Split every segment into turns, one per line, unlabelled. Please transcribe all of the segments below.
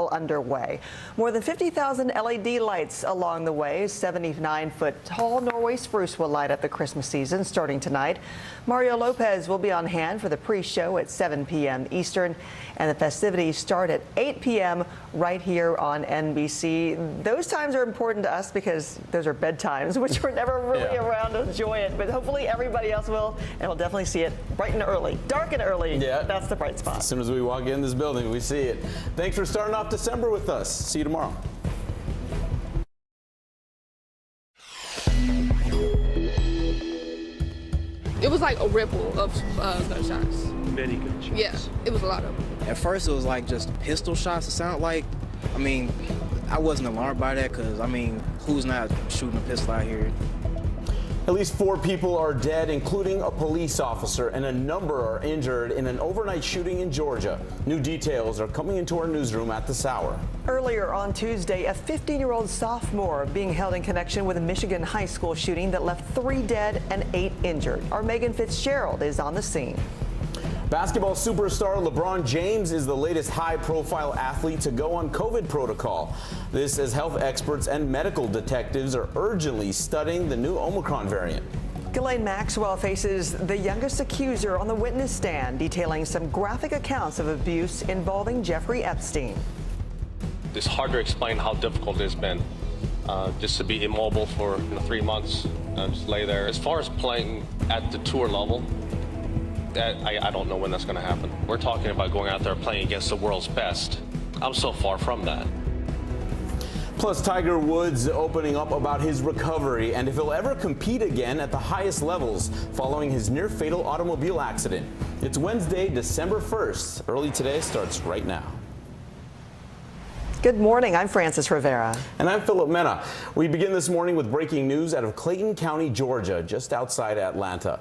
well underway. More than 50,000 LED lights along the way. 79-foot tall Norway spruce will light up the Christmas season starting tonight. Mario Lopez will be on hand for the pre-show at 7 p.m. Eastern, and the festivities start at 8 p.m. right here on NBC. Those times are important to us because those are bedtimes, which we're never really around to enjoy it. But hopefully everybody else will, and we'll definitely see it bright and early. Dark and early. Yeah. That's the bright spot.
As soon as we walk in this building, we see it. Thanks for starting off December with us. See you tomorrow.
It was like a ripple of gunshots.
Many gunshots.
Yeah, it was a lot of them.
At first, it was like just pistol shots, it sounded like. I mean, I wasn't alarmed by that because, I mean, who's not shooting a pistol out here?
At least 4 people are dead, including a police officer, and a number are injured in an overnight shooting in Georgia. New details are coming into our newsroom at this hour.
Earlier on Tuesday, a 15-year-old sophomore being held in connection with a Michigan high school shooting that left 3 dead and 8 injured. Our Megan Fitzgerald is on the scene.
Basketball superstar LeBron James is the latest high-profile athlete to go on COVID protocol. This as health experts and medical detectives are urgently studying the new Omicron variant.
Ghislaine Maxwell faces the youngest accuser on the witness stand, detailing some graphic accounts of abuse involving Jeffrey Epstein.
It's hard to explain how difficult it's been. Just to be immobile for 3 months, just lay there. As far as playing at the tour level, I don't know when that's going to happen. We're talking about going out there playing against the world's best. I'm so far from that.
Plus, Tiger Woods opening up about his recovery and if he'll ever compete again at the highest levels following his near-fatal automobile accident. It's Wednesday, December 1st. Early Today starts right now.
Good morning. I'm Frances Rivera.
And I'm Philip Mena. We begin this morning with breaking news out of Clayton County, Georgia, just outside Atlanta.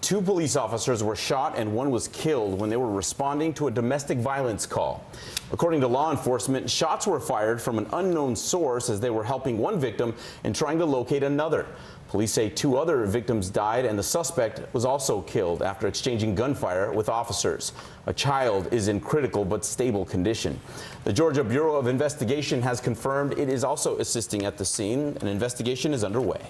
2 police officers were shot and 1 was killed when they were responding to a domestic violence call. According to law enforcement, shots were fired from an unknown source as they were helping one victim and trying to locate another. Police say 2 other victims died and the suspect was also killed after exchanging gunfire with officers. A child is in critical but stable condition. The Georgia Bureau of Investigation has confirmed it is also assisting at the scene. An investigation is underway.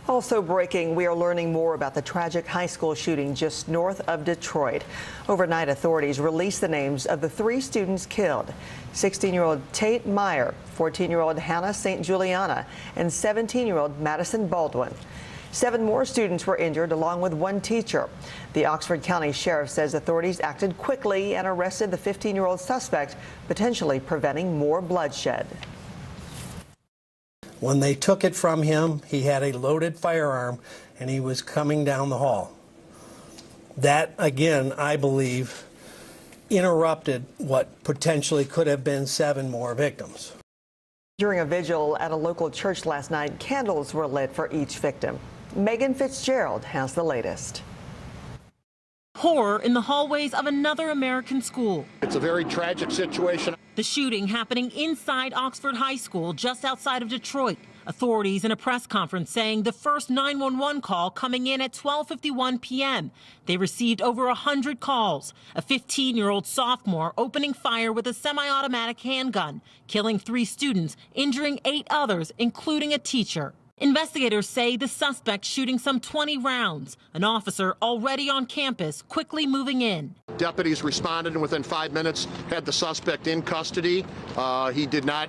Also breaking, we are learning more about the tragic high school shooting just north of Detroit. Overnight, authorities released the names of the 3 students killed: 16-year-old Tate Meyer, 14-year-old Hannah St. Juliana, and 17-year-old Madison Baldwin. 7 more students were injured, along with 1 teacher. The Oxford County Sheriff says authorities acted quickly and arrested the 15-year-old suspect, potentially preventing more bloodshed.
When they took it from him, he had a loaded firearm and he was coming down the hall. That, again, I believe, interrupted what potentially could have been 7 more victims.
During a vigil at a local church last night, candles were lit for each victim. Megan Fitzgerald has the latest.
Horror in the hallways of another American school.
It's a very tragic situation.
The shooting happening inside Oxford High School just outside of Detroit. Authorities in a press conference saying the first 911 call coming in at 12:51 p.m. They received over 100 calls. A 15-year-old sophomore opening fire with a semi-automatic handgun, killing 3 students, injuring 8 others, including a teacher. Investigators say the suspect shooting some 20 rounds. An officer already on campus, quickly moving in.
Deputies responded and within 5 minutes had the suspect in custody. He did not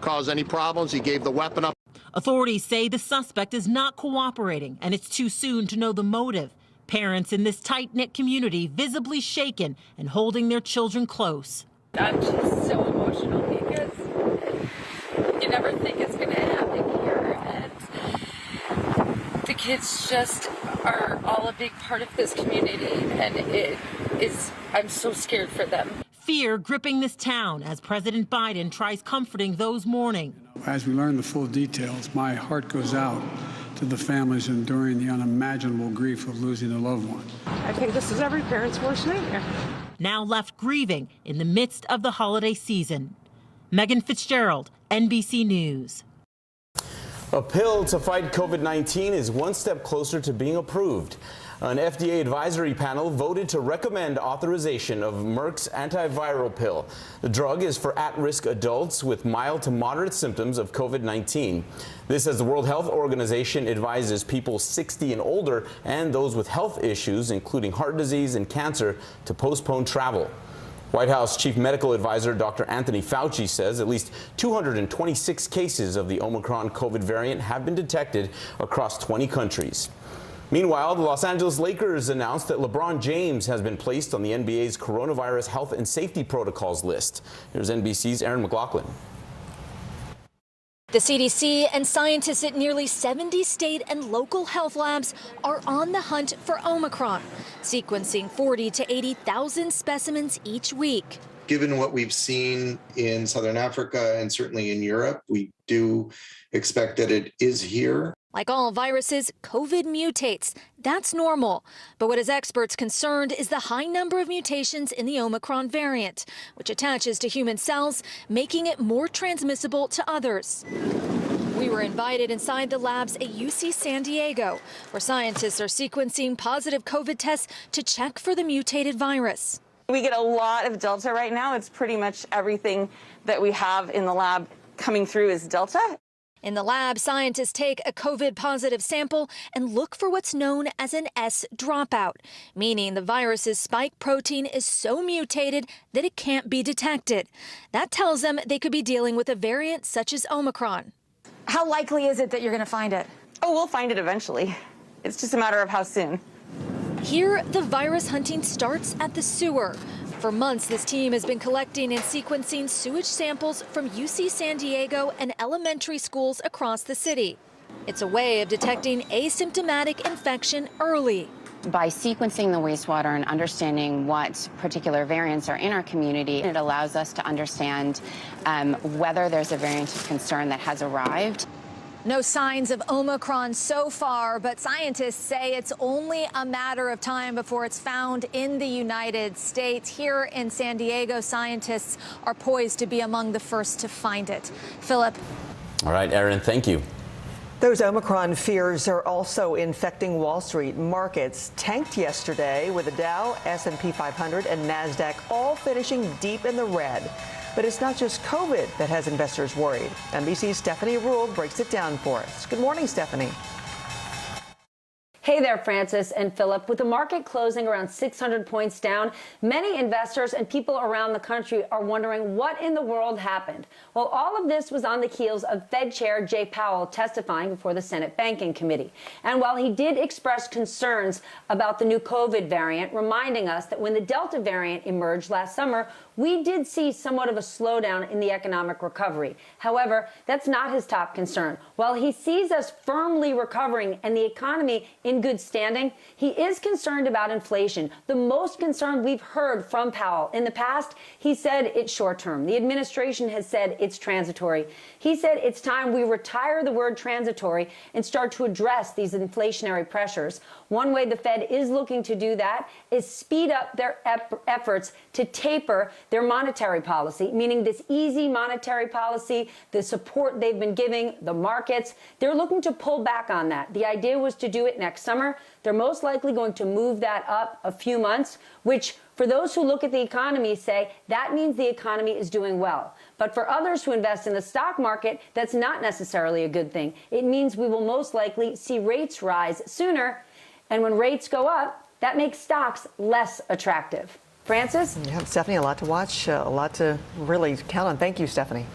cause any problems. He gave the weapon up.
Authorities say the suspect is not cooperating, and it's too soon to know the motive. Parents in this tight-knit community visibly shaken and holding their children close.
I'm just so emotional because you never think it's going to happen here. And the kids just are all a big part of this community, and I'm so scared for them.
Fear gripping this town as President Biden tries comforting those mourning.
As we learn the full details, my heart goes out to the families enduring the unimaginable grief of losing a loved one.
I think this is every parent's worst nightmare.
Now left grieving in the midst of the holiday season. Megan Fitzgerald, NBC News.
A pill to fight COVID-19 is one step closer to being approved. An FDA advisory panel voted to recommend authorization of Merck's antiviral pill. The drug is for at-risk adults with mild to moderate symptoms of COVID-19. This as the World Health Organization advises people 60 and older and those with health issues, including heart disease and cancer, to postpone travel. White House Chief Medical Advisor Dr. Anthony Fauci says at least 226 cases of the Omicron COVID variant have been detected across 20 countries. Meanwhile, the Los Angeles Lakers announced that LeBron James has been placed on the NBA's coronavirus health and safety protocols list. Here's NBC's Aaron McLaughlin.
The CDC and scientists at nearly 70 state and local health labs are on the hunt for Omicron, sequencing 40 to 80,000 specimens each week.
Given what we've seen in Southern Africa and certainly in Europe, we do expect that it is here.
Like all viruses, COVID mutates. That's normal. But what has experts concerned is the high number of mutations in the Omicron variant, which attaches to human cells, making it more transmissible to others. We were invited inside the labs at UC San Diego, where scientists are sequencing positive COVID tests to check for the mutated virus.
We get a lot of Delta right now. It's pretty much everything that we have in the lab coming through is Delta.
In the lab, scientists take a COVID-positive sample and look for what's known as an S dropout, meaning the virus's spike protein is so mutated that it can't be detected. That tells them they could be dealing with a variant such as Omicron.
How likely is it that you're going to find it? Oh, we'll find it eventually. It's just a matter of how soon.
Here, the virus hunting starts at the sewer. For months, this team has been collecting and sequencing sewage samples from UC San Diego and elementary schools across the city. It's a way of detecting asymptomatic infection early.
By sequencing the wastewater and understanding what particular variants are in our community, it allows us to understand whether there's a variant of concern that has arrived.
No signs of Omicron so far, but scientists say it's only a matter of time before it's found in the United States. Here in San Diego, scientists are poised to be among the first to find it. Philip.
All right, Aaron, thank you.
Those Omicron fears are also infecting Wall Street. Markets tanked yesterday with the Dow, S&P 500 and NASDAQ all finishing deep in the red. But it's not just COVID that has investors worried. NBC's Stephanie Ruhle breaks it down for us. Good morning, Stephanie.
Hey there, Francis and Philip. With the market closing around 600 points down, many investors and people around the country are wondering what in the world happened. Well, all of this was on the heels of Fed Chair Jay Powell testifying before the Senate Banking Committee. And while he did express concerns about the new COVID variant, reminding us that when the Delta variant emerged last summer, we did see somewhat of a slowdown in the economic recovery. However, that's not his top concern. While he sees us firmly recovering and the economy in good standing, he is concerned about inflation, the most concern we've heard from Powell. In the past, he said it's short-term. The administration has said it's transitory. He said it's time we retire the word transitory and start to address these inflationary pressures. One way the Fed is looking to do that is speed up their efforts to taper their monetary policy, meaning this easy monetary policy, the support they've been giving the markets. They're looking to pull back on that. The idea was to do it next summer. They're most likely going to move that up a few months, which for those who look at the economy say that means the economy is doing well. But for others who invest in the stock market, that's not necessarily a good thing. It means we will most likely see rates rise sooner. And when rates go up, that makes stocks less attractive. Francis?
Yeah, Stephanie, a lot to watch, a lot to really count on. Thank you, Stephanie.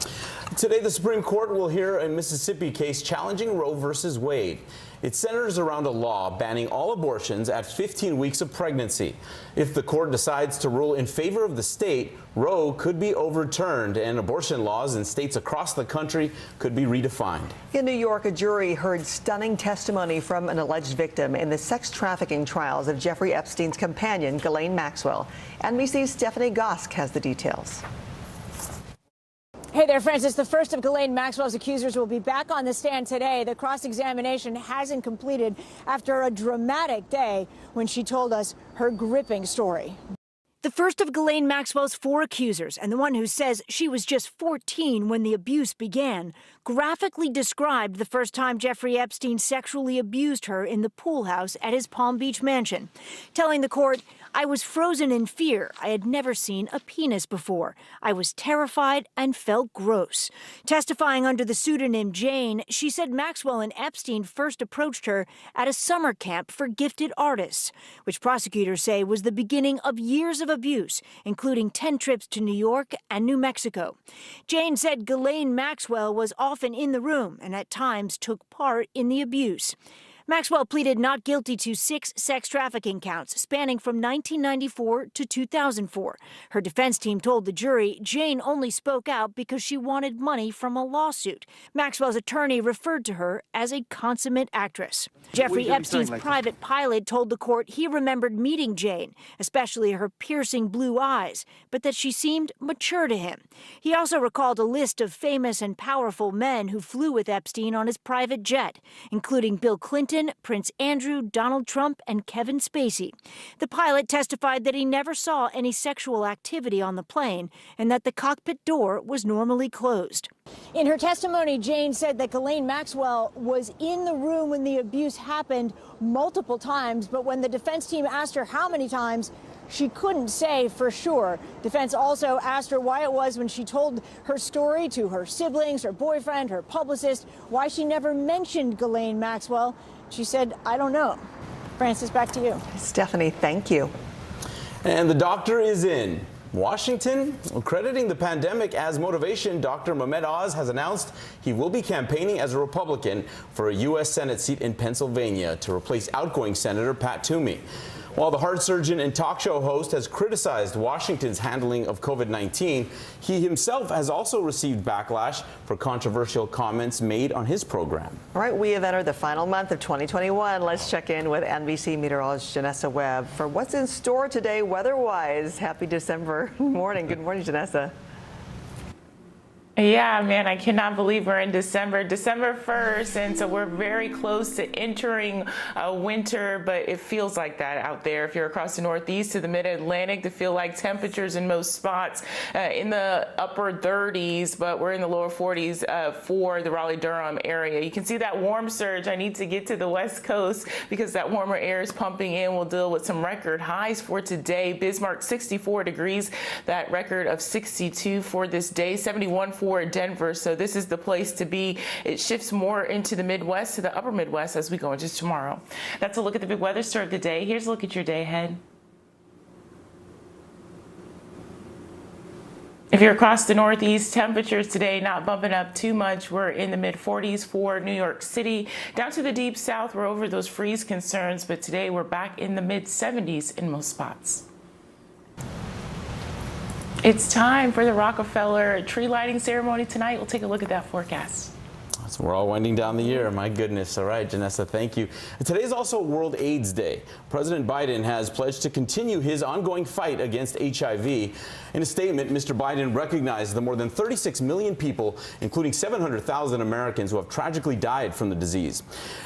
Today, the Supreme Court will hear a Mississippi case challenging Roe versus Wade. It centers around a law banning all abortions at 15 weeks of pregnancy. If the court decides to rule in favor of the state, Roe could be overturned and abortion laws in states across the country could be redefined.
In New York, a jury heard stunning testimony from an alleged victim in the sex trafficking trials of Jeffrey Epstein's companion, Ghislaine Maxwell. NBC's Stephanie Gosk has the details.
Hey there, Francis. The first of Ghislaine Maxwell's accusers will be back on the stand today. The cross-examination hasn't completed after a dramatic day when she told us her gripping story. The first of Ghislaine Maxwell's 4 accusers, and the one who says she was just 14 when the abuse began, graphically described the first time Jeffrey Epstein sexually abused her in the pool house at his Palm Beach mansion, telling the court, "I was frozen in fear. I had never seen a penis before. I was terrified and felt gross." Testifying under the pseudonym Jane, she said Maxwell and Epstein first approached her at a summer camp for gifted artists, which prosecutors say was the beginning of years of abuse, including 10 trips to New York and New Mexico. Jane said Ghislaine Maxwell was often in the room and at times took part in the abuse. Maxwell pleaded not guilty to 6 sex trafficking counts spanning from 1994 to 2004. Her defense team told the jury Jane only spoke out because she wanted money from a lawsuit. Maxwell's attorney referred to her as a consummate actress. Jeffrey Epstein's private pilot told the court he remembered meeting Jane, especially her piercing blue eyes, but that she seemed mature to him. He also recalled a list of famous and powerful men who flew with Epstein on his private jet, including Bill Clinton, Prince Andrew, Donald Trump, and Kevin Spacey. The pilot testified that he never saw any sexual activity on the plane and that the cockpit door was normally closed. In her testimony, Jane said that Ghislaine Maxwell was in the room when the abuse happened multiple times, but when the defense team asked her how many times, she couldn't say for sure. Defense also asked her why it was when she told her story to her siblings, her boyfriend, her publicist, why she never mentioned Ghislaine Maxwell. She said, "I don't know." Francis, back to you.
Stephanie, thank you.
And the doctor is in. Washington, crediting the pandemic as motivation, Dr. Mehmet Oz has announced he will be campaigning as a Republican for a U.S. Senate seat in Pennsylvania to replace outgoing Senator Pat Toomey. While the heart surgeon and talk show host has criticized Washington's handling of COVID-19, he himself has also received backlash for controversial comments made on his program.
All right, we have entered the final month of 2021. Let's check in with NBC meteorologist Janessa Webb for what's in store today weather-wise. Happy December morning. Good morning, Janessa.
Yeah, man, I cannot believe we're in December 1st, and so we're very close to entering winter, but it feels like that out there. If you're across the Northeast to the Mid-Atlantic, to feel like temperatures in most spots in the upper 30s, but we're in the lower 40s for the Raleigh-Durham area. You can see that warm surge. I need to get to the West Coast because that warmer air is pumping in. We'll deal with some record highs for today. Bismarck, 64 degrees, that record of 62 for this day, 71 for Denver, so this is the place to be. It shifts more into the Midwest, to the upper Midwest as we go into tomorrow. That's a look at the big weather story of the day. Here's a look at your day ahead. If you're across the Northeast, temperatures today not bumping up too much. We're in the mid-40s for New York City. Down to the deep south, we're over those freeze concerns, but today we're back in the mid-70s in most spots. It's time for the Rockefeller tree lighting ceremony tonight. We'll take a look at that forecast.
So we're all winding down the year. My goodness. All right, Janessa, thank you. Today is also World AIDS Day. President Biden has pledged to continue his ongoing fight against HIV. In a statement, Mr. Biden recognized the more than 36 million people, including 700,000 Americans, who have tragically died from the disease.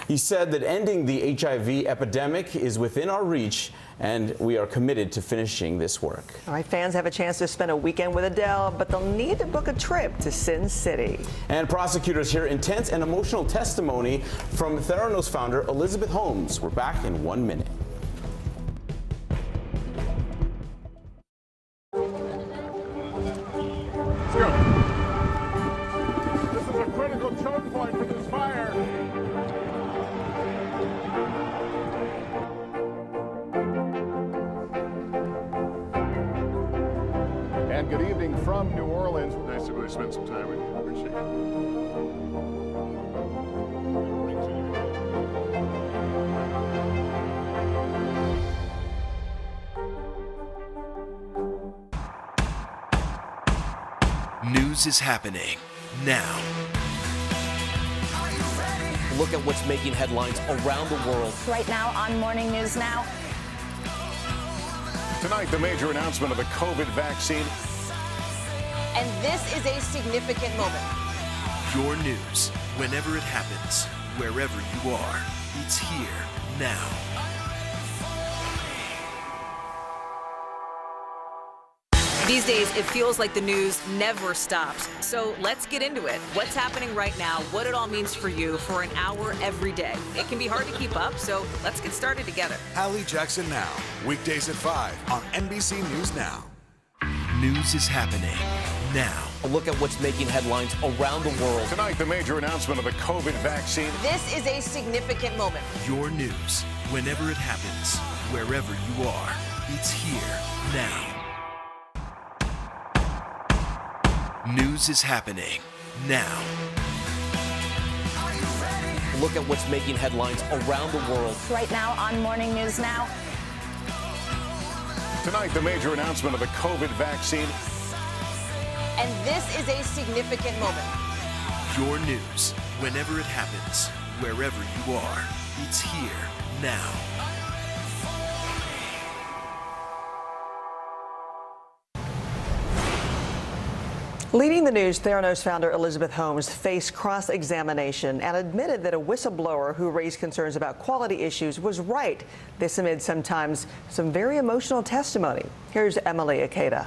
He said that ending the HIV epidemic is within our reach, and we are committed to finishing this work.
All right, fans have a chance to spend a weekend with Adele, but they'll need to book a trip to Sin City.
And prosecutors hear intense and emotional testimony from Theranos founder Elizabeth Holmes. We're back in 1 minute.
Let's go. This is a critical choke point for this fire. And good evening from New Orleans. Nice to really spend some time with you. Appreciate
it. News is happening now.
Look at what's making headlines around the world.
Right now on Morning News Now.
Tonight, the major announcement of the COVID vaccine.
And this is a significant moment.
Your news, whenever it happens, wherever you are, it's here now.
These days, it feels like the news never stops. So let's get into it. What's happening right now, what it all means for you for an hour every day. It can be hard to keep up, so let's get started together.
Hallie Jackson Now, weekdays at 5 on NBC News Now.
News is happening now.
A look at what's making headlines around the world.
Tonight, the major announcement of the COVID vaccine.
This is a significant moment.
Your news, whenever it happens, wherever you are. It's here now. News is happening now.
A look at what's making headlines around the world.
Right now on Morning News Now.
Tonight, the major announcement of the COVID vaccine.
And this is a significant moment.
Your news, whenever it happens, wherever you are. It's here now.
Leading the news, Theranos founder Elizabeth Holmes faced cross-examination and admitted that a whistleblower who raised concerns about quality issues was right. This amid sometimes some very emotional testimony. Here's Emily Ikeda.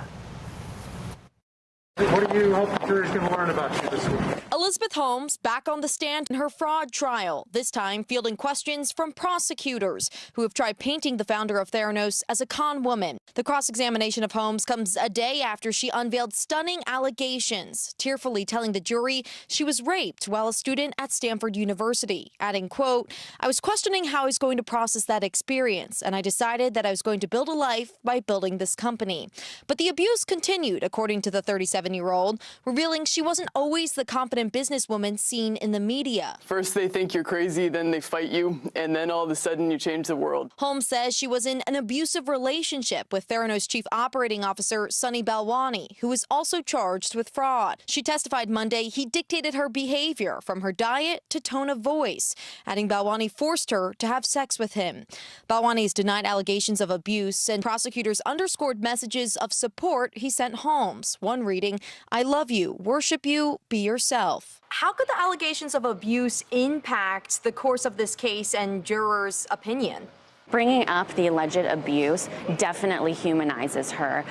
What do you hope the jury's going to learn about you this week?
Elizabeth Holmes back on the stand in her fraud trial, this time fielding questions from prosecutors who have tried painting the founder of Theranos as a con woman. The cross-examination of Holmes comes a day after she unveiled stunning allegations, tearfully telling the jury she was raped while a student at Stanford University, adding, quote, "I was questioning how I was going to process that experience, and I decided that I was going to build a life by building this company." But the abuse continued, according to the 37-year-old, revealing she wasn't always the confident businesswoman seen in the media.
First they think you're crazy, then they fight you, and then all of a sudden you change the world.
Holmes says she was in an abusive relationship with Theranos Chief Operating Officer Sunny Balwani, who was also charged with fraud. She testified Monday he dictated her behavior, from her diet to tone of voice, adding Balwani forced her to have sex with him. Balwani's denied allegations of abuse, and prosecutors underscored messages of support he sent Holmes, one reading, "I love you, worship you, be yourself." How could the allegations of abuse impact the course of this case and jurors' opinion?
Bringing up the alleged abuse definitely humanizes her.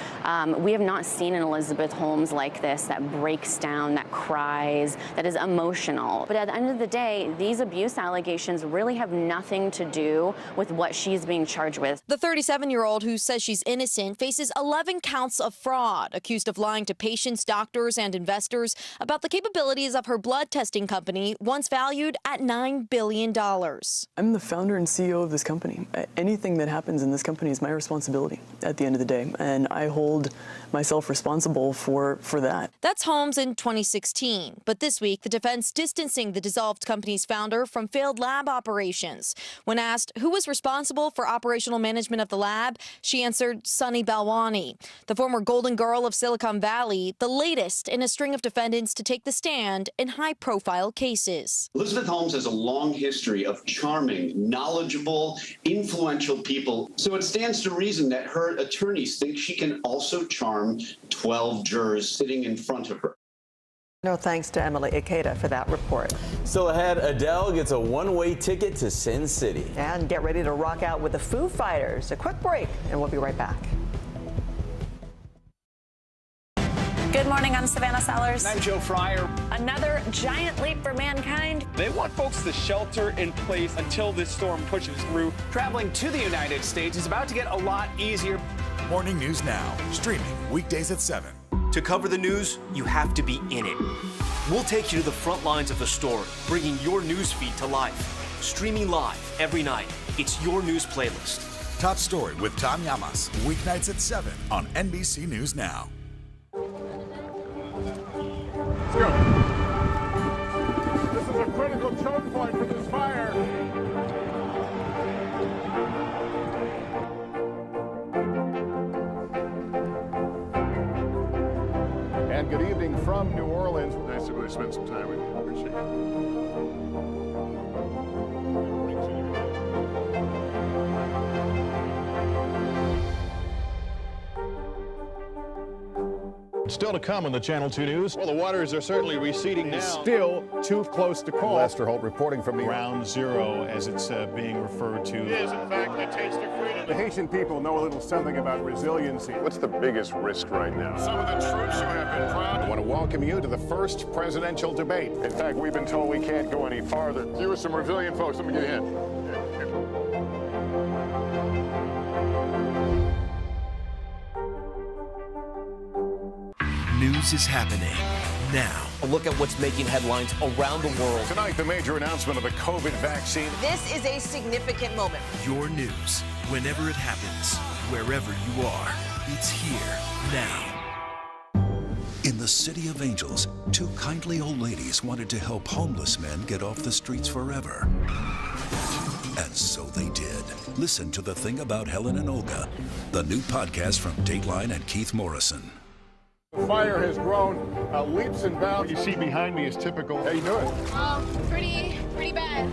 We have not seen an Elizabeth Holmes like this that breaks down, that cries, that is emotional. But at the end of the day, these abuse allegations really have nothing to do with what she's being charged with.
The 37-year-old, who says she's innocent, faces 11 counts of fraud, accused of lying to patients, doctors, and investors about the capabilities of her blood testing company, once valued at $9 billion.
I'm the founder and CEO of this company. Anything that happens in this company is my responsibility at the end of the day, and I hold myself responsible for that.
That's Holmes in 2016. But this week, the defense distancing the dissolved company's founder from failed lab operations. When asked who was responsible for operational management of the lab, she answered Sunny Balwani, the former golden girl of Silicon Valley, the latest in a string of defendants to take the stand in high-profile cases.
Elizabeth Holmes has a long history of charming, knowledgeable, influential people, so it stands to reason that her attorneys think she can also charm 12 jurors sitting in front of her.
No thanks to Emily Ikeda for that report.
Still ahead, Adele gets a one-way ticket to Sin City.
And get ready to rock out with the Foo Fighters. A quick break, and we'll be right back.
Good morning, I'm Savannah Sellers.
I'm Joe Fryer.
Another giant leap for mankind.
They want folks to shelter in place until this storm pushes through. Traveling to the United States is about to get a lot easier.
Morning News Now, streaming weekdays at 7.
To cover the news, you have to be in it. We'll take you to the front lines of the story, bringing your news feed to life. Streaming live every night. It's your news playlist.
Top Story with Tom Llamas, weeknights at 7 on NBC News Now.
Let's go. This is a critical choke point for this fire. And good evening from New Orleans. Nice to really spend some time with you. Appreciate it. Still to come on the Channel 2 News. Well, the waters are certainly receding now. Still too close to call. Lester Holt reporting from Ground Zero, as it's being referred to. It is, in fact, a taste of freedom. The Haitian people know a little something about resiliency. What's the biggest risk right now? Some of the troops who have been proud. I want to welcome you to the first presidential debate. In fact, we've been told we can't go any farther. You with some resilient folks, let me get a hint.
News is happening now.
A look at what's making headlines around the world.
Tonight, the major announcement of the COVID vaccine.
This is a significant moment.
Your news, whenever it happens, wherever you are, it's here now.
In the City of Angels, two kindly old ladies wanted to help homeless men get off the streets forever. And so they did. Listen to The Thing About Helen and Olga, the new podcast from Dateline and Keith Morrison.
The fire has grown leaps and bounds. What you see behind me is typical. How you doing?
Pretty bad.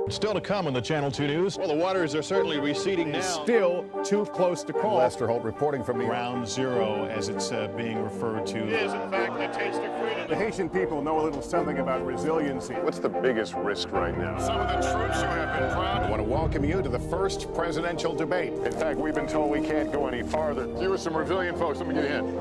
Still to come on the Channel 2 News. Well, the waters are certainly receding now. Still too close to call. Lester Holt reporting from Ground Zero, as it's being referred to. It is, in fact, a taste of freedom. The Haitian people know a little something about resiliency. What's the biggest risk right now? Some of the troops who have been proud. I want to welcome you to the first presidential debate. In fact, we've been told we can't go any farther. You with some resilient folks, let me get a hint.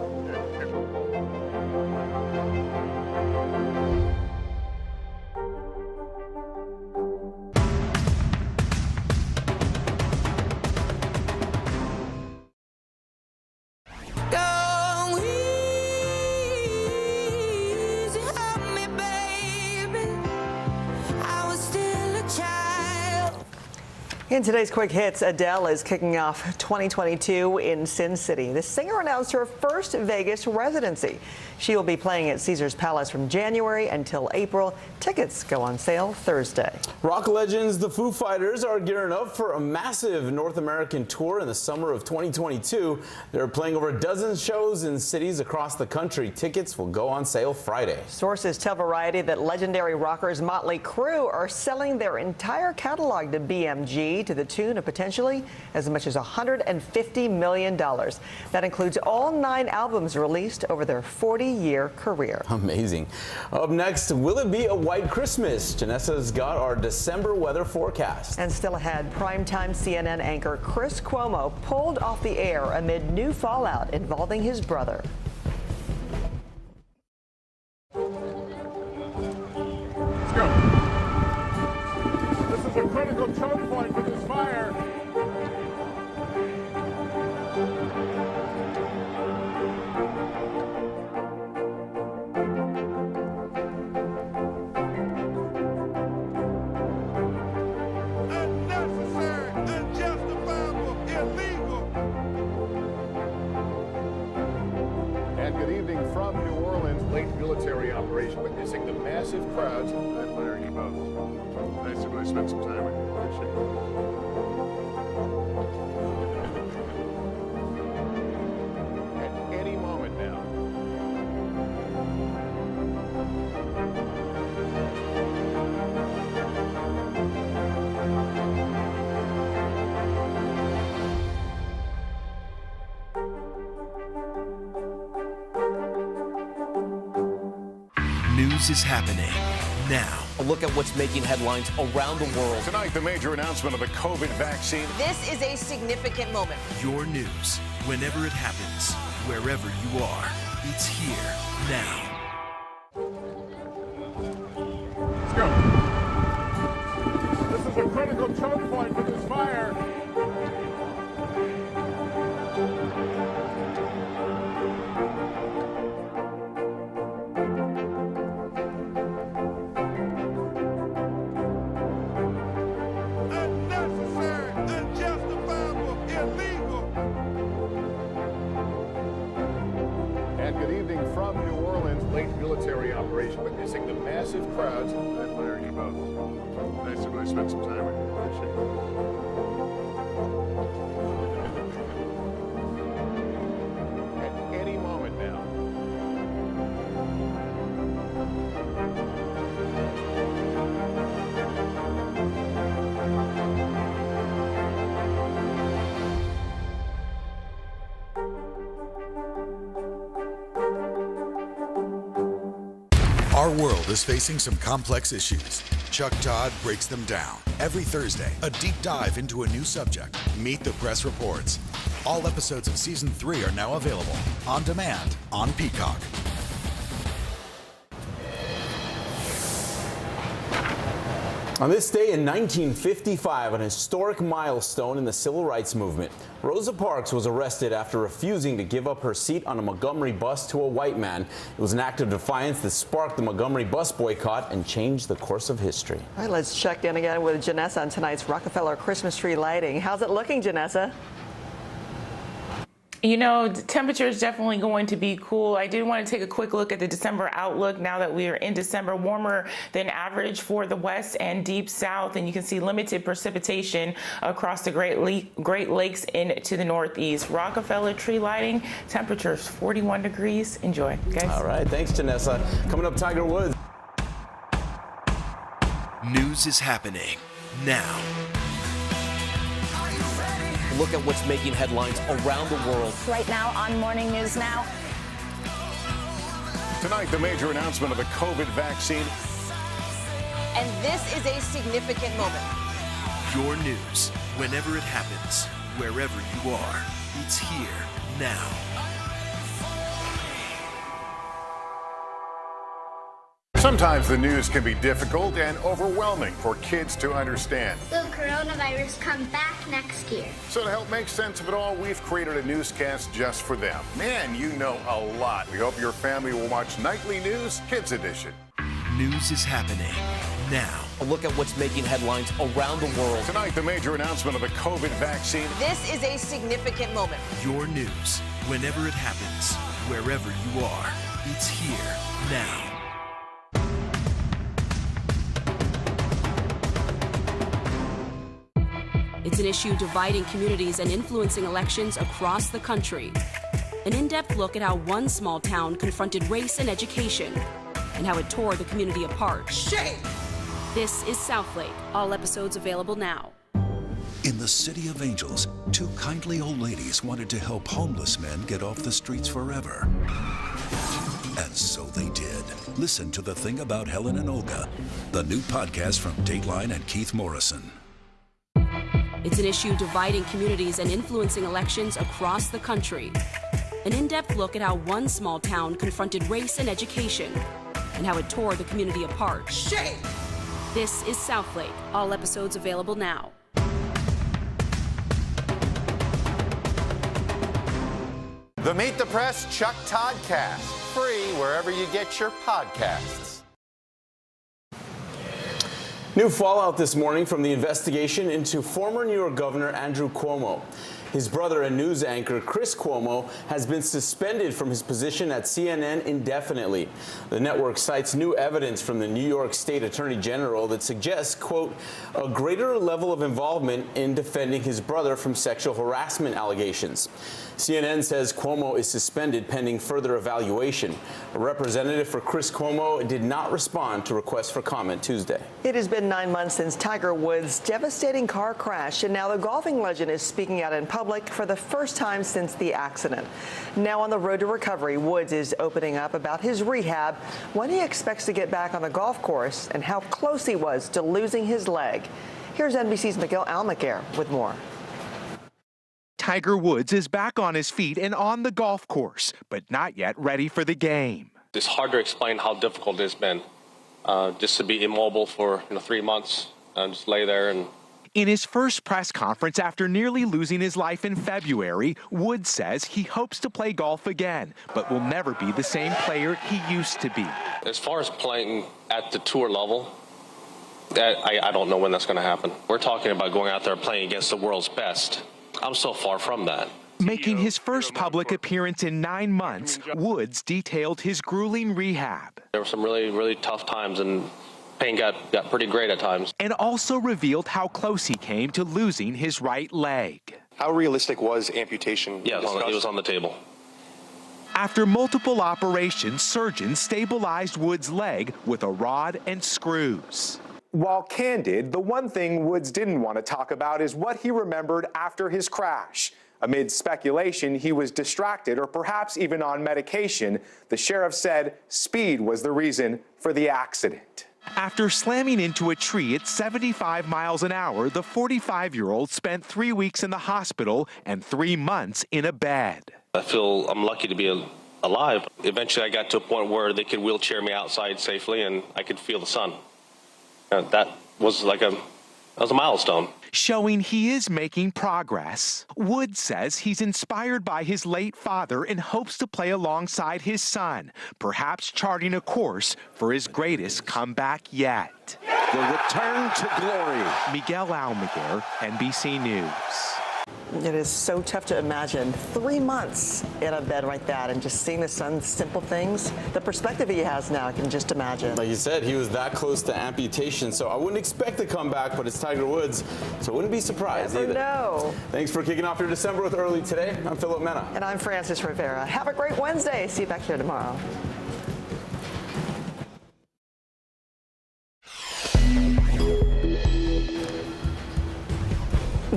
In today's Quick Hits, Adele is kicking off 2022 in Sin City. The singer announced her first Vegas residency. She will be playing at Caesars Palace from January until April. Tickets go on sale Thursday.
Rock legends, the Foo Fighters, are gearing up for a massive North American tour in the summer of 2022. They're playing over a dozen shows in cities across the country. Tickets will go on sale Friday.
Sources tell Variety that legendary rockers Motley Crue are selling their entire catalog to BMG to the tune of potentially as much as $150 million. That includes all 9 albums released over their 40-year career.
Amazing. Up next, will it be a white Christmas? Janessa's got our December weather forecast.
And still ahead, primetime CNN anchor Chris Cuomo pulled off the air amid new fallout involving his brother.
Let's go. This is a critical choke point for this fire. Unnecessary, unjustifiable, illegal. And good evening from New Orleans. Late military operation witnessing the massive crowds. I admire you both. Nice to really spend some time with you. Appreciate it. At any moment now.
News is happening now.
A look at what's making headlines around the world.
Tonight, the major announcement of the COVID vaccine.
This is a significant moment.
Your news, whenever it happens, wherever you are, it's here now.
Let's go. This is a critical choke point for this fire. Unnecessary, unjustifiable, illegal. And good evening from New Orleans. Late military operation witnessing the massive crowds. I admire you both. Nice to really spend some time with you. Appreciate it. At any moment now.
Our world is facing some complex issues. Chuck Todd breaks them down. Every Thursday, a deep dive into a new subject. Meet the Press Reports. All episodes of Season 3 are now available on demand on Peacock.
On this day in 1955, an historic milestone in the civil rights movement, Rosa Parks was arrested after refusing to give up her seat on a Montgomery bus to a white man. It was an act of defiance that sparked the Montgomery bus boycott and changed the course of history.
All right, let's check in again with Janessa on tonight's Rockefeller Christmas tree lighting. How's it looking, Janessa?
You know, the temperature is definitely going to be cool. I did want to take a quick look at the December outlook now that we are in December. Warmer than average for the west and deep south, and you can see limited precipitation across the Great Lakes into the northeast. Rockefeller tree lighting, temperatures 41 degrees. Enjoy, guys.
All right, thanks, Janessa. Coming up, Tiger Woods.
News is happening now.
Look at what's making headlines around the world.
Right now on Morning News Now.
Tonight, the major announcement of the COVID vaccine.
And this is a significant moment.
Your news, whenever it happens, wherever you are, it's here now.
Sometimes the news can be difficult and overwhelming for kids to understand.
Will coronavirus come back next year?
So to help make sense of it all, we've created a newscast just for them. Man, you know a lot. We hope your family will watch Nightly News Kids Edition.
News is happening now.
A look at what's making headlines around the world.
Tonight, the major announcement of the COVID vaccine.
This is a significant moment.
Your news, whenever it happens, wherever you are, it's here now.
It's an issue dividing communities and influencing elections across the country. An in-depth look at how one small town confronted race and education and how it tore the community apart.
Shame!
This is Southlake. All episodes available now.
In the City of Angels, two kindly old ladies wanted to help homeless men get off the streets forever. And so they did. Listen to The Thing About Helen and Olga, the new podcast from Dateline and Keith Morrison.
It's an issue dividing communities and influencing elections across the country. An in-depth look at how one small town confronted race and education and how it tore the community apart.
Shame!
This is Southlake. All episodes available now.
The Meet the Press Chuck Todd Cast, free wherever you get your podcasts.
New fallout this morning from the investigation into former New York Governor Andrew Cuomo. His brother and news anchor Chris Cuomo has been suspended from his position at CNN indefinitely. The network cites new evidence from the New York State Attorney General that suggests, quote, a greater level of involvement in defending his brother from sexual harassment allegations. CNN says Cuomo is suspended pending further evaluation. A representative for Chris Cuomo did not respond to requests for comment Tuesday.
It has been 9 months since Tiger Woods' devastating car crash, and now the golfing legend is speaking out in public for the first time since the accident. Now on the road to recovery, Woods is opening up about his rehab, when he expects to get back on the golf course, and how close he was to losing his leg. Here's NBC's Miguel Almaguer with more.
Tiger Woods is back on his feet and on the golf course, but not yet ready for the game.
It's hard to explain how difficult it's been, just to be immobile for 3 months and just lay there. And
in his first press conference after nearly losing his life in February, Woods says he hopes to play golf again, but will never be the same player he used to be.
As far as playing at the tour level, I don't know when that's going to happen. We're talking about going out there playing against the world's best. I'm so far from that.
Making his first public appearance in 9 months, Woods detailed his grueling rehab.
There were some really, really tough times, and pain got pretty great at times.
And also revealed how close he came to losing his right leg.
How realistic was amputation?
Yeah, it was on the table.
After multiple operations, surgeons stabilized Woods' leg with a rod and screws.
While candid, the one thing Woods didn't want to talk about is what he remembered after his crash.
Amid speculation, he was distracted or perhaps even on medication. The sheriff said speed was the reason for the accident.
After slamming into a tree at 75 miles an hour, the 45-year-old spent 3 weeks in the hospital and 3 months in a bed.
I feel I'm lucky to be alive. Eventually, I got to a point where they could wheelchair me outside safely, and I could feel the sun. That was a milestone.
Showing he is making progress. Wood says he's inspired by his late father and hopes to play alongside his son, perhaps charting a course for his greatest comeback yet. The return to glory. Miguel Almaguer, NBC News.
It is so tough to imagine 3 months in a bed like that and just seeing the son's simple things. The perspective he has now, I can just imagine.
Like you said, he was that close to amputation, so I wouldn't expect a comeback, but it's Tiger Woods, so I wouldn't be surprised either.
No.
Thanks for kicking off your December with Early Today. I'm Philip Mena.
And I'm Francis Rivera. Have a great Wednesday. See you back here tomorrow.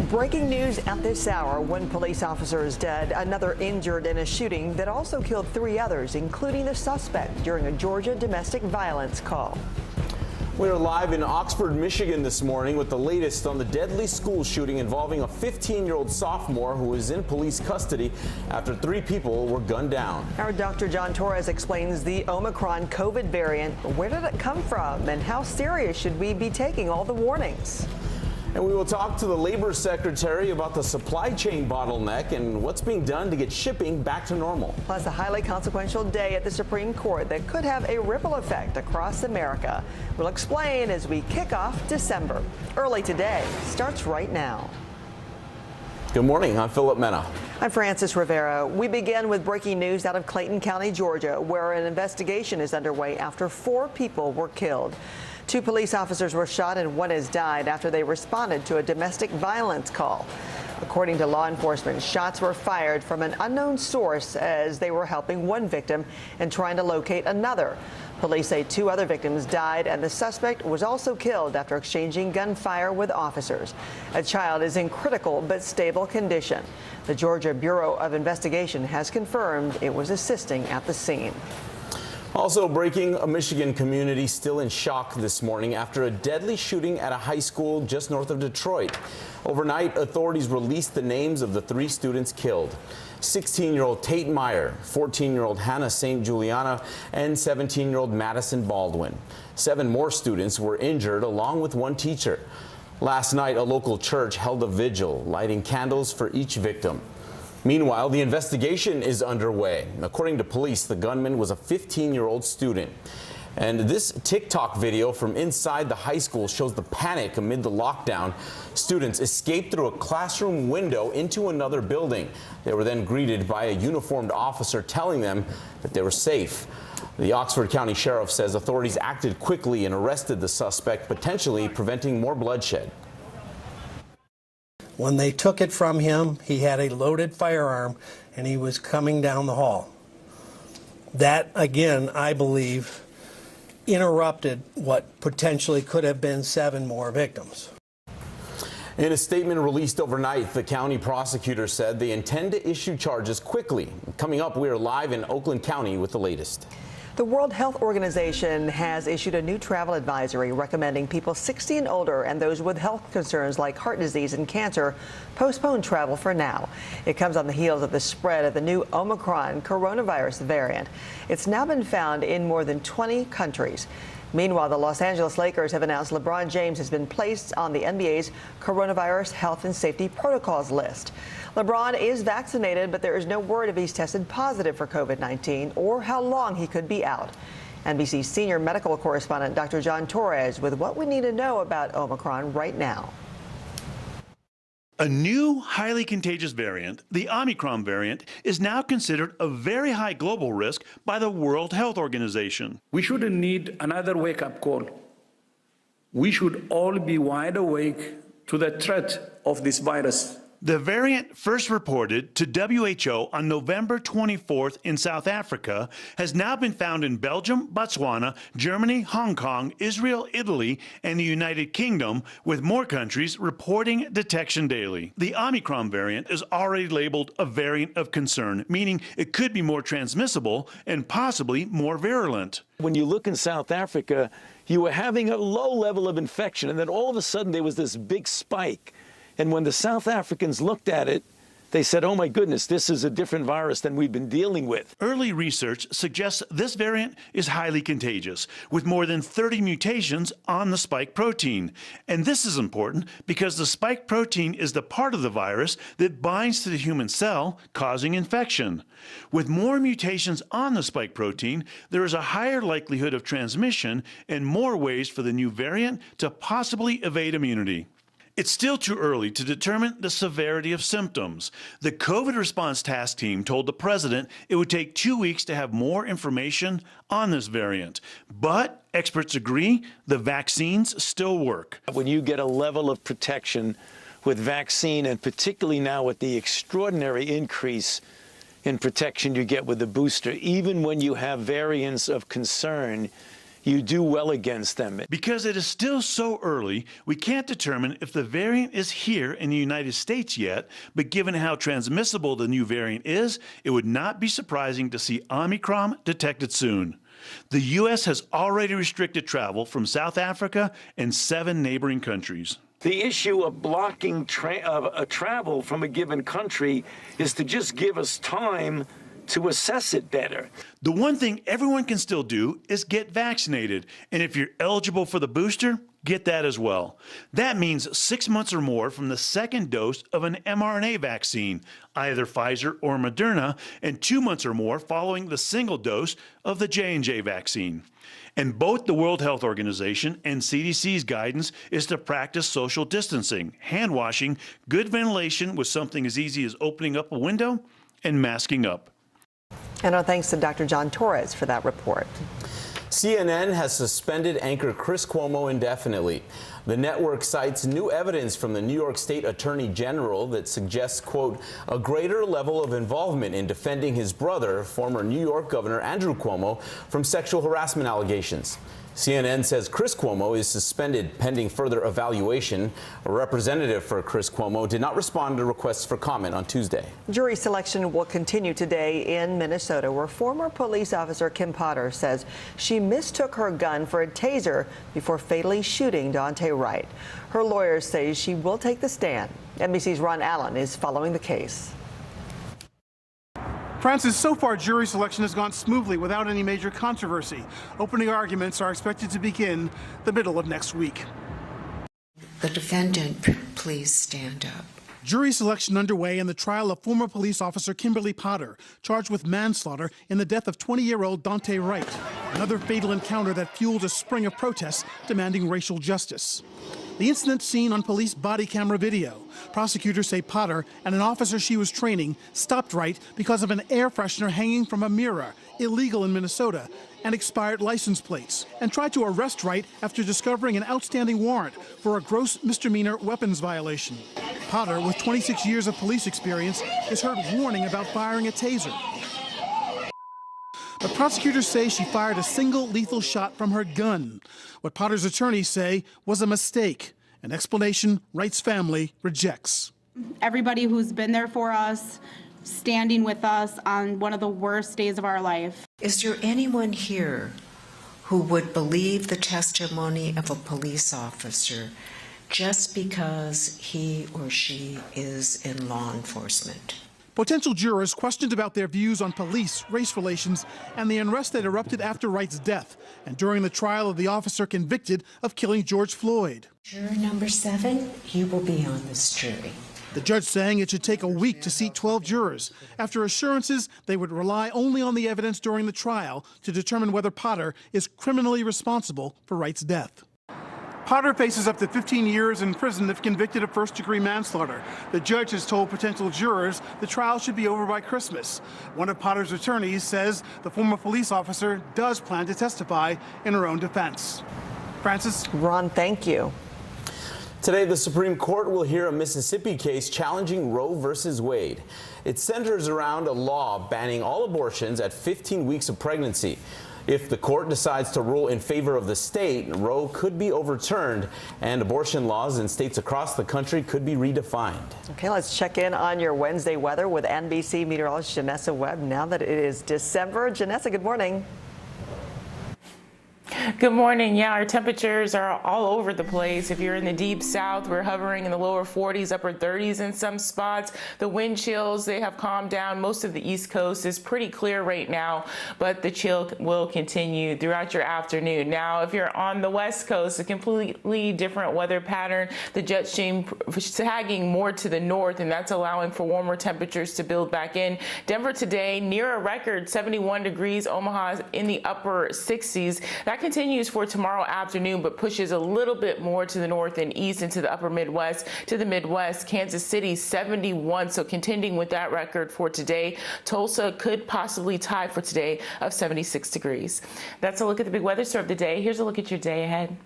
Breaking news at this hour. One police officer is dead, another injured in a shooting that also killed 3 others, including the suspect during a Georgia domestic violence call.
We are live in Oxford, Michigan this morning with the latest on the deadly school shooting involving a 15-year-old sophomore who was in police custody after 3 people were gunned down.
Our Dr. John Torres explains the Omicron COVID variant. Where did it come from and how serious should we be taking all the warnings?
And we will talk to the Labor Secretary about the supply chain bottleneck and what's being done to get shipping back to normal.
Plus, a highly consequential day at the Supreme Court that could have a ripple effect across America. We'll explain as we kick off December. Early Today starts right now.
Good morning. I'm Philip Mena.
I'm Francis Rivera. We begin with breaking news out of Clayton County, Georgia, where an investigation is underway after 4 people were killed. 2 police officers were shot and 1 has died after they responded to a domestic violence call. According to law enforcement, shots were fired from an unknown source as they were helping one victim and trying to locate another. Police say 2 other victims died and the suspect was also killed after exchanging gunfire with officers. A child is in critical but stable condition. The Georgia Bureau of Investigation has confirmed it was assisting at the scene.
Also breaking, a Michigan community still in shock this morning after a deadly shooting at a high school just north of Detroit. Overnight, authorities released the names of the 3 students killed. 16-year-old Tate Meyer, 14-year-old Hannah St. Juliana, and 17-year-old Madison Baldwin. 7 more students were injured along with 1 teacher. Last night, a local church held a vigil, lighting candles for each victim. Meanwhile, the investigation is underway. According to police, the gunman was a 15-year-old student. And this TikTok video from inside the high school shows the panic amid the lockdown. Students escaped through a classroom window into another building. They were then greeted by a uniformed officer telling them that they were safe. The Oxford County Sheriff says authorities acted quickly and arrested the suspect, potentially preventing more bloodshed.
When they took it from him, he had a loaded firearm and he was coming down the hall. That, again, I believe, interrupted what potentially could have been 7 more victims.
In a statement released overnight, the county prosecutor said they intend to issue charges quickly. Coming up, we are live in Oakland County with the latest.
The World Health Organization has issued a new travel advisory recommending people 60 and older and those with health concerns like heart disease and cancer postpone travel for now. It comes on the heels of the spread of the new Omicron coronavirus variant. It's now been found in more than 20 countries. Meanwhile, the Los Angeles Lakers have announced LeBron James has been placed on the NBA's coronavirus health and safety protocols list. LeBron is vaccinated, but there is no word if he's tested positive for COVID-19 or how long he could be out. NBC senior medical correspondent Dr. John Torres with what we need to know about Omicron right now.
A new, highly contagious variant, the Omicron variant, is now considered a very high global risk by the World Health Organization.
We shouldn't need another wake-up call. We should all be wide awake to the threat of this virus
The variant, first reported to WHO on November 24th in South Africa, has now been found in Belgium, Botswana, Germany, Hong Kong, Israel, Italy, and the United Kingdom, with more countries reporting detection daily. The Omicron variant is already labeled a variant of concern, meaning it could be more transmissible and possibly more virulent.
When you look in South Africa, you were having a low level of infection, and then all of a sudden there was this big spike. And when the South Africans looked at it, they said, oh my goodness, this is a different virus than we've been dealing with.
Early research suggests this variant is highly contagious, with more than 30 mutations on the spike protein. And this is important because the spike protein is the part of the virus that binds to the human cell, causing infection. With more mutations on the spike protein, there is a higher likelihood of transmission and more ways for the new variant to possibly evade immunity. It's still too early to determine the severity of symptoms. The COVID response task team told the president it would take 2 weeks to have more information on this variant. But experts agree the vaccines still work.
When you get a level of protection with vaccine, and particularly now with the extraordinary increase in protection you get with the booster, even when you have variants of concern, you do well against them.
Because it is still so early, we can't determine if the variant is here in the United States yet, but given how transmissible the new variant is, it would not be surprising to see Omicron detected soon. The U.S. has already restricted travel from South Africa and 7 neighboring countries.
The issue of blocking travel from a given country is to just give us time to assess it better.
The one thing everyone can still do is get vaccinated. And if you're eligible for the booster, get that as well. That means 6 months or more from the second dose of an mRNA vaccine, either Pfizer or Moderna, and 2 months or more following the single dose of the J&J vaccine. And both the World Health Organization and CDC's guidance is to practice social distancing, hand washing, good ventilation with something as easy as opening up a window, and masking up.
And our thanks to Dr. John Torres for that report.
CNN has suspended anchor Chris Cuomo indefinitely. The network cites new evidence from the New York State Attorney General that suggests, quote, a greater level of involvement in defending his brother, former New York Governor Andrew Cuomo, from sexual harassment allegations. CNN says Chris Cuomo is suspended pending further evaluation. A representative for Chris Cuomo did not respond to requests for comment on Tuesday.
Jury selection will continue today in Minnesota, where former police officer Kim Potter says she mistook her gun for a taser before fatally shooting Daunte Wright. Her lawyers say she will take the stand. NBC's Ron Allen is following the case.
Francis, so far jury selection has gone smoothly without any major controversy. Opening arguments are expected to begin the middle of next week.
The defendant, please stand up.
Jury selection underway in the trial of former police officer Kimberly Potter, charged with manslaughter in the death of 20-year-old Daunte Wright, another fatal encounter that fueled a spring of protests demanding racial justice. The incident seen on police body camera video. Prosecutors say Potter and an officer she was training stopped Wright because of an air freshener hanging from a mirror, illegal in Minnesota, and expired license plates, and tried to arrest Wright after discovering an outstanding warrant for a gross misdemeanor weapons violation. Potter, with 26 years of police experience, is heard warning about firing a taser. But prosecutors say she fired a single lethal shot from her gun. What Potter's attorneys say was a mistake, an explanation Wright's family rejects.
Everybody who's been there for us, standing with us on one of the worst days of our life.
Is there anyone here who would believe the testimony of a police officer just because he or she is in law enforcement?
Potential jurors questioned about their views on police, race relations, and the unrest that erupted after Wright's death and during the trial of the officer convicted of killing George Floyd.
Juror number 7, you will be on this jury.
The judge saying it should take a week to seat 12 jurors after assurances they would rely only on the evidence during the trial to determine whether Potter is criminally responsible for Wright's death. Potter faces up to 15 years in prison if convicted of first-degree manslaughter. The judge has told potential jurors the trial should be over by Christmas. One of Potter's attorneys says the former police officer does plan to testify in her own defense. Francis?
Ron, thank you.
Today, the Supreme Court will hear a Mississippi case challenging Roe versus Wade. It centers around a law banning all abortions at 15 weeks of pregnancy. If the court decides to rule in favor of the state, Roe could be overturned and abortion laws in states across the country could be redefined.
Okay, let's check in on your Wednesday weather with NBC meteorologist Janessa Webb. Now that it is December, Janessa, good morning.
Good morning. Yeah, our temperatures are all over the place. If you're in the deep south, we're hovering in the lower 40s, upper 30s in some spots. The wind chills, they have calmed down. Most of the East Coast is pretty clear right now, but the chill will continue throughout your afternoon. Now, if you're on the West Coast, a completely different weather pattern. The jet stream sagging more to the north, and that's allowing for warmer temperatures to build back in. Denver today, near a record 71 degrees. Omaha in the upper 60s. That continues for tomorrow afternoon, but pushes a little bit more to the north and east into the upper Midwest to the Midwest. Kansas City 71, so contending with that record for today. Tulsa could possibly tie for today of 76 degrees. That's a look at the big weather store of the day. Here's a look at your day ahead.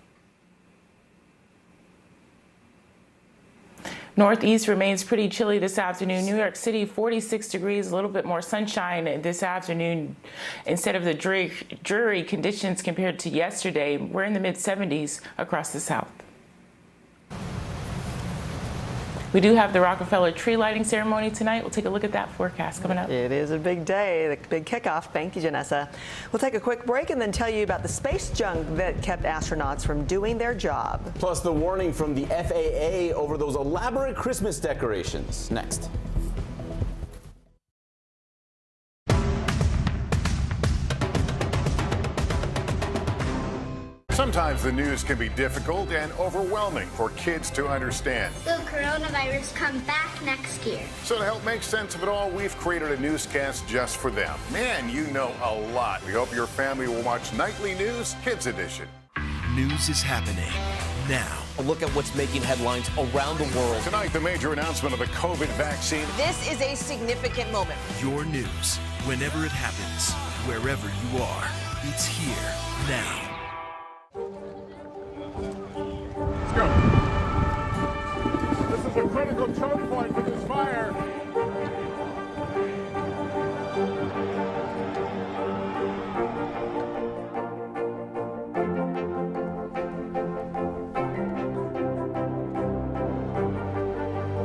Northeast remains pretty chilly this afternoon. New York City, 46 degrees, a little bit more sunshine this afternoon instead of the dreary conditions compared to yesterday. We're in the mid-70s across the south. We do have the Rockefeller tree lighting ceremony tonight. We'll take a look at that forecast coming up.
It is a big day, the big kickoff. Thank you, Janessa. We'll take a quick break and then tell you about the space junk that kept astronauts from doing their job.
Plus the warning from the FAA over those elaborate Christmas decorations. Next.
Sometimes the news can be difficult and overwhelming for kids to understand.
Will coronavirus come back next year?
So to help make sense of it all, we've created a newscast just for them. Man, you know a lot. We hope your family will watch Nightly News Kids Edition.
News is happening now.
A look at what's making headlines around the world.
Tonight, the major announcement of the COVID vaccine.
This is a significant moment.
Your news, whenever it happens, wherever you are, it's here now.
Let's go. This is a critical choke point for this fire.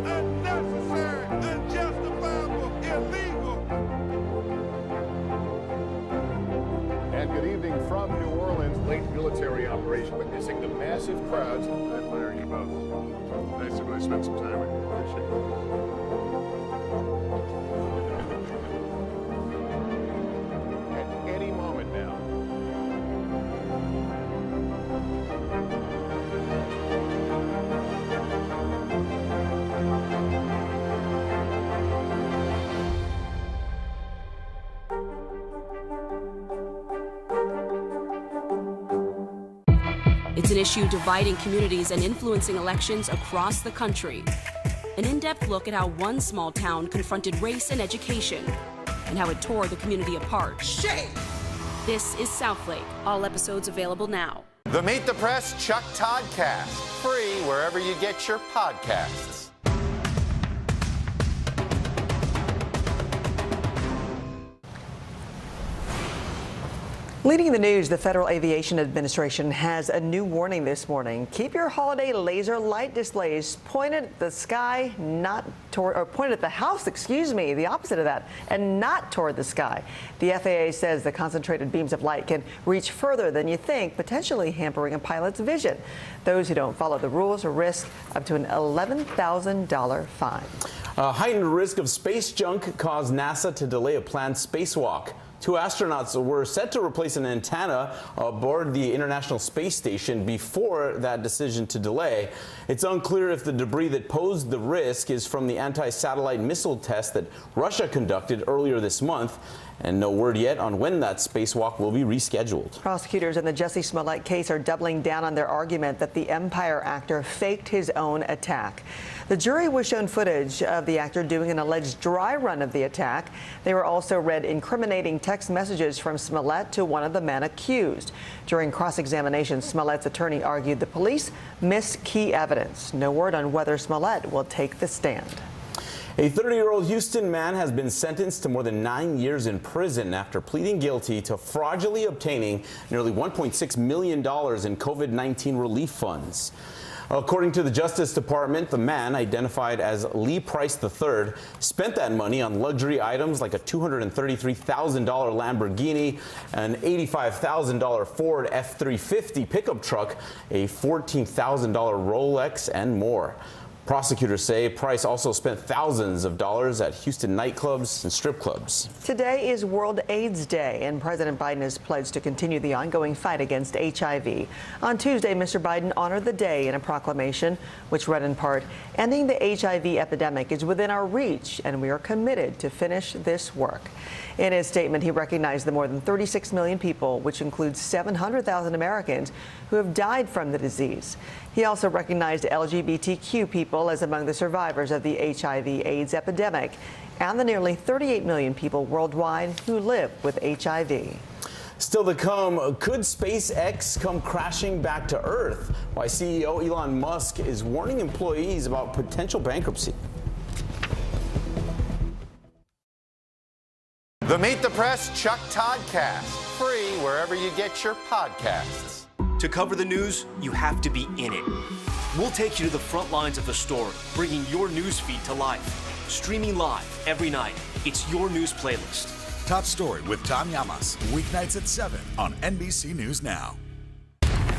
Unnecessary, unjustifiable, illegal.
And good evening from New Orleans. Late military operation witnessing the massive crowds. I admire you both. Nice to really spend some time with you. Appreciate it. At any moment now.
It's an issue dividing communities and influencing elections across the country. An in-depth look at how one small town confronted race and education and how it tore the community apart.
Shame!
This is Southlake. All episodes available now.
The Meet the Press Chuck Todd Cast, free wherever you get your podcasts.
Leading the news, the Federal Aviation Administration has a new warning this morning. Keep your holiday laser light displays pointed at the sky, not toward, or pointed at the house, the opposite of that, and not toward the sky. The FAA says the concentrated beams of light can reach further than you think, potentially hampering a pilot's vision. Those who don't follow the rules will risk up to an $11,000 fine.
A heightened risk of space junk caused NASA to delay a planned spacewalk. 2 astronauts were set to replace an antenna aboard the International Space Station before that decision to delay. It's unclear if the debris that posed the risk is from the anti-satellite missile test that Russia conducted earlier this month. and no word yet on when that spacewalk will be rescheduled.
Prosecutors in the Jussie Smollett case are doubling down on their argument that the Empire actor faked his own attack. The jury was shown footage of the actor doing an alleged dry run of the attack. They were also read incriminating text messages from Smollett to one of the men accused. During cross-examination, Smollett's attorney argued the police missed key evidence. No word on whether Smollett will take the stand.
A 30-year-old Houston man has been sentenced to more than 9 years in prison after pleading guilty to fraudulently obtaining nearly $1.6 million in COVID-19 relief funds. According to the Justice Department, the man, identified as Lee Price III, spent that money on luxury items like a $233,000 Lamborghini, an $85,000 Ford F-350 pickup truck, a $14,000 Rolex, and more. Prosecutors say Price also spent thousands of dollars at Houston nightclubs and strip clubs.
Today is World AIDS Day, and President Biden has pledged to continue the ongoing fight against HIV. On Tuesday, Mr. Biden honored the day in a proclamation, which read in part, "Ending the HIV epidemic is within our reach, and we are committed to finish this work." In his statement, he recognized the more than 36 million people, which includes 700,000 Americans, who have died from the disease. He also recognized LGBTQ people as among the survivors of the HIV/AIDS epidemic and the nearly 38 million people worldwide who live with HIV.
Still to come, could SpaceX come crashing back to Earth? Why CEO Elon Musk is warning employees about potential bankruptcy.
The Meet the Press Chuck Toddcast, free wherever you get your podcasts.
To cover the news, you have to be in it. We'll take you to the front lines of the story, bringing your news feed to life. Streaming live every night. It's your news playlist.
Top Story with Tom Llamas, weeknights at 7 on NBC News Now.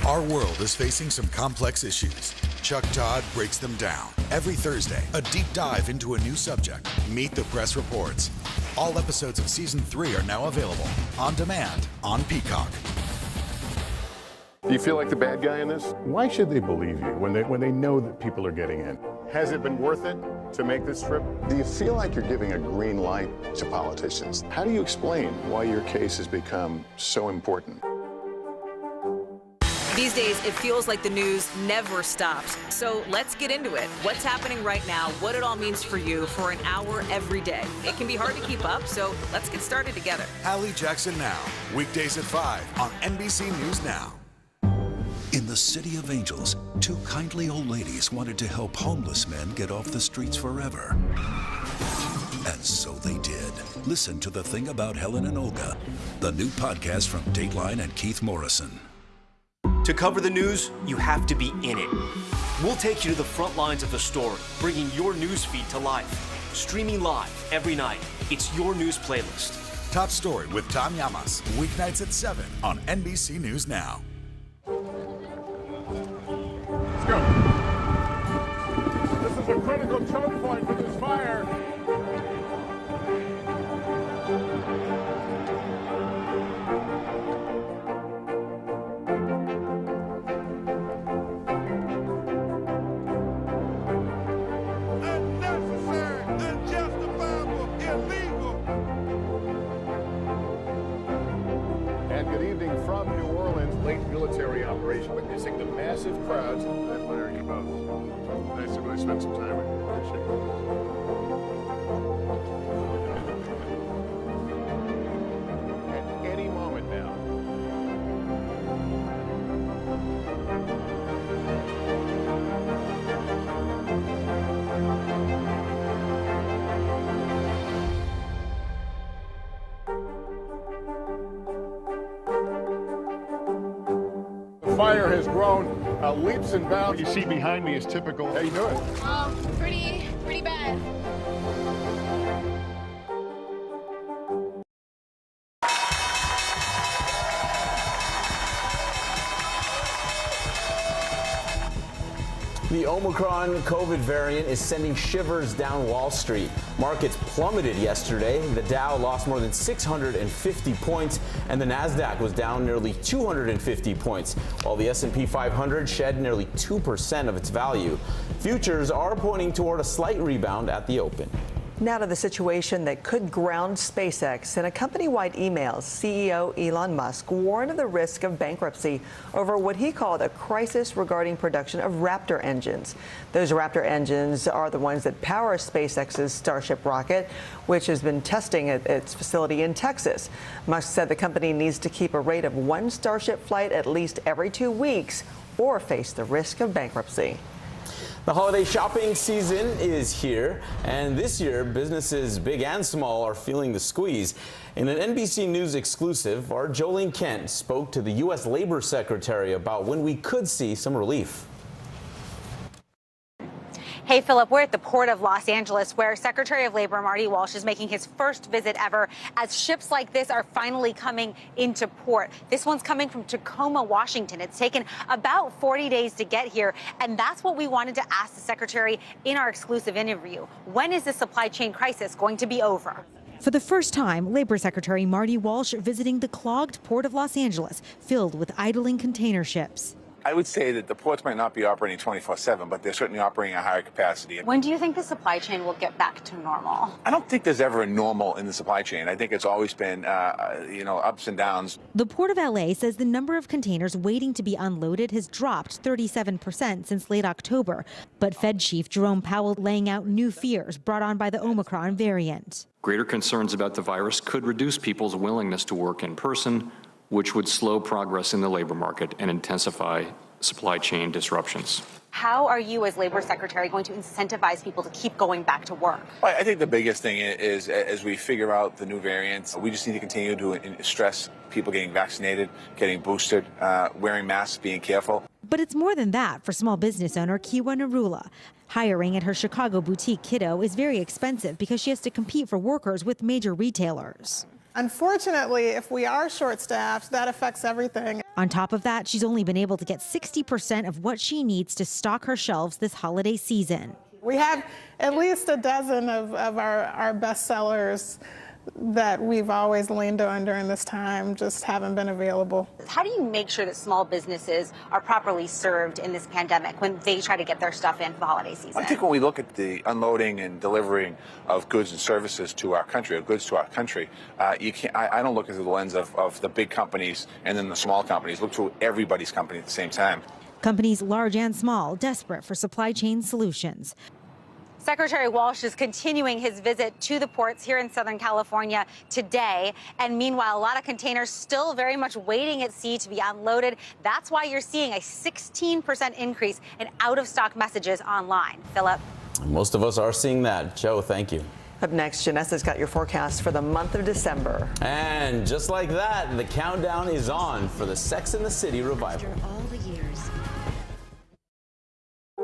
Our world is facing some complex issues. Chuck Todd breaks them down. Every Thursday, a deep dive into a new subject. Meet the Press Reports. All episodes of Season 3 are now available on demand on Peacock.
Do you feel like the bad guy in this? Why should they believe you when they know that people are getting in? Has it been worth it to make this trip? Do you feel like you're giving a green light to politicians? How do you explain why your case has become so important?
These days, it feels like the news never stops. So let's get into it. What's happening right now, what it all means for you for an hour every day. It can be hard to keep up, so let's get started together.
Hallie Jackson Now, weekdays at 5 on NBC News Now.
In the City of Angels, two kindly old ladies wanted to help homeless men get off the streets forever. And so they did. Listen to The Thing About Helen and Olga, the new podcast from Dateline and Keith Morrison.
To cover the news, you have to be in it. We'll take you to the front lines of the story, bringing your news feed to life. Streaming live every night. It's your news playlist.
Top Story with Tom Llamas, weeknights at 7 on NBC News Now.
Let's go. This is a critical choke point for this fire.
Unnecessary, unjustifiable, illegal.
And good evening from New Orleans. Late military operation witnessing the massive crowds. I admire you both. Nice to really spend some time with you. Appreciate it. At any moment now. The fire has grown leaps and bounds. What you see behind me is typical. How you doing?
Pretty bad.
The Omicron COVID variant is sending shivers down Wall Street. Markets plummeted yesterday. The Dow lost more than 650 points, and the Nasdaq was down nearly 250 points, while the S&P 500 shed nearly 2% of its value. Futures are pointing toward a slight rebound at the open.
Now to the situation that could ground SpaceX. In a company-wide email, CEO Elon Musk warned of the risk of bankruptcy over what he called a crisis regarding production of Raptor engines. Those Raptor engines are the ones that power SpaceX's Starship rocket, which has been testing at its facility in Texas. Musk said the company needs to keep a rate of one Starship flight at least every 2 weeks or face the risk of bankruptcy.
The holiday shopping season is here, and this year, businesses big and small are feeling the squeeze. In an NBC News exclusive, our Jolene Kent spoke to the U.S. Labor Secretary about when we could see some relief.
Hey, Philip, we're at the Port of Los Angeles, where Secretary of Labor Marty Walsh is making his first visit ever as ships like this are finally coming into port. This one's coming from Tacoma, Washington. It's taken about 40 days to get here, and that's what we wanted to ask the Secretary in our exclusive interview. When is the supply chain crisis going to be over?
For the first time, Labor Secretary Marty Walsh visiting the clogged Port of Los Angeles, filled with idling container ships.
I would say that the ports might not be operating 24/7, but they're certainly operating at higher capacity.
When do you think the supply chain will get back to normal?
I don't think there's ever a normal in the supply chain. I think it's always been, ups and downs.
The Port of LA says the number of containers waiting to be unloaded has dropped 37% since late October. But Fed Chief Jerome Powell laying out new fears brought on by the Omicron variant.
Greater concerns about the virus could reduce people's willingness to work in person, which would slow progress in the labor market and intensify supply chain disruptions.
How are you as Labor Secretary going to incentivize people to keep going back to work?
I think the biggest thing is as we figure out the new variants, we just need to continue to stress people getting vaccinated, getting boosted, wearing masks, being careful.
But it's more than that for small business owner Kiwa Narula. Hiring at her Chicago boutique Kiddo is very expensive because she has to compete for workers with major retailers.
Unfortunately, if we are short-staffed, that affects everything.
On top of that, she's only been able to get 60% of what she needs to stock her shelves this holiday season.
We have at least a dozen of our best sellers that we've always leaned on during this time just haven't been available.
How do you make sure that small businesses are properly served in this pandemic when they try to get their stuff in for the holiday season?
I think when we look at the unloading and delivering of goods and services to our country, or goods to our country, I don't look through the lens of the big companies and then the small companies. Look through everybody's company at the same time.
Companies large and small desperate for supply chain solutions.
Secretary Walsh is continuing his visit to the ports here in Southern California today. And meanwhile, a lot of containers still very much waiting at sea to be unloaded. That's why you're seeing a 16% increase in out-of-stock messages online. Philip?
Most of us are seeing that. Joe, thank you.
Up next, Janessa's got your forecast for the month of December.
And just like that, the countdown is on for the Sex and the City revival.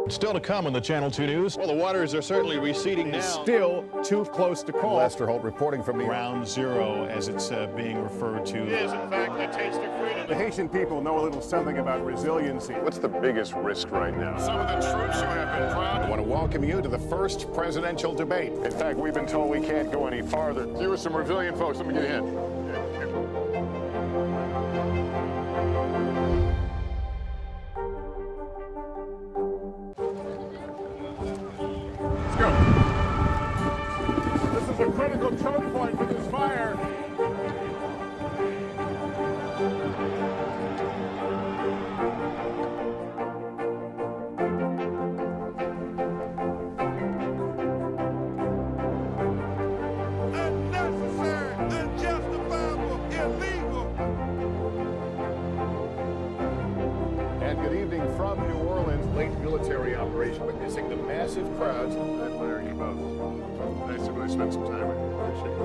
Still to come on the Channel 2 News. Well, the waters are certainly receding now. Still too close to call. Lester Holt reporting from Ground Zero, as it's being referred to. It is, in fact, a taste of freedom. The Haitian people know a little something about resiliency. What's the biggest risk right now? Some of the troops who have been proud. I want to welcome you to the first presidential debate. In fact, we've been told we can't go any farther. You with some resilient folks, let me get a hint. A critical choke point for this fire.
Unnecessary, unjustifiable, illegal.
And good evening from New Orleans. Late military operation witnessing the massive crowds at Larry Boat. Nice to really spend some time with you. Appreciate it.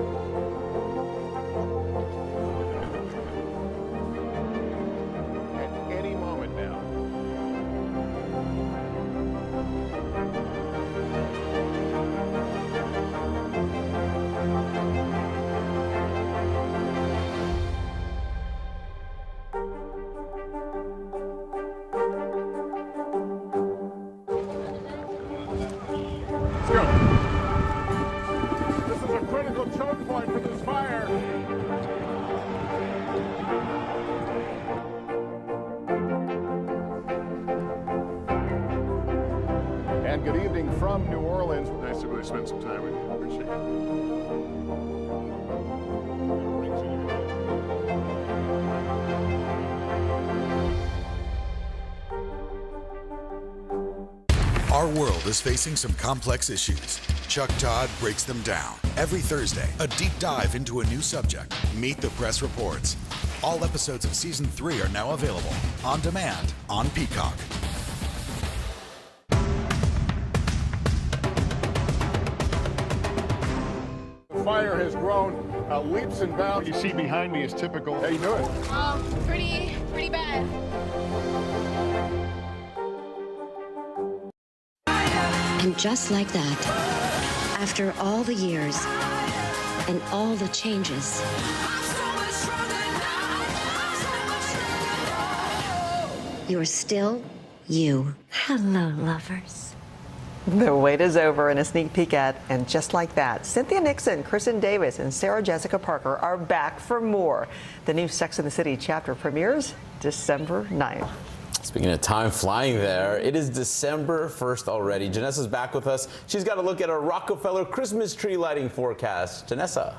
At any moment now. Let's go. This is a critical choke point for this fire. morning, good evening from New Orleans. Nice to really spend some time with you. Appreciate it.
Our world is facing some complex issues. Chuck Todd breaks them down. Every Thursday, a deep dive into a new subject. Meet the Press Reports. All episodes of Season 3 are now available on demand on Peacock.
The fire has grown leaps and bounds. You see behind me is typical. How you doing?
Pretty bad.
And just like that, after all the years and all the changes, you're still you. Hello, lovers.
The wait is over, and a sneak peek at And Just Like That. Cynthia Nixon, Kristen Davis, and Sarah Jessica Parker are back for more. The new Sex and the City chapter premieres December 9th.
Speaking of time flying there, it is December 1st already. Janessa's back with us. She's got a look at our Rockefeller Christmas tree lighting forecast. Janessa.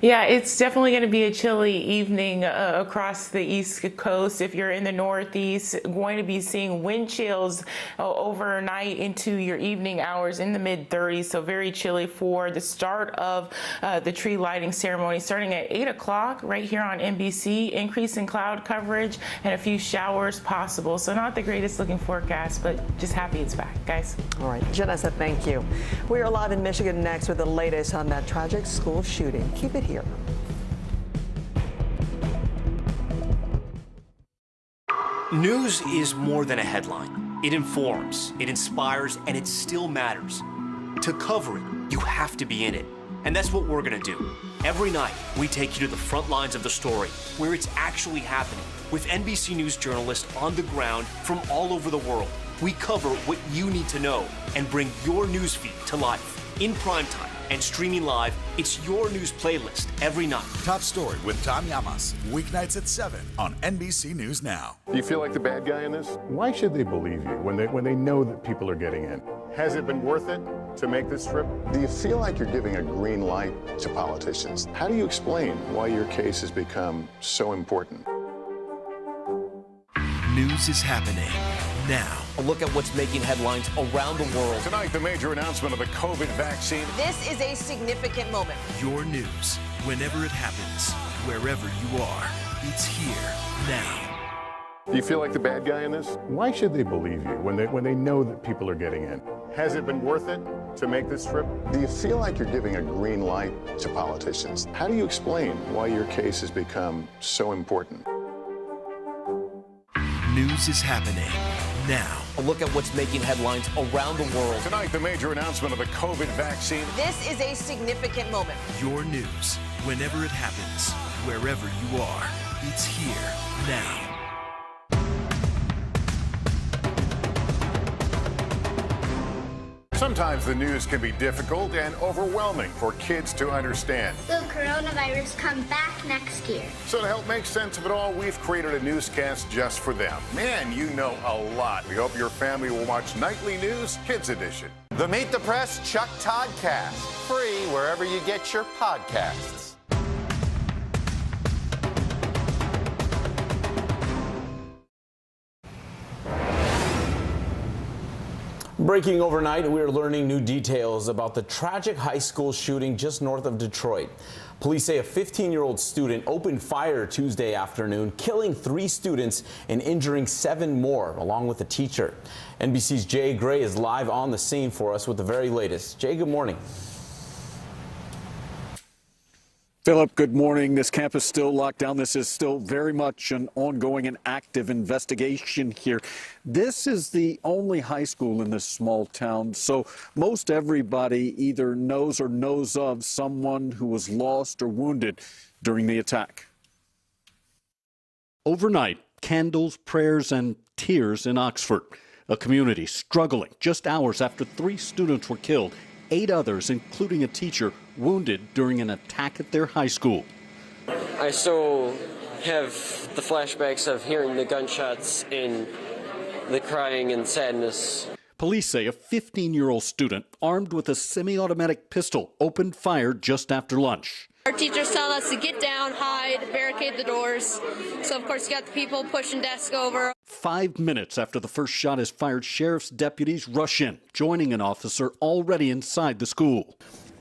Yeah, it's definitely going to be a chilly evening across the East Coast. If you're in the Northeast, going to be seeing wind chills overnight into your evening hours in the mid-30s. So very chilly for the start of the tree lighting ceremony, starting at 8 o'clock right here on NBC. Increase in cloud coverage and a few showers possible. So not the greatest looking forecast, but just happy it's back, guys.
All right, Janessa, thank you. We are live in Michigan next with the latest on that tragic school shooting. Keep it here.
News is more than a headline. It informs, it inspires, and it still matters. To cover it, you have to be in it. And that's what we're gonna do. Every night, we take you to the front lines of the story, where it's actually happening, with NBC News journalists on the ground from all over the world. We cover what you need to know and bring your newsfeed to life. In primetime and streaming live, it's your news playlist every night.
Top Story with Tom Llamas, weeknights at 7 on NBC News Now.
Do you feel like the bad guy in this? Why should they believe you when they know that people are getting in? Has it been worth it to make this trip?
Do you feel like you're giving a green light to politicians? How do you explain why your case has become so important?
News is happening now.
A look at what's making headlines around the world.
Tonight, the major announcement of the COVID vaccine.
This is a significant moment.
Your news, whenever it happens, wherever you are, it's here now.
Do you feel like the bad guy in this? Why should they believe you when they know that people are getting in? Has it been worth it to make this trip?
Do you feel like you're giving a green light to politicians? How do you explain why your case has become so important?
News is happening now.
A look at what's making headlines around the world.
Tonight, the major announcement of the COVID vaccine.
This is a significant moment.
Your news, whenever it happens, wherever you are, it's here now.
Sometimes the news can be difficult and overwhelming for kids to understand.
Will coronavirus come back next year?
So to help make sense of it all, we've created a newscast just for them. Man, you know a lot. We hope your family will watch Nightly News Kids Edition.
The Meet the Press Chuck Todd Cast, free wherever you get your podcasts.
Breaking overnight, we are learning new details about the tragic high school shooting just north of Detroit. Police say a 15-year-old student opened fire Tuesday afternoon, killing 3 students and injuring 7 more, along with a teacher. NBC's Jay Gray is live on the scene for us with the very latest. Jay, good morning.
Philip, good morning. This campus still locked down. This is still very much an ongoing and active investigation here. This is the only high school in this small town, so most everybody either knows or knows of someone who was lost or wounded during the attack. Overnight, candles, prayers, and tears in Oxford, a community struggling just hours after 3 students were killed, 8 others, including a teacher, wounded during an attack at their high school.
I still have the flashbacks of hearing the gunshots and
the crying and sadness.
Police say a 15-year-old student armed with a semi-automatic pistol opened fire just after lunch.
Our teachers telling us to get down, hide, barricade the doors. So, of course, you got the people pushing desks over.
5 minutes after the first shot is fired, sheriff's deputies rush in, joining an officer already inside the school.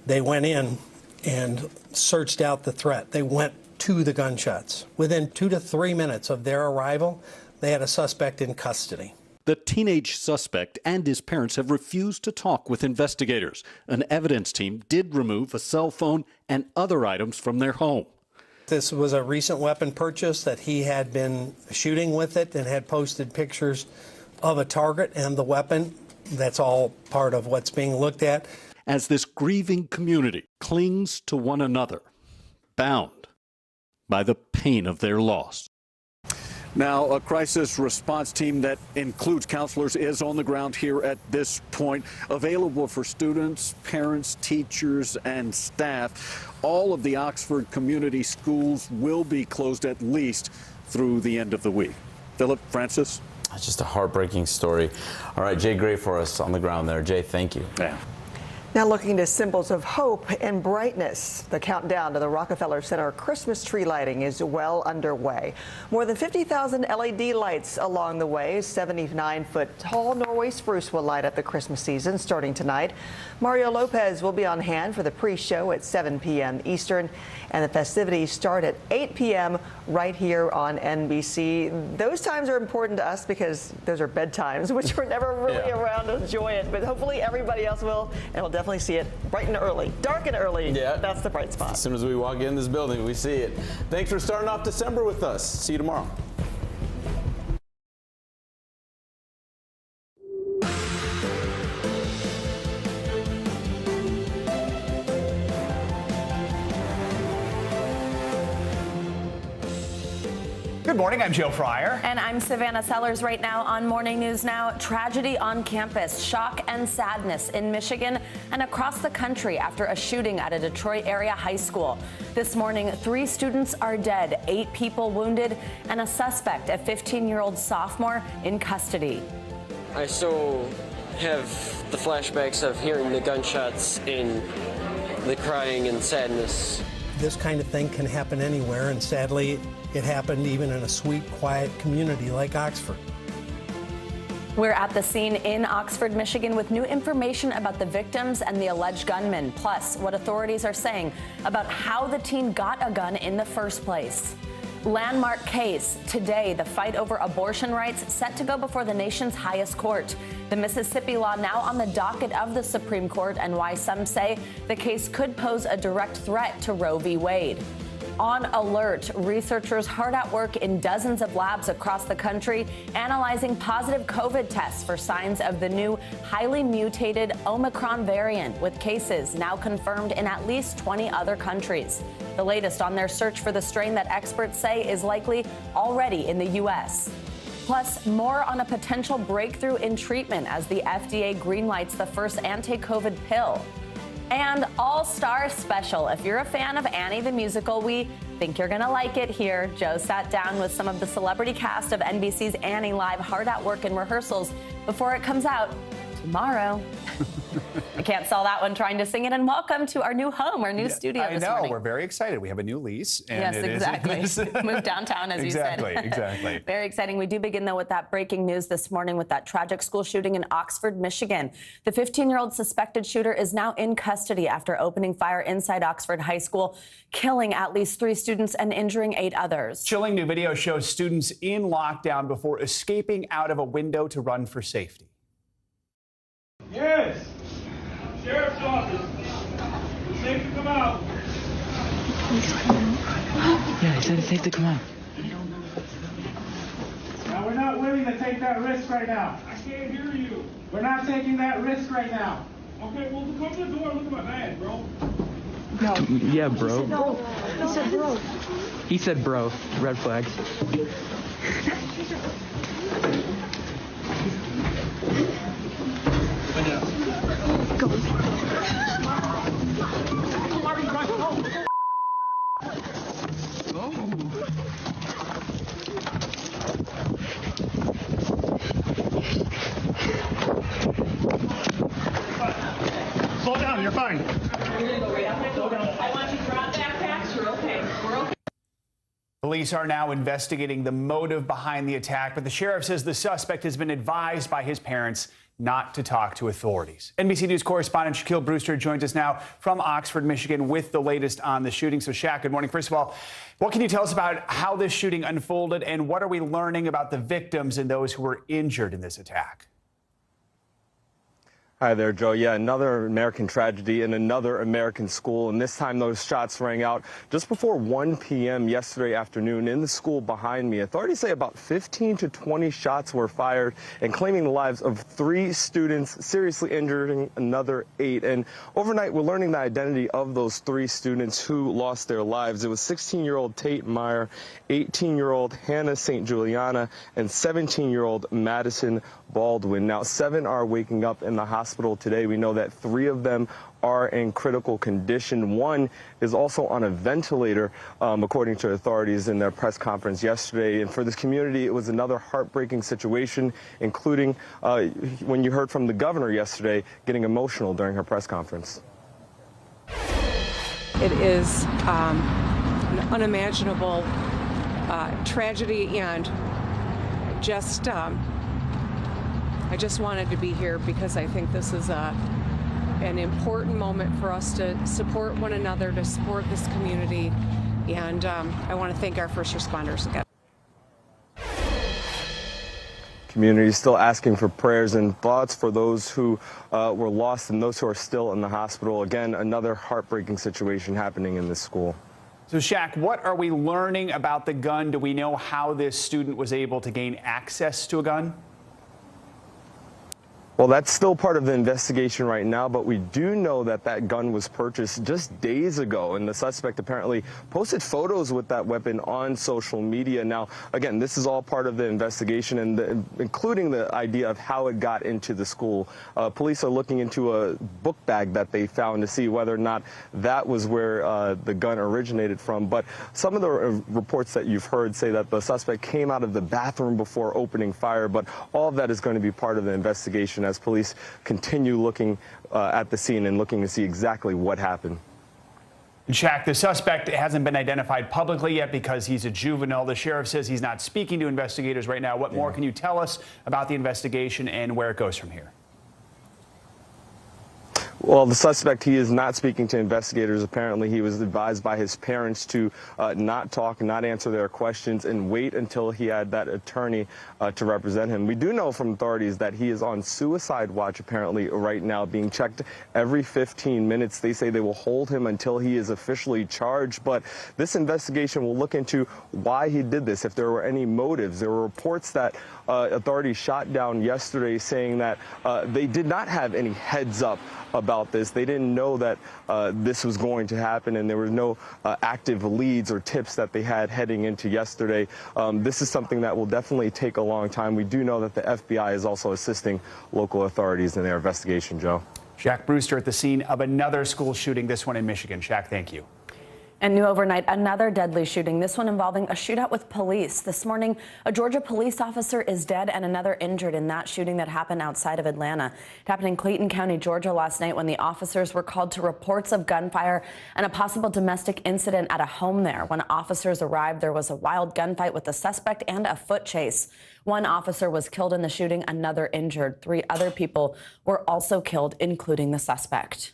They went in and searched out the threat. They went to the gunshots. Within 2 to 3 minutes of their arrival, they had a suspect in custody.
The teenage suspect and his parents have refused to talk with investigators. An evidence team did remove a cell phone and other items from their home.
This was a recent weapon purchase that he had been shooting with it and had posted pictures of a target and the weapon. That's all part of what's being looked at.
As this grieving community clings to one another, bound by the pain of their loss. Now, a crisis response team that includes counselors is on the ground here at this point, available for students, parents, teachers, and staff. All of the Oxford community schools will be closed at least through the end of the week. Philip, Francis?
That's just a heartbreaking story. All right, Jay Gray for us on the ground there. Jay, thank you.
Yeah.
Now looking to symbols of hope and brightness. The countdown to the Rockefeller Center Christmas tree lighting is well underway. More than 50,000 LED lights along the way. 79-foot tall Norway spruce will light up the Christmas season starting tonight. Mario Lopez will be on hand for the pre-show at 7 p.m. Eastern, and the festivities start at 8 p.m. right here on NBC. Those times are important to us because those are bedtimes, which we're never really around to enjoy it, but hopefully everybody else will, and we'll definitely see it bright and early. Dark and early. Yeah. That's the bright spot.
As soon as we walk in this building, we see it. Thanks for starting off December with us. See you tomorrow.
Good morning, I'm Joe Fryer.
And I'm Savannah Sellers. Right now on Morning News Now, tragedy on campus, shock and sadness in Michigan and across the country after a shooting at a Detroit area high school. This morning, 3 students are dead, 8 people wounded, and a suspect, a 15-year-old sophomore, in custody.
I still have the flashbacks of hearing the gunshots and the crying and sadness.
This kind of thing can happen anywhere, and sadly, it happened even in a sweet, quiet community like Oxford.
We're at the scene in Oxford, Michigan, with new information about the victims and the alleged gunman, plus what authorities are saying about how the teen got a gun in the first place. Landmark case. Today, the fight over abortion rights set to go before the nation's highest court. The Mississippi law now on the docket of the Supreme Court, and why some say the case could pose a direct threat to Roe v. Wade. On alert, researchers hard at work in dozens of labs across the country analyzing positive COVID tests for signs of the new highly mutated Omicron variant, with cases now confirmed in at least 20 other countries. The latest on their search for the strain that experts say is likely already in the U.S. Plus, more on a potential breakthrough in treatment as the FDA greenlights the first anti-COVID pill. And All-Star Special. If you're a fan of Annie the Musical, we think you're going to like it here. Joe sat down with some of the celebrity cast of NBC's Annie Live, hard at work in rehearsals before it comes out tomorrow. I can't sell that one trying to sing it. And welcome to our new home, our new studio this morning.
I know, we're very excited. We have a new lease. And
yes, exactly. Moved downtown, as you said.
Exactly.
Very exciting. We do begin, though, with that breaking news this morning with that tragic school shooting in Oxford, Michigan. The 15-year-old suspected shooter is now in custody after opening fire inside Oxford High School, killing at least 3 students and injuring 8 others.
Chilling new video shows students in lockdown before escaping out of a window to run for safety.
Yes! Sheriff's office. It's safe to come out.
Yeah, he said it's safe to come out.
Now, we're not willing to take that risk right now. I can't hear you. We're not taking that risk right now. Okay, well, come to the door and look at my bag, bro.
No. Yeah, bro.
He said bro.
He said bro. Red flags.
Go. on, you're fine.
I want you to drop backpacks. You're okay. We're okay.
Police are now investigating the motive behind the attack, but the sheriff says the suspect has been advised by his parents not to talk to authorities. NBC News correspondent Shaquille Brewster joins us now from Oxford, Michigan, with the latest on the shooting. So, Shaq, good morning. First of all, what can you tell us about how this shooting unfolded, and what are we learning about the victims and those who were injured in this attack?
Hi there, Joe. Yeah, another American tragedy in another American school, and this time those shots rang out just before 1 p.m. yesterday afternoon in the school behind me. Authorities say about 15 to 20 shots were fired and claiming the lives of 3 students, seriously injuring another 8. And overnight, we're learning the identity of those 3 students who lost their lives. It was 16-year-old Tate Meyer, 18-year-old Hannah St. Juliana, and 17-year-old Madison Baldwin. Now, 7 are waking up in the hospital today. We know that 3 of them are in critical condition. 1 is also on a ventilator, according to authorities in their press conference yesterday. And for this community, it was another heartbreaking situation, including when you heard from the governor yesterday getting emotional during her press conference.
It is an unimaginable tragedy, and just I just wanted to be here because I think this is an important moment for us to support one another, to support this community, and I want to thank our first responders again.
Community is still asking for prayers and thoughts for those who were lost and those who are still in the hospital. Again, another heartbreaking situation happening in this school.
So, Shaq, what are we learning about the gun? Do we know how this student was able to gain access to a gun?
Well, that's still part of the investigation right now, but we do know that that gun was purchased just days ago, and the suspect apparently posted photos with that weapon on social media. Now, again, this is all part of the investigation, and including the idea of how it got into the school. Police are looking into a book bag that they found to see whether or not that was where the gun originated from. But some of the reports that you've heard say that the suspect came out of the bathroom before opening fire, but all of that is going to be part of the investigation as police continue looking at the scene and looking to see exactly what happened.
Shaq, the suspect hasn't been identified publicly yet because he's a juvenile. The sheriff says he's not speaking to investigators right now. What more can you tell us about the investigation and where it goes from here?
Well, the suspect, he is not speaking to investigators. Apparently, he was advised by his parents to not talk, not answer their questions, and wait until he had that attorney to represent him. We do know from authorities that he is on suicide watch, apparently, right now, being checked every 15 minutes. They say they will hold him until he is officially charged. But this investigation will look into why he did this, if there were any motives. There were reports that authorities shot down yesterday saying that they did not have any heads up about this. They didn't know that this was going to happen, and there were no active leads or tips that they had heading into yesterday. This is something that will definitely take a long time. We do know that the FBI is also assisting local authorities in their investigation, Joe.
Shaq Brewster at the scene of another school shooting, this one in Michigan. Shaq, thank you.
And new overnight, another deadly shooting, this one involving a shootout with police. This morning, a Georgia police officer is dead and another injured in that shooting that happened outside of Atlanta. It happened in Clayton County, Georgia last night when the officers were called to reports of gunfire and a possible domestic incident at a home there. When officers arrived, there was a wild gunfight with the suspect and a foot chase. One officer was killed in the shooting, another injured. 3 other people were also killed, including the suspect.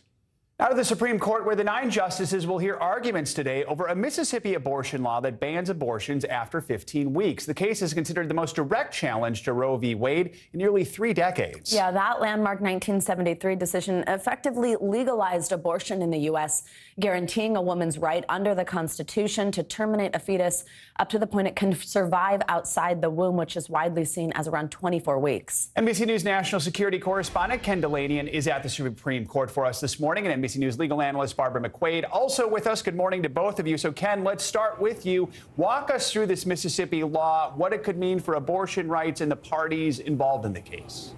Out of the Supreme Court, where the 9 justices will hear arguments today over a Mississippi abortion law that bans abortions after 15 weeks. The case is considered the most direct challenge to Roe v. Wade in nearly 3 decades.
Yeah, that landmark 1973 decision effectively legalized abortion in the U.S., guaranteeing a woman's right under the Constitution to terminate a fetus up to the point it can survive outside the womb, which is widely seen as around 24 weeks.
NBC News national security correspondent Ken Dilanian is at the Supreme Court for us this morning, and NBC News legal analyst Barbara McQuaid also with us. Good morning to both of you. So, Ken, let's start with you. Walk us through this Mississippi law, what it could mean for abortion rights and the parties involved in the case.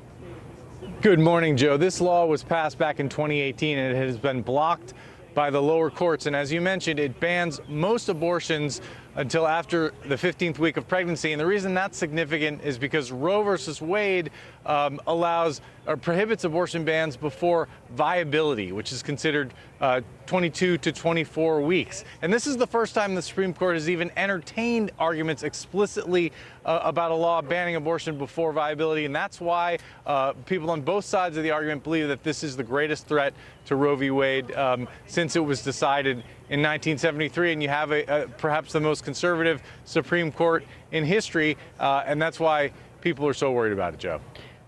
Good morning, Joe. This law was passed back in 2018, and it has been blocked by the lower courts. And as you mentioned, it bans most abortions until after the 15th week of pregnancy. And the reason that's significant is because Roe versus Wade allows or prohibits abortion bans before viability, which is considered 22 to 24 weeks. And this is the first time the Supreme Court has even entertained arguments explicitly about a law banning abortion before viability. And that's why people on both sides of the argument believe that this is the greatest threat to Roe v. Wade since it was decided in 1973. And you have perhaps the most conservative Supreme Court in history. And that's why people are so worried about it, Joe.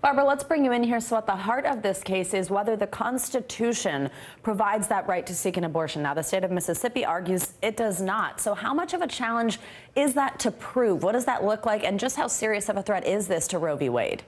Barbara, let's bring you in here. So at the heart of this case is whether the Constitution provides that right to seek an abortion. Now, the state of Mississippi argues it does not. So how much of a challenge is that to prove? What does that look like? And just how serious of a threat is this to Roe v. Wade?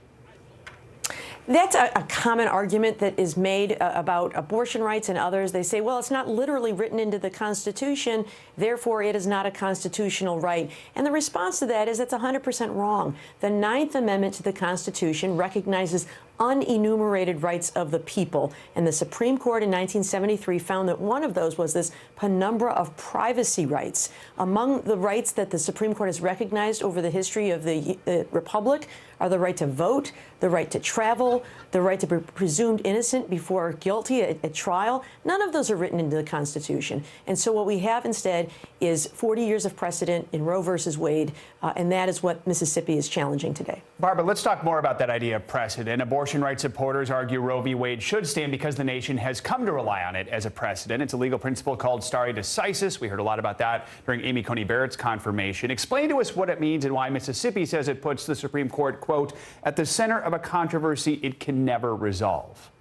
That's a common argument that is made about abortion rights and others. They say, well, it's not literally written into the Constitution, therefore it is not a constitutional right. And the response to that is that's 100% wrong. The 9th Amendment to the Constitution recognizes unenumerated rights of the people. And the Supreme Court in 1973 found that one of those was this penumbra of privacy rights. Among the rights that the Supreme Court has recognized over the history of the Republic are the right to vote, the right to travel, the right to be presumed innocent before guilty at trial. None of those are written into the Constitution. And so what we have instead is 40 years of precedent in Roe versus Wade, and that is what Mississippi is challenging today.
Barbara, let's talk more about that idea of precedent. Abortion rights supporters argue Roe v. Wade should stand because the nation has come to rely on it as a precedent. It's a legal principle called stare decisis. We heard a lot about that during Amy Coney Barrett's confirmation. Explain to us what it means and why Mississippi says it puts the Supreme Court, quote, at the center of a controversy it can never resolve.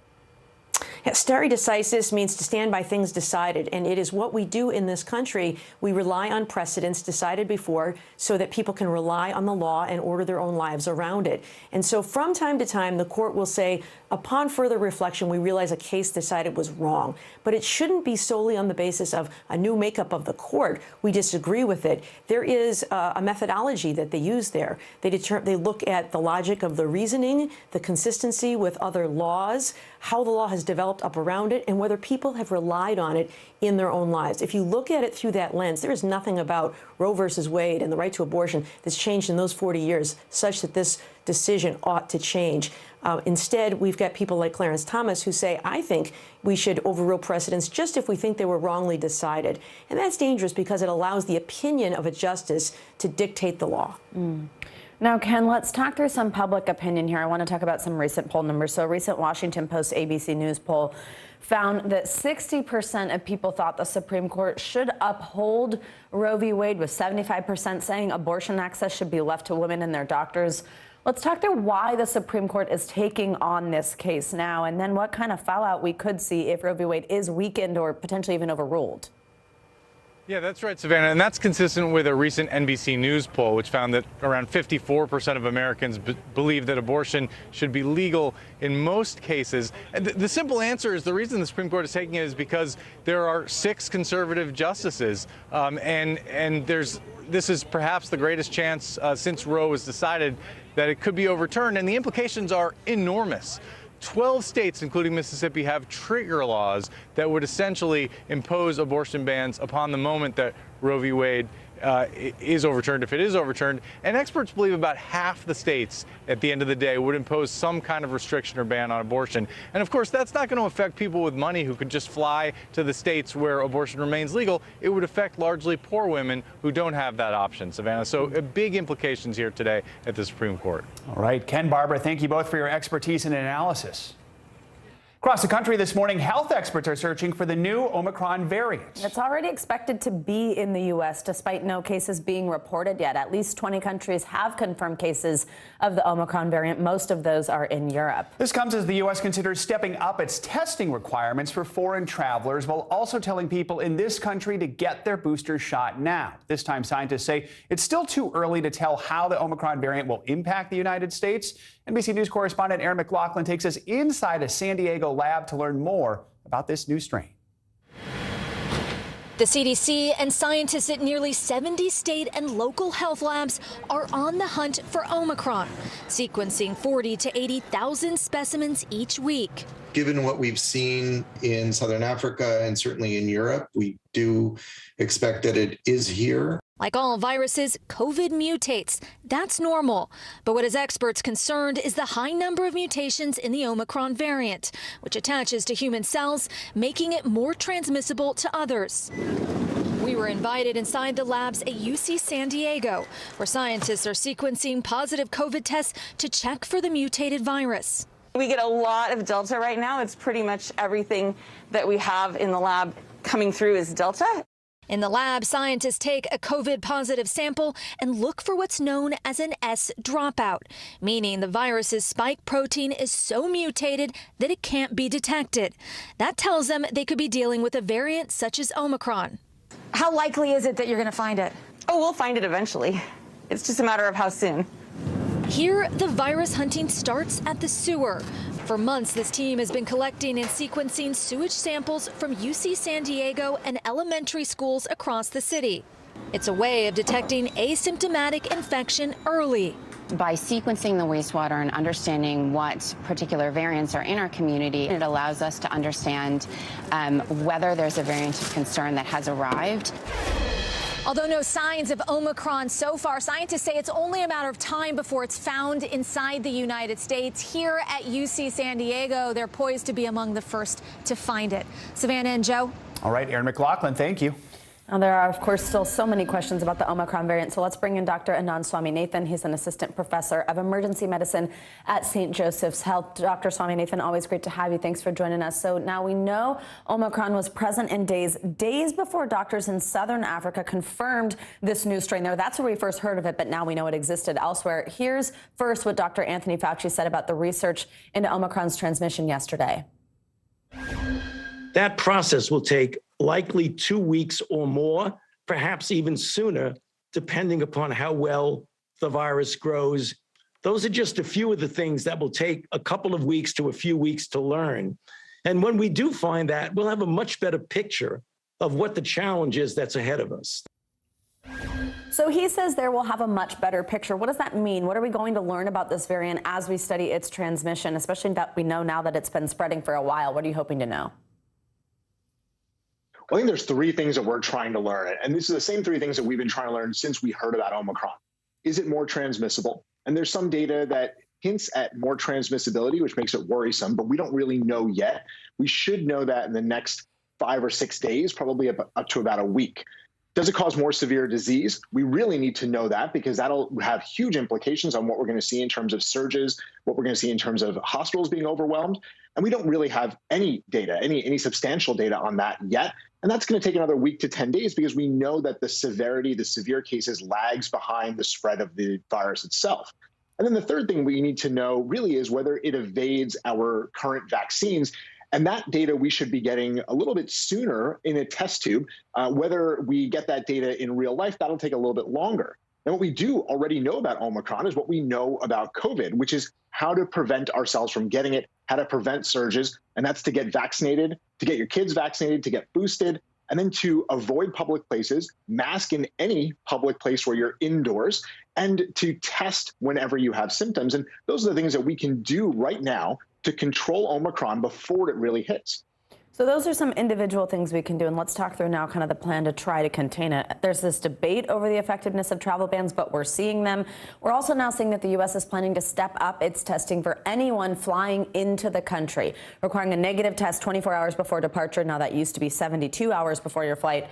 Yeah, stare decisis means to stand by things decided, and it is what we do in this country. We rely on precedents decided before so that people can rely on the law and order their own lives around it. And so from time to time, the court will say, upon further reflection, we realize a case decided was wrong. But it shouldn't be solely on the basis of a new makeup of the court. We disagree with it. There is a methodology that they use there. They look at the logic of the reasoning, the consistency with other laws, how the law has developed up around it, and whether people have relied on it in their own lives. If you look at it through that lens, there is nothing about Roe versus Wade and the right to abortion that's changed in those 40 years such that this decision ought to change. Instead, we've got people like Clarence Thomas who say, I think we should overrule precedents just if we think they were wrongly decided. And that's dangerous because it allows the opinion of a justice to dictate the law.
Now, Ken, let's talk through some public opinion here. I want to talk about some recent poll numbers. So a recent Washington Post ABC News poll found that 60% of people thought the Supreme Court should uphold Roe v. Wade, with 75% saying abortion access should be left to women and their doctors. Let's talk through why the Supreme Court is taking on this case now, and then what kind of fallout we could see if Roe v. Wade is weakened or potentially even overruled.
Yeah, that's right, Savannah. And that's consistent with a recent NBC News poll, which found that around 54% of Americans believe that abortion should be legal in most cases. And the simple answer is the reason the Supreme Court is taking it is because there are 6 conservative justices. And this is perhaps the greatest chance since Roe was decided that it could be overturned. And the implications are enormous. 12 states, including Mississippi, have trigger laws that would essentially impose abortion bans upon the moment that Roe v. Wade is overturned, if it is overturned. And experts believe about half the states at the end of the day would impose some kind of restriction or ban on abortion. And of course, that's not going to affect people with money who could just fly to the states where abortion remains legal. It would affect largely poor women who don't have that option, Savannah. So big implications here today at the Supreme Court.
All right, Ken, Barbara, thank you both for your expertise and analysis. Across the country this morning, health experts are searching for the new Omicron variant.
It's already expected to be in the U.S. despite no cases being reported yet. At least 20 countries have confirmed cases of the Omicron variant. Most of those are in Europe.
This comes as the U.S. considers stepping up its testing requirements for foreign travelers, while also telling people in this country to get their booster shot now. This time, scientists say it's still too early to tell how the Omicron variant will impact the United States. NBC News correspondent Aaron McLaughlin takes us inside a San Diego lab to learn more about this new strain.
The CDC and scientists at nearly 70 state and local health labs are on the hunt for Omicron, sequencing 40 to 80,000 specimens each week.
Given what we've seen in Southern Africa and certainly in Europe, we do expect that it is here.
Like all viruses, COVID mutates. That's normal. But what has experts concerned is the high number of mutations in the Omicron variant, which attaches to human cells, making it more transmissible to others. We were invited inside the labs at UC San Diego, where scientists are sequencing positive COVID tests to check for the mutated virus.
We get a lot of Delta right now. It's pretty much everything that we have in the lab coming through is Delta.
In the lab, scientists take a COVID positive sample and look for what's known as an S dropout, meaning the virus's spike protein is so mutated that it can't be detected. That tells them they could be dealing with a variant such as Omicron.
How likely is it that you're going to find it? Oh, we'll find it eventually. It's just a matter of how soon.
Here, the virus hunting starts at the sewer. For months, this team has been collecting and sequencing sewage samples from UC San Diego and elementary schools across the city. It's a way of detecting asymptomatic infection early.
By sequencing the wastewater and understanding what particular variants are in our community, it allows us to understand whether there's a variant of concern that has arrived.
Although no signs of Omicron so far, scientists say it's only a matter of time before it's found inside the United States. Here at UC San Diego, they're poised to be among the first to find it. Savannah and Joe.
All right, Aaron McLaughlin, thank you.
Now, there are, of course, still so many questions about the Omicron variant, so let's bring in Dr. Anand Swaminathan. He's an assistant professor of emergency medicine at St. Joseph's Health. Dr. Swaminathan, always great to have you. Thanks for joining us. So now we know Omicron was present in days before doctors in southern Africa confirmed this new strain there. That's where we first heard of it, but now we know it existed elsewhere. Here's first what Dr. Anthony Fauci said about the research into Omicron's transmission yesterday.
That process will take likely 2 weeks or more, perhaps even sooner, depending upon how well the virus grows. Those are just a few of the things that will take a couple of weeks to a few weeks to learn. And when we do find that, we'll have a much better picture of what the challenge is that's ahead of us.
So he says there will have a much better picture. What does that mean? What are we going to learn about this variant as we study its transmission, especially that we know now that it's been spreading for a while? What are you hoping to know?
I think there's three things that we're trying to learn, and these are the same three things that we've been trying to learn since we heard about Omicron. Is it more transmissible? And there's some data that hints at more transmissibility, which makes it worrisome, but we don't really know yet. We should know that in the next 5 or 6 days, probably up to about a week. Does it cause more severe disease? We really need to know that because that'll have huge implications on what we're going to see in terms of surges, what we're going to see in terms of hospitals being overwhelmed. And we don't really have any data, any substantial data on that yet. And that's going to take another week to 10 days because we know that the severity, the severe cases lags behind the spread of the virus itself. And then the third thing we need to know really is whether it evades our current vaccines. And that data we should be getting a little bit sooner in a test tube. Whether we get that data in real life, that'll take a little bit longer. And what we do already know about Omicron is what we know about COVID, which is how to prevent ourselves from getting it, how to prevent surges, and that's to get vaccinated, to get your kids vaccinated, to get boosted, and then to avoid public places, mask in any public place where you're indoors, and to test whenever you have symptoms. And those are the things that we can do right now to control Omicron before it really hits.
So those are some individual things we can do, and let's talk through now kind of the plan to try to contain it. There's this debate over the effectiveness of travel bans, but we're seeing them. We're also now seeing that the U.S. is planning to step up its testing for anyone flying into the country, requiring a negative test 24 hours before departure. Now that used to be 72 hours before your flight.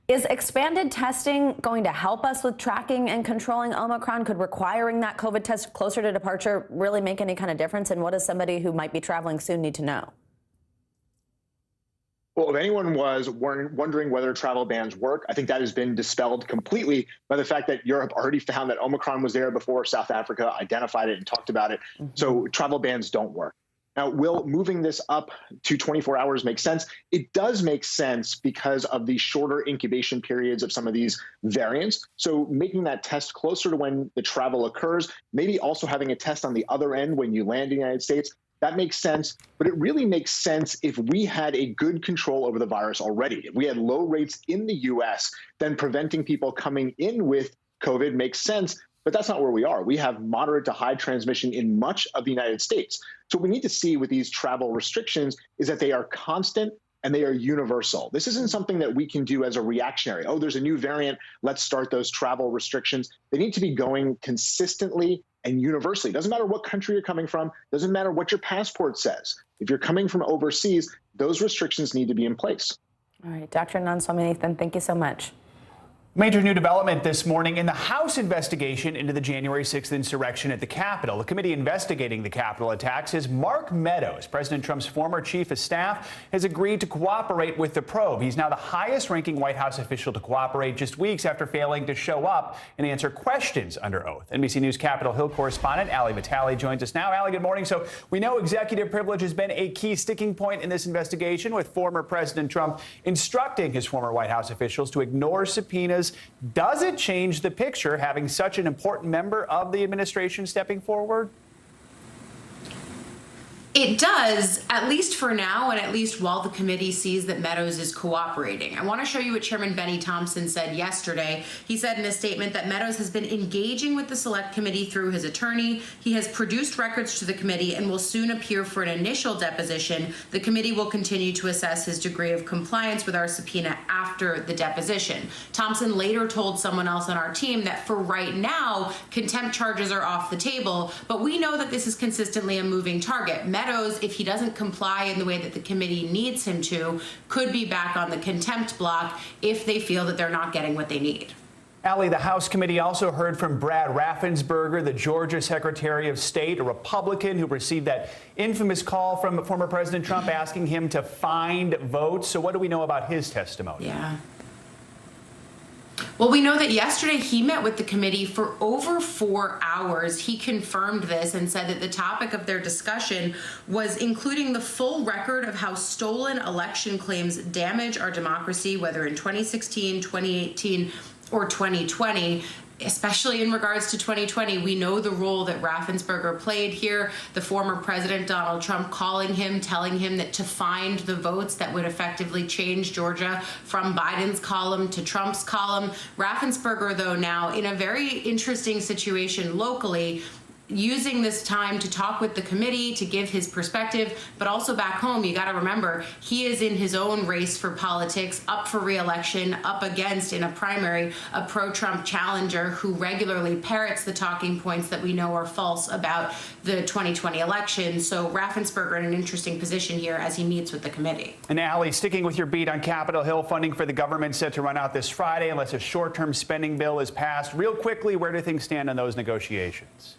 Is expanded testing going to help us with tracking and controlling Omicron? Could requiring that COVID test closer to departure really make any kind of difference? And what does somebody who might be traveling soon need to know?
Well, if anyone was wondering whether travel bans work, I think that has been dispelled completely by the fact that Europe already found that Omicron was there before South Africa identified it and talked about it. So travel bans don't work. Now, will moving this up to 24 hours make sense? It does make sense because of the shorter incubation periods of some of these variants. So making that test closer to when the travel occurs, maybe also having a test on the other end when you land in the United States, that makes sense. But it really makes sense if we had a good control over the virus already. If we had low rates in the U.S., then preventing people coming in with COVID makes sense. But that's not where we are. We have moderate to high transmission in much of the United States. So what we need to see with these travel restrictions is that they are constant and they are universal. This isn't something that we can do as a reactionary. Oh, there's a new variant, let's start those travel restrictions. They need to be going consistently and universally. Doesn't matter what country you're coming from, doesn't matter what your passport says. If you're coming from overseas, those restrictions need to be in place.
All right, Dr. Anand Swaminathan, thank you so much.
Major new development this morning in the House investigation into the January 6th insurrection at the Capitol. The committee investigating the Capitol attacks says Mark Meadows, President Trump's former chief of staff, has agreed to cooperate with the probe. He's now the highest-ranking White House official to cooperate just weeks after failing to show up and answer questions under oath. NBC News Capitol Hill correspondent Ali Vitale joins us now. Ali, good morning. So we know executive privilege has been a key sticking point in this investigation, with former President Trump instructing his former White House officials to ignore subpoenas. Does it change the picture having such an important member of the administration stepping forward?
It does, at least for now, and at least while the committee sees that Meadows is cooperating. I want to show you what Chairman Benny Thompson said yesterday. He said in a statement that Meadows has been engaging with the Select Committee through his attorney. He has produced records to the committee and will soon appear for an initial deposition. The committee will continue to assess his degree of compliance with our subpoena after the deposition. Thompson later told someone else on our team that for right now, contempt charges are off the table, but we know that this is consistently a moving target. Meadows, if he doesn't comply in the way that the committee needs him to, could be back on the contempt block if they feel that they're not getting what they need.
Ali, the House committee also heard from Brad Raffensperger, the Georgia Secretary of State, a Republican who received that infamous call from former President Trump asking him to find votes. So what do we know about his testimony?
Yeah. Well, we know that yesterday he met with the committee for over 4 hours. He confirmed this and said that the topic of their discussion was including the full record of how stolen election claims damage our democracy, whether in 2016, 2018, or 2020. Especially in regards to 2020, we know the role that Raffensperger played here. The former President Donald Trump calling him, telling him that to find the votes that would effectively change Georgia from Biden's column to Trump's column. Raffensperger, though, now in a very interesting situation locally, using this time to talk with the committee, to give his perspective, but also back home, you got to remember, he is in his own race for politics, up for re-election, up against, in a primary, a pro-Trump challenger who regularly parrots the talking points that we know are false about the 2020 election. So Raffensperger in an interesting position here as he meets with the committee.
And Ali, sticking with your beat on Capitol Hill, funding for the government set to run out this Friday unless a short-term spending bill is passed. Real quickly, where do things stand on those negotiations?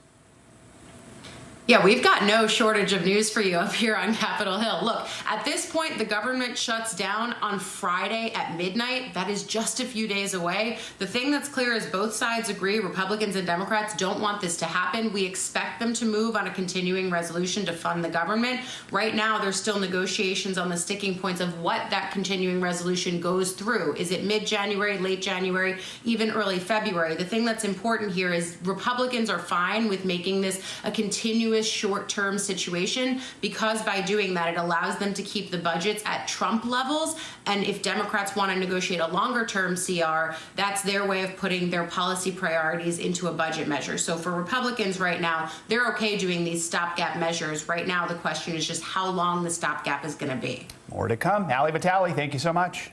Yeah, we've got no shortage of news for you up here on Capitol Hill. Look, at this point, the government shuts down on Friday at midnight. That is just a few days away. The thing that's clear is both sides agree, Republicans and Democrats don't want this to happen. We expect them to move on a continuing resolution to fund the government. Right now, there's still negotiations on the sticking points of what that continuing resolution goes through. Is it mid-January, late January, even early February? The thing that's important here is Republicans are fine with making this a continuous short-term situation, because by doing that, it allows them to keep the budgets at Trump levels. And if Democrats want to negotiate a longer-term CR, that's their way of putting their policy priorities into a budget measure. So for Republicans right now, they're okay doing these stopgap measures. Right now, the question is just how long the stopgap is going to be.
More to come. Ali Vitale, thank you so much.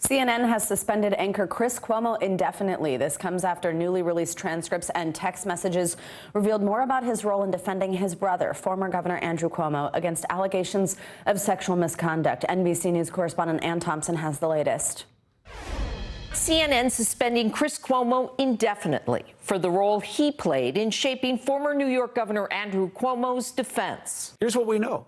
CNN has suspended anchor Chris Cuomo indefinitely. This comes after newly released transcripts and text messages revealed more about his role in defending his brother, former Governor Andrew Cuomo, against allegations of sexual misconduct. NBC News correspondent Ann Thompson has the latest.
CNN suspending Chris Cuomo indefinitely for the role he played in shaping former New York Governor Andrew Cuomo's defense.
Here's what we know.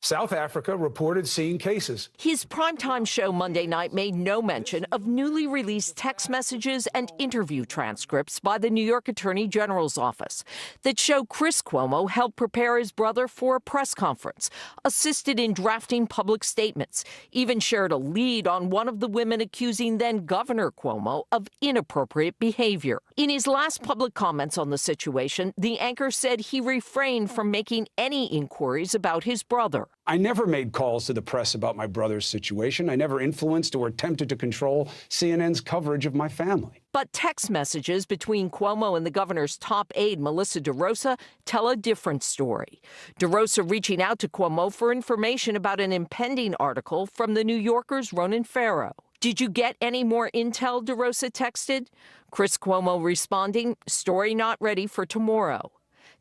South Africa reported seeing cases.
His primetime show Monday night made no mention of newly released text messages and interview transcripts by the New York Attorney General's office that show Chris Cuomo helped prepare his brother for a press conference, assisted in drafting public statements, even shared a lead on one of the women accusing then Governor Cuomo of inappropriate behavior. In his last public comments on the situation, the anchor said he refrained from making any inquiries about his brother.
I never made calls to the press about my brother's situation. I never influenced or attempted to control CNN's coverage of my family.
But text messages between Cuomo and the governor's top aide, Melissa DeRosa, tell a different story. DeRosa reaching out to Cuomo for information about an impending article from the New Yorker's Ronan Farrow. Did you get any more intel, DeRosa texted? Chris Cuomo responding, story not ready for tomorrow.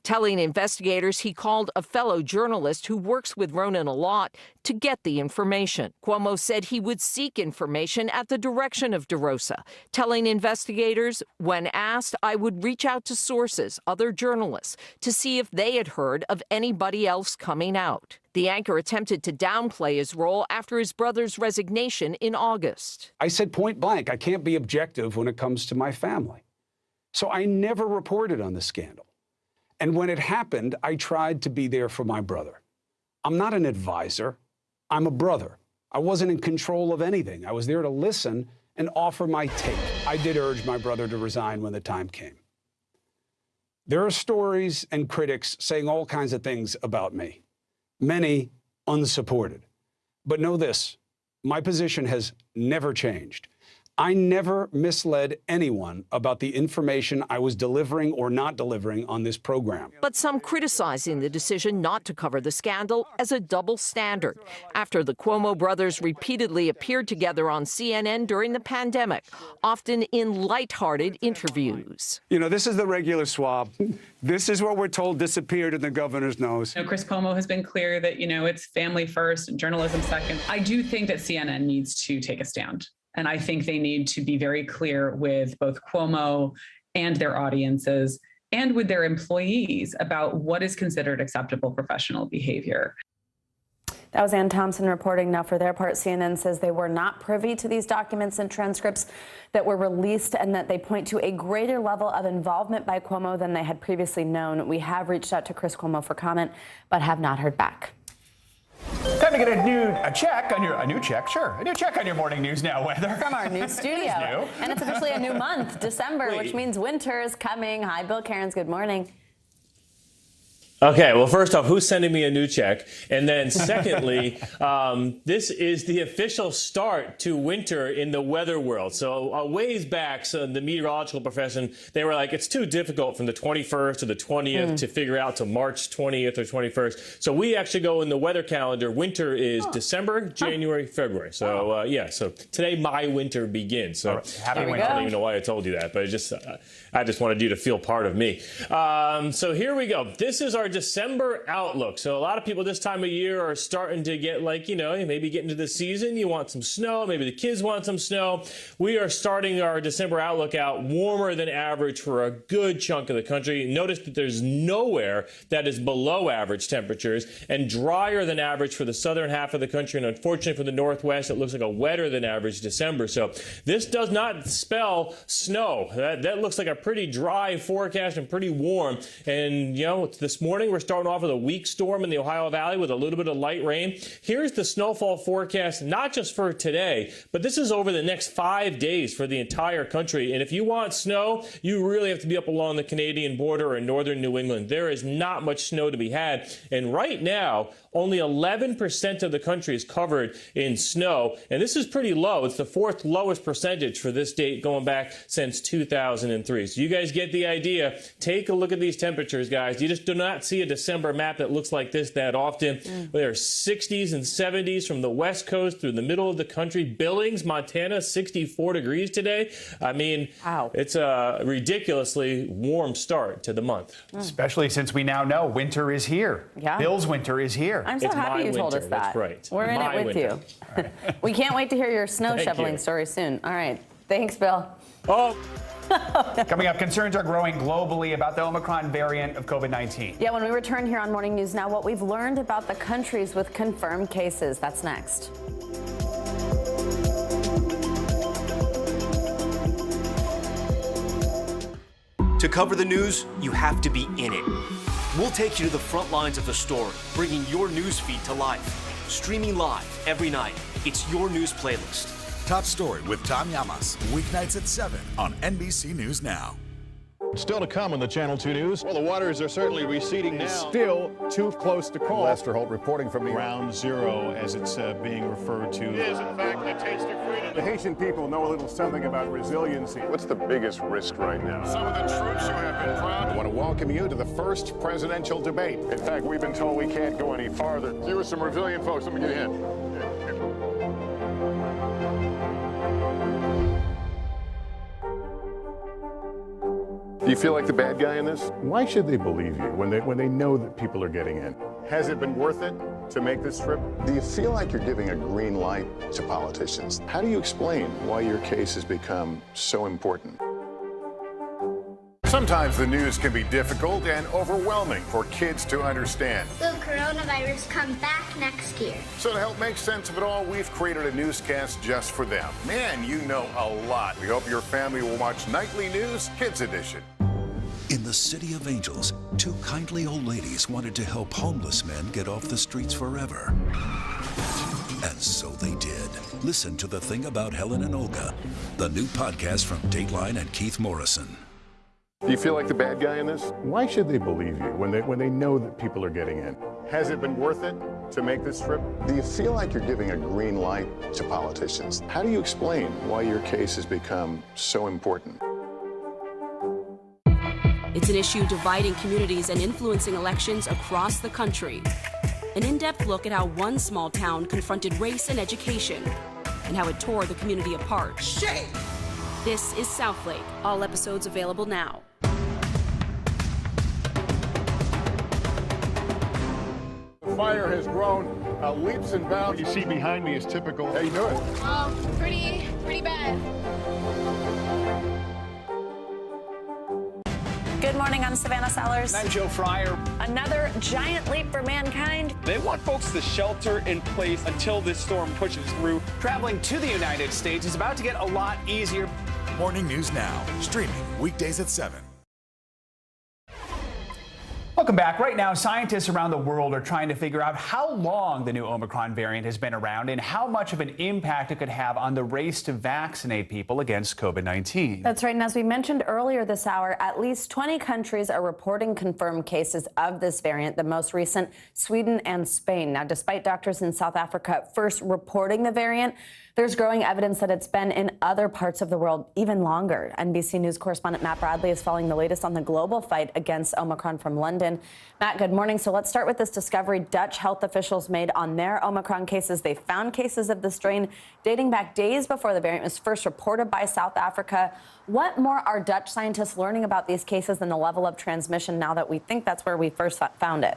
Telling investigators he called a fellow journalist who works with Ronan a lot to get the information. Cuomo said he would seek information at the direction of DeRosa, telling investigators, when asked, I would reach out to sources, other journalists, to see if they had heard of anybody else coming out. The anchor attempted to downplay his role after his brother's resignation in August.
I said point blank, I can't be objective when it comes to my family. So I never reported on the scandal. And when it happened, I tried to be there for my brother. I'm not an advisor. I'm a brother. I wasn't in control of anything. I was there to listen and offer my take. I did urge my brother to resign when the time came. There are stories and critics saying all kinds of things about me, many unsupported. But know this, my position has never changed. I never misled anyone about the information I was delivering or not delivering on this program.
But some criticizing the decision not to cover the scandal as a double standard after the Cuomo brothers repeatedly appeared together on CNN during the pandemic, often in lighthearted interviews.
You know, this is the regular swab. This is what we're told disappeared in the governor's nose.
Chris Cuomo has been clear that, it's family first and journalism second. I do think that CNN needs to take a stand. And I think they need to be very clear with both Cuomo and their audiences and with their employees about what is considered acceptable professional behavior.
That was Ann Thompson reporting. Now, for their part, CNN says they were not privy to these documents and transcripts that were released and that they point to a greater level of involvement by Cuomo than they had previously known. We have reached out to Chris Cuomo for comment, but have not heard back.
Time to get a new check on your morning news now weather.
From our new studio. And it's officially a new month, December, which means winter is coming. Hi, Bill Cairns. Good morning.
Okay, well, first off, who's sending me a new check? And then secondly, this is the official start to winter in the weather world. So a ways back, so the meteorological profession, they were like, it's too difficult from the 21st to the 20th to figure out to March 20th or 21st. So we actually go in the weather calendar. Winter is December, January, February. So, so today my winter begins. So
happy winter.
I don't even know why I told you that, but I just wanted you to feel part of me. So here we go. This is our December outlook. So a lot of people this time of year are starting to get maybe get into the season. You want some snow. Maybe the kids want some snow. We are starting our December outlook out warmer than average for a good chunk of the country. Notice that there's nowhere that is below average temperatures and drier than average for the southern half of the country. And unfortunately for the Northwest, it looks like a wetter than average December. So this does not spell snow. That looks like a pretty dry forecast and pretty warm. And, this morning we're starting off with a weak storm in the Ohio Valley with a little bit of light rain. Here's the snowfall forecast, not just for today, but this is over the next 5 days for the entire country. And if you want snow, you really have to be up along the Canadian border or in northern New England. There is not much snow to be had. And right now, only 11% of the country is covered in snow. And this is pretty low. It's the fourth lowest percentage for this date going back since 2003. So you guys get the idea. Take a look at these temperatures, guys. You just do not see a December map that looks like this that often. There are 60s and 70s from the West Coast through the middle of the country. Billings, Montana, 64 degrees today. I mean, it's a ridiculously warm start to the month.
Especially since we now know winter is here.
Yeah.
Bill's winter is here.
I'm so happy you told us that.
That's right.
We're in it with you. We can't wait to hear your snow shoveling story soon. All right. Thanks, Bill.
Coming up, concerns are growing globally about the Omicron variant of COVID-19.
Yeah, when we return here on Morning News Now, what we've learned about the countries with confirmed cases. That's next.
To cover the news, you have to be in it. We'll take you to the front lines of the story, bringing your news feed to life. Streaming live every night. It's your news playlist.
Top Story with Tom Llamas, weeknights at 7 on NBC News Now.
Still to come on the Channel 2 News. Well, the waters are certainly receding now.
Still too close to call.
Lester Holt reporting from Ground Zero, as it's being referred to.
It is, in fact, the taste of freedom. The Haitian people know a little something about resiliency.
What's the biggest risk right now?
Some of the troops who have been proud.
I want to welcome you to the first presidential debate. In fact, we've been told we can't go any farther. You are some resilient folks. Let me get a hint. Do you feel like the bad guy in this?
Why should they believe you when they know that people are getting in?
Has it been worth it to make this trip? Do you feel like you're giving a green light to politicians? How do you explain why your case has become so important? Sometimes the news can be difficult and overwhelming for kids to understand.
Will coronavirus come back next year?
So to help make sense of it all, we've created a newscast just for them. Man, you know a lot. We hope your family will watch Nightly News Kids Edition.
In the City of Angels, two kindly old ladies wanted to help homeless men get off the streets forever. And so they did. Listen to The Thing About Helen and Olga, the new podcast from Dateline and Keith Morrison.
Do you feel like the bad guy in this?
Why should they believe you when they know that people are getting in?
Has it been worth it to make this trip? Do you feel like you're giving a green light to politicians? How do you explain why your case has become so important?
It's an issue dividing communities and influencing elections across the country. An in-depth look at how one small town confronted race and education, and how it tore the community apart. Shame! This is Southlake. All episodes available now.
The fire has grown leaps and bounds.
What you see behind me is typical.
How you doing?
Oh, pretty bad.
Good morning, I'm Savannah Sellers.
I'm Joe Fryer.
Another giant leap for mankind.
They want folks to shelter in place until this storm pushes through.
Traveling to the United States is about to get a lot easier.
Morning News Now, streaming weekdays at 7.
Welcome back. Right now, scientists around the world are trying to figure out how long the new Omicron variant has been around and how much of an impact it could have on the race to vaccinate people against COVID-19.
That's right. And as we mentioned earlier this hour, at least 20 countries are reporting confirmed cases of this variant, the most recent, Sweden and Spain. Now, despite doctors in South Africa first reporting the variant, there's growing evidence that it's been in other parts of the world even longer. NBC News correspondent Matt Bradley is following the latest on the global fight against Omicron from London. Matt, good morning. So let's start with this discovery Dutch health officials made on their Omicron cases. They found cases of the strain dating back days before the variant was first reported by South Africa. What more are Dutch scientists learning about these cases and the level of transmission now that we think that's where we first found it?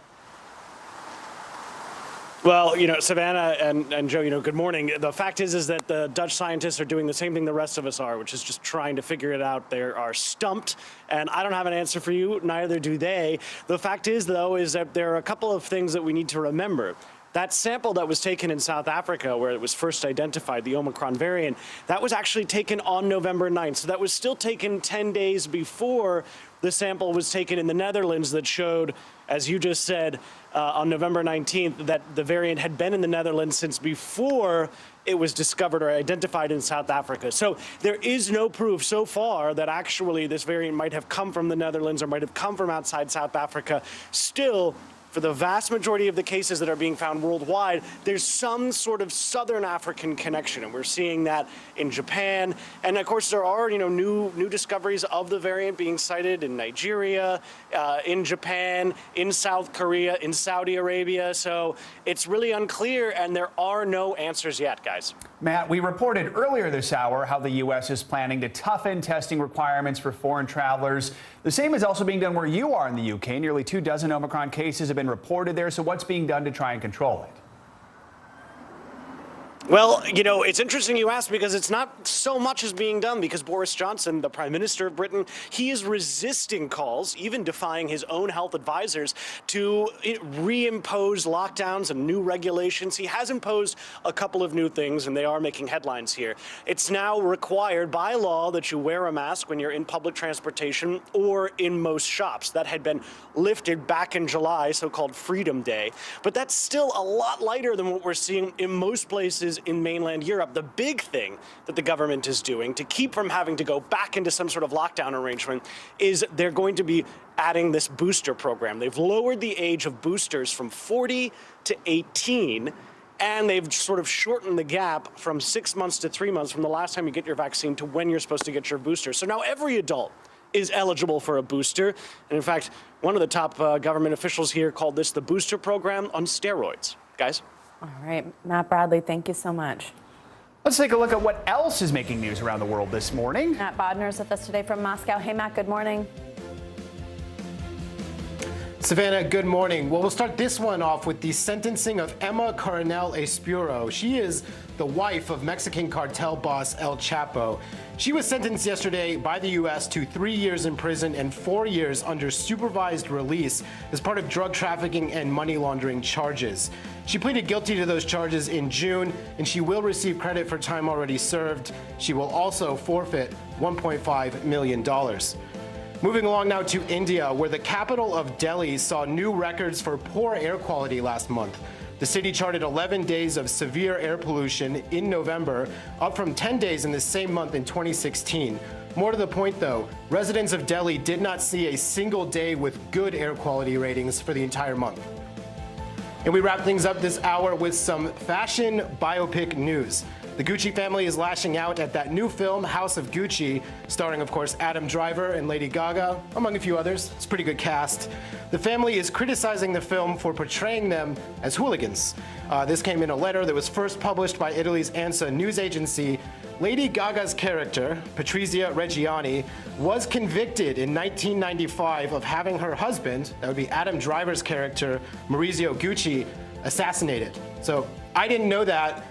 Well, Savannah and Joe, good morning. The fact is that the Dutch scientists are doing the same thing the rest of us are, which is just trying to figure it out. They are stumped, and I don't have an answer for you, neither do they. The fact is, though, is that there are a couple of things that we need to remember. That sample that was taken in South Africa, where it was first identified, the Omicron variant, that was actually taken on November 9th. So that was still taken 10 days before the sample was taken in the Netherlands that showed, as you just said, on November 19th, that the variant had been in the Netherlands since before it was discovered or identified in South Africa. So there is no proof so far that actually this variant might have come from the Netherlands or might have come from outside South Africa. Still, for the vast majority of the cases that are being found worldwide, there's some sort of Southern African connection, and we're seeing that in Japan. And of course, there are new discoveries of the variant being cited in Nigeria, in Japan, in South Korea, in Saudi Arabia. So it's really unclear, and there are no answers yet, guys.
Matt, we reported earlier this hour how the U.S. is planning to toughen testing requirements for foreign travelers. The same is also being done where you are in the U.K. Nearly 24 Omicron cases have been reported there. So what's being done to try and control it?
Well, it's interesting you ask, because it's not so much as being done, because Boris Johnson, the Prime Minister of Britain, he is resisting calls, even defying his own health advisors, to reimpose lockdowns and new regulations. He has imposed a couple of new things, and they are making headlines here. It's now required by law that you wear a mask when you're in public transportation or in most shops. That had been lifted back in July, so-called Freedom Day. But that's still a lot lighter than what we're seeing in most places cases in mainland Europe. The big thing that the government is doing to keep from having to go back into some sort of lockdown arrangement is they're going to be adding this booster program. They've lowered the age of boosters from 40 to 18, and they've sort of shortened the gap from 6 months to 3 months from the last time you get your vaccine to when you're supposed to get your booster. So now every adult is eligible for a booster. And in fact, one of the top government officials here called this the booster program on steroids. Guys?
All right, Matt Bradley, thank you so much.
Let's take a look at what else is making news around the world this morning.
Matt Bodner is with us today from Moscow. Hey, Matt, good morning.
Savannah, good morning. Well, we'll start this one off with the sentencing of Emma Coronel Espuro. She is the wife of Mexican cartel boss El Chapo. She was sentenced yesterday by the U.S. to 3 years in prison and 4 years under supervised release as part of drug trafficking and money laundering charges. She pleaded guilty to those charges in June, and she will receive credit for time already served. She will also forfeit $1.5 million. Moving along now to India, where the capital of Delhi saw new records for poor air quality last month. The city charted 11 days of severe air pollution in November, up from 10 days in the same month in 2016. More to the point, though, residents of Delhi did not see a single day with good air quality ratings for the entire month. And we wrap things up this hour with some fashion biopic news. The Gucci family is lashing out at that new film, House of Gucci, starring, of course, Adam Driver and Lady Gaga, among a few others. It's a pretty good cast. The family is criticizing the film for portraying them as hooligans. This came in a letter that was first published by Italy's ANSA news agency. Lady Gaga's character, Patrizia Reggiani, was convicted in 1995 of having her husband, that would be Adam Driver's character, Maurizio Gucci, assassinated. So I didn't know that.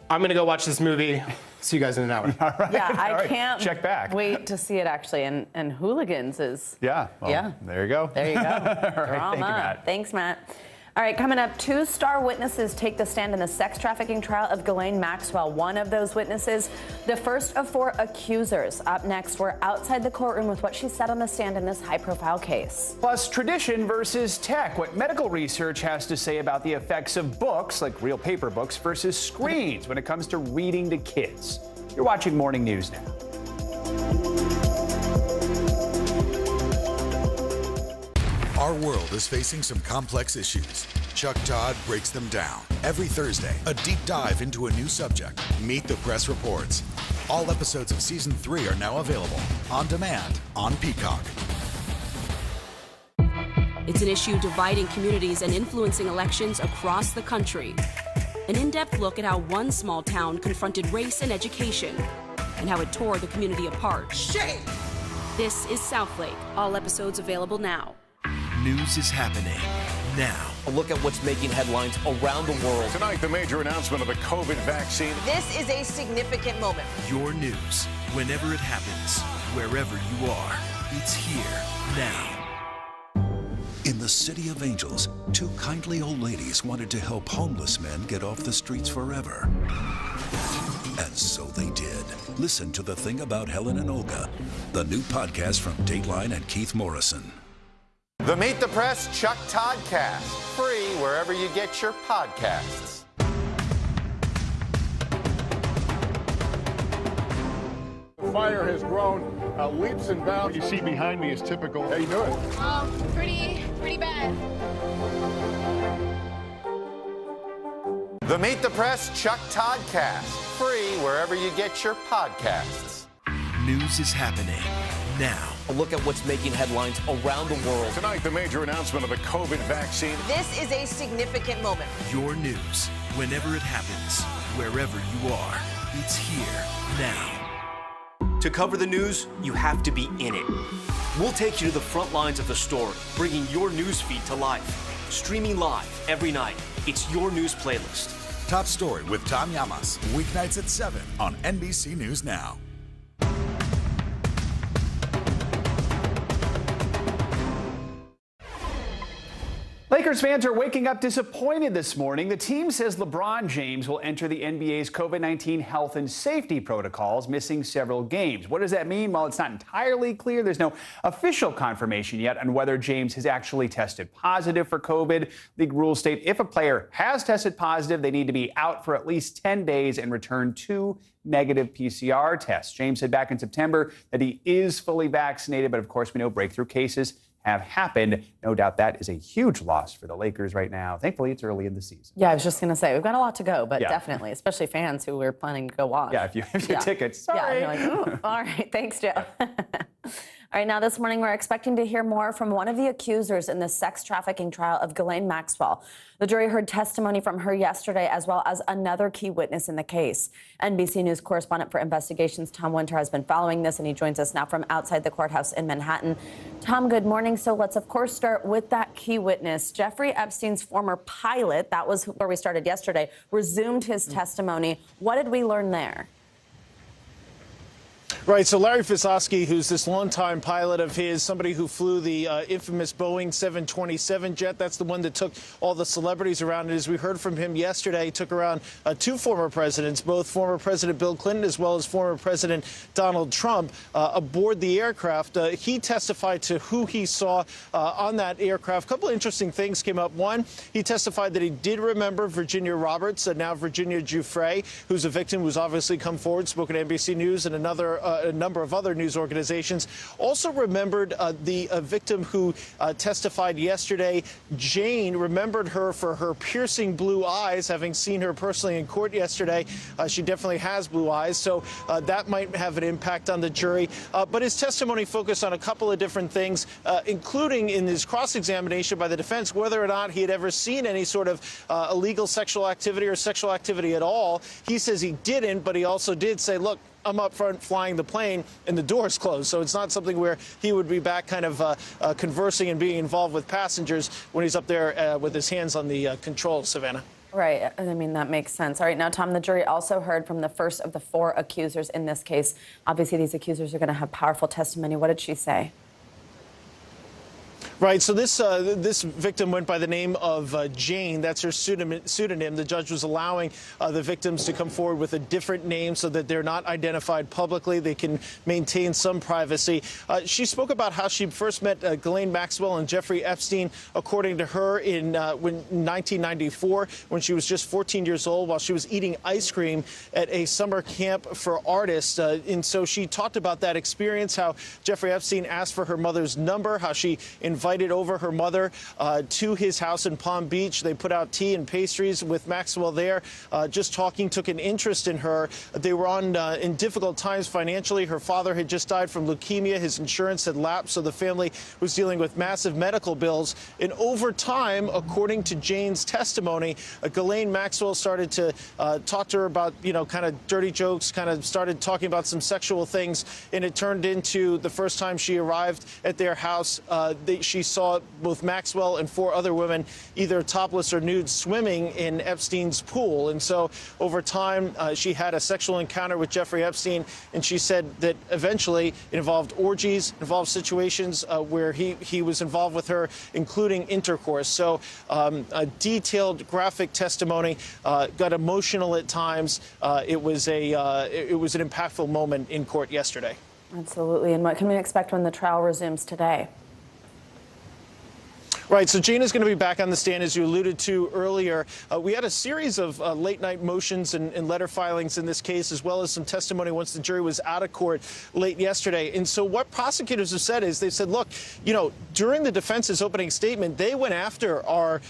I'm going to go watch this movie. See you guys in an hour.
All right.
Yeah,
All right.
can't
check back.
wait to see it, actually. And hooligans is...
Yeah. Well,
yeah.
There you go.
There you go.
All right. Thank you, Matt.
Thanks, Matt. All right, coming up, 2 star witnesses take the stand in the sex trafficking trial of Ghislaine Maxwell. One of those witnesses, the first of 4 accusers. Up next, we're outside the courtroom with what she said on the stand in this high-profile case.
Plus, tradition versus tech. What medical research has to say about the effects of books, like real paper books, versus screens when it comes to reading to kids. You're watching Morning News Now.
Our world is facing some complex issues. Chuck Todd breaks them down. Every Thursday, a deep dive into a new subject. Meet the Press Reports. All episodes of Season 3 are now available on demand on Peacock.
It's an issue dividing communities and influencing elections across the country. An in-depth look at how one small town confronted race and education and how it tore the community apart. Shame! This is Southlake. All episodes available now.
News is happening now.
A look at what's making headlines around the world.
Tonight, the major announcement of the COVID vaccine.
This is a significant moment.
Your news, whenever it happens, wherever you are, it's here now. In the City of Angels, 2 kindly old ladies wanted to help homeless men get off the streets forever. And so they did. Listen to The Thing About Helen and Olga, the new podcast from Dateline and Keith Morrison.
The Meet the Press Chuck Todd Cast, free wherever you get your podcasts.
The fire has grown leaps and bounds.
What you see behind me is typical.
How you doing?
Pretty bad.
The Meet the Press Chuck Todd Cast, free wherever you get your podcasts.
News is happening now.
A look at what's making headlines around the world.
Tonight, the major announcement of the COVID vaccine.
This is a significant moment.
Your news, whenever it happens, wherever you are, it's here now.
To cover the news, you have to be in it. We'll take you to the front lines of the story, bringing your news feed to life. Streaming live every night. It's your news playlist.
Top Story with Tom Llamas, weeknights at 7 on NBC News Now.
Lakers fans are waking up disappointed this morning. The team says LeBron James will enter the NBA's COVID-19 health and safety protocols, missing several games. What does that mean? Well, it's not entirely clear. There's no official confirmation yet on whether James has actually tested positive for COVID. League rules state if a player has tested positive, they need to be out for at least 10 days and return 2 negative PCR tests. James said back in September that he is fully vaccinated, but of course we know breakthrough cases have happened. No doubt that is a huge loss for the Lakers right now. Thankfully, it's early in the season.
Yeah, I was just going to say, we've got a lot to go, but
Yeah.
definitely, especially fans who we're planning to go watch.
Yeah, if you have your tickets.
Yeah,
Sorry.
you're like, ooh, all right, thanks, Joe. All right, now this morning we're expecting to hear more from one of the accusers in the sex trafficking trial of Ghislaine Maxwell. The jury heard testimony from her yesterday, as well as another key witness in the case. NBC News correspondent for investigations Tom Winter has been following this, and he joins us now from outside the courthouse in Manhattan. Tom, good morning. So let's, of course, start with that key witness. Jeffrey Epstein's former pilot, that was where we started yesterday, resumed his testimony. What did we learn there?
Right, so Larry Fisowski, who's this longtime pilot of his, somebody who flew the infamous Boeing 727 jet, that's the one that took all the celebrities around. And as we heard from him yesterday, he took around 2 former presidents, both former President Bill Clinton as well as former President Donald Trump, aboard the aircraft. He testified to who he saw on that aircraft. A couple of interesting things came up. One, he testified that he did remember Virginia Roberts, now Virginia Giuffre, who's a victim who's obviously come forward, spoken to NBC News and a number of other news organizations. Also remembered the victim who testified yesterday, Jane, remembered her for her piercing blue eyes, having seen her personally in court yesterday. She definitely has blue eyes, so that might have an impact on the jury. But his testimony focused on a couple of different things, including in his cross-examination by the defense, whether or not he had ever seen any sort of illegal sexual activity or sexual activity at all. He says he didn't, but he also did say, look, I'm up front flying the plane and the door's closed. So it's not something where he would be back kind of conversing and being involved with passengers when he's up there with his hands on the controls, Savannah.
Right. I mean, that makes sense. All right. Now, Tom, the jury also heard from the first of the 4 accusers in this case. Obviously, these accusers are going to have powerful testimony. What did she say?
Right. So this victim went by the name of Jane. That's her pseudonym. The judge was allowing the victims to come forward with a different name so that they're not identified publicly. They can maintain some privacy. She spoke about how she first met Ghislaine Maxwell and Jeffrey Epstein, according to her, in 1994, when she was just 14 years old, while she was eating ice cream at a summer camp for artists. And so she talked about that experience, how Jeffrey Epstein asked for her mother's number, how she invited over her mother to his house in Palm Beach. They put out tea and pastries with Maxwell there, just talking, took an interest in her. They were in difficult times financially. Her father had just died from leukemia. His insurance had lapsed, so the family was dealing with massive medical bills. And over time, according to Jane's testimony, Ghislaine Maxwell started to talk to her about, kind of dirty jokes, kind of started talking about some sexual things, and it turned into the first time she arrived at their house, she saw both Maxwell and 4 other women either topless or nude swimming in Epstein's pool. And so over time, she had a sexual encounter with Jeffrey Epstein, and she said that eventually it involved orgies, involved situations where he was involved with her, including intercourse. So a detailed, graphic testimony, got emotional at times. It was an impactful moment in court yesterday.
Absolutely. And what can we expect when the trial resumes today?
Right, so Jane is going to be back on the stand, as you alluded to earlier. We had a series of late-night motions and letter filings in this case, as well as some testimony once the jury was out of court late yesterday. And so what prosecutors have said is, they said, look, during the defense's opening statement, they went after our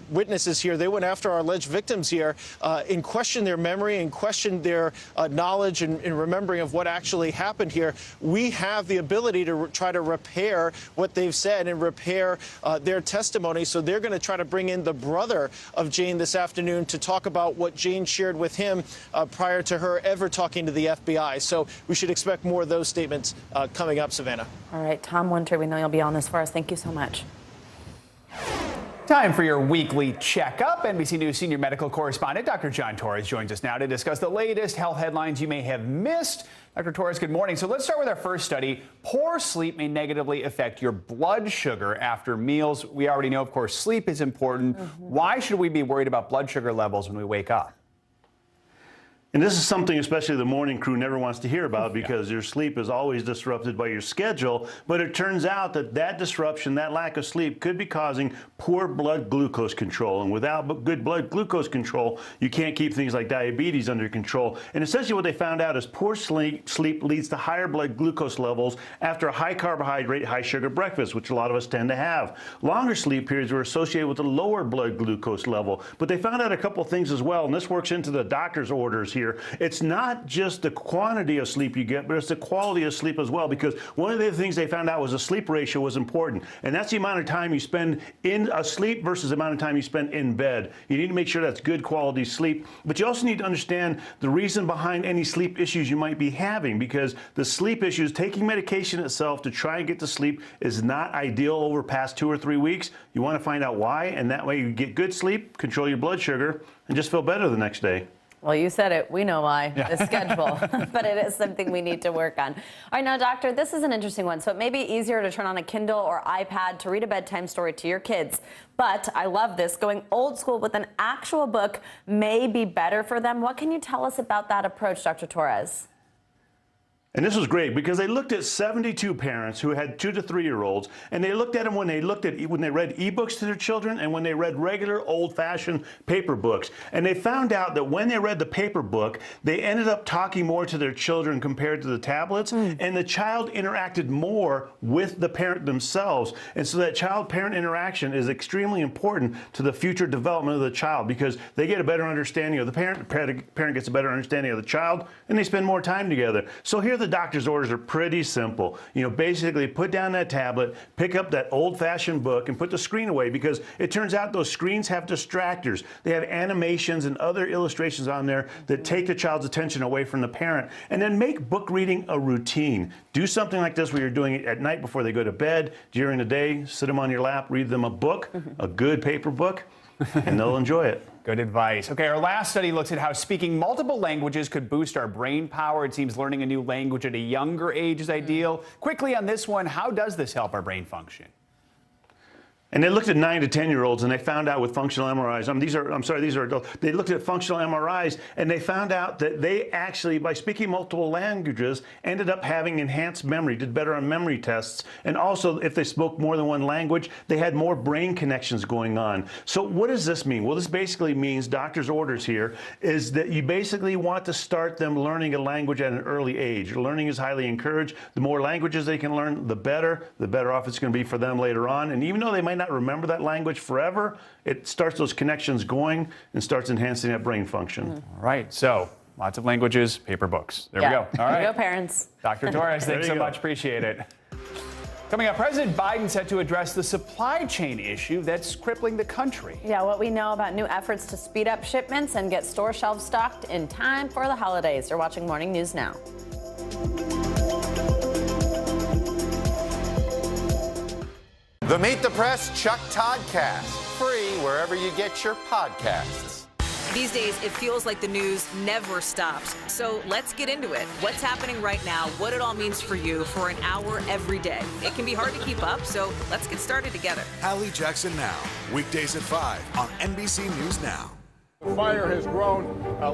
witnesses here. They went after our alleged victims here and questioned their memory and questioned their knowledge and remembering of what actually happened here. We have the ability to try to repair what they've said and repair their testimony. So they're going to try to bring in the brother of Jane this afternoon to talk about what Jane shared with him prior to her ever talking to the FBI. So we should expect more of those statements coming up, Savannah.
All right, Tom Winter, we know you'll be on this for us. Thank you so much.
Time for your weekly checkup. NBC News senior medical correspondent Dr. John Torres joins us now to discuss the latest health headlines you may have missed. Dr. Torres, good morning. So let's start with our first study. Poor sleep may negatively affect your blood sugar after meals. We already know, of course, sleep is important. Why should we be worried about blood sugar levels when we wake up?
And this is something especially the morning crew never wants to hear about because your sleep is always disrupted by your schedule. But it turns out that disruption, that lack of sleep, could be causing poor blood glucose control. And without good blood glucose control, you can't keep things like diabetes under control. And essentially what they found out is poor sleep leads to higher blood glucose levels after a high carbohydrate, high sugar breakfast, which a lot of us tend to have. Longer sleep periods were associated with a lower blood glucose level. But they found out a couple things as well, and this works into the doctor's orders here. It's not just the quantity of sleep you get, but it's the quality of sleep as well, because one of the things they found out was the sleep ratio was important, and that's the amount of time you spend in asleep versus the amount of time you spend in bed. You need to make sure that's good quality sleep, but you also need to understand the reason behind any sleep issues you might be having, because the sleep issues, taking medication itself to try and get to sleep is not ideal over past 2 or 3 weeks. You want to find out why, and that way you get good sleep, control your blood sugar, and just feel better the next day.
Well, you said it. We know why. The schedule. But it is something we need to work on. All right, now, doctor, this is an interesting one. So it may be easier to turn on a Kindle or iPad to read a bedtime story to your kids. But I love this. Going old school with an actual book may be better for them. What can you tell us about that approach, Dr. Torres?
And this was great because they looked at 72 parents who had 2 to 3-year-olds, and they looked at them when they read ebooks to their children and when they read regular old-fashioned paper books. And they found out that when they read the paper book, they ended up talking more to their children compared to the tablets, and the child interacted more with the parent themselves. And so that child-parent interaction is extremely important to the future development of the child, because they get a better understanding of the parent gets a better understanding of the child, and they spend more time together. So here the doctor's orders are pretty simple. Basically put down that tablet, pick up that old-fashioned book, and put the screen away, because it turns out those screens have distractors. They have animations and other illustrations on there that take the child's attention away from the parent. And then make book reading a routine. Do something like this where you're doing it at night before they go to bed. During the day, sit them on your lap, read them a book, a good paper book, and they'll enjoy it.
Good advice. Okay, our last study looks at how speaking multiple languages could boost our brain power. It seems learning a new language at a younger age is ideal. Quickly on this one, how does this help our brain function?
And they looked at 9 to 10-year-olds, and they found out with functional MRIs. These are adults. They looked at functional MRIs, and they found out that they actually, by speaking multiple languages, ended up having enhanced memory, did better on memory tests. And also, if they spoke more than one language, they had more brain connections going on. So what does this mean? Well, this basically means, doctor's orders here, is that you basically want to start them learning a language at an early age. Learning is highly encouraged. The more languages they can learn, the better off it's going to be for them later on. And even though they might not remember that language forever, it starts those connections going and starts enhancing that brain function.
All right, so lots of languages, paper books. There we go. All right.
There you go, parents.
Dr. Torres, thanks so much. Appreciate it. Coming up, President Biden set to address the supply chain issue that's crippling the country.
Yeah, what we know about new efforts to speed up shipments and get store shelves stocked in time for the holidays. You're watching Morning News Now.
The Meet the Press Chuck Todd Cast, free wherever you get your podcasts.
These days, it feels like the news never stops. So let's get into it. What's happening right now, what it all means for you for an hour every day. It can be hard to keep up, so let's get started together.
Hallie Jackson Now, weekdays at 5 on NBC News Now.
The fire has grown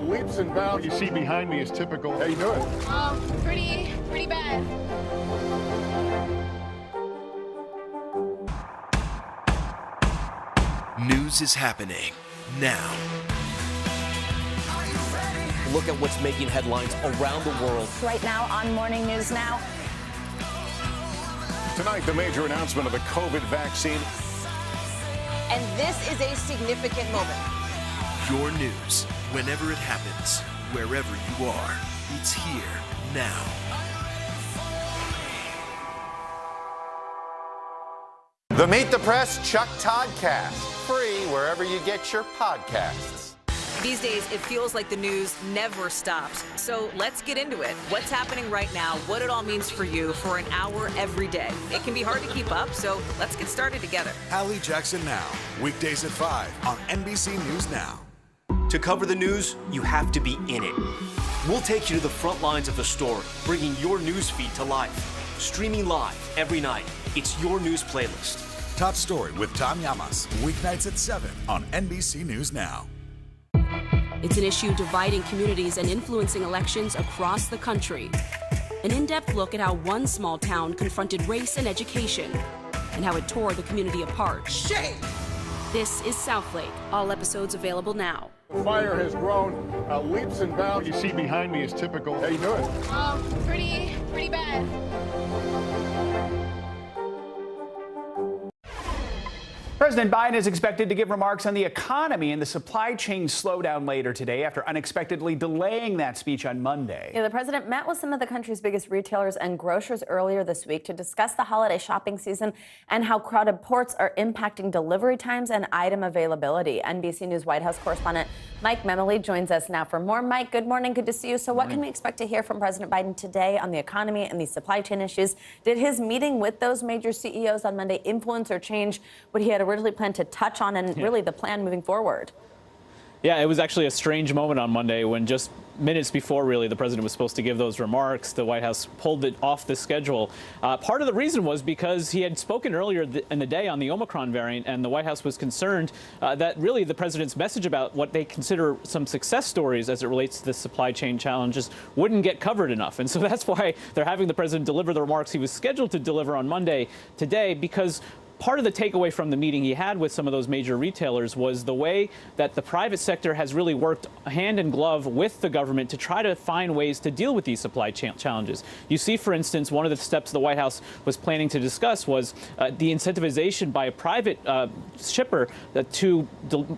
leaps and bounds. You see behind me is typical. How you doing?
Pretty bad.
News is happening now.
Look at what's making headlines around the world.
Right now on Morning News Now.
Tonight, the major announcement of the COVID vaccine.
And this is a significant moment.
Your news, whenever it happens, wherever you are, it's here now.
The Meet the Press Chuck Todd Cast, free wherever you get your podcasts.
These days, it feels like the news never stops. So let's get into it. What's happening right now, what it all means for you for an hour every day. It can be hard to keep up, so let's get started together.
Hallie Jackson Now, weekdays at 5 on NBC News Now.
To cover the news, you have to be in it. We'll take you to the front lines of the story, bringing your news feed to life. Streaming live every night. It's your news playlist.
Top Story with Tom Llamas, weeknights at 7 on NBC News Now.
It's an issue dividing communities and influencing elections across the country. An in-depth look at how one small town confronted race and education and how it tore the community apart.
Shame!
This is Southlake. All episodes available now.
The fire has grown leaps and bounds. What you see behind me is typical. How you doing?
Pretty bad.
President Biden is expected to give remarks on the economy and the supply chain slowdown later today after unexpectedly delaying that speech on Monday.
Yeah, the president met with some of the country's biggest retailers and grocers earlier this week to discuss the holiday shopping season and how crowded ports are impacting delivery times and item availability. NBC News White House correspondent Mike Memoli joins us now for more. Mike, good morning. Good to see you. So what can we expect to hear from President Biden today on the economy and these supply chain issues? Did his meeting with those major CEOs on Monday influence or change what he had originally planned to touch on and really the plan moving forward?
Yeah, it was actually a strange moment on Monday when just minutes before, really, the president was supposed to give those remarks, the White House pulled it off the schedule. Part of the reason was because he had spoken earlier in the day on the Omicron variant, and the White House was concerned that really the president's message about what they consider some success stories as it relates to the supply chain challenges wouldn't get covered enough. And so that's why they're having the president deliver the remarks he was scheduled to deliver on Monday today, because part of the takeaway from the meeting he had with some of those major retailers was the way that the private sector has really worked hand in glove with the government to try to find ways to deal with these supply chain challenges. You see, for instance, one of the steps the White House was planning to discuss was the incentivization by a private shipper to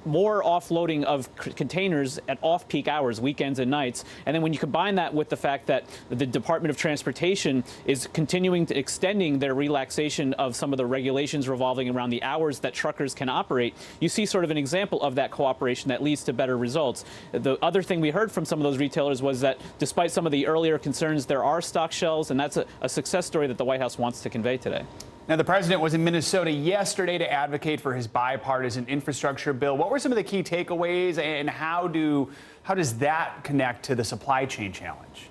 more offloading of containers at off-peak hours, weekends and nights. And then when you combine that with the fact that the Department of Transportation is continuing to extending their relaxation of some of the regulations revolving around the hours that truckers can operate, you see sort of an example of that cooperation that leads to better results. The other thing we heard from some of those retailers was that despite some of the earlier concerns, there are stock shelves, and that's a success story that the White House wants to convey today.
Now, the president was in Minnesota yesterday to advocate for his bipartisan infrastructure bill. What were some of the key takeaways, and how does that connect to the supply chain challenge?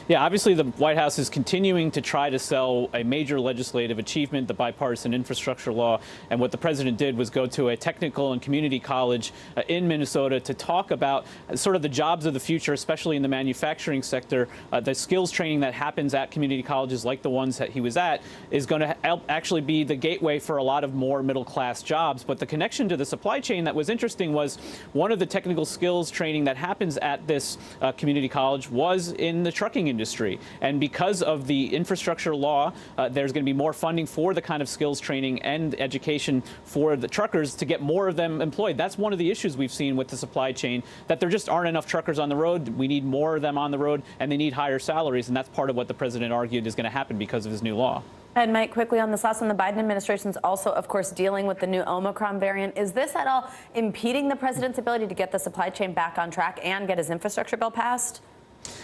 Yeah, obviously the White House is continuing to try to sell a major legislative achievement, the bipartisan infrastructure law. And what the president did was go to a technical and community college in Minnesota to talk about sort of the jobs of the future, especially in the manufacturing sector. The skills training that happens at community colleges like the ones that he was at is going to help actually be the gateway for a lot of more middle-class jobs. But the connection to the supply chain that was interesting was one of the technical skills training that happens at this community college was in the trucking industry. And because of the infrastructure law, there's going to be more funding for the kind of skills training and education for the truckers to get more of them employed. That's one of the issues we've seen with the supply chain, that there just aren't enough truckers on the road. We need more of them on the road, and they need higher salaries. And that's part of what the president argued is going to happen because of his new law.
And Mike, quickly on this last one, the Biden administration is also, of course, dealing with the new Omicron variant. Is this at all impeding the president's ability to get the supply chain back on track and get his infrastructure bill passed?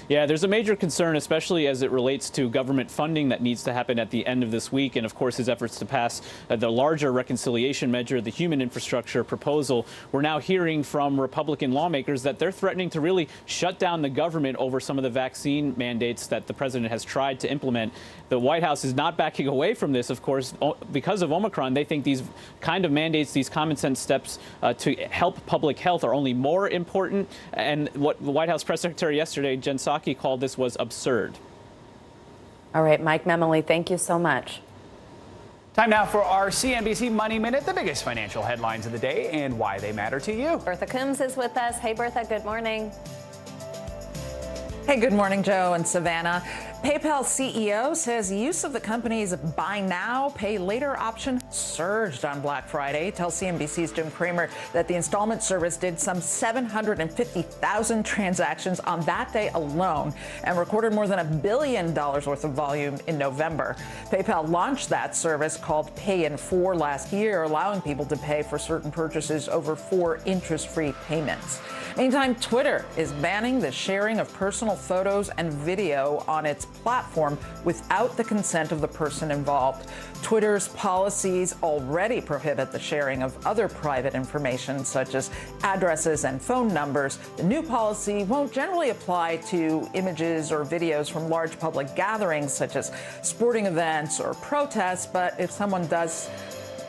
Yeah, there's a major concern, especially as it relates to government funding that needs to happen at the end of this week. And, of course, his efforts to pass the larger reconciliation measure, the human infrastructure proposal. We're now hearing from Republican lawmakers that they're threatening to really shut down the government over some of the vaccine mandates that the president has tried to implement. The White House is not backing away from this, of course, because of Omicron. They think these kind of mandates, these common sense steps to help public health are only more important. And what the White House press secretary yesterday, Jen Psaki, called this was absurd.
All right, Mike Memoli, thank you so much.
Time now for our CNBC Money Minute, the biggest financial headlines of the day and why they matter to you.
Bertha Coombs is with us. Hey, Bertha, good morning.
Hey, good morning, Joe and Savannah.
PayPal CEO says use of the company's buy now, pay later option surged on Black Friday. Tells CNBC's Jim Cramer that the installment service did some 750,000 transactions on that day alone and recorded more than $1 billion worth of volume in November. PayPal launched that service called Pay in 4 last year, allowing people to pay for certain purchases over 4 interest-free payments. Meantime, Twitter is banning the sharing of personal photos and video on its platform without the consent of the person involved. Twitter's policies already prohibit the sharing of other private information, such as addresses and phone numbers. The new policy won't generally apply to images or videos from large public gatherings, such as sporting events or protests, but if someone does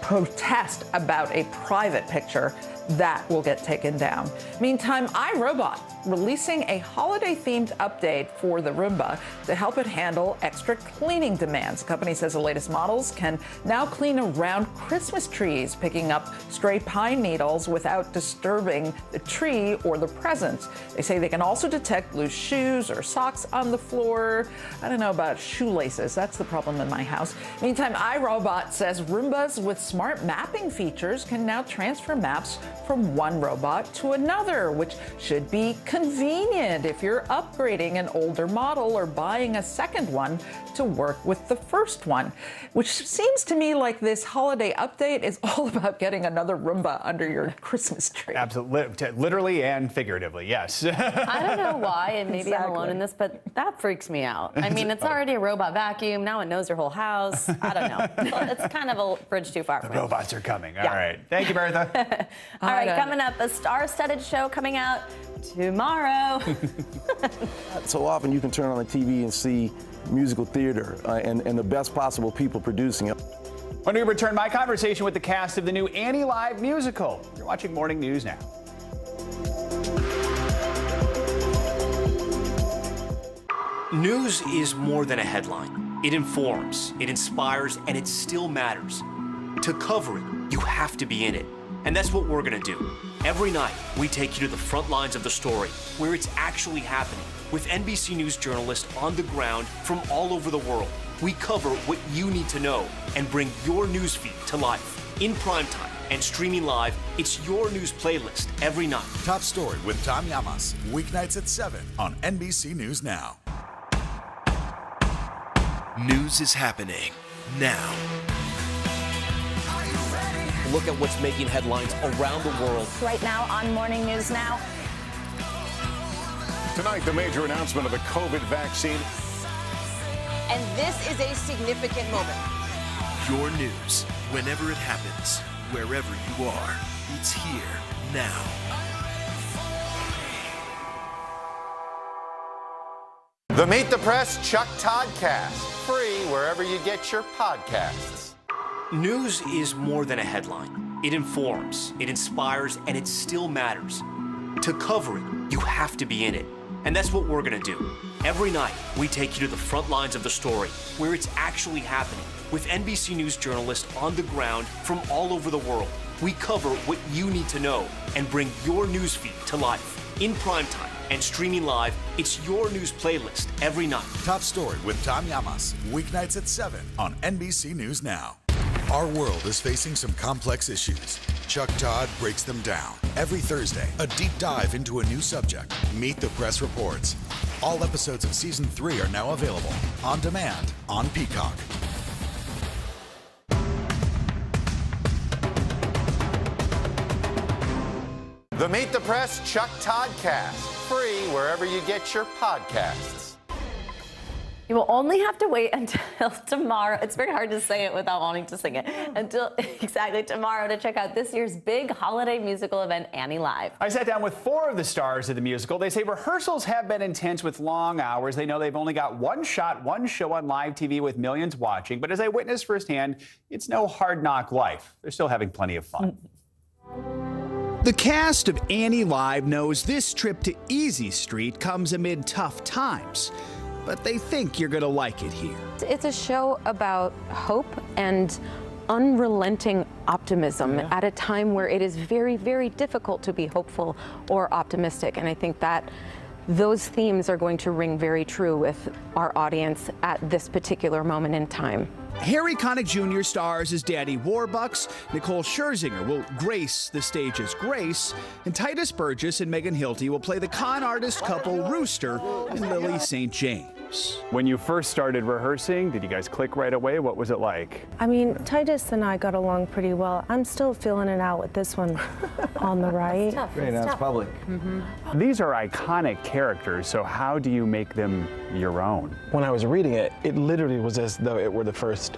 protest about a private picture, that will get taken down. Meantime, iRobot releasing a holiday-themed update for the Roomba to help it handle extra cleaning demands. The company says the latest models can now clean around Christmas trees, picking up stray pine needles without disturbing the tree or the presents. They say they can also detect loose shoes or socks on the floor. I don't know about shoelaces. That's the problem in my house. Meantime, iRobot says Roombas with smart mapping features can now transfer maps from one robot to another, which should be convenient if you're upgrading an older model or buying a second one to work with the first one, which seems to me like this holiday update is all about getting another Roomba under your Christmas tree.
Absolutely, literally and figuratively, yes.
I don't know why, and maybe I'm alone in this, but that freaks me out. I mean, it's already a robot vacuum. Now it knows your whole house. I don't know. It's kind of a bridge too far for me.
Robots are coming. All right. Thank you, Bertha.
All right, coming up, a star-studded show coming out tomorrow.
So often you can turn on the TV and see musical theater and the best possible people producing it.
When we return, my conversation with the cast of the new Annie Live musical. You're watching Morning News Now.
News is more than a headline. It informs, it inspires, and it still matters. To cover it, you have to be in it. And that's what we're gonna do. Every night, we take you to the front lines of the story, where it's actually happening, with NBC News journalists on the ground from all over the world. We cover what you need to know and bring your newsfeed to life. In primetime and streaming live, it's your news playlist every night.
Top Story with Tom Llamas, weeknights at 7 on NBC News Now.
News is happening now.
Look at what's making headlines around the world.
Right now on Morning News Now.
Tonight, the major announcement of the COVID vaccine.
And this is a significant moment.
Your news, whenever it happens, wherever you are, it's here now.
The Meet the Press Chuck Todd Cast, free wherever you get your podcasts.
News is more than a headline. It informs, it inspires, and it still matters. To cover it, you have to be in it. And that's what we're gonna do. Every night, we take you to the front lines of the story, where it's actually happening, with NBC News journalists on the ground from all over the world. We cover what you need to know and bring your newsfeed to life. In primetime and streaming live, it's your news playlist every night.
Top Story with Tom Llamas, weeknights at 7 on NBC News Now. Our world is facing some complex issues. Chuck Todd breaks them down. Every Thursday, a deep dive into a new subject. Meet the Press Reports. All episodes of Season 3 are now available on demand on Peacock.
The Meet the Press Chuck Todd Cast, free wherever you get your podcasts.
You will only have to wait until tomorrow. It's very hard to say it without wanting to sing it. Until exactly tomorrow to check out this year's big holiday musical event, Annie Live.
I sat down with 4 of the stars of the musical. They say rehearsals have been intense with long hours. They know they've only got one shot, one show on live TV with millions watching. But as I witnessed firsthand, it's no hard knock life. They're still having plenty of fun.
The cast of Annie Live knows this trip to Easy Street comes amid tough times, but they think you're gonna like it here.
It's a show about hope and unrelenting optimism at a time where it is very, very difficult to be hopeful or optimistic. And I think that those themes are going to ring very true with our audience at this particular moment in time.
Harry Connick Jr. stars as Daddy Warbucks. Nicole Scherzinger will grace the stage as Grace. And Titus Burgess and Megan Hilty will play the con artist couple Rooster and Lily St. James.
When you first started rehearsing, did you guys click right away? What was it like?
I mean, Titus and I got along pretty well. I'm still feeling it out with this one on the right.
Right now it's public.
These are iconic characters, so how do you make them your own?
When I was reading it, it literally was as though it were the first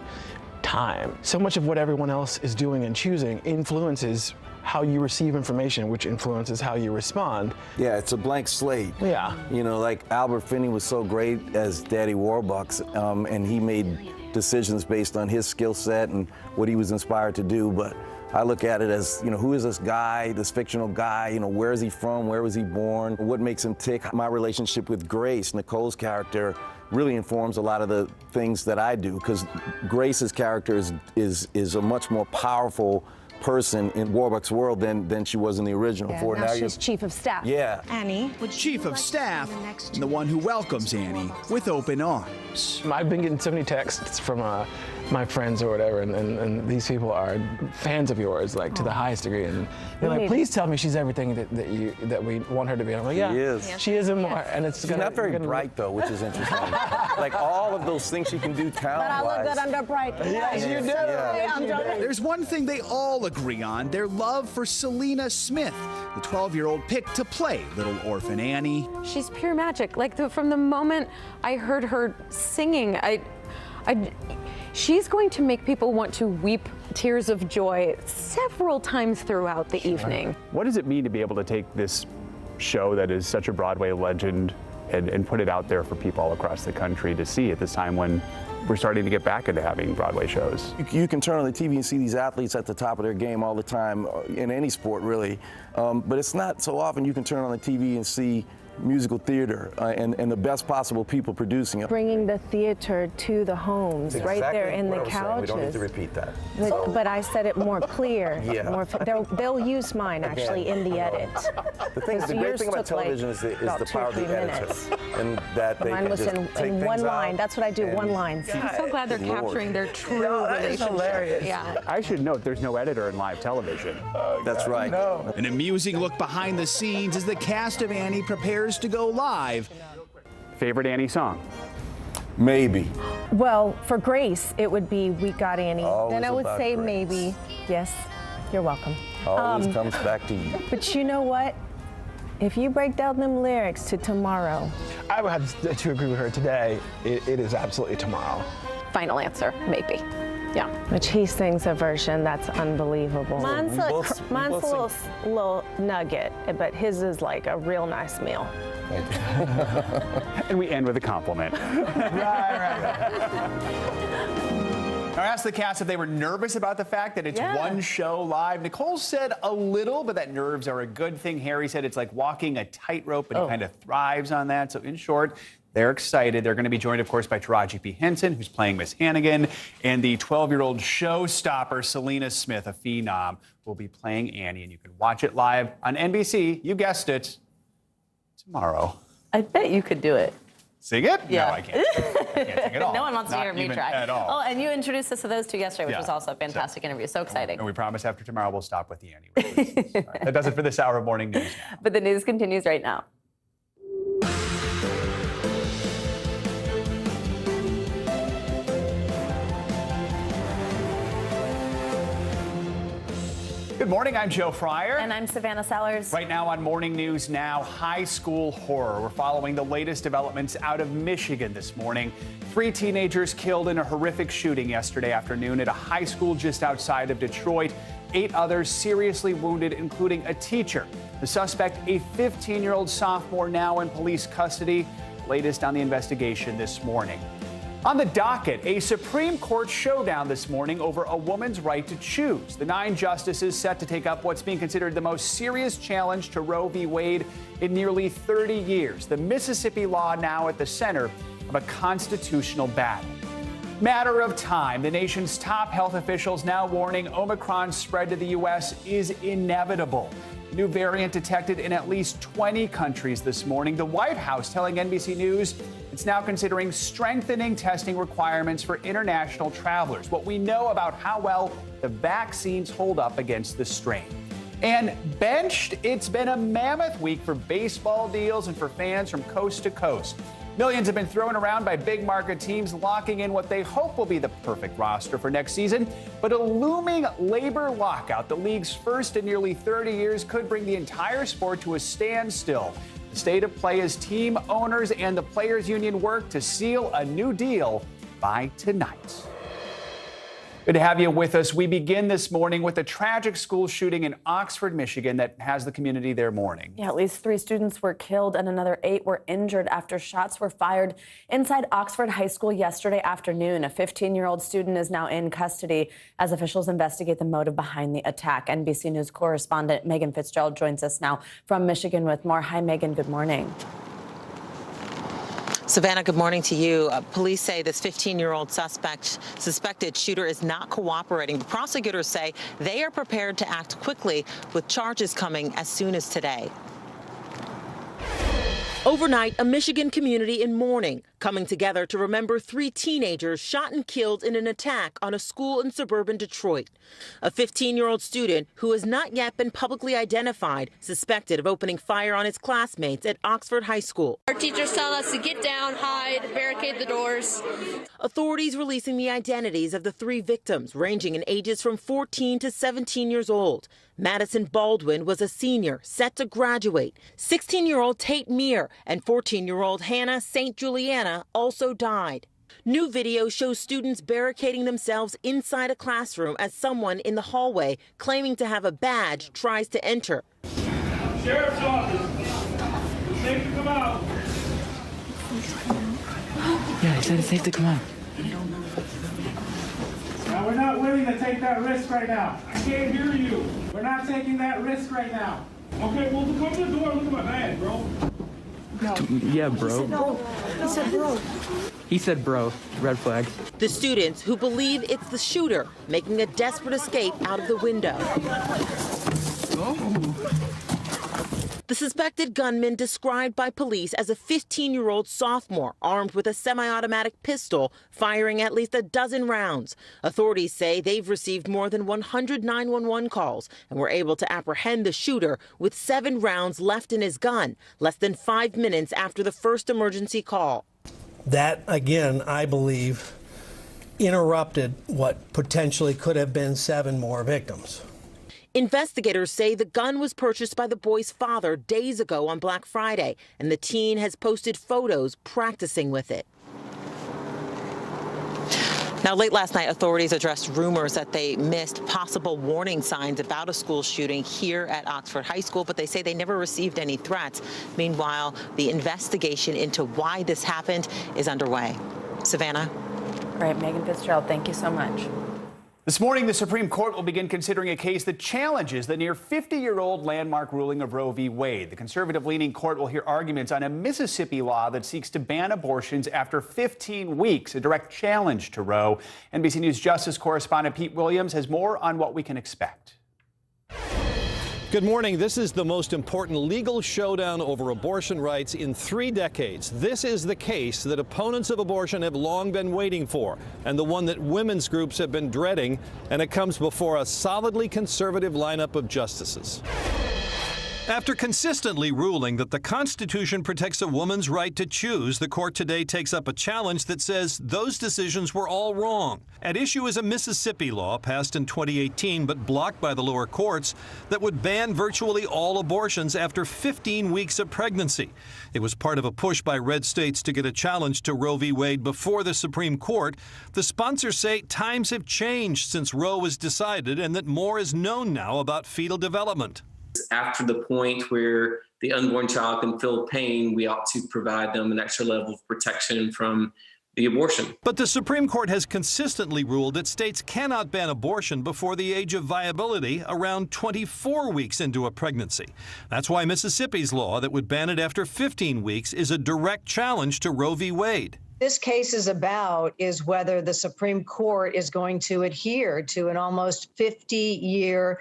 time. So much of what everyone else is doing and choosing influences how you receive information, which influences how you respond.
Yeah, it's a blank slate.
Yeah.
You know, like Albert Finney was so great as Daddy Warbucks, and he made decisions based on his skill set and what he was inspired to do. But I look at it as, you know, who is this guy, this fictional guy? You know, where is he from? Where was he born? What makes him tick? My relationship with Grace, Nicole's character, really informs a lot of the things that I do, because Grace's character is a much more powerful person in Warbucks' world than she was in the original.
Now she's chief of staff.
Yeah.
Annie.
Chief of staff, and the one who welcomes Annie with open arms.
I've been getting so many texts from my friends or whatever, and these people are fans of yours, like to the highest degree, and they're like, please tell me she's everything that we want her to be. And I'm like, yeah, she is and more. And it's
She's not very bright though, which is interesting. Like all of those things she can do talent-wise.
But I look good under bright.
Yes, you do. Yes, you do.
There's one thing they all agree on, their love for Selena Smith, the 12-year-old picked to play Little Orphan Annie.
She's pure magic. Like from the moment I heard her singing, she's going to make people want to weep tears of joy several times throughout the evening.
What does it mean to be able to take this show that is such a Broadway legend and put it out there for people all across the country to see at this time when we're starting to get back into having Broadway shows?
You can turn on the TV and see these athletes at the top of their game all the time, in any sport really, but it's not so often you can turn on the TV and see musical theater and the best possible people producing it.
Bringing the theater to the homes, right there in the couches.
We don't need to repeat that.
But I said it more clear.
Yeah.
They'll use mine actually in the edit.
The great thing about television is the power of the editor, and that they
mine was in one line. That's what I do, one line.
I'm so glad they're capturing their true relationship.
Yeah. I should note there's no editor in live television.
That's right. No.
An amusing look behind the scenes as the cast of Annie prepares to go live.
Favorite Annie song?
Maybe.
Well, for Grace, it would be We Got Annie.
Always
then I would
about
say
Grace.
maybe. Yes, you're welcome.
Always comes back to you.
But you know what? If you break down them lyrics to Tomorrow.
I would have to agree with her today. It is absolutely Tomorrow.
Final answer, maybe. Yeah.
Which he sings a version that's unbelievable. Mine's a little nugget, but his is like a real nice meal.
And we end with a compliment. I asked the cast if they were nervous about the fact that it's one show live. Nicole said a little, but that nerves are a good thing. Harry said it's like walking a tightrope, and he kind of thrives on that. So in short, they're excited. They're going to be joined, of course, by Taraji P. Henson, who's playing Miss Hannigan, and the 12-year-old showstopper, Selena Smith, a phenom, will be playing Annie, and you can watch it live on NBC, you guessed it, tomorrow.
I bet you could do it.
Sing it?
Yeah.
No, I can't. I can't sing at all.
No one wants to
Not
hear me
even
try.
At all.
Oh, and you introduced us to those two yesterday, which
Yeah.
was also a fantastic interview. So exciting.
And we promise after tomorrow we'll stop with the Annie releases. All right. That does it for this hour of Morning News.
But the news continues right now.
Good morning, I'm Joe Fryer.
And I'm Savannah Sellers.
Right now on Morning News Now, high school horror. We're following the latest developments out of Michigan this morning. 3 teenagers killed in a horrific shooting yesterday afternoon at a high school just outside of Detroit. 8 others seriously wounded, including a teacher. The suspect, a 15-year-old sophomore, now in police custody. Latest on the investigation this morning. On the docket, a Supreme Court showdown this morning over a woman's right to choose. The 9 justices set to take up what's being considered the most serious challenge to Roe v. Wade in nearly 30 years. The Mississippi law now at the center of a constitutional battle. Matter of time. The nation's top health officials now warning Omicron's spread to the U.S. is inevitable. New variant detected in at least 20 countries this morning. The White House telling NBC News it's now considering strengthening testing requirements for international travelers. What we know about how well the vaccines hold up against the strain. And benched, it's been a mammoth week for baseball deals and for fans from coast to coast. Millions have been thrown around by big market teams locking in what they hope will be the perfect roster for next season. But a looming labor lockout, the league's first in nearly 30 years, could bring the entire sport to a standstill. The state of play as team owners and the players' union work to seal a new deal by tonight. Good to have you with us. We begin this morning with a tragic school shooting in Oxford, Michigan that has the community there mourning.
Yeah, at least 3 students were killed and another 8 were injured after shots were fired inside Oxford High School yesterday afternoon. A 15-year-old student is now in custody as officials investigate the motive behind the attack. NBC News correspondent Megan Fitzgerald joins us now from Michigan with more. Hi, Megan. Good morning.
Savannah, good morning to you. Police say this 15-year-old suspected shooter is not cooperating. The prosecutors say they are prepared to act quickly with charges coming as soon as today.
Overnight, a Michigan community in mourning, coming together to remember 3 teenagers shot and killed in an attack on a school in suburban Detroit. A 15-year-old student who has not yet been publicly identified, suspected of opening fire on his classmates at Oxford High School.
Our teachers tell us to get down, hide, barricade the doors.
Authorities releasing the identities of the 3 victims, ranging in ages from 14 to 17 years old. Madison Baldwin was a senior, set to graduate. 16-year-old Tate Meir and 14-year-old Hannah St. Juliana also died. New video shows students barricading themselves inside a classroom as someone in the hallway claiming to have a badge tries to enter.
Sheriff's office. It's safe to come out.
Yeah, he said it's safe to come out.
Now, we're not willing to take that risk right now. I can't hear you. We're not taking that risk right now. Okay, well, come to the door and look at my bag, bro.
No. Yeah, bro.
He said bro.
He said bro. Red flag.
The students who believe it's the shooter making a desperate escape out of the window.
Oh.
The suspected gunman described by police as a 15-year-old sophomore armed with a semi-automatic pistol, firing at least a dozen rounds. Authorities say they've received more than 100 911 calls and were able to apprehend the shooter with 7 rounds left in his gun, less than 5 minutes after the first emergency call.
That, again, I believe, interrupted what potentially could have been 7 more victims.
Investigators say the gun was purchased by the boy's father days ago on Black Friday, and the teen has posted photos practicing with it.
Now, late last night, authorities addressed rumors that they missed possible warning signs about a school shooting here at Oxford High School, but they say they never received any threats. Meanwhile, the investigation into why this happened is underway. Savannah?
All right, Megan Fitzgerald, thank you so much.
This morning, the Supreme Court will begin considering a case that challenges the near 50-year-old landmark ruling of Roe v. Wade. The conservative-leaning court will hear arguments on a Mississippi law that seeks to ban abortions after 15 weeks, a direct challenge to Roe. NBC News Justice correspondent Pete Williams has more on what we can expect.
Good morning. This is the most important legal showdown over abortion rights in 3 decades. This is the case that opponents of abortion have long been waiting for, and the one that women's groups have been dreading, and it comes before a solidly conservative lineup of justices. After consistently ruling that the Constitution protects a woman's right to choose, the court today takes up a challenge that says those decisions were all wrong. At issue is a Mississippi law passed in 2018 but blocked by the lower courts that would ban virtually all abortions after 15 weeks of pregnancy. It was part of a push by red states to get a challenge to Roe v. Wade before the Supreme Court. The sponsors say times have changed since Roe was decided and that more is known now about fetal development.
After the point where the unborn child can feel pain, we ought to provide them an extra level of protection from the abortion.
But the Supreme Court has consistently ruled that states cannot ban abortion before the age of viability, around 24 weeks into a pregnancy. That's why Mississippi's law that would ban it after 15 weeks is a direct challenge to Roe v. Wade.
this case is about is whether the Supreme Court is going to adhere to an almost 50-year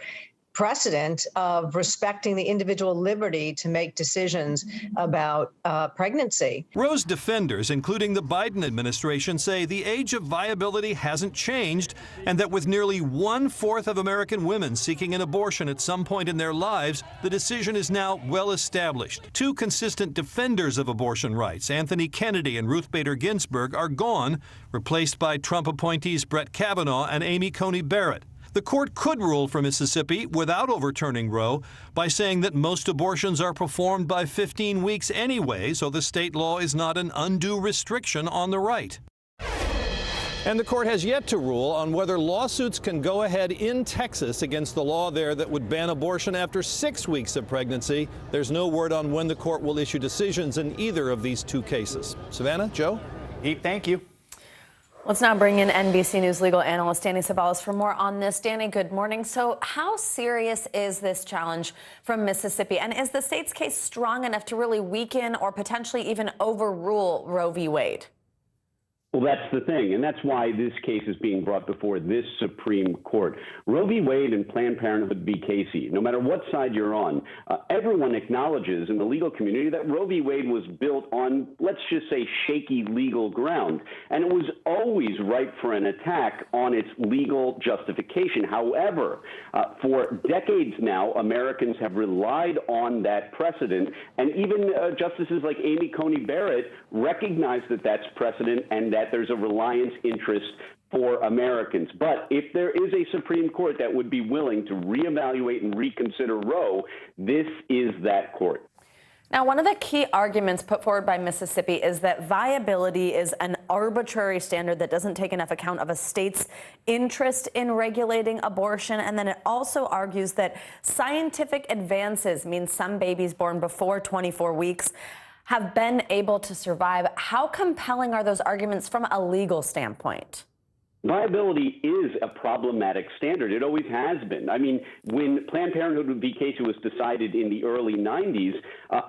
precedent of respecting the individual liberty to make decisions about pregnancy.
Roe's defenders, including the Biden administration, say the age of viability hasn't changed and that with nearly 1/4 of American women seeking an abortion at some point in their lives, the decision is now well established. Two consistent defenders of abortion rights, Anthony Kennedy and Ruth Bader Ginsburg, are gone, replaced by Trump appointees Brett Kavanaugh and Amy Coney Barrett. The court could rule for Mississippi without overturning Roe by saying that most abortions are performed by 15 weeks anyway, so the state law is not an undue restriction on the right. And the court has yet to rule on whether lawsuits can go ahead in Texas against the law there that would ban abortion after 6 weeks of pregnancy. There's no word on when the court will issue decisions in either of these two cases. Savannah, Joe?
Pete, thank you.
Let's now bring in NBC News legal analyst Danny Ceballos for more on this. Danny, good morning. So how serious is this challenge from Mississippi? And is the state's case strong enough to really weaken or potentially even overrule Roe v. Wade?
Well, that's the thing, and that's why this case is being brought before this Supreme Court. Roe v. Wade and Planned Parenthood v. Casey, no matter what side you're on, everyone acknowledges in the legal community that Roe v. Wade was built on, let's just say, shaky legal ground, and it was always ripe for an attack on its legal justification. However, for decades now, Americans have relied on that precedent, and even justices like Amy Coney Barrett recognize that that's precedent and that there's a reliance interest for Americans. But if there is a Supreme Court that would be willing to reevaluate and reconsider Roe, this is that court.
Now, one of the key arguments put forward by Mississippi is that viability is an arbitrary standard that doesn't take enough account of a state's interest in regulating abortion. And then it also argues that scientific advances mean some babies born before 24 weeks have been able to survive. How compelling are those arguments from a legal standpoint?
Viability is a problematic standard. It always has been. I mean, when Planned Parenthood v. Casey was decided in the early 90s,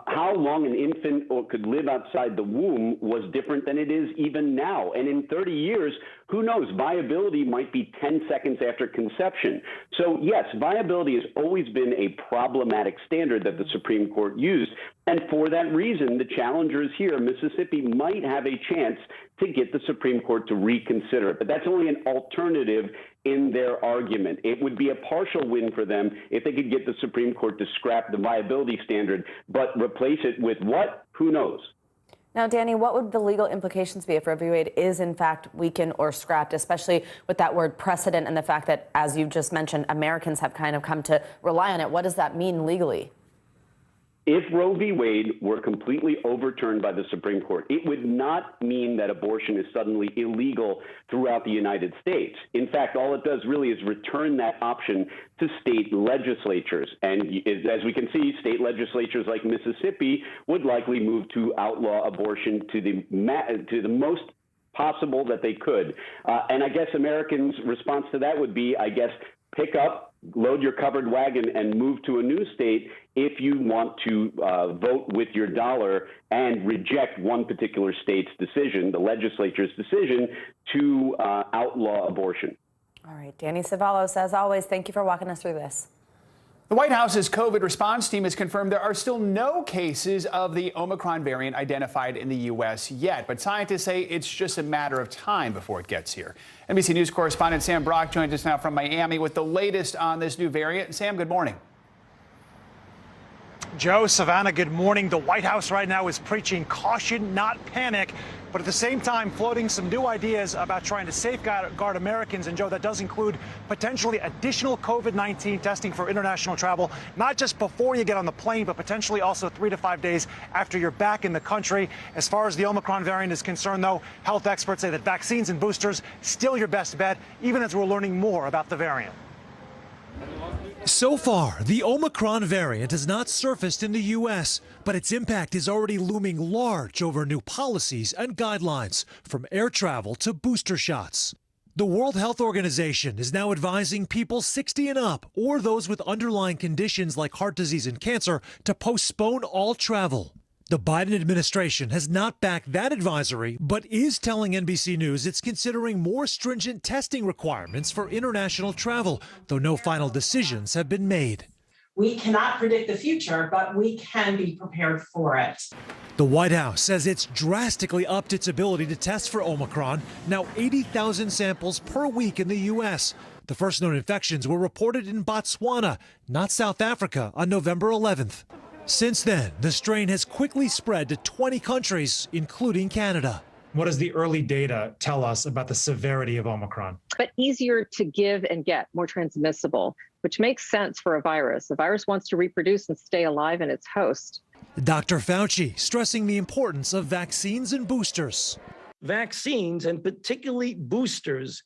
how long an infant could live outside the womb was different than it is even now. And in 30 years, who knows, viability might be 10 seconds after conception. So yes, viability has always been a problematic standard that the Supreme Court used. And for that reason, the challengers here, Mississippi, might have a chance to get the Supreme Court to reconsider it. But that's only an alternative in their argument. It would be a partial win for them if they could get the Supreme Court to scrap the viability standard, but replace it with what? Who knows?
Now, Danny, what would the legal implications be if Roe v. Wade is in fact weakened or scrapped, especially with that word precedent and the fact that, as you just mentioned, Americans have kind of come to rely on it? What does that mean legally?
If Roe v. Wade were completely overturned by the Supreme Court, it would not mean that abortion is suddenly illegal throughout the United States. In fact, all it does really is return that option to state legislatures. And as we can see, state legislatures like Mississippi would likely move to outlaw abortion to the most possible that they could. And I guess Americans' response to that would be, pick up, load your covered wagon, and move to a new state if you want to vote with your dollar and reject one particular state's decision, the legislature's decision, to outlaw abortion.
All right, Danny Ceballos, as always, thank you for walking us through this.
The White House's COVID response team has confirmed there are still no cases of the Omicron variant identified in the U.S. yet, but scientists say it's just a matter of time before it gets here. NBC News correspondent Sam Brock joins us now from Miami with the latest on this new variant. Sam, good morning.
Joe, Savannah, good morning. The White House right now is preaching caution, not panic, but at the same time floating some new ideas about trying to safeguard Americans. And Joe, that does include potentially additional COVID-19 testing for international travel, not just before you get on the plane, but potentially also 3 to 5 days after you're back in the country. As far as the Omicron variant is concerned, though, health experts say that vaccines and boosters still your best bet, even as we're learning more about the variant.
So far, the Omicron variant has not surfaced in the U.S., but its impact is already looming large over new policies and guidelines, from air travel to booster shots. The World Health Organization is now advising people 60 and up, or those with underlying conditions like heart disease and cancer, to postpone all travel. The Biden administration has not backed that advisory, but is telling NBC News it's considering more stringent testing requirements for international travel, though no final decisions have been made.
We cannot predict the future, but we can be prepared for it.
The White House says it's drastically upped its ability to test for Omicron, now 80,000 samples per week in the U.S. The first known infections were reported in Botswana, not South Africa, on November 11th. Since then, the strain has quickly spread to 20 countries, including Canada.
What does the early data tell us about the severity of Omicron?
But easier to give and get, more transmissible, which makes sense for a virus. The virus wants to reproduce and stay alive in its host.
Dr. Fauci stressing the importance of vaccines and boosters.
Vaccines, and particularly boosters,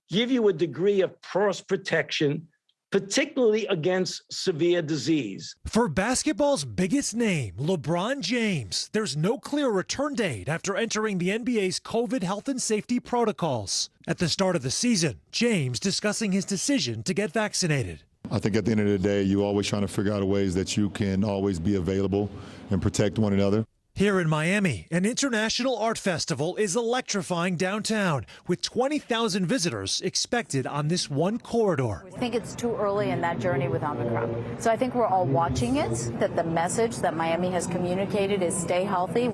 give you a degree of cross protection, particularly against severe disease.
For basketball's biggest name, LeBron James, there's no clear return date after entering the NBA's COVID health and safety protocols. At the start of the season, James discussing his decision to get vaccinated.
I think at the end of the day, you're always trying to figure out ways that you can always be available and protect one another.
Here in Miami, an international art festival is electrifying downtown, with 20,000 visitors expected on this one corridor.
I think it's too early in that journey with Omicron. So I think we're all watching it, that the message that Miami has communicated is stay healthy.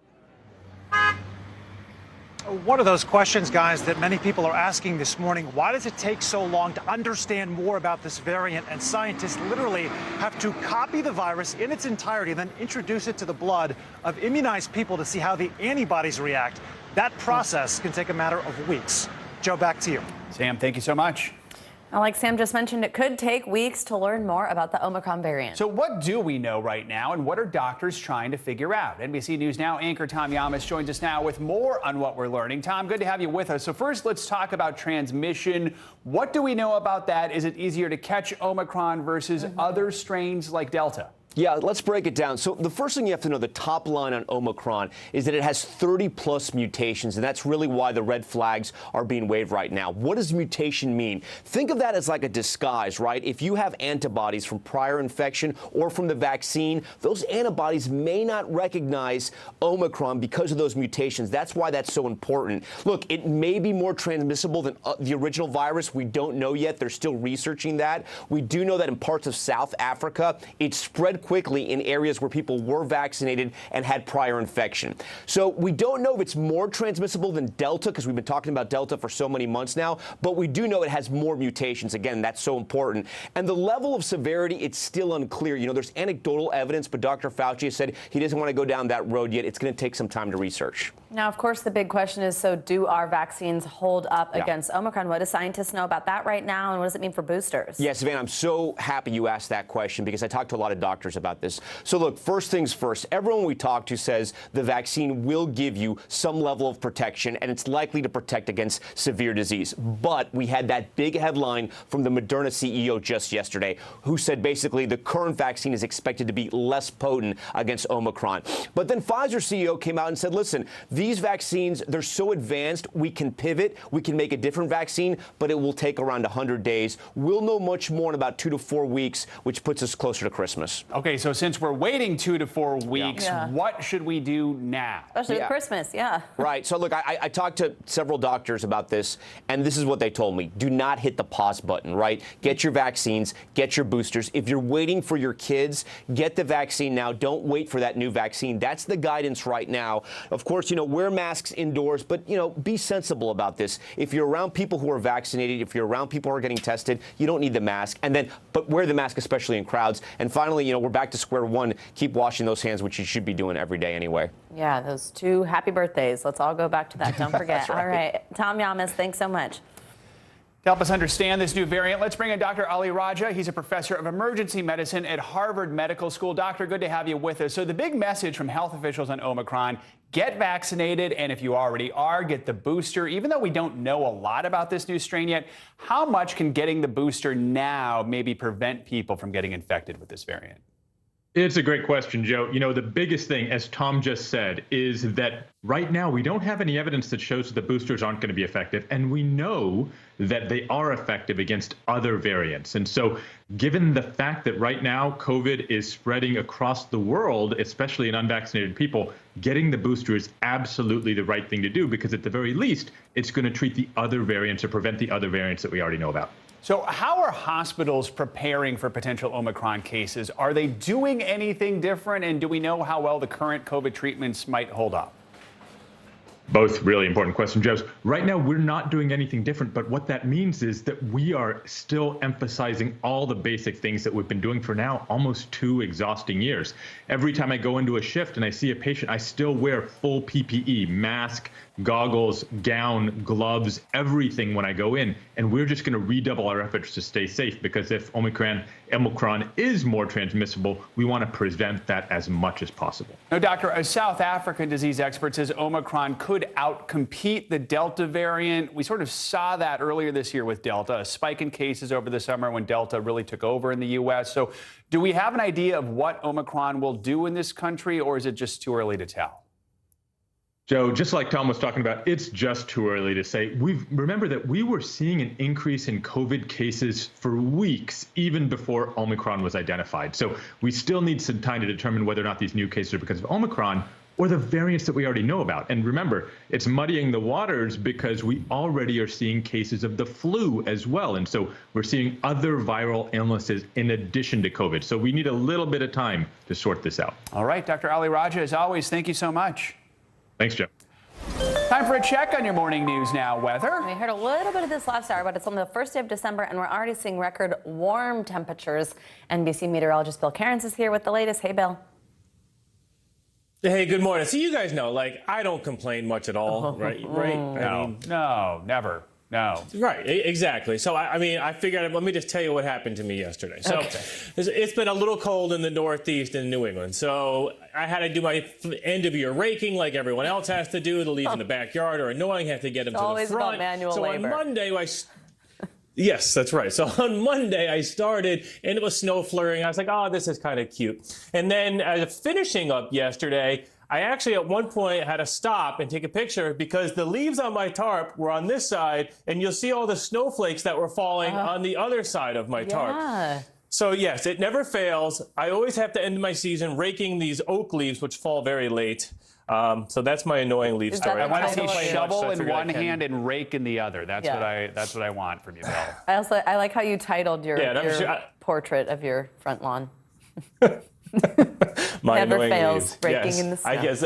One of those questions, guys, that many people are asking this morning, why does it take so long to understand more about this variant? And scientists literally have to copy the virus in its entirety, then introduce it to the blood of immunized people to see how the antibodies react. That process can take a matter of weeks. Joe, back to you.
Sam, thank you so much.
Like Sam just mentioned, it could take weeks to learn more about the Omicron variant.
So what do we know right now, and what are doctors trying to figure out? NBC News Now anchor Tom Yamas joins us now with more on what we're learning. Tom, good to have you with us. So first, let's talk about transmission. What do we know about that? Is it easier to catch Omicron versus other strains like Delta?
Yeah, let's break it down. So the first thing you have to know, the top line on Omicron, is that it has 30-plus mutations, and that's really why the red flags are being waved right now. What does mutation mean? Think of that as like a disguise, right? If you have antibodies from prior infection or from the vaccine, those antibodies may not recognize Omicron because of those mutations. That's why that's so important. Look, it may be more transmissible than the original virus. We don't know yet. They're still researching that. We do know that in parts of South Africa, it spread quickly in areas where people were vaccinated and had prior infection. So we don't know if it's more transmissible than Delta, because we've been talking about Delta for so many months now, but we do know it has more mutations. Again, that's so important. And the level of severity, it's still unclear. You know, there's anecdotal evidence, but Dr. Fauci has said he doesn't want to go down that road yet. It's going to take some time to research.
Now, of course, the big question is, so do our vaccines hold up against Omicron? What do scientists know about that right now, and what does it mean for boosters?
Yes, Savannah, I'm so happy you asked that question because I talked to a lot of doctors about this. So look, first things first, everyone we talk to says the vaccine will give you some level of protection, and it's likely to protect against severe disease. But we had that big headline from the Moderna CEO just yesterday, who said basically the current vaccine is expected to be less potent against Omicron. But then Pfizer CEO came out and said, listen, these vaccines, they're so advanced, we can pivot, we can make a different vaccine, but it will take around 100 days. We'll know much more in about 2 to 4 weeks, which puts us closer to Christmas.
Okay, so since we're waiting 2 to 4 weeks, what should we do now?
Especially with Christmas,
Right. So look, I talked to several doctors about this, and this is what they told me. Do not hit the pause button, right? Get your vaccines, get your boosters. If you're waiting for your kids, get the vaccine now. Don't wait for that new vaccine. That's the guidance right now. Of course, you know, wear masks indoors, but, you know, be sensible about this. If you're around people who are vaccinated, if you're around people who are getting tested, you don't need the mask. And then, but wear the mask, especially in crowds. And finally, you know, we're back to square one. Keep washing those hands, which you should be doing every day anyway.
Yeah, those 2 happy birthdays. Let's all go back to that. Don't forget.
Right.
All right. Tom Yamas, thanks so much.
To help us understand this new variant, let's bring in Dr. Ali Raja. He's a professor of emergency medicine at Harvard Medical School. Doctor, good to have you with us. So the big message from health officials on Omicron, get vaccinated, and if you already are, get the booster. Even though we don't know a lot about this new strain yet, how much can getting the booster now maybe prevent people from getting infected with this variant?
It's a great question, Joe. You know, the biggest thing, as Tom just said, is that right now we don't have any evidence that shows that the boosters aren't going to be effective. And we know that they are effective against other variants. And so given the fact that right now COVID is spreading across the world, especially in unvaccinated people, getting the booster is absolutely the right thing to do, because at the very least, it's going to treat the other variants or prevent the other variants that we already know about.
So how are hospitals preparing for potential Omicron cases? Are they doing anything different? And do we know how well the current COVID treatments might hold up?
Both really important questions, Joe. Right now, we're not doing anything different, but what that means is that we are still emphasizing all the basic things that we've been doing for now almost 2 exhausting years. Every time I go into a shift and I see a patient, I still wear full PPE, mask, goggles, gown, gloves, everything when I go in. And we're just going to redouble our efforts to stay safe, because if Omicron is more transmissible, we want to prevent that as much as possible.
Now, Doctor, a South African disease expert says Omicron could outcompete the Delta variant. We sort of saw that earlier this year with Delta, a spike in cases over the summer when Delta really took over in the U.S. So do we have an idea of what Omicron will do in this country, or is it just too early to tell?
Joe, just like Tom was talking about, it's just too early to say. Remember that we were seeing an increase in COVID cases for weeks, even before Omicron was identified. So we still need some time to determine whether or not these new cases are because of Omicron or the variants that we already know about. And remember, it's muddying the waters because we already are seeing cases of the flu as well. And so we're seeing other viral illnesses in addition to COVID. So we need a little bit of time to sort this out.
All right, Dr. Ali Raja, as always, thank you so much.
Thanks, Joe.
Time for a check on your morning news now. Weather.
We heard a little bit of this last hour, but it's on the first day of December, and we're already seeing record warm temperatures. NBC meteorologist Bill Cairns is here with the latest. Hey, Bill.
Hey, good morning. So you guys know, like, I don't complain much at all, right?
No, never. No.
Right, exactly. So, I mean, I figured, let me just tell you what happened to me yesterday. So it's been a little cold in the Northeast and New England. So I had to do my end of year raking like everyone else has to do. The leaves in the backyard are annoying. Have to get them to the front.
Always about manual labor.
On Monday, yes, that's right. So on Monday, I started, and it was snow flurrying. I was like, oh, this is kind of cute. And then finishing up yesterday, I actually at one point had to stop and take a picture because the leaves on my tarp were on this side, and you'll see all the snowflakes that were falling on the other side of my tarp. So yes, it never fails. I always have to end my season raking these oak leaves, which fall very late. So that's my annoying leaf story.
I want to see shovel in one hand and rake in the other. That's what I want from you, Bill.
I like how you titled your portrait of your front lawn. Never fails, raking in the snow.
I guess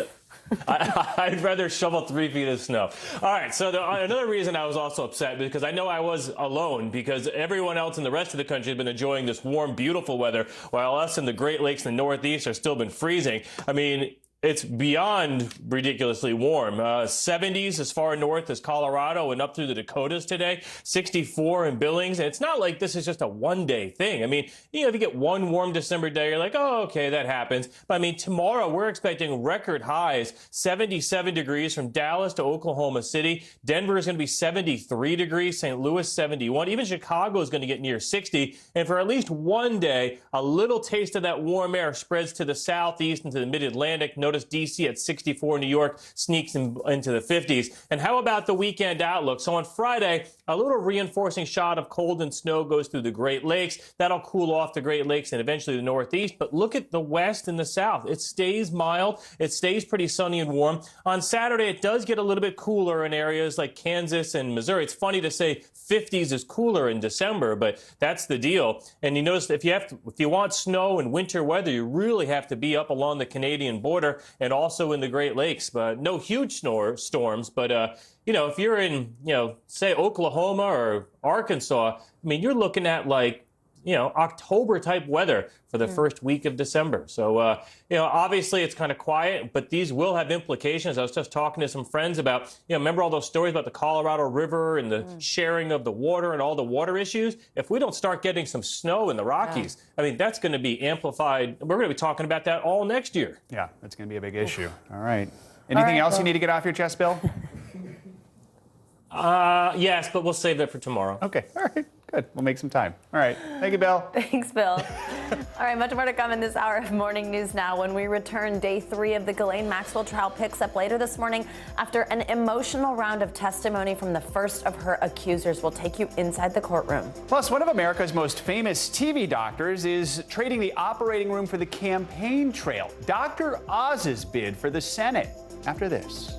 I'd rather shovel 3 feet of snow. All right, so another reason I was also upset, because I know I was alone, because everyone else in the rest of the country has been enjoying this warm, beautiful weather, while us in the Great Lakes and the Northeast are still been freezing. I mean, it's beyond ridiculously warm. 70s as far north as Colorado and up through the Dakotas today. 64 in Billings. And it's not like this is just a one-day thing. I mean, you know, if you get one warm December day, you're like, oh, okay, that happens. But I mean, tomorrow we're expecting record highs. 77 degrees from Dallas to Oklahoma City. Denver is going to be 73 degrees. St. Louis, 71. Even Chicago is going to get near 60. And for at least one day, a little taste of that warm air spreads to the southeast and to the mid-Atlantic. Notice D.C. at 64, New York sneaks into the 50s. And how about the weekend outlook? So on Friday, a little reinforcing shot of cold and snow goes through the Great Lakes. That'll cool off the Great Lakes and eventually the Northeast. But look at the west and the south. It stays mild. It stays pretty sunny and warm. On Saturday, it does get a little bit cooler in areas like Kansas and Missouri. It's funny to say 50s is cooler in December, but that's the deal. And you notice if you want snow and winter weather, you really have to be up along the Canadian border and also in the Great Lakes. But no huge storms. But, you know, if you're in, you know, say Oklahoma or Arkansas, I mean, you're looking at like, you know, October type weather for the first week of December. So, you know, obviously it's kind of quiet, but these will have implications. I was just talking to some friends about, you know, remember all those stories about the Colorado River and the sharing of the water and all the water issues? If we don't start getting some snow in the Rockies, I mean, that's going to be amplified. We're going to be talking about that all next year.
Yeah, that's going to be a big issue. All right. Anything else you need to get off your chest, Bill?
Yes, but we'll save that for tomorrow.
Okay. All right. Good. We'll make some time. All right. Thank you, Bill.
Thanks, Bill. All right, much more to come in this hour of Morning News Now. When we return, day 3 of the Ghislaine Maxwell trial picks up later this morning after an emotional round of testimony from the first of her accusers. We'll take you inside the courtroom.
Plus, one of America's most famous TV doctors is trading the operating room for the campaign trail. Dr. Oz's bid for the Senate. After this.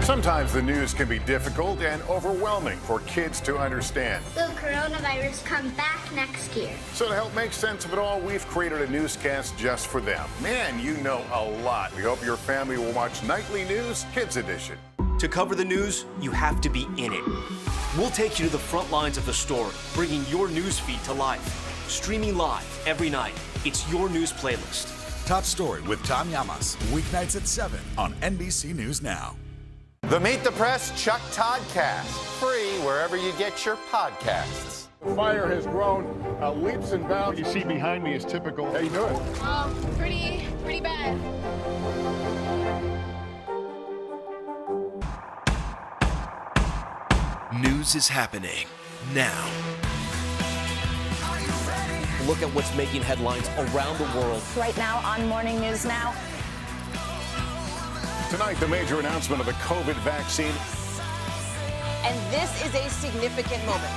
Sometimes the news can be difficult and overwhelming for kids to understand.
Will coronavirus come back next year?
So to help make sense of it all, we've created a newscast just for them. Man, you know a lot. We hope your family will watch Nightly News Kids Edition.
To cover the news, you have to be in it. We'll take you to the front lines of the story, bringing your news feed to life. Streaming live every night. It's your news playlist.
Top Story with Tom Llamas, weeknights at 7 on NBC News Now.
The Meet the Press Chuck Todd Cast, free wherever you get your podcasts.
The fire has grown leaps and bounds. What you see behind me is typical. How you doing?
Pretty bad.
News is happening now.
Look at what's making headlines around the world.
Right now on Morning News Now.
Tonight, the major announcement of the COVID vaccine.
And this is a significant moment.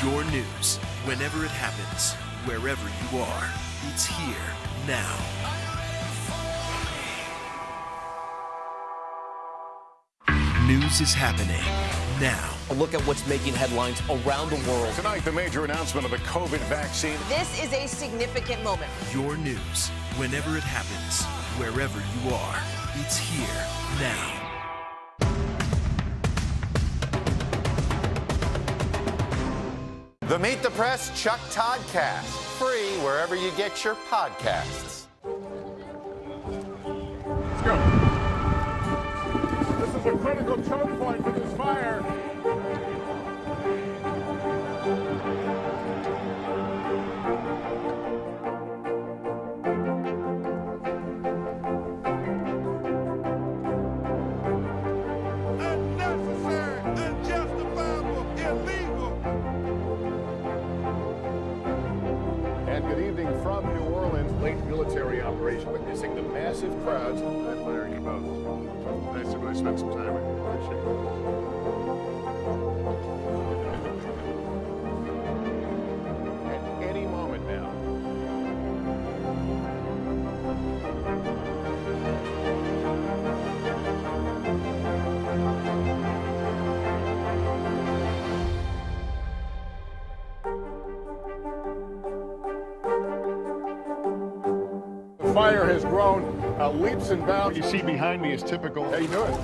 Your news, whenever it happens, wherever you are, it's here now. News is happening now.
A look at what's making headlines around the world.
Tonight, the major announcement of the COVID vaccine.
This is a significant moment.
Your news, whenever it happens, wherever you are, it's here now.
The Meet the Press Chuck Todd Cast, free wherever you get your podcasts.
Let's go. This is a critical choke point for this fire. Military operation, witnessing the massive crowds. I admire you both. Nice to really spend some time with you. Appreciate it. At any moment now. The fire has grown leaps and bounds. What you see behind me is typical. How you doing?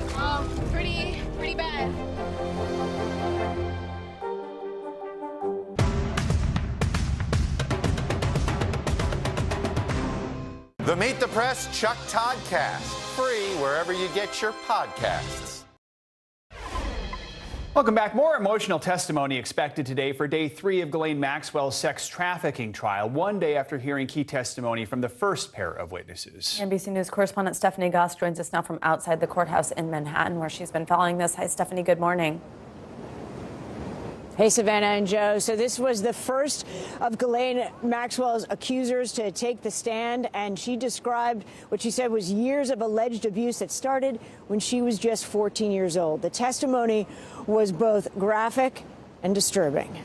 Pretty bad.
The Meet the Press Chuck Todd Cast, free wherever you get your podcasts.
Welcome back. More emotional testimony expected today for day 3 of Ghislaine Maxwell's sex trafficking trial, one day after hearing key testimony from the first pair of witnesses.
NBC News correspondent Stephanie Goss joins us now from outside the courthouse in Manhattan, where she's been following this. Hi, Stephanie. Good morning.
Hey, Savannah and Joe. So this was the first of Ghislaine Maxwell's accusers to take the stand, and she described what she said was years of alleged abuse that started when she was just 14 years old. The testimony was both graphic and disturbing.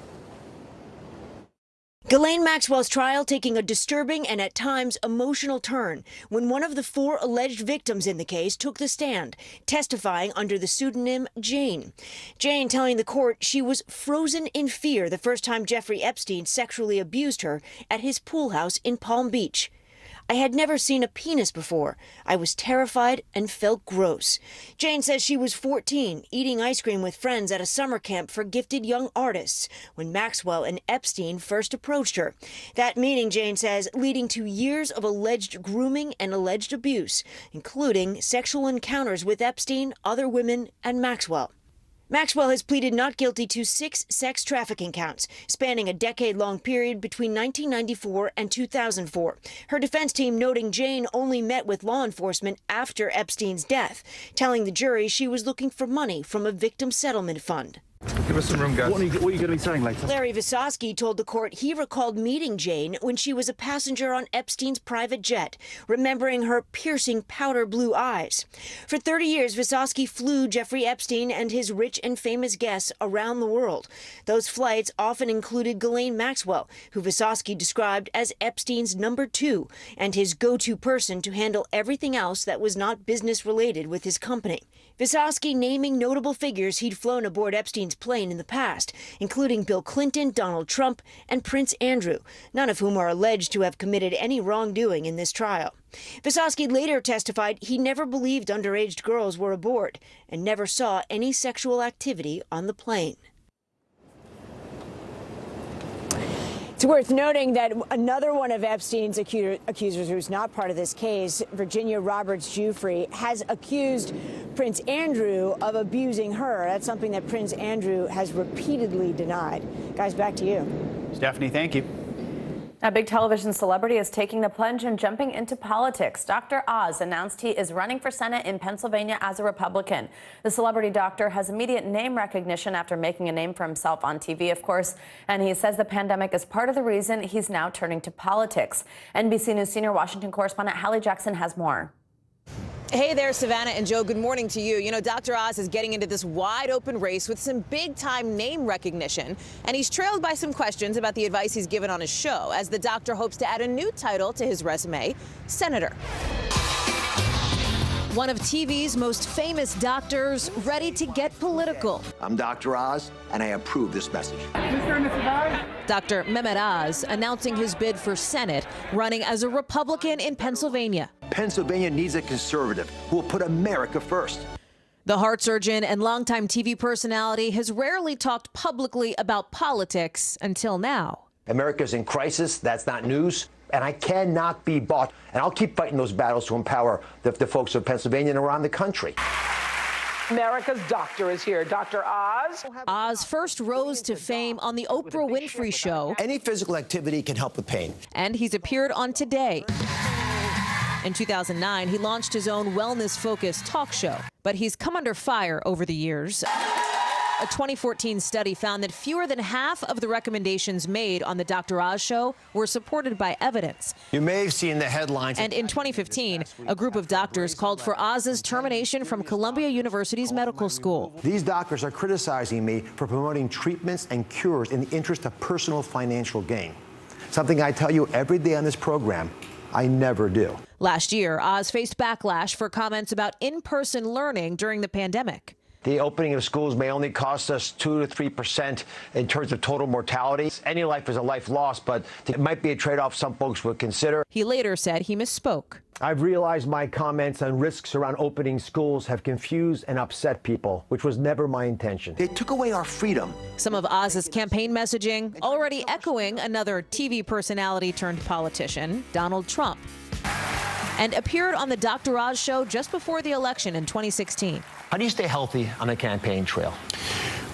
Ghislaine Maxwell's trial taking a disturbing and at times emotional turn when one of the 4 alleged victims in the case took the stand, testifying under the pseudonym Jane. Jane telling the court she was frozen in fear the first time Jeffrey Epstein sexually abused her at his pool house in Palm Beach. I had never seen a penis before. I was terrified and felt gross. Jane says she was 14, eating ice cream with friends at a summer camp for gifted young artists when Maxwell and Epstein first approached her. That meeting, Jane says, leading to years of alleged grooming and alleged abuse, including sexual encounters with Epstein, other women, and Maxwell. Maxwell has pleaded not guilty to 6 sex trafficking counts, spanning a decade-long period between 1994 and 2004. Her defense team noting Jane only met with law enforcement after Epstein's death, telling the jury she was looking for money from a victim settlement fund.
Give us some room, guys. What are you going to be saying later?
Larry Visosky told the court he recalled meeting Jane when she was a passenger on Epstein's private jet, remembering her piercing powder blue eyes. For 30 years, Visosky flew Jeffrey Epstein and his rich and famous guests around the world. Those flights often included Ghislaine Maxwell, who Visosky described as Epstein's number 2 and his go-to person to handle everything else that was not business-related with his company. Visosky naming notable figures he'd flown aboard Epstein's plane in the past, including Bill Clinton, Donald Trump, and Prince Andrew, none of whom are alleged to have committed any wrongdoing in this trial. Visosky later testified he never believed underage girls were aboard and never saw any sexual activity on the plane.
It's worth noting that another one of Epstein's accusers, who's not part of this case, Virginia Roberts Giuffre, has accused Prince Andrew of abusing her. That's something that Prince Andrew has repeatedly denied. Guys, back to you.
Stephanie, thank you.
A big television celebrity is taking the plunge and jumping into politics. Dr. Oz announced he is running for Senate in Pennsylvania as a Republican. The celebrity doctor has immediate name recognition after making a name for himself on TV, of course, and he says the pandemic is part of the reason he's now turning to politics. NBC News senior Washington correspondent Hallie Jackson has more.
Hey there, Savannah and Joe. Good morning to you. You know, Dr. Oz is getting into this wide open race with some big time name recognition, and he's trailed by some questions about the advice he's given on his show, as the doctor hopes to add a new title to his resume, Senator. One of TV's most famous doctors ready to get political.
I'm Dr. Oz, and I approve this message.
Dr. Mehmet Oz announcing his bid for Senate, running as a Republican in Pennsylvania.
Pennsylvania needs a conservative who will put America first.
The heart surgeon and longtime TV personality has rarely talked publicly about politics until now.
America's in crisis. That's not news. And I cannot be bought. And I'll keep fighting those battles to empower the folks of Pennsylvania and around the country.
America's doctor is here. Dr. Oz.
Oz first rose to fame on the Oprah Winfrey Show.
Any physical activity can help with pain.
And he's appeared on Today. In 2009, he launched his own wellness-focused talk show. But he's come under fire over the years. A 2014 study found that fewer than half of the recommendations made on the Dr. Oz show were supported by evidence.
You may have seen the headlines.
And in 2015, a group of doctors called for Oz's termination from Columbia University's medical school.
These doctors are criticizing me for promoting treatments and cures in the interest of personal financial gain. Something I tell you every day on this program, I never do.
Last year, Oz faced backlash for comments about in-person learning during the pandemic.
The opening of schools may only cost us 2 to 3% in terms of total mortality. Any life is a life lost, but it might be a trade-off some folks would consider.
He later said he misspoke.
I've realized my comments on risks around opening schools have confused and upset people, which was never my intention. They took away our freedom.
Some of Oz's campaign messaging already echoing another TV personality turned politician, Donald Trump, and appeared on the Dr. Oz show just before the election in 2016.
How do you stay healthy on the campaign trail?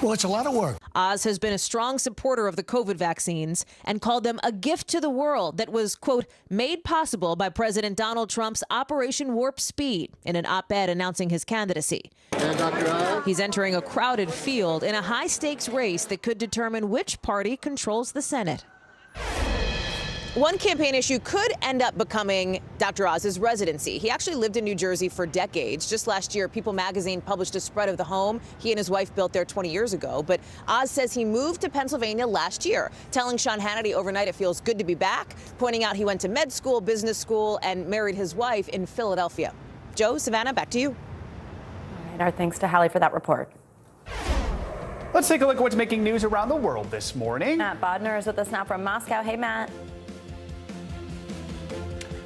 Well, it's a lot of work.
Oz has been a strong supporter of the COVID vaccines and called them a gift to the world that was, quote, made possible by President Donald Trump's Operation Warp Speed in an op-ed announcing his candidacy.
Dr. Oz.
He's entering a crowded field in a high-stakes race that could determine which party controls the Senate. One campaign issue could end up becoming Dr. Oz's residency. He actually lived in New Jersey for decades. Just last year, People magazine published a spread of the home he and his wife built there 20 years ago. But Oz says he moved to Pennsylvania last year, telling Sean Hannity overnight it feels good to be back, pointing out he went to med school, business school, and married his wife in Philadelphia. Joe, Savannah, back to you.
All right, our thanks to Hallie for that report.
Let's take a look at what's making news around the world this morning.
Matt Bodner is with us now from Moscow. Hey, Matt.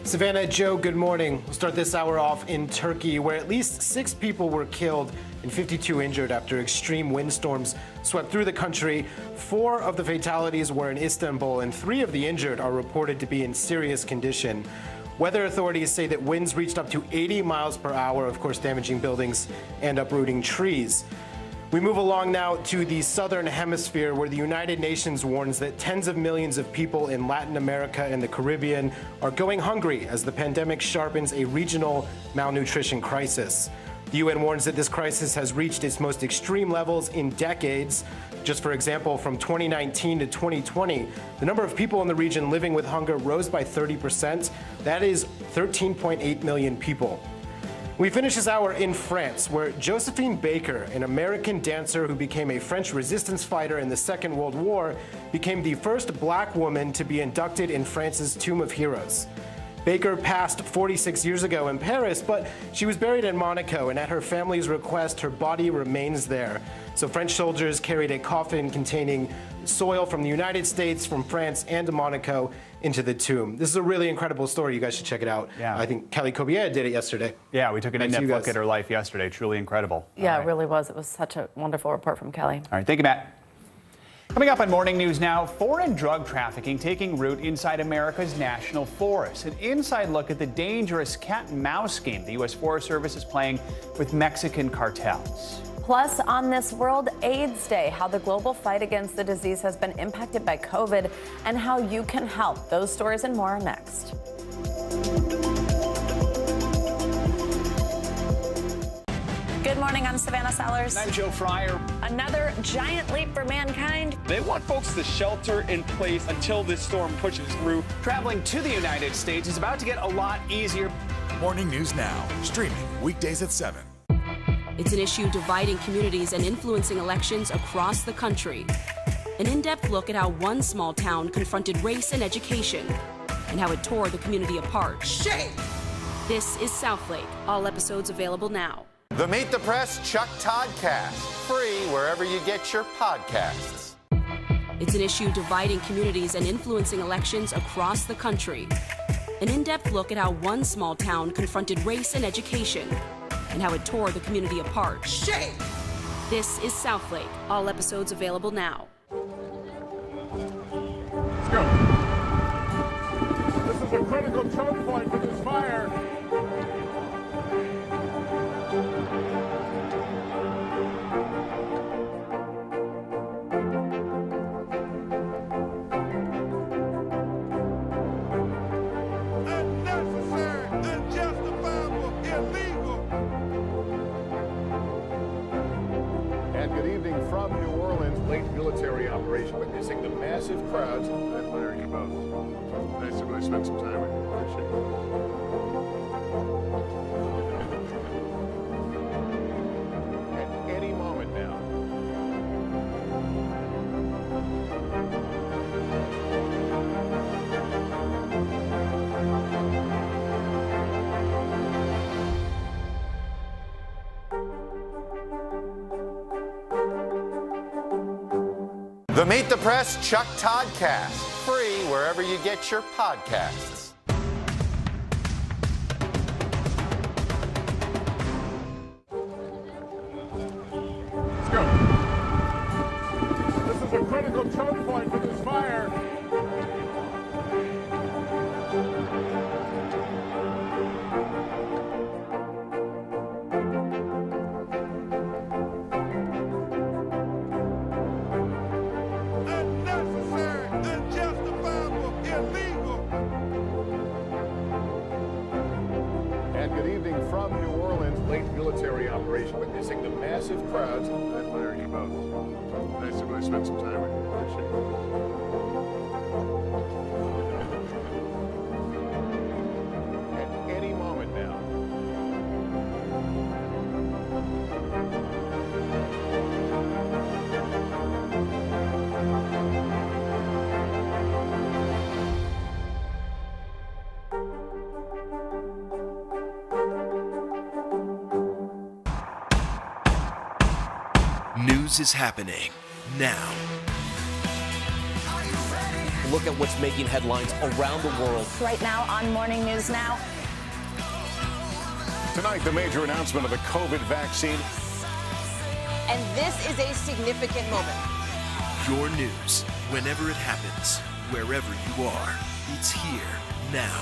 Savannah, Joe, good morning. We'll start this hour off in Turkey, where at least 6 people were killed and 52 injured after extreme windstorms swept through the country. 4 of the fatalities were in Istanbul, and 3 of the injured are reported to be in serious condition. Weather authorities say that winds reached up to 80 miles per hour, of course, damaging buildings and uprooting trees. We move along now to the southern hemisphere, where the United Nations warns that tens of millions of people in Latin America and the Caribbean are going hungry as the pandemic sharpens a regional malnutrition crisis. The UN warns that this crisis has reached its most extreme levels in decades. Just for example, from 2019 to 2020, the number of people in the region living with hunger rose by 30%. That is 13.8 million people. We finish this hour in France, where Josephine Baker, an American dancer who became a French resistance fighter in the Second World War, became the first black woman to be inducted in France's Tomb of Heroes. Baker passed 46 years ago in Paris, but she was buried in Monaco, and at her family's request, her body remains there. So French soldiers carried a coffin containing soil from the United States, from France, and Monaco into the tomb. This is a really incredible story. You guys should check it out.
Yeah.
I think Kelly Cobiella did it yesterday.
Yeah, we took an in-depth look at her life yesterday. Truly incredible.
Yeah, it really was. It was such a wonderful report from Kelly.
All right, thank you, Matt. Coming up on Morning News now, foreign drug trafficking taking root inside America's national forests. An inside look at the dangerous cat and mouse game the U.S. Forest Service is playing with Mexican cartels.
Plus, on this World AIDS Day, how the global fight against the disease has been impacted by COVID and how you can help. Those stories and more are next. Good morning, I'm Savannah Sellers.
I'm Joe Fryer.
Another giant leap for mankind.
They want folks to shelter in place until this storm pushes through.
Traveling to the United States is about to get a lot easier.
Morning News Now, streaming weekdays at 7.
It's an issue dividing communities and influencing elections across the country. An in-depth look at how one small town confronted race and education and how it tore the community apart.
Shame!
This is Southlake. All episodes available now.
The Meet the Press Chuck Toddcast, free wherever you get your podcasts.
It's an issue dividing communities and influencing elections across the country. An in-depth look at how one small town confronted race and education and how it tore the community apart.
Shame!
This is Southlake. All episodes available now.
Let's go. This is a critical choke point for this fire. From New Orleans, late military operation witnessing the massive crowds. I admire you both. Nice to really spend some time with you. Appreciate it. At any moment now. The Meet the Press Chuck Toddcast, free wherever you get your podcasts. Let's go. This is a critical choke point for this fire. From New Orleans, late military operation witnessing the massive crowds. I admire you both. Nice to really spend some time with you. Appreciate it. At any moment now.
News is happening now.
Look at what's making headlines around the world.
Right now on Morning News Now.
Tonight, the major announcement of the COVID vaccine.
And this is a significant moment.
Your news, whenever it happens, wherever you are, it's here now.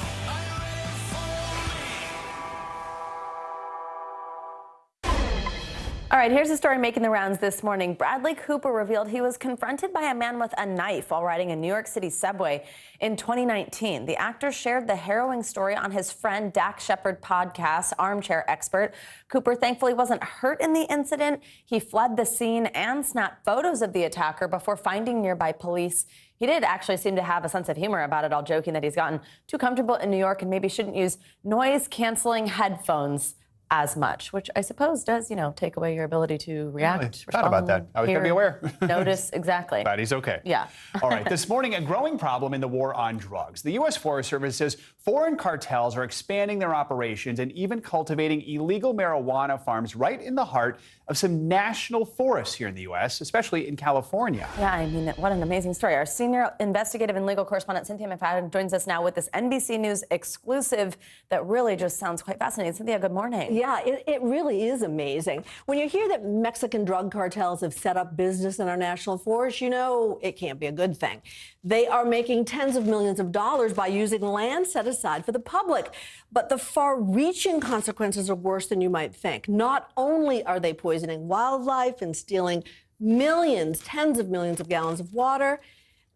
All right, here's a story making the rounds this morning. Bradley Cooper revealed he was confronted by a man with a knife while riding a New York City subway in 2019. The actor shared the harrowing story on his friend Dax Shepard podcast, Armchair Expert. Cooper thankfully wasn't hurt in the incident. He fled the scene and snapped photos of the attacker before finding nearby police. He did actually seem to have a sense of humor about it all, joking that he's gotten too comfortable in New York and maybe shouldn't use noise-canceling headphones as much, which I suppose does, take away your ability to react, respond,
thought about that. I was going to be aware.
Notice, exactly.
Glad he's okay.
Yeah.
All right, this morning, a growing problem in the war on drugs. The U.S. Forest Service says foreign cartels are expanding their operations and even cultivating illegal marijuana farms right in the heart of some national forests here in the U.S., especially in California.
Yeah, I mean, what an amazing story. Our senior investigative and legal correspondent, Cynthia McFadden, joins us now with this NBC News exclusive that really just sounds quite fascinating. Cynthia, good morning.
Yeah, it really is amazing. When you hear that Mexican drug cartels have set up business in our national forests, you know it can't be a good thing. They are making tens of millions of dollars by using land set aside for the public. But the far-reaching consequences are worse than you might think. Not only are they poisoning wildlife and stealing millions, tens of millions of gallons of water,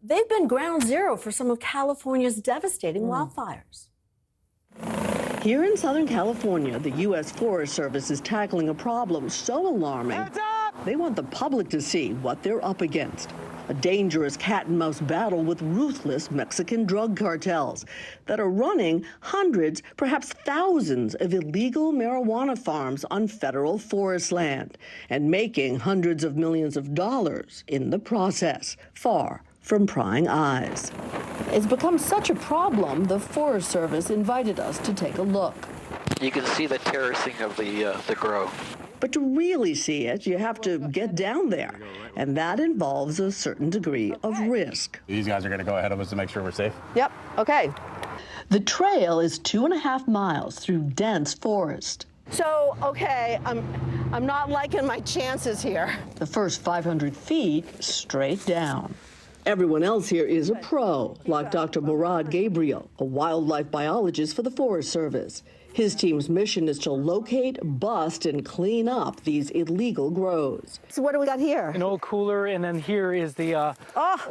they've been ground zero for some of California's devastating wildfires.
Here in Southern California, the U.S. Forest Service is tackling a problem so alarming, they want the public to see what they're up against. A dangerous cat-and-mouse battle with ruthless Mexican drug cartels that are running hundreds, perhaps thousands of illegal marijuana farms on federal forest land and making hundreds of millions of dollars in the process, far from prying eyes.
It's become such a problem, the Forest Service invited us to take a look.
You can see the terracing of the grow.
But to really see it, you have to get down there, and that involves a certain degree of risk.
These guys are going to go ahead of us to make sure we're safe?
Yep, okay.
The trail is 2.5 miles through dense forest.
So, okay, I'm not liking my chances here.
The first 500 feet straight down. Everyone else here is a pro, like Dr. Murad Gabriel, a wildlife biologist for the Forest Service. His team's mission is to locate, bust, and clean up these illegal grows.
So what do we got here?
An old cooler, and then here is the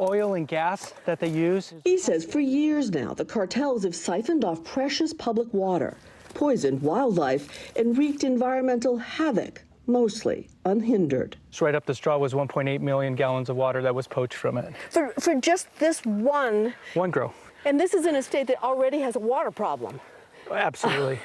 oil and gas that they use.
He says for years now, the cartels have siphoned off precious public water, poisoned wildlife, and wreaked environmental havoc, mostly unhindered.
So right up the straw was 1.8 million gallons of water that was poached from it.
For just this one
grow.
And this is in a state that already has a water problem.
Absolutely.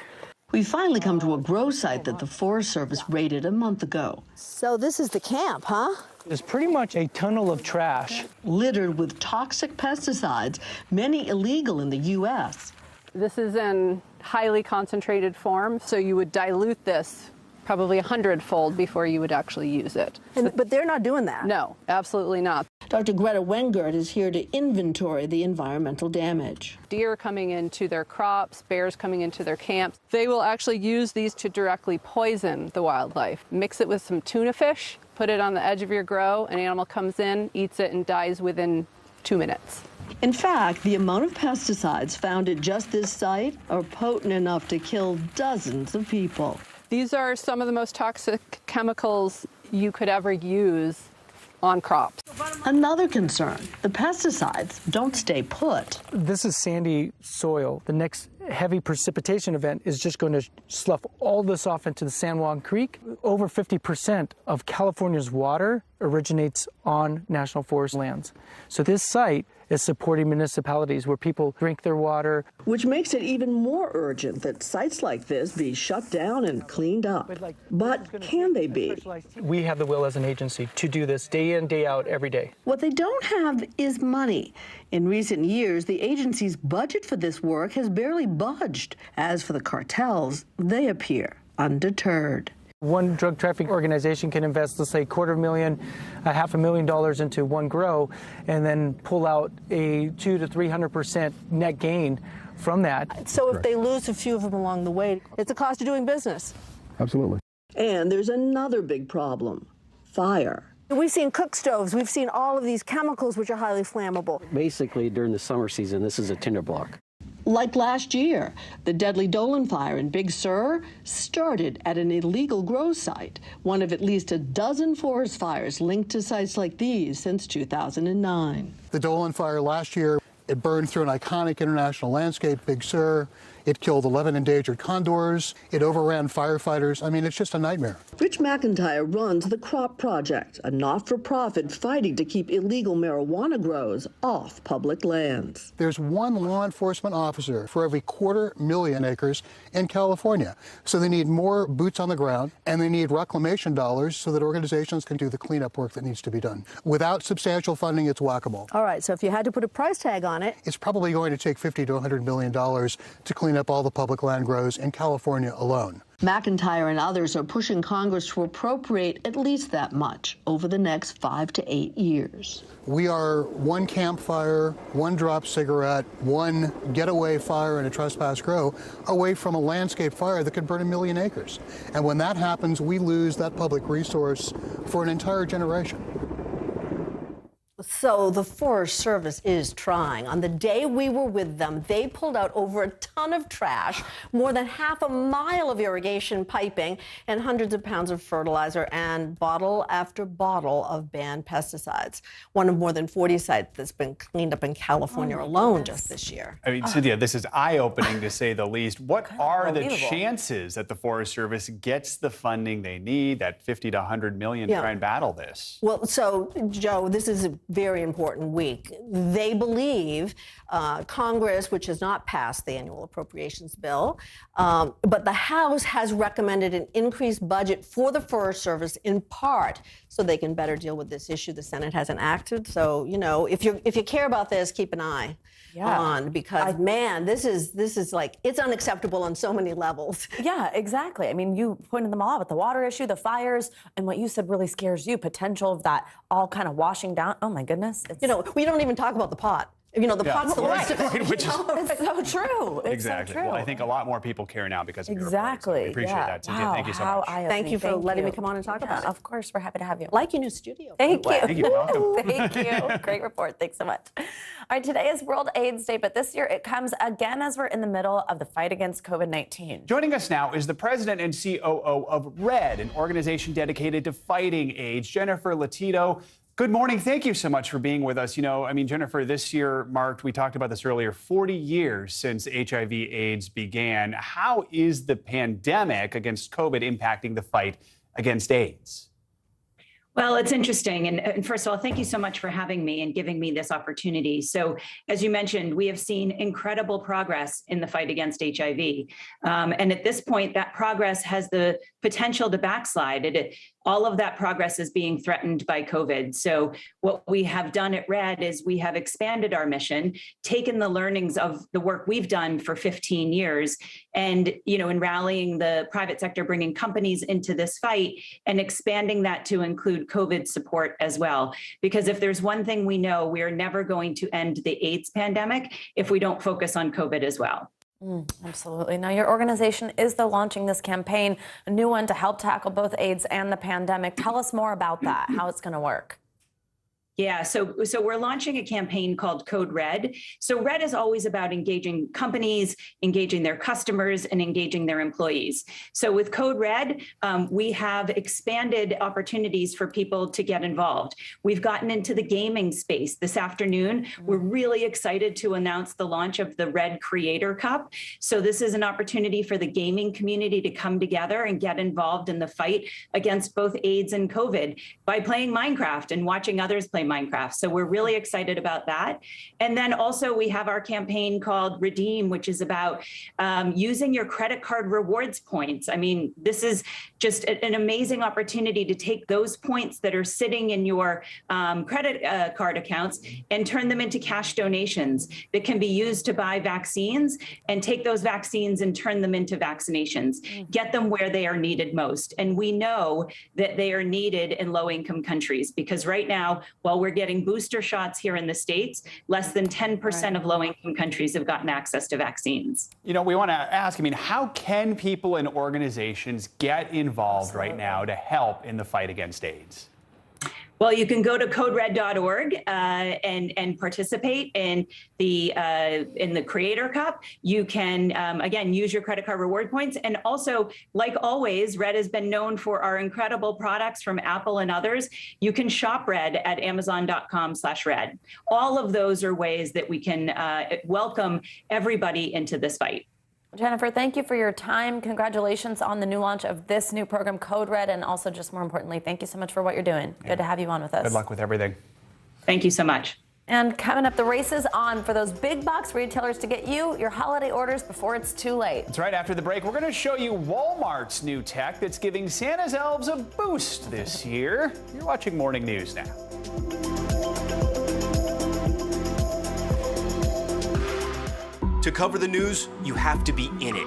We finally come to a grow site that the Forest Service raided a month ago.
So this is the camp, huh?
It's pretty much a tunnel of trash.
Littered with toxic pesticides, many illegal in the U.S.
This is in highly concentrated form, so you would dilute this probably 100-fold before you would actually use it.
But they're not doing that.
No, absolutely not.
Dr. Greta Wengert is here to inventory the environmental damage.
Deer coming into their crops, bears coming into their camps, they will actually use these to directly poison the wildlife. Mix it with some tuna fish, put it on the edge of your grow, an animal comes in, eats it, and dies within 2 minutes.
In fact, the amount of pesticides found at just this site are potent enough to kill dozens of people.
These are some of the most toxic chemicals you could ever use on crops.
Another concern, the pesticides don't stay put.
This is sandy soil. The next heavy precipitation event is just going to slough all this off into the San Juan Creek. Over 50% of California's water originates on national forest lands. So this site is supporting municipalities where people drink their water.
Which makes it even more urgent that sites like this be shut down and cleaned up. But can they be?
We have the will as an agency to do this day in, day out, every day.
What they don't have is money. In recent years, the agency's budget for this work has barely budged. As for the cartels, they appear undeterred.
One drug trafficking organization can invest, let's say, $250,000, $500,000 into one grow, and then pull out a 200% to 300% net gain from that.
So if they lose a few of them along the way, it's a cost of doing business.
Absolutely.
And there's another big problem, fire.
We've seen cook stoves. We've seen all of these chemicals which are highly flammable.
Basically, during the summer season, this is a tinder block.
Like last year, the deadly Dolan fire in Big Sur started at an illegal grow site, one of at least a dozen forest fires linked to sites like these since 2009.
The Dolan fire last year, it burned through an iconic international landscape, Big Sur. It killed 11 endangered condors. It overran firefighters. I mean, it's just a nightmare.
Rich McIntyre runs the Crop Project, a not-for-profit fighting to keep illegal marijuana grows off public lands.
There's one law enforcement officer for every 250,000 acres in California. So they need more boots on the ground, and they need reclamation dollars so that organizations can do the cleanup work that needs to be done. Without substantial funding, it's whack-a-mole.
All right, so if you had to put a price tag on it,
it's probably going to take $50 to $100 million to clean up all the public land grows in California alone.
McIntyre and others are pushing Congress to appropriate at least that much over the next 5 to 8 years.
We are one campfire, one drop cigarette, one getaway fire in a trespass grow away from a landscape fire that could burn 1 million acres. And when that happens, we lose that public resource for an entire generation.
So the Forest Service is trying. On the day we were with them, they pulled out over a ton of trash, more than half a mile of irrigation piping, and hundreds of pounds of fertilizer and bottle after bottle of banned pesticides. One of more than 40 sites that's been cleaned up in California alone just this year.
I mean, Cynthia, this is eye-opening to say the least. What are the chances that the Forest Service gets the funding they need, that $50 to $100 million, to try and battle this?
Well, so, Joe, this is a very important week. They believe Congress, which has not passed the annual appropriations bill, but the House has recommended an increased budget for the Forest Service in part so they can better deal with this issue. The Senate hasn't acted. So, you know, if you care about this, keep an eye on, because man, this is like, it's unacceptable on so many levels.
Yeah, exactly. I mean, you pointed them all out with the water issue, the fires, and what you said really scares you, potential of that all kind of washing down. Oh my goodness.
You know, we don't even talk about the pot. You know, the pot's the worst.
Which is
it's so true. It's
exactly.
So true.
Well, I think a lot more people care now because of your report.
Exactly.
So we appreciate that, Cynthia.
Wow,
thank you so much.
Thank you for letting me come on and talk about it.
Of course, we're happy to have you.
Like your new studio.
Thank you.
Thank you. Welcome.
Thank you. Great report. Thanks so much. All right, today is World AIDS Day, but this year it comes again as we're in the middle of the fight against COVID-19.
Joining us now is the president and COO of RED, an organization dedicated to fighting AIDS, Jennifer Latito. Good morning. Thank you so much for being with us. You know, I mean, Jennifer, this year marked, we talked about this earlier, 40 years since HIV/AIDS began. How is the pandemic against COVID impacting the fight against AIDS?
Well, it's interesting. And first of all, thank you so much for having me and giving me this opportunity. So, as you mentioned, we have seen incredible progress in the fight against HIV. And at this point, that progress has the potential to backslide. All of that progress is being threatened by COVID. So what we have done at RED is we have expanded our mission, taken the learnings of the work we've done for 15 years, and, you know, in rallying the private sector, bringing companies into this fight and expanding that to include COVID support as well. Because if there's one thing we know, we are never going to end the AIDS pandemic if we don't focus on COVID as well.
Absolutely. Now, your organization is, though, launching this campaign, a new one to help tackle both AIDS and the pandemic. Tell us more about that, how it's going to work.
Yeah, so we're launching a campaign called Code Red. So Red is always about engaging companies, engaging their customers, and engaging their employees. So with Code Red, we have expanded opportunities for people to get involved. We've gotten into the gaming space this afternoon. We're really excited to announce the launch of the Red Creator Cup. So this is an opportunity for the gaming community to come together and get involved in the fight against both AIDS and COVID by playing Minecraft and watching others play Minecraft. So we're really excited about that. And then also we have our campaign called Redeem, which is about using your credit card rewards points. I mean, this is just an amazing opportunity to take those points that are sitting in your credit card accounts and turn them into cash donations that can be used to buy vaccines, and take those vaccines and turn them into vaccinations, get them where they are needed most. And we know that they are needed in low-income countries, because right now, while we're getting booster shots here in the States, less than 10% of low-income countries have gotten access to vaccines.
You know, we want to ask, I mean, how can people and organizations get involved right now to help in the fight against AIDS?
Well, you can go to codered.org and participate in the Creator Cup. You can, again, use your credit card reward points. And also, like always, Red has been known for our incredible products from Apple and others. You can shop Red at amazon.com/Red. All of those are ways that we can welcome everybody into this fight.
Jennifer, thank you for your time. Congratulations on the new launch of this new program, Code Red, and also, just more importantly, thank you so much for what you're doing. Good to have you on with us.
Good luck with everything.
Thank you so much.
And coming up, the race is on for those big box retailers to get you your holiday orders before it's too late.
That's right. After the break, we're going to show you Walmart's new tech that's giving Santa's elves a boost this year. You're watching Morning News now.
To cover the news, you have to be in it.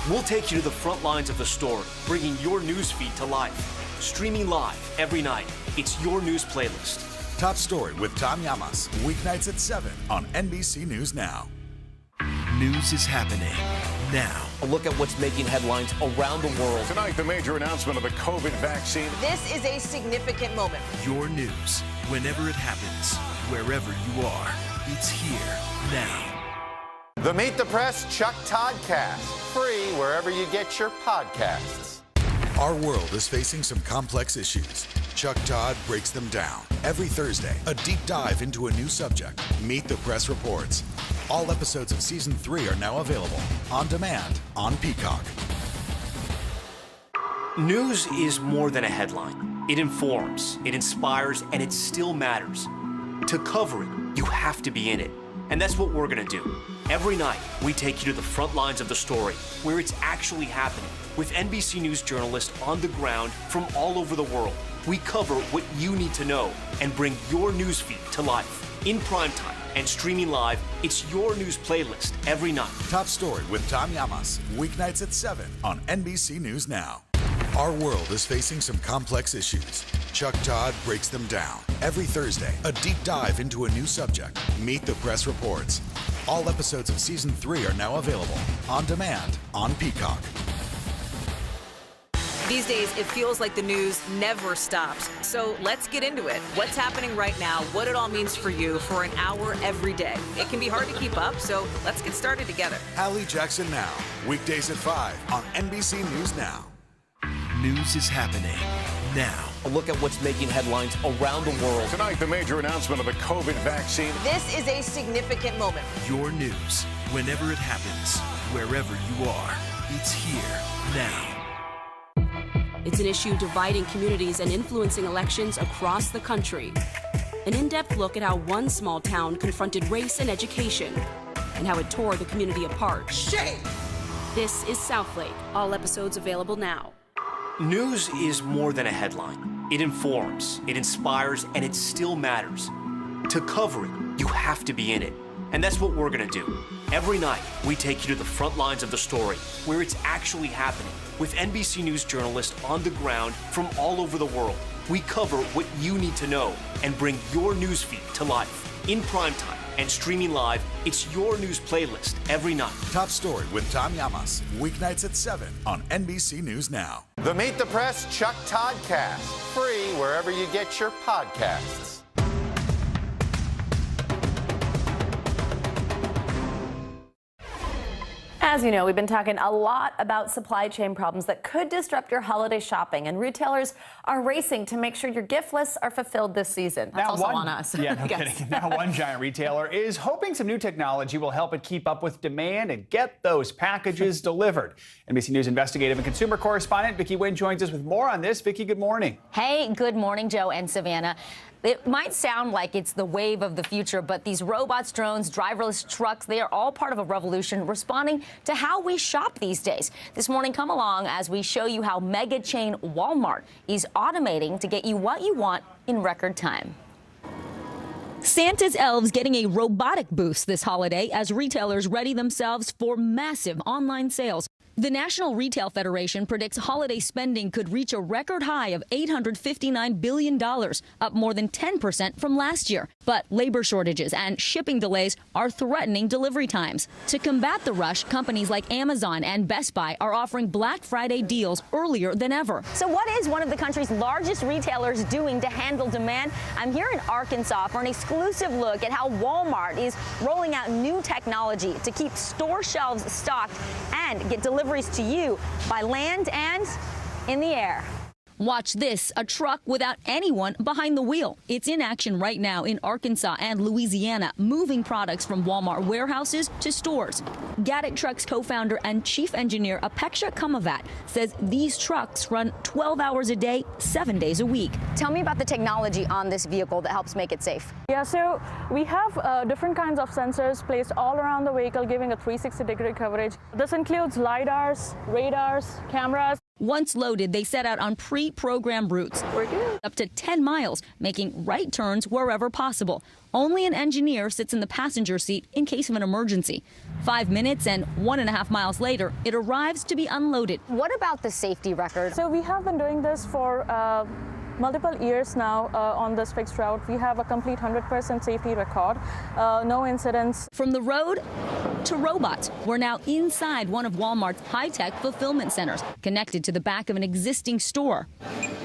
We'll take you to the front lines of the story, bringing your news feed to life. Streaming live every night. It's your news playlist.
Top Story with Tom Llamas, weeknights at 7 on NBC News Now.
News is happening now.
A look at what's making headlines around the world.
Tonight, the major announcement of the COVID vaccine.
This is a significant moment.
Your news, whenever it happens, wherever you are, it's here now.
The Meet the Press Chuck Todd Cast, free wherever you get your podcasts.
Our world is facing some complex issues. Chuck Todd breaks them down. Every Thursday, a deep dive into a new subject. Meet the Press reports. All episodes of Season 3 are now available on demand on Peacock.
News is more than a headline. It informs, it inspires, and it still matters. To cover it, you have to be in it. And that's what we're going to do. Every night, we take you to the front lines of the story, where it's actually happening, with NBC News journalists on the ground from all over the world. We cover what you need to know and bring your newsfeed to life. In primetime and streaming live, it's your news playlist every night.
Top Story with Tom Llamas, weeknights at 7 on NBC News Now. Our world is facing some complex issues. Chuck Todd breaks them down. Every Thursday, a deep dive into a new subject. Meet the Press reports. All episodes of Season 3 are now available on demand on Peacock.
These days, it feels like the news never stops. So let's get into it. What's happening right now, what it all means for you for an hour every day. It can be hard to keep up, so let's get started together.
Hallie Jackson Now, weekdays at 5 on NBC News Now.
News is happening now.
A look at what's making headlines around the world.
Tonight, the major announcement of the COVID vaccine.
This is a significant moment.
Your news, whenever it happens, wherever you are, it's here now.
It's an issue dividing communities and influencing elections across the country. An in-depth look at how one small town confronted race and education, and how it tore the community apart.
Shame!
This is Southlake. All episodes available now.
News is more than a headline. It informs, it inspires, and it still matters. To cover it, you have to be in it. And that's what we're going to do. Every night, we take you to the front lines of the story, where it's actually happening, with NBC News journalists on the ground from all over the world. We cover what you need to know and bring your newsfeed to life. In primetime and streaming live, it's your news playlist every night.
Top Story with Tom Llamas, weeknights at 7 on NBC News Now.
The Meet the Press Chuck Todd Cast, free wherever you get your podcasts.
As you know, we've been talking a lot about supply chain problems that could disrupt your holiday shopping, and retailers are racing to make sure your gift lists are fulfilled this season. That's also on us.
Yeah, no kidding. Now, one giant retailer is hoping some new technology will help it keep up with demand and get those packages delivered. NBC News investigative and consumer correspondent Vicki Nguyen joins us with more on this. Vicki, good morning.
Hey, good morning, Joe and Savannah. It might sound like it's the wave of the future, but these robots, drones, driverless trucks, they are all part of a revolution responding to how we shop these days. This morning, come along as we show you how mega chain Walmart is automating to get you what you want in record time.
Santa's elves getting a robotic boost this holiday as retailers ready themselves for massive online sales. The National Retail Federation predicts holiday spending could reach a record high of $859 billion, up more than 10% from last year. But labor shortages and shipping delays are threatening delivery times. To combat the rush, companies like Amazon and Best Buy are offering Black Friday deals earlier than ever.
So what is one of the country's largest retailers doing to handle demand? I'm here in Arkansas for an exclusive look at how Walmart is rolling out new technology to keep store shelves stocked and get deliveries to you by land and in the air.
Watch this, a truck without anyone behind the wheel. It's in action right now in Arkansas and Louisiana, moving products from Walmart warehouses to stores. Gatik Trucks co-founder and chief engineer Apeksha Kamavat says these trucks run 12 hours a day, 7 days a week.
Tell me about the technology on this vehicle that helps make it safe.
Yeah, so we have different kinds of sensors placed all around the vehicle, giving a 360-degree coverage. This includes LiDARs, radars, cameras.
Once loaded, they set out on pre-programmed routes.
We're good.
Up to 10 miles, making right turns wherever possible. Only an engineer sits in the passenger seat in case of an emergency. 5 minutes and 1.5 miles later, it arrives to be unloaded.
What about the safety record?
So we have been doing this for multiple years now on this fixed route. We have a complete 100% safety record, no incidents.
From the road to robots, we're now inside one of Walmart's high-tech fulfillment centers, connected to the back of an existing store.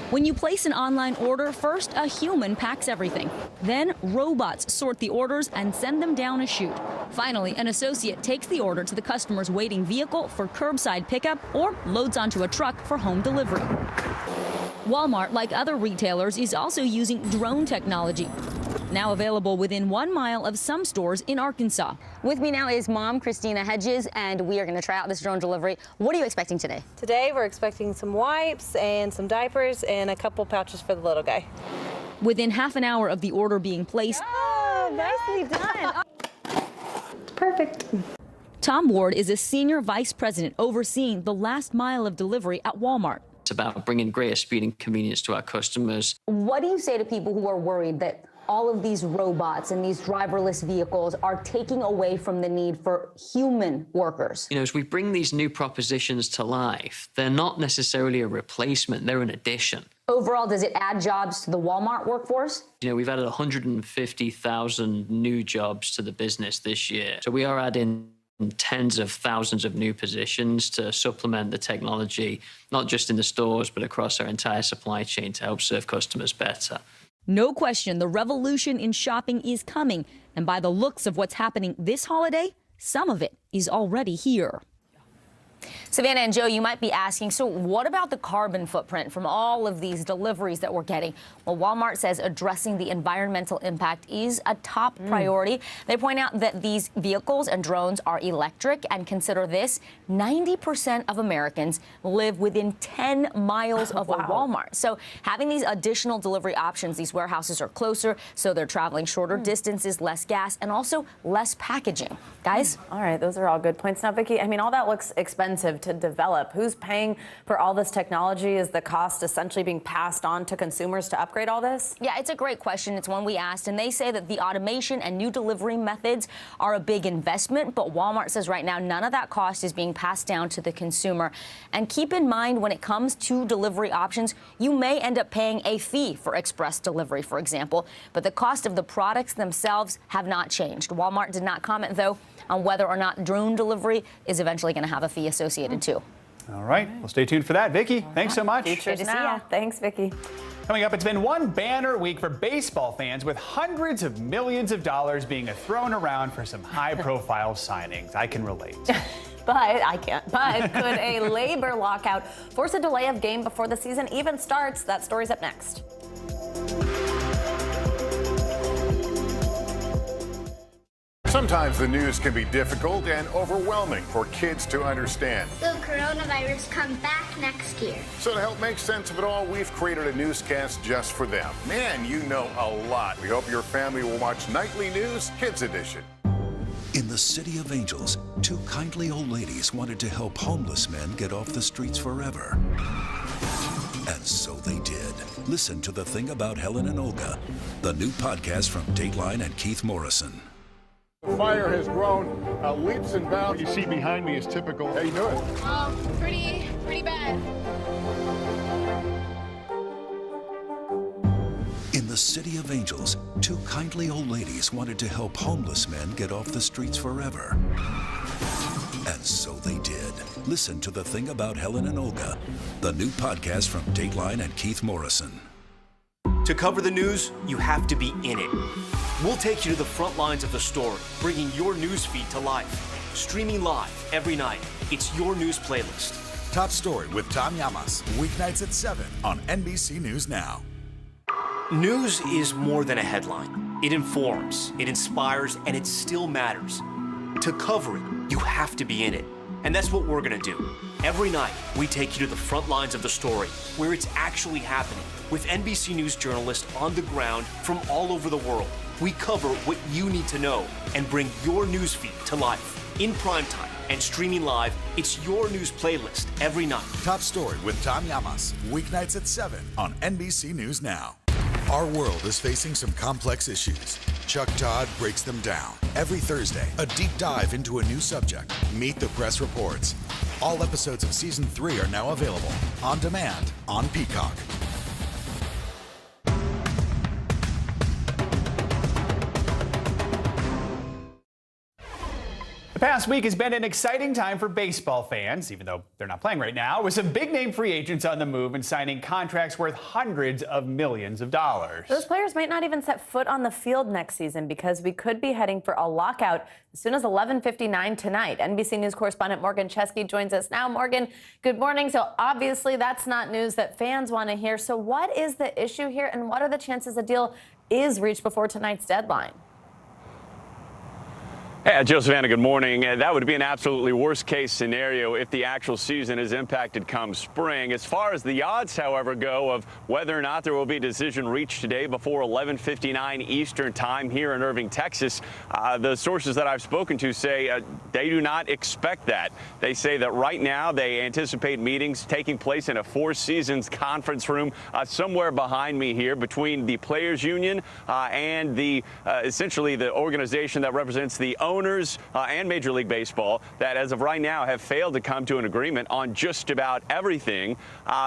When you place an online order, first a human packs everything. Then robots sort the orders and send them down a chute. Finally, an associate takes the order to the customer's waiting vehicle for curbside pickup or loads onto a truck for home delivery. Walmart, like other retailers, is also using drone technology, now available within 1 mile of some stores in Arkansas.
With me now is Mom Christina Hedges, and we are going to try out this drone delivery. What are you expecting today?
Today we're expecting some wipes and some diapers and a couple pouches for the little guy.
Within half an hour of the order being placed,
nicely done.
Perfect. Tom Ward is a senior vice president overseeing the last mile of delivery at Walmart.
It's about bringing greater speed and convenience to our customers.
What do you say to people who are worried that all of these robots and these driverless vehicles are taking away from the need for human workers?
You know, as we bring these new propositions to life, they're not necessarily a replacement, they're an addition.
Overall, does it add jobs to the Walmart workforce?
You know, we've added 150,000 new jobs to the business this year. So we are adding tens of thousands of new positions to supplement the technology, not just in the stores, but across our entire supply chain to help serve customers better.
No question, the revolution in shopping is coming. And by the looks of what's happening this holiday, some of it is already here.
Savannah and Joe, you might be asking, so what about the carbon footprint from all of these deliveries that we're getting? Well, Walmart says addressing the environmental impact is a top priority. They point out that these vehicles and drones are electric, and consider this, 90% of Americans live within 10 miles of a Walmart. So having these additional delivery options, these warehouses are closer, so they're traveling shorter distances, less gas, and also less packaging. Guys?
All right, those are all good points. Now, Vicki, I mean, all that looks expensive to develop. Who's paying for all this technology? Is the cost essentially being passed on to consumers to upgrade all this?
Yeah, it's a great question. It's one we asked, and they say that the automation and new delivery methods are a big investment, but Walmart says right now none of that cost is being passed down to the consumer. And keep in mind, when it comes to delivery options, you may end up paying a fee for express delivery, for example, but the cost of the products themselves have not changed. Walmart did not comment, though, on whether or not drone delivery is eventually going to have a fee associated too.
All right, well, stay tuned for that. Vicki, thanks so much.
Good to see you. Thanks, Vicki.
Coming up, it's been one banner week for baseball fans, with hundreds of millions of dollars being thrown around for some high-profile signings. I can relate.
But I can't. But could a labor lockout force a delay of game before the season even starts? That story's up next.
Sometimes the news can be difficult and overwhelming for kids to understand.
Will coronavirus come back next year?
So to help make sense of it all, we've created a newscast just for them. Man, you know a lot. We hope your family will watch Nightly News Kids Edition.
In the City of Angels, two kindly old ladies wanted to help homeless men get off the streets forever. And so they did. Listen to The Thing About Helen and Olga, the new podcast from Dateline and Keith Morrison.
The fire has grown leaps and bounds. You see behind me is typical. How you doing?
Pretty bad.
In the City of Angels, two kindly old ladies wanted to help homeless men get off the streets forever. And so they did. Listen to The Thing About Helen and Olga, the new podcast from Dateline and Keith Morrison.
To cover the news, you have to be in it. We'll take you to the front lines of the story, bringing your news feed to life. Streaming live every night. It's your news playlist.
Top Story with Tom Llamas, weeknights at 7 on NBC News Now.
News is more than a headline. It informs, it inspires, and it still matters. To cover it, you have to be in it. And that's what we're going to do. Every night, we take you to the front lines of the story, where it's actually happening, with NBC News journalists on the ground from all over the world. We cover what you need to know and bring your newsfeed to life. In primetime and streaming live, it's your news playlist every night.
Top Story with Tom Llamas, weeknights at 7 on NBC News Now. Our world is facing some complex issues. Chuck Todd breaks them down. Every Thursday, a deep dive into a new subject. Meet the Press Reports. All episodes of Season 3 are now available on demand on Peacock.
The past week has been an exciting time for baseball fans, even though they're not playing right now, with some big-name free agents on the move and signing contracts worth hundreds of millions of dollars.
Those players might not even set foot on the field next season because we could be heading for a lockout as soon as 11:59 tonight. NBC News correspondent Morgan Chesky joins us now. Morgan, good morning. So obviously that's not news that fans want to hear. So what is the issue here, and what are the chances a deal is reached before tonight's deadline?
Hey, Joe Savannah, good morning. That would be an absolutely worst-case scenario if the actual season is impacted come spring. As far as the odds, however, go of whether or not there will be a decision reached today before 11:59 Eastern time here in Irving, Texas, the sources that I've spoken to say they do not expect that. They say that right now they anticipate meetings taking place in a Four Seasons conference room somewhere behind me here between the Players Union and the essentially the organization that represents the owners and Major League Baseball that as of right now have failed to come to an agreement on just about everything.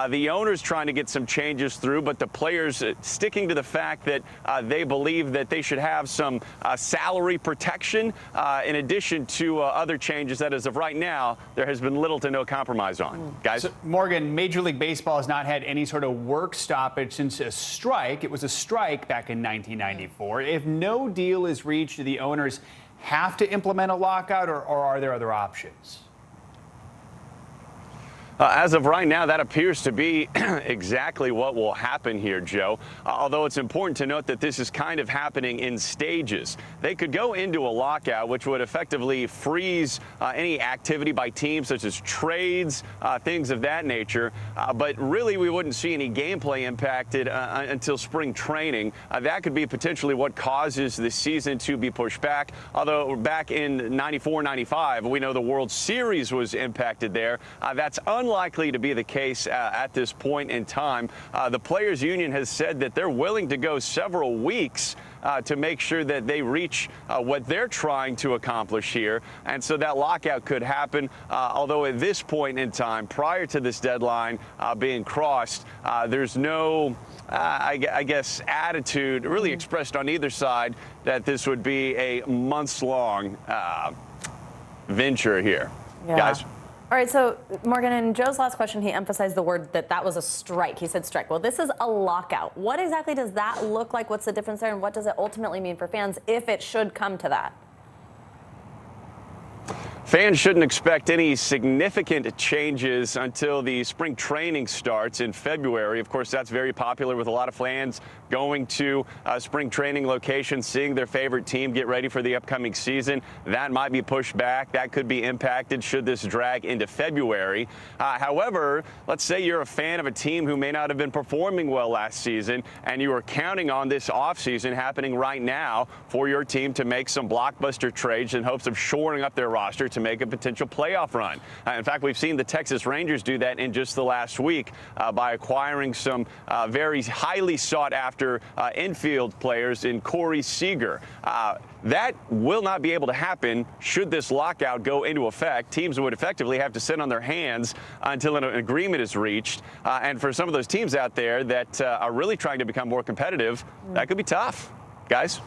The owners trying to get some changes through, but the players sticking to the fact that they believe that they should have some salary protection in addition to other changes that as of right now there has been little to no compromise on. Guys?
So, Morgan, Major League Baseball has not had any sort of work stoppage since a strike. It was a strike back in 1994. If no deal is reached, do the owners have to implement a lockout, or are there other options?
As of right now, that appears to be exactly what will happen here, Joe. Although it's important to note that this is kind of happening in stages. They could go into a lockout, which would effectively freeze any activity by teams, such as trades, things of that nature. But really, we wouldn't see any gameplay impacted until spring training. That could be potentially what causes the season to be pushed back. Although back in 94-95, we know the World Series was impacted there. That's unlikely to be the case at this point in time. The Players Union has said that they're willing to go several weeks to make sure that they reach what they're trying to accomplish here. And so that lockout could happen, although at this point in time, prior to this deadline being crossed, there's no, I guess, attitude really expressed on either side that this would be a months-long venture here.
Yeah.
Guys?
All right, so Morgan, in Joe's last question, he emphasized the word that was a strike. He said strike. Well, this is a lockout. What exactly does that look like? What's the difference there? And what does it ultimately mean for fans if it should come to that?
Fans shouldn't expect any significant changes until the spring training starts in February. Of course, that's very popular with a lot of fans going to spring training locations, seeing their favorite team get ready for the upcoming season. That might be pushed back. That could be impacted should this drag into February. However, let's say you're a fan of a team who may not have been performing well last season, and you are counting on this offseason happening right now for your team to make some blockbuster trades in hopes of shoring up their roster to to make a potential playoff run. In fact, we've seen the Texas Rangers do that in just the last week by acquiring some very highly sought-after infield players in Corey Seager. That will not be able to happen should this lockout go into effect. Teams would effectively have to sit on their hands until an agreement is reached. And for some of those teams out there that are really trying to become more competitive, that could be tough. Guys?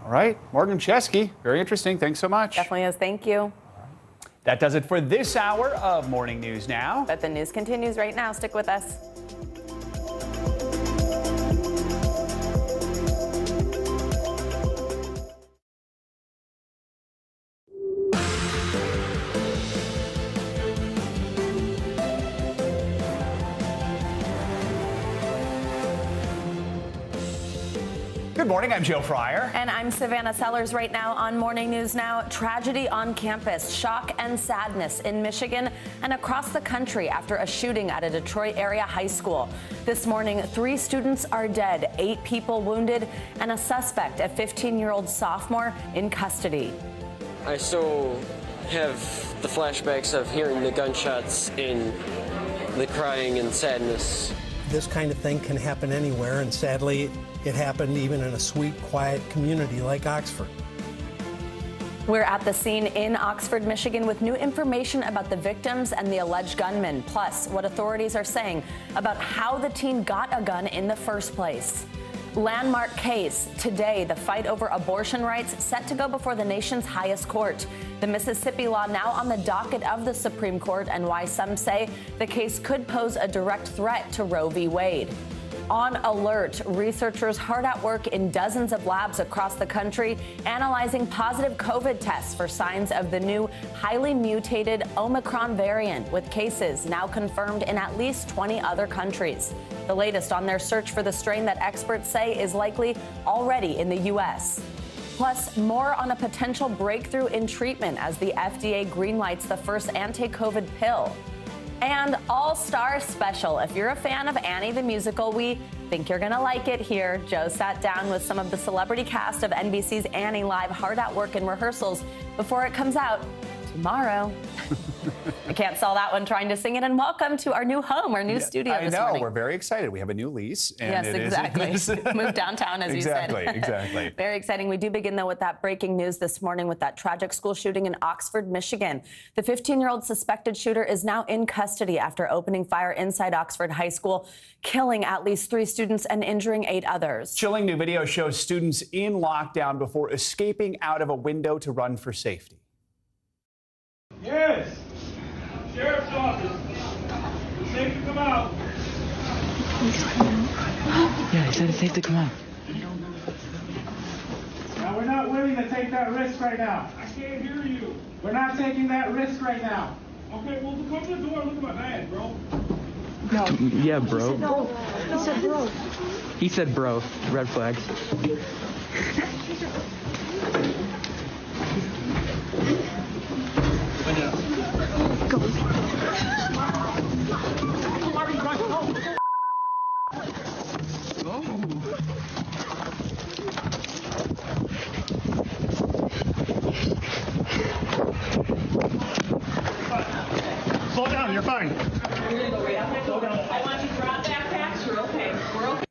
All right. Morgan Chesky, very interesting. Thanks so much.
Definitely is. Thank you.
That does it for this hour of Morning News Now.
But the news continues right now. Stick with us.
Good morning, I'm Joe Fryer.
And I'm Savannah Sellers. Right now on Morning News Now, tragedy on campus, shock and sadness in Michigan and across the country after a shooting at a Detroit area high school. This morning, 3 students are dead, 8 people wounded, and a suspect, a 15-year-old sophomore, in custody.
I still have the flashbacks of hearing the gunshots and the crying and sadness.
This kind of thing can happen anywhere, and sadly, it happened even in a sweet, quiet community like Oxford.
We're at the scene in Oxford, Michigan, with new information about the victims and the alleged gunman, plus what authorities are saying about how the teen got a gun in the first place. Landmark case. Today, the fight over abortion rights set to go before the nation's highest court. The Mississippi law now on the docket of the Supreme Court, and why some say the case could pose a direct threat to Roe v. Wade. On alert, researchers hard at work in dozens of labs across the country analyzing positive COVID tests for signs of the new highly mutated Omicron variant, with cases now confirmed in at least 20 other countries. The latest on their search for the strain that experts say is likely already in the U.S. Plus, more on a potential breakthrough in treatment as the FDA greenlights the first anti-COVID pill. And All-Star Special. If you're a fan of Annie the Musical, we think you're going to like it here. Joe sat down with some of the celebrity cast of NBC's Annie Live, hard at work in rehearsals before it comes out tomorrow. I can't sell that one trying to sing it. And welcome to our new home, our new studio this morning.
I know, we're very excited. We have a new lease. And
yes, exactly. Moved downtown, as you said.
Exactly.
Very exciting. We do begin, though, with that breaking news this morning with that tragic school shooting in Oxford, Michigan. The 15-year-old suspected shooter is now in custody after opening fire inside Oxford High School, killing at least 3 students and injuring 8 others.
Chilling new video shows students in lockdown before escaping out of a window to run for safety.
Yes! Sheriff's office. It's safe to come out.
Yeah, he said it's safe to come out.
Now, we're not willing to take that risk right now. I can't hear you. We're not taking that risk right now. Okay, well, come to the door and look at my bag, bro.
No. Yeah, bro.
He said bro.
He said bro. Red flags.
Go. Slow down, you're fine. Slow down.
I want you to drop backpacks. You're okay. We're okay.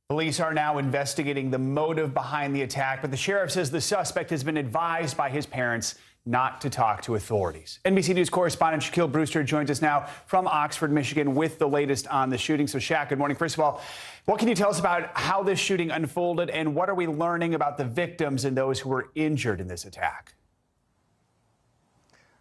Police are now investigating the motive behind the attack, but the sheriff says the suspect has been advised by his parents not to talk to authorities. NBC News correspondent Shaquille Brewster joins us now from Oxford, Michigan, with the latest on the shooting. So, Shaq, good morning. First of all, what can you tell us about how this shooting unfolded, and what are we learning about the victims and those who were injured in this attack?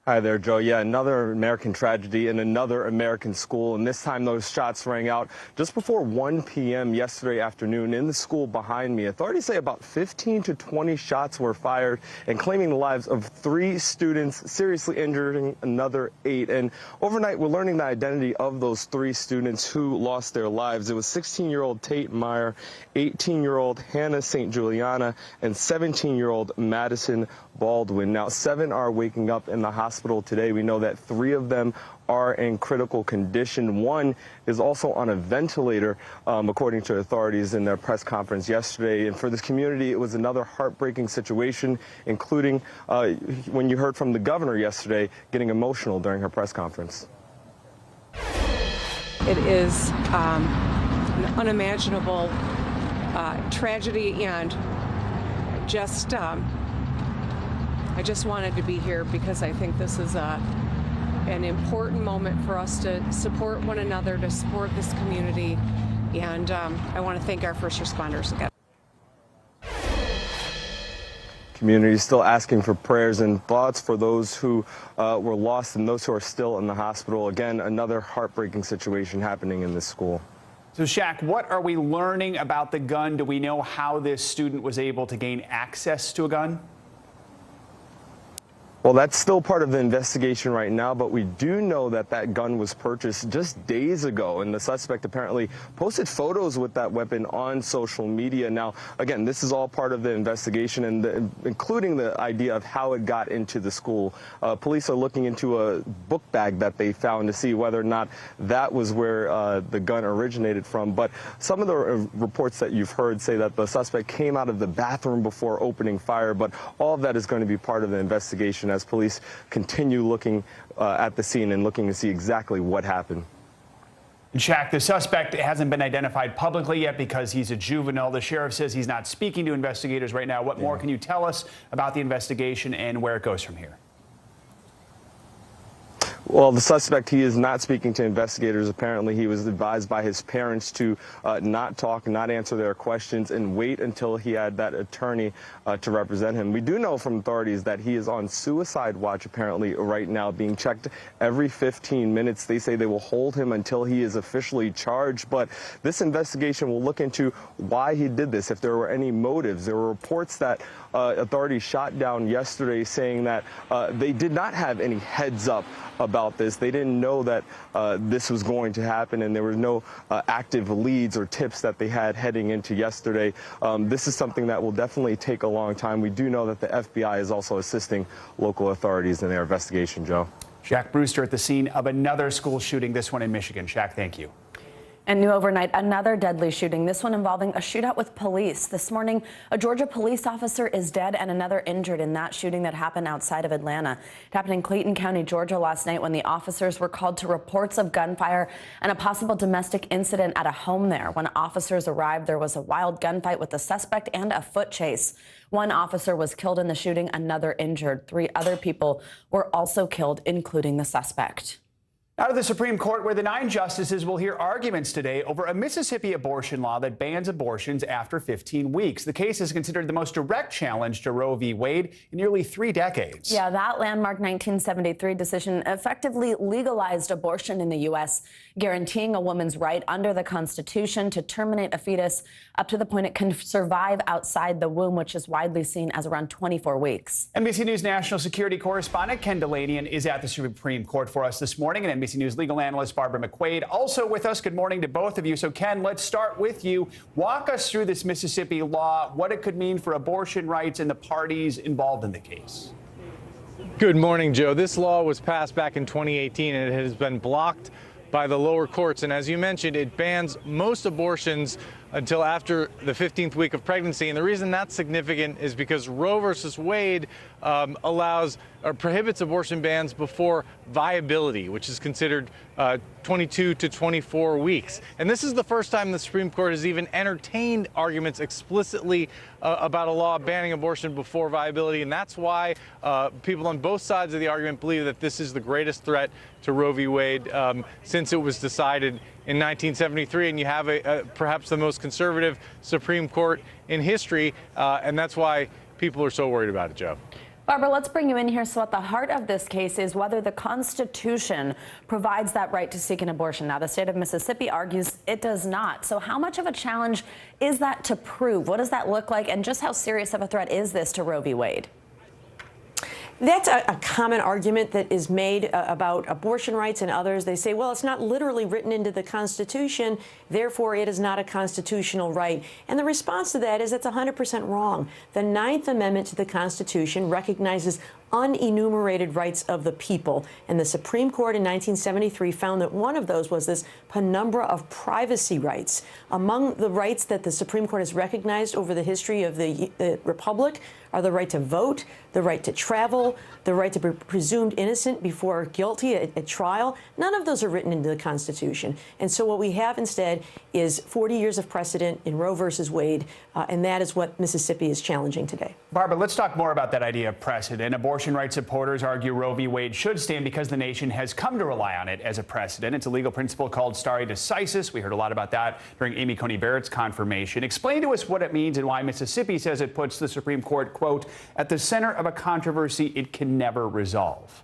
Hi there, Joe. Yeah, another American tragedy in another American school, and this time those shots rang out just before 1 p.m. yesterday afternoon in the school behind me. Authorities say about 15 to 20 shots were fired and claiming the lives of 3 students, seriously injuring another 8. And overnight, we're learning the identity of those 3 students who lost their lives. It was 16-year-old Tate Meyer, 18-year-old Hannah St. Juliana, and 17-year-old Madison Baldwin. Now, 7 are waking up in the hospital today. We know that 3 of them are in critical condition. 1 is also on a ventilator, according to authorities in their press conference yesterday. And for this community, it was another heartbreaking situation, including when you heard from the governor yesterday getting emotional during her press conference.
It is an unimaginable tragedy, and I just wanted to be here because I think this is an important moment for us to support one another, to support this community, and I want to thank our first responders again.
Community still asking for prayers and thoughts for those who were lost and those who are still in the hospital. Again, another heartbreaking situation happening in this school.
So, Shaq, what are we learning about the gun? Do we know how this student was able to gain access to a gun?
Well, that's still part of the investigation right now, but we do know that that gun was purchased just days ago, and the suspect apparently posted photos with that weapon on social media. Now, again, this is all part of the investigation, and including the idea of how it got into the school. Police are looking into a book bag that they found to see whether or not that was where the gun originated from. But some of the reports that you've heard say that the suspect came out of the bathroom before opening fire, but all of that is going to be part of the investigation as police continue looking at the scene and looking to see exactly what happened.
And Shaq, the suspect hasn't been identified publicly yet because he's a juvenile. The sheriff says he's not speaking to investigators right now. What more can you tell us about the investigation and where it goes from here?
Well, the suspect, he is not speaking to investigators. Apparently, he was advised by his parents to not talk, not answer their questions, and wait until he had that attorney to represent him. We do know from authorities that he is on suicide watch, apparently, right now, being checked every 15 minutes. They say they will hold him until he is officially charged. But this investigation will look into why he did this, if there were any motives. There were reports that authorities shot down yesterday saying that they did not have any heads up about this. They didn't know that this was going to happen, and there were no active leads or tips that they had heading into yesterday. This is something that will definitely take a long time. We do know that the FBI is also assisting local authorities in their investigation, Joe.
Shaq Brewster at the scene of another school shooting, this one in Michigan. Shaq, thank you.
And new overnight, another deadly shooting, this one involving a shootout with police. This morning, a Georgia police officer is dead and another injured in that shooting that happened outside of Atlanta. It happened in Clayton County, Georgia last night when the officers were called to reports of gunfire and a possible domestic incident at a home there. When officers arrived, there was a wild gunfight with the suspect and a foot chase. One officer was killed in the shooting, another injured. 3 other people were also killed, including the suspect.
Out of the Supreme Court, where the 9 justices will hear arguments today over a Mississippi abortion law that bans abortions after 15 weeks. The case is considered the most direct challenge to Roe v. Wade in nearly 3 decades.
Yeah, that landmark 1973 decision effectively legalized abortion in the U.S., guaranteeing a woman's right under the Constitution to terminate a fetus up to the point it can survive outside the womb, which is widely seen as around 24 weeks.
NBC News national security correspondent Ken Dilanian is at the Supreme Court for us this morning, and NBC News legal analyst Barbara McQuaid also with us. Good morning to both of you. So, Ken, let's start with you. Walk us through this Mississippi law, what it could mean for abortion rights and the parties involved in the case.
Good morning, Joe. This law was passed back in 2018, and it has been blocked by the lower courts. And as you mentioned, it bans most abortions until after the 15th week of pregnancy. And the reason that's significant is because Roe versus Wade allows or prohibits abortion bans before viability, which is considered 22 to 24 weeks. And this is the first time the Supreme Court has even entertained arguments explicitly about a law banning abortion before viability. And that's why people on both sides of the argument believe that this is the greatest threat to Roe v. Wade since it was decided in 1973. And you have perhaps the most conservative Supreme Court in history. And that's why people are so worried about it, Joe.
Barbara, let's bring you in here. So at the heart of this case is whether the Constitution provides that right to seek an abortion. Now, the state of Mississippi argues it does not. So how much of a challenge is that to prove? What does that look like? And just how serious of a threat is this to Roe v. Wade?
That's a common argument that is made about abortion rights and others. They say, well, it's not literally written into the Constitution, therefore it is not a constitutional right. And the response to that is that's 100% wrong. The 9th Amendment to the Constitution recognizes unenumerated rights of the people. And the Supreme Court in 1973 found that one of those was this penumbra of privacy rights. Among the rights that the Supreme Court has recognized over the history of the Republic are the right to vote, the right to travel, the right to be presumed innocent before guilty at trial. None of those are written into the Constitution. And so what we have instead is 40 years of precedent in Roe versus Wade, and that is what Mississippi is challenging today.
Barbara, let's talk more about that idea of precedent. Abortion rights supporters argue Roe v. Wade should stand because the nation has come to rely on it as a precedent. It's a legal principle called stare decisis. We heard a lot about that during Amy Coney Barrett's confirmation. Explain to us what it means and why Mississippi says it puts the Supreme Court, quote, at the center of a controversy it can never resolve.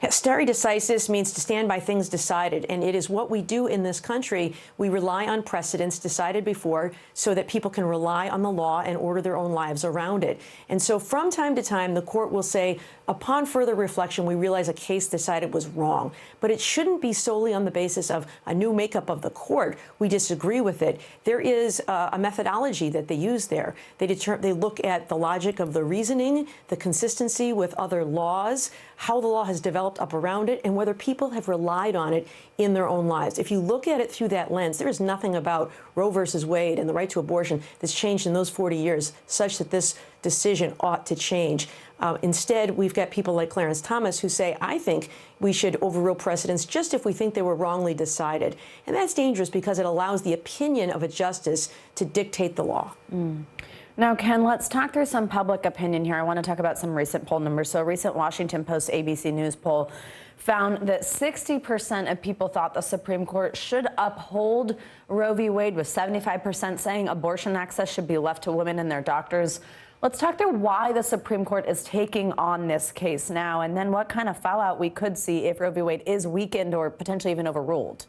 Stare decisis means to stand by things decided, and it is what we do in this country. We rely on precedents decided before so that people can rely on the law and order their own lives around it. And so from time to time, the court will say, upon further reflection, we realize a case decided was wrong. But it shouldn't be solely on the basis of a new makeup of the court. We disagree with it. There is a methodology that they use there. They look at the logic of the reasoning, the consistency with other laws, how the law has developed up around it, and whether people have relied on it in their own lives. If you look at it through that lens, there is nothing about Roe versus Wade and the right to abortion that's changed in those 40 years such that this decision ought to change. Instead, we've got people like Clarence Thomas who say, I think we should overrule precedents just if we think they were wrongly decided. And that's dangerous because it allows the opinion of a justice to dictate the law.
Now, Ken, let's talk through some public opinion here. I want to talk about some recent poll numbers. So a recent Washington Post ABC News poll found that 60% of people thought the Supreme Court should uphold Roe v. Wade, with 75% saying abortion access should be left to women and their doctors. Let's talk through why the Supreme Court is taking on this case now, and then what kind of fallout we could see if Roe v. Wade is weakened or potentially even overruled.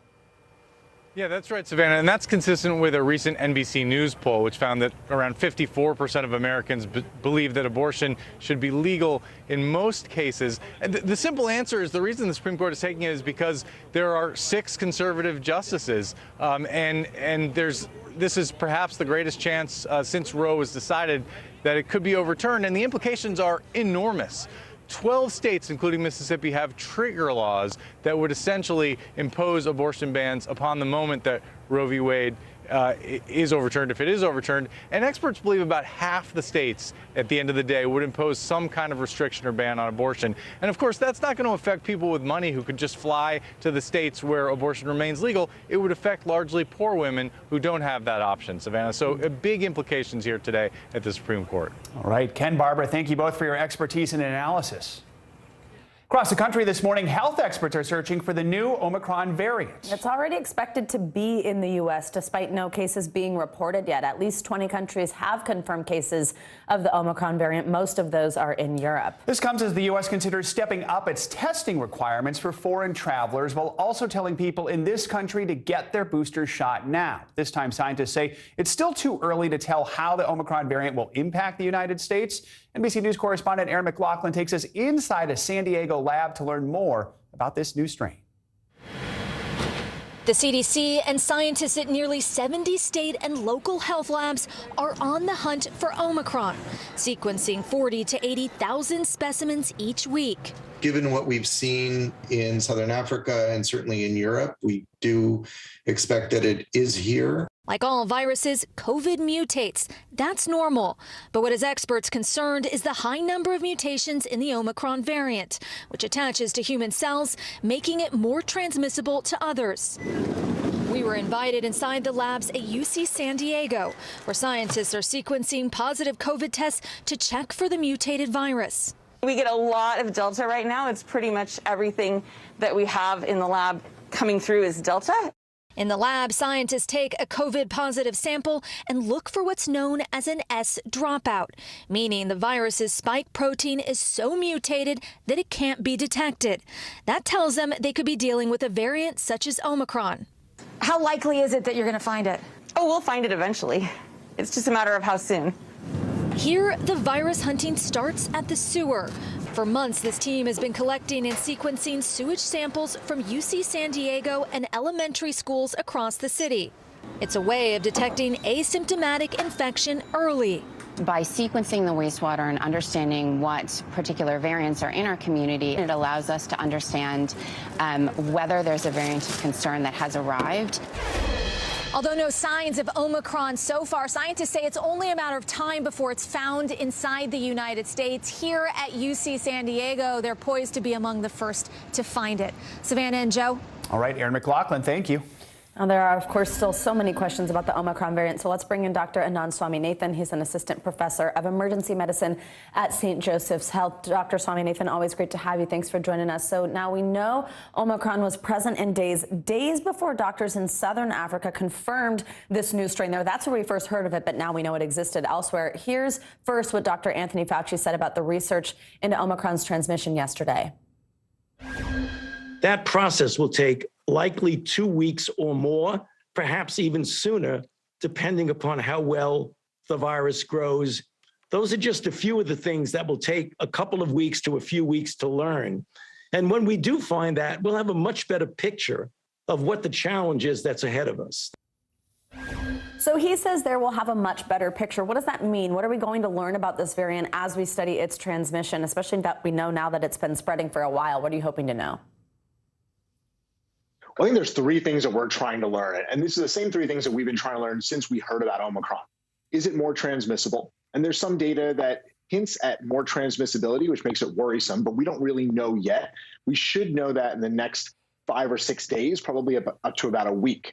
Yeah, that's right, Savannah, and that's consistent with a recent NBC News poll, which found that around 54% of Americans believe that abortion should be legal in most cases. And the simple answer is the reason the Supreme Court is taking it is because there are 6 conservative justices, and this is perhaps the greatest chance since Roe was decided that it could be overturned, and the implications are enormous. 12 states, including Mississippi, have trigger laws that would essentially impose abortion bans upon the moment that Roe v. Wade is overturned, if it is overturned. And experts believe about half the states at the end of the day would impose some kind of restriction or ban on abortion. And of course, that's not going to affect people with money who could just fly to the states where abortion remains legal. It would affect largely poor women who don't have that option, Savannah. So big implications here today at the Supreme Court.
All right, Ken, Barbara, thank you both for your expertise and analysis. Across the country this morning, health experts are searching for the new Omicron variant.
It's already expected to be in the U.S. despite no cases being reported yet. At least 20 countries have confirmed cases of the Omicron variant. Most of those are in Europe.
This comes as the U.S. considers stepping up its testing requirements for foreign travelers, while also telling people in this country to get their booster shot now. This time, scientists say it's still too early to tell how the Omicron variant will impact the United States. NBC News correspondent Aaron McLaughlin takes us inside a San Diego lab to learn more about this new strain.
The CDC and scientists at nearly 70 state and local health labs are on the hunt for Omicron, sequencing 40 to 80,000 specimens each week.
Given what we've seen in Southern Africa and certainly in Europe, we do expect that it is here.
Like all viruses, COVID mutates. That's normal. But what has experts concerned is the high number of mutations in the Omicron variant, which attaches to human cells, making it more transmissible to others. We were invited inside the labs at UC San Diego, where scientists are sequencing positive COVID tests to check for the mutated virus.
We get a lot of Delta right now. It's pretty much everything that we have in the lab coming through is Delta.
In the lab, scientists take a COVID-positive sample and look for what's known as an S dropout, meaning the virus's spike protein is so mutated that it can't be detected. That tells them they could be dealing with a variant such as Omicron.
How likely is it that you're going to find it? Oh, we'll find it eventually. It's just a matter of how soon.
Here, the virus hunting starts at the sewer. For months, this team has been collecting and sequencing sewage samples from UC San Diego and elementary schools across the city. It's a way of detecting asymptomatic infection early.
By sequencing the wastewater and understanding what particular variants are in our community, it allows us to understand whether there's a variant of concern that has arrived.
Although no signs of Omicron so far, scientists say it's only a matter of time before it's found inside the United States. Here at UC San Diego, they're poised to be among the first to find it. Savannah and Joe.
All right, Aaron McLaughlin, thank you.
Now, there are, of course, still so many questions about the Omicron variant. So let's bring in Dr. Anand Swaminathan. He's an assistant professor of emergency medicine at St. Joseph's Health. Dr. Swaminathan, always great to have you. Thanks for joining us. So now we know Omicron was present in days before doctors in southern Africa confirmed this new strain there. That's where we first heard of it, but now we know it existed elsewhere. Here's first what Dr. Anthony Fauci said about the research into Omicron's transmission yesterday.
That process will take likely 2 weeks or more, perhaps even sooner, depending upon how well the virus grows. Those are just a few of the things that will take a couple of weeks to a few weeks to learn. And when we do find that, we'll have a much better picture of what the challenge is that's ahead of us.
So he says there will have a much better picture. What does that mean? What are we going to learn about this variant as we study its transmission, especially that we know now that it's been spreading for a while? What are you hoping to know?
I think there's three things that we're trying to learn. And this is the same three things that we've been trying to learn since we heard about Omicron. Is it more transmissible? And there's some data that hints at more transmissibility, which makes it worrisome, but we don't really know yet. We should know that in the next 5 or 6 days, probably up to about a week.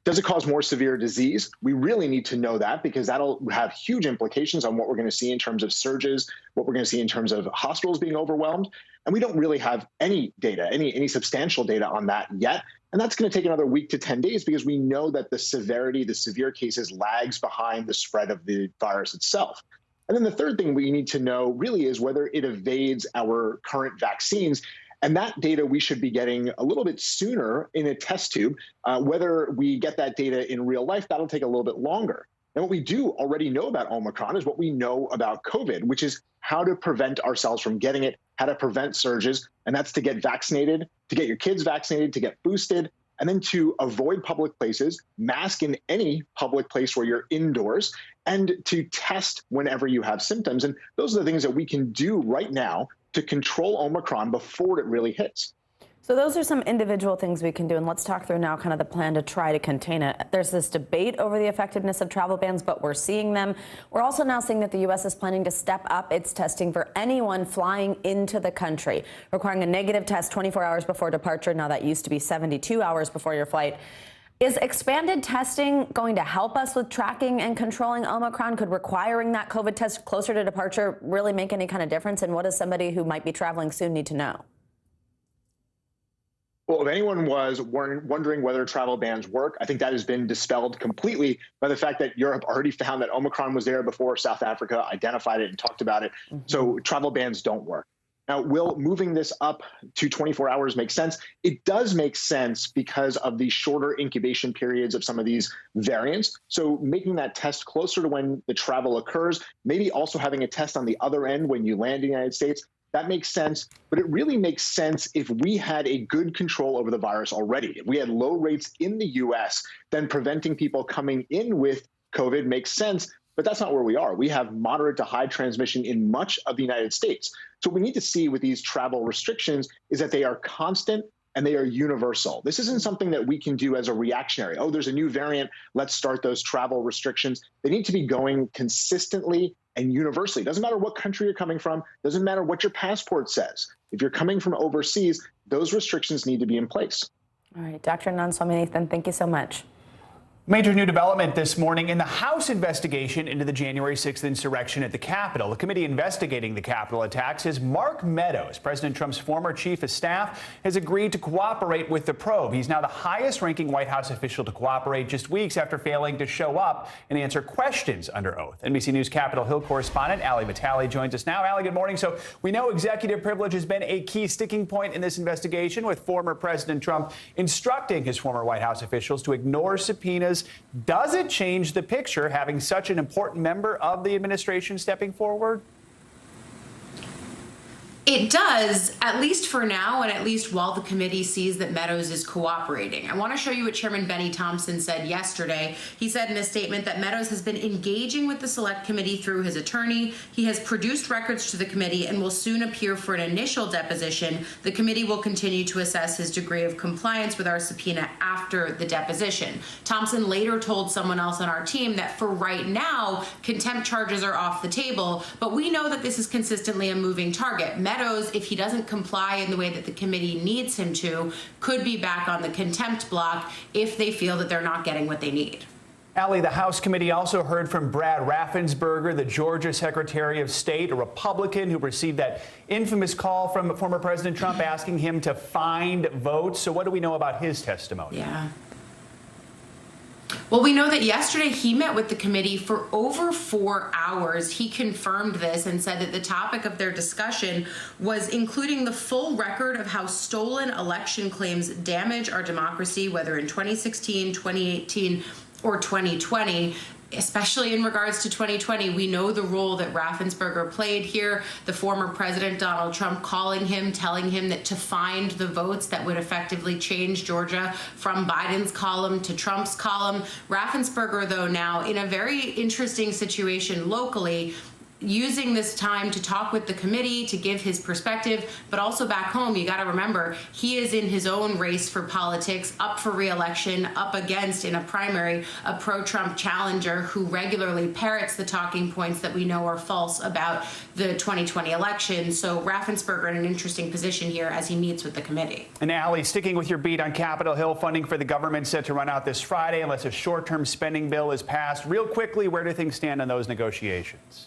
Does it cause more severe disease? We really need to know that because that'll have huge implications on what we're going to see in terms of surges, what we're going to see in terms of hospitals being overwhelmed. And we don't really have any data, any substantial data on that yet. And that's going to take another week to 10 days because we know that the severity, the severe cases lags behind the spread of the virus itself. And then the third thing we need to know really is whether it evades our current vaccines. And that data we should be getting a little bit sooner in a test tube. Whether we get that data in real life, that'll take a little bit longer. And what we do already know about Omicron is what we know about COVID, which is how to prevent ourselves from getting it, how to prevent surges, and that's to get vaccinated, to get your kids vaccinated, to get boosted, and then to avoid public places, mask in any public place where you're indoors, and to test whenever you have symptoms. And those are the things that we can do right now to control Omicron before it really hits.
So those are some individual things we can do, and let's talk through now kind of the plan to try to contain it. There's this debate over the effectiveness of travel bans, but we're seeing them. We're also now seeing that the U.S. is planning to step up its testing for anyone flying into the country, requiring a negative test 24 hours before departure. Now that used to be 72 hours before your flight. Is expanded testing going to help us with tracking and controlling Omicron? Could requiring that COVID test closer to departure really make any kind of difference? And what does somebody who might be traveling soon need to know?
Well, if anyone was wondering whether travel bans work, I think that has been dispelled completely by the fact that Europe already found that Omicron was there before South Africa identified it and talked about it. So travel bans don't work. Now, will moving this up to 24 hours make sense? It does make sense because of the shorter incubation periods of some of these variants. So making that test closer to when the travel occurs, maybe also having a test on the other end when you land in the United States, that makes sense. But it really makes sense if we had a good control over the virus already. If we had low rates in the U.S., then preventing people coming in with COVID makes sense. But that's not where we are. We have moderate to high transmission in much of the United States. So what we need to see with these travel restrictions is that they are constant and they are universal. This isn't something that we can do as a reactionary. Oh, there's a new variant, let's start those travel restrictions. They need to be going consistently and universally. Doesn't matter what country you're coming from, doesn't matter what your passport says. If you're coming from overseas, those restrictions need to be in place.
All right, Dr. Anand Swaminathan, thank you so much.
Major new development this morning in the House investigation into the January 6th insurrection at the Capitol. The committee investigating the Capitol attacks says Mark Meadows, President Trump's former chief of staff, has agreed to cooperate with the probe. He's now the highest-ranking White House official to cooperate just weeks after failing to show up and answer questions under oath. NBC News Capitol Hill correspondent Ali Vitale joins us now. Ali, good morning. So we know executive privilege has been a key sticking point in this investigation, with former President Trump instructing his former White House officials to ignore subpoenas. Does it change the picture having such an important member of the administration stepping forward?
It does, at least for now, and at least while the committee sees that Meadows is cooperating. I want to show you what Chairman Benny Thompson said yesterday. He said in a statement that Meadows has been engaging with the Select Committee through his attorney. He has produced records to the committee and will soon appear for an initial deposition. The committee will continue to assess his degree of compliance with our subpoena after the deposition. Thompson later told someone else on our team that for right now, contempt charges are off the table, but we know that this is consistently a moving target. Meadows, if he doesn't comply in the way that the committee needs him to, could be back on the contempt block if they feel that they're not getting what they need.
Allie, the House committee also heard from Brad Raffensperger, the Georgia Secretary of State, a Republican who received that infamous call from former President Trump asking him to find votes. So what do we know about his testimony?
Yeah. Well, we know that yesterday he met with the committee for over 4 hours. He confirmed this and said that the topic of their discussion was including the full record of how stolen election claims damage our democracy, whether in 2016, 2018, or 2020. Especially in regards to 2020, we know the role that Raffensperger played here. The former President Donald Trump calling him, telling him that to find the votes that would effectively change Georgia from Biden's column to Trump's column. Raffensperger, though, now in a very interesting situation locally, using this time to talk with the committee, to give his perspective, but also back home, you got to remember, he is in his own race for politics, up for re-election, up against, in a primary, a pro-Trump challenger who regularly parrots the talking points that we know are false about the 2020 election. So Raffensperger in an interesting position here as he meets with the committee.
And Allie, sticking with your beat on Capitol Hill, funding for the government set to run out this Friday unless a short-term spending bill is passed. Real quickly, where do things stand on those negotiations?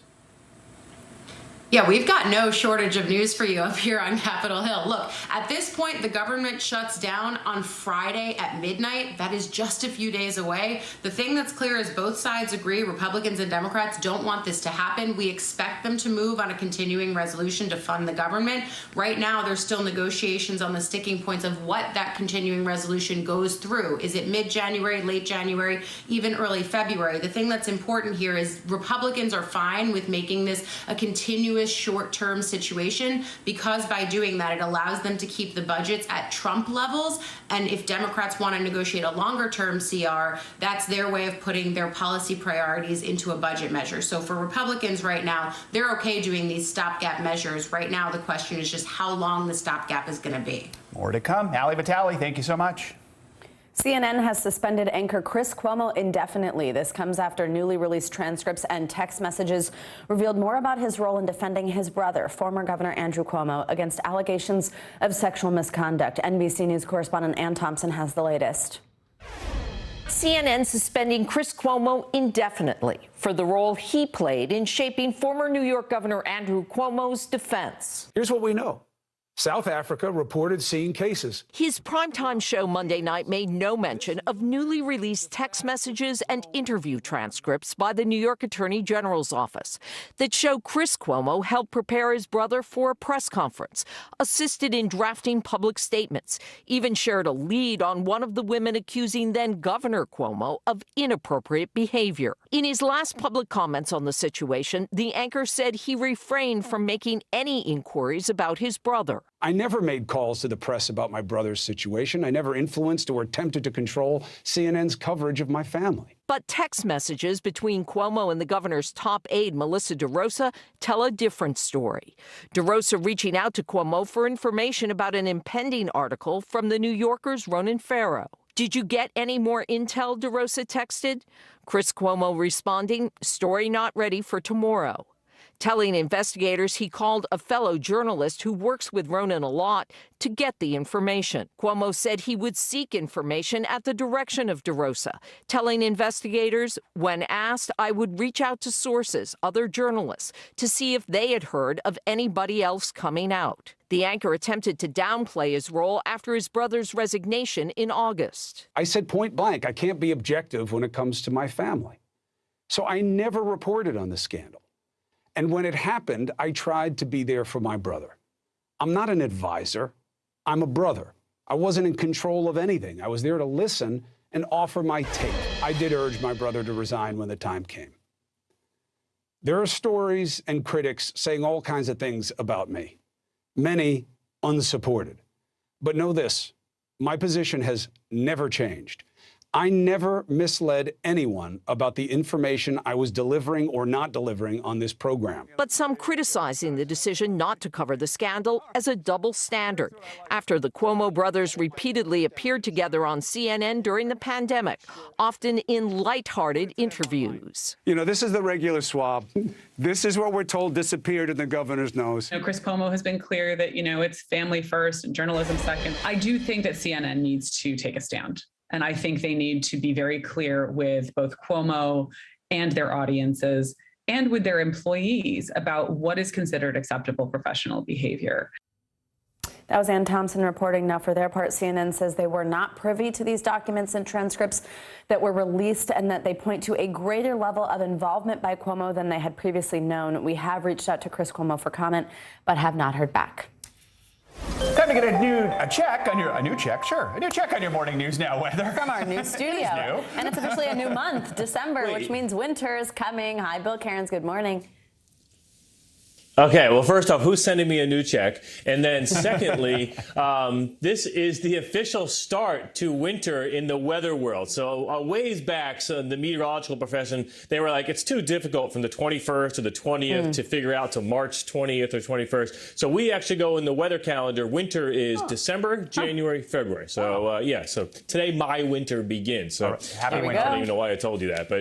Yeah, we've got no shortage of news for you up here on Capitol Hill. Look, at this point, the government shuts down on Friday at midnight. That is just a few days away. The thing that's clear is both sides agree, Republicans and Democrats don't want this to happen. We expect them to move on a continuing resolution to fund the government. Right now, there's still negotiations on the sticking points of what that continuing resolution goes through. Is it mid-January, late January, even early February? The thing that's important here is Republicans are fine with making this a continuous short-term situation because by doing that, it allows them to keep the budgets at Trump levels. And if Democrats want to negotiate a longer-term CR, that's their way of putting their policy priorities into a budget measure. So for Republicans right now, they're okay doing these stopgap measures. Right now, the question is just how long the stopgap is going to be.
More to come. Allie Vitale, thank you so much.
CNN has suspended anchor Chris Cuomo indefinitely. This comes after newly released transcripts and text messages revealed more about his role in defending his brother, former Governor Andrew Cuomo, against allegations of sexual misconduct. NBC News correspondent Ann Thompson has the latest.
CNN suspending Chris Cuomo indefinitely for the role he played in shaping former New York Governor Andrew Cuomo's defense.
Here's what we know. South Africa reported seeing cases.
His primetime show Monday night made no mention of newly released text messages and interview transcripts by the New York Attorney General's office that show Chris Cuomo helped prepare his brother for a press conference, assisted in drafting public statements, even shared a lead on one of the women accusing then Governor Cuomo of inappropriate behavior. In his last public comments on the situation, the anchor said he refrained from making any inquiries about his brother.
I never made calls to the press about my brother's situation. I never influenced or attempted to control CNN's coverage of my family.
But text messages between Cuomo and the governor's top aide, Melissa DeRosa, tell a different story. DeRosa reaching out to Cuomo for information about an impending article from the New Yorker's Ronan Farrow. Did you get any more intel, DeRosa texted? Chris Cuomo responding, story not ready for tomorrow. Telling investigators he called a fellow journalist who works with Ronan a lot to get the information. Cuomo said he would seek information at the direction of DeRosa, telling investigators, when asked, I would reach out to sources, other journalists, to see if they had heard of anybody else coming out. The anchor attempted to downplay his role after his brother's resignation in August.
I said point blank, I can't be objective when it comes to my family. So I never reported on the scandal. And when it happened, I tried to be there for my brother. I'm not an advisor. I'm a brother. I wasn't in control of anything. I was there to listen and offer my take. I did urge my brother to resign when the time came. There are stories and critics saying all kinds of things about me. many unsupported. But know this, my position has never changed. I never misled anyone about the information I was delivering or not delivering on this program.
But some criticizing the decision not to cover the scandal as a double standard after the Cuomo brothers repeatedly appeared together on CNN during the pandemic, often in lighthearted interviews.
You know, this is the regular swab. This is what we're told disappeared in the governor's nose.
Chris Cuomo has been clear that, it's family first and journalism second. I do think that CNN needs to take a stand. And I think they need to be very clear with both Cuomo and their audiences and with their employees about what is considered acceptable professional behavior.
That was Ann Thompson reporting. Now, for their part, CNN says they were not privy to these documents and transcripts that were released and that they point to a greater level of involvement by Cuomo than they had previously known. We have reached out to Chris Cuomo for comment, but have not heard back.
Time to get a new check on your morning news now weather.
From our new studio.
New.
And it's officially a new month, December, which means winter is coming. Hi, Bill Cairns. Good morning.
Okay, well, first off, who's sending me a new check? And then secondly, this is the official start to winter in the weather world. So a ways back, so the meteorological profession, they were like, it's too difficult from the 21st to the 20th to figure out to March 20th or 21st. So we actually go in the weather calendar. Winter is December, January, February. So, so today my winter begins. So
Happy winter.
I don't even know why I told you that, but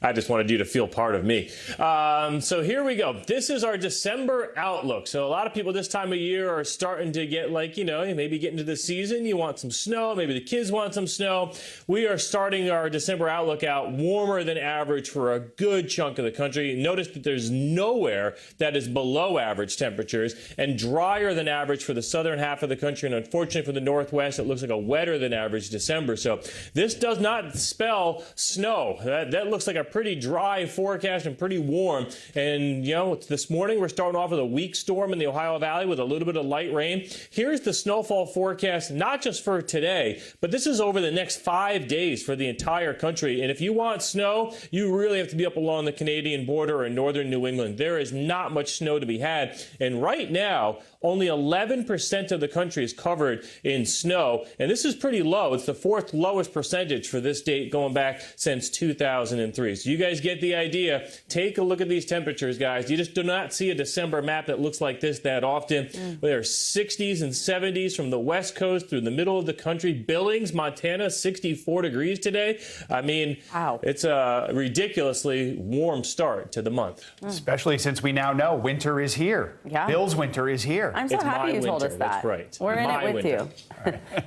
I just wanted you to feel part of me. So here we go. This is our December outlook. So a lot of people this time of year are starting to get maybe get into the season. You want some snow. Maybe the kids want some snow. We are starting our December outlook out warmer than average for a good chunk of the country. Notice that there's nowhere that is below average temperatures and drier than average for the southern half of the country. And unfortunately for the Northwest, it looks like a wetter than average December. So this does not spell snow. That looks like a pretty dry forecast and pretty warm. And, this morning, we're starting off with a weak storm in the Ohio Valley with a little bit of light rain. Here's the snowfall forecast, not just for today, but this is over the next 5 days for the entire country. And if you want snow, you really have to be up along the Canadian border or in northern New England. There is not much snow to be had. And right now, only 11% of the country is covered in snow. And this is pretty low. It's the fourth lowest percentage for this date going back since 2003. So you guys get the idea. Take a look at these temperatures, guys. You just do not see a December map that looks like this that often. There are 60s and 70s from the West Coast through the middle of the country. Billings, Montana, 64 degrees today. I mean, it's a ridiculously warm start to the month.
Especially since we now know winter is here.
Yeah.
Bill's winter is here.
I'm so happy you told us that.
That's right.
We're in it with you.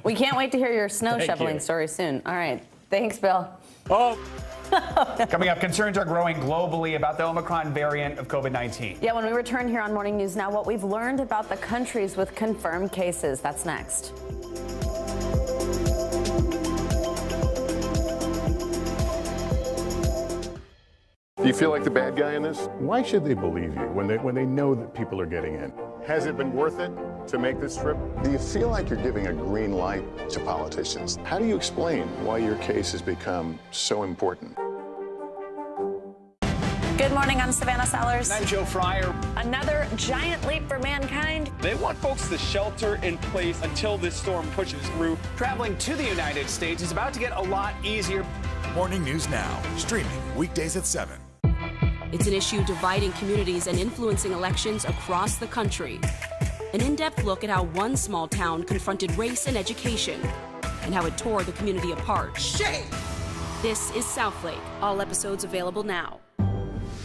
We can't wait to hear your snow shoveling story soon. All right. Thanks, Bill.
Coming up, concerns are growing globally about the Omicron variant of COVID-19.
Yeah, when we return here on Morning News Now, what we've learned about the countries with confirmed cases. That's next.
Do you feel like the bad guy in this? Why should they believe you when they know that people are getting in? Has it been worth it to make this trip? Do you feel like you're giving a green light to politicians? How do you explain why your case has become so important?
Good morning, I'm Savannah Sellers.
I'm Joe Fryer.
Another giant leap for mankind.
They want folks to shelter in place until this storm pushes through.
Traveling to the United States is about to get a lot easier.
Morning News Now, streaming weekdays at 7.
It's an issue dividing communities and influencing elections across the country. An in-depth look at how one small town confronted race and education and how it tore the community apart.
Shame!
This is Southlake. All episodes available now.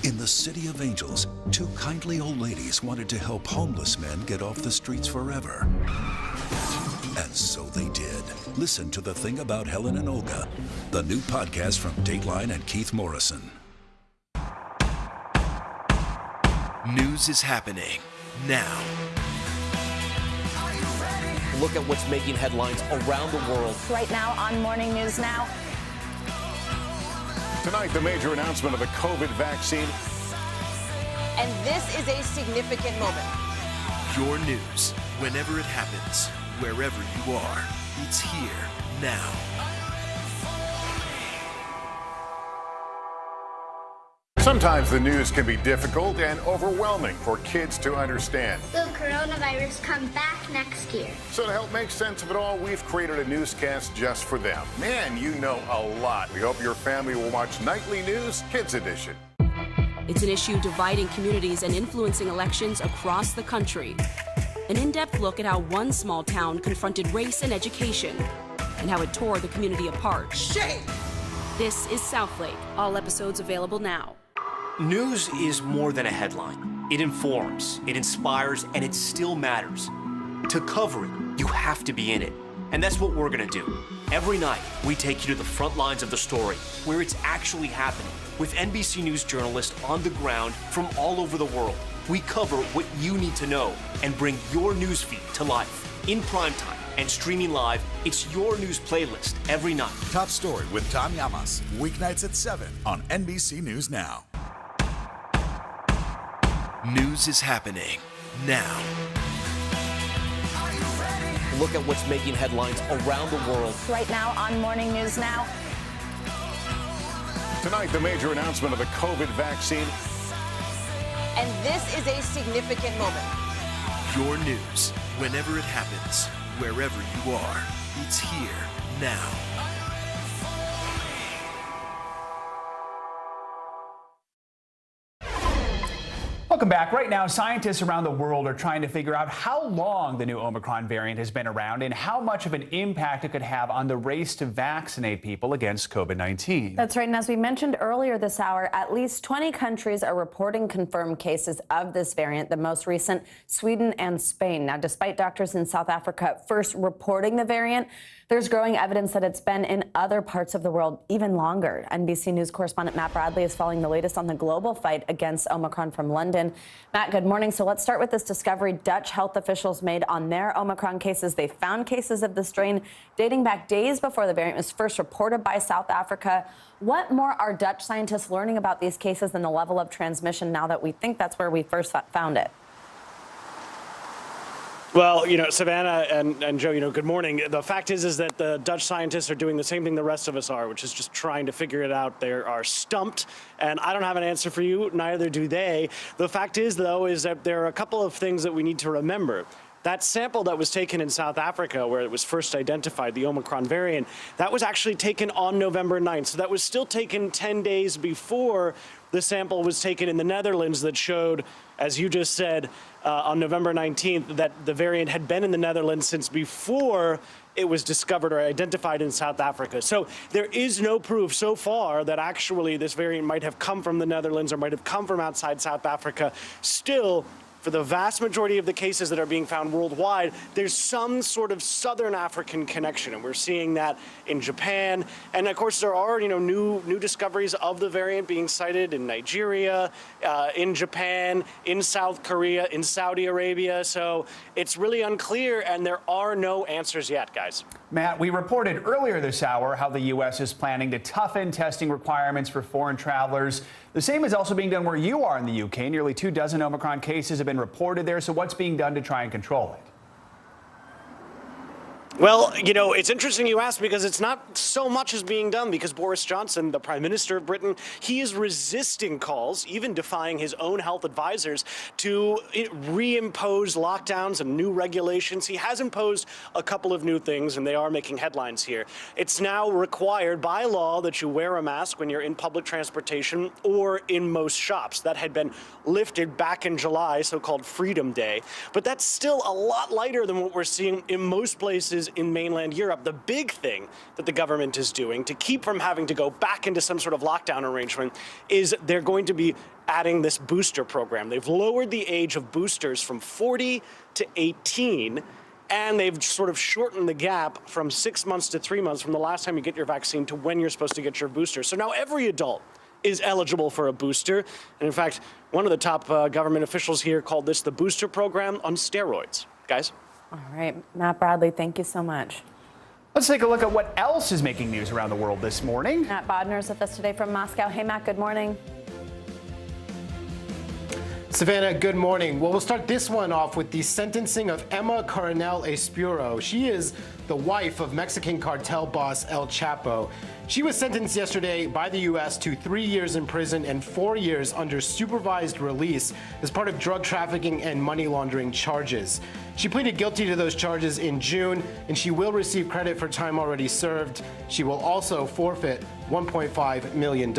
In the City of Angels, two kindly old ladies wanted to help homeless men get off the streets forever. And so they did. Listen to The Thing About Helen and Olga, the new podcast from Dateline and Keith Morrison.
News is happening now.
Look at what's making headlines around the world.
Right now on Morning News Now.
Tonight, the major announcement of the COVID vaccine.
And this is a significant moment.
Your news, whenever it happens, wherever you are, it's here now.
Sometimes the news can be difficult and overwhelming for kids to understand.
Will coronavirus come back next year?
So to help make sense of it all, we've created a newscast just for them. Man, you know a lot. We hope your family will watch Nightly News Kids Edition.
It's an issue dividing communities and influencing elections across the country. An in-depth look at how one small town confronted race and education and how it tore the community apart.
Shame!
This is Southlake. All episodes available now.
News is more than a headline. It informs, it inspires, and it still matters. To cover it, you have to be in it. And that's what we're gonna do. Every night, we take you to the front lines of the story, where it's actually happening, with NBC News journalists on the ground from all over the world. We cover what you need to know and bring your newsfeed to life. In primetime and streaming live, it's your news playlist every night.
Top Story with Tom Llamas, weeknights at 7 on NBC News Now.
News is happening now.
Look at what's making headlines around the world.
Right now on Morning News Now.
Tonight, the major announcement of the COVID vaccine.
And this is a significant moment.
Your news, whenever it happens, wherever you are, it's here now.
Welcome back. Right now, scientists around the world are trying to figure out how long the new Omicron variant has been around and how much of an impact it could have on the race to vaccinate people against COVID-19.
That's right. And as we mentioned earlier this hour, at least 20 countries are reporting confirmed cases of this variant, the most recent, Sweden and Spain. Now, despite doctors in South Africa first reporting the variant, there's growing evidence that it's been in other parts of the world even longer. NBC News correspondent Matt Bradley is following the latest on the global fight against Omicron from London. Matt, good morning. So let's start with this discovery Dutch health officials made on their Omicron cases. They found cases of the strain dating back days before the variant was first reported by South Africa. What more are Dutch scientists learning about these cases and the level of transmission now that we think that's where we first found it?
Well, Savannah and Joe, good morning. The fact is that the Dutch scientists are doing the same thing the rest of us are, which is just trying to figure it out. They are stumped, and I don't have an answer for you, neither do they. The fact is, though, is that there are a couple of things that we need to remember. That sample that was taken in South Africa, where it was first identified, the Omicron variant, that was actually taken on November 9th. So that was still taken 10 days before the sample was taken in the Netherlands that showed, as you just said, on November 19th, that the variant had been in the Netherlands since before it was discovered or identified in South Africa. So there is no proof so far that actually this variant might have come from the Netherlands or might have come from outside South Africa. Still, for the vast majority of the cases that are being found worldwide, there's some sort of Southern African connection, and we're seeing that in Japan. And of course, there are new discoveries of the variant being cited in Nigeria, in Japan, in South Korea, in Saudi Arabia. So it's really unclear, and there are no answers yet, guys.
Matt, we reported earlier this hour how the U.S. is planning to toughen testing requirements for foreign travelers. The same is also being done where you are in the UK. Nearly 24 Omicron cases have been reported there. So what's being done to try and control it?
Well, it's interesting you ask, because it's not so much as being done, because Boris Johnson, the Prime Minister of Britain, he is resisting calls, even defying his own health advisors, to reimpose lockdowns and new regulations. He has imposed a couple of new things, and they are making headlines here. It's now required by law that you wear a mask when you're in public transportation or in most shops. That had been lifted back in July, so-called Freedom Day. But that's still a lot lighter than what we're seeing in most places in mainland Europe. The big thing that the government is doing to keep from having to go back into some sort of lockdown arrangement is they're going to be adding this booster program. They've lowered the age of boosters from 40 to 18, and they've sort of shortened the gap from 6 months to 3 months from the last time you get your vaccine to when you're supposed to get your booster. So now every adult is eligible for a booster. And in fact, one of the top government officials here called this the booster program on steroids. Guys?
All right, Matt Bradley, thank you so much.
Let's take a look at what else is making news around the world this morning.
Matt Bodner's with us today from Moscow. Hey, Matt, good morning.
Savannah, good morning. Well, we'll start this one off with the sentencing of Emma Coronel Espuro. She is the wife of Mexican cartel boss El Chapo. She was sentenced yesterday by the U.S. to 3 years in prison and 4 years under supervised release as part of drug trafficking and money laundering charges. She pleaded guilty to those charges in June, and she will receive credit for time already served. She will also forfeit $1.5 million.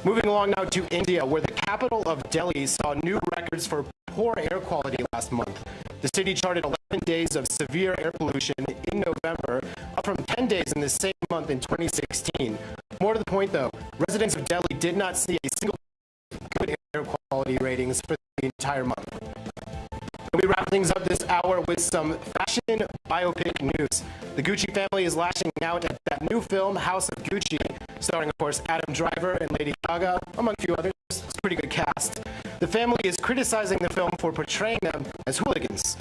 Moving along now to India, where the capital of Delhi saw new records for poor air quality last month. The city charted 11 days of severe air pollution in November, up from 10 days in the same month in 2016. More to the point, though, residents of Delhi did not see a single good air quality ratings for the entire month. And we wrap things up this hour with some fashion biopic news. The Gucci family is lashing out at that new film, House of Gucci, starring, of course, Adam Driver and Lady Gaga, among a few others. It's a pretty good cast. The family is criticizing the film for portraying them as hooligans.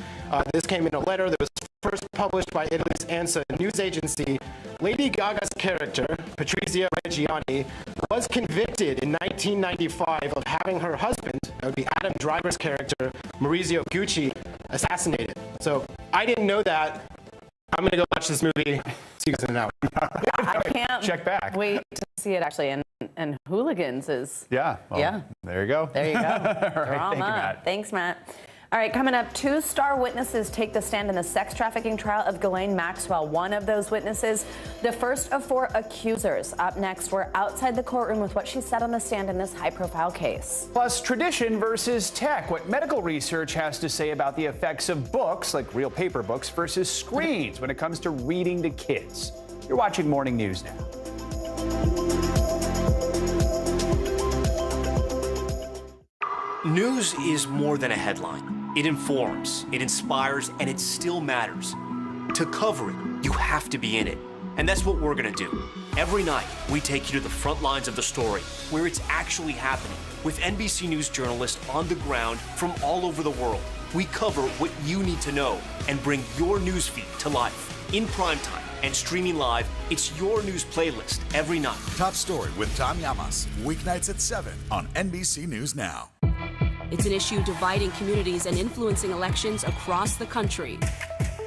This came in a letter that was first published by Italy's ANSA news agency. Lady Gaga's character, Patrizia Reggiani, was convicted in 1995 of having her husband, that would be Adam Driver's character, Maurizio Gucci, assassinated. So I didn't know that. I'm going to go watch this movie. See you guys in an hour.
I can't
check back.
Wait to see it, actually. And Hooligans is...
Yeah. Well,
yeah.
There you go.
There you go.
All right, thank you, Matt.
Thanks, Matt. All right, coming up, 2 star witnesses take the stand in the sex trafficking trial of Ghislaine Maxwell. One of those witnesses, the first of 4 accusers. Up next, we're outside the courtroom with what she said on the stand in this high-profile case.
Plus, tradition versus tech. What medical research has to say about the effects of books, like real paper books, versus screens when it comes to reading to kids. You're watching Morning News Now.
News is more than a headline. It informs, it inspires, and it still matters. To cover it, you have to be in it. And that's what we're gonna do. Every night, we take you to the front lines of the story, where it's actually happening, with NBC News journalists on the ground from all over the world. We cover what you need to know and bring your newsfeed to life. In primetime and streaming live, it's your news playlist every night.
Top Story with Tom Llamas, weeknights at 7 on NBC News Now.
It's an issue dividing communities and influencing elections across the country.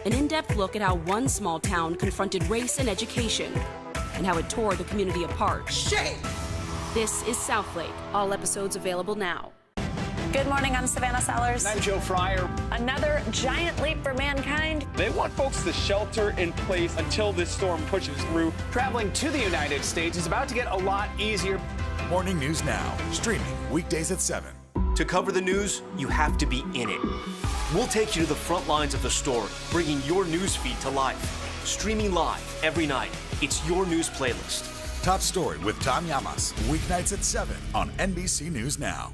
An in-depth look at how one small town confronted race and education and how it tore the community apart.
Shame!
This is Southlake. All episodes available now.
Good morning, I'm Savannah Sellers.
I'm Joe Fryer.
Another giant leap for mankind.
They want folks to shelter in place until this storm pushes through.
Traveling to the United States is about to get a lot easier.
Morning News Now, streaming weekdays at 7.
To cover the news, you have to be in it. We'll take you to the front lines of the story, bringing your newsfeed to life. Streaming live every night. It's your news playlist.
Top Story with Tom Llamas, weeknights at 7 on NBC News Now.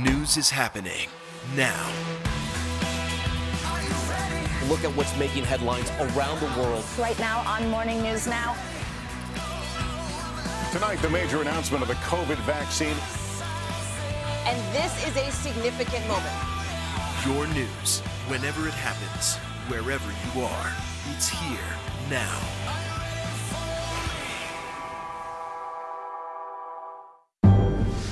News is happening now.
Look at what's making headlines around the world.
Right now on Morning News Now.
Tonight, the major announcement of the COVID vaccine.
And this is a significant moment.
Your news, whenever it happens, wherever you are, it's here now.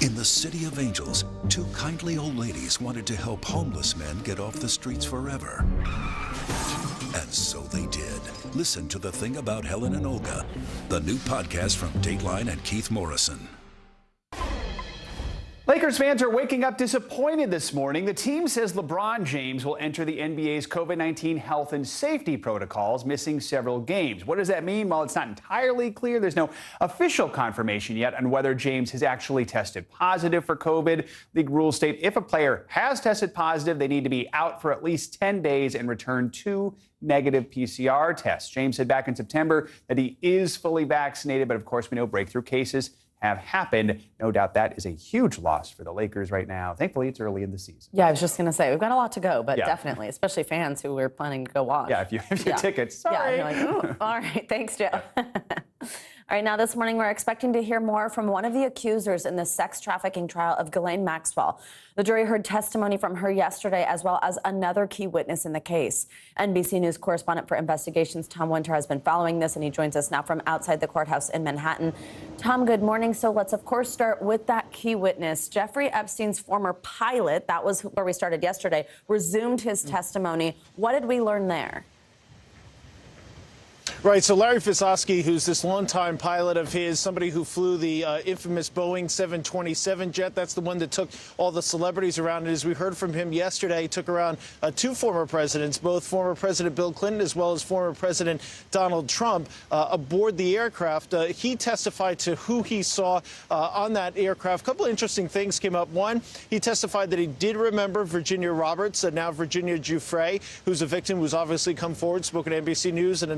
In the City of Angels, 2 kindly old ladies wanted to help homeless men get off the streets forever. And so they did. Listen to The Thing About Helen and Olga, the new podcast from Dateline and Keith Morrison.
Lakers fans are waking up disappointed this morning. The team says LeBron James will enter the NBA's COVID-19 health and safety protocols, missing several games. What does that mean? Well, it's not entirely clear. There's no official confirmation yet on whether James has actually tested positive for COVID. League rules state if a player has tested positive, they need to be out for at least 10 days and return 2 negative PCR tests. James said back in September that he is fully vaccinated, but of course we know breakthrough cases have happened. No doubt that is a huge loss for the Lakers right now. Thankfully, it's early in the season.
Yeah, I was just going to say, we've got a lot to go, but
Yeah.
definitely, especially fans who were planning to go watch.
Yeah, if you have your tickets, sorry.
Yeah, you're like, oh, all right, thanks, Joe. All right, now this morning we're expecting to hear more from one of the accusers in the sex trafficking trial of Ghislaine Maxwell. The jury heard testimony from her yesterday, as well as another key witness in the case. NBC News correspondent for investigations Tom Winter has been following this, and he joins us now from outside the courthouse in Manhattan. Tom, good morning. So let's, of course, start with that key witness. Jeffrey Epstein's former pilot, that was where we started yesterday, resumed his testimony. What did we learn there?
Right, so Larry Fiszowski, who's this longtime pilot of his, somebody who flew the infamous Boeing 727 jet, that's the one that took all the celebrities around. And as we heard from him yesterday, he took around two former presidents, both former President Bill Clinton as well as former President Donald Trump, aboard the aircraft. He testified to who he saw on that aircraft. A couple of interesting things came up. One, he testified that he did remember Virginia Roberts, now Virginia Giuffre, who's a victim who's obviously come forward, spoken to NBC News and a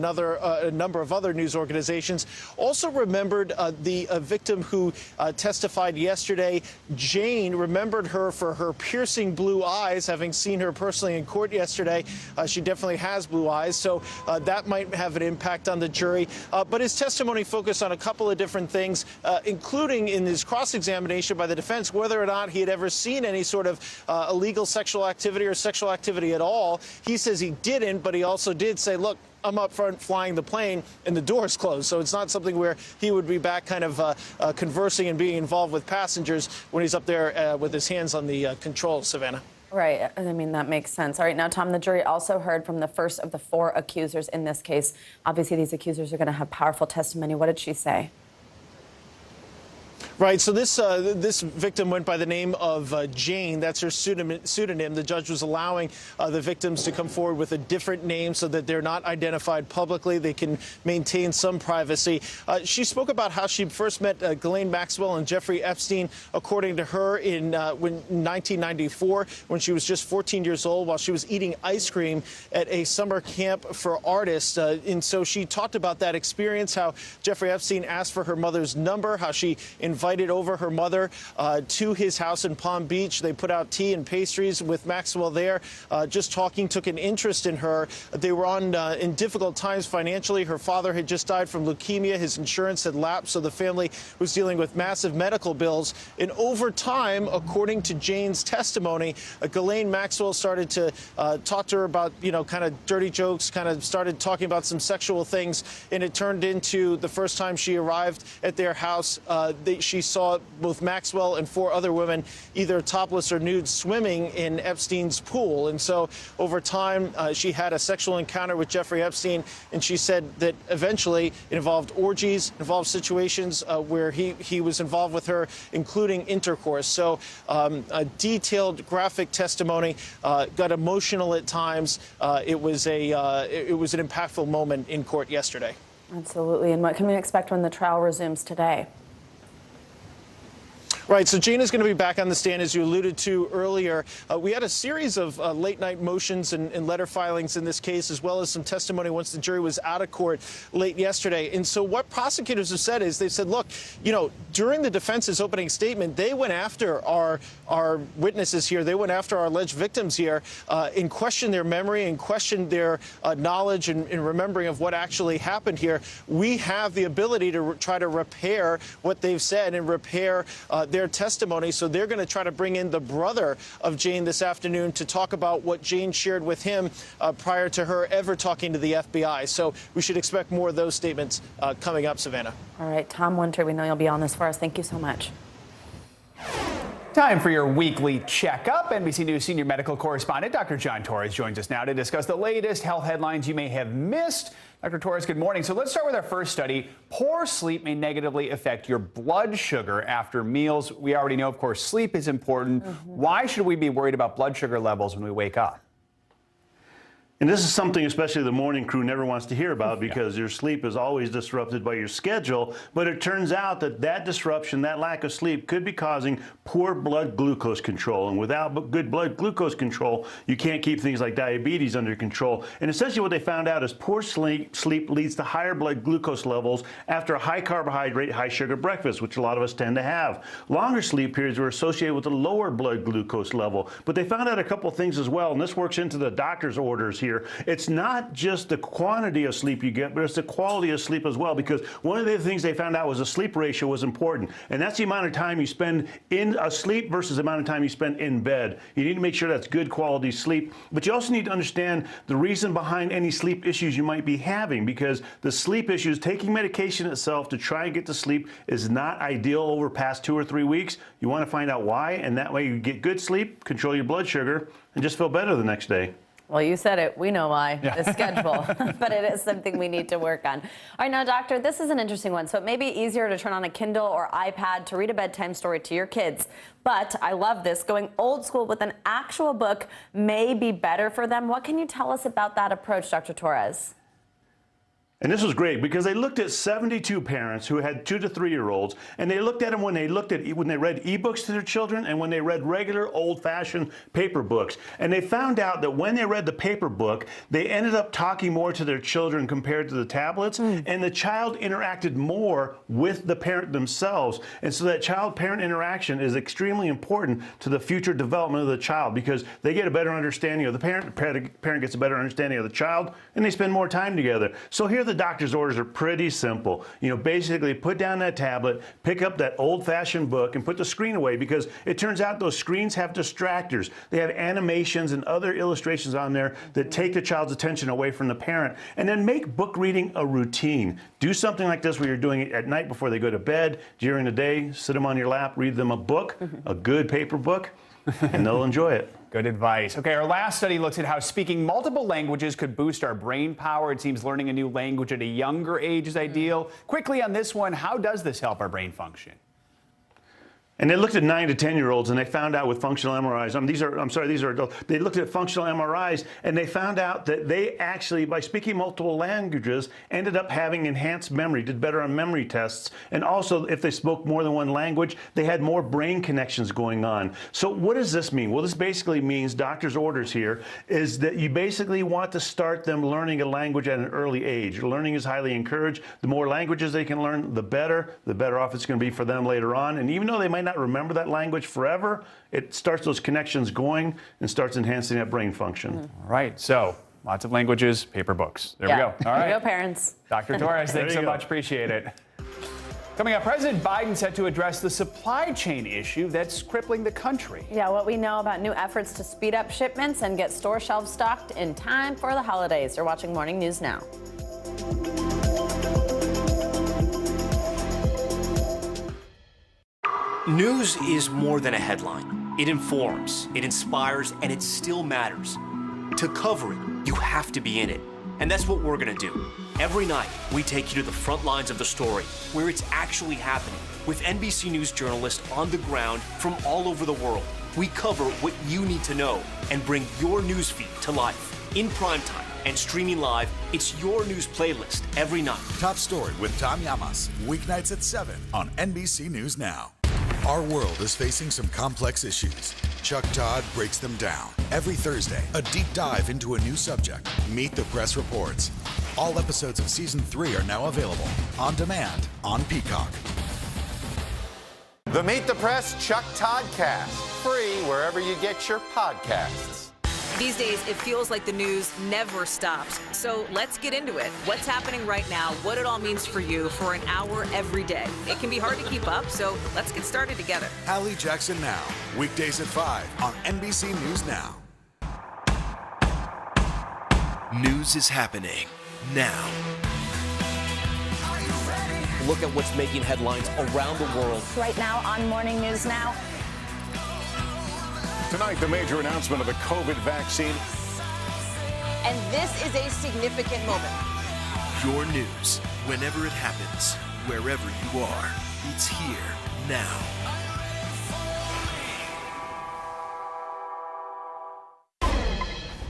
number of other news organizations. Also remembered the victim who testified yesterday, Jane, remembered her for her piercing blue eyes, having seen her personally in court yesterday. She definitely has blue eyes, so that might have an impact on the jury. But his testimony focused on a couple of different things, including in his cross-examination by the defense, whether or not he had ever seen any sort of illegal sexual activity or sexual activity at all. He says he didn't, but he also did say, look, I'm up front flying the plane and the door's closed. So it's not something where he would be back kind of conversing and being involved with passengers when he's up there with his hands on the controls, Savannah.
Right. I mean, that makes sense. All right. Now, Tom, the jury also heard from the first of the four accusers in this case. Obviously, these accusers are going to have powerful testimony. What did she say?
Right. So this victim went by the name of Jane. That's her pseudonym. The judge was allowing the victims to come forward with a different name so that they're not identified publicly. They can maintain some privacy. She spoke about how she first met Ghislaine Maxwell and Jeffrey Epstein, according to her, in 1994, when she was just 14 years old, while she was eating ice cream at a summer camp for artists. And so she talked about that experience, how Jeffrey Epstein asked for her mother's number, how she invited over her mother to his house in Palm Beach. They put out tea and pastries with Maxwell there, just talking, took an interest in her. They were in difficult times financially. Her father had just died from leukemia. His insurance had lapsed, so the family was dealing with massive medical bills. And over time, according to Jane's testimony, Ghislaine Maxwell started to talk to her about, kind of dirty jokes, kind of started talking about some sexual things, and it turned into the first time she arrived at their house, she saw both Maxwell and four other women either topless or nude swimming in Epstein's pool. And so over time, she had a sexual encounter with Jeffrey Epstein, and she said that eventually it involved orgies, involved situations where he was involved with her, including intercourse. So a detailed, graphic testimony, got emotional at times. It was an impactful moment in court yesterday.
Absolutely. And what can we expect when the trial resumes today?
Right, so Jane is going to be back on the stand, as you alluded to earlier. We had a series of late-night motions and letter filings in this case, as well as some testimony once the jury was out of court late yesterday. And so what prosecutors have said is they've said, look, during the defense's opening statement, they went after our witnesses here. They went after our alleged victims here and questioned their memory and questioned their knowledge and remembering of what actually happened here. We have the ability to try to repair what they've said and repair their testimony. So they're going to try to bring in the brother of Jane this afternoon to talk about what Jane shared with him prior to her ever talking to the FBI. So we should expect more of those statements coming up, Savannah.
All right, Tom Winter, we know you'll be on this for us. Thank you so much.
Time for your weekly checkup. NBC News senior medical correspondent Dr. John Torres joins us now to discuss the latest health headlines you may have missed. Dr. Torres, good morning. So let's start with our first study. Poor sleep may negatively affect your blood sugar after meals. We already know, of course, sleep is important. Why should we be worried about blood sugar levels when we wake up?
And this is something especially the morning crew never wants to hear about because your sleep is always disrupted by your schedule. But it turns out that disruption, that lack of sleep, could be causing poor blood glucose control. And without good blood glucose control, you can't keep things like diabetes under control. And essentially what they found out is poor sleep leads to higher blood glucose levels after a high carbohydrate, high sugar breakfast, which a lot of us tend to have. Longer sleep periods were associated with a lower blood glucose level. But they found out a couple of things as well, and this works into the doctor's orders here. here. It's not just the quantity of sleep you get, but it's the quality of sleep as well, because one of the things they found out was the sleep ratio was important, and that's the amount of time you spend in asleep versus the amount of time you spend in bed. You need to make sure that's good quality sleep, but you also need to understand the reason behind any sleep issues you might be having, because the sleep issues, taking medication itself to try and get to sleep, is not ideal over past 2 or 3 weeks. You want to find out why, and that way you get good sleep, control your blood sugar, and just feel better the next day.
Well, you said it. We know why. The schedule. But it is something we need to work on. All right, now, doctor, this is an interesting one. So it may be easier to turn on a Kindle or iPad to read a bedtime story to your kids. But I love this. Going old school with an actual book may be better for them. What can you tell us about that approach, Dr. Torres?
And this was great because they looked at 72 parents who had 2 to 3-year-olds, and they looked at them when they read ebooks to their children and when they read regular old-fashioned paper books. And they found out that when they read the paper book, they ended up talking more to their children compared to the tablets, and the child interacted more with the parent themselves. And so that child-parent interaction is extremely important to the future development of the child, because they get a better understanding of the parent gets a better understanding of the child, and they spend more time together. So here the doctor's orders are pretty simple. Basically put down that tablet, pick up that old-fashioned book, and put the screen away, because it turns out those screens have distractors. They have animations and other illustrations on there that take the child's attention away from the parent. And then make book reading a routine. Do something like this where you're doing it at night before they go to bed. During the day, sit them on your lap, read them a book, a good paper book, and they'll enjoy it.
Good advice. Okay, our last study looks at how speaking multiple languages could boost our brain power. It seems learning a new language at a younger age is ideal. Quickly on this one, how does this help our brain function?
And they looked at 9 to 10-year-olds, and they found out with functional MRIs. These are adults. They looked at functional MRIs, and they found out that they actually, by speaking multiple languages, ended up having enhanced memory, did better on memory tests. And also, if they spoke more than one language, they had more brain connections going on. So what does this mean? Well, this basically means, doctor's orders here, is that you basically want to start them learning a language at an early age. Learning is highly encouraged. The more languages they can learn, the better off it's going to be for them later on. And even though they might not remember that language forever, it starts those connections going and starts enhancing that brain function.
All right, so lots of languages, paper books. There we go. All right.
There you go, parents.
Dr. Torres, thanks so much. Appreciate it. Coming up, President Biden set to address the supply chain issue that's crippling the country.
Yeah, what we know about new efforts to speed up shipments and get store shelves stocked in time for the holidays. You're watching Morning News Now.
News is more than a headline. It informs, it inspires, and it still matters. To cover it, you have to be in it. And that's what we're going to do. Every night, we take you to the front lines of the story, where it's actually happening, with NBC News journalists on the ground from all over the world. We cover what you need to know and bring your newsfeed to life. In primetime and streaming live, it's your news playlist every night.
Top Story with Tom Llamas, weeknights at 7 on NBC News Now. Our world is facing some complex issues. Chuck Todd breaks them down. Every Thursday, a deep dive into a new subject. Meet the Press Reports. All episodes of Season 3 are now available on demand on Peacock.
The Meet the Press Chuck Todd Cast, free wherever you get your podcasts.
These days, it feels like the news never stops. So let's get into it. What's happening right now, what it all means for you for an hour every day. It can be hard to keep up, so let's get started together.
Hallie Jackson Now, weekdays at 5 on NBC News Now.
News is happening now.
Look at what's making headlines around the world.
Right now on Morning News Now.
Tonight, the major announcement of the COVID vaccine.
And this is a significant moment.
Your news, whenever it happens, wherever you are, it's here now.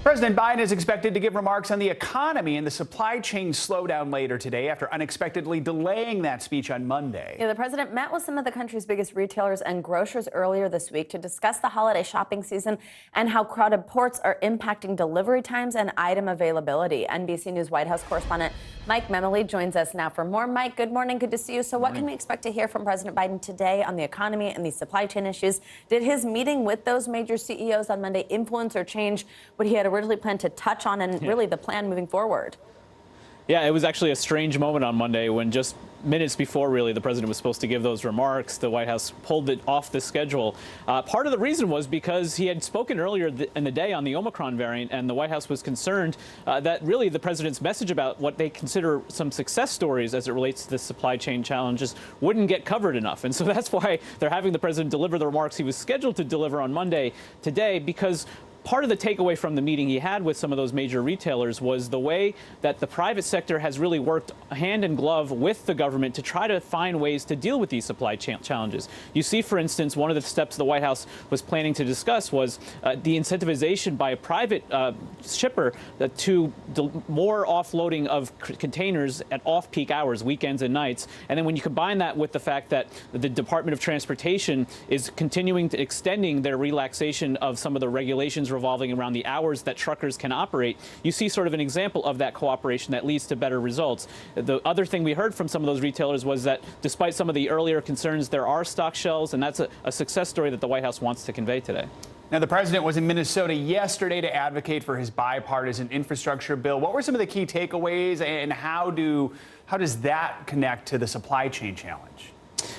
President Biden is expected to give remarks on the economy and the supply chain slowdown later today after unexpectedly delaying that speech on Monday.
Yeah, the president met with some of the country's biggest retailers and grocers earlier this week to discuss the holiday shopping season and how crowded ports are impacting delivery times and item availability. NBC News White House correspondent Mike Memoli joins us now for more. Mike, good morning. Good to see you. So what can we expect to hear from President Biden today on the economy and these supply chain issues? Did his meeting with those major CEOs on Monday influence or change what he had originally planned to touch on and really the plan moving forward.
Yeah, it was actually a strange moment on Monday when just minutes before, really, the president was supposed to give those remarks, the White House pulled it off the schedule. Part of the reason was because he had spoken earlier in the day on the Omicron variant, and the White House was concerned that really the president's message about what they consider some success stories as it relates to the supply chain challenges wouldn't get covered enough. And so that's why they're having the president deliver the remarks he was scheduled to deliver on Monday today, because part of the takeaway from the meeting he had with some of those major retailers was the way that the private sector has really worked hand in glove with the government to try to find ways to deal with these supply chain challenges. You see, for instance, one of the steps the White House was planning to discuss was the incentivization by a private shipper to more offloading of containers at off-peak hours, weekends and nights. And then when you combine that with the fact that the Department of Transportation is continuing to extending their relaxation of some of the regulations revolving around the hours that truckers can operate, you see sort of an example of that cooperation that leads to better results. The other thing we heard from some of those retailers was that despite some of the earlier concerns, there are stock shelves, and that's a success story that the White House wants to convey today.
Now, the president was in Minnesota yesterday to advocate for his bipartisan infrastructure bill. What were some of the key takeaways, and how does that connect to the supply chain challenge?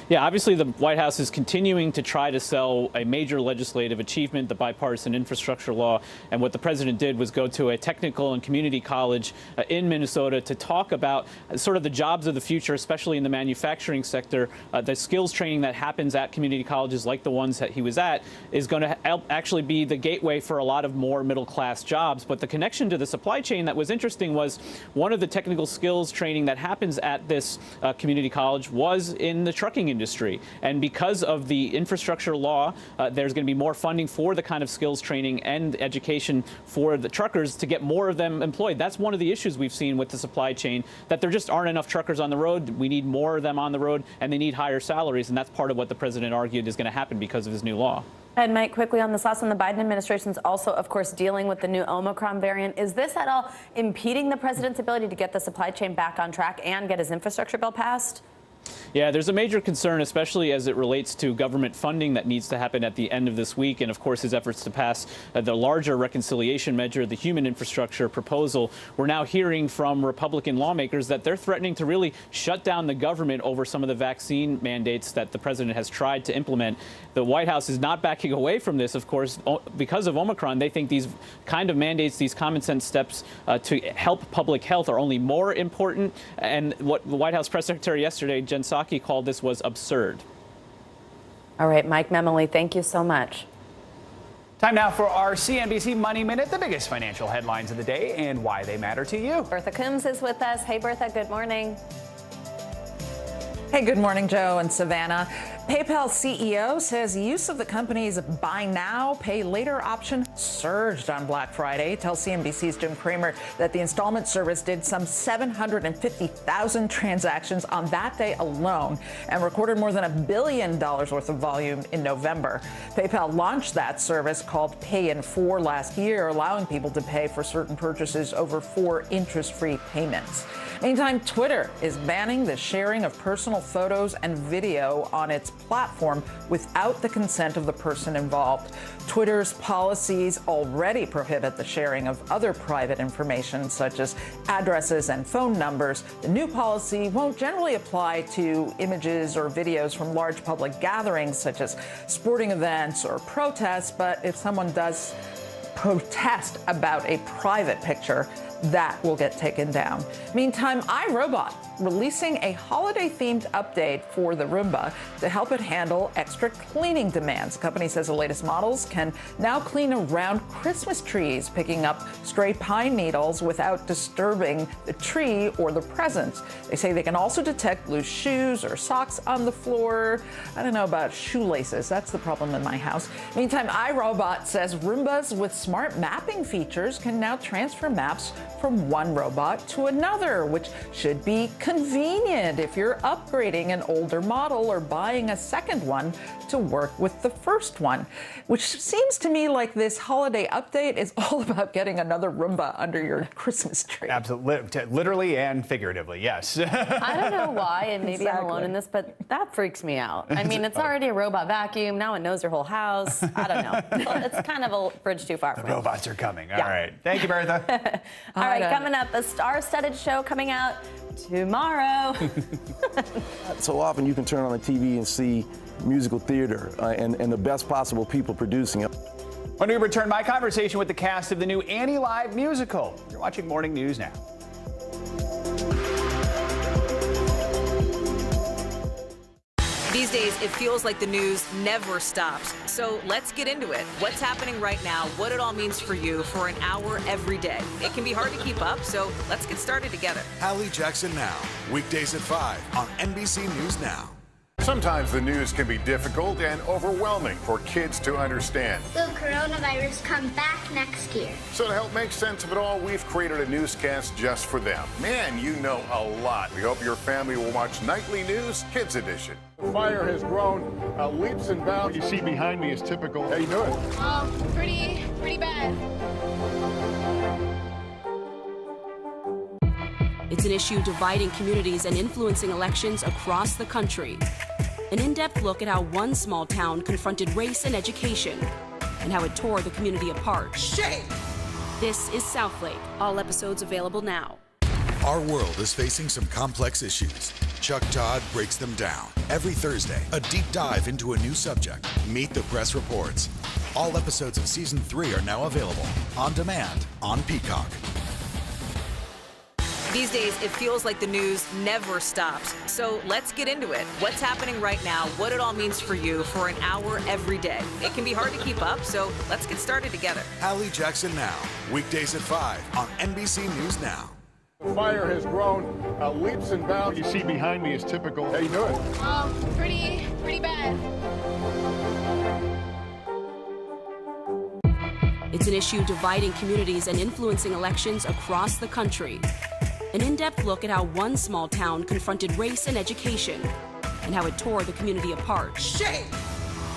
Yeah, obviously the White House is continuing to try to sell a major legislative achievement, the bipartisan infrastructure law. And what the president did was go to a technical and community college in Minnesota to talk about sort of the jobs of the future, especially in the manufacturing sector. The skills training that happens at community colleges like the ones that he was at is going to help actually be the gateway for a lot of more middle class jobs. But the connection to the supply chain that was interesting was one of the technical skills training that happens at this community college was in the trucking industry. And because of the infrastructure law, there's going to be more funding for the kind of skills training and education for the truckers to get more of them employed. That's one of the issues we've seen with the supply chain, that there just aren't enough truckers on the road. We need more of them on the road, and they need higher salaries. And that's part of what the president argued is going to happen because of his new law.
And Mike, quickly on this last one, the Biden administration is also, of course, dealing with the new Omicron variant. Is this at all impeding the president's ability to get the supply chain back on track and get his infrastructure bill passed?
Yeah, there's a major concern, especially as it relates to government funding that needs to happen at the end of this week. And of course, his efforts to pass the larger reconciliation measure, the human infrastructure proposal. We're now hearing from Republican lawmakers that they're threatening to really shut down the government over some of the vaccine mandates that the president has tried to implement. The White House is not backing away from this, of course, because of Omicron. They think these kind of mandates, these common sense steps to help public health are only more important. And what the White House press secretary yesterday, Jen Psaki, called this was absurd.
All right, Mike Memoli, thank you so much.
Time now for our CNBC Money Minute, the biggest financial headlines of the day and why they matter to you.
Bertha Coombs is with us. Hey, Bertha, good morning.
Hey, good morning, Joe and Savannah. PayPal CEO says use of the company's buy now, pay later option surged on Black Friday. Tells CNBC's Jim Cramer that the installment service did some 750,000 transactions on that day alone and recorded more than $1 billion worth of volume in November. PayPal launched that service called Pay in 4 last year, allowing people to pay for certain purchases over 4 interest-free payments. Meantime, Twitter is banning the sharing of personal photos and video on its platform without the consent of the person involved. Twitter's policies already prohibit the sharing of other private information, such as addresses and phone numbers. The new policy won't generally apply to images or videos from large public gatherings, such as sporting events or protests, but if someone does protest about a private picture, that will get taken down. Meantime, iRobot releasing a holiday-themed update for the Roomba to help it handle extra cleaning demands. The company says the latest models can now clean around Christmas trees, picking up stray pine needles without disturbing the tree or the presents. They say they can also detect loose shoes or socks on the floor. I don't know about shoelaces. That's the problem in my house. Meantime, iRobot says Roombas with smart mapping features can now transfer maps from one robot to another, which should be convenient if you're upgrading an older model or buying a second one to work with the first one, which seems to me like this holiday update is all about getting another Roomba under your Christmas tree.
Absolutely, literally and figuratively, yes.
I don't know why, and maybe I'm alone in this, but that freaks me out. I mean, it's already a robot vacuum. Now it knows your whole house. I don't know. It's kind of a bridge too far for me.
Robots are coming. All right. Thank you, Bertha.
All right, coming up, a star-studded show coming out tomorrow.
So often you can turn on the TV and see musical theater and the best possible people producing it.
When we return, my conversation with the cast of the new Annie Live musical. You're watching Morning News Now.
These days, it feels like the news never stops. So let's get into it. What's happening right now, what it all means for you for an hour every day. It can be hard to keep up, so let's get started together.
Hallie Jackson Now, weekdays at 5 on NBC News Now.
Sometimes the news can be difficult and overwhelming for kids to understand.
Will coronavirus come back next year?
So to help make sense of it all, we've created a newscast just for them. Man, you know a lot. We hope your family will watch Nightly News Kids Edition. The fire has grown leaps and bounds. You see behind me is typical. How you doing?
Pretty bad.
It's an issue dividing communities and influencing elections across the country. An in-depth look at how one small town confronted race and education and how it tore the community apart.
Shame!
This is Southlake. All episodes available now.
Our world is facing some complex issues. Chuck Todd breaks them down. Every Thursday, a deep dive into a new subject. Meet the Press Reports. All episodes of Season 3 are now available on demand on Peacock.
These days, it feels like the news never stops. So let's get into it. What's happening right now, what it all means for you for an hour every day. It can be hard to keep up, so let's get started together.
Hallie Jackson Now, weekdays at 5 on NBC News Now.
The fire has grown leaps and bounds. You see behind me is typical. How you doing?
Pretty bad.
It's an issue dividing communities and influencing elections across the country. An in-depth look at how one small town confronted race and education and how it tore the community apart.
Shame!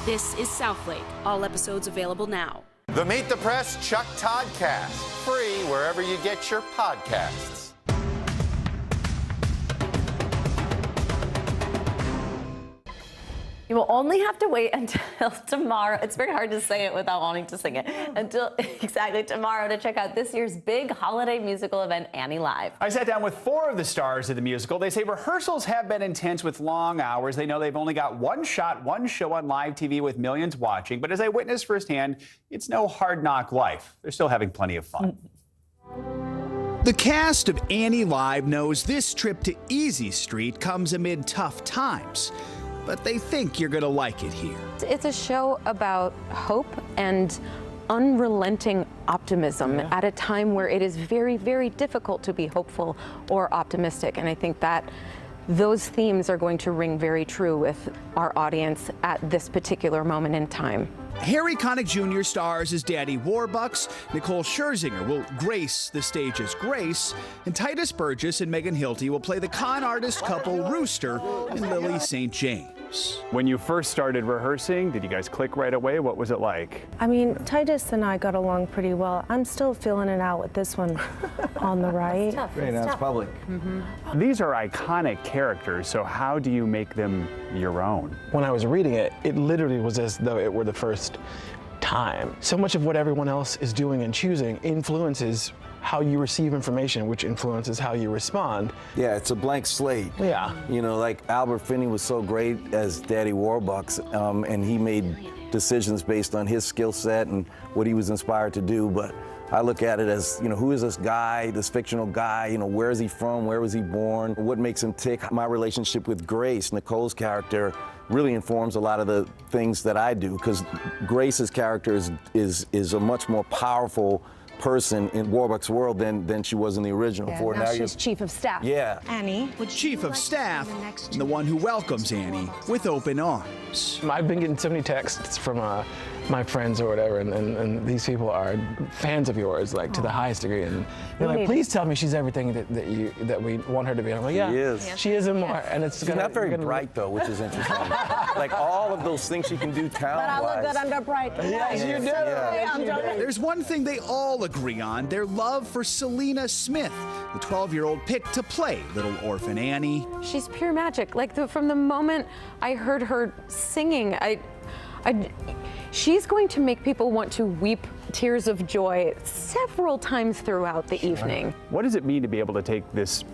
This is Southlake. All episodes available now.
The Meet the Press Chuck Todd Cast, free wherever you get your podcasts.
You will only have to wait until tomorrow. It's very hard to say it without wanting to sing it. Until exactly tomorrow to check out this year's big holiday musical event, Annie Live.
I sat down with 4 of the stars of the musical. They say rehearsals have been intense with long hours. They know they've only got one shot, one show on live TV with millions watching. But as I witnessed firsthand, it's no hard knock life. They're still having plenty of fun.
The cast of Annie Live knows this trip to Easy Street comes amid tough times, but they think you're going to like it here.
It's a show about hope and unrelenting optimism at a time where it is very, very difficult to be hopeful or optimistic. And I think that those themes are going to ring very true with our audience at this particular moment in time.
Harry Connick Jr. stars as Daddy Warbucks. Nicole Scherzinger will grace the stage as Grace. And Titus Burgess and Megan Hilty will play the con artist couple Rooster and Lily St. James.
When you first started rehearsing, did you guys click right away? What was it like?
I mean, Titus and I got along pretty well. I'm still feeling it out with this one on the right.
It's tough. It's tough.
Public. These are iconic characters, so how do you make them your own?
When I was reading it, it literally was as though it were the first time. So much of what everyone else is doing and choosing influences how you receive information, which influences how you respond.
Yeah, it's a blank slate.
Yeah.
You know, like Albert Finney was so great as Daddy Warbucks, and he made decisions based on his skill set and what he was inspired to do. But I look at it as, you know, who is this guy, this fictional guy? You know, where is he from? Where was he born? What makes him tick? My relationship with Grace, Nicole's character, really informs a lot of the things that I do, because Grace's character is a much more powerful person in Warbucks' world than she was in the original.
Yeah, now she's chief of staff.
Yeah.
Annie.
Chief of staff, and the one who welcomes Annie with open arms.
I've been getting so many texts from my friends or whatever, and these people are fans of yours, like to the highest degree, and they're like, please tell me she's everything that we want her to be. And I'm like, yeah, she is and more. And it's
She's not very bright though, which is interesting. Like all of those things she can do talent-wise.
But I look good under bright.
Yes, you do.
Yeah. I'm joking.
There's one thing they all agree on, their love for Selena Smith, the 12-year-old picked to play Little Orphan Annie.
She's pure magic. Like from the moment I heard her singing, she's going to make people want to weep tears of joy several times throughout the evening.
What does it mean to be able to take this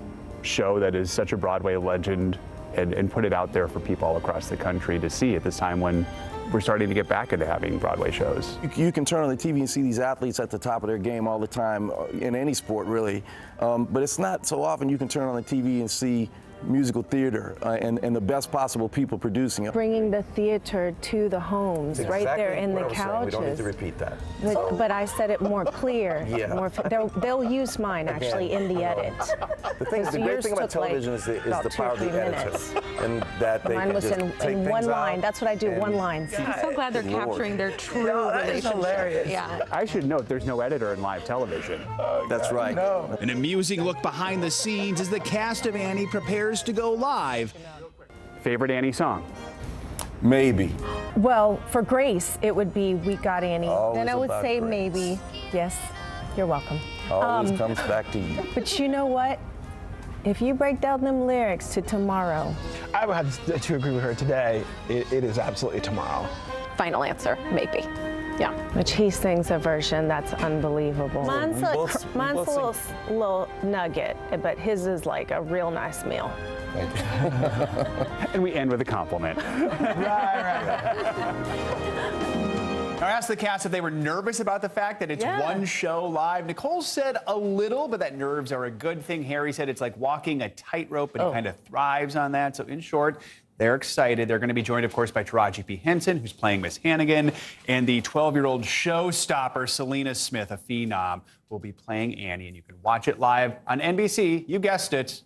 show that is such a Broadway legend and put it out there for people all across the country to see at this time when we're starting to get back into having Broadway shows?
You can turn on the TV and see these athletes at the top of their game all the time in any sport, really. But it's not so often you can turn on the TV and see musical theater and the best possible people producing it.
Bringing the theater to the homes, right there in the couches.
We don't need to repeat that.
But I said it more clear.
Yeah.
They'll use mine actually in the edit.
The great thing about television is the power of the editor, and that they
mine was
can just
in one line. That's what I do. One line.
I'm so glad they're capturing their true relationship.
Hilarious.
Yeah.
I should note there's no editor in live television.
That's right. No.
An amusing look behind the scenes as the cast of Annie prepares to go live.
Favorite Annie song?
Maybe.
Well, for Grace, it would be We Got Annie.
Always
Then I would
about
say
Grace.
maybe. Yes, you're welcome.
Always comes back to you.
But you know what? If you break down them lyrics to Tomorrow.
I would have to agree with her today. It is absolutely Tomorrow.
Final answer, maybe. Yeah.
Which he sings a version that's unbelievable. Mine's a little nugget, but his is like a real nice meal.
And we end with a compliment. I asked the cast if they were nervous about the fact that it's one show live. Nicole said a little, but that nerves are a good thing. Harry said it's like walking a tightrope and kind of thrives on that. So in short, they're excited. They're going to be joined, of course, by Taraji P. Henson, who's playing Miss Hannigan, and the 12-year-old showstopper, Selena Smith, a phenom, will be playing Annie. And you can watch it live on NBC, you guessed it,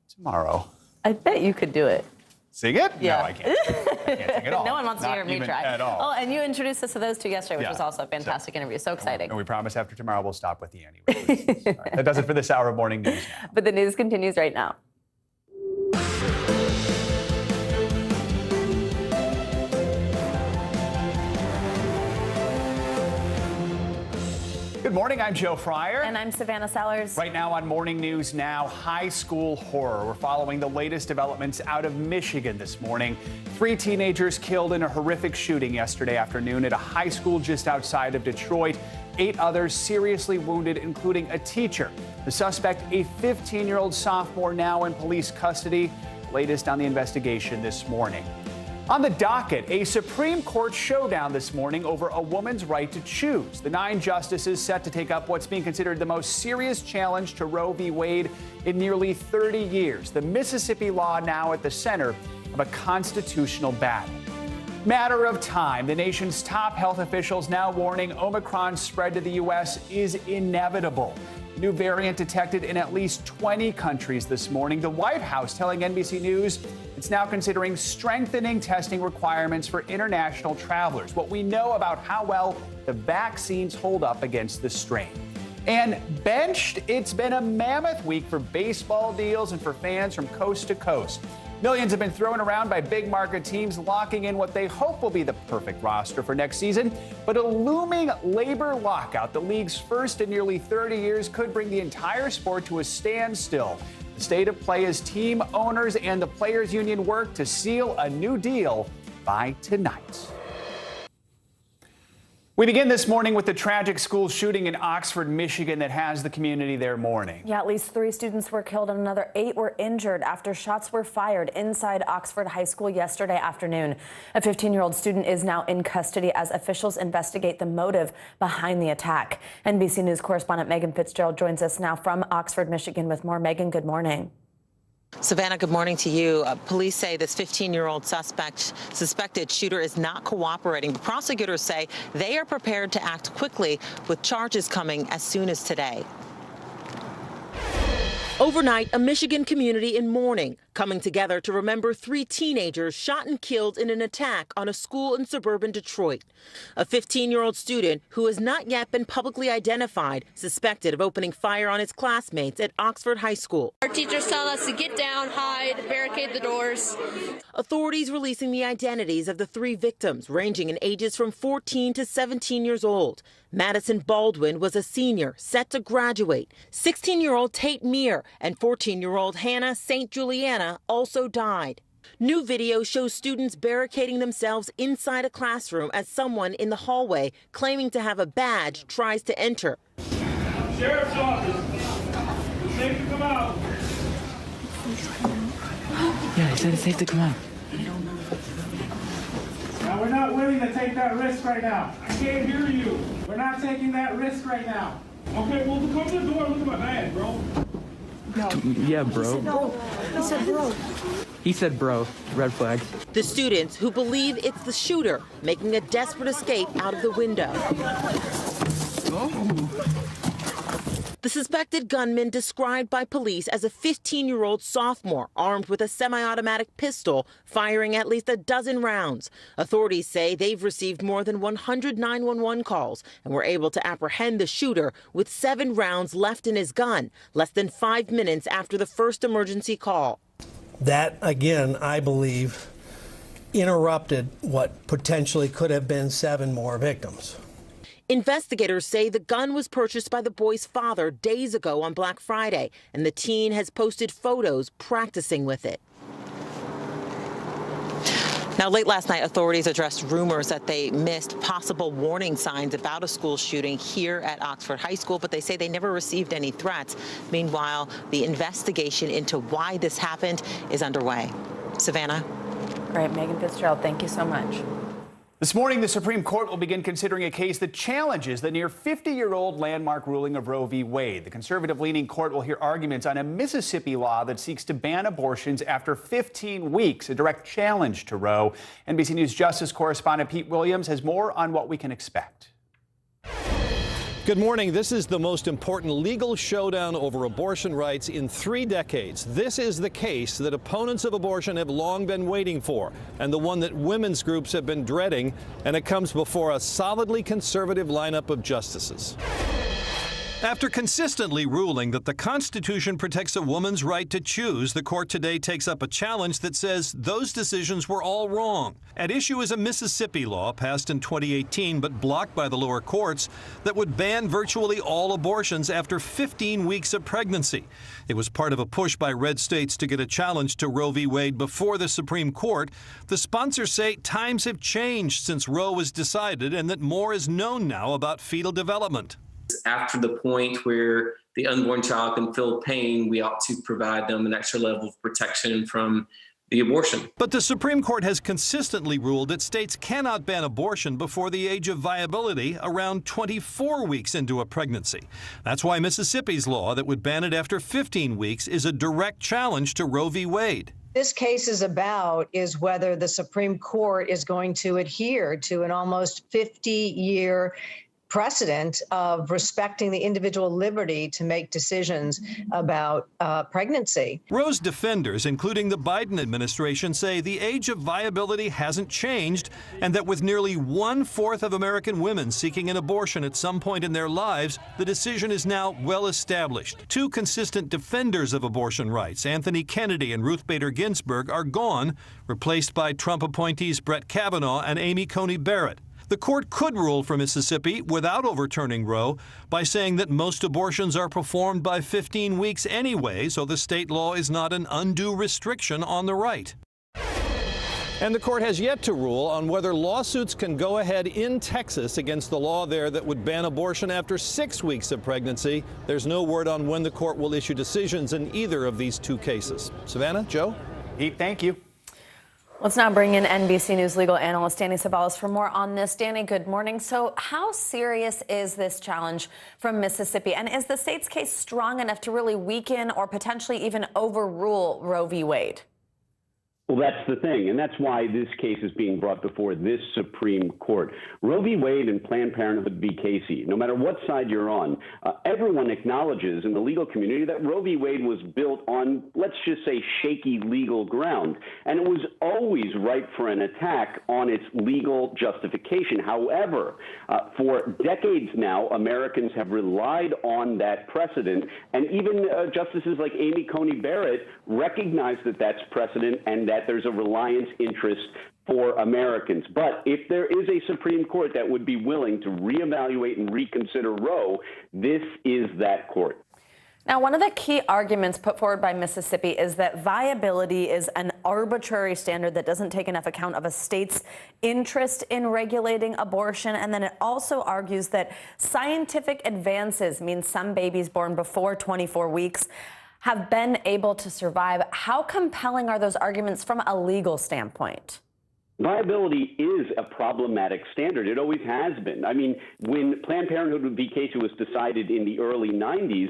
tomorrow.
I bet you could do it.
Sing it?
Yeah.
No, I can't. I can't sing at all.
No one wants to
Not
hear me
even
try.
At all.
Oh, and you introduced us to those two yesterday, which
Yeah.
was also a fantastic interview. So exciting.
And we promise after tomorrow we'll stop with the Annie releases. All right. That does it for this hour of Morning News Now.
But the news continues right now.
Good morning, I'm Joe Fryer.
And I'm Savannah Sellers.
Right now on Morning News Now, high school horror. We're following the latest developments out of Michigan this morning. 3 teenagers killed in a horrific shooting yesterday afternoon at a high school just outside of Detroit. 8 others seriously wounded, including a teacher. The suspect, a 15-year-old sophomore, now in police custody. Latest on the investigation this morning. On the docket, a Supreme Court showdown this morning over a woman's right to choose. The 9 justices set to take up what's being considered the most serious challenge to Roe v. Wade in nearly 30 years. The Mississippi law now at the center of a constitutional battle. Matter of time. The nation's top health officials now warning Omicron's spread to the U.S. is inevitable. New variant detected in at least 20 countries this morning. The White House telling NBC News it's now considering strengthening testing requirements for international travelers. What we know about how well the vaccines hold up against the strain. And benched, it's been a mammoth week for baseball deals and for fans from coast to coast. Millions have been thrown around by big market teams locking in what they hope will be the perfect roster for next season. But a looming labor lockout, the league's first in nearly 30 years, could bring the entire sport to a standstill. The state of play as team owners and the players' union work to seal a new deal by tonight. We begin this morning with the tragic school shooting in Oxford, Michigan that has the community there mourning.
Yeah, at least 3 students were killed and another 8 were injured after shots were fired inside Oxford High School yesterday afternoon. A 15-year-old student is now in custody as officials investigate the motive behind the attack. NBC News correspondent Megan Fitzgerald joins us now from Oxford, Michigan with more. Megan, good morning.
Savannah, good morning to you. Police say this 15-year-old suspected shooter is not cooperating, but prosecutors say they are prepared to act quickly with charges coming as soon as today. Overnight, a Michigan community in mourning, coming together to remember 3 teenagers shot and killed in an attack on a school in suburban Detroit. A 15-year-old student who has not yet been publicly identified, suspected of opening fire on his classmates at Oxford High School.
Our teachers tell us to get down, hide, barricade the doors.
Authorities releasing the identities of the 3 victims, ranging in ages from 14 to 17 years old. Madison Baldwin was a senior, set to graduate. 16-year-old Tate Meir and 14-year-old Hannah St. Juliana also died. New video shows students barricading themselves inside a classroom as someone in the hallway claiming to have a badge tries to enter.
Sheriff's office. It's safe to come out.
Yeah, he said it's safe to come out.
Now, we're not willing to take that risk right now. I can't hear you. We're not taking that risk right now. Okay, well, come to the door and look at my bag, bro.
No. Yeah, bro.
He said bro.
He said bro. Red flags.
The students who believe it's the shooter making a desperate escape out of the window. The suspected gunman described by police as a 15-year-old sophomore armed with a semi-automatic pistol, firing at least a dozen rounds. Authorities say they've received more than 100 911 calls and were able to apprehend the shooter with 7 rounds left in his gun, less than 5 minutes after the first emergency call.
That, again, I believe, interrupted what potentially could have been 7 more victims.
Investigators say the gun was purchased by the boy's father days ago on Black Friday, and the teen has posted photos practicing with it. Now, late last night, authorities addressed rumors that they missed possible warning signs about a school shooting here at Oxford High School, but they say they never received any threats. Meanwhile, the investigation into why this happened is underway. Savannah?
Great. Megan Fitzgerald, thank you so much.
This morning, the Supreme Court will begin considering a case that challenges the near 50-year-old landmark ruling of Roe v. Wade. The conservative-leaning court will hear arguments on a Mississippi law that seeks to ban abortions after 15 weeks, a direct challenge to Roe. NBC News Justice correspondent Pete Williams has more on what we can expect.
Good morning. This is the most important legal showdown over abortion rights in 3 decades. This is the case that opponents of abortion have long been waiting for, and the one that women's groups have been dreading, and it comes before a solidly conservative lineup of justices. After consistently ruling that the Constitution protects a woman's right to choose, the court today takes up a challenge that says those decisions were all wrong. At issue is a Mississippi law passed in 2018 but blocked by the lower courts that would ban virtually all abortions after 15 weeks of pregnancy. It was part of a push by red states to get a challenge to Roe v. Wade before the Supreme Court. The sponsors say times have changed since Roe was decided and that more is known now about fetal development.
After the point where the unborn child can feel pain, we ought to provide them an extra level of protection from the abortion.
But the Supreme Court has consistently ruled that states cannot ban abortion before the age of viability, around 24 weeks into a pregnancy. That's why Mississippi's law that would ban it after 15 weeks is a direct challenge to Roe v. Wade.
This case is about is whether the Supreme Court is going to adhere to an almost 50-year precedent of respecting the individual liberty to make decisions about pregnancy.
Roe's defenders, including the Biden administration, say the age of viability hasn't changed and that with nearly 1/4 of American women seeking an abortion at some point in their lives, the decision is now well established. 2 consistent defenders of abortion rights, Anthony Kennedy and Ruth Bader Ginsburg, are gone, replaced by Trump appointees Brett Kavanaugh and Amy Coney Barrett. The court could rule for Mississippi without overturning Roe by saying that most abortions are performed by 15 weeks anyway, so the state law is not an undue restriction on the right. And the court has yet to rule on whether lawsuits can go ahead in Texas against the law there that would ban abortion after 6 weeks of pregnancy. There's no word on when the court will issue decisions in either of these 2 cases. Savannah, Joe?
Pete, thank you.
Let's now bring in NBC News legal analyst Danny Ceballos for more on this. Danny, good morning. So how serious is this challenge from Mississippi? And is the state's case strong enough to really weaken or potentially even overrule Roe v. Wade?
Well, that's the thing, and that's why this case is being brought before this Supreme Court. Roe v. Wade and Planned Parenthood v. Casey, no matter what side you're on, everyone acknowledges in the legal community that Roe v. Wade was built on, let's just say, shaky legal ground, and it was always ripe for an attack on its legal justification. However, for decades now, Americans have relied on that precedent, and even justices like Amy Coney Barrett recognize that that's precedent and that there's a reliance interest for Americans. But if there is a Supreme Court that would be willing to reevaluate and reconsider Roe, this is that court.
Now, one of the key arguments put forward by Mississippi is that viability is an arbitrary standard that doesn't take enough account of a state's interest in regulating abortion. And then it also argues that scientific advances mean some babies born before 24 weeks have been able to survive. How compelling are those arguments from a legal standpoint?
Viability is a problematic standard. It always has been. I mean, when Planned Parenthood v. Casey was decided in the early 90s,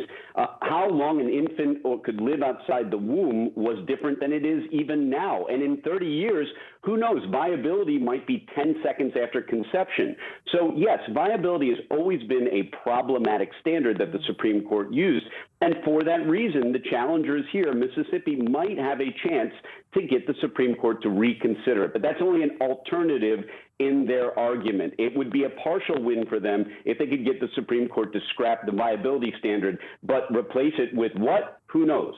how long an infant could live outside the womb was different than it is even now. And in 30 years, who knows, viability might be 10 seconds after conception. So yes, viability has always been a problematic standard that the Supreme Court used. And for that reason, the challengers here, Mississippi, might have a chance to get the Supreme Court to reconsider it. But that's only an alternative in their argument. It would be a partial win for them if they could get the Supreme Court to scrap the viability standard, but replace it with what? Who knows?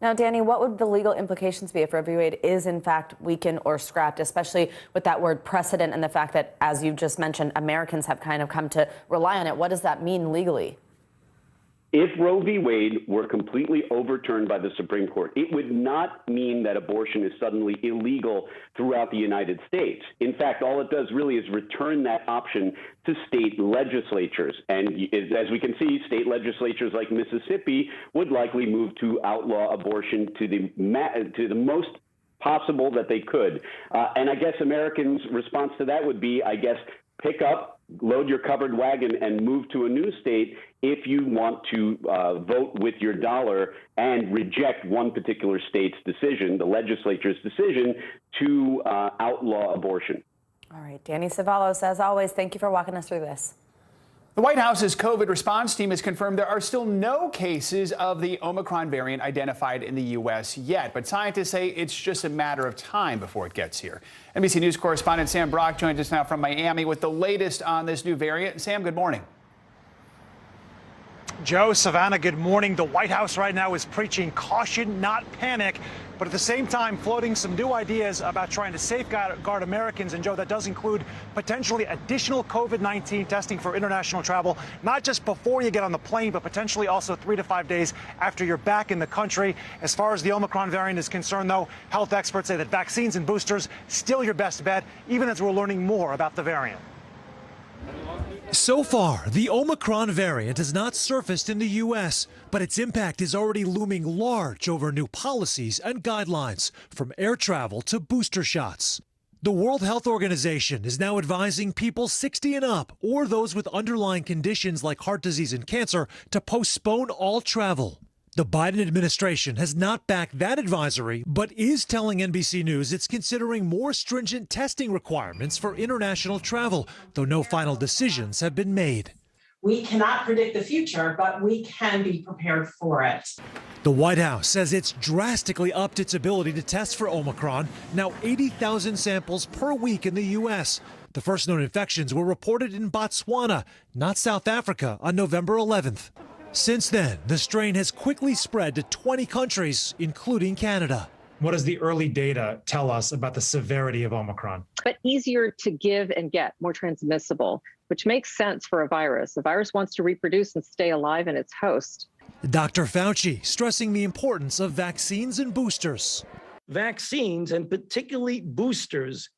Now, Danny, what would the legal implications be if Roe v. Wade is in fact weakened or scrapped, especially with that word precedent and the fact that, as you just mentioned, Americans have kind of come to rely on it? What does that mean legally?
If Roe v. Wade were completely overturned by the Supreme Court, it would not mean that abortion is suddenly illegal throughout the United States. In fact, all it does really is return that option to state legislatures. And as we can see, state legislatures like Mississippi would likely move to outlaw abortion to the most possible that they could. And I guess Americans' response to that would be, pick up, load your covered wagon, and move to a new state if you want to vote with your dollar and reject one particular state's decision, the legislature's decision, to outlaw abortion.
All right, Danny Cevallos, as always, thank you for walking us through this.
The White House's COVID response team has confirmed there are still no cases of the Omicron variant identified in the U.S. yet, but scientists say it's just a matter of time before it gets here. NBC News correspondent Sam Brock joins us now from Miami with the latest on this new variant. Sam, good morning.
Joe, Savannah, good morning. The White House right now is preaching caution, not panic, but at the same time floating some new ideas about trying to safeguard Americans. And Joe, that does include potentially additional COVID-19 testing for international travel, not just before you get on the plane, but potentially also 3 to 5 days after you're back in the country. As far as the Omicron variant is concerned, though, health experts say that vaccines and boosters still your best bet, even as we're learning more about the variant.
So far, the Omicron variant has not surfaced in the U.S., but its impact is already looming large over new policies and guidelines, from air travel to booster shots. The World Health Organization is now advising people 60 and up, or those with underlying conditions like heart disease and cancer, to postpone all travel. The Biden administration has not backed that advisory, but is telling NBC News it's considering more stringent testing requirements for international travel, though no final decisions have been made.
We cannot predict the future, but we can be prepared for it.
The White House says it's drastically upped its ability to test for Omicron, now 80,000 samples per week in the U.S. The first known infections were reported in Botswana, not South Africa, on November 11th. Since then, the strain has quickly spread to 20 countries, including Canada.
What does the early data tell us about the severity of Omicron?
But easier to give and get, more transmissible, which makes sense for a virus. The virus wants to reproduce and stay alive in its host.
Dr. Fauci stressing the importance of vaccines and boosters.
Vaccines, and particularly boosters,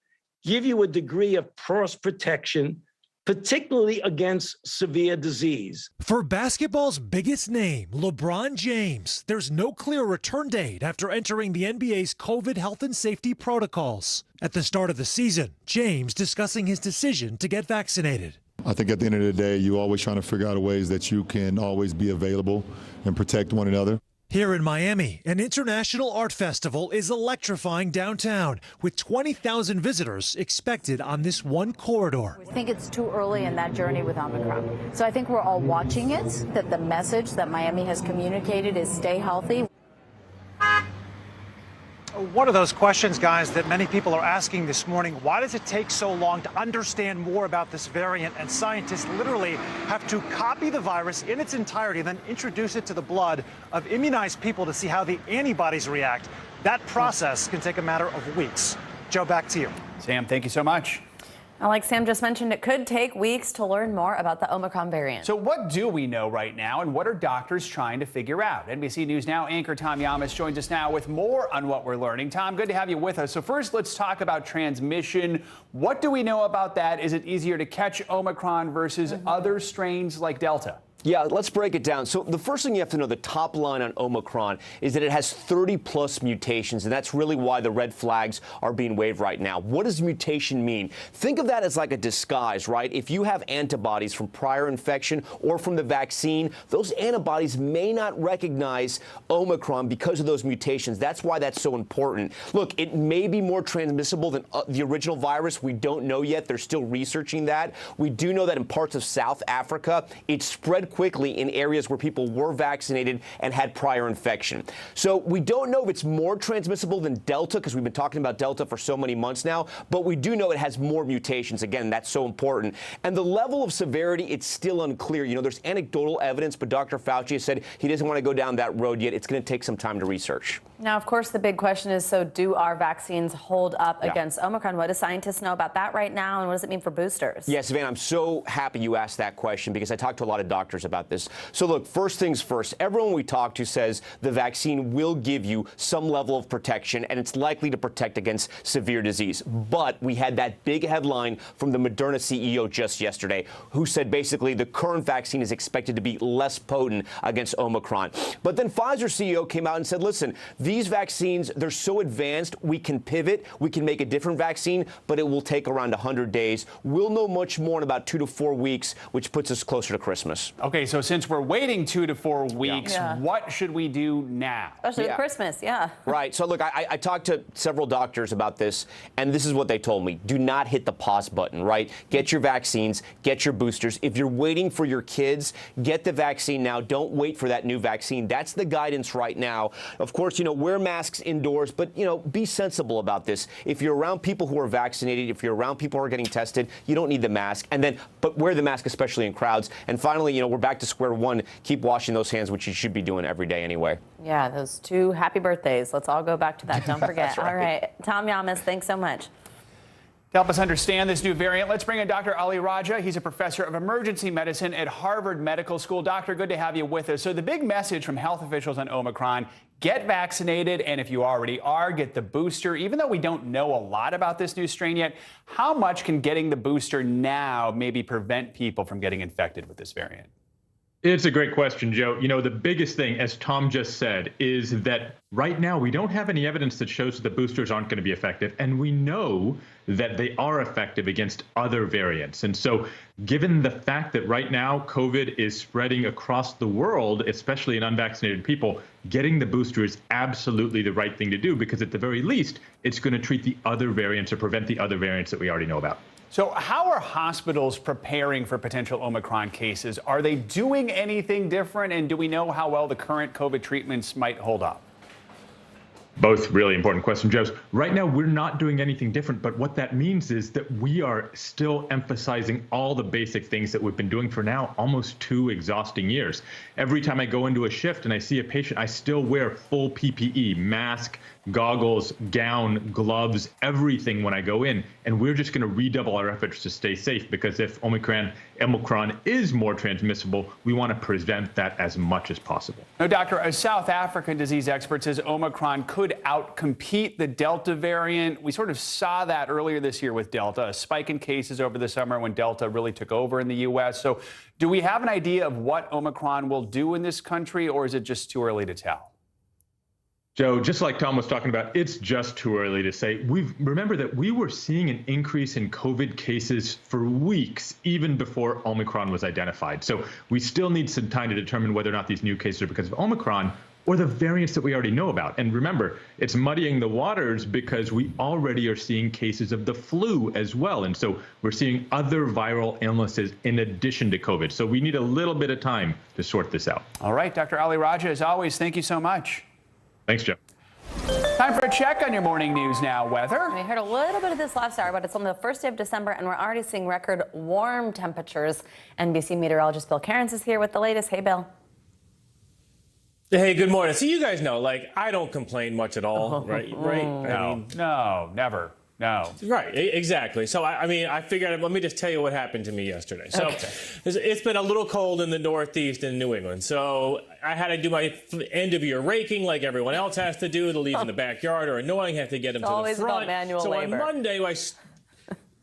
give you a degree of cross protection, particularly against severe disease.
For basketball's biggest name, LeBron James, there's no clear return date after entering the NBA's COVID health and safety protocols. At the start of the season, James discussing his decision to get vaccinated.
I think at the end of the day, you're always trying to figure out ways that you can always be available and protect one another.
Here in Miami, an international art festival is electrifying downtown with 20,000 visitors expected on this one corridor.
I think it's too early in that journey with Omicron. So I think we're all watching it, that the message that Miami has communicated is stay healthy.
One of those questions, guys, that many people are asking this morning, why does it take so long to understand more about this variant? And scientists literally have to copy the virus in its entirety, then introduce it to the blood of immunized people to see how the antibodies react. That process can take a matter of weeks. Joe, back to you.
Sam, thank you so much.
Now, like Sam just mentioned, it could take weeks to learn more about the Omicron variant.
So what do we know right now, and what are doctors trying to figure out? NBC News Now anchor Tom Llamas joins us now with more on what we're learning. Tom, good to have you with us. So first, let's talk about transmission. What do we know about that? Is it easier to catch Omicron versus other strains like Delta?
Yeah, let's break it down. So the first thing you have to know, the top line on Omicron, is that it has 30+ mutations, and that's really why the red flags are being waved right now. What does mutation mean? Think of that as like a disguise, right? If you have antibodies from prior infection or from the vaccine, those antibodies may not recognize Omicron because of those mutations. That's why that's so important. Look, it may be more transmissible than the original virus. We don't know yet. They're still researching that. We do know that in parts of South Africa, it spread quickly in areas where people were vaccinated and had prior infection. So we don't know if it's more transmissible than Delta, because we've been talking about Delta for so many months now, but we do know it has more mutations. Again, that's so important. And the level of severity, it's still unclear. You know, there's anecdotal evidence, but Dr. Fauci has said he doesn't want to go down that road yet. It's going to take some time to research.
Now, of course, the big question is, so do our vaccines hold up against Omicron? What do scientists know about that right now, and what does it mean for boosters?
Yes, Savannah, I'm so happy you asked that question because I talked to a lot of doctors about this. So look, first things first, everyone we talk to says the vaccine will give you some level of protection, and it's likely to protect against severe disease. But we had that big headline from the Moderna CEO just yesterday, who said basically the current vaccine is expected to be less potent against Omicron. But then Pfizer CEO came out and said, listen, these vaccines, they're so advanced, we can pivot, we can make a different vaccine, but it will take around 100 days. We'll know much more in about 2 to 4 weeks, which puts us closer to Christmas.
Okay, so since we're waiting 2 to 4 weeks, what should we do now?
Especially with Christmas,
Right. So look, I talked to several doctors about this, and this is what they told me. Do not hit the pause button, right? Get your vaccines, get your boosters. If you're waiting for your kids, get the vaccine now. Don't wait for that new vaccine. That's the guidance right now. Of course, you know, wear masks indoors, but, you know, be sensible about this. If you're around people who are vaccinated, if you're around people who are getting tested, you don't need the mask. And then, but wear the mask, especially in crowds. And finally, you know, we're back to square one. Keep washing those hands, which you should be doing every day anyway.
Yeah, those 2 happy birthdays. Let's all go back to that. Don't forget. All right. Tom Llamas, thanks so much.
To help us understand this new variant, let's bring in Dr. Ali Raja. He's a professor of emergency medicine at Harvard Medical School. Doctor, good to have you with us. So the big message from health officials on Omicron, get vaccinated, and if you already are, get the booster. Even though we don't know a lot about this new strain yet, how much can getting the booster now maybe prevent people from getting infected with this variant?
It's a great question, Joe. You know, the biggest thing, as Tom just said, is that right now we don't have any evidence that shows that the boosters aren't going to be effective. And we know that they are effective against other variants. And so given the fact that right now COVID is spreading across the world, especially in unvaccinated people, getting the booster is absolutely the right thing to do, because at the very least, it's going to treat the other variants or prevent the other variants that we already know about.
So how are hospitals preparing for potential Omicron cases? Are they doing anything different? And do we know how well the current COVID treatments might hold up?
Both really important questions, Joe. Right now, we're not doing anything different, but what that means is that we are still emphasizing all the basic things that we've been doing for now almost 2 exhausting years. Every time I go into a shift and I see a patient, I still wear full PPE, mask, goggles, gown, gloves, everything when I go in. And we're just going to redouble our efforts to stay safe, because if Omicron is more transmissible, we want to prevent that as much as possible.
Now, Doctor, a South African disease expert says Omicron could outcompete the Delta variant. We sort of saw that earlier this year with Delta, a spike in cases over the summer when Delta really took over in the U.S. So do we have an idea of what Omicron will do in this country, or is it just too early to tell?
Joe, just like Tom was talking about, it's just too early to say. Remember that we were seeing an increase in COVID cases for weeks, even before Omicron was identified. So we still need some time to determine whether or not these new cases are because of Omicron or the variants that we already know about. And remember, it's muddying the waters because we already are seeing cases of the flu as well. And so we're seeing other viral illnesses in addition to COVID. So we need a little bit of time to sort this out.
All right, Dr. Ali Raja, as always, thank you so much.
Thanks, Jeff.
Time for a check on your morning news now. Weather.
We heard a little bit of this last hour, but it's on the first day of December, and we're already seeing record warm temperatures. NBC meteorologist Bill Cairns is here with the latest. Hey, Bill.
Hey, good morning. So you guys know, like, I don't complain much at all, right?
No, never. No.
Right, exactly. So, I figured, let me just tell you what happened to me yesterday. So, It's been a little cold in the Northeast in New England. So, I had to do my end of year raking like everyone else has to do. The leaves in the backyard are annoying, have to get them to the front.
Always about manual labor.
On Monday,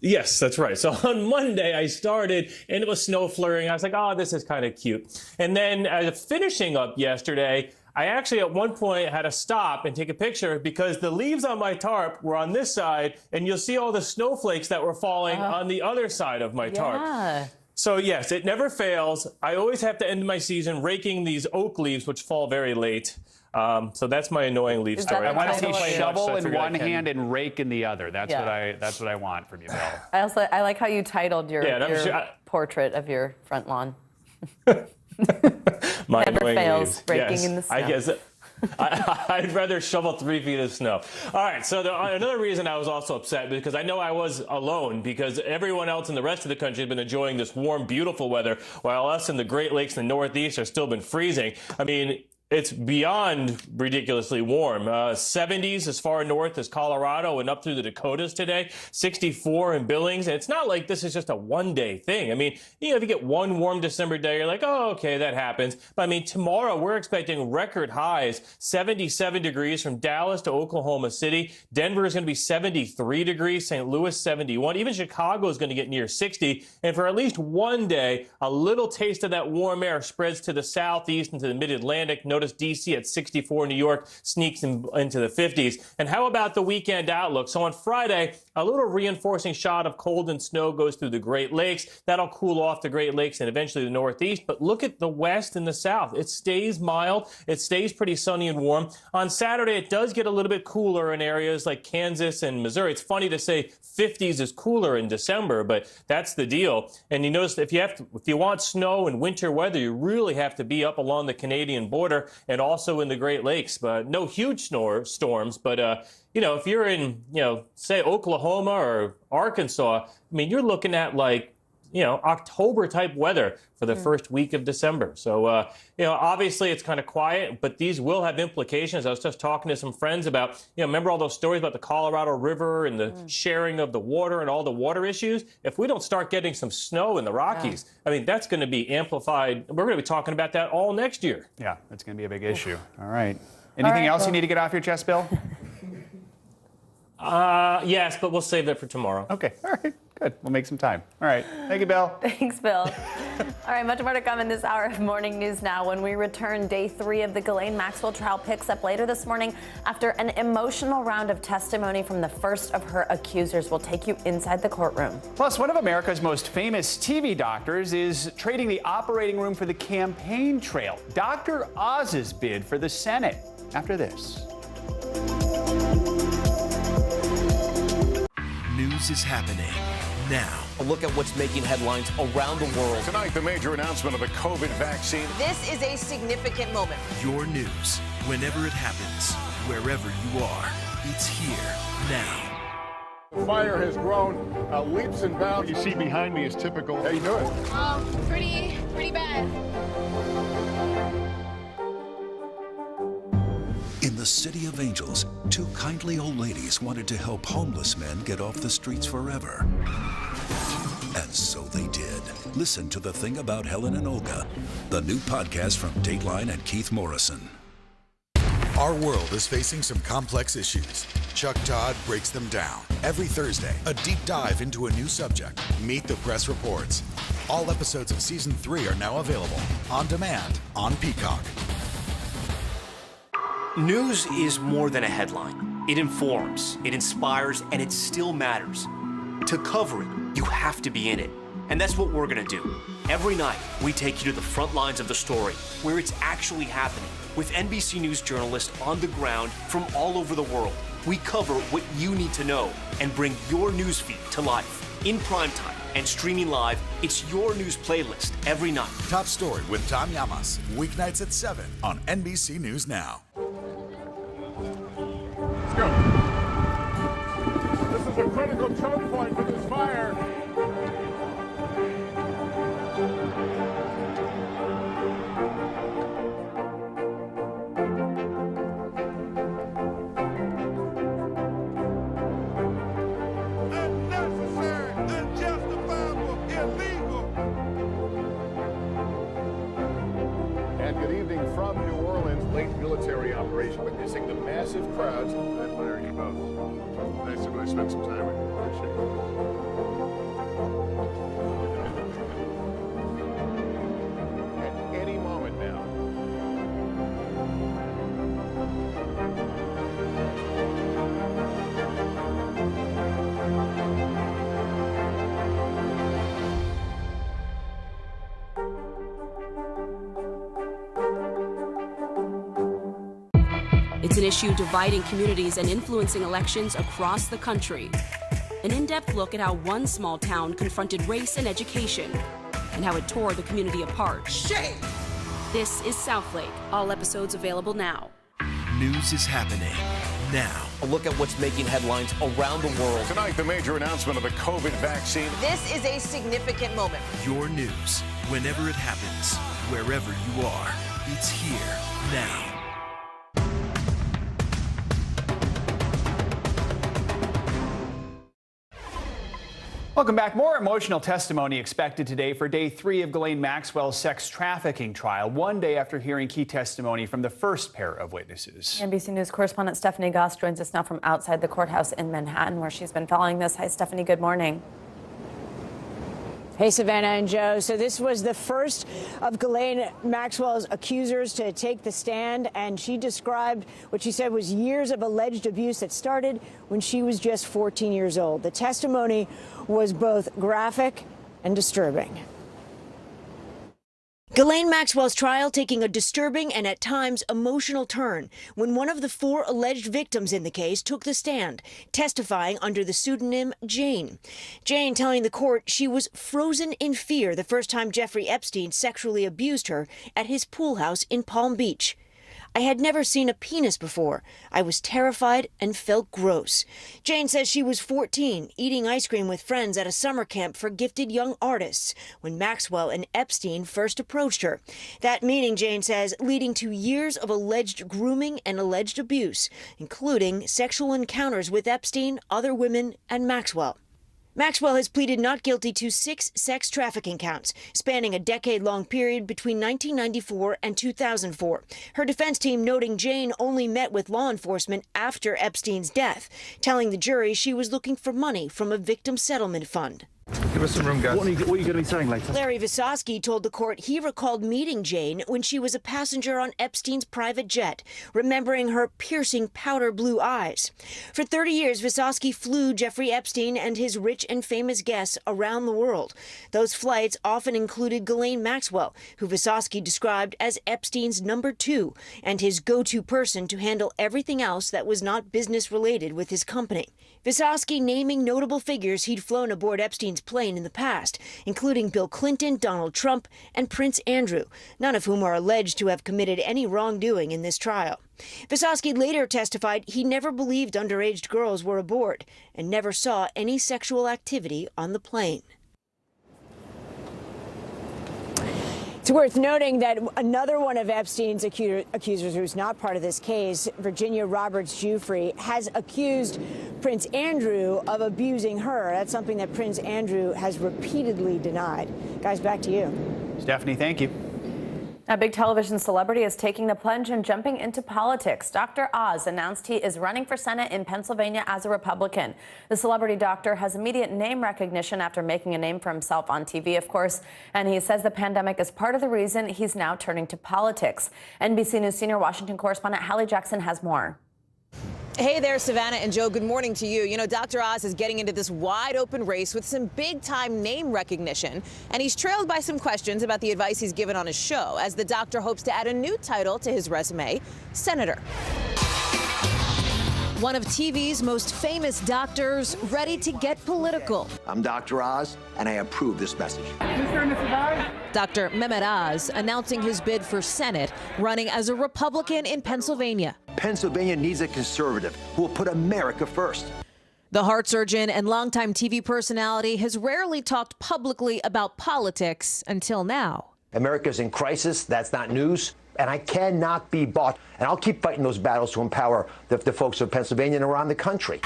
Yes, that's right. So on Monday, I started, and it was snow flurrying. I was like, oh, this is kind of cute. And then finishing up yesterday, I actually at one point had to stop and take a picture because the leaves on my tarp were on this side, and you'll see all the snowflakes that were falling on the other side of my tarp. So yes, it never fails. I always have to end my season raking these oak leaves, which fall very late. So that's my annoying leaf story.
I want to see shovel in one hand and rake in the other. That's what I want from you, Bill.
I like how you titled your portrait of your front lawn.
My
never fails,
leaves.
raking in the snow.
I guess I'd rather shovel 3 feet of snow. All right, so another reason I was also upset because I know I was alone because everyone else in the rest of the country has been enjoying this warm, beautiful weather, while us in the Great Lakes and the Northeast are still been freezing. I mean, it's beyond ridiculously warm. 70s as far north as Colorado and up through the Dakotas today. 64 in Billings. And it's not like this is just a one-day thing. I mean, if you get one warm December day, you're like, oh, okay, that happens. But I mean, tomorrow we're expecting record highs. 77 degrees from Dallas to Oklahoma City. Denver is going to be 73 degrees. St. Louis, 71. Even Chicago is going to get near 60. And for at least one day, a little taste of that warm air spreads to the southeast and to the mid-Atlantic. Notice D.C. at 64, New York sneaks into the 50s. And how about the weekend outlook? So on Friday, a little reinforcing shot of cold and snow goes through the Great Lakes. That'll cool off the Great Lakes and eventually the Northeast. But look at the west and the south. It stays mild. It stays pretty sunny and warm. On Saturday, it does get a little bit cooler in areas like Kansas and Missouri. It's funny to say 50s is cooler in December, but that's the deal. And you notice if you want snow and winter weather, you really have to be up along the Canadian border and also in the Great Lakes. But no huge storms. But, if you're in, say, Oklahoma or Arkansas, I mean, you're looking at like, October type weather for the first week of December. So, obviously it's kind of quiet, but these will have implications. I was just talking to some friends about, remember all those stories about the Colorado River and the sharing of the water and all the water issues? If we don't start getting some snow in the Rockies, I mean, that's going to be amplified. We're going to be talking about that all next year.
Yeah, that's going to be a big issue. All right. Anything else you need to get off your chest, Bill?
Yes, but we'll save that for tomorrow.
Okay. All right. Good. We'll make some time. All right. Thank you, Bill.
Thanks, Bill. All right, much more to come in this hour of Morning News Now. When we return, day 3 of the Ghislaine Maxwell trial picks up later this morning after an emotional round of testimony from the first of her accusers. We'll take you inside the courtroom.
Plus, one of America's most famous TV doctors is trading the operating room for the campaign trail. Dr. Oz's bid for the Senate. After this.
News is happening now.
A look at what's making headlines around the world.
Tonight, the major announcement of the COVID vaccine.
This is a significant moment.
Your news, whenever it happens, wherever you are, it's here now.
The fire has grown leaps and bounds. You see behind me is typical. How you doing?
Pretty bad.
In the City of Angels, 2 kindly old ladies wanted to help homeless men get off the streets forever. And so they did. Listen to The Thing About Helen and Olga, the new podcast from Dateline and Keith Morrison.
Our world is facing some complex issues. Chuck Todd breaks them down. Every Thursday, a deep dive into a new subject. Meet the Press Reports. All episodes of Season 3 are now available on demand on Peacock.
News is more than a headline. It informs, it inspires, and it still matters. To cover it, you have to be in it. And that's what we're going to do. Every night, we take you to the front lines of the story, where it's actually happening, with NBC News journalists on the ground from all over the world. We cover what you need to know and bring your newsfeed to life. In primetime and streaming live, it's your news playlist every night.
Top Story with Tom Llamas, weeknights at 7 on NBC News Now.
Let's go. This is a critical choke point for this fire. From New Orleans, late military operation, witnessing the massive crowds. I admire you both. Nice to really spend some time with you. Appreciate it. At any moment now.
It's an issue dividing communities and influencing elections across the country. An in-depth look at how one small town confronted race and education and how it tore the community apart. Shame! This is Southlake. All episodes available now.
News is happening now.
A look at what's making headlines around the world.
Tonight, the major announcement of the COVID vaccine.
This is a significant moment.
Your news, whenever it happens, wherever you are, it's here now.
Welcome back. More emotional testimony expected today for day 3 of Ghislaine Maxwell's sex trafficking trial, one day after hearing key testimony from the first pair of witnesses.
NBC News correspondent Stephanie Goss joins us now from outside the courthouse in Manhattan, where she's been following this. Hi, Stephanie. Good morning.
Hey, Savannah and Joe. So this was the first of Ghislaine Maxwell's accusers to take the stand, and she described what she said was years of alleged abuse that started when she was just 14 years old. The testimony was both graphic and disturbing.
Ghislaine Maxwell's trial taking a disturbing and at times emotional turn when one of the 4 alleged victims in the case took the stand, testifying under the pseudonym Jane. Jane telling the court she was frozen in fear the first time Jeffrey Epstein sexually abused her at his pool house in Palm Beach. I had never seen a penis before. I was terrified and felt gross. Jane says she was 14, eating ice cream with friends at a summer camp for gifted young artists when Maxwell and Epstein first approached her. That meeting, Jane says, leading to years of alleged grooming and alleged abuse, including sexual encounters with Epstein, other women, and Maxwell. Maxwell has pleaded not guilty to 6 sex trafficking counts, spanning a decade-long period between 1994 and 2004. Her defense team noting Jane only met with law enforcement after Epstein's death, telling the jury she was looking for money from a victim settlement fund.
Give us some room, guys. What are you going to be saying later?
Larry Visosky told the court he recalled meeting Jane when she was a passenger on Epstein's private jet, remembering her piercing powder blue eyes. For 30 years, Visosky flew Jeffrey Epstein and his rich and famous guests around the world. Those flights often included Ghislaine Maxwell, who Visosky described as Epstein's number 2 and his go-to person to handle everything else that was not business-related with his company. Visosky naming notable figures he'd flown aboard Epstein's plane in the past, including Bill Clinton, Donald Trump, and Prince Andrew, none of whom are alleged to have committed any wrongdoing in this trial. Visosky later testified he never believed underage girls were aboard and never saw any sexual activity on the plane.
It's worth noting that another one of Epstein's accusers, who's not part of this case, Virginia Roberts Giuffre, has accused Prince Andrew of abusing her. That's something that Prince Andrew has repeatedly denied. Guys, back to you.
Stephanie, thank you.
A big television celebrity is taking the plunge and jumping into politics. Dr. Oz announced he is running for Senate in Pennsylvania as a Republican. The celebrity doctor has immediate name recognition after making a name for himself on TV, of course, and he says the pandemic is part of the reason he's now turning to politics. NBC News senior Washington correspondent Hallie Jackson has more.
Hey there, Savannah and Joe. Good morning to you. You know, Dr. Oz is getting into this wide open race with some big time name recognition, and he's trailed by some questions about the advice he's given on his show, as the doctor hopes to add a new title to his resume, Senator. One of TV's most famous doctors ready to get political.
I'm Dr. Oz, and I approve this message.
Dr. Mehmet Oz announcing his bid for Senate, running as a Republican in Pennsylvania.
Pennsylvania needs a conservative who will put America first.
The heart surgeon and longtime TV personality has rarely talked publicly about politics until now.
America's in crisis. That's not news. And I cannot be bought. And I'll keep fighting those battles to empower the folks of Pennsylvania and around the country.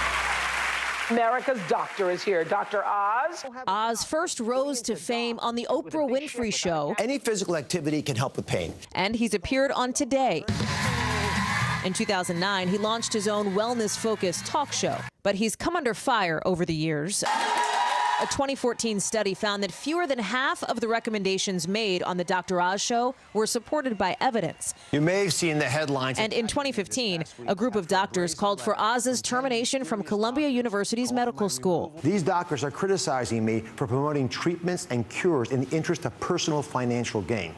America's doctor is here. Dr. Oz.
Oz first rose to fame on the Oprah Winfrey Show.
Any physical activity can help with pain.
And he's appeared on Today. In 2009, he launched his own wellness-focused talk show. But he's come under fire over the years. A 2014 study found that fewer than half of the recommendations made on the Dr. Oz show were supported by evidence.
You may have seen the headlines.
And in 2015, a group of doctors called for Oz's termination from Columbia University's medical school.
These doctors are criticizing me for promoting treatments and cures in the interest of personal financial gain.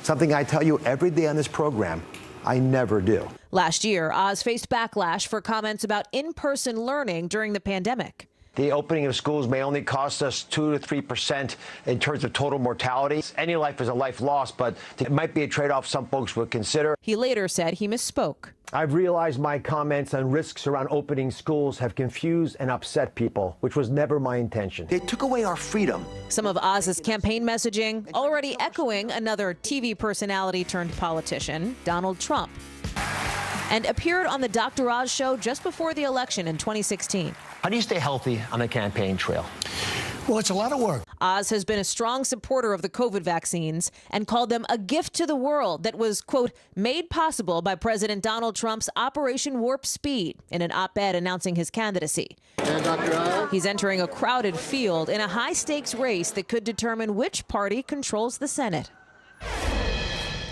Something I tell you every day on this program, I never do.
Last year, Oz faced backlash for comments about in-person learning during the pandemic.
The opening of schools may only cost us 2 to 3% in terms of total mortality. Any life is a life lost, but it might be a trade-off some folks would consider.
He later said he misspoke.
I've realized my comments on risks around opening schools have confused and upset people, which was never my intention. They took away our freedom.
Some of Oz's campaign messaging already echoing another TV personality turned politician, Donald Trump, and appeared on the Dr. Oz show just before the election in 2016.
How do you stay healthy on the campaign trail?
Well, it's a lot of work.
Oz has been a strong supporter of the COVID vaccines and called them a gift to the world that was, quote, made possible by President Donald Trump's Operation Warp Speed in an op-ed announcing his candidacy.
Dr. Oz?
He's entering a crowded field in a high-stakes race that could determine which party controls the Senate.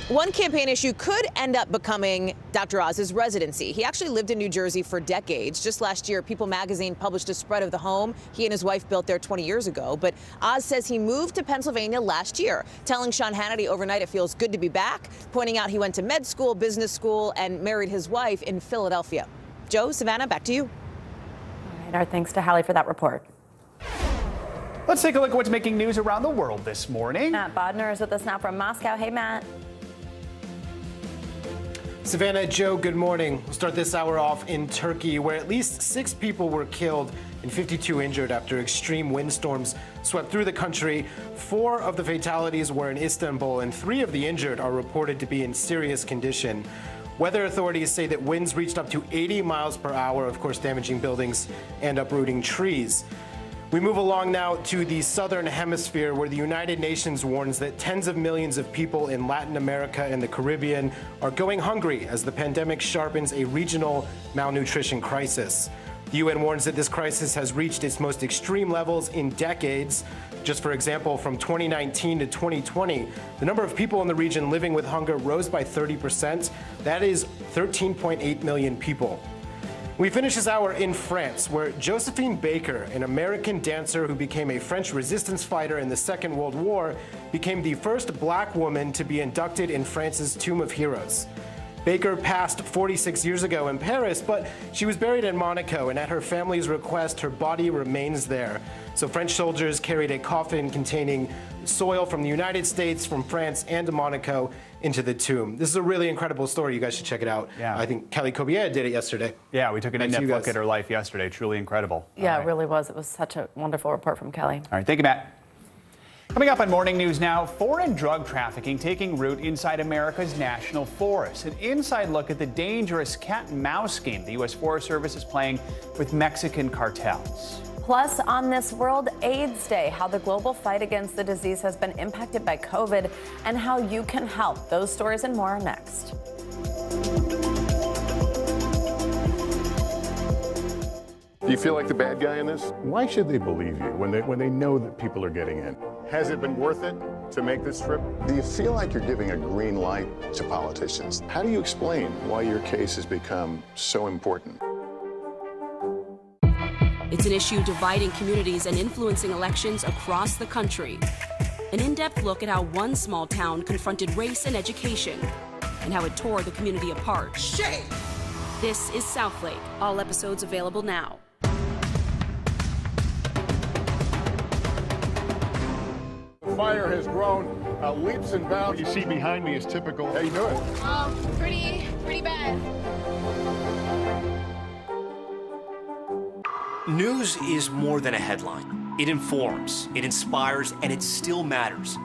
One campaign issue could end up becoming Dr. Oz's residency. He actually lived in New Jersey for decades. Just last year, People magazine published a spread of the home he and his wife built there 20 years ago. But Oz says he moved to Pennsylvania last year, telling Sean Hannity overnight it feels good to be back, pointing out he went to med school, business school, and married his wife in Philadelphia. Joe, Savannah, back to you.
All right, our thanks to Hallie for that report.
Let's take a look at what's making news around the world this morning.
Matt Bodner is with us now from Moscow. Hey, Matt.
Savannah, Joe, good morning. We'll start this hour off in Turkey, where at least 6 people were killed and 52 injured after extreme windstorms swept through the country. 4 of the fatalities were in Istanbul, and 3 of the injured are reported to be in serious condition. Weather authorities say that winds reached up to 80 miles per hour, of course, damaging buildings and uprooting trees. We move along now to the southern hemisphere, where the United Nations warns that tens of millions of people in Latin America and the Caribbean are going hungry as the pandemic sharpens a regional malnutrition crisis. The UN warns that this crisis has reached its most extreme levels in decades. Just for example, from 2019 to 2020, the number of people in the region living with hunger rose by 30%. That is 13.8 million people. We finish this hour in France, where Josephine Baker, an American dancer who became a French resistance fighter in the Second World War, became the first black woman to be inducted in France's Tomb of Heroes. Baker passed 46 years ago in Paris, but she was buried in Monaco, and at her family's request, her body remains there. So French soldiers carried a coffin containing soil from the United States, from France, and Monaco into the tomb. This is a really incredible story. You guys should check it out.
Yeah.
I think Kelly Cobiella did it yesterday.
Yeah, we took an in-depth look at her life yesterday. Truly incredible.
Yeah, it really was. It was such a wonderful report from Kelly.
All right, thank you, Matt. Coming up on Morning News now, foreign drug trafficking taking root inside America's national forests. An inside look at the dangerous cat and mouse game the U.S. Forest Service is playing with Mexican cartels.
Plus, on this World AIDS Day, how the global fight against the disease has been impacted by COVID and how you can help. Those stories and more are next.
Do you feel like the bad guy in this? Why should they believe you when they know that people are getting in? Has it been worth it to make this trip?
Do you feel like you're giving a green light to politicians?
How do you explain why your case has become so important?
It's an issue dividing communities and influencing elections across the country. An in-depth look at how one small town confronted race and education and how it tore the community apart. Shame! This is Southlake. All episodes available now.
The fire has grown leaps and bounds. What you see behind me is typical. How you doing?
Pretty bad.
News is more than a headline. It informs, it inspires, and it still matters.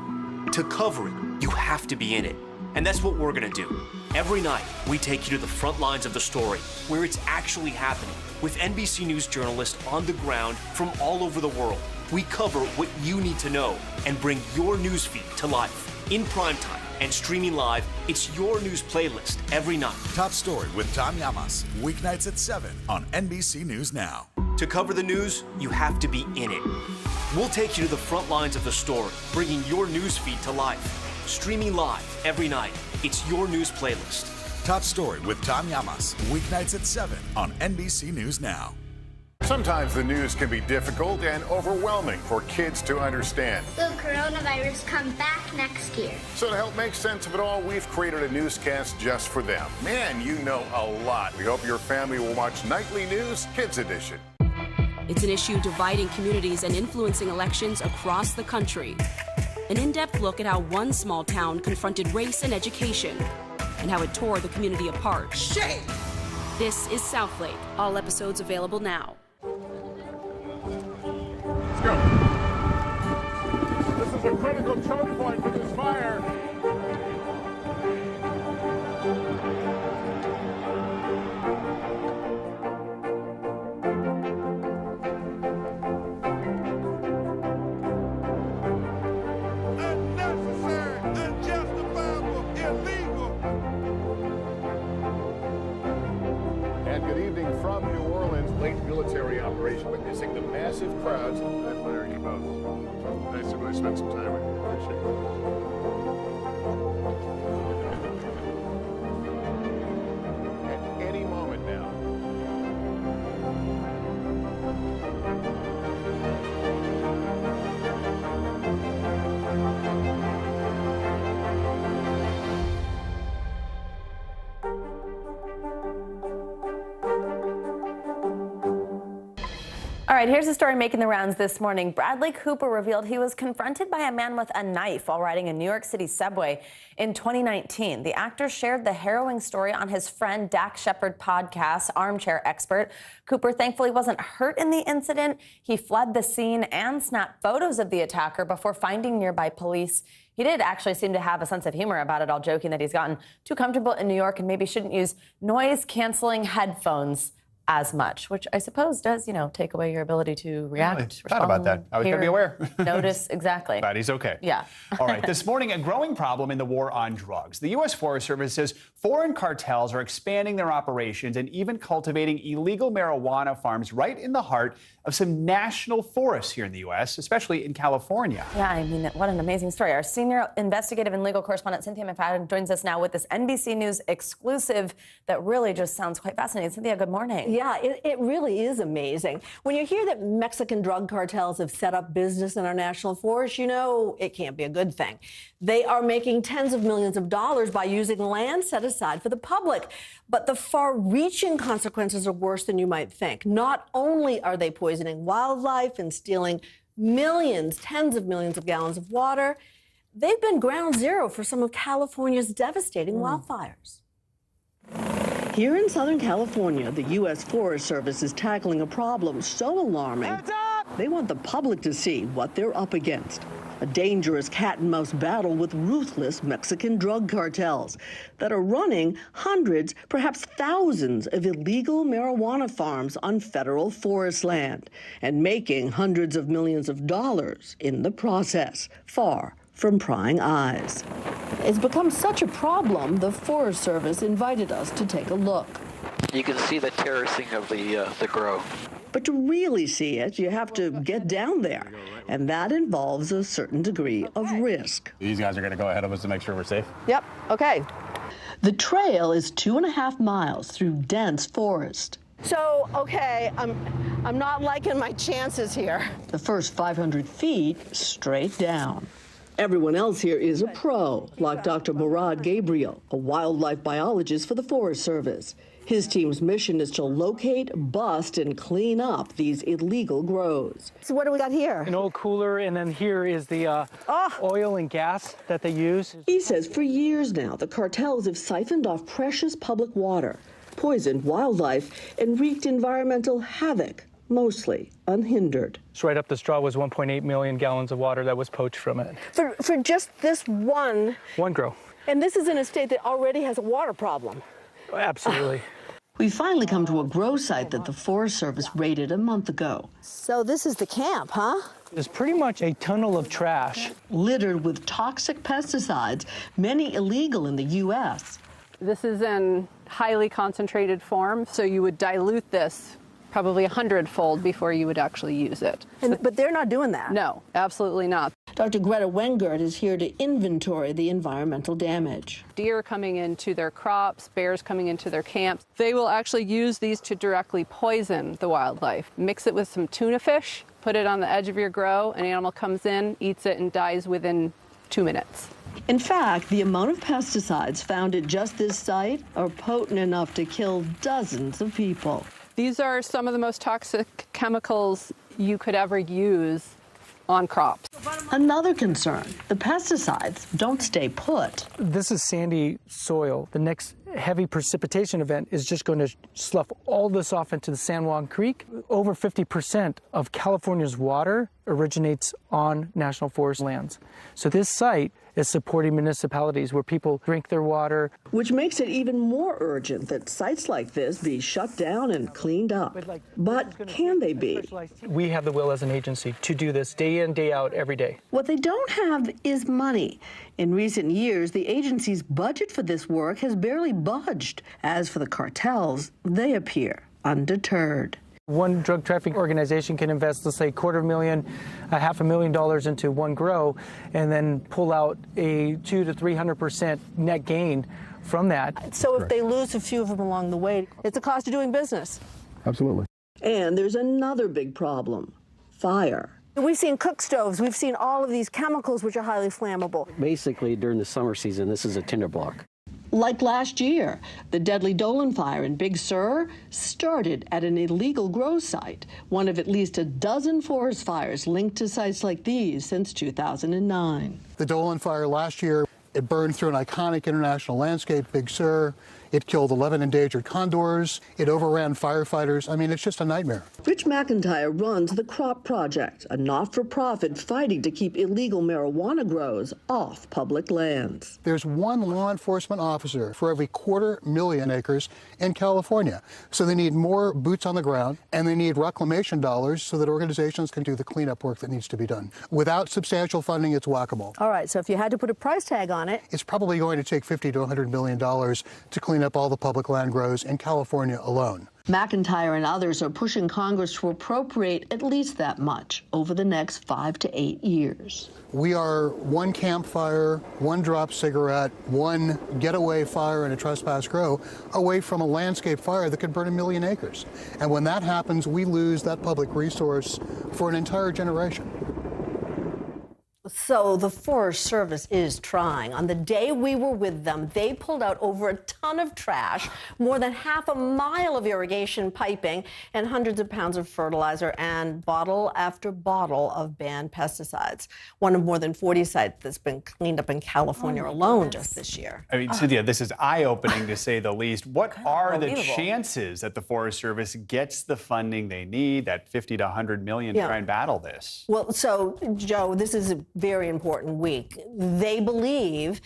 To cover it, you have to be in it. And that's what we're gonna do. Every night, we take you to the front lines of the story, where it's actually happening, with NBC News journalists on the ground from all over the world. We cover what you need to know and bring your newsfeed to life. In primetime and streaming live, it's your news playlist every night.
Top Story with Tom Llamas, weeknights at 7 on NBC News Now.
To cover the news, you have to be in it. We'll take you to the front lines of the story, bringing your newsfeed to life. Streaming live every night, it's your news playlist.
Top Story with Tom Llamas, weeknights at 7 on NBC News Now.
Sometimes the news can be difficult and overwhelming for kids to understand.
Will coronavirus come back next year?
So to help make sense of it all, we've created a newscast just for them. Man, you know a lot. We hope your family will watch Nightly News Kids Edition.
It's an issue dividing communities and influencing elections across the country. An in-depth look at how one small town confronted race and education and how it tore the community apart. Shame! This is Southlake. All episodes available now.
Let's go. This is a critical choke point for this fire. Military operation witnessing the massive crowds. I admire you both. Nice to really spend some time with you. Appreciate it. At any moment now.
All right, here's a story making the rounds this morning. Bradley Cooper revealed he was confronted by a man with a knife while riding a New York City subway in 2019. The actor shared the harrowing story on his friend Dax Shepard podcast, Armchair Expert. Cooper thankfully wasn't hurt in the incident. He fled the scene and snapped photos of the attacker before finding nearby police. He did actually seem to have a sense of humor about it, all joking that he's gotten too comfortable in New York and maybe shouldn't use noise-canceling headphones as much, which I suppose does, take away your ability to react.
Thought about that. I was going to be aware.
Notice, exactly.
Glad he's okay.
Yeah.
All right. This morning, a growing problem in the war on drugs. The U.S. Forest Service says foreign cartels are expanding their operations and even cultivating illegal marijuana farms right in the heart of some national forests here in the U.S., especially in California.
Yeah, I mean, what an amazing story. Our senior investigative and legal correspondent, Cynthia McFadden, joins us now with this NBC News exclusive that really just sounds quite fascinating. Cynthia, good morning.
Yeah, it really is amazing. When you hear that Mexican drug cartels have set up business in our national forests, it can't be a good thing. They are making tens of millions of dollars by using land set aside for the public. But the far-reaching consequences are worse than you might think. Not only are they poisoning wildlife and stealing millions, tens of millions of gallons of water, they've been ground zero for some of California's devastating wildfires.
Here in Southern California, the U.S. Forest Service is tackling a problem so alarming, they want the public to see what they're up against. A dangerous cat-and-mouse battle with ruthless Mexican drug cartels that are running hundreds, perhaps thousands of illegal marijuana farms on federal forest land and making hundreds of millions of dollars in the process, far from prying eyes.
It's become such a problem, the Forest Service invited us to take a look.
You can see the terracing of the grove.
But to really see it, you have to get down there, and that involves a certain degree of risk.
These guys are going to go ahead of us to make sure we're safe?
Yep, okay.
The trail is 2.5 miles through dense forest.
So, okay, I'm not liking my chances here.
The first 500 feet straight down. Everyone else here is a pro, like Dr. Murad Gabriel, a wildlife biologist for the Forest Service. His team's mission is to locate, bust, and clean up these illegal grows.
So what do we got here?
An old cooler, and then here is the oil and gas that they use.
He says for years now, the cartels have siphoned off precious public water, poisoned wildlife, and wreaked environmental havoc, mostly unhindered.
So right up the straw was 1.8 million gallons of water that was poached from it.
For just this one
grow.
And this is in a state that already has a water problem.
Absolutely.
We finally come to a grow site that the Forest Service raided a month ago.
So this is the camp, huh?
It's pretty much a tunnel of trash.
Littered with toxic pesticides, many illegal in the U.S.
This is in highly concentrated form, so you would dilute this probably 100-fold before you would actually use it.
But they're not doing that.
No, absolutely not.
Dr. Greta Wengert is here to inventory the environmental damage.
Deer coming into their crops, bears coming into their camps, they will actually use these to directly poison the wildlife. Mix it with some tuna fish, put it on the edge of your grow, an animal comes in, eats it, and dies within 2 minutes.
In fact, the amount of pesticides found at just this site are potent enough to kill dozens of people.
These are some of the most toxic chemicals you could ever use on crops.
Another concern, the pesticides don't stay put.
This is sandy soil. The next heavy precipitation event is just going to slough all this off into the San Juan Creek. Over 50% of California's water originates on national forest lands. So this site is supporting municipalities where people drink their water.
Which makes it even more urgent that sites like this be shut down and cleaned up. But can they be?
We have the will as an agency to do this day in, day out, every day.
What they don't have is money. In recent years, the agency's budget for this work has barely budged. As for the cartels, they appear undeterred.
One drug trafficking organization can invest, let's say, $250,000, $500,000 into one grow, and then pull out a 200% to 300% net gain from that.
So if they lose a few of them along the way, it's a cost of doing business.
Absolutely.
And there's another big problem: fire.
We've seen cook stoves. We've seen all of these chemicals which are highly flammable.
Basically, during the summer season, this is a tinder block.
Like last year, the deadly Dolan fire in Big Sur started at an illegal grow site, one of at least a dozen forest fires linked to sites like these since 2009.
The Dolan fire last year, it burned through an iconic international landscape, Big Sur. It killed 11 endangered condors. It overran firefighters. I mean, it's just a nightmare.
Rich McIntyre runs the Crop Project, a not-for-profit fighting to keep illegal marijuana grows off public lands.
There's one law enforcement officer for every 250,000 acres in California. So they need more boots on the ground, and they need reclamation dollars so that organizations can do the cleanup work that needs to be done. Without substantial funding, it's whack-a-mole.
All right, so if you had to put a price tag on it,
it's probably going to take $50 to $100 million to clean up all the public land grows in California alone.
McIntyre and others are pushing Congress to appropriate at least that much over the next 5 to 8 years.
We are one campfire, one drop cigarette, one getaway fire in a trespass grow away from a landscape fire that could burn 1 million acres. And when that happens, we lose that public resource for an entire generation.
So the Forest Service is trying. On the day we were with them, they pulled out over a ton of trash, more than half a mile of irrigation piping, and hundreds of pounds of fertilizer and bottle after bottle of banned pesticides. One of more than 40 sites that's been cleaned up in California alone just this year.
I mean, Cynthia, this is eye-opening to say the least. What are the chances that the Forest Service gets the funding they need, that $50 to $100 million, to try and battle this?
Well, so, Joe, this is a very important week. They believe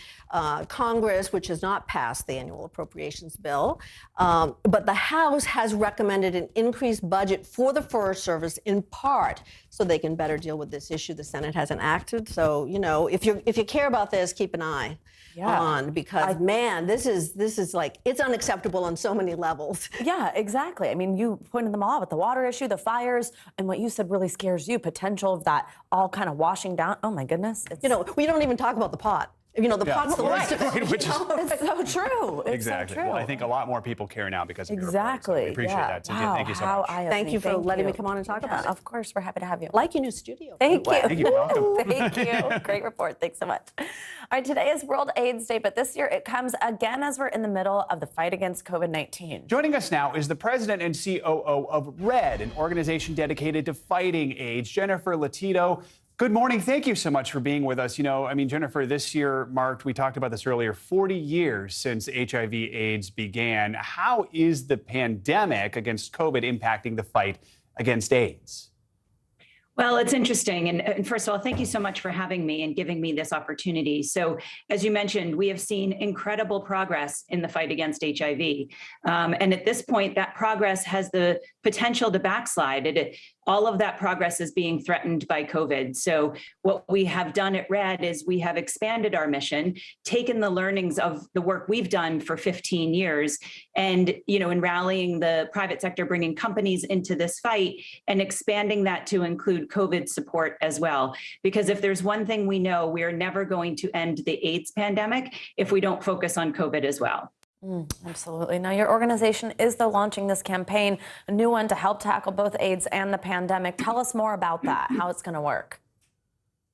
Congress, which has not passed the annual appropriations bill, but the House has recommended an increased budget for the Forest Service in part so they can better deal with this issue. The Senate hasn't acted. So, you know, if you care about this, keep an eye on, because man, this is like, it's unacceptable on so many levels.
Yeah, exactly. I mean, you pointed them all out with the water issue, the fires, and what you said really scares you, potential of that all kind of washing down. Oh my goodness.
You know, we don't even talk about the pot. You know, the pot's the worst.
Which is
It's so true. It's
exactly.
so true.
Well, I think a lot more people care now because of your
Exactly.
report, so we appreciate
Yeah.
that. So
Wow,
thank you so
how
much.
eye-opening.
Thank you for letting me come on and talk about it.
Of course, we're happy to have you.
Like your new studio.
Thank you.
Thank you. Welcome.
Thank you. Great report. Thanks so much. All right, today is World AIDS Day, but this year it comes again as we're in the middle of the fight against COVID-19.
Joining us now is the president and COO of RED, an organization dedicated to fighting AIDS, Jennifer Latito. Good morning. Thank you so much for being with us. You know, I mean, Jennifer, this year marked, we talked about this earlier, 40 years since HIV/AIDS began. How is the pandemic against COVID impacting the fight against AIDS?
Well, it's interesting. And first of all, thank you so much for having me and giving me this opportunity. So, as you mentioned, we have seen incredible progress in the fight against HIV. And at this point, that progress has the potential to backslide. All of that progress is being threatened by COVID. So what we have done at RED is we have expanded our mission, taken the learnings of the work we've done for 15 years, and, you know, in rallying the private sector, bringing companies into this fight and expanding that to include COVID support as well. Because if there's one thing we know, we are never going to end the AIDS pandemic if we don't focus on COVID as well.
Absolutely. Now, your organization is, though, launching this campaign, a new one to help tackle both AIDS and the pandemic. Tell us more about that, how it's going to work.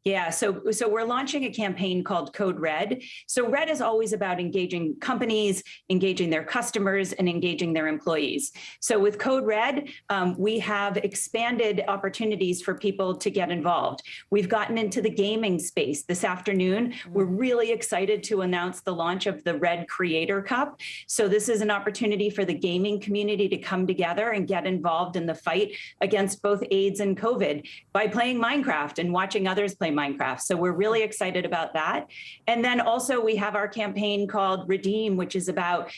Yeah, so we're launching a campaign called Code RED. So RED is always about engaging companies, engaging their customers, and engaging their employees. So with Code RED, we have expanded opportunities for people to get involved. We've gotten into the gaming space this afternoon. We're really excited to announce the launch of the RED Creator Cup. So this is an opportunity for the gaming community to come together and get involved in the fight against both AIDS and COVID by playing Minecraft and watching others play Minecraft. So we're really excited about that. And then also we have our campaign called Redeem, which is about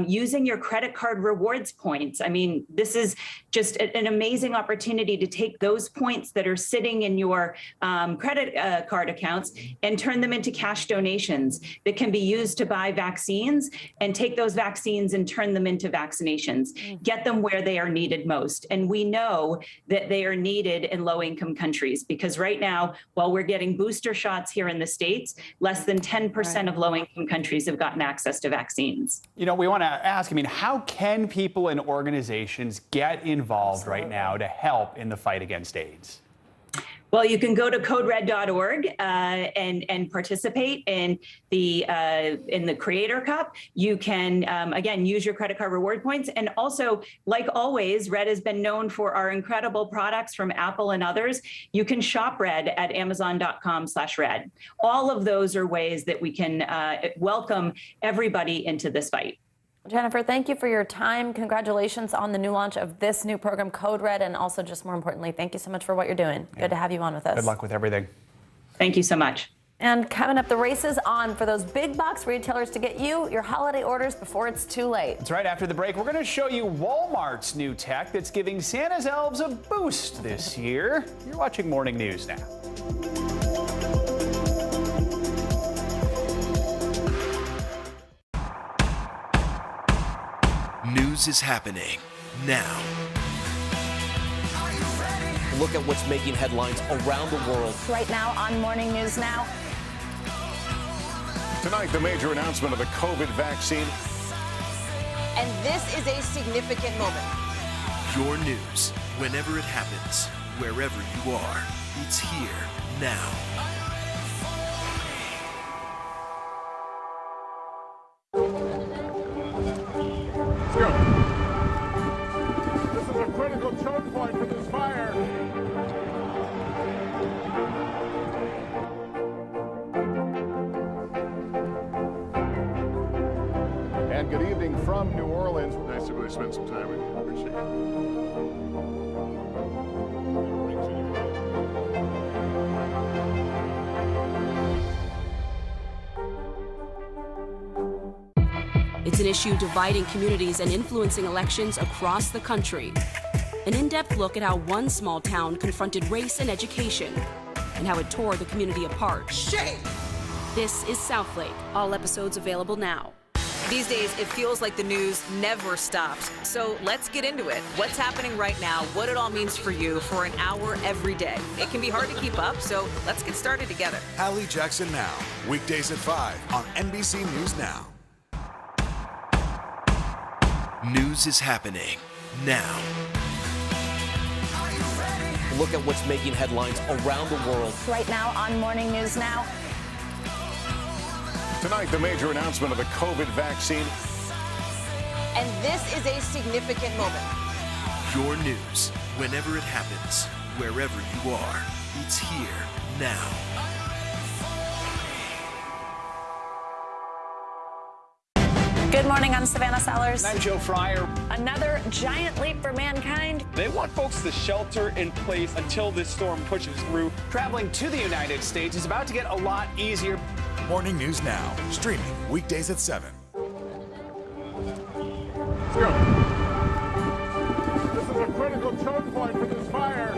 using your credit card rewards points. I mean, this is just an amazing opportunity to take those points that are sitting in your credit card accounts and turn them into cash donations that can be used to buy vaccines, and take those vaccines and turn them into vaccinations, get them where they are needed most. And we know that they are needed in low-income countries, because right now, while we're getting booster shots here in the States, less than 10% of low-income countries have gotten access to vaccines.
You know, we want to ask, I mean, how can people and organizations get involved right now to help in the fight against AIDS?
Well, you can go to codered.org and participate in the Creator Cup. You can, again, use your credit card reward points. And also, like always, RED has been known for our incredible products from Apple and others. You can shop RED at amazon.com/RED. All of those are ways that we can welcome everybody into this fight.
Jennifer, thank you for your time. Congratulations on the new launch of this new program, Code RED, and also, just more importantly, thank you so much for what you're doing. Good to have you on with us.
Good luck with everything.
Thank you so much.
And coming up, the race is on for those big box retailers to get you your holiday orders before it's too late.
That's right. After the break, we're going to show you Walmart's new tech that's giving Santa's elves a boost this year. You're watching Morning News now.
News is happening now.
Look at what's making headlines around the world.
Right now on Morning News Now.
Tonight, the major announcement of the COVID vaccine.
And this is a significant moment.
Your news, whenever it happens, wherever you are, it's here now.
This is a critical choke point for this fire. And good evening from New Orleans. Nice to really spend some time with you. Appreciate
It's an issue dividing communities and influencing elections across the country. An in-depth look at how one small town confronted race and education, and how it tore the community apart.
Shame!
This is Southlake. All episodes available now.
These days, it feels like the news never stops. So let's get into it. What's happening right now, what it all means for you for an hour every day. It can be hard to keep up, so let's get started together.
Hallie Jackson Now, weekdays at 5 on NBC News Now.
News is happening now.
Look at what's making headlines around the world.
Right now on Morning News Now.
Tonight, the major announcement of the COVID vaccine.
And this is a significant moment.
Your news, whenever it happens, wherever you are, it's here now.
Good morning, I'm Savannah Sellers.
I'm Joe Fryer.
Another giant leap for mankind.
They want folks to shelter in place until this storm pushes through.
Traveling to the United States is about to get a lot easier.
Morning News Now, streaming weekdays at 7.
Let's go. This is a critical choke point for this fire.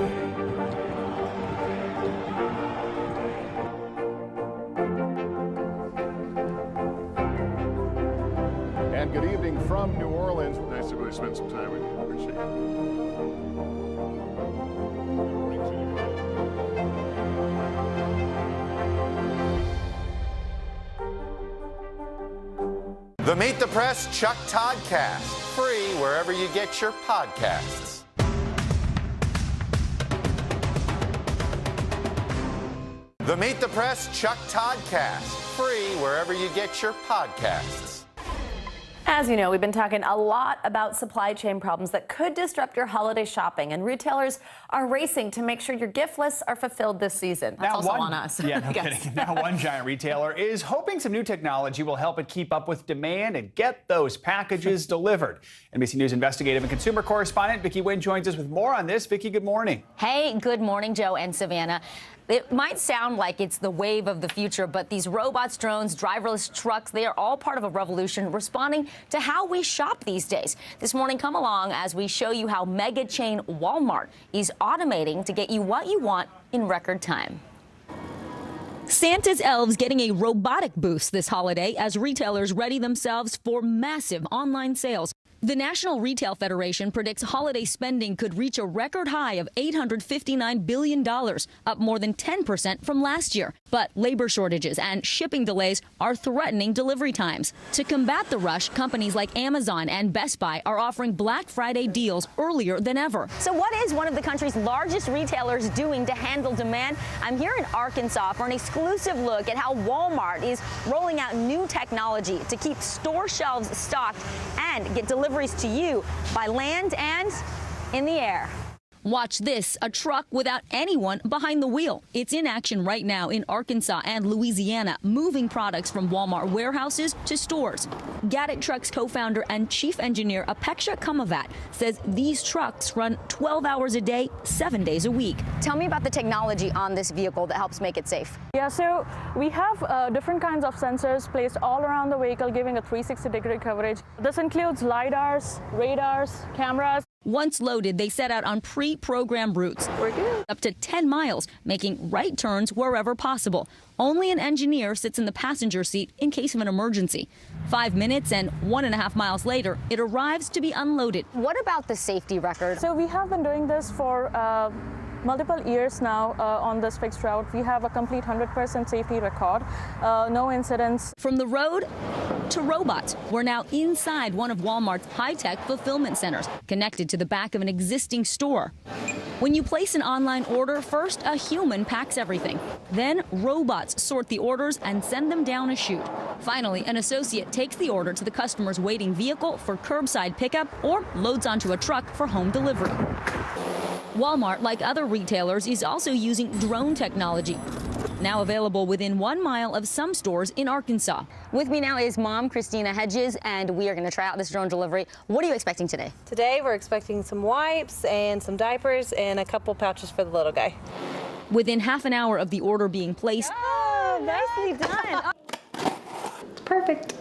And good evening from New Orleans. Nice to really spend some time with you. Appreciate
The Meet the Press Chuck Todd Cast, free wherever you get your podcasts. The Meet the Press Chuck Todd Cast, free wherever you get your podcasts.
As you know, we've been talking a lot about supply chain problems that could disrupt your holiday shopping, and retailers are racing to make sure your gift lists are fulfilled this season. That's also on us.
Yeah, no kidding. Now, one giant retailer is hoping some new technology will help it keep up with demand and get those packages delivered. NBC News investigative and consumer correspondent Vicki Nguyen joins us with more on this. Vicki, good morning.
Hey, good morning, Joe and Savannah. It might sound like it's the wave of the future, but these robots, drones, driverless trucks, they are all part of a revolution responding to how we shop these days. This morning, come along as we show you how mega chain Walmart is automating to get you what you want in record time. Santa's elves getting a robotic boost this holiday as retailers ready themselves for massive online sales. The National Retail Federation predicts holiday spending could reach a record high of $859 billion, up more than 10% from last year. But labor shortages and shipping delays are threatening delivery times. To combat the rush, companies like Amazon and Best Buy are offering Black Friday deals earlier than ever. So what is one of the country's largest retailers doing to handle demand? I'm here in Arkansas for an exclusive look at how Walmart is rolling out new technology to keep store shelves stocked and get deliveries to you by land and in the air. Watch this, a truck without anyone behind the wheel. It's in action right now in Arkansas and Louisiana, moving products from Walmart warehouses to stores. Gatik Trucks co-founder and chief engineer Apeksha Kamavat says these trucks run 12 hours a day, 7 days a week. Tell me about the technology on this vehicle that helps make it safe.
Yeah, so we have different kinds of sensors placed all around the vehicle, giving a 360-degree coverage. This includes LiDARs, radars, cameras.
Once loaded, they set out on pre-programmed routes. We're good. Up to 10 miles, making right turns wherever possible. Only an engineer sits in the passenger seat in case of an emergency. 5 minutes and 1.5 miles later, it arrives to be unloaded. What about the safety record?
So we have been doing this for multiple years now on this fixed route. We have a complete 100% safety record, no incidents.
From the road to robots, we're now inside one of Walmart's high-tech fulfillment centers, connected to the back of an existing store. When you place an online order, first a human packs everything. Then robots sort the orders and send them down a chute. Finally, an associate takes the order to the customer's waiting vehicle for curbside pickup or loads onto a truck for home delivery. Walmart, like other retailers, is also using drone technology, now available within 1 mile of some stores in Arkansas. With me now is Mom Christina Hedges, and we are going to try out this drone delivery. What are you expecting today?
Today we're expecting some wipes and some diapers and a couple pouches for the little guy.
Within half an hour of the order being placed,
nicely done.
Perfect.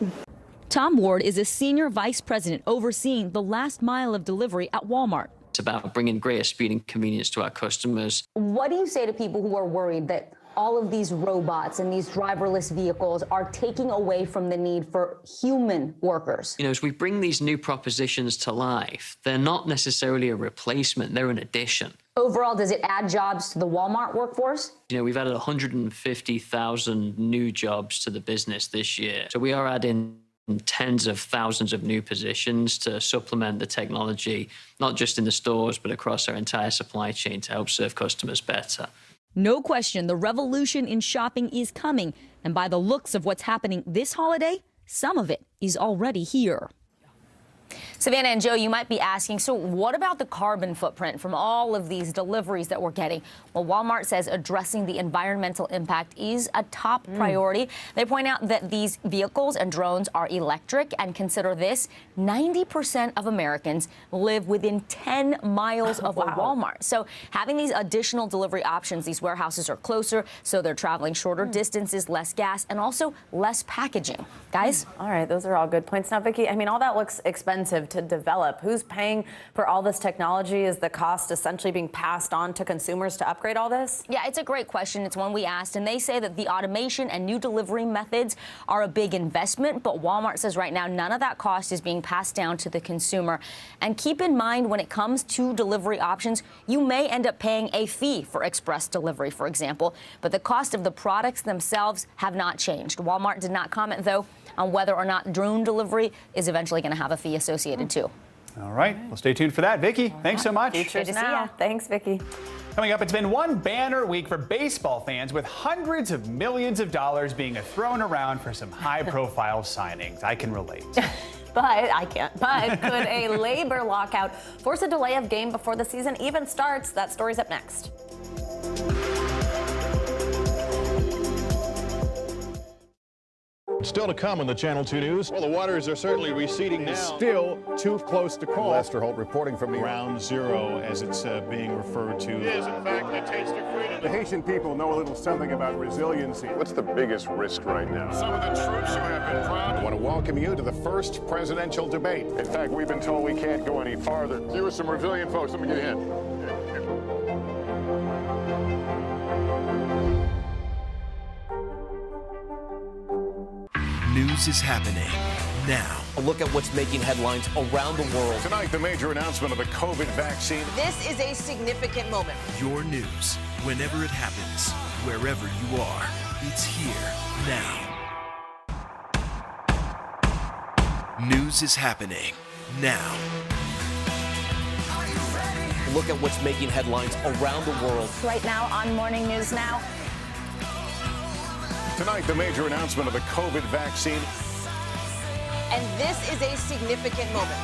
Tom Ward is a senior vice president overseeing the last mile of delivery at Walmart.
It's about bringing greater speed and convenience to our customers.
What do you say to people who are worried that all of these robots and these driverless vehicles are taking away from the need for human workers.
You know, as we bring these new propositions to life, they're not necessarily a replacement, they're an addition.
Overall, does it add jobs to the Walmart workforce?
You know, we've added 150,000 new jobs to the business this year. So we are adding tens of thousands of new positions to supplement the technology, not just in the stores, but across our entire supply chain to help serve customers better.
No question, the revolution in shopping is coming. And by the looks of what's happening this holiday, some of it is already here.
Savannah and Joe, you might be asking, so what about the carbon footprint from all of these deliveries that we're getting? Well, Walmart says addressing the environmental impact is a top priority. They point out that these vehicles and drones are electric, and consider this, 90% of Americans live within 10 miles of a Walmart. So having these additional delivery options, these warehouses are closer, so they're traveling shorter distances, less gas, and also less packaging. Guys?
All right, those are all good points. Now, Vicki, I mean, all that looks expensive to develop. Who's paying for all this technology? Is the cost essentially being passed on to consumers to upgrade all this?
Yeah, it's a great question. It's one we asked, and they say that the automation and new delivery methods are a big investment, but Walmart says right now none of that cost is being passed down to the consumer. And keep in mind, when it comes to delivery options, you may end up paying a fee for express delivery, for example, but the cost of the products themselves have not changed. Walmart did not comment, though, on whether or not drone delivery is eventually going to have a fee associated too.
All right, well, stay tuned for that. Vicki, thanks so much.
Good to see you. Thanks, Vicki.
Coming up, it's been one banner week for baseball fans, with hundreds of millions of dollars being thrown around for some high-profile signings. I can relate.
But I can't. But could a labor lockout force a delay of game before the season even starts? That story's up next.
Still to come on the Channel 2 News. Well, the waters are certainly receding now. Still too close to call. Lester Holt reporting from Ground Zero, as it's being referred to. It is, in fact, a taste of freedom. The Haitian people know a little something about resiliency. What's the biggest risk right now? Some of the troops who have been proud. I want to welcome you to the first presidential debate. In fact, we've been told we can't go any farther. You are some resilient folks. Let me get in.
News is happening now.
A look at what's making headlines around the world.
Tonight, the major announcement of the COVID vaccine.
This is a significant moment.
Your news, whenever it happens, wherever you are, it's here now. News is happening now.
Look at what's making headlines around the world.
Right now on Morning News Now.
Tonight, the major announcement of the COVID vaccine.
And this is a significant moment.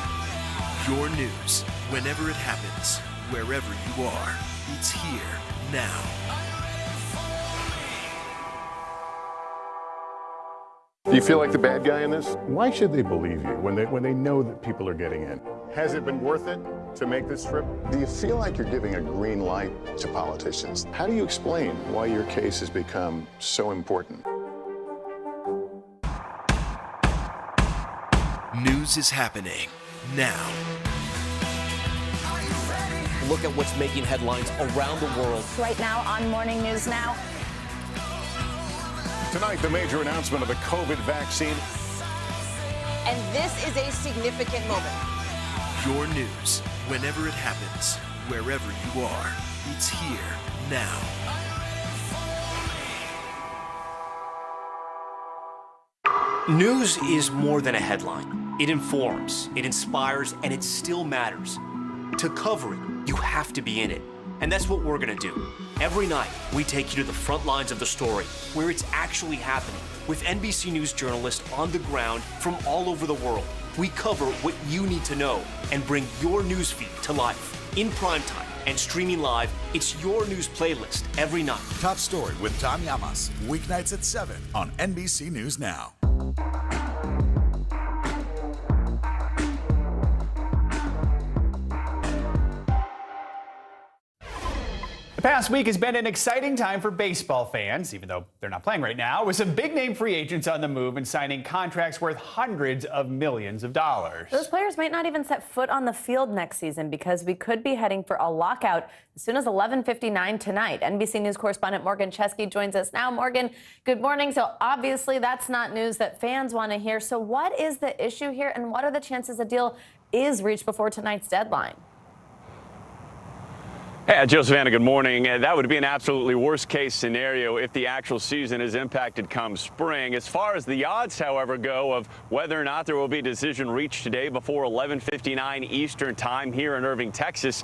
Your news, whenever it happens, wherever you are, it's here now.
Do you feel like the bad guy in this? Why should they believe you when they know that people are getting in? Has it been worth it to make this trip?
Do you feel like you're giving a green light to politicians?
How do you explain why your case has become so important?
News is happening now.
Look at what's making headlines around the world.
Right now on Morning News Now.
Tonight, the major announcement of the COVID vaccine.
And this is a significant moment.
Your news, whenever it happens, wherever you are, it's here now.
News is more than a headline. It informs, it inspires, and it still matters. To cover it, you have to be in it. And that's what we're gonna do. Every night, we take you to the front lines of the story, where it's actually happening, with NBC News journalists on the ground from all over the world. We cover what you need to know and bring your newsfeed to life. In primetime and streaming live, it's your news playlist every night.
Top Story with Tom Llamas, weeknights at 7 on NBC News Now.
The past week has been an exciting time for baseball fans, even though they're not playing right now, with some big-name free agents on the move and signing contracts worth hundreds of millions of dollars.
Those players might not even set foot on the field next season because we could be heading for a lockout as soon as 11:59 tonight. NBC News correspondent Morgan Chesky joins us now. Morgan, good morning. So obviously that's not news that fans want to hear. So what is the issue here, and what are the chances a deal is reached before tonight's deadline?
Hey, Jill, Savannah, good morning. That would be an absolutely worst-case scenario if the actual season is impacted come spring. As far as the odds, however, go of whether or not there will be a decision reached today before 11:59 Eastern time here in Irving, Texas,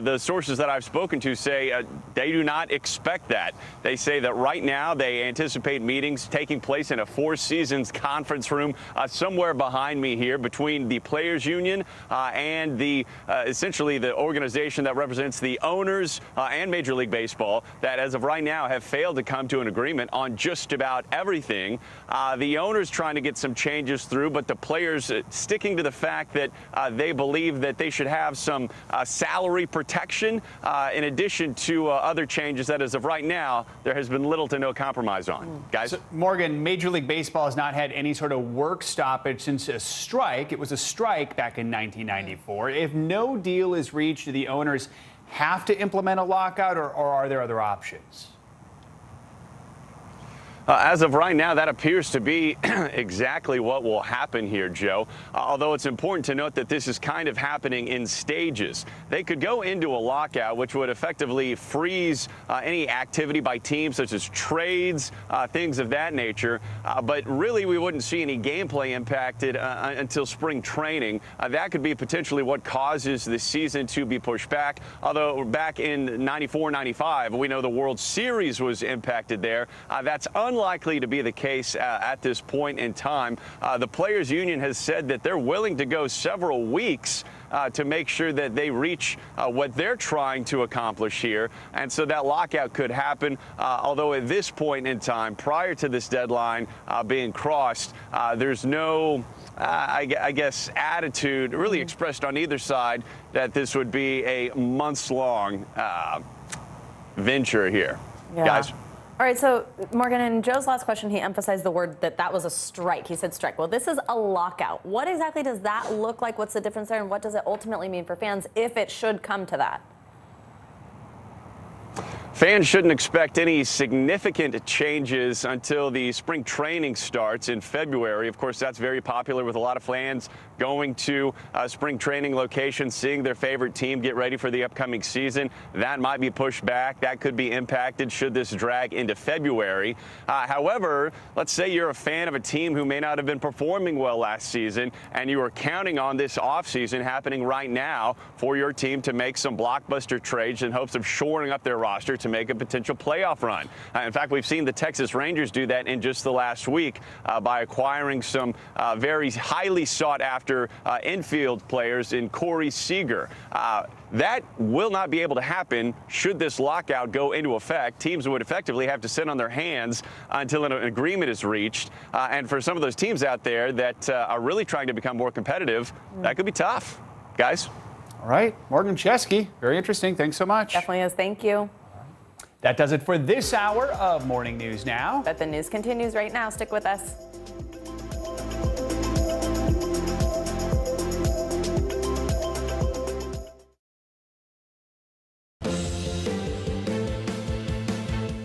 the sources that I've spoken to say they do not expect that. They say that right now they anticipate meetings taking place in a Four Seasons conference room somewhere behind me here between the Players Union and the essentially the organization that represents the owners and Major League Baseball that as of right now have failed to come to an agreement on just about everything. The owners trying to get some changes through, but the players sticking to the fact that they believe that they should have some salary protection in addition to other changes that as of right now there has been little to no compromise on. Guys?
So, Morgan, Major League Baseball has not had any sort of work stoppage since a strike. It was a strike back in 1994. If no deal is reached, do the owners have to implement a lockout, or are there other options?
As of right now, that appears to be exactly what will happen here, Joe. Although it's important to note that this is kind of happening in stages. They could go into a lockout, which would effectively freeze any activity by teams, such as trades, things of that nature. But really, we wouldn't see any gameplay impacted until spring training. That could be potentially what causes the season to be pushed back. Although back in 94, 95, we know the World Series was impacted there. That's unlikely to be the case at this point in time. The Players Union has said that they're willing to go several weeks to make sure that they reach what they're trying to accomplish here. And so that lockout could happen, although at this point in time, prior to this deadline being crossed, there's no, I guess, attitude really expressed on either side that this would be a months-long venture here.
Yeah.
Guys?
All right, so Morgan, in Joe's last question, he emphasized the word that was a strike. He said strike. Well, this is a lockout. What exactly does that look like? What's the difference there? And what does it ultimately mean for fans if it should come to that?
Fans shouldn't expect any significant changes until the spring training starts in February. Of course, that's very popular with a lot of fans going to spring training locations, seeing their favorite team get ready for the upcoming season. That might be pushed back. That could be impacted should this drag into February. However, let's say you're a fan of a team who may not have been performing well last season, and you are counting on this offseason happening right now for your team to make some blockbuster trades in hopes of shoring up their roster to make a potential playoff run. In fact, we've seen the Texas Rangers do that in just the last week by acquiring some very highly sought-after infield players in Corey Seager. That will not be able to happen should this lockout go into effect. Teams would effectively have to sit on their hands until an agreement is reached. And for some of those teams out there that are really trying to become more competitive, that could be tough. Guys?
All right. Morgan Chesky, very interesting. Thanks so much.
Definitely is. Thank you.
That does it for this hour of Morning News Now.
But the news continues right now. Stick with us.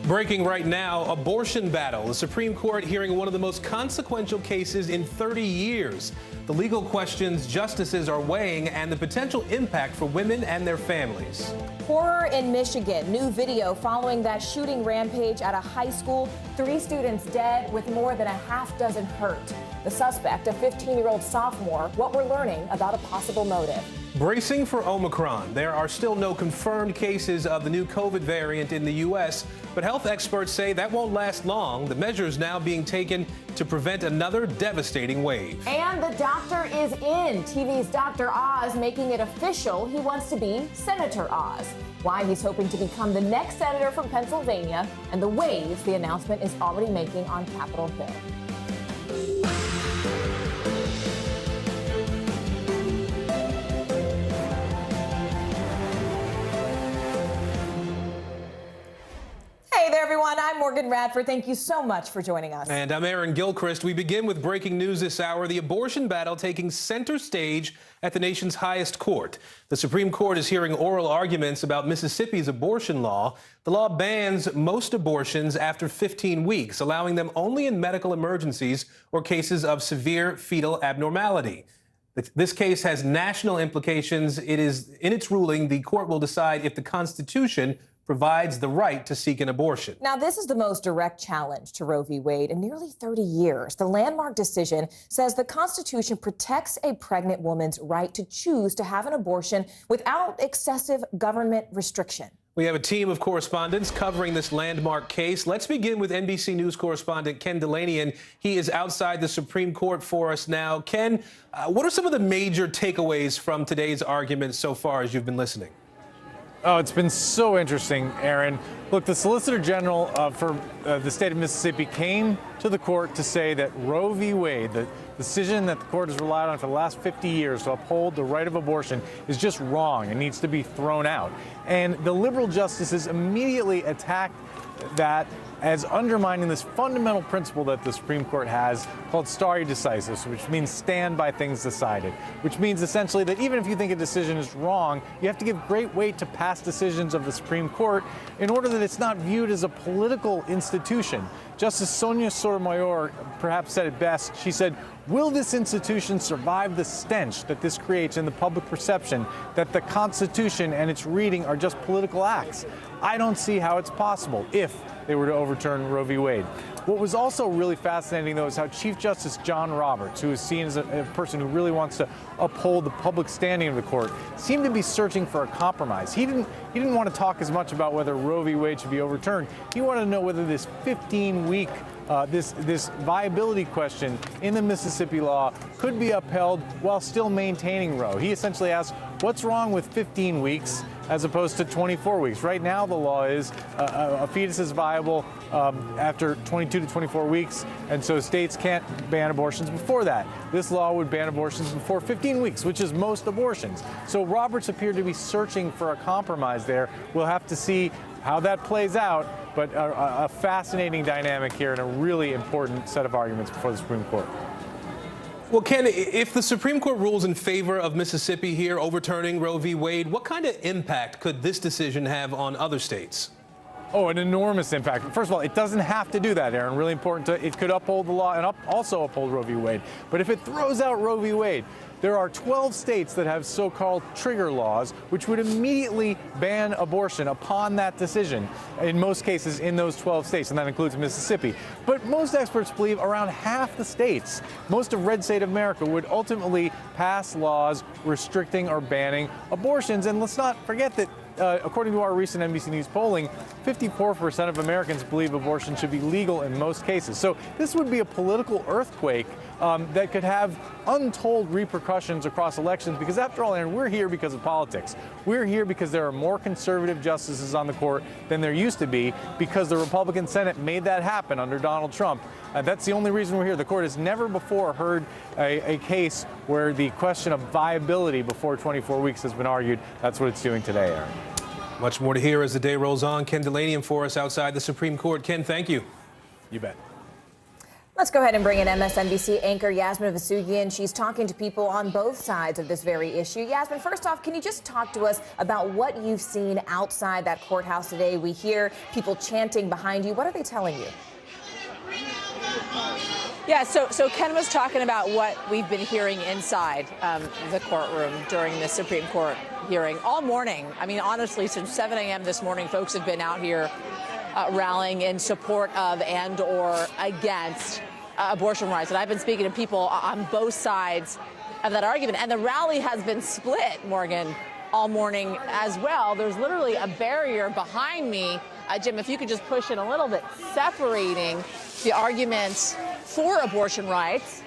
Breaking right now, abortion battle. The Supreme Court hearing one of the most consequential cases in 30 years. The legal questions justices are weighing and the potential impact for women and their families.
Horror in Michigan. New video following that shooting rampage at a high school. 3 students dead with more than a half dozen hurt. The suspect, a 15-year-old sophomore. What we're learning about a possible motive.
Bracing for Omicron. There are still no confirmed cases of the new COVID variant in the U.S., but health experts say that won't last long. The measures now being taken to prevent another devastating wave.
And the doctor is in. TV's Dr. Oz making it official. He wants to be Senator Oz. Why he's hoping to become the next senator from Pennsylvania and the waves the announcement is already making on Capitol Hill.
Morgan Radford. Thank you so much for joining us.
And I'm Aaron Gilchrist. We begin with breaking news this hour. The abortion battle taking center stage at the nation's highest court. The Supreme Court is hearing oral arguments about Mississippi's abortion law. The law bans most abortions after 15 weeks, allowing them only in medical emergencies or cases of severe fetal abnormality. This case has national implications. It is in its ruling, the court will decide if the Constitution provides the right to seek an abortion.
Now, this is the most direct challenge to Roe v. Wade in nearly 30 years. The landmark decision says the Constitution protects a pregnant woman's right to choose to have an abortion without excessive government restriction.
We have a team of correspondents covering this landmark case. Let's begin with NBC News correspondent Ken Dilanian. He is outside the Supreme Court for us now. Ken, what are some of the major takeaways from today's arguments so far as you've been listening?
Oh, it's been so interesting, Aaron. Look, the Solicitor General for the state of Mississippi came to the court to say that Roe v. Wade, the decision that the court has relied on for the last 50 years to uphold the right of abortion, is just wrong and needs to be thrown out. And the liberal justices immediately attacked that as undermining this fundamental principle that the Supreme Court has called stare decisis, which means stand by things decided, which means essentially that even if you think a decision is wrong, you have to give great weight to past decisions of the Supreme Court in order that it's not viewed as a political institution. Justice Sonia Sotomayor perhaps said it best. She said, "Will this institution survive the stench that this creates in the public perception that the Constitution and its reading are just political acts?" I don't see how it's possible if they were to overturn Roe v. Wade. What was also really fascinating, though, is how Chief Justice John Roberts, who is seen as a person who really wants to uphold the public standing of the court, seemed to be searching for a compromise. He didn't want to talk as much about whether Roe v. Wade should be overturned. He wanted to know whether this 15-week this viability question in the Mississippi law could be upheld while still maintaining Roe. He essentially asked, what's wrong with 15 weeks as opposed to 24 weeks? Right now, the law is a fetus is viable after 22 to 24 weeks, and so states can't ban abortions before that. This law would ban abortions before 15 weeks, which is most abortions. So Roberts appeared to be searching for a compromise there. We'll have to see how that plays out, but a fascinating dynamic here and a really important set of arguments before the Supreme Court.
Well, Ken, if the Supreme Court rules in favor of Mississippi here, overturning Roe v. Wade, what kind of impact could this decision have on other states?
Oh, an enormous impact. First of all, it doesn't have to do that, Aaron. Really important. It could uphold the law and also uphold Roe v. Wade. But if it throws out Roe v. Wade, there are 12 states that have so-called trigger laws, which would immediately ban abortion upon that decision, in most cases in those 12 states, and that includes Mississippi. But most experts believe around half the states, most of red state America, would ultimately pass laws restricting or banning abortions. And let's not forget that according to our recent NBC News polling, 54% of Americans believe abortion should be legal in most cases. So this would be a political earthquake that could have untold repercussions across elections, because after all, Aaron, we're here because of politics. We're here because there are more conservative justices on the court than there used to be, because the Republican Senate made that happen under Donald Trump. That's the only reason we're here. The court has never before heard a case where the question of viability before 24 weeks has been argued. That's what it's doing today, Aaron.
Much more to hear as the day rolls on. Ken Dilanian for us outside the Supreme Court. Ken, thank you.
You bet.
Let's go ahead and bring in MSNBC anchor Yasmin Vasugian. She's talking to people on both sides of this very issue. Yasmin, first off, can you just talk to us about what you've seen outside that courthouse today? We hear people chanting behind you. What are they telling you?
Yeah, so Ken was talking about what we've been hearing inside the courtroom during the Supreme Court hearing all morning. I mean, honestly, since 7 a.m. this morning, folks have been out here rallying in support of and or against abortion rights. And I've been speaking to people on both sides of that argument. And the rally has been split, Morgan, all morning as well. There's literally a barrier behind me. Jim, if you could just push in a little bit, separating the arguments for abortion rights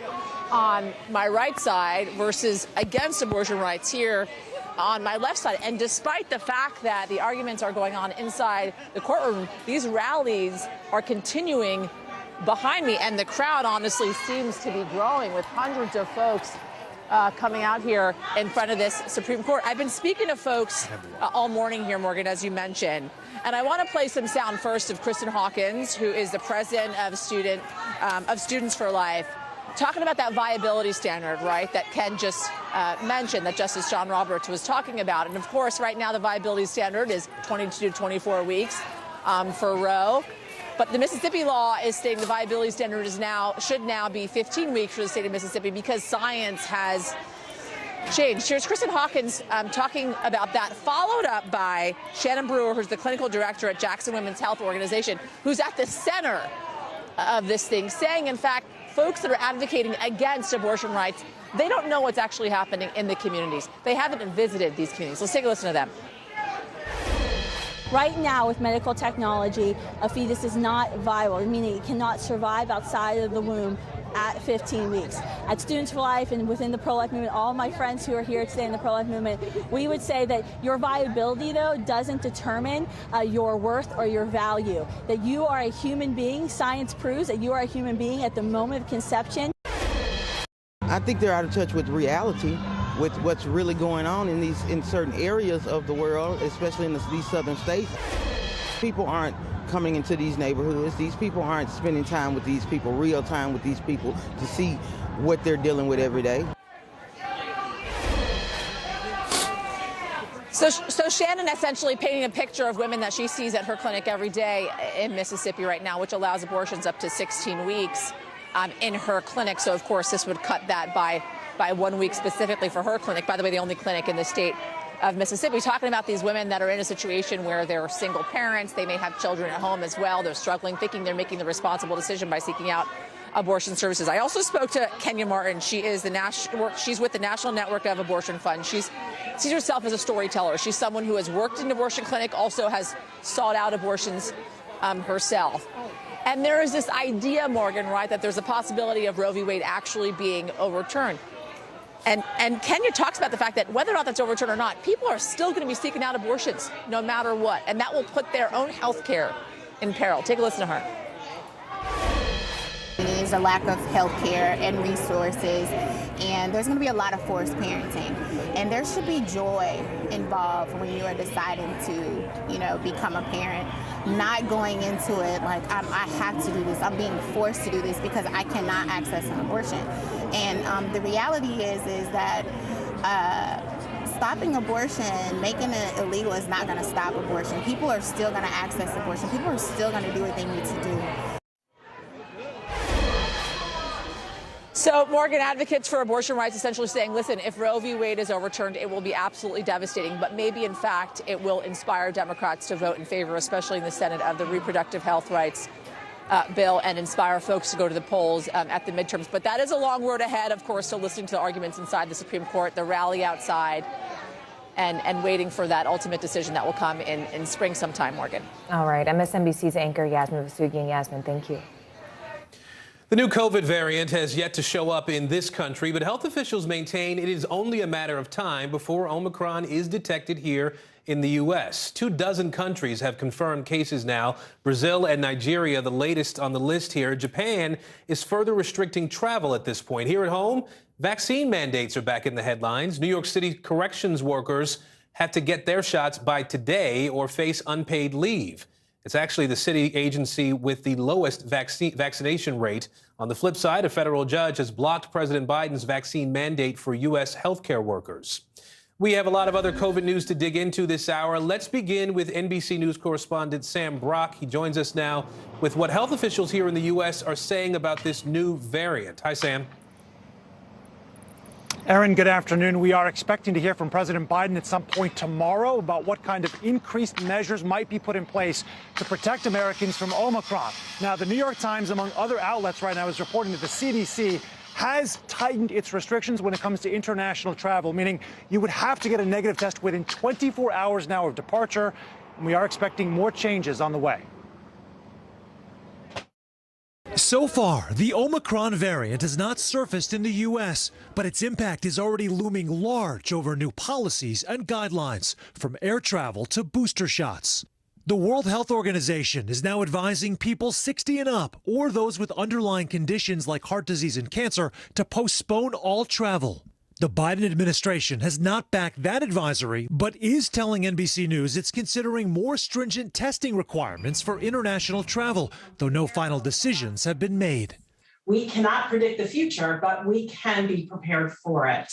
on my right side versus against abortion rights here on my left side. And despite the fact that the arguments are going on inside the courtroom, these rallies are continuing behind me, and the crowd honestly seems to be growing, with hundreds of folks coming out here in front of this Supreme Court. I've been speaking to folks all morning here, Morgan, as you mentioned. And I want to play some sound first of Kristen Hawkins, who is the president of Students for Life, talking about that viability standard, right, that Ken just mentioned, that Justice John Roberts was talking about. And of course, right now, the viability standard is 22 to 24 weeks for Roe. But the Mississippi law is stating the viability standard should now be 15 weeks for the state of Mississippi because science has changed. Here's Kristen Hawkins talking about that, followed up by Shannon Brewer, who's the clinical director at Jackson Women's Health Organization, who's at the center of this thing, saying, in fact, folks that are advocating against abortion rights, they don't know what's actually happening in the communities. They haven't visited these communities. Let's take a listen to them.
Right now, with medical technology, a fetus is not viable, meaning it cannot survive outside of the womb at 15 weeks. At Students for Life and within the pro-life movement, all of my friends who are here today in the pro-life movement, we would say that your viability, though, doesn't determine your worth or your value. That you are a human being. Science proves that you are a human being at the moment of conception.
I think they're out of touch with reality, with what's really going on in certain areas of the world, especially in these southern states. People aren't coming into these neighborhoods. These people aren't spending time with these people, real time with these people, to see what they're dealing with every day.
So Shannon essentially painting a picture of women that she sees at her clinic every day in Mississippi right now, which allows abortions up to 16 weeks in her clinic. So, of course, this would cut that by 1 week specifically for her clinic. By the way, the only clinic in the state of Mississippi, talking about these women that are in a situation where they're single parents. They may have children at home as well. They're struggling, thinking they're making the responsible decision by seeking out abortion services. I also spoke to Kenya Martin. She is she's with the National Network of Abortion Funds. She sees herself as a storyteller. She's someone who has worked in an abortion clinic, also has sought out abortions herself. And there is this idea, Morgan, right, that there's a possibility of Roe v. Wade actually being overturned. And Kenya talks about the fact that whether or not that's overturned or not, people are still going to be seeking out abortions no matter what. And that will put their own health care in peril. Take a listen to her.
There's a lack of health care and resources, and there's going to be a lot of forced parenting. And there should be joy involved when you are deciding to, become a parent. Not going into it like, I have to do this, I'm being forced to do this because I cannot access an abortion. And the reality is that stopping abortion, making it illegal is not going to stop abortion. People are still going to access abortion. People are still going to do what they need to do.
So, Morgan, advocates for abortion rights essentially saying, listen, if Roe v. Wade is overturned, it will be absolutely devastating. But maybe, in fact, it will inspire Democrats to vote in favor, especially in the Senate, of the reproductive health rights bill and inspire folks to go to the polls at the midterms. But that is a long road ahead, of course, so listening to the arguments inside the Supreme Court, the rally outside, and waiting for that ultimate decision that will come in spring sometime, Morgan.
All right. MSNBC's anchor, Yasmin Vossoughian. Yasmin, thank you.
The new COVID variant has yet to show up in this country, but health officials maintain it is only a matter of time before Omicron is detected here in the U.S. 24 countries have confirmed cases now. Brazil and Nigeria, the latest on the list here. Japan is further restricting travel at this point. Here at home, vaccine mandates are back in the headlines. New York City corrections workers have to get their shots by today or face unpaid leave. It's actually the city agency with the lowest vaccination rate. On the flip side, a federal judge has blocked President Biden's vaccine mandate for U.S. healthcare workers. We have a lot of other COVID news to dig into this hour. Let's begin with NBC News correspondent Sam Brock. He joins us now with what health officials here in the U.S. are saying about this new variant. Hi, Sam.
Aaron, good afternoon. We are expecting to hear from President Biden at some point tomorrow about what kind of increased measures might be put in place to protect Americans from Omicron. Now, the New York Times, among other outlets right now, is reporting that the CDC has tightened its restrictions when it comes to international travel, meaning you would have to get a negative test within 24 hours now of departure. And we are expecting more changes on the way.
So far, the Omicron variant has not surfaced in the U.S., but its impact is already looming large over new policies and guidelines, from air travel to booster shots. The World Health Organization is now advising people 60 and up, or those with underlying conditions like heart disease and cancer, to postpone all travel. The Biden administration has not backed that advisory, but is telling NBC News it's considering more stringent testing requirements for international travel, though no final decisions have been made.
We cannot predict the future, but we can be prepared for it.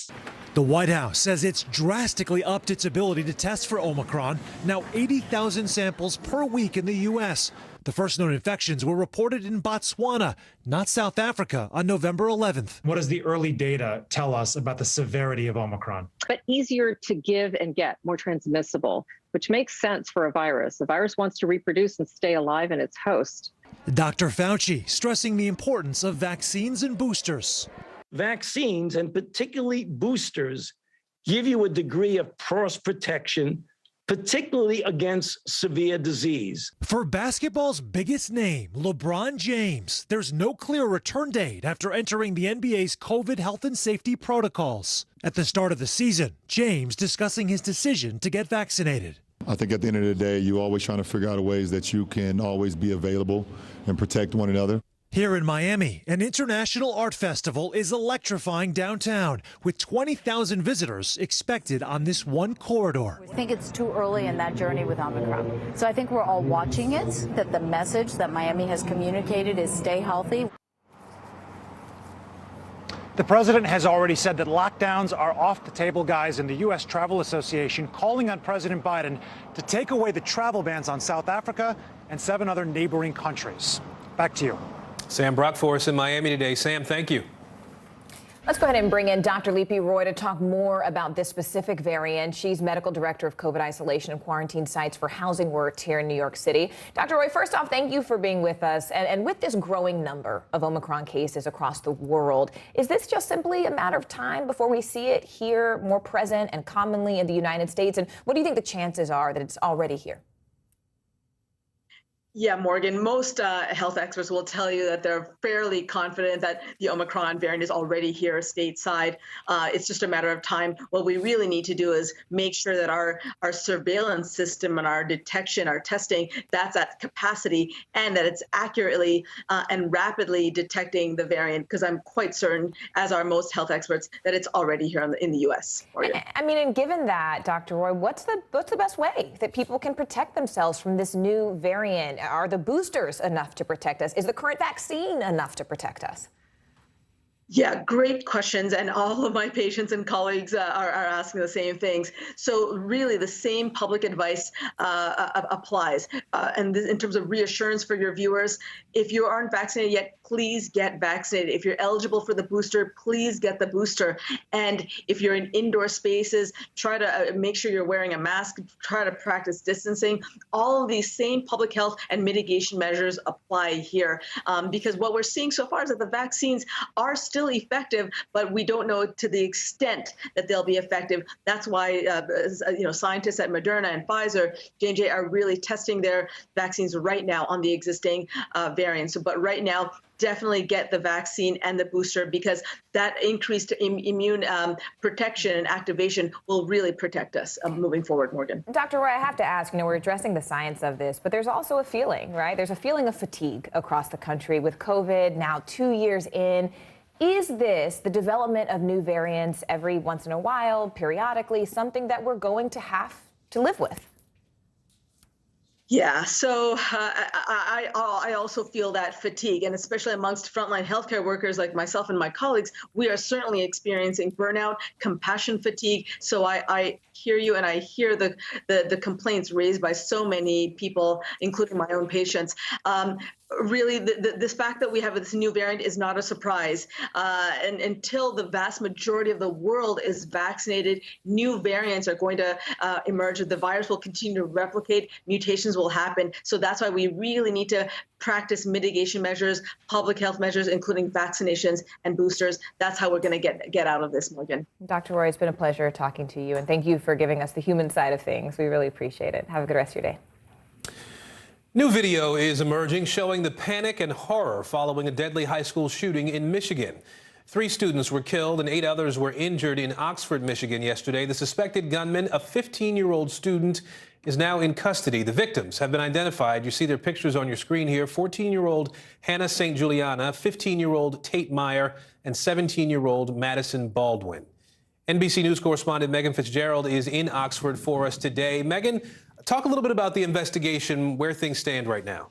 The White House says it's drastically upped its ability to test for Omicron, now 80,000 samples per week in the U.S. The first known infections were reported in Botswana, not South Africa, on November 11th.
What does the early data tell us about the severity of Omicron?
But easier to give and get, more transmissible, which makes sense for a virus. The virus wants to reproduce and stay alive in its host.
Dr. Fauci stressing the importance of vaccines and boosters.
Vaccines, and particularly boosters, give you a degree of cross protection, particularly against severe disease.
For basketball's biggest name, LeBron James, there's no clear return date after entering the NBA's COVID health and safety protocols. At the start of the season, James discussing his decision to get vaccinated.
I think at the end of the day, you're always trying to figure out ways that you can always be available and protect one another.
Here in Miami, an international art festival is electrifying downtown, with 20,000 visitors expected on this one corridor.
I think it's too early in that journey with Omicron. So I think we're all watching it, that the message that Miami has communicated is stay healthy.
The president has already said that lockdowns are off the table, guys, and the U.S. Travel Association calling on President Biden to take away the travel bans on South Africa and 7 other neighboring countries. Back to you.
Sam Brock for us in Miami today. Sam, thank you.
Let's go ahead and bring in Dr. Lipi Roy to talk more about this specific variant. She's medical director of COVID isolation and quarantine sites for Housing Works here in New York City. Dr. Roy, first off, thank you for being with us. And with this growing number of Omicron cases across the world, is this just simply a matter of time before we see it here more present and commonly in the United States? And what do you think the chances are that it's already here?
Yeah, Morgan, most health experts will tell you that they're fairly confident that the Omicron variant is already here stateside. It's just a matter of time. What we really need to do is make sure that our surveillance system and our detection, our testing, that's at capacity, and that it's accurately and rapidly detecting the variant, because I'm quite certain, as are most health experts, that it's already here in the U.S.
I mean, and given that, Dr. Roy, what's the best way that people can protect themselves from this new variant? Are the boosters enough to protect us? Is the current vaccine enough to protect us?
Yeah, great questions. And all of my patients and colleagues are asking the same things. So really the same public advice applies. And in terms of reassurance for your viewers, if you aren't vaccinated yet, please get vaccinated. If you're eligible for the booster, please get the booster. And if you're in indoor spaces, try to make sure you're wearing a mask, try to practice distancing. All of these same public health and mitigation measures apply here. Because what we're seeing so far is that the vaccines are still effective, but we don't know to the extent that they'll be effective. That's why scientists at Moderna and Pfizer, J&J are really testing their vaccines right now on the existing variants. But right now, definitely get the vaccine and the booster, because that increased immune protection and activation will really protect us moving forward, Morgan.
Dr. Roy, I have to ask, we're addressing the science of this, but there's also a feeling, right? There's a feeling of fatigue across the country with COVID now 2 years in. Is this, the development of new variants every once in a while, periodically, something that we're going to have to live with?
Yeah, so I also feel that fatigue, and especially amongst frontline healthcare workers like myself and my colleagues, we are certainly experiencing burnout, compassion fatigue. So I hear you, and I hear the complaints raised by so many people, including my own patients. Really, this fact that we have this new variant is not a surprise. And until the vast majority of the world is vaccinated, new variants are going to emerge. The virus will continue to replicate. Mutations will happen. So that's why we really need to practice mitigation measures, public health measures, including vaccinations and boosters. That's how we're going to get out of this, Morgan.
Dr. Roy, it's been a pleasure talking to you, and thank you for giving us the human side of things. We really appreciate it. Have a good rest of your day.
New video is emerging showing the panic and horror following a deadly high school shooting in Michigan. 3 students were killed and 8 others were injured in Oxford, Michigan yesterday. The suspected gunman, a 15-year-old student, is now in custody. The victims have been identified. You see their pictures on your screen here. 14-year-old Hannah St. Juliana, 15-year-old Tate Meyer, and 17-year-old Madison Baldwin. NBC News correspondent Megan Fitzgerald is in Oxford for us today. Megan, talk a little bit about the investigation, where things stand right now.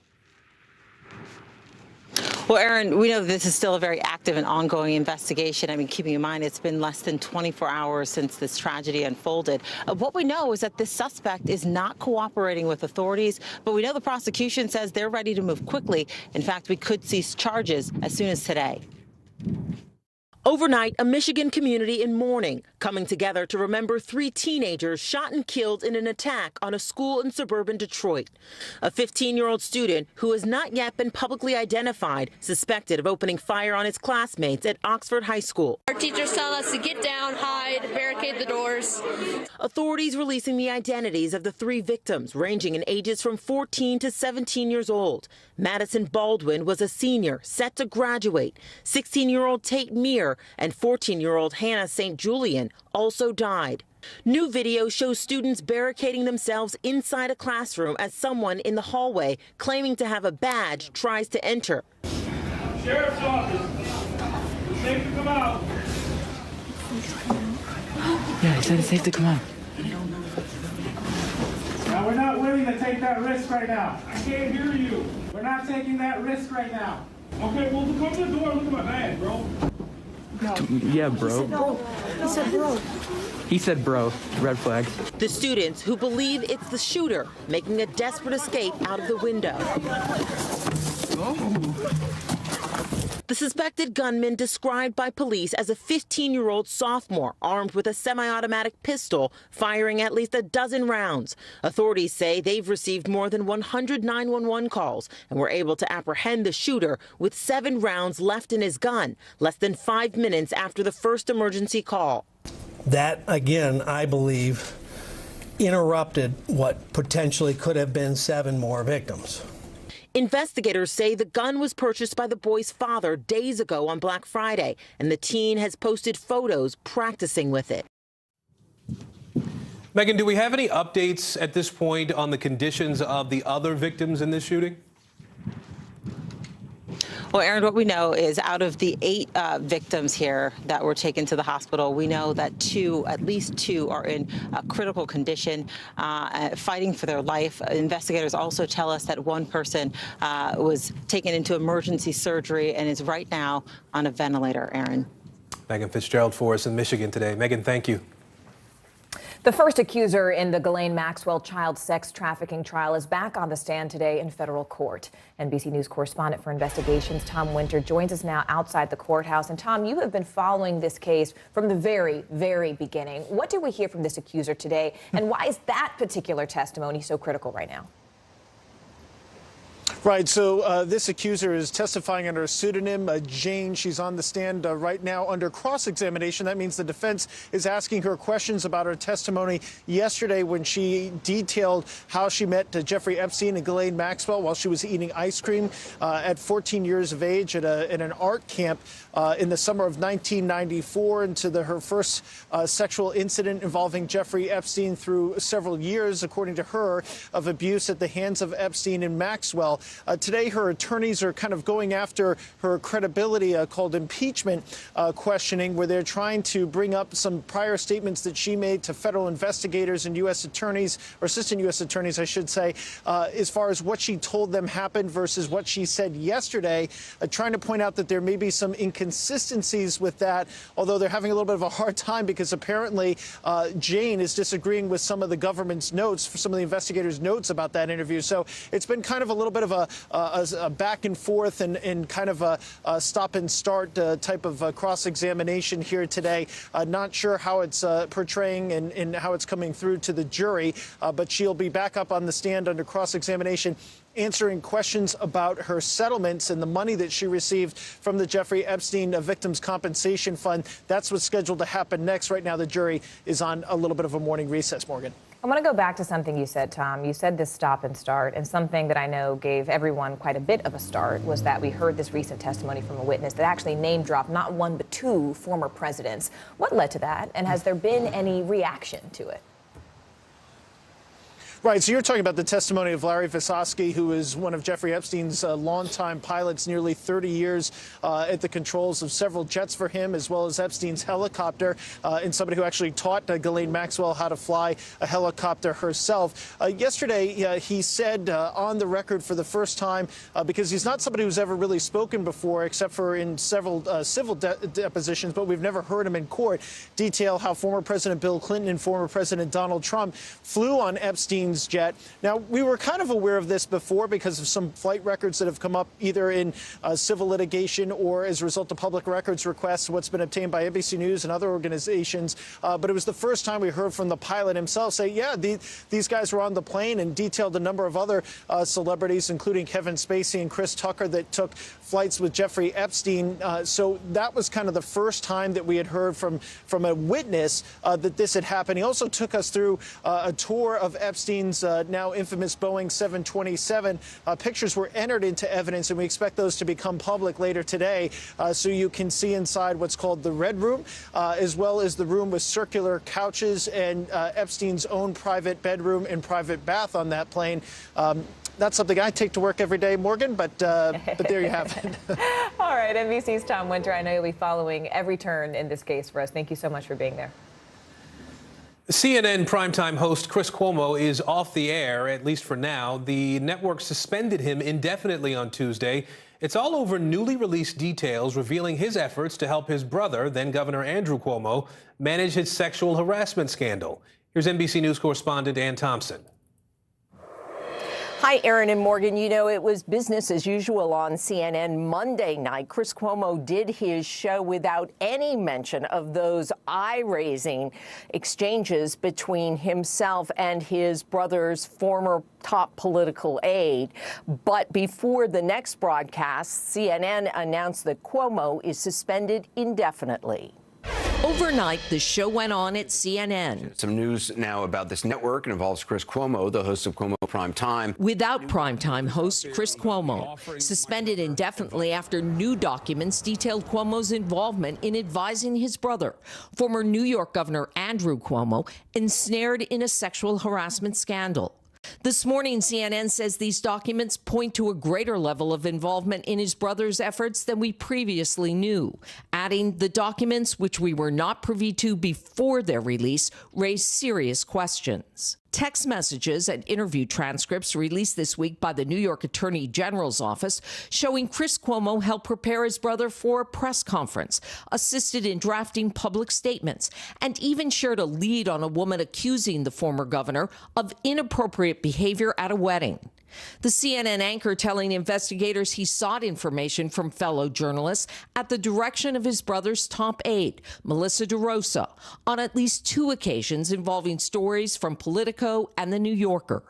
Well, Aaron, we know this is still a very active and ongoing investigation. I mean, keeping in mind it's been less than 24 hours since this tragedy unfolded. What we know is that this suspect is not cooperating with authorities, but we know the prosecution says they're ready to move quickly. In fact, we could see charges as soon as today.
Overnight, a Michigan community in mourning, coming together to remember 3 teenagers shot and killed in an attack on a school in suburban Detroit. A 15-year-old student who has not yet been publicly identified, suspected of opening fire on his classmates at Oxford High School.
Our teachers tell us to get down, hide, barricade the doors.
Authorities releasing the identities of the 3 victims, ranging in ages from 14 to 17 years old. Madison Baldwin was a senior, set to graduate. 16-year-old Tate Meir and 14-year-old Hannah St. Julian also died. New video shows students barricading themselves inside a classroom as someone in the hallway claiming to have a badge tries to enter.
Sheriff's office. It's safe to come out.
Yeah, he said it's safe to come out.
Now, we're not willing to take that risk right now. I can't hear you. We're not taking that risk right now. Okay, well, come to the door and look at my bag, bro.
No. Yeah, bro.
He said bro.
He said bro. Red flags.
The students who believe it's the shooter making a desperate escape out of the window. The suspected gunman described by police as a 15-year-old sophomore armed with a semi-automatic pistol, firing at least a dozen rounds. Authorities say they've received more than 100 911 calls and were able to apprehend the shooter with 7 rounds left in his gun, less than 5 minutes after the first emergency call.
That, again, I believe, interrupted what potentially could have been 7 more victims.
Investigators say the gun was purchased by the boy's father days ago on Black Friday, and the teen has posted photos practicing with it.
Megan, do we have any updates at this point on the conditions of the other victims in this shooting?
Well, Aaron, what we know is out of the 8 victims here that were taken to the hospital, we know that at least two are in critical condition, fighting for their life. Investigators also tell us that one person was taken into emergency surgery and is right now on a ventilator, Aaron.
Megan Fitzgerald for us in Michigan today. Megan, thank you.
The first accuser in the Ghislaine Maxwell child sex trafficking trial is back on the stand today in federal court. NBC News correspondent for investigations Tom Winter joins us now outside the courthouse. And Tom, you have been following this case from the very, very beginning. What did we hear from this accuser today, and why is that particular testimony so critical right now?
Right. So this accuser is testifying under a pseudonym, Jane. She's on the stand right now under cross-examination. That means the defense is asking her questions about her testimony yesterday when she detailed how she met Jeffrey Epstein and Ghislaine Maxwell while she was eating ice cream at 14 years of age at an art camp in the summer of 1994, into her first sexual incident involving Jeffrey Epstein through several years, according to her, of abuse at the hands of Epstein and Maxwell. Today, her attorneys are kind of going after her credibility, called impeachment questioning, where they're trying to bring up some prior statements that she made to federal investigators and U.S. attorneys, or assistant U.S. attorneys, I should say, as far as what she told them happened versus what she said yesterday, trying to point out that there may be some inconsistencies with that, although they're having a little bit of a hard time because apparently Jane is disagreeing with some of the government's notes, some of the investigators' notes about that interview. So it's been kind of a little bit of a back and forth and kind of a stop and start type of cross-examination here today. Not sure how it's portraying and how it's coming through to the jury, but she'll be back up on the stand under cross-examination, answering questions about her settlements and the money that she received from the Jeffrey Epstein Victims Compensation Fund. That's what's scheduled to happen next. Right now, the jury is on a little bit of a morning recess, Morgan.
I want to go back to something you said, Tom. You said this stop and start, and something that I know gave everyone quite a bit of a start was that we heard this recent testimony from a witness that actually name-dropped not one but 2 former presidents. What led to that, and has there been any reaction to it?
Right. So you're talking about the testimony of Larry Visosky, who is one of Jeffrey Epstein's longtime pilots, nearly 30 years at the controls of several jets for him, as well as Epstein's helicopter, and somebody who actually taught Ghislaine Maxwell how to fly a helicopter herself. Yesterday, he said on the record for the first time, because he's not somebody who's ever really spoken before, except for in several civil depositions, but we've never heard him in court, detail how former President Bill Clinton and former President Donald Trump flew on Epstein's jet. Now, we were kind of aware of this before because of some flight records that have come up either in civil litigation or as a result of public records requests, what's been obtained by NBC News and other organizations. But it was the first time we heard from the pilot himself say, yeah, these guys were on the plane, and detailed a number of other celebrities, including Kevin Spacey and Chris Tucker, that took flights with Jeffrey Epstein. So that was kind of the first time that we had heard from a witness that this had happened. He also took us through a tour of Epstein's now infamous Boeing 727. Pictures were entered into evidence, and we expect those to become public later today, so you can see inside what's called the Red Room, as well as the room with circular couches and Epstein's own private bedroom and private bath on that plane. That's something I take to work every day, Morgan, but there you have it.
All right, NBC's Tom Winter. I know you'll be following every turn in this case for us. Thank you so much for being there.
CNN primetime host Chris Cuomo is off the air, at least for now. The network suspended him indefinitely on Tuesday. It's all over newly released details revealing his efforts to help his brother, then Governor Andrew Cuomo, manage his sexual harassment scandal. Here's NBC News correspondent Ann Thompson.
Hi, Aaron and Morgan. You know, it was business as usual on CNN Monday night. Chris Cuomo did his show without any mention of those eye-raising exchanges between himself and his brother's former top political aide. But before the next broadcast, CNN announced that Cuomo is suspended indefinitely.
Overnight, the show went on at CNN.
Some news now about this network. It involves Chris Cuomo, the host of Cuomo Prime Time.
Without primetime host Chris Cuomo, suspended indefinitely after new documents detailed Cuomo's involvement in advising his brother, former New York Governor Andrew Cuomo, ensnared in a sexual harassment scandal. This morning, CNN says these documents point to a greater level of involvement in his brother's efforts than we previously knew, adding the documents, which we were not privy to before their release, raise serious questions. Text messages and interview transcripts released this week by the New York Attorney General's office showing Chris Cuomo helped prepare his brother for a press conference, assisted in drafting public statements, and even shared a lead on a woman accusing the former governor of inappropriate behavior at a wedding. The CNN anchor telling investigators he sought information from fellow journalists at the direction of his brother's top aide, Melissa DeRosa, on at least 2 occasions involving stories from Politico and The New Yorker.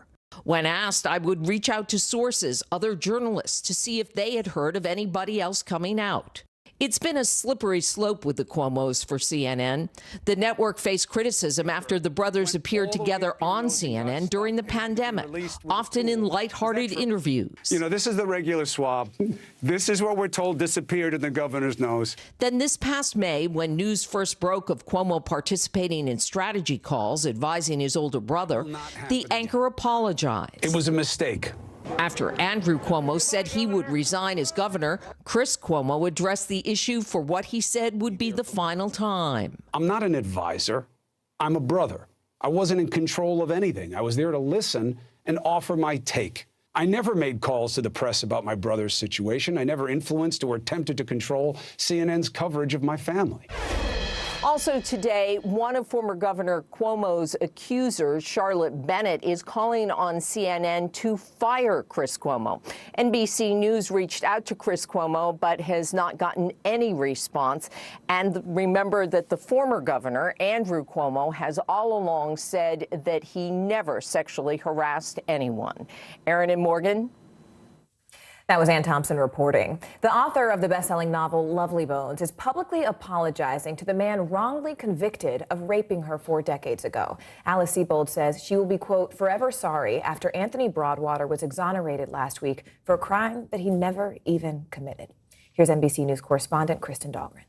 When asked, I would reach out to sources, other journalists, to see if they had heard of anybody else coming out. It's been a slippery slope with the Cuomos for CNN. The network faced criticism after the brothers appeared together on CNN during the pandemic, often in lighthearted interviews.
You know, this is the regular swab. This is what we're told disappeared in the governor's nose.
Then this past May, when news first broke of Cuomo participating in strategy calls advising his older brother, the anchor apologized.
It was a mistake.
After Andrew Cuomo said he would resign as governor, Chris Cuomo addressed the issue for what he said would be the final time.
I'm not an advisor. I'm a brother. I wasn't in control of anything. I was there to listen and offer my take. I never made calls to the press about my brother's situation. I never influenced or attempted to control CNN's coverage of my family.
Also today, one of former Governor Cuomo's accusers, Charlotte Bennett, is calling on CNN to fire Chris Cuomo. NBC News reached out to Chris Cuomo, but has not gotten any response. And remember that the former governor, Andrew Cuomo, has all along said that he never sexually harassed anyone. Aaron and Morgan.
That was Ann Thompson reporting. The author of the best-selling novel Lovely Bones is publicly apologizing to the man wrongly convicted of raping her 4 decades ago. Alice Sebold says she will be, quote, forever sorry after Anthony Broadwater was exonerated last week for a crime that he never even committed. Here's NBC News correspondent Kristen Dahlgren.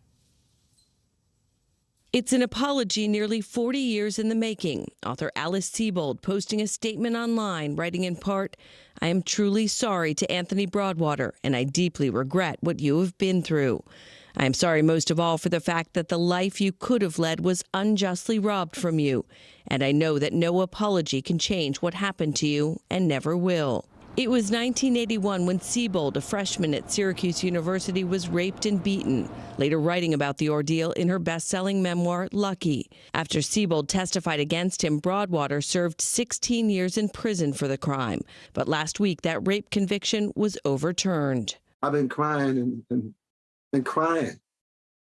It's an apology nearly 40 years in the making. Author Alice Sebold posting a statement online, writing in part, "I am truly sorry to Anthony Broadwater, and I deeply regret what you have been through. I am sorry most of all for the fact that the life you could have led was unjustly robbed from you, and I know that no apology can change what happened to you and never will." It was 1981 when Sebold, a freshman at Syracuse University, was raped and beaten, later writing about the ordeal in her best-selling memoir, Lucky. After Sebold testified against him, Broadwater served 16 years in prison for the crime. But last week, that rape conviction was overturned.
I've been crying and crying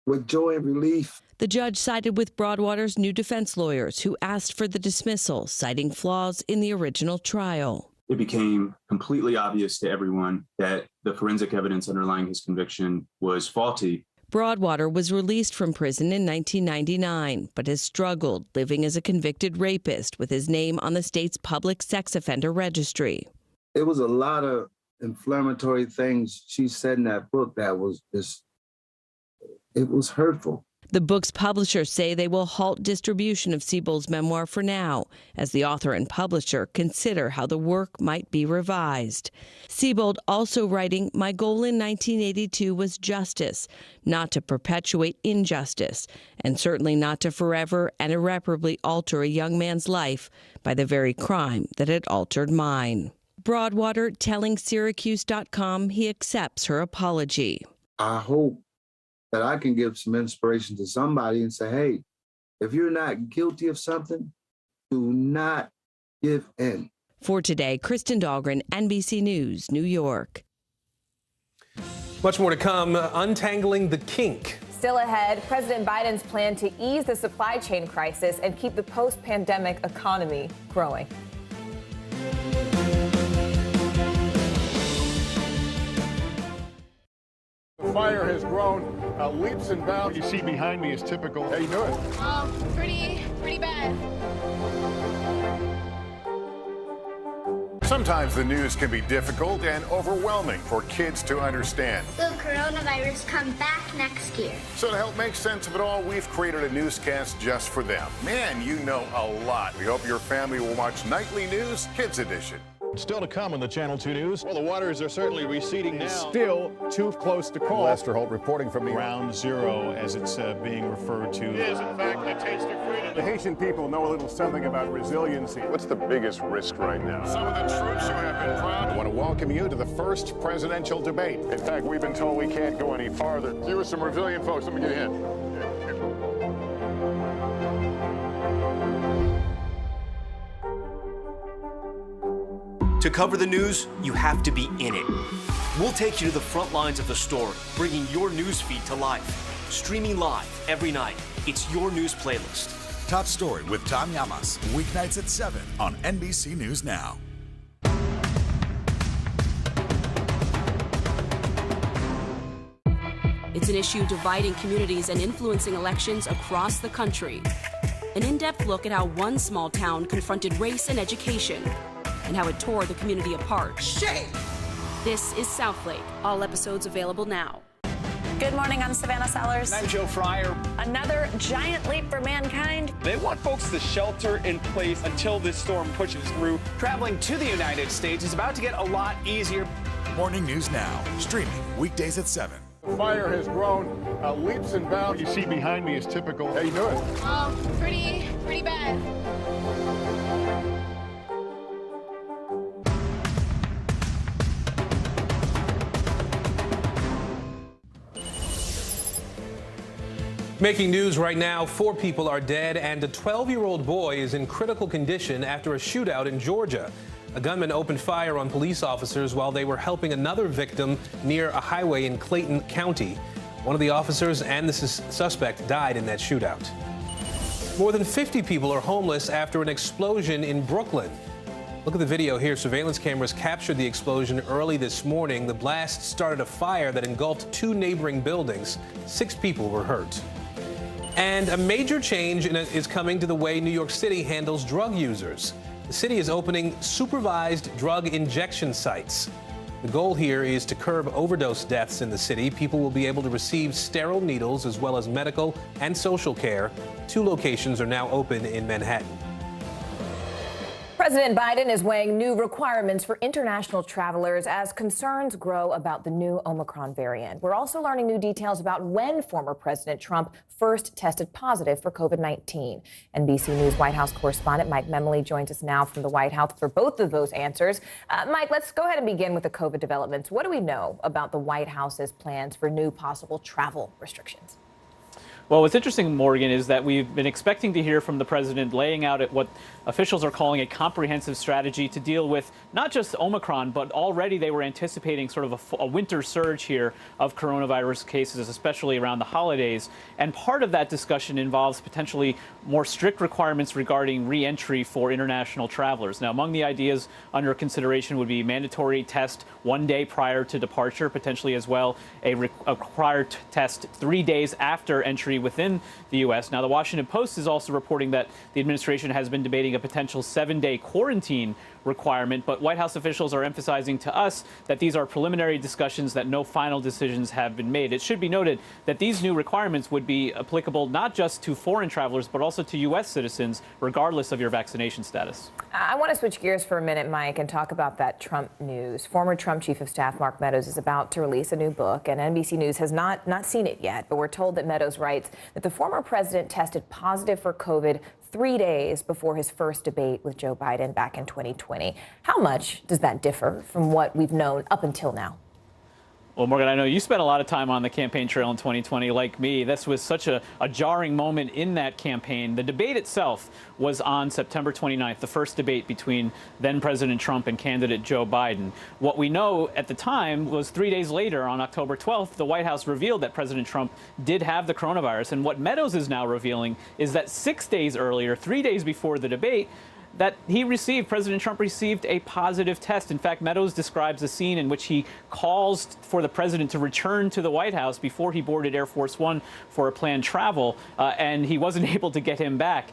with joy and relief.
The judge sided with Broadwater's new defense lawyers, who asked for the dismissal, citing flaws in the original trial.
It became completely obvious to everyone that the forensic evidence underlying his conviction was faulty.
Broadwater was released from prison in 1999, but has struggled living as a convicted rapist with his name on the state's public sex offender registry.
There was a lot of inflammatory things she said in that book that was just, it was hurtful.
The book's publishers say they will halt distribution of Sebold's memoir for now, as the author and publisher consider how the work might be revised. Sebold also writing, "My goal in 1982 was justice, not to perpetuate injustice, and certainly not to forever and irreparably alter a young man's life by the very crime that had altered mine." Broadwater telling Syracuse.com he accepts her apology.
I hope that I can give some inspiration to somebody and say, hey, if you're not guilty of something, do not give in.
For today, Kristen Dahlgren, NBC News, New York.
Much more to come. Untangling the kink.
Still ahead, President Biden's plan to ease the supply chain crisis and keep the post-pandemic economy growing.
The fire has grown leaps and bounds. You see behind me is typical. How you doing?
Pretty bad.
Sometimes the news can be difficult and overwhelming for kids to understand.
Will coronavirus come back next year?
So to help make sense of it all, we've created a newscast just for them. Man, you know a lot. We hope your family will watch Nightly News Kids Edition. Still to come on the Channel 2 News. Well, the waters are certainly receding now. Still too close to call. Lester Holt reporting from the Ground Zero, as it's being referred to. It is, in fact, a taste of freedom. The Haitian people know a little something about resiliency. What's the biggest risk right now? Some of the troops who have been proud. I want to welcome you to the first presidential debate. In fact, we've been told we can't go any farther. You with some resilient folks. Let me get a hint.
To cover the news, you have to be in it. We'll take you to the front lines of the story, bringing your news feed to life. Streaming live every night. It's your news playlist.
Top Story with Tom Llamas, weeknights at 7 on NBC News Now.
It's an issue dividing communities and influencing elections across the country. An in-depth look at how one small town confronted race and education, and how it tore the community apart.
Shame!
This is Southlake. All episodes available now.
Good morning, I'm Savannah Sellers.
I'm Joe Fryer.
Another giant leap for mankind.
They want folks to shelter in place until this storm pushes through. Traveling to the United States is about to get a lot easier.
Morning News Now, streaming weekdays at 7.
The fire has grown leaps and bounds. You see behind me is typical. How you doing?
Pretty bad.
Making news right now, 4 people are dead and a 12-year-old boy is in critical condition after a shootout in Georgia. A gunman opened fire on police officers while they were helping another victim near a highway in Clayton County. One of the officers and the suspect died in that shootout. More than 50 people are homeless after an explosion in Brooklyn. Look at the video here. Surveillance cameras captured the explosion early this morning. The blast started a fire that engulfed 2 neighboring buildings. 6 people were hurt. And a major change is coming to the way New York City handles drug users. The city is opening supervised drug injection sites. The goal here is to curb overdose deaths in the city. People will be able to receive sterile needles as well as medical and social care. 2 locations are now open in Manhattan.
President Biden is weighing new requirements for international travelers as concerns grow about the new Omicron variant. We're also learning new details about when former President Trump first tested positive for COVID-19. NBC News White House correspondent Mike Memoli joins us now from the White House for both of those answers. Mike, let's go ahead and begin with the COVID developments. What do we know about the White House's plans for new possible travel restrictions?
Well, what's interesting, Morgan, is that we've been expecting to hear from the president laying out what officials are calling a comprehensive strategy to deal with not just Omicron, but already they were anticipating sort of a winter surge here of coronavirus cases, especially around the holidays. And part of that discussion involves potentially more strict requirements regarding re-entry for international travelers. Now, among the ideas under consideration would be mandatory test 1 day prior to departure, potentially as well a required test 3 days after entry within the U.S. Now, the Washington Post is also reporting that the administration has been debating a potential 7-day quarantine requirement, but White House officials are emphasizing to us that these are preliminary discussions, that no final decisions have been made. It should be noted that these new requirements would be applicable not just to foreign travelers, but also to U.S. citizens, regardless of your vaccination status.
I want to switch gears for a minute, Mike, and talk about that Trump news. Former Trump Chief of Staff Mark Meadows is about to release a new book, and NBC News has not seen it yet, but we're told that Meadows writes that the former president tested positive for COVID 3 days before his first debate with Joe Biden back in 2020. How much does that differ from what we've known up until now?
Well, Morgan, I know you spent a lot of time on the campaign trail in 2020, like me. This was such a jarring moment in that campaign. The debate itself was on September 29th, the first debate between then President Trump and candidate Joe Biden. What we know at the time was 3 days later, on October 12th, the White House revealed that President Trump did have the coronavirus. And what Meadows is now revealing is that 6 days earlier, 3 days before the debate, that President Trump received a positive test. In fact, Meadows describes a scene in which he calls for the president to return to the White House before he boarded Air Force One for a planned travel, and he wasn't able to get him back.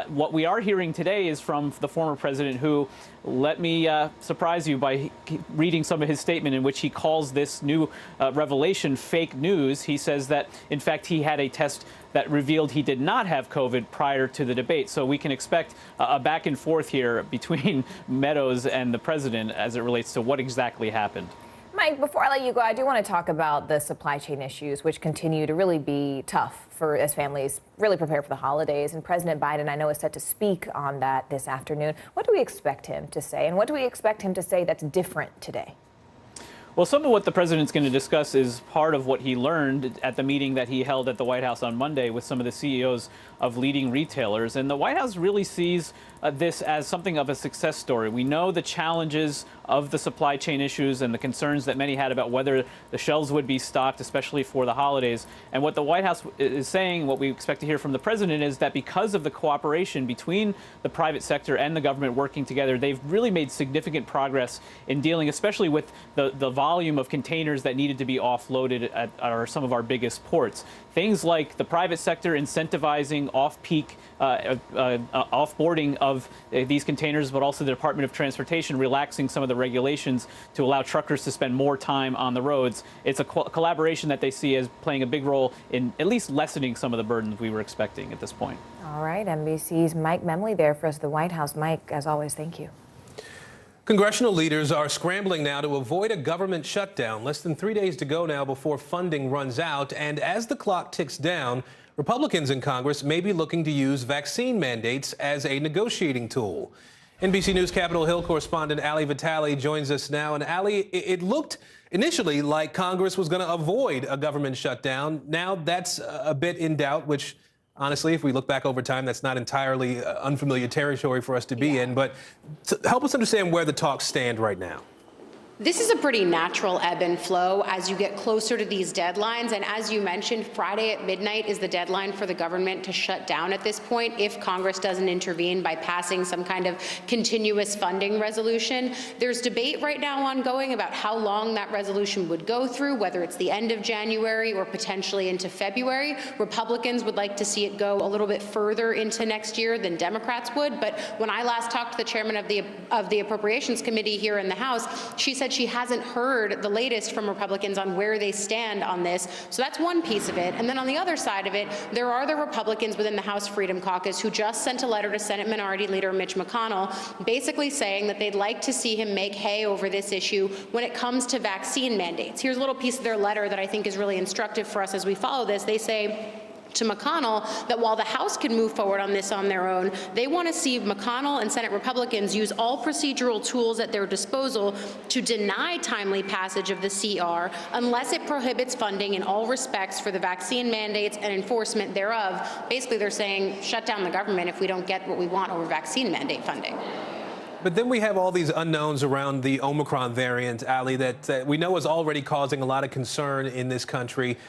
What we are hearing today is from the former president who, let me surprise you by reading some of his statement in which he calls this new revelation fake news. He says that, in fact, he had a test that revealed he did not have COVID prior to the debate. So we can expect a back and forth here between Meadows and the president as it relates to what exactly happened.
Mike, before I let you go, I do want to talk about the supply chain issues, which continue to really be tough as families really prepare for the holidays. And President Biden, I know, is set to speak on that this afternoon. What do we expect him to say? And what do we expect him to say that's different today?
Well, some of what the president's going to discuss is part of what he learned at the meeting that he held at the White House on Monday with some of the CEOs of leading retailers. And the White House really sees this as something of a success story. We know the challenges of the supply chain issues and the concerns that many had about whether the shelves would be stocked, especially for the holidays. And what the White House is saying, what we expect to hear from the president, is that because of the cooperation between the private sector and the government working together, they've really made significant progress in dealing, especially with the volume of containers that needed to be offloaded at some of our biggest ports. Things like the private sector incentivizing off-peak offboarding of these containers, but also the Department of Transportation relaxing some of the regulations to allow truckers to spend more time on the roads. It's a collaboration that they see as playing a big role in at least lessening some of the burdens we were expecting at this point.
All right, NBC's Mike Memoli there for us at the White House. Mike, as always, thank you.
Congressional leaders are scrambling now to avoid a government shutdown. Less than 3 days to go now before funding runs out. And as the clock ticks down, Republicans in Congress may be looking to use vaccine mandates as a negotiating tool. NBC News Capitol Hill correspondent Ali Vitale joins us now. And Ali, it looked initially like Congress was going to avoid a government shutdown. Now that's a bit in doubt, which honestly, if we look back over time, that's not entirely unfamiliar territory for us to be in. But help us understand where the talks stand right now.
This is a pretty natural ebb and flow as you get closer to these deadlines. And as you mentioned, Friday at midnight is the deadline for the government to shut down at this point if Congress doesn't intervene by passing some kind of continuous funding resolution. There's debate right now ongoing about how long that resolution would go through, whether it's the end of January or potentially into February. Republicans would like to see it go a little bit further into next year than Democrats would. But when I last talked to the chairman of the Appropriations Committee here in the House, she said that she hasn't heard the latest from Republicans on where they stand on this. So that's one piece of it. And then on the other side of it, there are the Republicans within the House Freedom Caucus who just sent a letter to Senate Minority Leader Mitch McConnell, basically saying that they'd like to see him make hay over this issue when it comes to vaccine mandates. Here's a little piece of their letter that I think is really instructive for us as we follow this. They say to McConnell that while the House can move forward on this on their own, they want to see McConnell and Senate Republicans use all procedural tools at their disposal to deny timely passage of the CR unless it prohibits funding in all respects for the vaccine mandates and enforcement thereof. Basically, they're saying shut down the government if we don't get what we want over vaccine mandate funding.
But then we have all these unknowns around the Omicron variant, Ali, that we know is already causing a lot of concern in this country.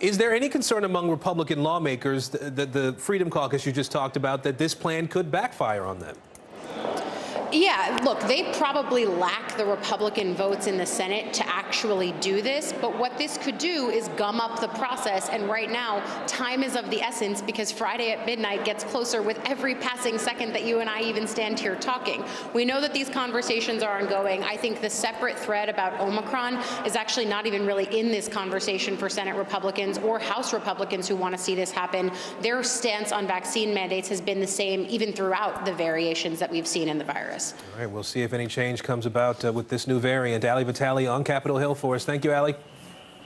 Is there any concern among Republican lawmakers, the Freedom Caucus you just talked about, that this plan could backfire on them?
Yeah, look, they probably lack the Republican votes in the Senate to actually do this, but what this could do is gum up the process, and right now, time is of the essence because Friday at midnight gets closer with every passing second that you and I even stand here talking. We know that these conversations are ongoing. I think the separate thread about Omicron is actually not even really in this conversation for Senate Republicans or House Republicans who want to see this happen. Their stance on vaccine mandates has been the same even throughout the variations that we've seen in the virus.
All right, we'll see if any change comes about with this new variant. Ali Vitale on Capitol Hill for us. Thank you, Ali.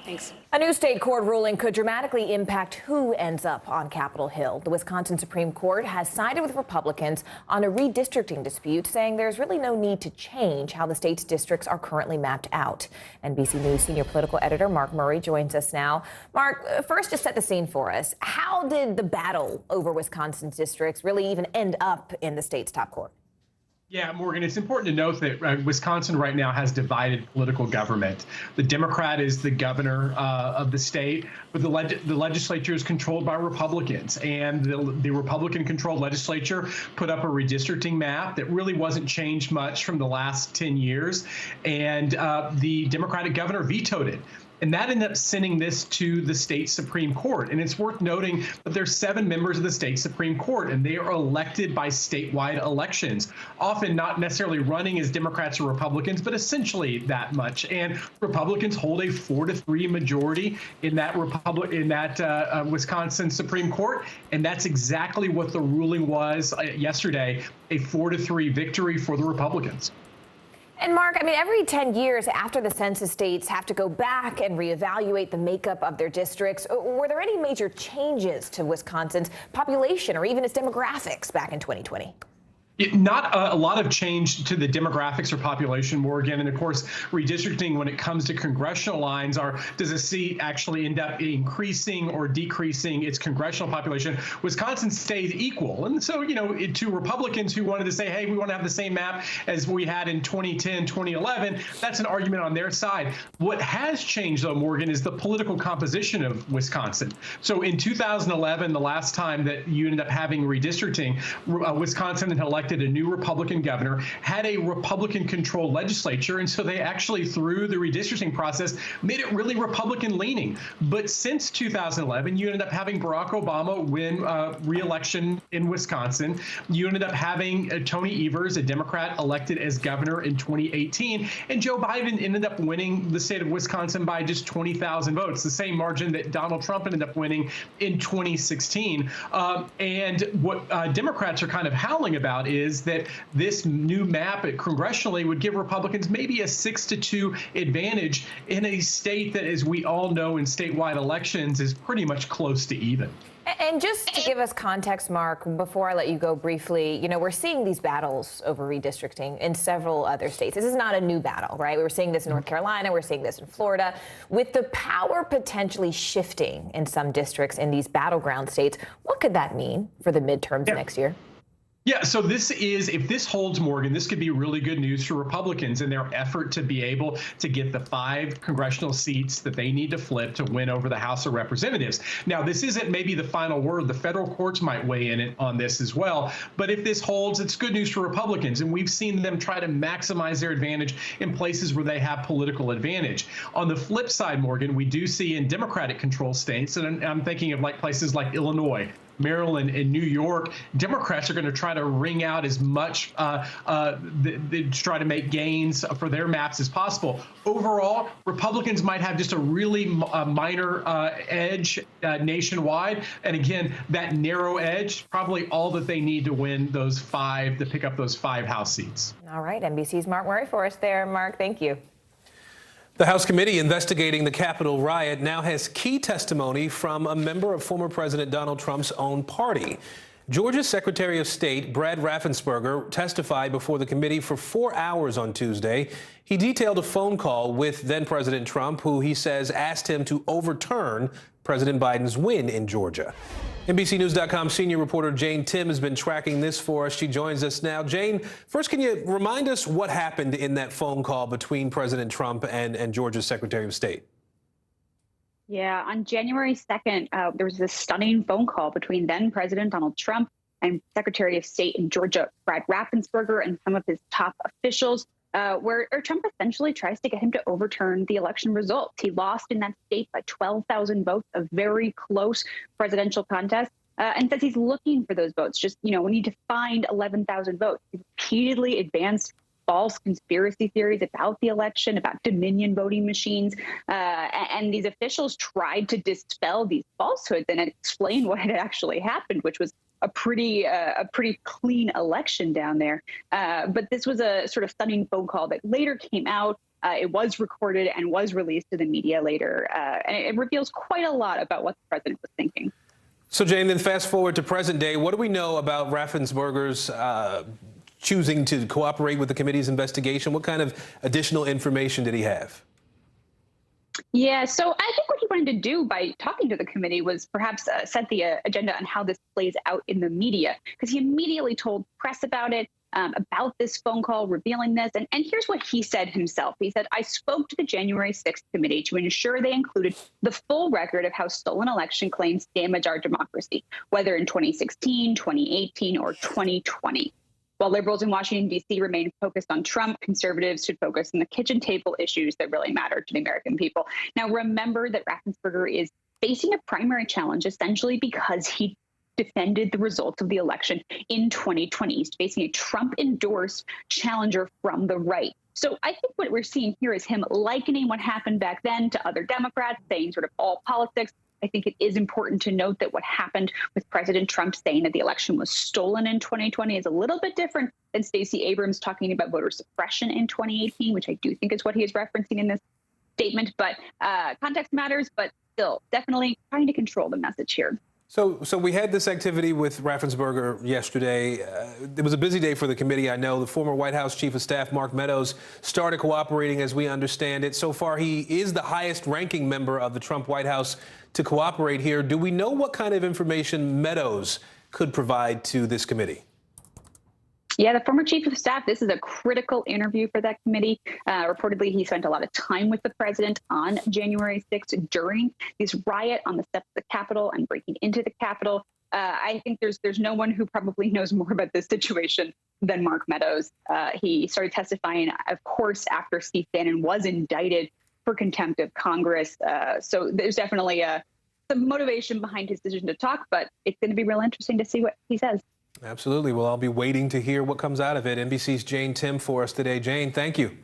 Thanks.
A new state court ruling could dramatically impact who ends up on Capitol Hill. The Wisconsin Supreme Court has sided with Republicans on a redistricting dispute, saying there's really no need to change how the state's districts are currently mapped out. NBC News senior political editor Mark Murray joins us now. Mark, first, just set the scene for us. How did the battle over Wisconsin's districts really even end up in the state's top court?
Yeah, Morgan, it's important to note that Wisconsin right now has divided political government. The Democrat is the governor of the state, but the legislature is controlled by Republicans. And the Republican-controlled legislature put up a redistricting map that really wasn't changed much from the last 10 years. And the Democratic governor vetoed it. And that ended up sending this to the state Supreme Court. And it's worth noting that there's 7 members of the state Supreme Court, and they are elected by statewide elections, often not necessarily running as Democrats or Republicans, but essentially that much. And Republicans hold a 4-3 majority in that Wisconsin Supreme Court. And that's exactly what the ruling was yesterday, a 4-3 victory for the Republicans.
And Mark, I mean, every 10 years after the census, states have to go back and reevaluate the makeup of their districts. Were there any major changes to Wisconsin's population or even its demographics back in 2020?
Not a lot of change to the demographics or population, Morgan. And of course, redistricting when it comes to congressional lines does a seat actually end up increasing or decreasing its congressional population? Wisconsin stays equal. And so, to Republicans who wanted to say, hey, we want to have the same map as we had in 2010, 2011, that's an argument on their side. What has changed, though, Morgan, is the political composition of Wisconsin. So in 2011, the last time that you ended up having redistricting, Wisconsin had elected a new Republican governor, had a Republican-controlled legislature, and so they actually, through the redistricting process, made it really Republican-leaning. But since 2011, you ended up having Barack Obama win re-election in Wisconsin. You ended up having Tony Evers, a Democrat, elected as governor in 2018, and Joe Biden ended up winning the state of Wisconsin by just 20,000 votes, the same margin that Donald Trump ended up winning in 2016. And what Democrats are kind of howling about is that this new map congressionally would give Republicans maybe a 6-2 advantage in a state that, as we all know in statewide elections, is pretty much close to even.
And just to give us context, Mark, before I let you go briefly, we're seeing these battles over redistricting in several other states. This is not a new battle, right? We were seeing this in North Carolina. We're seeing this in Florida. With the power potentially shifting in some districts in these battleground states, what could that mean for the midterms next year?
Yeah, so if this holds, Morgan, this could be really good news for Republicans in their effort to be able to get the 5 congressional seats that they need to flip to win over the House of Representatives. Now, this isn't maybe the final word. The federal courts might weigh in on this as well. But if this holds, it's good news for Republicans. And we've seen them try to maximize their advantage in places where they have political advantage. On the flip side, Morgan, we do see in Democratic-controlled states, and I'm thinking of places like Illinois, Maryland and New York, Democrats are going to try to wring out as much, they try to make gains for their maps as possible. Overall, Republicans might have just a really minor edge nationwide. And again, that narrow edge, probably all that they need to win those 5, to pick up those 5 House seats.
All right, NBC's Mark Murray for us there. Mark, thank you.
The House committee investigating the Capitol riot now has key testimony from a member of former President Donald Trump's own party. Georgia's Secretary of State Brad Raffensperger testified before the committee for 4 hours on Tuesday. He detailed a phone call with then-President Trump, who he says asked him to overturn President Biden's win in Georgia. NBCNews.com senior reporter Jane Tim has been tracking this for us. She joins us now. Jane, first, can you remind us what happened in that phone call between President Trump and Georgia's Secretary of State?
Yeah, on January 2nd, there was this stunning phone call between then President Donald Trump and Secretary of State in Georgia, Brad Raffensperger, and some of his top officials, where Trump essentially tries to get him to overturn the election results. He lost in that state by 12,000 votes, a very close presidential contest, and says he's looking for those votes. Just, we need to find 11,000 votes. He repeatedly advanced false conspiracy theories about the election, about Dominion voting machines. And these officials tried to dispel these falsehoods and explain what had actually happened, which was a pretty clean election down there. But this was a sort of stunning phone call that later came out. It was recorded and was released to the media later. And it reveals quite a lot about what the president was thinking.
So, Jane, then fast forward to present day. What do we know about Raffensperger's choosing to cooperate with the committee's investigation? What kind of additional information did he have?
Yeah, so I think what he wanted to do by talking to the committee was perhaps set the agenda on how this plays out in the media, because he immediately told press about it, about this phone call, revealing this. And here's what he said himself. He said, "I spoke to the January 6th committee to ensure they included the full record of how stolen election claims damage our democracy, whether in 2016, 2018, or 2020. While liberals in Washington, D.C. remain focused on Trump, conservatives should focus on the kitchen table issues that really matter to the American people." Now, remember that Raffensperger is facing a primary challenge essentially because he defended the results of the election in 2020. He's facing a Trump-endorsed challenger from the right. So I think what we're seeing here is him likening what happened back then to other Democrats, saying sort of all politics. I think it is important to note that what happened with President Trump saying that the election was stolen in 2020 is a little bit different than Stacey Abrams talking about voter suppression in 2018, which I do think is what he is referencing in this statement. But context matters, but still definitely trying to control the message here.
So we had this activity with Raffensperger yesterday. It was a busy day for the committee, I know. The former White House Chief of Staff, Mark Meadows, started cooperating as we understand it. So far, he is the highest ranking member of the Trump White House to cooperate here. Do we know what kind of information Meadows could provide to this committee?
Yeah, the former chief of staff, this is a critical interview for that committee. Reportedly, he spent a lot of time with the president on January 6th during this riot on the steps of the Capitol and breaking into the Capitol. I think there's no one who probably knows more about this situation than Mark Meadows. He started testifying, of course, after Steve Bannon was indicted for contempt of Congress. So there's definitely some motivation behind his decision to talk, but it's going to be real interesting to see what he says.
Absolutely. Well, I'll be waiting to hear what comes out of it. NBC's Jane Tim for us today. Jane, thank you.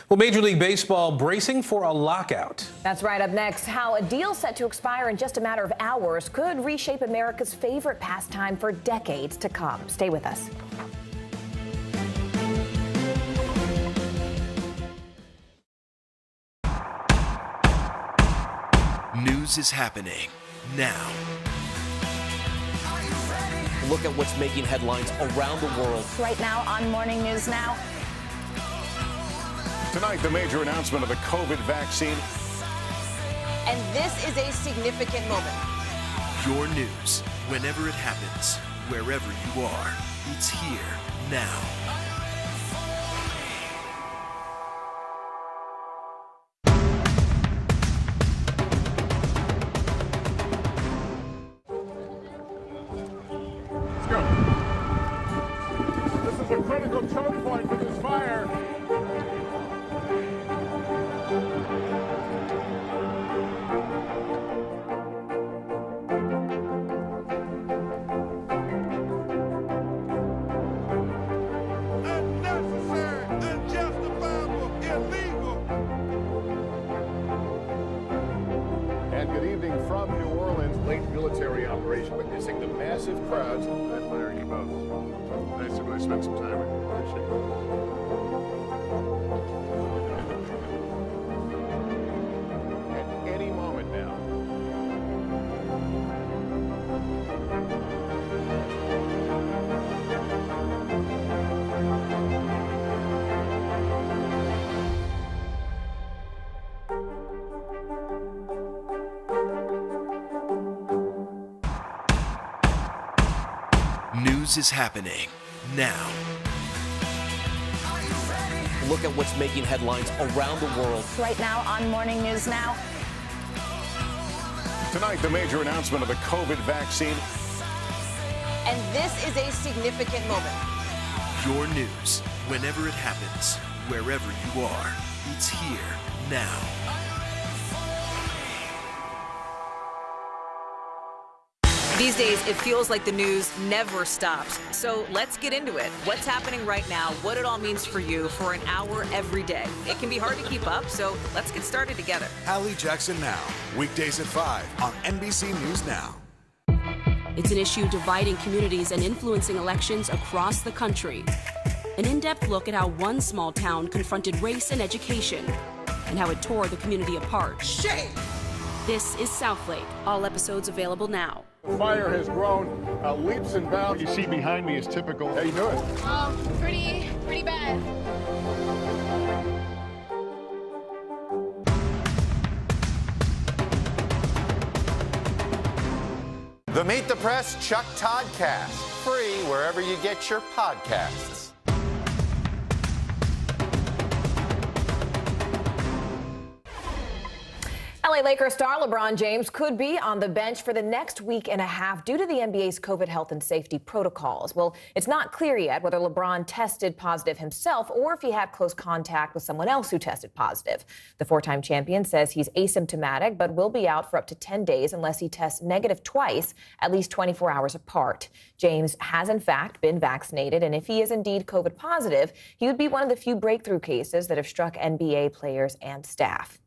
Well, Major League Baseball bracing for a lockout.
That's right. Up next, how a deal set to expire in just a matter of hours could reshape America's favorite pastime for decades to come. Stay with us.
News is happening now.
Look at what's making headlines around the world.
Right now on Morning News Now.
Tonight, the major announcement of the COVID vaccine.
And this is a significant moment.
Your news, whenever it happens, wherever you are, it's here now.
A critical choke point for this fire. celebration, witnessing the massive crowds admiring you both. So nice to really spend some time with you. Appreciate it. At any moment now.
News is happening now.
Look at what's making headlines around the world.
Right now on Morning News Now.
Tonight, the major announcement of the COVID vaccine.
And this is a significant moment.
Your news, whenever it happens, wherever you are, it's here now.
These days, it feels like the news never stops. So let's get into it. What's happening right now, what it all means for you for an hour every day. It can be hard to keep up, so let's get started together.
Hallie Jackson Now, weekdays at 5 on NBC News Now.
It's an issue dividing communities and influencing elections across the country. An in-depth look at how one small town confronted race and education and how it tore the community apart.
Shame!
This is Southlake. All episodes available now.
The fire has grown leaps and bounds. What you see behind me is typical. How you doing?
Pretty bad.
The Meet the Press Chuck Todd Cast, free wherever you get your podcasts.
LA Lakers star LeBron James could be on the bench for the next week and a half due to the NBA's COVID health and safety protocols. Well, it's not clear yet whether LeBron tested positive himself or if he had close contact with someone else who tested positive. The four-time champion says he's asymptomatic but will be out for up to 10 days unless he tests negative twice, at least 24 hours apart. James has, in fact, been vaccinated, and if he is indeed COVID positive, he would be one of the few breakthrough cases that have struck NBA players and staff.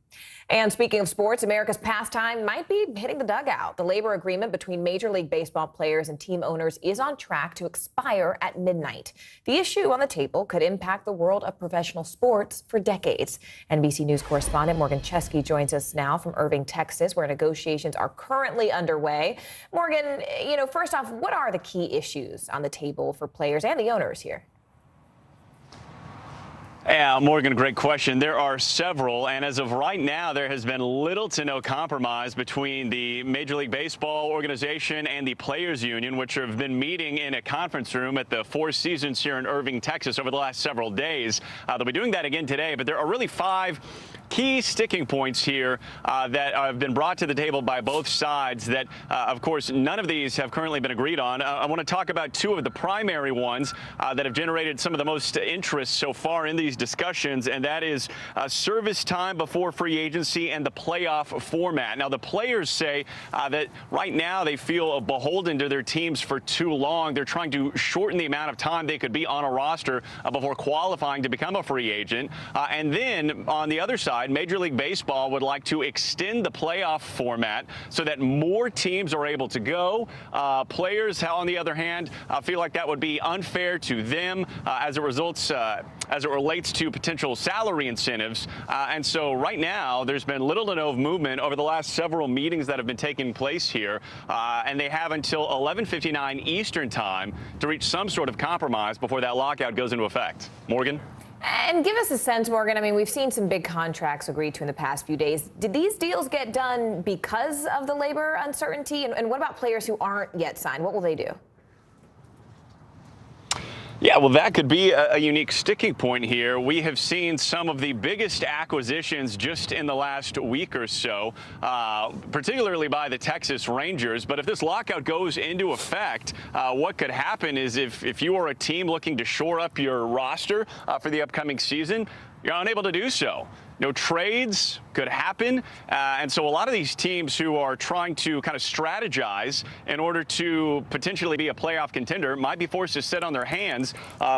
And speaking of sports, America's pastime might be hitting the dugout. The labor agreement between Major League Baseball players and team owners is on track to expire at midnight. The issue on the table could impact the world of professional sports for decades. NBC News correspondent Morgan Chesky joins us now from Irving, Texas, where negotiations are currently underway. Morgan, first off, what are the key issues on the table for players and the owners here?
Yeah, Morgan, great question. There are several, and as of right now, there has been little to no compromise between the Major League Baseball organization and the Players Union, which have been meeting in a conference room at the Four Seasons here in Irving, Texas, over the last several days. They'll be doing that again today, but there are really 5 key sticking points here that have been brought to the table by both sides that, of course, none of these have currently been agreed on. I want to talk about 2 of the primary ones that have generated some of the most interest so far in these discussions, and that is service time before free agency and the playoff format. Now, the players say that right now they feel beholden to their teams for too long. They're trying to shorten the amount of time they could be on a roster before qualifying to become a free agent. And then on the other side, Major League Baseball would like to extend the playoff format so that more teams are able to go. Players, on the other hand, feel like that would be unfair to them as it relates to potential salary incentives. And so right now, there's been little to no movement over the last several meetings that have been taking place here. And they have until 11:59 Eastern time to reach some sort of compromise before that lockout goes into effect. Morgan?
And give us a sense, Morgan. I mean, we've seen some big contracts agreed to in the past few days. Did these deals get done because of the labor uncertainty? And what about players who aren't yet signed? What will they do?
Yeah, well, that could be a unique sticking point here. We have seen some of the biggest acquisitions just in the last week or so, particularly by the Texas Rangers. But if this lockout goes into effect, what could happen is if you are a team looking to shore up your roster for the upcoming season, you're unable to do so. No trades could happen. And so a lot of these teams who are trying to kind of strategize in order to potentially be a playoff contender might be forced to sit on their hands,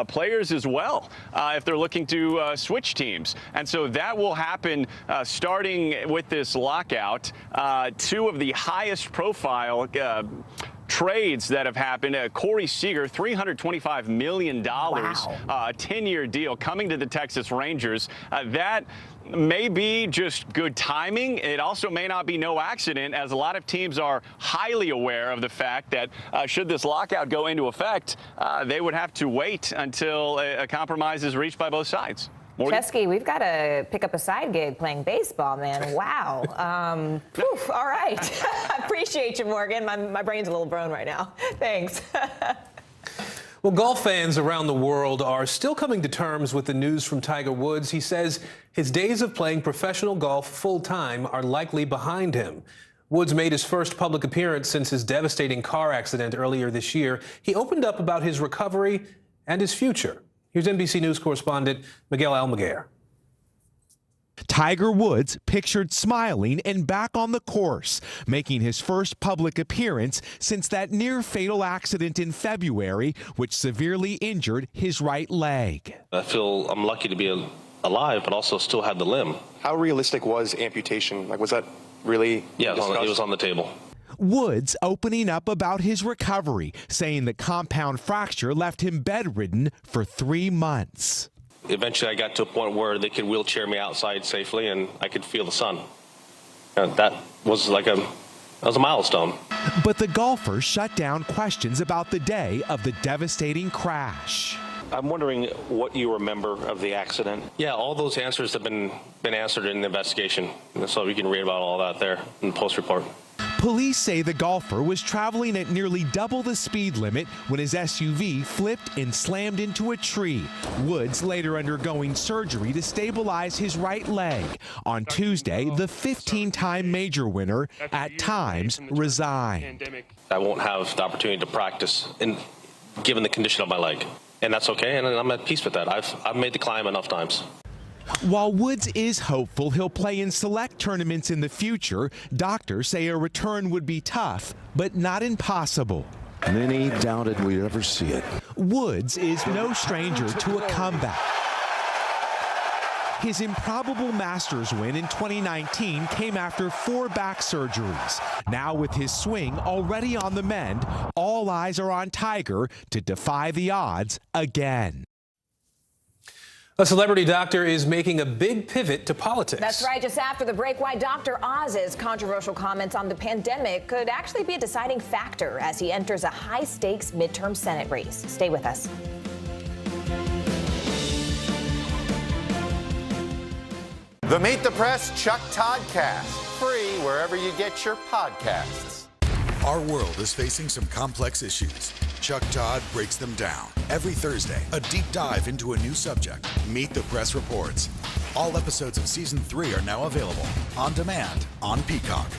players as well, if they're looking to switch teams. And so that will happen starting with this lockout. Two of the highest profile trades that have happened. Corey Seager, $325 million, a 10-year deal coming to the Texas Rangers. That may be just good timing. It also may not be no accident, as a lot of teams are highly aware of the fact that should this lockout go into effect, they would have to wait until a compromise is reached by both sides.
Chesky, we've got to pick up a side gig playing baseball, man. Wow. All right. I appreciate you, Morgan. My brain's a little blown right now. Thanks.
Well, golf fans around the world are still coming to terms with the news from Tiger Woods. He says his days of playing professional golf full-time are likely behind him. Woods made his first public appearance since his devastating car accident earlier this year. He opened up about his recovery and his future. Here's NBC News correspondent Miguel Almaguer.
Tiger Woods pictured smiling and back on the course, making his first public appearance since that near-fatal accident in February, which severely injured his right leg.
I feel I'm lucky to be alive, but also still had the limb.
How realistic was amputation? Like, was that really discussed?
It was on the table.
Woods opening up about his recovery, saying the compound fracture left him bedridden for 3 months.
Eventually, I got to a point where they could wheelchair me outside safely, and I could feel the sun. That was a milestone.
But the golfer shut down questions about the day of the devastating crash.
I'm wondering what you remember of the accident. Yeah, all those answers have been answered in the investigation, so you can read about all that there in the post report.
Police say the golfer was traveling at nearly double the speed limit when his SUV flipped and slammed into a tree. Woods later undergoing surgery to stabilize his right leg. On Tuesday, the 15-time major winner at times resigned.
I won't have the opportunity to practice given the condition of my leg. And that's okay, and I'm at peace with that. I've made the climb enough times.
While Woods is hopeful he'll play in select tournaments in the future, doctors say a return would be tough, but not impossible.
Many doubted we'd ever see it.
Woods is no stranger to a comeback. His improbable Masters win in 2019 came after 4 back surgeries. Now with his swing already on the mend, all eyes are on Tiger to defy the odds again.
A celebrity doctor is making a big pivot to politics.
That's right. Just after the break, why Dr. Oz's controversial comments on the pandemic could actually be a deciding factor as he enters a high-stakes midterm Senate race. Stay with us.
The Meet the Press Chuck Toddcast, free wherever you get your podcasts.
Our world is facing some complex issues. Chuck Todd breaks them down. Every Thursday, a deep dive into a new subject. Meet the Press Reports. All episodes of Season 3 are now available on demand on Peacock.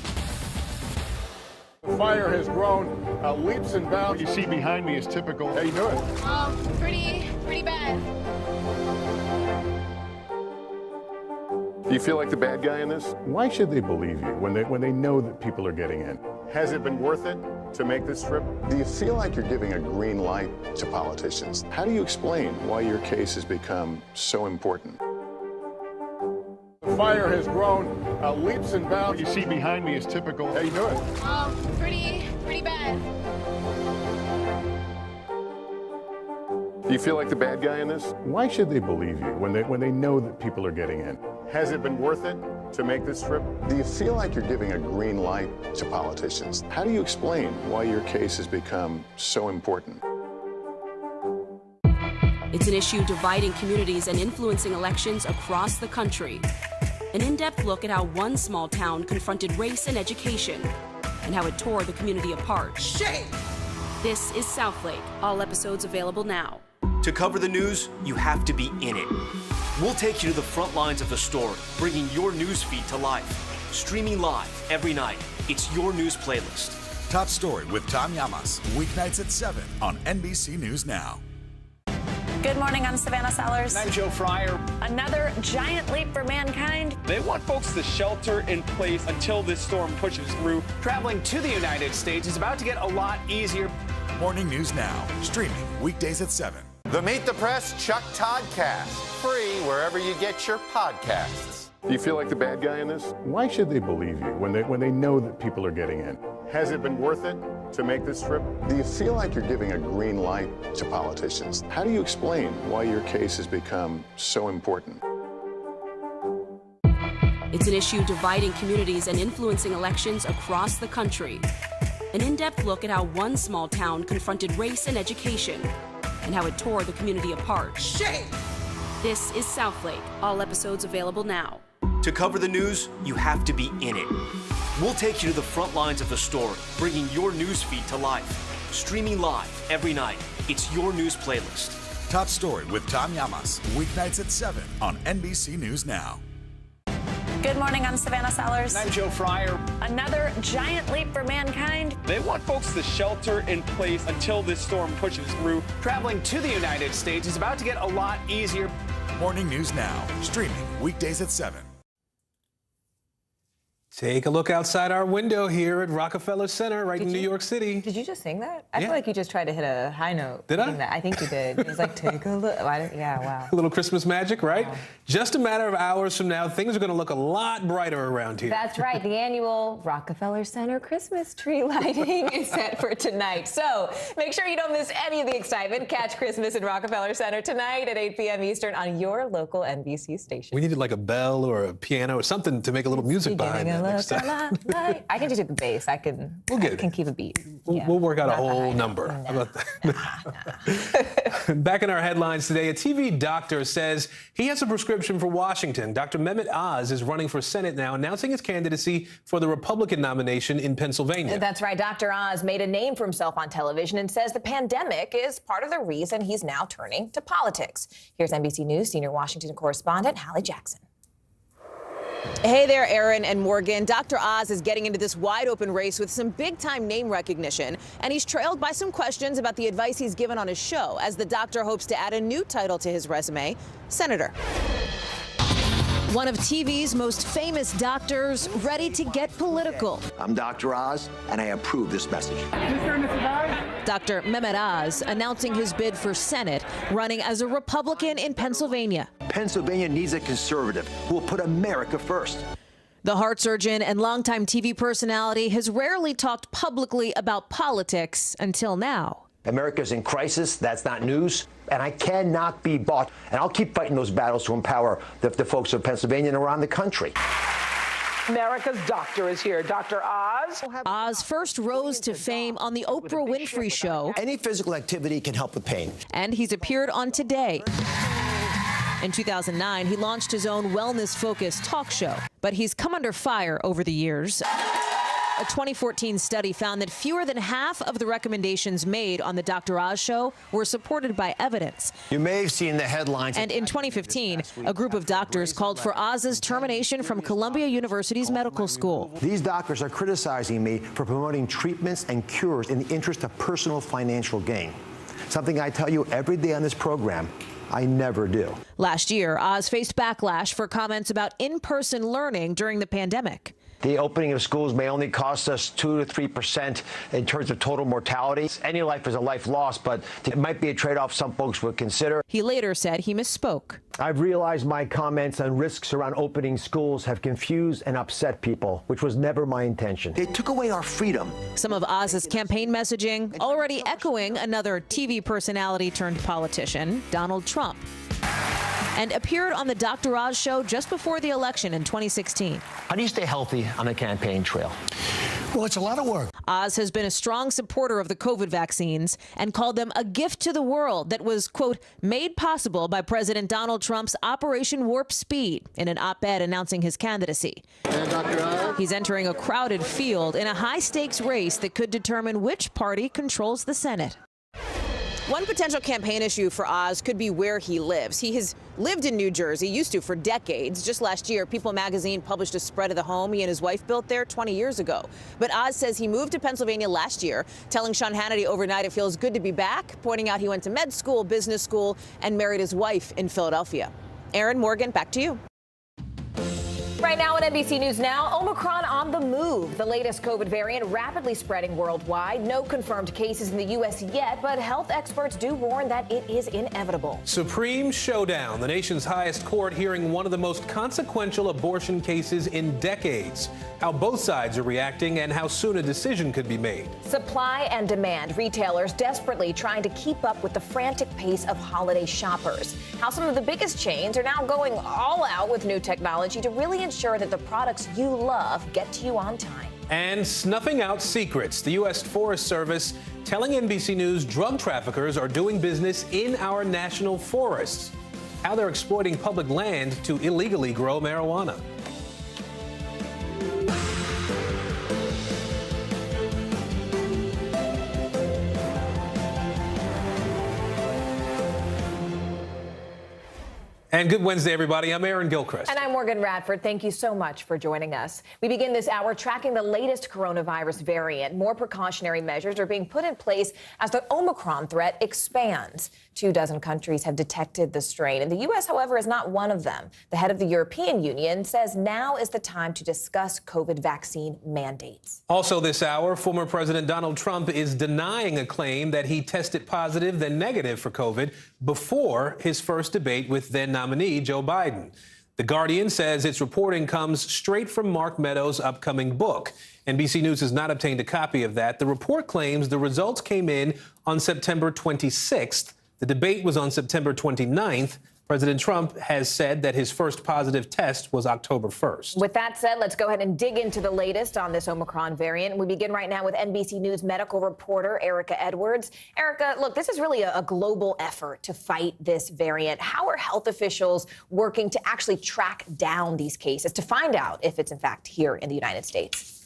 The fire has grown leaps and bounds. You see behind me is typical. How you doing?
Pretty bad.
Do you feel like the bad guy in this? Why should they believe you when they know that people are getting in? Has it been worth it to make this trip? Do you feel like you're giving a green light to politicians? How do you explain why your case has become so important? The fire has grown leaps and bounds. You see behind me is typical. How you doing?
Pretty bad.
Do you feel like the bad guy in this? Why should they believe you when they know that people are getting in? Has it been worth it to make this trip? Do you feel like you're giving a green light to politicians? How do you explain why your case has become so important?
It's an issue dividing communities and influencing elections across the country. An in-depth look at how one small town confronted race and education and how it tore the community apart.
Shame!
This is Southlake. All episodes available now.
To cover the news, you have to be in it. We'll take you to the front lines of the story, bringing your news feed to life. Streaming live every night. It's your news playlist.
Top Story with Tom Llamas, weeknights at 7 on NBC News Now.
Good morning, I'm Savannah Sellers.
I'm Joe Fryer.
Another giant leap for mankind.
They want folks to shelter in place until this storm pushes through. Traveling to the United States is about to get a lot easier.
Morning News Now, streaming weekdays at 7.
The Meet the Press Chuck Todd Cast, free wherever you get your podcasts.
Do you feel like the bad guy in this? Why should they believe you when they know that people are getting in? Has it been worth it to make this trip? Do you feel like you're giving a green light to politicians? How do you explain why your case has become so important?
It's an issue dividing communities and influencing elections across the country. An in-depth look at how one small town confronted race and education and how it tore the community apart.
Shame!
This is Southlake. All episodes available now.
To cover the news, you have to be in it. We'll take you to the front lines of the story, bringing your news feed to life. Streaming live every night. It's your news playlist.
Top Story with Tom Llamas, weeknights at 7 on NBC News Now.
Good morning, I'm Savannah Sellers.
I'm Joe Fryer.
Another giant leap for mankind.
They want folks to shelter in place until this storm pushes through. Traveling to the United States is about to get a lot easier.
Morning News Now, streaming weekdays at 7.
Take a look outside our window here at Rockefeller Center, right in New York City.
Did you just sing that? I
Yeah.
feel like you just tried to hit a high note.
Did I?
singing that. I think you did. It was like, take a look. Yeah, wow.
A little Christmas magic, right? Wow. Just a matter of hours from now, things are going to look a lot brighter around here.
That's right. The annual Rockefeller Center Christmas tree lighting is set for tonight. So make sure you don't miss any of the excitement. Catch Christmas in Rockefeller Center tonight at 8 p.m. Eastern on your local NBC station.
We needed like a bell or a piano or something to make a little music behind that next time.
I can just hit the bass. I can keep a beat.
We'll work out a whole number. How about that? Back in our headlines today, a TV doctor says he has a prescription for Washington. Dr. Mehmet Oz is running for Senate now, announcing his candidacy for the Republican nomination in Pennsylvania.
That's right. Dr. Oz made a name for himself on television and says the pandemic is part of the reason he's now turning to politics. Here's NBC News senior Washington correspondent Hallie Jackson.
Hey there, Aaron and Morgan. Dr. Oz is getting into this wide-open race with some big-time name recognition, and he's trailed by some questions about the advice he's given on his show, as the doctor hopes to add a new title to his resume, Senator. One of TV's most famous doctors ready to get political.
I'm Dr. Oz, and I approve this message.
Dr. Mehmet Oz announcing his bid for Senate, running as a Republican in Pennsylvania.
Pennsylvania needs a conservative who will put America first.
The heart surgeon and longtime TV personality has rarely talked publicly about politics until now.
America's in crisis. That's not news. And I cannot be bought. And I'll keep fighting those battles to empower the folks of Pennsylvania and around the country.
America's doctor is here. Dr. Oz.
Oz first rose to fame on the Oprah Winfrey Show.
Any physical activity can help with pain.
And he's appeared on Today. In 2009, he launched his own wellness-focused talk show. But he's come under fire over the years. A 2014 study found that fewer than half of the recommendations made on the Dr. Oz show were supported by evidence.
You may have seen the headlines.
And in 2015, a group of doctors called for Oz's termination from Columbia University's medical school.
These doctors are criticizing me for promoting treatments and cures in the interest of personal financial gain. Something I tell you every day on this program, I never do.
Last year, Oz faced backlash for comments about in-person learning during the pandemic.
The opening of schools may only cost us 2 to 3% in terms of total mortality. Any life is a life lost, but it might be a trade-off some folks would consider.
He later said he misspoke.
I've realized my comments on risks around opening schools have confused and upset people, which was never my intention. They took away our freedom.
Some of Oz's campaign messaging already echoing another TV personality turned politician, Donald Trump. And appeared on the Dr. Oz show just before the election in 2016.
How do you stay healthy on the campaign trail? Well, it's a lot of work.
Oz has been a strong supporter of the COVID vaccines and called them a gift to the world that was, quote, made possible by President Donald Trump's Operation Warp Speed in an op-ed announcing his candidacy.
Dr. Oz?
He's entering a crowded field in a high-stakes race that could determine which party controls the Senate. One potential campaign issue for Oz could be where he lives. He has lived in New Jersey, used to for decades. Just last year, People magazine published a spread of the home he and his wife built there 20 years ago. But Oz says he moved to Pennsylvania last year, telling Sean Hannity overnight it feels good to be back, pointing out he went to med school, business school, and married his wife in Philadelphia. Aaron, Morgan, back to you.
Right now on NBC News Now, Omicron on the move. The latest COVID variant rapidly spreading worldwide. No confirmed cases in the U.S. yet, but health experts do warn that it is inevitable.
Supreme showdown. The nation's highest court hearing one of the most consequential abortion cases in decades. How both sides are reacting and how soon a decision could be made.
Supply and demand. Retailers desperately trying to keep up with the frantic pace of holiday shoppers. How some of the biggest chains are now going all out with new technology to really ensure that the products you love get to you on time.
And snuffing out secrets. The U.S. Forest Service telling NBC News drug traffickers are doing business in our national forests. How they're exploiting public land to illegally grow marijuana. And good Wednesday, everybody. I'm Aaron Gilchrist.
And I'm Morgan Radford. Thank you so much for joining us. We begin this hour tracking the latest coronavirus variant. More precautionary measures are being put in place as the Omicron threat expands. 24 countries have detected the strain, and the U.S., however, is not one of them. The head of the European Union says now is the time to discuss COVID vaccine mandates.
Also this hour, former President Donald Trump is denying a claim that he tested positive, then negative for COVID before his first debate with then nominee Joe Biden. The Guardian says its reporting comes straight from Mark Meadows' upcoming book. NBC News has not obtained a copy of that. The report claims the results came in on September 26th. The debate was on September 29th. President Trump has said that his first positive test was October 1st.
With that said, let's go ahead and dig into the latest on this Omicron variant. We begin right now with NBC News medical reporter Erica Edwards. Erica, look, this is really a global effort to fight this variant. How are health officials working to actually track down these cases to find out if it's in fact here in the United States?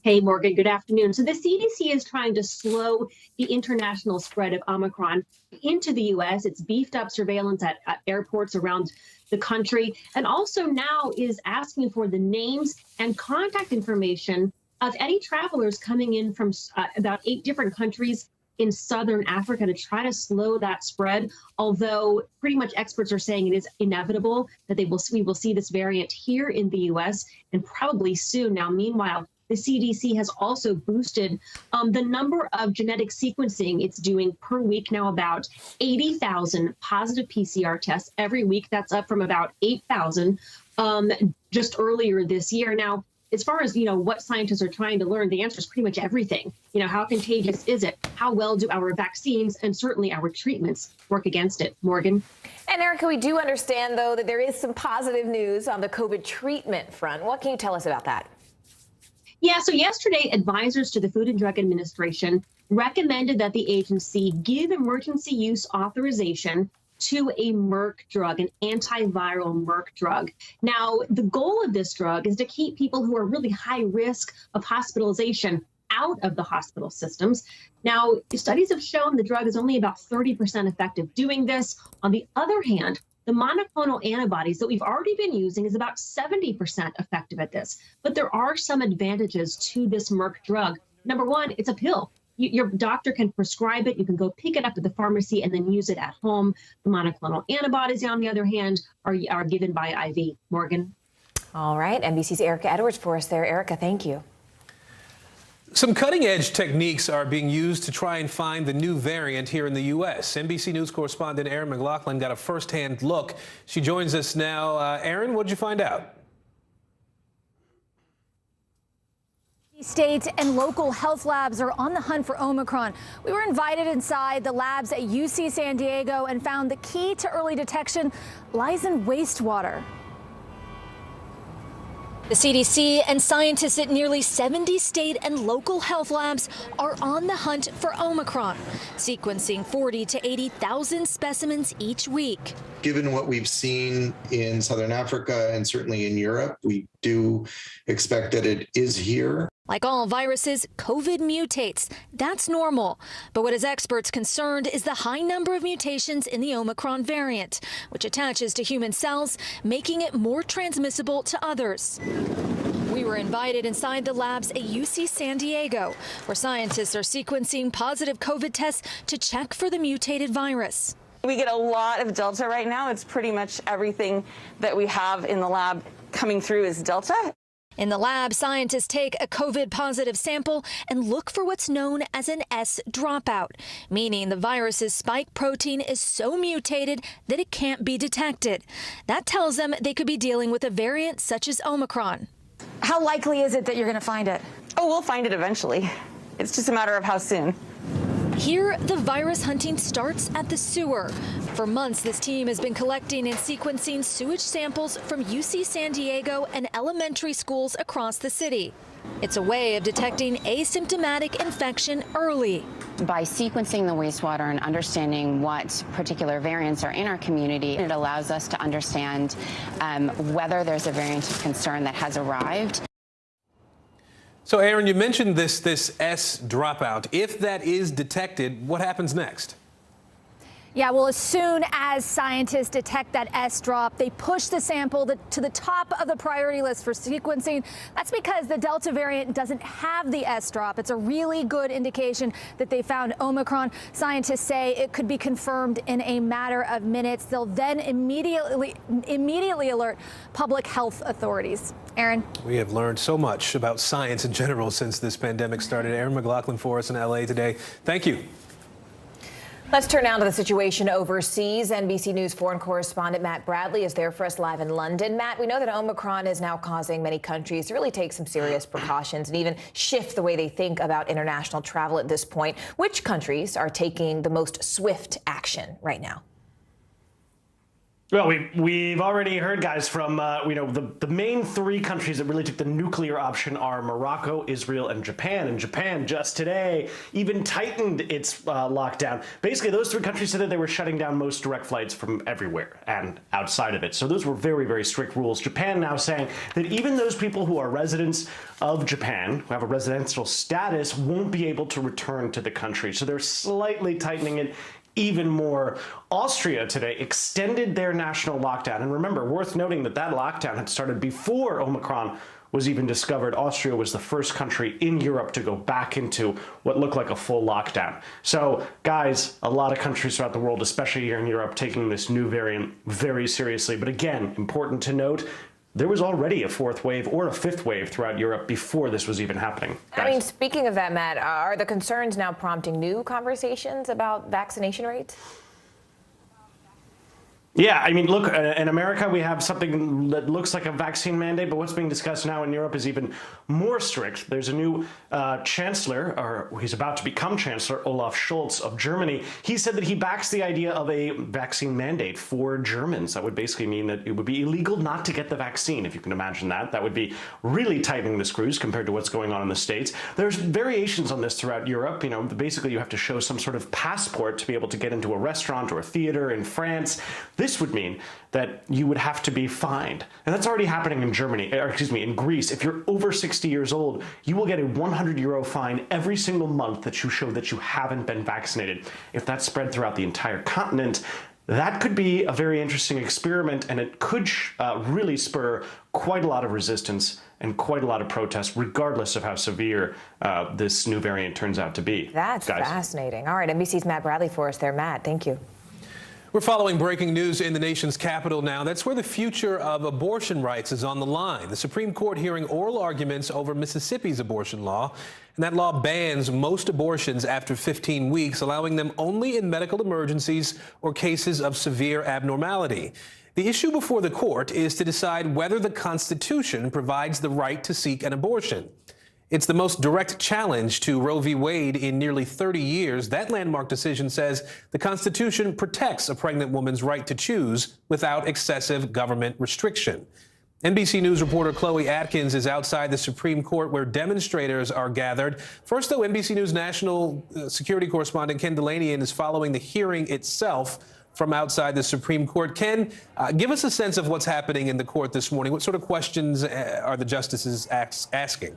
Hey, Morgan, good afternoon. So the CDC is trying to slow the international spread of Omicron into the U.S. It's beefed up surveillance at airports around the country, and also now is asking for the names and contact information of any travelers coming in from about 8 different countries in southern Africa to try to slow that spread, although pretty much experts are saying it is inevitable that we will see this variant here in the U.S. and probably soon. Now, meanwhile, the CDC has also boosted the number of genetic sequencing it's doing per week, now about 80,000 positive PCR tests every week. That's up from about 8,000 just earlier this year. Now, as far as, what scientists are trying to learn, the answer is pretty much everything. How contagious is it? How well do our vaccines and certainly our treatments work against it? Morgan?
And Erica, we do understand, though, that there is some positive news on the COVID treatment front. What can you tell us about that?
Yeah, so yesterday, advisors to the Food and Drug Administration recommended that the agency give emergency use authorization to a Merck drug, an antiviral Merck drug. Now, the goal of this drug is to keep people who are really high risk of hospitalization out of the hospital systems. Now, studies have shown the drug is only about 30% effective doing this. On the other hand, the monoclonal antibodies that we've already been using is about 70% effective at this. But there are some advantages to this Merck drug. Number one, it's a pill. Your doctor can prescribe it. You can go pick it up at the pharmacy and then use it at home. The monoclonal antibodies, on the other hand, are given by IV. Morgan?
All right. NBC's Erica Edwards for us there. Erica, thank you.
Some cutting-edge techniques are being used to try and find the new variant here in the U.S. NBC News correspondent Erin McLaughlin got a first-hand look. She joins us now. Erin, what did you find out?
States and local health labs are on the hunt for Omicron. We were invited inside the labs at UC San Diego and found the key to early detection lies in wastewater. The CDC and scientists at nearly 70 state and local health labs are on the hunt for Omicron, sequencing 40 to 80,000 specimens each week.
Given what we've seen in Southern Africa and certainly in Europe, we do expect that it is here.
Like all viruses, COVID mutates. That's normal. But what has experts concerned is the high number of mutations in the Omicron variant, which attaches to human cells, making it more transmissible to others. We were invited inside the labs at UC San Diego, where scientists are sequencing positive COVID tests to check for the mutated virus.
We get a lot of Delta right now. It's pretty much everything that we have in the lab coming through is Delta.
In the lab, scientists take a COVID positive sample and look for what's known as an S dropout, meaning the virus's spike protein is so mutated that it can't be detected. That tells them they could be dealing with a variant such as Omicron.
How likely is it that you're going to find it? Oh, we'll find it eventually. It's just a matter of how soon.
Here, the virus hunting starts at the sewer. For months, this team has been collecting and sequencing sewage samples from UC San Diego and elementary schools across the city. It's a way of detecting asymptomatic infection early.
By sequencing the wastewater and understanding what particular variants are in our community, it allows us to understand whether there's a variant of concern that has arrived.
So, Aaron, you mentioned this S dropout. If that is detected, what happens next?
Yeah, well, as soon as scientists detect that S drop, they push the sample to the top of the priority list for sequencing. That's because the Delta variant doesn't have the S drop. It's a really good indication that they found Omicron. Scientists say it could be confirmed in a matter of minutes. They'll then immediately alert public health authorities. Aaron?
We have learned so much about science in general since this pandemic started. Aaron McLaughlin for us in LA today. Thank you.
Let's turn now to the situation overseas. NBC News foreign correspondent Matt Bradley is there for us live in London. Matt, we know that Omicron is now causing many countries to really take some serious precautions and even shift the way they think about international travel at this point. Which countries are taking the most swift action right now?
Well, we've already heard, guys, from the main three countries that really took the nuclear option are Morocco, Israel, and Japan. And Japan just today even tightened its lockdown. Basically, those three countries said that they were shutting down most direct flights from everywhere and outside of it. So those were very, very strict rules. Japan now saying that even those people who are residents of Japan, who have a residential status, won't be able to return to the country. So they're slightly tightening it even more. Austria today extended their national lockdown. And remember, worth noting that that lockdown had started before Omicron was even discovered. Austria was the first country in Europe to go back into what looked like a full lockdown. So, guys, a lot of countries throughout the world, especially here in Europe, taking this new variant very seriously. But again, important to note, there was already a fourth wave or a fifth wave throughout Europe before this was even happening.
I mean, speaking of that, Matt, are the concerns now prompting new conversations about vaccination rates?
Yeah, I mean, look, in America, we have something that looks like a vaccine mandate, but what's being discussed now in Europe is even more strict. There's a new chancellor, or he's about to become chancellor, Olaf Scholz of Germany. He said that he backs the idea of a vaccine mandate for Germans. That would basically mean that it would be illegal not to get the vaccine, if you can imagine that. That would be really tightening the screws compared to what's going on in the States. There's variations on this throughout Europe. You know, basically you have to show some sort of passport to be able to get into a restaurant or a theater in France. This would mean that you would have to be fined. And that's already happening in Germany, or excuse me, in Greece. If you're over 60 years old, you will get a 100 euro fine every single month that you show that you haven't been vaccinated. If that's spread throughout the entire continent, that could be a very interesting experiment, and it could really spur quite a lot of resistance and quite a lot of protests, regardless of how severe this new variant turns out to be.
That's fascinating. All right, NBC's Matt Bradley for us there. Matt, thank you.
We're following breaking news in the nation's capital now. That's where the future of abortion rights is on the line. The Supreme Court hearing oral arguments over Mississippi's abortion law. And that law bans most abortions after 15 weeks, allowing them only in medical emergencies or cases of severe abnormality. The issue before the court is to decide whether the Constitution provides the right to seek an abortion. It's the most direct challenge to Roe v. Wade in nearly 30 years. That landmark decision says the Constitution protects a pregnant woman's right to choose without excessive government restriction. NBC News reporter Chloe Atkins is outside the Supreme Court where demonstrators are gathered. First, though, NBC News national security correspondent Ken Dilanian is following the hearing itself from outside the Supreme Court. Ken, give us a sense of what's happening in the court this morning. What sort of questions are the justices asking?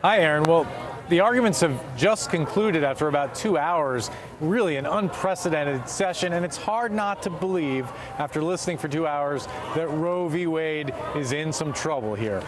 Hi, Aaron. Well, the arguments have just concluded after about 2 hours. Really an unprecedented session, and it's hard not to believe, after listening for 2 hours, that Roe v. Wade is in some trouble here.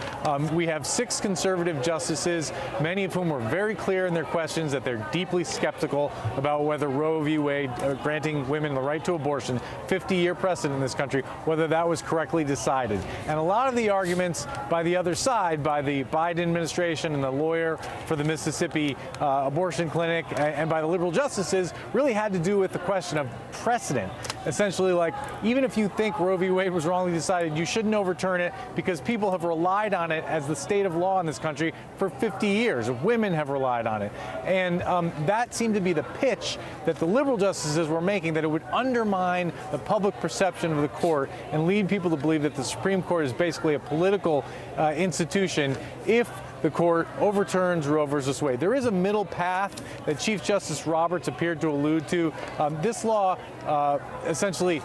We have 6 conservative justices, many of whom were very clear in their questions that they're deeply skeptical about whether Roe v. Wade, granting women the right to abortion, 50-year precedent in this country, whether that was correctly decided. And a lot of the arguments by the other side, by the Biden administration and the lawyer for the Mississippi abortion clinic, and by the liberal justices, really had to do with the question of precedent. Essentially, like, even if you think Roe v. Wade was wrongly decided, you shouldn't overturn it because people have relied on it as the state of law in this country for 50 years. Women have relied on it. And that seemed to be the pitch that the liberal justices were making, that it would undermine the public perception of the court and lead people to believe that the Supreme Court is basically a political institution if the court overturns Roe versus Wade. There is a middle path that Chief Justice Roberts appeared to allude to. This law essentially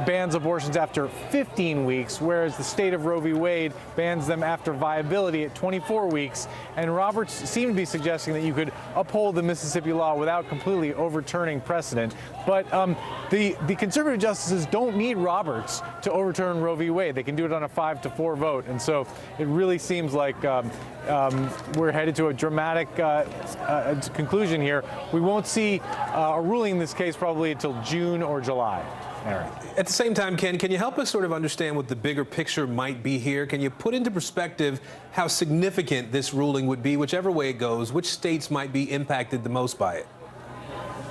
bans abortions after 15 weeks, whereas the state of Roe v. Wade bans them after viability at 24 weeks. And Roberts seemed to be suggesting that you could uphold the Mississippi law without completely overturning precedent. But the conservative justices don't need Roberts to overturn Roe v. Wade. They can do it on a 5-4 vote. And so it really seems like we're headed to a dramatic conclusion here. We won't see a ruling in this case probably until June or July. Aaron.
At the same time, Ken, can you help us sort of understand what the bigger picture might be here? Can you put into perspective how significant this ruling would be, whichever way it goes? Which states might be impacted the most by it?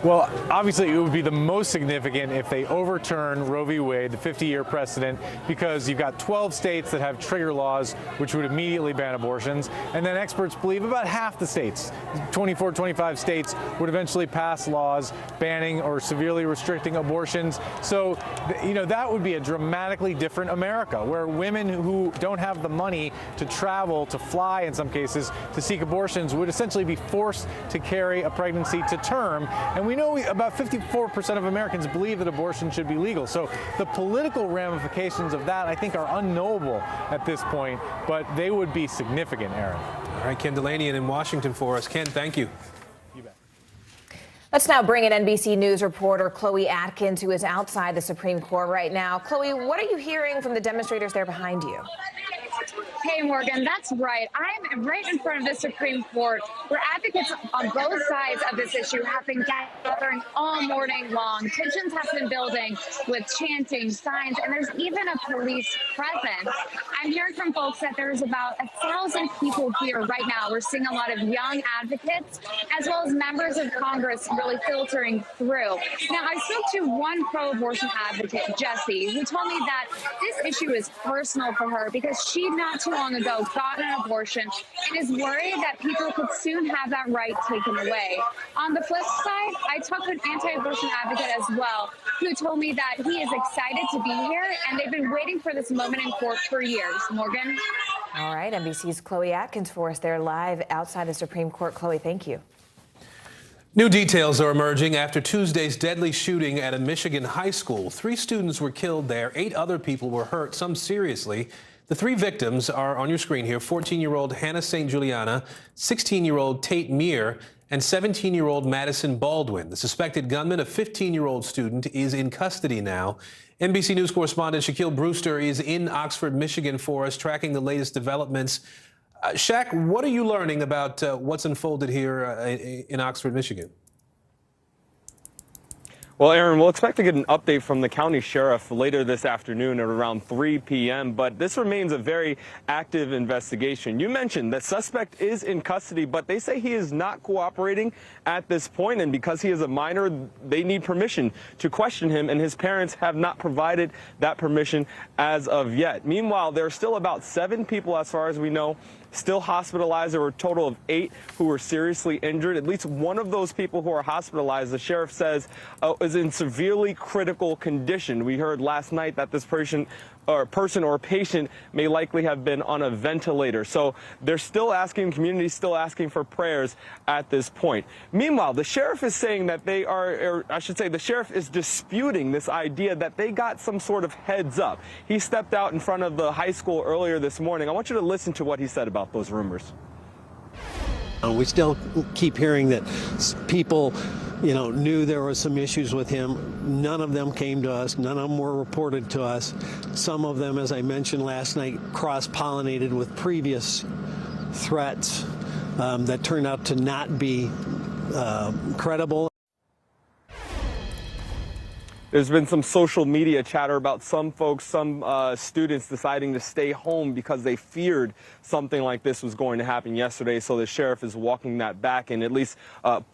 Well, obviously, it would be the most significant if they overturn Roe v. Wade, the 50-year precedent, because you've got 12 states that have trigger laws, which would immediately ban abortions. And then experts believe about half the states, 24, 25 states, would eventually pass laws banning or severely restricting abortions. So, you know, that would be a dramatically different America, where women who don't have the money to travel, to fly in some cases, to seek abortions would essentially be forced to carry a pregnancy to term. And we know about 54% of Americans believe that abortion should be legal. So the political ramifications of that, I think, are unknowable at this point, but they would be significant, Aaron.
All right, Ken Dilanian in Washington for us. Ken, thank you.
Let's now bring in NBC News reporter Chloe Atkins, who is outside the Supreme Court right now. Chloe, what are you hearing from the demonstrators there behind you?
Hey, Morgan, that's right. I'm right in front of the Supreme Court, where advocates on both sides of this issue have been gathering all morning long. Tensions have been building with chanting, signs, and there's even a police presence. I'm hearing from folks that there's about 1,000 people here right now. We're seeing a lot of young advocates, as well as members of Congress really filtering through. Now, I spoke to one pro-abortion advocate, Jessie, who told me that this issue is personal for her because she not too long ago got an abortion and is worried that people could soon have that right taken away. On the flip side, I talked to an anti-abortion advocate as well, who told me that he is excited to be here and they've been waiting for this moment in court for years. Morgan?
All right, NBC's Chloe Atkins for us there live outside the Supreme Court. Chloe, thank you.
New details are emerging after Tuesday's deadly shooting at a Michigan high school. 3 students were killed there. 8 other people were hurt, some seriously. The 3 victims are on your screen here: 14-year-old Hannah St. Juliana, 16-year-old Tate Meir, and 17-year-old Madison Baldwin. The suspected gunman, a 15-year-old student, is in custody now. NBC News correspondent Shaquille Brewster is in Oxford, Michigan for us, tracking the latest developments. Shaq, what are you learning about what's unfolded here in Oxford, Michigan?
Well, Aaron, we'll expect to get an update from the county sheriff later this afternoon at around 3 p.m., but this remains a very active investigation. You mentioned the suspect is in custody, but they say he is not cooperating at this point, and because he is a minor, they need permission to question him, and his parents have not provided that permission as of yet. Meanwhile, there are still about 7 people, as far as we know, still hospitalized. There were a total of 8 who were seriously injured. At least one of those people who are hospitalized, the sheriff says, is in severely critical condition. We heard last night that this person or patient may likely have been on a ventilator. So they're still asking, community's still asking for prayers at this point. Meanwhile, the sheriff is saying that they are, or I should say the sheriff is disputing this idea that they got some sort of heads up. He stepped out in front of the high school earlier this morning. I want you to listen to what he said about those rumors.
We still keep hearing that people, knew there were some issues with him. None of them came to us. None of them were reported to us. Some of them, as I mentioned last night, cross-pollinated with previous threats that turned out to not be credible.
There's been some social media chatter about some folks, some students deciding to stay home because they feared something like this was going to happen yesterday. So the sheriff is walking that back and at least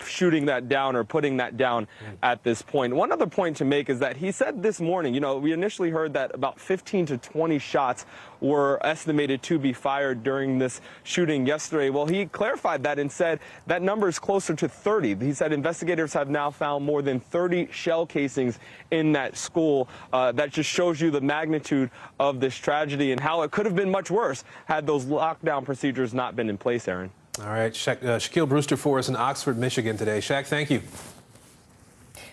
shooting that down or putting that down at this point. One other point to make is that he said this morning, we initially heard that about 15 to 20 shots were estimated to be fired during this shooting yesterday. Well, he clarified that and said that number is closer to 30. He said investigators have now found more than 30 shell casings in that school. That just shows you the magnitude of this tragedy and how it could have been much worse had those lockdown procedures not been in place, Aaron.
All right, Shaquille Brewster for us in Oxford, Michigan today. Shaq, thank you.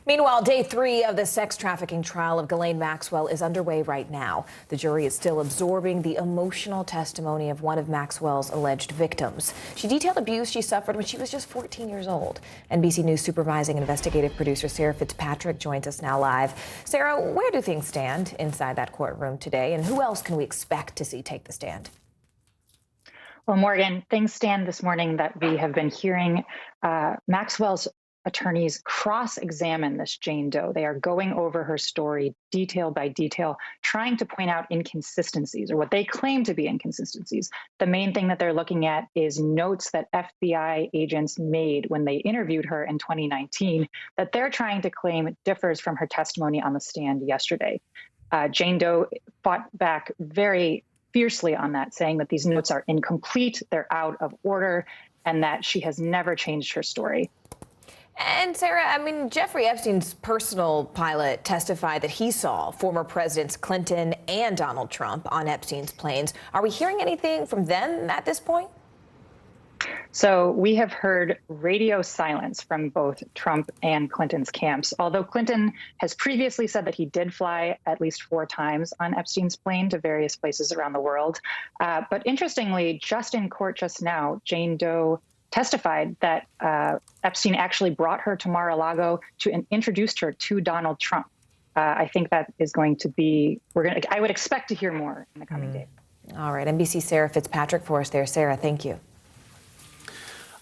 Meanwhile, day 3 of the sex trafficking trial of Ghislaine Maxwell is underway right now. The jury is still absorbing the emotional testimony of one of Maxwell's alleged victims. She detailed abuse she suffered when she was just 14 years old. NBC News supervising investigative producer Sarah Fitzpatrick joins us now live. Sarah, where do things stand inside that courtroom today, and who else can we expect to see take the stand?
Well, Morgan, things stand this morning that we have been hearing Maxwell's attorneys cross-examine this Jane Doe. They are going over her story detail by detail, trying to point out inconsistencies or what they claim to be inconsistencies. The main thing that they're looking at is notes that FBI agents made when they interviewed her in 2019 that they're trying to claim differs from her testimony on the stand yesterday. Jane Doe fought back very fiercely on that, saying that these notes are incomplete, they're out of order, and that she has never changed her story.
And Sarah, Jeffrey Epstein's personal pilot testified that he saw former presidents Clinton and Donald Trump on Epstein's planes. Are we hearing anything from them at this point?
So we have heard radio silence from both Trump and Clinton's camps, although Clinton has previously said that he did fly at least 4 times on Epstein's plane to various places around the world. But interestingly, just in court just now, Jane Doe testified that Epstein actually brought her to Mar-a-Lago and introduced her to Donald Trump. I think that is going to be, I would expect to hear more in the coming days.
All right, NBC Sarah Fitzpatrick for us there. Sarah, thank you.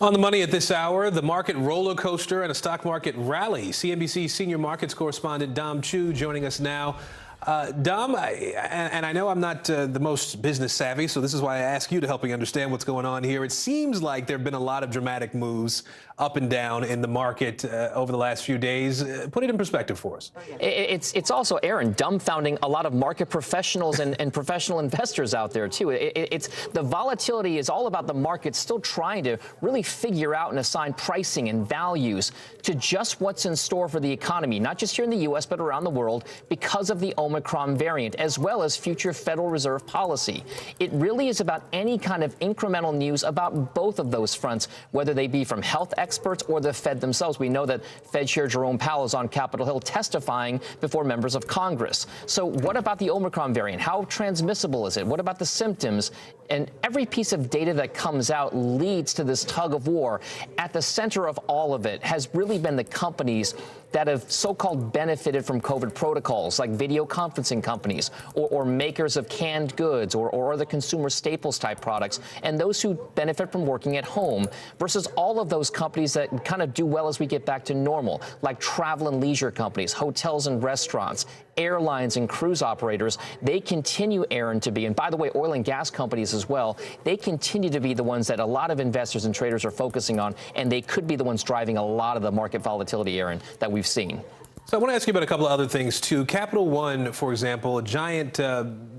On the money at this hour, the market roller coaster and a stock market rally. CNBC senior markets correspondent Dom Chu joining us now. Dom, and I know I'm not the most business savvy, so this is why I ask you to help me understand what's going on here. It seems like there have been a lot of dramatic moves up and down in the market over the last few days. Put it in perspective for us.
It's also, Aaron, dumbfounding a lot of market professionals and professional investors out there, too. It's the volatility is all about the market still trying to really figure out and assign pricing and values to just what's in store for the economy, not just here in the U.S., but around the world because of the Omicron variant, as well as future Federal Reserve policy. It really is about any kind of incremental news about both of those fronts, whether they be from health experts or the Fed themselves. We know that Fed Chair Jerome Powell is on Capitol Hill testifying before members of Congress. So what about the Omicron variant? How transmissible is it? What about the symptoms? And every piece of data that comes out leads to this tug of war. At the center of all of it has really been the companies that have so-called benefited from COVID protocols, like video conferencing companies or makers of canned goods or other consumer staples type products, and those who benefit from working at home, versus all of those companies that kind of do well as we get back to normal, like travel and leisure companies, hotels and restaurants, airlines and cruise operators. They continue, Aaron, to be, and by the way, oil and gas companies as well, they continue to be the ones that a lot of investors and traders are focusing on, and they could be the ones driving a lot of the market volatility, Aaron, that we've seen.
So I want to ask you about a couple of other things, too. Capital One, for example, a giant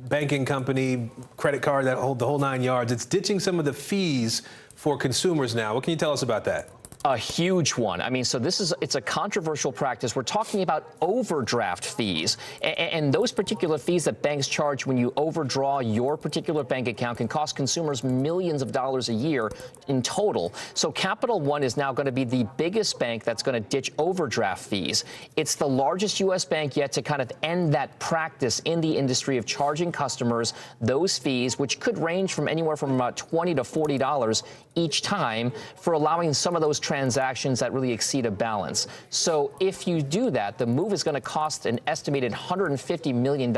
banking company, credit card, the whole 9 yards. It's ditching some of the fees for consumers now. What can you tell us about that?
A huge one. I mean, so it's a controversial practice. We're talking about overdraft fees, and those particular fees that banks charge when you overdraw your particular bank account can cost consumers millions of dollars a year in total. So Capital One is now going to be the biggest bank that's going to ditch overdraft fees. It's the largest U.S. bank yet to kind of end that practice in the industry of charging customers those fees, which could range from anywhere from about $20 to $40 each time for allowing some of those transactions that really exceed a balance. So if you do that, the move is going to cost an estimated $150 million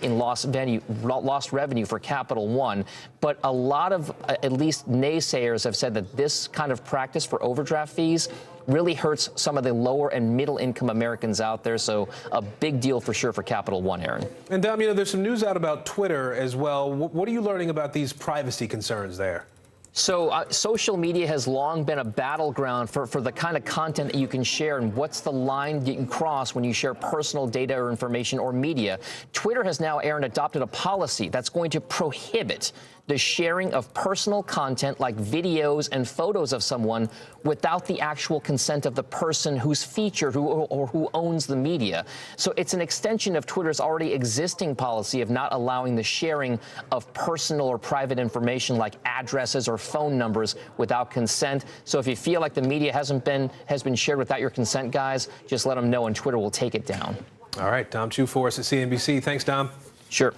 in lost revenue for Capital One. But a lot of at least naysayers have said that this kind of practice for overdraft fees really hurts some of the lower and middle income Americans out there. So a big deal for sure for Capital One, Aaron.
And Dom, you know, there's some news out about Twitter as well. What are you learning about these privacy concerns there?
So social media has long been a battleground for the kind of content that you can share and what's the line that you cross when you share personal data or information or media. Twitter has now, Aaron, adopted a policy that's going to prohibit the sharing of personal content like videos and photos of someone without the actual consent of the person who's featured or who owns the media. So it's an extension of Twitter's already existing policy of not allowing the sharing of personal or private information like addresses or phone numbers without consent. So if you feel like the media has been shared without your consent, guys, just let them know and Twitter will take it down.
All right, Dom Chu for us at CNBC. Thanks, Dom.
Sure.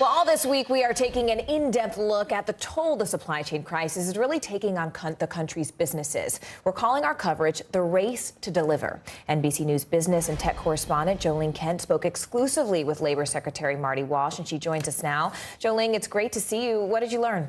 Well, all this week, we are taking an in-depth look at the toll the supply chain crisis is really taking on the country's businesses. We're calling our coverage The Race to Deliver. NBC News business and tech correspondent Jolene Kent spoke exclusively with Labor Secretary Marty Walsh, and she joins us now. Jolene, it's great to see you. What did you learn?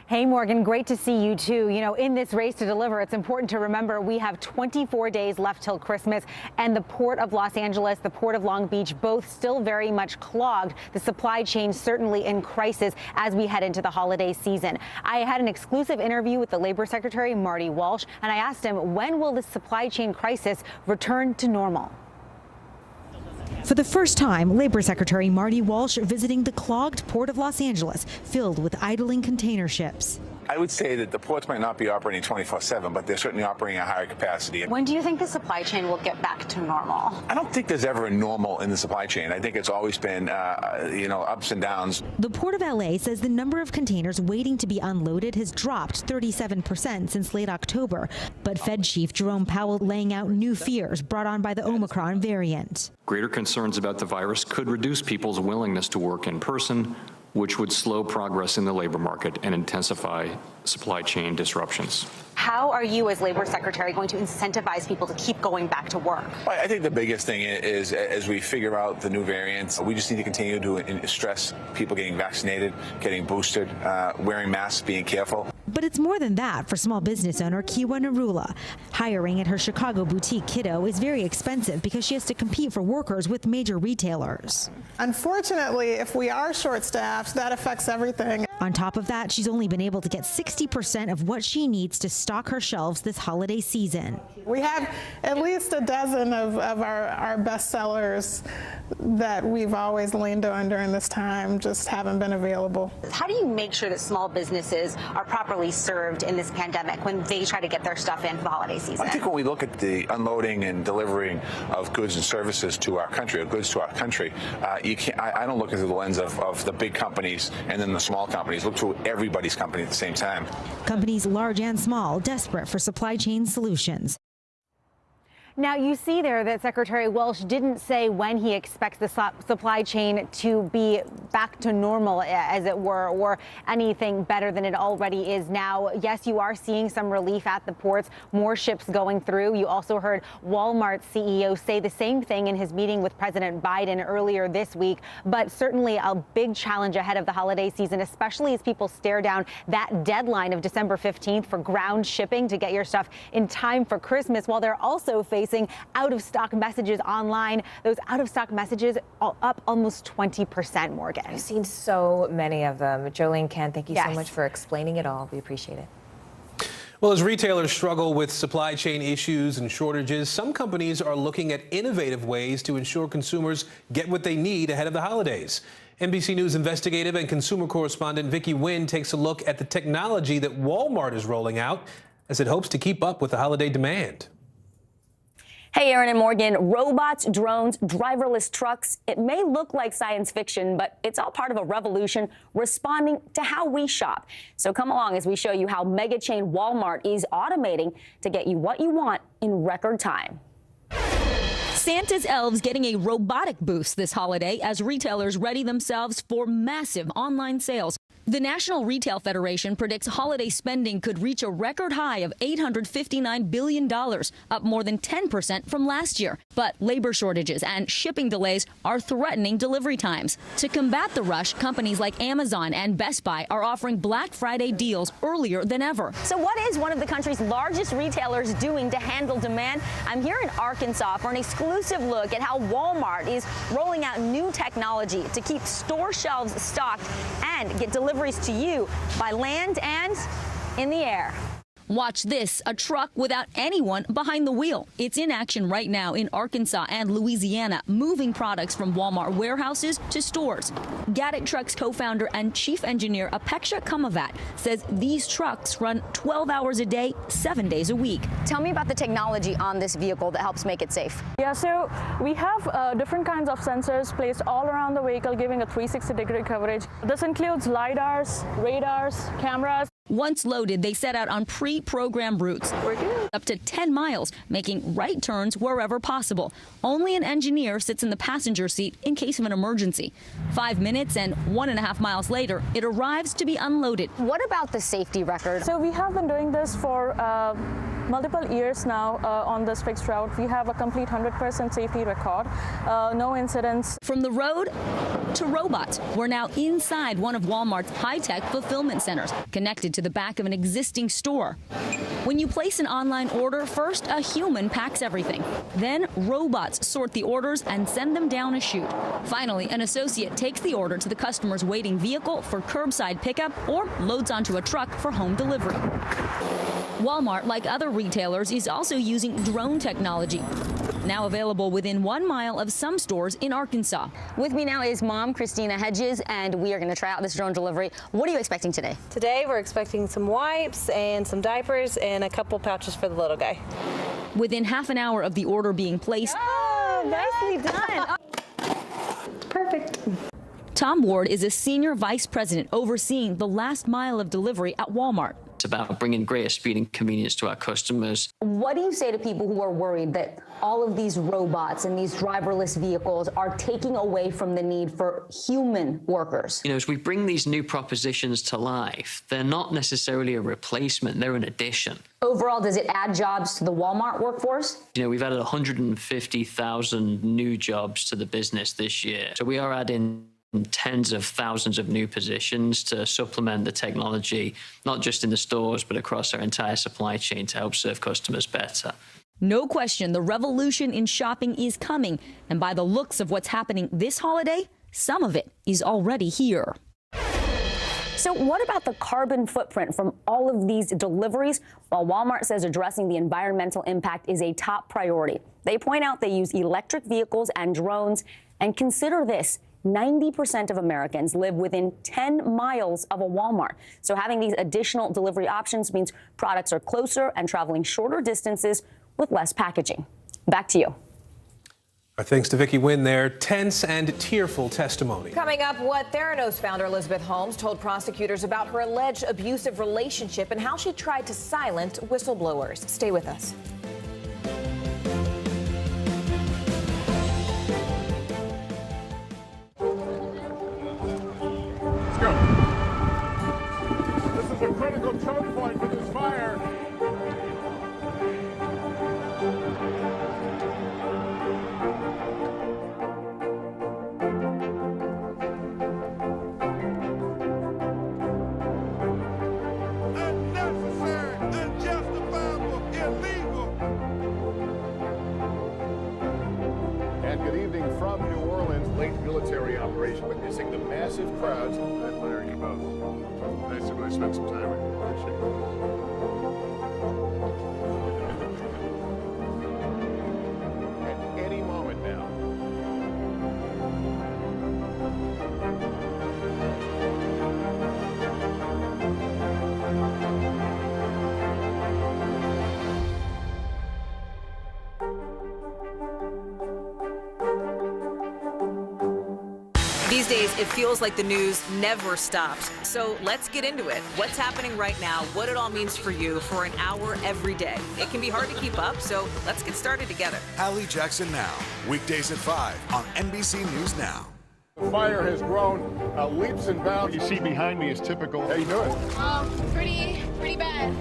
Hey, Morgan, great to see you, too. You know, in this race to deliver, it's important to remember we have 24 days left till Christmas, and the Port of Los Angeles, the Port of Long Beach, both still very much clogged. The supply chain certainly in crisis as we head into the holiday season. I had an exclusive interview with the Labor Secretary, Marty Walsh, and I asked him, when will the supply chain crisis return to normal?
For the first time, Labor Secretary Marty Walsh visiting the clogged Port of Los Angeles, filled with idling container ships.
I would say that the ports might not be operating 24/7, but they're certainly operating at higher capacity.
When do you think the supply chain will get back to normal?
I don't think there's ever a normal in the supply chain. I think it's always been, ups and downs.
The Port of LA says the number of containers waiting to be unloaded has dropped 37% since late October. But Fed Chief Jerome Powell laying out new fears brought on by the Omicron variant.
Greater concerns about the virus could reduce people's willingness to work in person, which would slow progress in the labor market and intensify supply chain disruptions.
How are you as Labor Secretary going to incentivize people to keep going back to work?
I think the biggest thing is as we figure out the new variants, we just need to continue to stress people getting vaccinated, getting boosted, wearing masks, being careful.
But it's more than that for small business owner Kiwa Narula. Hiring at her Chicago boutique Kiddo is very expensive because she has to compete for workers with major retailers.
Unfortunately, if we are short-staffed, that affects everything.
On top of that, she's only been able to get 60% of what she needs to stock her shelves this holiday season.
We have at least a dozen of our best sellers that we've always leaned on during this time, just haven't been available.
How do you make sure that small businesses are properly served in this pandemic when they try to get their stuff in for the holiday season?
I think when we look at the unloading and delivering of goods and services to our country, or goods to our country, I don't look through the lens of the big companies and then the small companies. Look through everybody's company at the same time.
Companies large and small desperate for supply chain solutions.
Now, you see there that Secretary Walsh didn't say when he expects the supply chain to be back to normal, as it were, or anything better than it already is now. Yes, you are seeing some relief at the ports, more ships going through. You also heard Walmart's CEO say the same thing in his meeting with President Biden earlier this week. But certainly a big challenge ahead of the holiday season, especially as people stare down that deadline of December 15th for ground shipping to get your stuff in time for Christmas, while they're also facing out-of-stock messages online. Those out-of-stock messages are up almost 20%, Morgan.
I've seen so many of them. Jolene Kent, thank you
Yes.
so much for explaining it all. We appreciate it.
Well, as retailers struggle with supply chain issues and shortages, some companies are looking at innovative ways to ensure consumers get what they need ahead of the holidays. NBC News investigative and consumer correspondent Vicky Nguyen takes a look at the technology that Walmart is rolling out as it hopes to keep up with the holiday demand.
Hey, Aaron and Morgan, robots, drones, driverless trucks. It may look like science fiction, but it's all part of a revolution responding to how we shop. So come along as we show you how mega chain Walmart is automating to get you what you want in record time.
Santa's elves getting a robotic boost this holiday as retailers ready themselves for massive online sales. The National Retail Federation predicts holiday spending could reach a record high of $859 billion, up more than 10% from last year. But labor shortages and shipping delays are threatening delivery times. To combat the rush, companies like Amazon and Best Buy are offering Black Friday deals earlier than ever.
So what is one of the country's largest retailers doing to handle demand? I'm here in Arkansas for an exclusive look at how Walmart is rolling out new technology to keep store shelves stocked and get deliveries to you by land and in the air.
Watch this, a truck without anyone behind the wheel. It's in action right now in Arkansas and Louisiana, moving products from Walmart warehouses to stores. Gatik Trucks co-founder and chief engineer Apeksha Kamavat says these trucks run 12 hours a day, 7 days a week.
Tell me about the technology on this vehicle that helps make it safe.
Yeah, so we have different kinds of sensors placed all around the vehicle, giving a 360-degree coverage. This includes LiDARs, radars, cameras.
Once loaded, they set out on pre-programmed routes, up to 10 miles, making right turns wherever possible. Only an engineer sits in the passenger seat in case of an emergency. 5 minutes and 1.5 miles later, it arrives to be unloaded.
What about the safety record?
So we have been doing this for multiple years now on this fixed route. We have a complete 100% safety record, no incidents.
From the road to robots, we're now inside one of Walmart's high-tech fulfillment centers, connected to the back of an existing store. When you place an online order, first a human packs everything. Then robots sort the orders and send them down a chute. Finally, an associate takes the order to the customer's waiting vehicle for curbside pickup or loads onto a truck for home delivery. Walmart, like other retailers, is also using drone technology, now available within 1 mile of some stores in Arkansas.
With me now is Mom Christina Hedges, and we are going to try out this drone delivery. What are you expecting today?
Today we're expecting some wipes and some diapers and a couple pouches for the little guy.
Within half an hour of the order being placed,
nicely done.
Perfect. Tom Ward is a senior vice president overseeing the last mile of delivery at Walmart.
It's about bringing greater speed and convenience to our customers.
What do you say to people who are worried that all of these robots and these driverless vehicles are taking away from the need for human workers?
You know, as we bring these new propositions to life, they're not necessarily a replacement, they're an addition.
Overall, does it add jobs to the Walmart workforce?
You know, we've added 150,000 new jobs to the business this year. So we are adding tens of thousands of new positions to supplement the technology, not just in the stores, but across our entire supply chain to help serve customers better.
No question, the revolution in shopping is coming. And by the looks of what's happening this holiday, some of it is already here.
So what about the carbon footprint from all of these deliveries? While Walmart says addressing the environmental impact is a top priority, they point out they use electric vehicles and drones. And consider this, 90% of Americans live within 10 miles of a Walmart. So having these additional delivery options means products are closer and traveling shorter distances with less packaging. Back to you.
Our thanks to Vicky Nguyen there. Tense and tearful testimony.
Coming up, what Theranos founder Elizabeth Holmes told prosecutors about her alleged abusive relationship and how she tried to silence whistleblowers. Stay with us.
This is a critical choke point for this fire. Unnecessary, unjustifiable, illegal. And good evening from New Orleans. Late military operation witnessing the massive crowds. I admire you both. Nice to really spend some time with you. Appreciate it.
These days, it feels like the news never stops. So let's get into it. What's happening right now, what it all means for you for an hour every day. It can be hard to keep up, so let's get started together.
Hallie Jackson Now, weekdays at 5 on NBC News Now.
The fire has grown leaps and bounds. What you see behind me is typical. How you doing?
Pretty bad.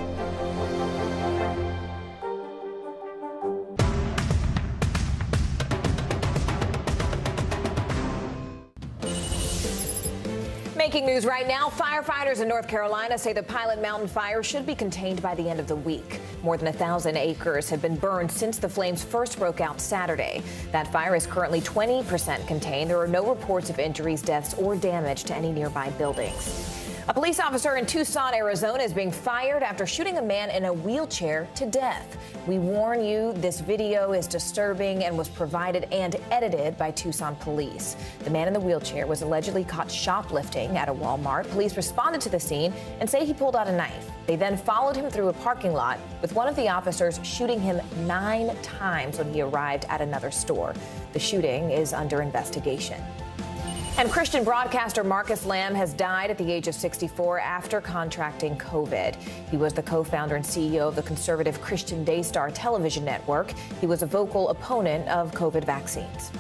Making news right now, firefighters in North Carolina say the Pilot Mountain fire should be contained by the end of the week. More than 1,000 acres have been burned since the flames first broke out Saturday. That fire is currently 20% contained. There are no reports of injuries, deaths, or damage to any nearby buildings. A police officer in Tucson, Arizona is being fired after shooting a man in a wheelchair to death. We warn you, this video is disturbing and was provided and edited by Tucson police. The man in the wheelchair was allegedly caught shoplifting at a Walmart. Police responded to the scene and say he pulled out a knife. They then followed him through a parking lot, with one of the officers shooting him 9 times when he arrived at another store. The shooting is under investigation. And Christian broadcaster Marcus Lamb has died at the age of 64 after contracting COVID. He was the co-founder and CEO of the conservative Christian Daystar television network. He was a vocal opponent of COVID vaccines.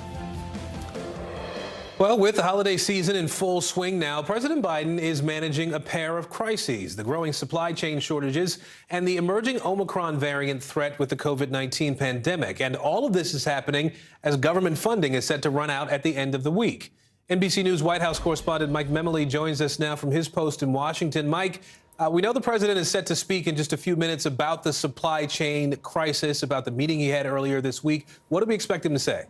Well, with the holiday season in full swing now, President Biden is managing a pair of crises: the growing supply chain shortages and the emerging Omicron variant threat with the COVID-19 pandemic. And all of this is happening as government funding is set to run out at the end of the week. NBC News White House correspondent Mike Memoli joins us now from his post in Washington. Mike, we know the president is set to speak in just a few minutes about the supply chain crisis, about the meeting he had earlier this week. What do we expect him to say?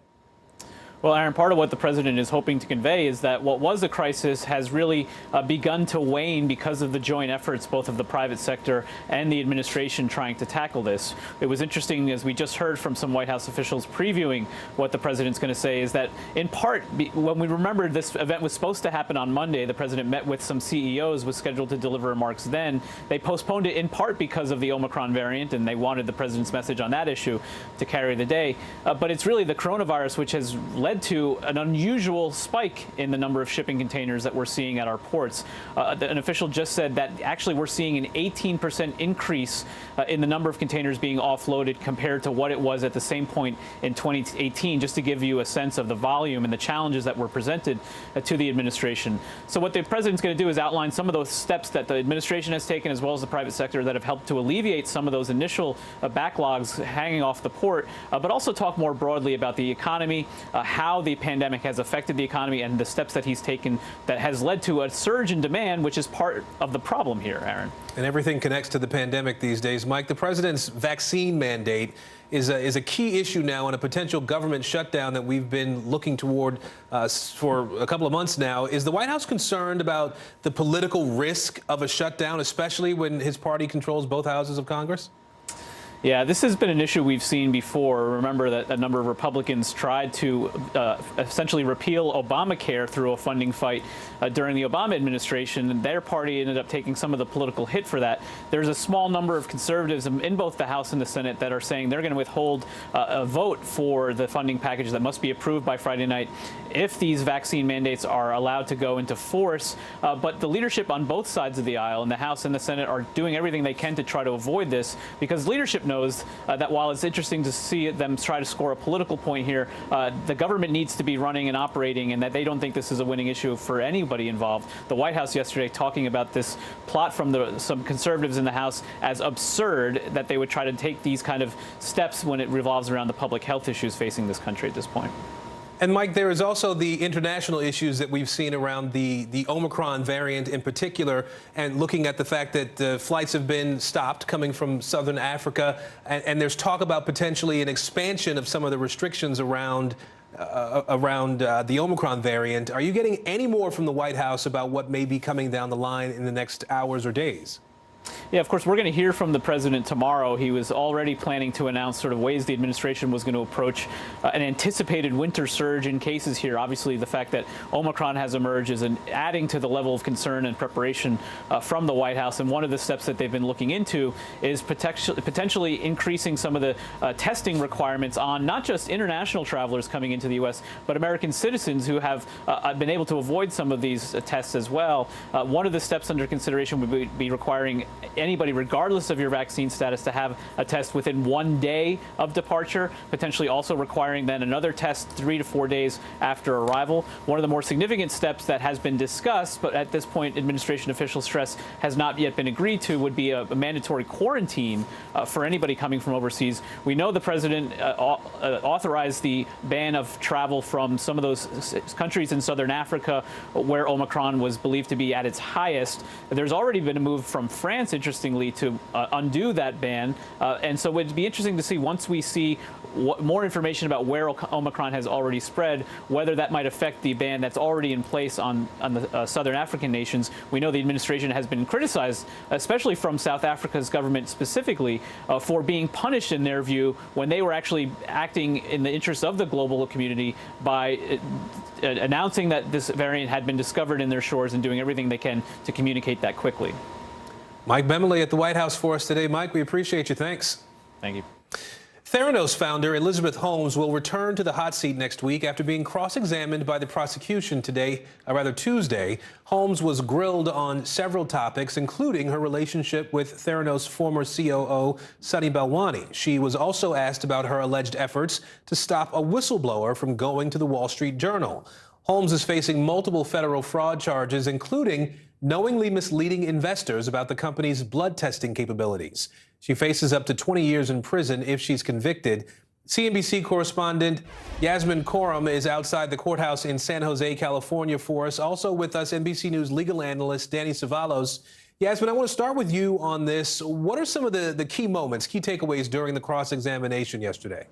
Well, Aaron, part of what the president is hoping to convey is that what was a crisis has really begun to wane because of the joint efforts both of the private sector and the administration trying to tackle this. It was interesting, as we just heard from some White House officials previewing what the president's going to say, is that in part, when we remember this event was supposed to happen on Monday, the president met with some CEOs, was scheduled to deliver remarks then. They postponed it in part because of the Omicron variant, and they wanted the president's message on that issue to carry the day. But it's really the coronavirus which has led to an unusual spike in the number of shipping containers that we're seeing at our ports. An official just said that actually we're seeing an 18% increase in the number of containers being offloaded compared to what it was at the same point in 2018, just to give you a sense of the volume and the challenges that were presented to the administration. So what the president's going to do is outline some of those steps that the administration has taken, as well as the private sector, that have helped to alleviate some of those initial backlogs hanging off the port, but also talk more broadly about the economy, how the pandemic has affected the economy, and the steps that he's taken that has led to a surge in demand, which is part of the problem here, Aaron.
And everything connects to the pandemic these days. Mike, the president's vaccine mandate is a key issue now in a potential government shutdown that we've been looking toward for a couple of months now. Is the White House concerned about the political risk of a shutdown, especially when his party controls both houses of Congress?
Yeah, this has been an issue we've seen before. Remember that a number of Republicans tried to essentially repeal Obamacare through a funding fight during the Obama administration, and their party ended up taking some of the political hit for that. There's a small number of conservatives in both the House and the Senate that are saying they're going to withhold a vote for the funding package that must be approved by Friday night if these vaccine mandates are allowed to go into force. But the leadership on both sides of the aisle, in the House and the Senate, are doing everything they can to try to avoid this, because leadership knows that while it's interesting to see them try to score a political point here, the government needs to be running and operating, and that they don't think this is a winning issue for anybody involved. The White House yesterday talking about this plot from some conservatives in the House as absurd, that they would try to take these kind of steps when it revolves around the public health issues facing this country at this point.
And Mike, there is also the international issues that we've seen around the Omicron variant in particular, and looking at the fact that flights have been stopped coming from southern Africa, and there's talk about potentially an expansion of some of the restrictions around the Omicron variant. Are you getting any more from the White House about what may be coming down the line in the next hours or days?
Yeah, of course, we're going to hear from the president tomorrow. He was already planning to announce sort of ways the administration was going to approach an anticipated winter surge in cases here. Obviously, the fact that Omicron has emerged is adding to the level of concern and preparation from the White House. And one of the steps that they've been looking into is potentially increasing some of the testing requirements on not just international travelers coming into the U.S., but American citizens who have been able to avoid some of these tests as well. One of the steps under consideration would be requiring anybody, regardless of your vaccine status, to have a test within 1 day of departure, potentially also requiring then another test 3 to 4 days after arrival. One of the more significant steps that has been discussed, but at this point administration officials stress has not yet been agreed to, would be a mandatory quarantine for anybody coming from overseas. We know the president authorized the ban of travel from some of those countries in southern Africa where Omicron was believed to be at its highest. There's already been a move from France, interestingly, to undo that ban. And so it'd be interesting to see, once we see more information about where Omicron has already spread, whether that might affect the ban that's already in place on the southern African nations. We know the administration has been criticized, especially from South Africa's government specifically, for being punished, in their view, when they were actually acting in the interest of the global community by announcing that this variant had been discovered in their shores and doing everything they can to communicate that quickly.
Mike Bemley at the White House for us today. Mike, we appreciate you. Thanks.
Thank you.
Theranos founder Elizabeth Holmes will return to the hot seat next week after being cross-examined by the prosecution Tuesday. Holmes was grilled on several topics, including her relationship with Theranos former COO Sunny Balwani. She was also asked about her alleged efforts to stop a whistleblower from going to the Wall Street Journal. Holmes is facing multiple federal fraud charges, including knowingly misleading investors about the company's blood testing capabilities. She faces up to 20 years in prison if she's convicted. CNBC correspondent Yasmin Khorram is outside the courthouse in San Jose, California for us. Also with us, NBC News legal analyst Danny Cevallos. Yasmin, I want to start with you on this. What are some of the key moments, key takeaways during the cross-examination yesterday?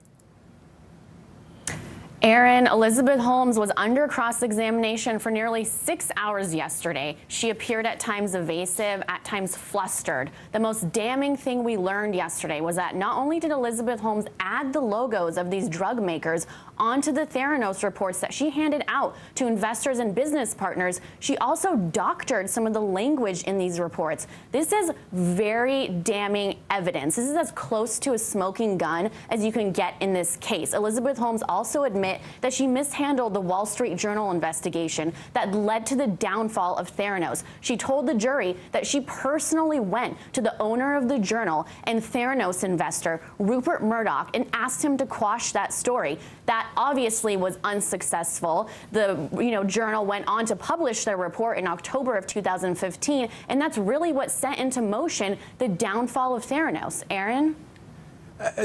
Aaron, Elizabeth Holmes was under cross-examination for nearly 6 hours yesterday. She appeared at times evasive, at times flustered. The most damning thing we learned yesterday was that not only did Elizabeth Holmes add the logos of these drug makers onto the Theranos reports that she handed out to investors and business partners, she also doctored some of the language in these reports. This is very damning evidence. This is as close to a smoking gun as you can get in this case. Elizabeth Holmes also admits that she mishandled the Wall Street Journal investigation that led to the downfall of Theranos. She told the jury that she personally went to the owner of the Journal and Theranos investor Rupert Murdoch and asked him to quash that story. That obviously was unsuccessful. The Journal went on to publish their report in October of 2015, and that's really what set into motion the downfall of Theranos. Aaron?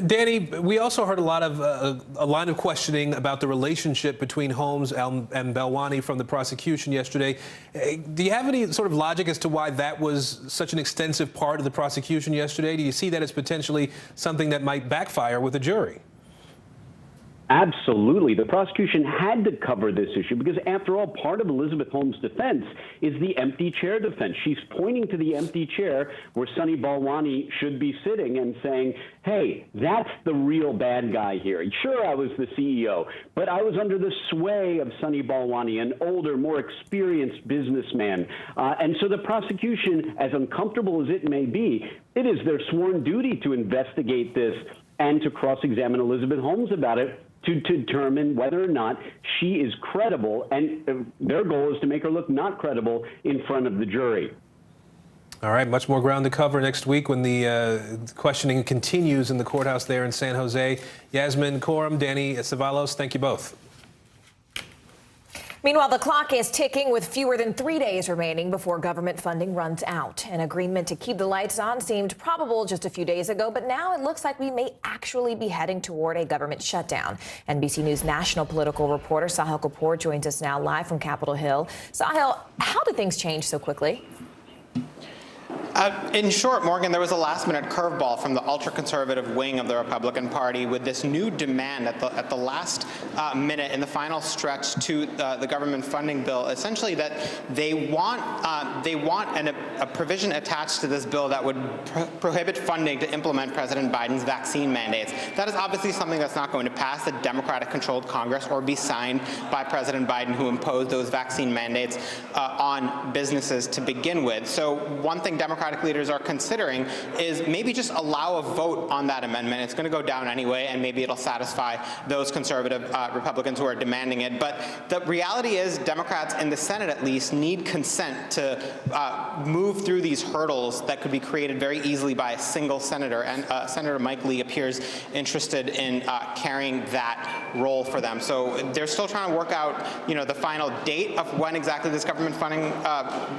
Danny, we also heard a line of questioning about the relationship between Holmes and Balwani from the prosecution yesterday. Do you have any sort of logic as to why that was such an extensive part of the prosecution yesterday? Do you see that as potentially something that might backfire with a jury?
Absolutely. The prosecution had to cover this issue because, after all, part of Elizabeth Holmes' defense is the empty chair defense. She's pointing to the empty chair where Sunny Balwani should be sitting and saying, hey, that's the real bad guy here. Sure, I was the CEO, but I was under the sway of Sunny Balwani, an older, more experienced businessman. And so the prosecution, as uncomfortable as it may be, it is their sworn duty to investigate this and to cross-examine Elizabeth Holmes about it, to determine whether or not she is credible, and their goal is to make her look not credible in front of the jury.
All right, much more ground to cover next week when the questioning continues in the courthouse there in San Jose. Yasmin Khorram, Danny Cevallos, thank you both.
Meanwhile, the clock is ticking with fewer than 3 days remaining before government funding runs out. An agreement to keep the lights on seemed probable just a few days ago, but now it looks like we may actually be heading toward a government shutdown. NBC News national political reporter Sahil Kapoor joins us now live from Capitol Hill. Sahil, how did things change so quickly?
In short, Morgan, there was a last-minute curveball from the ultra-conservative wing of the Republican Party with this new demand at the last minute in the final stretch to the government funding bill, essentially that they want a provision attached to this bill that would prohibit funding to implement President Biden's vaccine mandates. That is obviously something that's not going to pass the Democratic-controlled Congress or be signed by President Biden, who imposed those vaccine mandates on businesses to begin with. So one thing Democratic leaders are considering is maybe just allow a vote on that amendment. It's going to go down anyway, and maybe it'll satisfy those conservative Republicans who are demanding it. But the reality is Democrats in the Senate, at least, need consent to move through these hurdles that could be created very easily by a single senator. And Senator Mike Lee appears interested in carrying that role for them. So they're still trying to work out, the final date of when exactly this government funding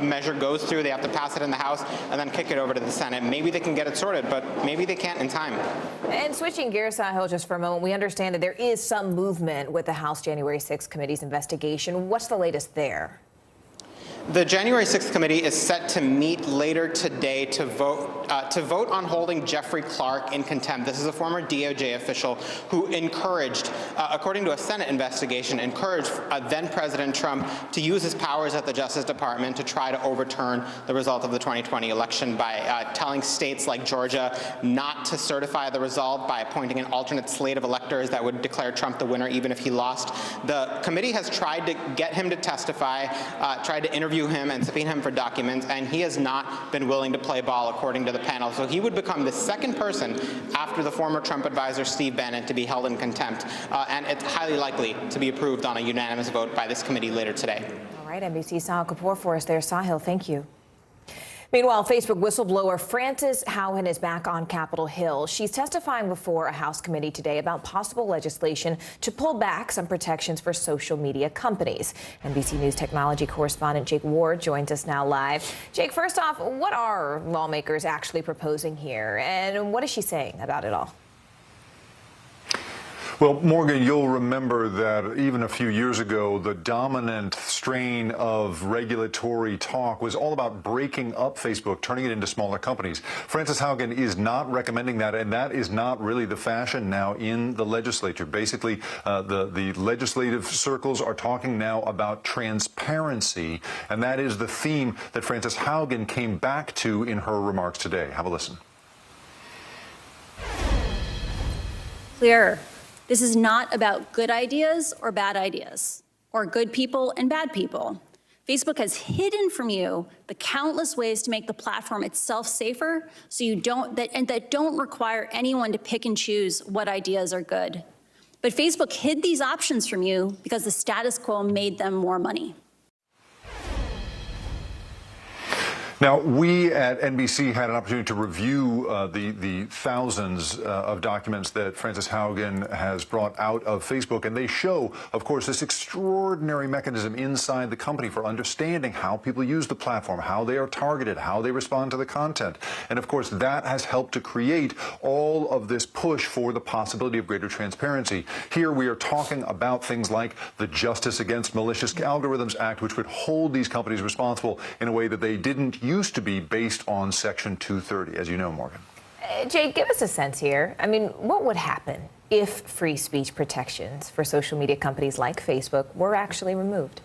measure goes through. They have to pass it in the House and then kick it over to the Senate. Maybe they can get it sorted, but maybe they can't in time.
And switching gears, Sahil, just for a moment, we understand that there is some movement with the House January 6th committee's investigation. What's the latest there?
The January 6th committee is set to meet later today to vote on holding Jeffrey Clark in contempt. This is a former DOJ official who encouraged, according to a Senate investigation, encouraged then-President Trump to use his powers at the Justice Department to try to overturn the result of the 2020 election by telling states like Georgia not to certify the result, by appointing an alternate slate of electors that would declare Trump the winner even if he lost. The committee has tried to get him to testify, tried to interview him and subpoena him for documents, and he has not been willing to play ball, according to the panel. So he would become the second person after the former Trump advisor Steve Bannon to be held in contempt, and it's highly likely to be approved on a unanimous vote by this committee later today.
All right, NBC's Sahil Kapoor for us there. Sahil, thank you. Meanwhile, Facebook whistleblower Frances Haugen is back on Capitol Hill. She's testifying before a House committee today about possible legislation to pull back some protections for social media companies. NBC News technology correspondent Jake Ward joins us now live. Jake, first off, what are lawmakers actually proposing here, and what is she saying about it all?
Well, Morgan, you'll remember that even a few years ago, the dominant strain of regulatory talk was all about breaking up Facebook, turning it into smaller companies. Frances Haugen is not recommending that, and that is not really the fashion now in the legislature. Basically, the legislative circles are talking now about transparency, and that is the theme that Frances Haugen came back to in her remarks today. Have a listen.
Clear. This is not about good ideas or bad ideas, or good people and bad people. Facebook has hidden from you the countless ways to make the platform itself safer, so you that don't require anyone to pick and choose what ideas are good. But Facebook hid these options from you because the status quo made them more money.
Now, we at NBC had an opportunity to review the thousands of documents that Frances Haugen has brought out of Facebook, and they show, of course, this extraordinary mechanism inside the company for understanding how people use the platform, how they are targeted, how they respond to the content. And, of course, that has helped to create all of this push for the possibility of greater transparency. Here we are talking about things like the Justice Against Malicious Algorithms Act, which would hold these companies responsible in a way that they didn't used to be based on Section 230, as you know, Morgan.
Jake, give us a sense here. I mean, what would happen if free speech protections for social media companies like Facebook were actually removed?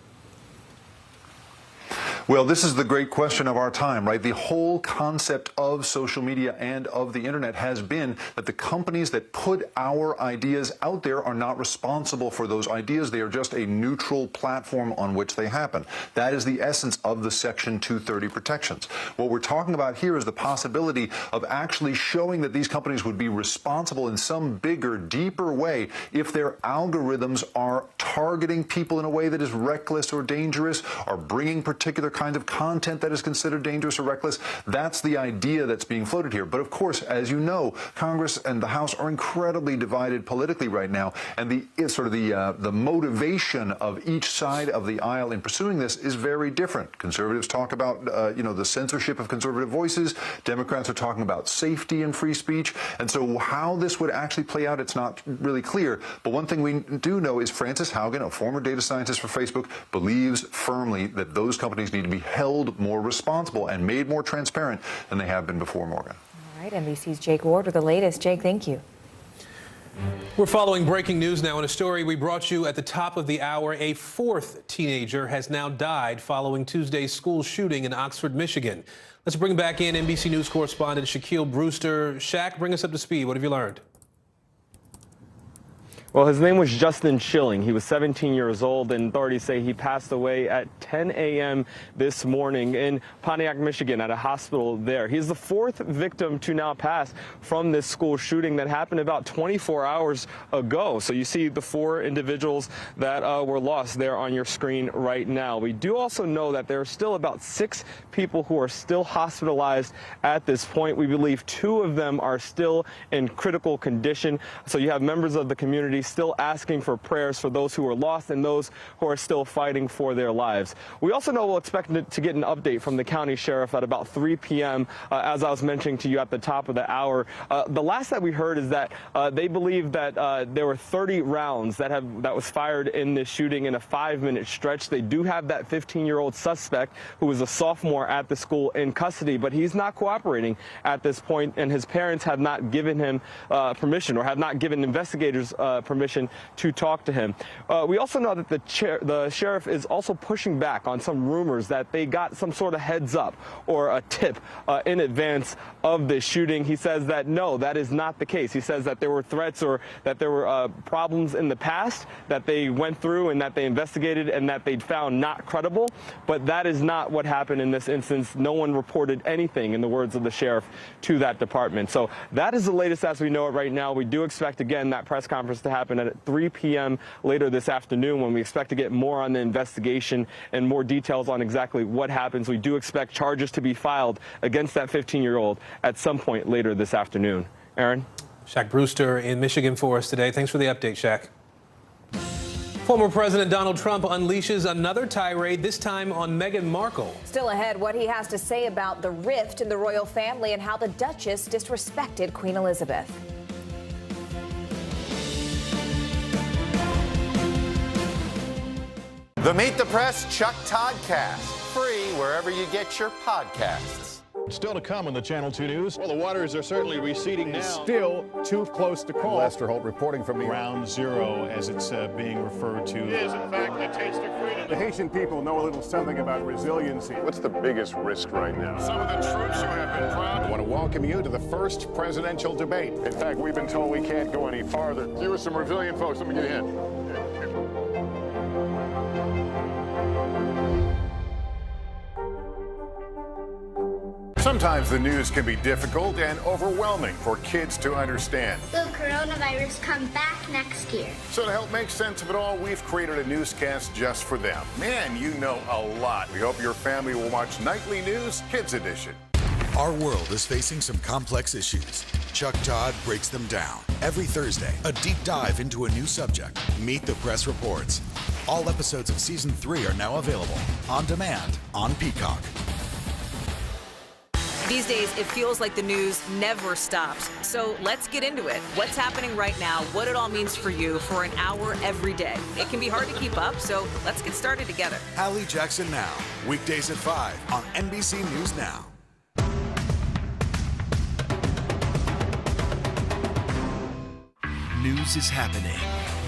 Well, this is the great question of our time, right? The whole concept of social media and of the internet has been that the companies that put our ideas out there are not responsible for those ideas. They are just a neutral platform on which they happen. That is the essence of the Section 230 protections. What we're talking about here is the possibility of actually showing that these companies would be responsible in some bigger, deeper way if their algorithms are targeting people in a way that is reckless or dangerous, or bringing particular kinds of content that is considered dangerous or reckless. That's the idea that's being floated here. But of course, as you know, Congress and the House are incredibly divided politically right now, and the motivation of each side of the aisle in pursuing this is very different. Conservatives talk about the censorship of conservative voices. Democrats are talking about safety and free speech. And so how this would actually play out, it's not really clear. But one thing we do know is Frances Haugen, a former data scientist for Facebook, believes firmly that those companies need need to be held more responsible and made more transparent than they have been before, Morgan.
All right, NBC's Jake Ward with the latest. Jake, thank you.
We're following breaking news now in a story we brought you at the top of the hour. A fourth teenager has now died following Tuesday's school shooting in Oxford, Michigan. Let's bring back in NBC News correspondent Shaquille Brewster. Shaq, bring us up to speed. What have you learned?
Well, his name was Justin Schilling. He was 17 years old, and authorities say he passed away at 10 a.m. this morning in Pontiac, Michigan, at a hospital there. He's the fourth victim to now pass from this school shooting that happened about 24 hours ago. So you see the four individuals that were lost there on your screen right now. We do also know that there are still about 6 people who are still hospitalized at this point. We believe 2 of them are still in critical condition. So you have members of the community still asking for prayers for those who are lost and those who are still fighting for their lives. We also know we'll expect to get an update from the county sheriff at about 3 p.m. As I was mentioning to you at the top of the hour. The last that we heard is that they believe that there were 30 rounds that was fired in this shooting in a 5-minute stretch. They do have that 15-year-old suspect who was a sophomore at the school in custody, but he's not cooperating at this point, and his parents have not given him permission, or have not given investigators permission to talk to him. We also know that the sheriff is also pushing back on some rumors that they got some sort of heads up or a tip in advance of this shooting. He says that no, that is not the case. He says that there were threats or that there were problems in the past that they went through and that they investigated and that they found not credible, but that is not what happened in this instance. No one reported anything, in the words of the sheriff, to that department. So that is the latest as we know it right now. We do expect, again, that press conference to happen at 3 p.m. later this afternoon, when we expect to get more on the investigation and more details on exactly what happens. We do expect charges to be filed against that 15-year-old at some point later this afternoon. Aaron?
Shaq Brewster in Michigan for us today. Thanks for the update, Shaq. Former President Donald Trump unleashes another tirade, this time on Meghan Markle.
Still ahead, what he has to say about the rift in the royal family and how the Duchess disrespected Queen Elizabeth.
The Meet the Press Chuck Todd Cast, free wherever you get your podcasts.
Still to come on the Channel 2 News. Well, the waters are certainly receding now. Still too close to call. Lester Holt reporting from Ground Zero, as it's being referred to. It is, in fact, the taste of freedom. The Haitian people know a little something about resiliency. What's the biggest risk right now? Some of the troops who have been proud. I want to welcome you to the first presidential debate. In fact, we've been told we can't go any farther. You with some resilient folks, let me get in. Sometimes the news can be difficult and overwhelming for kids to understand.
Will coronavirus come back next year?
So to help make sense of it all, we've created a newscast just for them. Man, you know a lot. We hope your family will watch Nightly News Kids Edition.
Our world is facing some complex issues. Chuck Todd breaks them down. Every Thursday, a deep dive into a new subject. Meet the Press Reports. All episodes of Season 3 are now available on demand on Peacock.
These days, it feels like the news never stops. So let's get into it. What's happening right now, what it all means for you for an hour every day. It can be hard to keep up, so let's get started together.
Hallie Jackson Now, weekdays at 5 on NBC News Now.
News is happening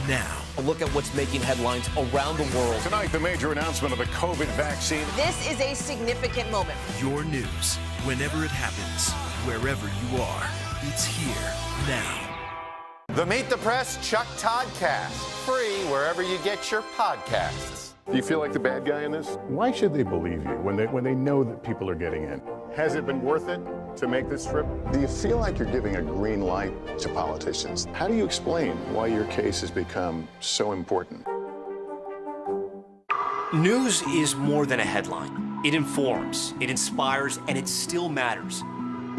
now. A look at what's making headlines around the world.
Tonight, the major announcement of the COVID vaccine.
This is a significant moment.
Your news, whenever it happens, wherever you are, it's here now.
The Meet the Press Chuck Todd Cast, free wherever you get your podcasts.
Do you feel like the bad guy in this? Why should they believe you when they know that people are getting in? Has it been worth it to make this trip?
Do you feel like you're giving a green light to politicians?
How do you explain why your case has become so important?
News is more than a headline. It informs, it inspires, and it still matters.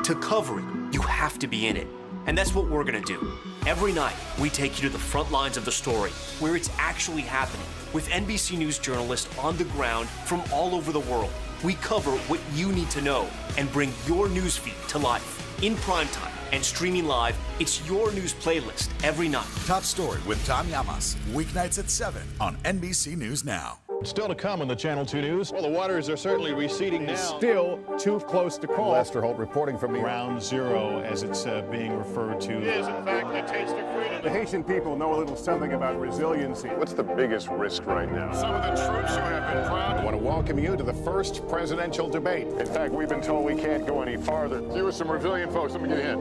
To cover it, you have to be in it. And that's what we're going to do. Every night, we take you to the front lines of the story, where it's actually happening, with NBC News journalists on the ground from all over the world. We cover what you need to know and bring your newsfeed to life. In primetime and streaming live, it's your news playlist every night.
Top Story with Tom Llamas, weeknights at 7 on NBC News Now.
Still to come on the Channel 2 News. Well, the waters are certainly receding now. Still too close to call.
Lester Holt reporting from
Ground Zero, as it's being referred to. It is, in fact, the taste of freedom. The Haitian people know a little something about resiliency.
What's the biggest risk right now?
Some of the troops who have been proud.
I want to welcome you to the first presidential debate.
In fact, we've been told we can't go any farther. You with some resilient folks, let me get a hint.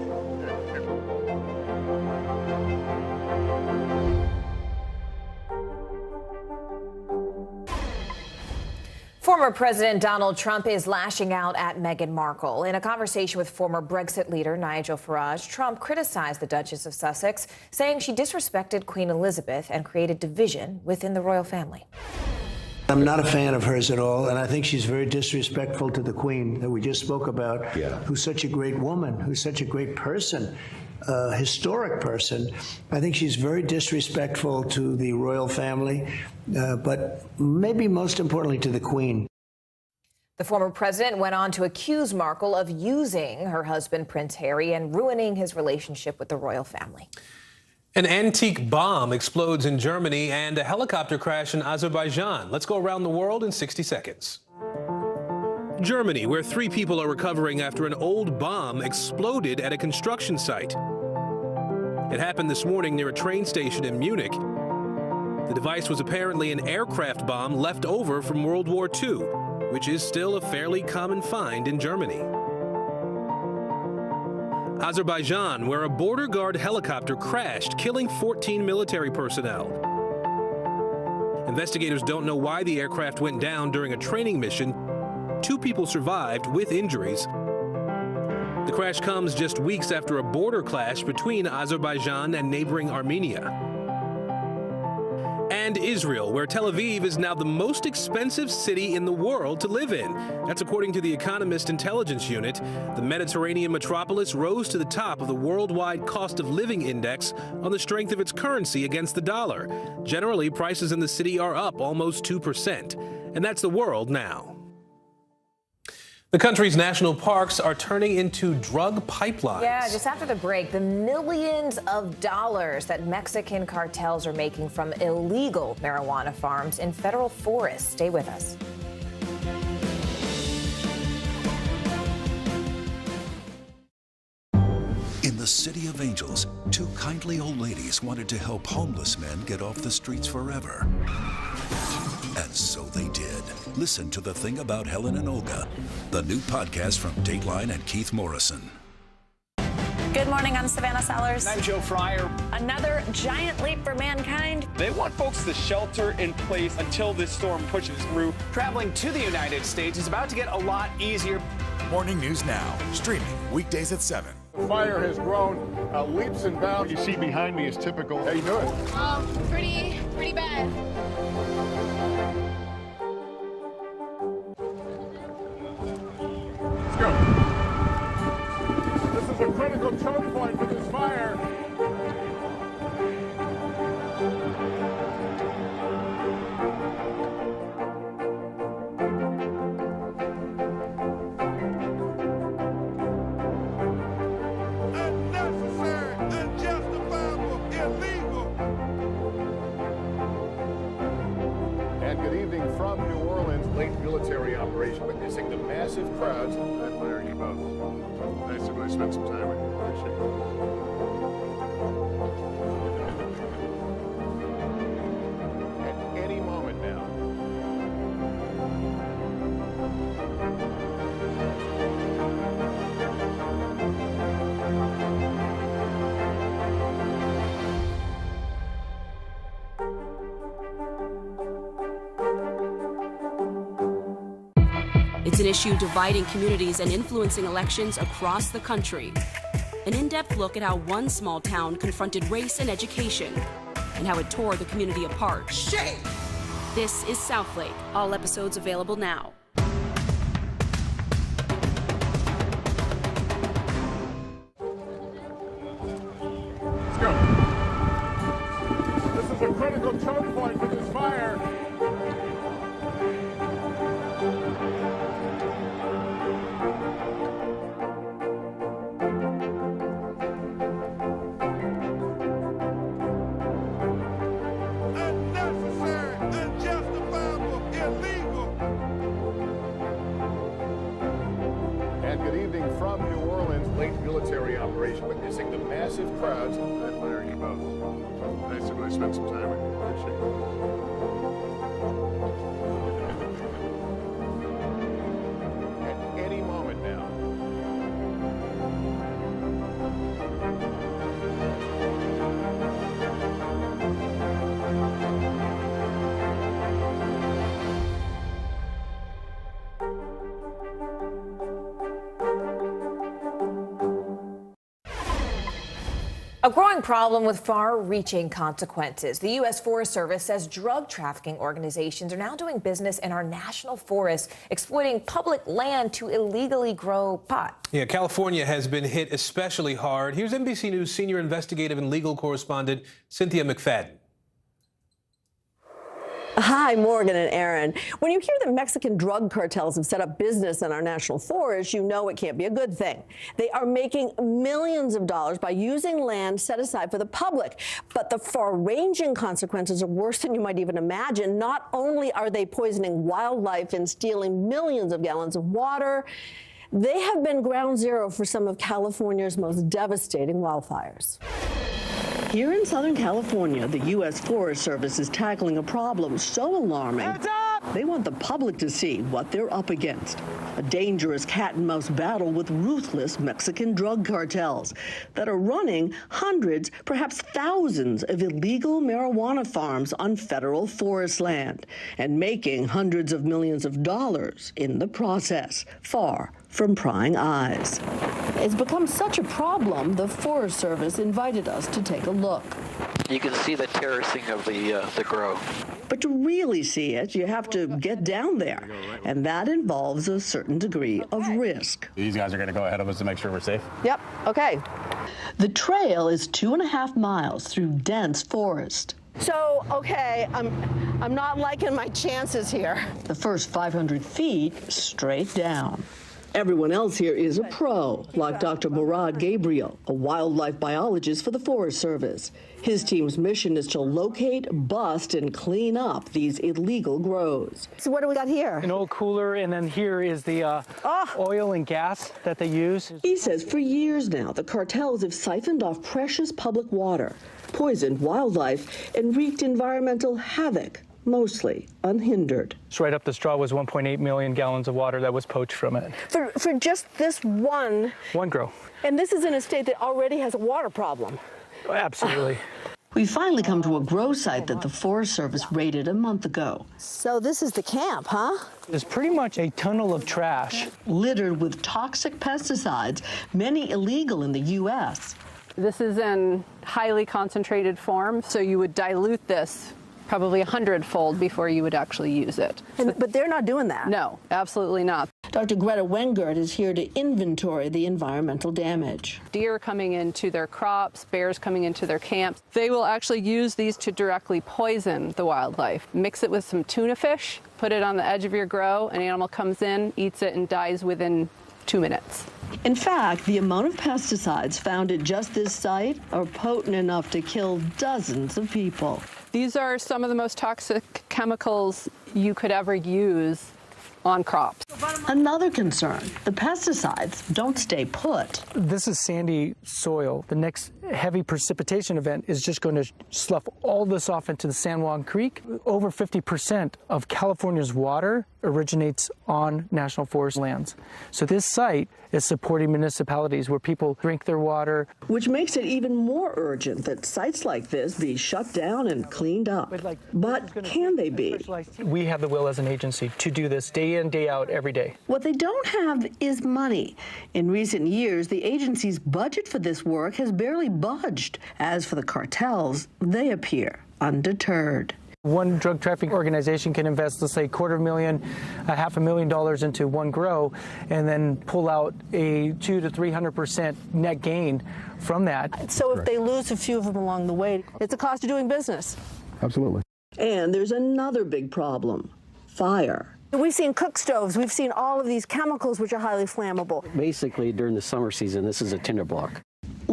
Former President Donald Trump is lashing out at Meghan Markle. In a conversation with former Brexit leader Nigel Farage, Trump criticized the Duchess of Sussex, saying she disrespected Queen Elizabeth and created division within the royal family.
I'm not a fan of hers at all, and I think she's very disrespectful to the Queen that we just spoke about, who's such a great woman, who's such a great person, historic person. I think she's very disrespectful to the royal family, but maybe most importantly to the Queen.
The former president went on to accuse Markle of using her husband, Prince Harry, and ruining his relationship with the royal family.
An antique bomb explodes in Germany and a helicopter crash in Azerbaijan. Let's go around the world in 60 seconds. Germany, where 3 people are recovering after an old bomb exploded at a construction site. It happened this morning near a train station in Munich. The device was apparently an aircraft bomb left over from World War II, which is still a fairly common find in Germany. Azerbaijan, where a border guard helicopter crashed, killing 14 military personnel. Investigators don't know why the aircraft went down during a training mission. 2 people survived with injuries. The crash comes just weeks after a border clash between Azerbaijan and neighboring Armenia. And Israel, where Tel Aviv is now the most expensive city in the world to live in. That's according to the Economist Intelligence Unit. The Mediterranean metropolis rose to the top of the worldwide cost of living index on the strength of its currency against the dollar. Generally, prices in the city are up almost 2%. And that's the world now. The country's national parks are turning into drug pipelines.
Yeah, just after the break, the millions of dollars that Mexican cartels are making from illegal marijuana farms in federal forests. Stay with us.
In the City of Angels, 2 kindly old ladies wanted to help homeless men get off the streets forever. And so they did. Listen to The Thing About Helen and Olga, the new podcast from Dateline and Keith Morrison.
Good morning, I'm Savannah Sellers.
I'm Joe Fryer.
Another giant leap for mankind.
They want folks to shelter in place until this storm pushes through. Traveling to the United States is about to get a lot easier.
Morning News Now, streaming weekdays at 7.
The fire has grown leaps and bounds. What you see behind me is typical. How you doing?
Pretty bad.
Let's go. This is a critical choke point for this fire.
Unnecessary, unjustifiable, illegal.
And good evening from New Orleans. Late military operation witnessing the massive crowds. I admire you both. Nice to really spend some time with you. Appreciate it. At any moment now.
It's an issue dividing communities and influencing elections across the country. An in-depth look at how one small town confronted race and education and how it tore the community apart.
Shame!
This is Southlake. All episodes available now.
Let's go. This is a critical choke point for this fire.
Unnecessary, unjustifiable,
reporting from New Orleans, late military operation, witnessing the massive crowds. I admire you both. Nice to really spend some time with you. Appreciate it. At any moment now.
A growing problem with far-reaching consequences. The U.S. Forest Service says drug trafficking organizations are now doing business in our national forests, exploiting public land to illegally grow pot.
Yeah, California has been hit especially hard. Here's NBC News senior investigative and legal correspondent Cynthia McFadden.
Hi, Morgan and Aaron. When you hear that Mexican drug cartels have set up business in our national forests, you know it can't be a good thing. They are making millions of dollars by using land set aside for the public. But the far-ranging consequences are worse than you might even imagine. Not only are they poisoning wildlife and stealing millions of gallons of water, they have been ground zero for some of California's most devastating wildfires. Here in Southern California, the U.S. Forest Service is tackling a problem so alarming, they want the public to see what they're up against. A dangerous cat-and-mouse battle with ruthless Mexican drug cartels that are running hundreds, perhaps thousands of illegal marijuana farms on federal forest land and making hundreds of millions of dollars in the process, far from prying eyes. It's become such a problem, the Forest Service invited us to take a look.
You can see the terracing of the grow.
But to really see it, you have to get down there, and that involves a certain degree of risk.
These guys are going to go ahead of us to make sure we're safe?
Yep, okay. The trail is 2.5 miles through dense forest. So, okay, I'm not liking my chances here. The first 500 feet straight down. Everyone else here is a pro, like Dr. Murad Gabriel, a wildlife biologist for the Forest Service. His team's mission is to locate, bust, and clean up these illegal grows. So what do we got here?
An old cooler, and then here is the oil and gas that they use.
He says for years now, the cartels have siphoned off precious public water, poisoned wildlife, and wreaked environmental havoc, mostly unhindered.
So right up the straw was 1.8 million gallons of water that was poached from it.
For just this one
grow.
And this is in a state that already has a water problem.
Absolutely.
We finally come to a grow site that the Forest Service raided a month ago. So this is the camp, huh?
It's pretty much a tunnel of trash.
Littered with toxic pesticides, many illegal in the U.S.
This is in highly concentrated form, so you would dilute this probably 100-fold before you would actually use it.
But they're not doing that.
No, absolutely not.
Dr. Greta Wengert is here to inventory the environmental damage.
Deer coming into their crops, bears coming into their camps. They will actually use these to directly poison the wildlife. Mix it with some tuna fish, put it on the edge of your grow, an animal comes in, eats it, and dies within 2 minutes.
In fact, the amount of pesticides found at just this site are potent enough to kill dozens of people.
These are some of the most toxic chemicals you could ever use on crops.
Another concern, the pesticides don't stay put.
This is sandy soil. The next heavy precipitation event is just going to slough all this off into the San Juan Creek. Over 50% of California's water originates on national forest lands. So this site is supporting municipalities where people drink their water.
Which makes it even more urgent that sites like this be shut down and cleaned up. But can they be?
We have the will as an agency to do this day in, day out, every day.
What they don't have is money. In recent years, the agency's budget for this work has barely budged. As for the cartels, they appear undeterred.
One drug trafficking organization can invest, let's say, $250,000, $500,000 into one grow, and then pull out a 200% to 300% net gain from that.
So if they lose a few of them along the way, it's a cost of doing business.
Absolutely.
And there's another big problem: fire. We've seen cook stoves. We've seen all of these chemicals which are highly flammable.
Basically, during the summer season, this is a tinder block.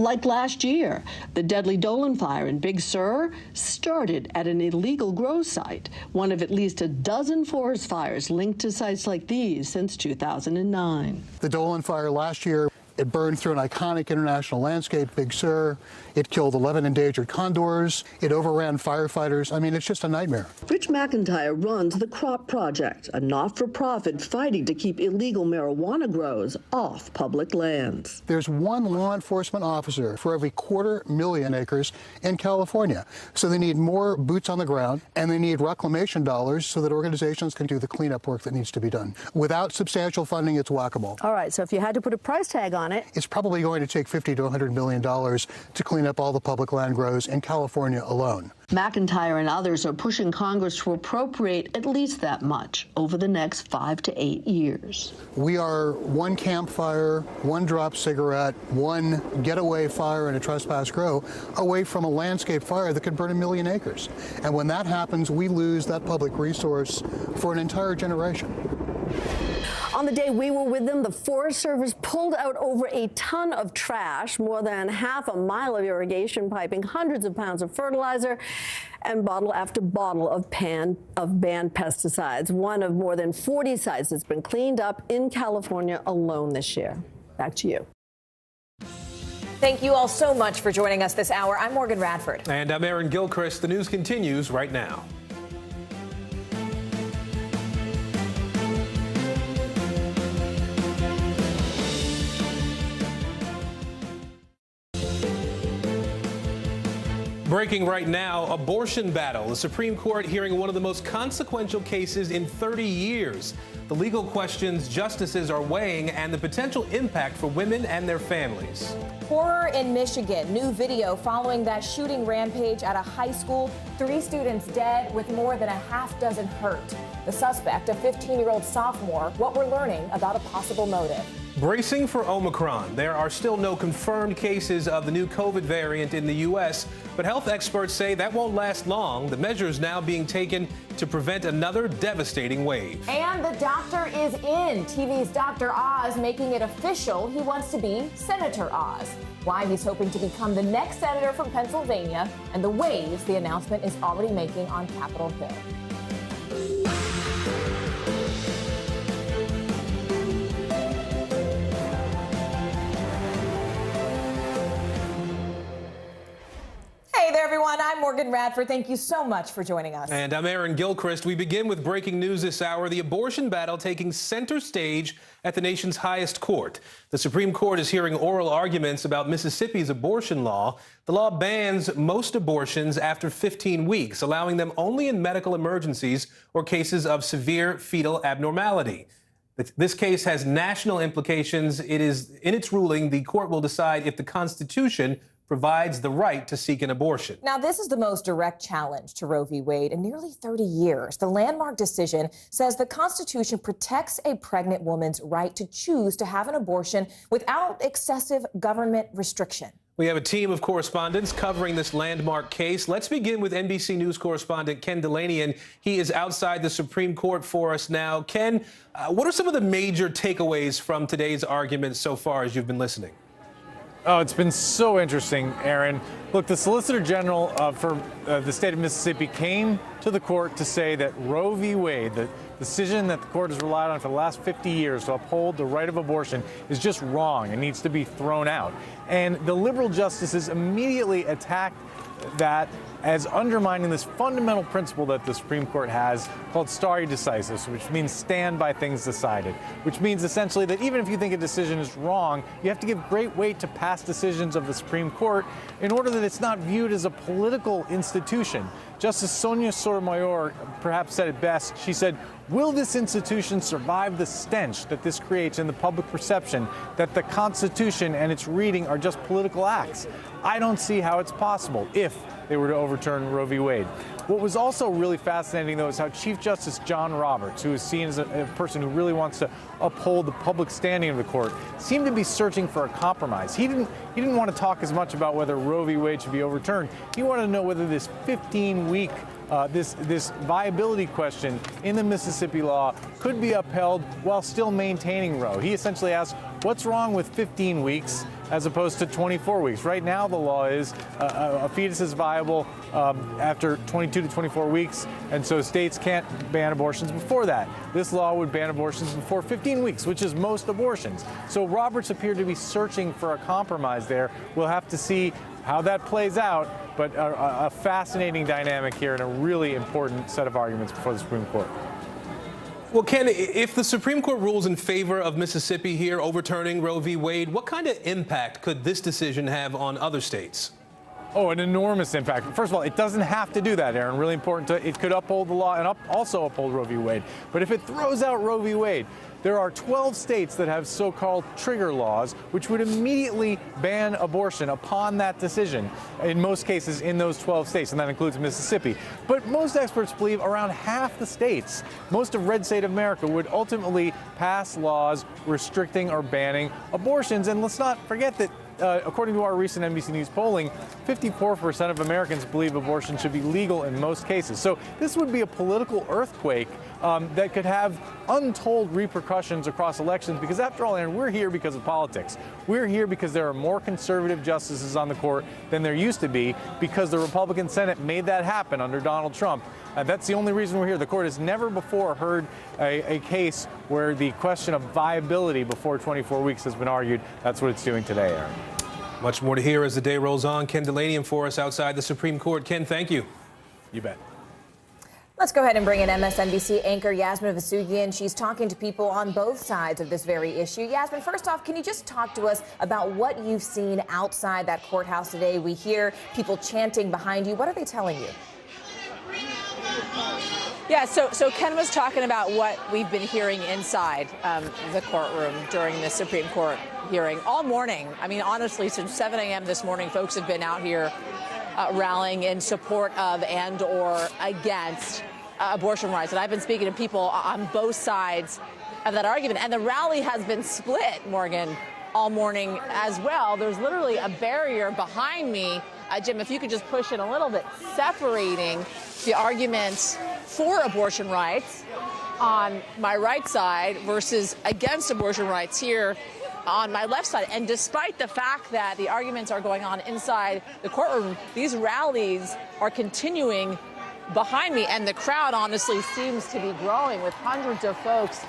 Like last year, the deadly Dolan fire in Big Sur started at an illegal grow site, one of at least a dozen forest fires linked to sites like these since 2009.
The Dolan fire last year, it burned through an iconic international landscape, Big Sur. It killed 11 endangered condors. It overran firefighters. I mean, it's just a nightmare.
Rich McIntyre runs the Crop Project, a not-for-profit fighting to keep illegal marijuana grows off public lands.
There's one law enforcement officer for every 250,000 acres in California. So they need more boots on the ground, and they need reclamation dollars so that organizations can do the cleanup work that needs to be done. Without substantial funding, it's whack-a-mole.
All right, so if you had to put a price tag on it,
it's probably going to take $50 to $100 million to clean up all the public land grows in California alone.
McIntyre and others are pushing Congress to appropriate at least that much over the next 5 to 8 years.
We are one campfire, one drop cigarette, one getaway fire in a trespass grow away from a landscape fire that could burn 1 million acres. And when that happens, we lose that public resource for an entire generation.
On the day we were with them, the Forest Service pulled out over a ton of trash, more than half a mile of irrigation piping, hundreds of pounds of fertilizer, and bottle after bottle of banned pesticides. One of more than 40 sites that's been cleaned up in California alone this year. Back to you.
Thank you all so much for joining us this hour. I'm Morgan Radford.
And I'm Aaron Gilchrist. The news continues right now. Breaking right now, abortion battle. The Supreme Court hearing one of the most consequential cases in 30 years. The legal questions justices are weighing and the potential impact for women and their families.
Horror in Michigan. New video following that shooting rampage at a high school. 3 students dead with more than a half dozen hurt. The suspect, a 15-year-old sophomore. What we're learning about a possible motive.
Bracing for Omicron. There are still no confirmed cases of the new COVID variant in the U.S., but health experts say that won't last long. The measures now being taken to prevent another devastating wave.
And the doctor is in. TV's Dr. Oz making it official. He wants to be Senator Oz. Why he's hoping to become the next senator from Pennsylvania and the waves the announcement is already making on Capitol Hill. Hey there, everyone. I'm Morgan Radford. Thank you so much for joining us.
And I'm Aaron Gilchrist. We begin with breaking news this hour. The abortion battle taking center stage at the nation's highest court. The Supreme Court is hearing oral arguments about Mississippi's abortion law. The law bans most abortions after 15 weeks, allowing them only in medical emergencies or cases of severe fetal abnormality. This case has national implications. It is in its ruling, the court will decide if the Constitution provides the right to seek an abortion.
Now, this is the most direct challenge to Roe v. Wade in nearly 30 years. The landmark decision says the Constitution protects a pregnant woman's right to choose to have an abortion without excessive government restriction.
We have a team of correspondents covering this landmark case. Let's begin with NBC News correspondent Ken Delaney, and he is outside the Supreme Court for us now. Ken, what are some of the major takeaways from today's arguments so far as you've been listening?
Oh, it's been so interesting, Aaron. Look, the Solicitor General for the state of Mississippi came to the court to say that Roe v. Wade, the decision that the court has relied on for the last 50 years to uphold the right of abortion, is just wrong and needs to be thrown out. And the liberal justices immediately attacked that as undermining this fundamental principle that the Supreme Court has called stare decisis, which means stand by things decided, which means essentially that even if you think a decision is wrong, you have to give great weight to past decisions of the Supreme Court in order that it's not viewed as a political institution. Justice Sonia Sotomayor perhaps said it best. She said, "Will this institution survive the stench that this creates in the public perception that the Constitution and its reading are just political acts? I don't see how it's possible if they were to overturn Roe v. Wade." What was also really fascinating, though, is how Chief Justice John Roberts, who is seen as a person who really wants to uphold the public standing of the court, seemed to be searching for a compromise. He didn't want to talk as much about whether Roe v. Wade should be overturned. He wanted to know whether this 15-week this viability question in the Mississippi law could be upheld while still maintaining Roe. He essentially asked, what's wrong with 15 weeks? as opposed to 24 weeks. Right now, the law is a fetus is viable after 22 to 24 weeks, and so states can't ban abortions before that. This law would ban abortions before 15 weeks, which is most abortions. So Roberts appeared to be searching for a compromise there. We'll have to see how that plays out, but a fascinating dynamic here and a really important set of arguments before the Supreme Court.
Well, Ken, if the Supreme Court rules in favor of Mississippi here, overturning Roe v. Wade, what kind of impact could this decision have on other states?
Oh, an enormous impact. First of all, it doesn't have to do that, Aaron. Really important. It could uphold the law and also uphold Roe v. Wade. But if it throws out Roe v. Wade, there are 12 states that have so-called trigger laws, which would immediately ban abortion upon that decision, in most cases in those 12 states, and that includes Mississippi. But most experts believe around half the states, most of red state America, would ultimately pass laws restricting or banning abortions. And let's not forget that according to our recent NBC News polling, 54% of Americans believe abortion should be legal in most cases. So this would be a political earthquake that could have untold repercussions across elections, because after all, Aaron, we're here because of politics. We're here because there are more conservative justices on the court than there used to be, because the Republican Senate made that happen under Donald Trump. That's the only reason we're here. The court has never before heard a case where the question of viability before 24 weeks has been argued. That's what it's doing today, Aaron.
Much more to hear as the day rolls on. Ken Dilanian for us outside the Supreme Court. Ken, thank you.
You bet.
Let's go ahead and bring in MSNBC anchor Yasmin Vasugian. She's talking to people on both sides of this very issue. Yasmin, first off, can you just talk to us about what you've seen outside that courthouse today? We hear people chanting behind you. What are they telling you?
Yeah, so Ken was talking about what we've been hearing inside the courtroom during the Supreme Court hearing all morning. I mean, honestly, since 7 a.m. this morning, folks have been out here rallying in support of and or against abortion rights. And I've been speaking to people on both sides of that argument. And the rally has been split, Morgan, all morning as well. There's literally a barrier behind me. Jim, if you could just push in a little bit, separating the arguments for abortion rights on my right side versus against abortion rights here on my left side. And despite the fact that the arguments are going on inside the courtroom, these rallies are continuing behind me. And the crowd honestly seems to be growing, with hundreds of folks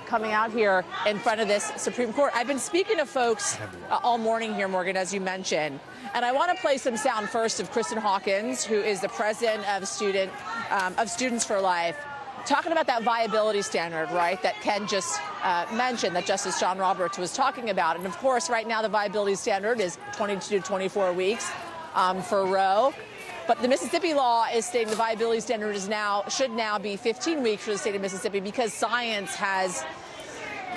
coming out here in front of this Supreme Court. I've been speaking to folks all morning here, Morgan, as you mentioned. And I want to play some sound first of Kristen Hawkins, who is the president of Students for Life, talking about that viability standard, right, that Ken just mentioned, that Justice John Roberts was talking about. And of course, right now, the viability standard is 22 to 24 weeks for Roe. But the Mississippi law is stating the viability standard should now be 15 weeks for the state of Mississippi, because science has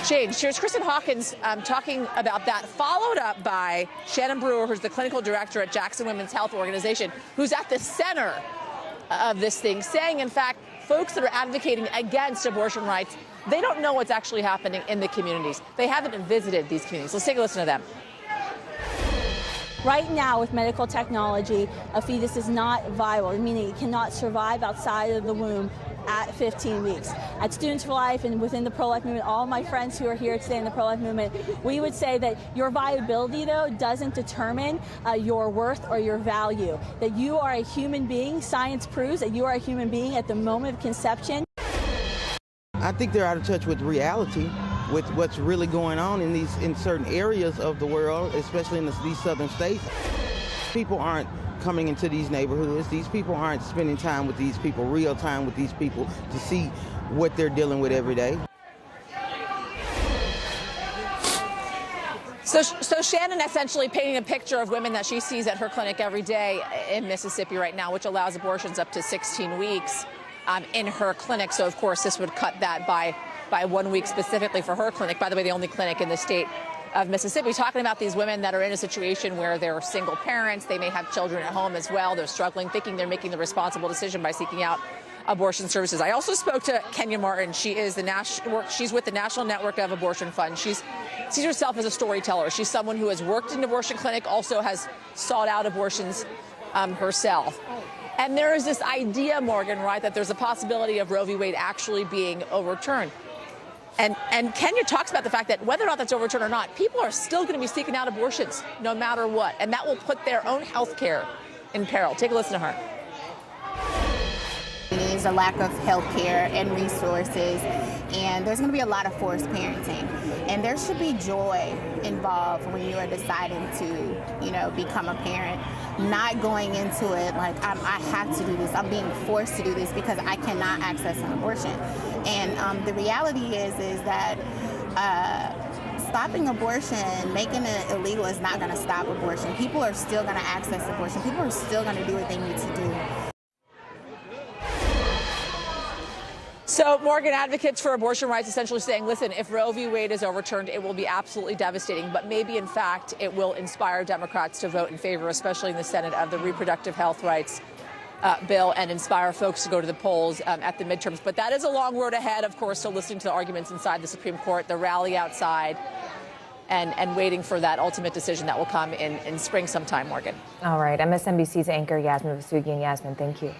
changed. Here's Kristen Hawkins talking about that, followed up by Shannon Brewer, who's the clinical director at Jackson Women's Health Organization, who's at the center of this thing, saying, in fact, folks that are advocating against abortion rights, they don't know what's actually happening in the communities. They haven't visited these communities. Let's take a listen to them.
Right now, with medical technology, a fetus is not viable, meaning it cannot survive outside of the womb at 15 weeks. At Students for Life and within the pro-life movement, all my friends who are here today in the pro-life movement, we would say that your viability, though, doesn't determine your worth or your value. That you are a human being. Science proves that you are a human being at the moment of conception.
I think they're out of touch with reality, with what's really going on in certain areas of the world, especially in these southern states. People aren't coming into these neighborhoods. These people aren't spending time with these people, real time with these people, to see what they're dealing with every day.
So Shannon essentially painting a picture of women that she sees at her clinic every day in Mississippi right now, which allows abortions up to 16 weeks in her clinic. So, of course, this would cut that by 1 week specifically for her clinic. By the way, the only clinic in the state of Mississippi. Talking about these women that are in a situation where they're single parents, they may have children at home as well, they're struggling, thinking they're making the responsible decision by seeking out abortion services. I also spoke to Kenya Martin. She is she's with the National Network of Abortion Funds. She sees herself as a storyteller. She's someone who has worked in an abortion clinic, also has sought out abortions herself. And there is this idea, Morgan, right, that there's a possibility of Roe v. Wade actually being overturned. And Kenya talks about the fact that whether or not that's overturned or not, people are still going to be seeking out abortions no matter what. And that will put their own health care in peril. Take a listen to her.
There's a lack of health care and resources, and there's going to be a lot of forced parenting. And there should be joy involved when you are deciding to, become a parent, not going into it like, I have to do this, I'm being forced to do this because I cannot access an abortion. And the reality is that stopping abortion, making it illegal is not going to stop abortion. People are still going to access abortion. People are still going to do what they need to do.
So, Morgan, advocates for abortion rights essentially saying, listen, if Roe v. Wade is overturned, it will be absolutely devastating. But maybe, in fact, it will inspire Democrats to vote in favor, especially in the Senate, of the reproductive health rights bill and inspire folks to go to the polls at the midterms. But that is a long road ahead, of course, so listening to the arguments inside the Supreme Court, the rally outside, and waiting for that ultimate decision that will come in spring sometime, Morgan.
All right. MSNBC's anchor, Yasmin Vossoughian. Yasmin, thank you.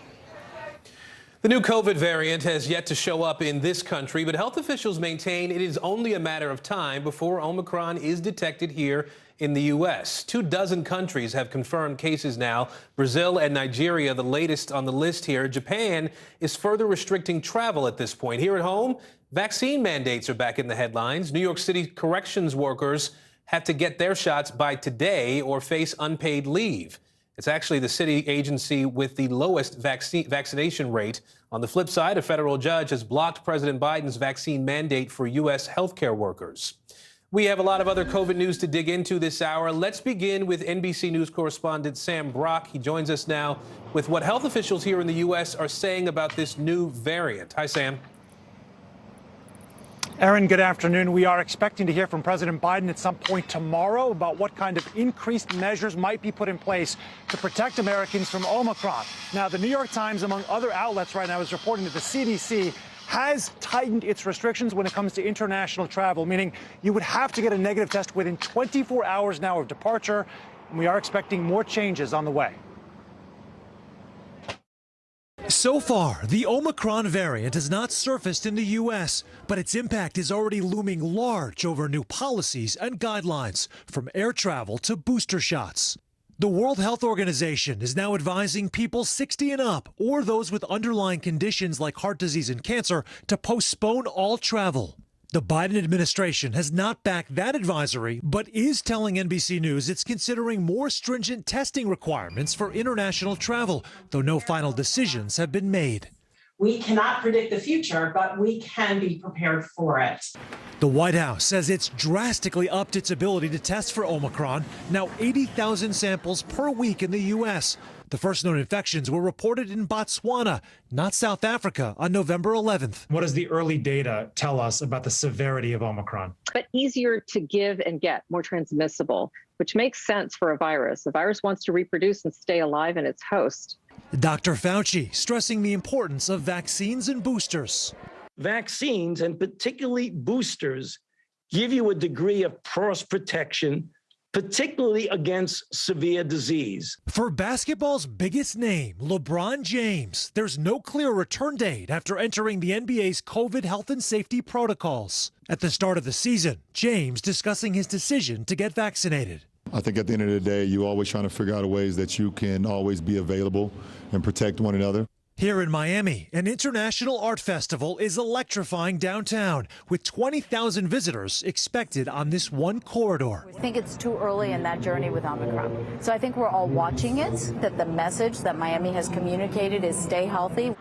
The new COVID variant has yet to show up in this country, but health officials maintain it is only a matter of time before Omicron is detected here in the U.S. 24 countries have confirmed cases now. Brazil and Nigeria, the latest on the list here. Japan is further restricting travel at this point. Here at home, vaccine mandates are back in the headlines. New York City corrections workers have to get their shots by today or face unpaid leave. It's actually the city agency with the lowest vaccination rate. On the flip side, a federal judge has blocked President Biden's vaccine mandate for U.S. healthcare workers. We have a lot of other COVID news to dig into this hour. Let's begin with NBC News correspondent Sam Brock. He joins us now with what health officials here in the U.S. are saying about this new variant. Hi, Sam.
Aaron, good afternoon. We are expecting to hear from President Biden at some point tomorrow about what kind of increased measures might be put in place to protect Americans from Omicron. Now, the New York Times, among other outlets right now, is reporting that the CDC has tightened its restrictions when it comes to international travel, meaning you would have to get a negative test within 24 hours now of departure. And we are expecting more changes on the way.
So far, the Omicron variant has not surfaced in the U.S., but its impact is already looming large over new policies and guidelines, from air travel to booster shots. The World Health Organization is now advising people 60 and up, or those with underlying conditions like heart disease and cancer, to postpone all travel. The Biden administration has not backed that advisory, but is telling NBC News it's considering more stringent testing requirements for international travel, though no final decisions have been made.
We cannot predict the future, but we can be prepared for it.
The White House says it's drastically upped its ability to test for Omicron, now 80,000 samples per week in the U.S. The first known infections were reported in Botswana, not South Africa, on November 11th.
What does the early data tell us about the severity of Omicron?
But easier to give and get, more transmissible, which makes sense for a virus. The virus wants to reproduce and stay alive in its host.
Dr. Fauci stressing the importance of vaccines and boosters.
Vaccines, and particularly boosters, give you a degree of cross protection, particularly against severe disease.
For basketball's biggest name, LeBron James, there's no clear return date after entering the NBA's COVID health and safety protocols. At the start of the season, James discussing his decision to get vaccinated.
I think at the end of the day, you're always trying to figure out ways that you can always be available and protect one another.
Here in Miami, an international art festival is electrifying downtown, with 20,000 visitors expected on this one corridor.
I think it's too early in that journey with Omicron. So I think we're all watching it, that the message that Miami has communicated is stay healthy.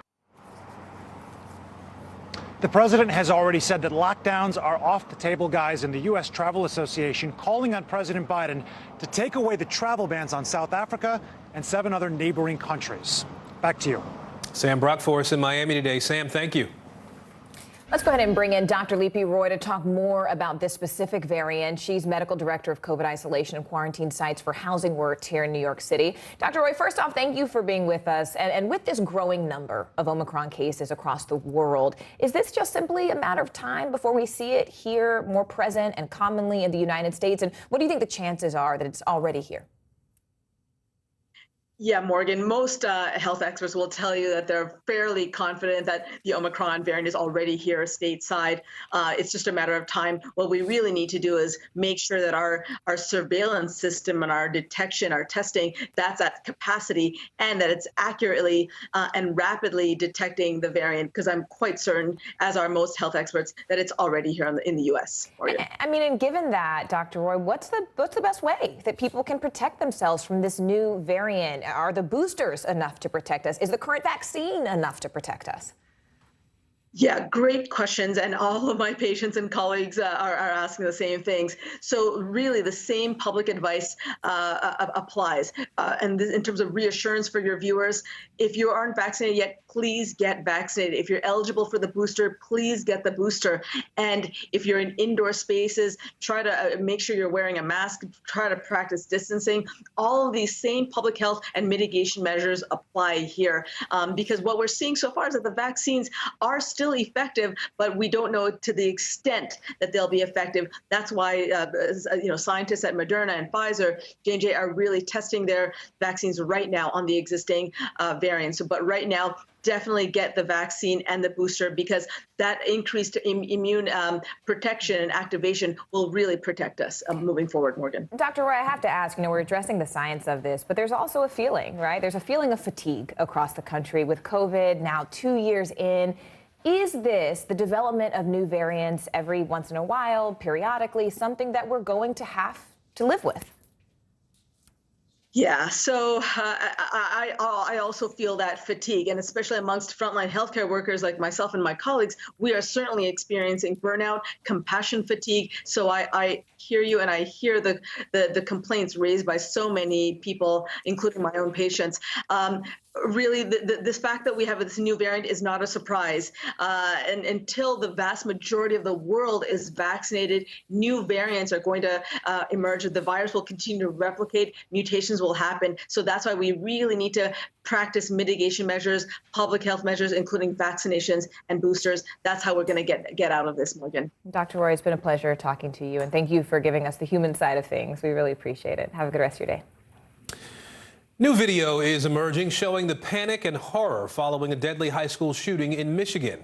The president has already said that lockdowns are off the table, guys, and the U.S. Travel Association calling on President Biden to take away the travel bans on South Africa and 7 other neighboring countries. Back to you.
Sam Brock for us in Miami today. Sam, thank you.
Let's go ahead and bring in Dr. Lipi Roy to talk more about this specific variant. She's medical director of COVID isolation and quarantine sites for Housing Works here in New York City. Dr. Roy, first off, thank you for being with us. And with this growing number of Omicron cases across the world, is this just simply a matter of time before we see it here more present and commonly in the United States? And what do you think the chances are that it's already here?
Yeah, Morgan, most health experts will tell you that they're fairly confident that the Omicron variant is already here stateside. It's just a matter of time. What we really need to do is make sure that our surveillance system and our detection, our testing, that's at capacity, and that it's accurately and rapidly detecting the variant, because I'm quite certain, as are most health experts, that it's already here in the U.S. Morgan.
I mean, and given that, Dr. Roy, what's the best way that people can protect themselves from this new variant? Are the boosters enough to protect us? Is the current vaccine enough to protect us?
Yeah, great questions. And all of my patients and colleagues are asking the same things. So really the same public advice applies. And in terms of reassurance for your viewers, if you aren't vaccinated yet, please get vaccinated. If you're eligible for the booster, please get the booster. And if you're in indoor spaces, try to make sure you're wearing a mask, try to practice distancing. All of these same public health and mitigation measures apply here. Because what we're seeing so far is that the vaccines are still effective, but we don't know to the extent that they'll be effective. That's why scientists at Moderna and Pfizer, J&J are really testing their vaccines right now on the existing variants. But right now, definitely get the vaccine and the booster, because that increased immune protection and activation will really protect us moving forward, Morgan.
Dr. Roy, I have to ask, we're addressing the science of this, but there's also a feeling, right? There's a feeling of fatigue across the country with COVID now 2 years in. Is this, the development of new variants every once in a while, periodically, something that we're going to have to live with?
Yeah, so I also feel that fatigue, and especially amongst frontline healthcare workers like myself and my colleagues, we are certainly experiencing burnout, compassion fatigue. So I hear you, and I hear the complaints raised by so many people, including my own patients. Really, this fact that we have this new variant is not a surprise. And until the vast majority of the world is vaccinated, new variants are going to emerge. The virus will continue to replicate. Mutations will happen. So that's why we really need to practice mitigation measures, public health measures, including vaccinations and boosters. That's how we're going to get out of this, Morgan.
Dr. Roy, it's been a pleasure talking to you, and thank you for giving us the human side of things. We really appreciate it. Have a good rest of your day.
New video is emerging showing the panic and horror following a deadly high school shooting in Michigan.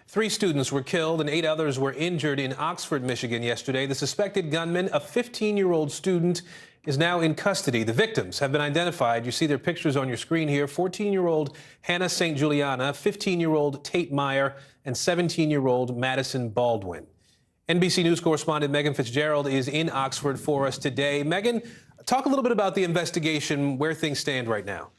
3 students were killed and 8 others were injured in Oxford, Michigan yesterday. The suspected gunman, a 15-year-old student, is now in custody. The victims have been identified. You see their pictures on your screen here. 14-year-old Hannah St. Juliana, 15-year-old Tate Meyer, and 17-year-old Madison Baldwin. NBC News correspondent Megan Fitzgerald is in Oxford for us today. Megan, talk a little bit about the investigation, where things stand right now.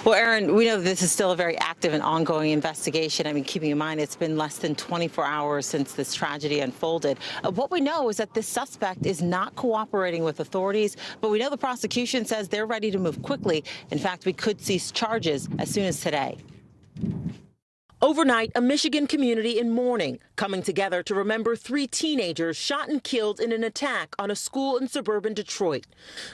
Well, Aaron, we know this is still a very active and ongoing investigation. I mean, keeping in mind it's been less than 24 hours since this tragedy unfolded. What we know is that this suspect is not cooperating with authorities, but we know the prosecution says they're ready to move quickly. In fact, we could see charges as soon as today.
Overnight, a Michigan community in mourning, coming together to remember 3 teenagers shot and killed in an attack on a school in suburban Detroit.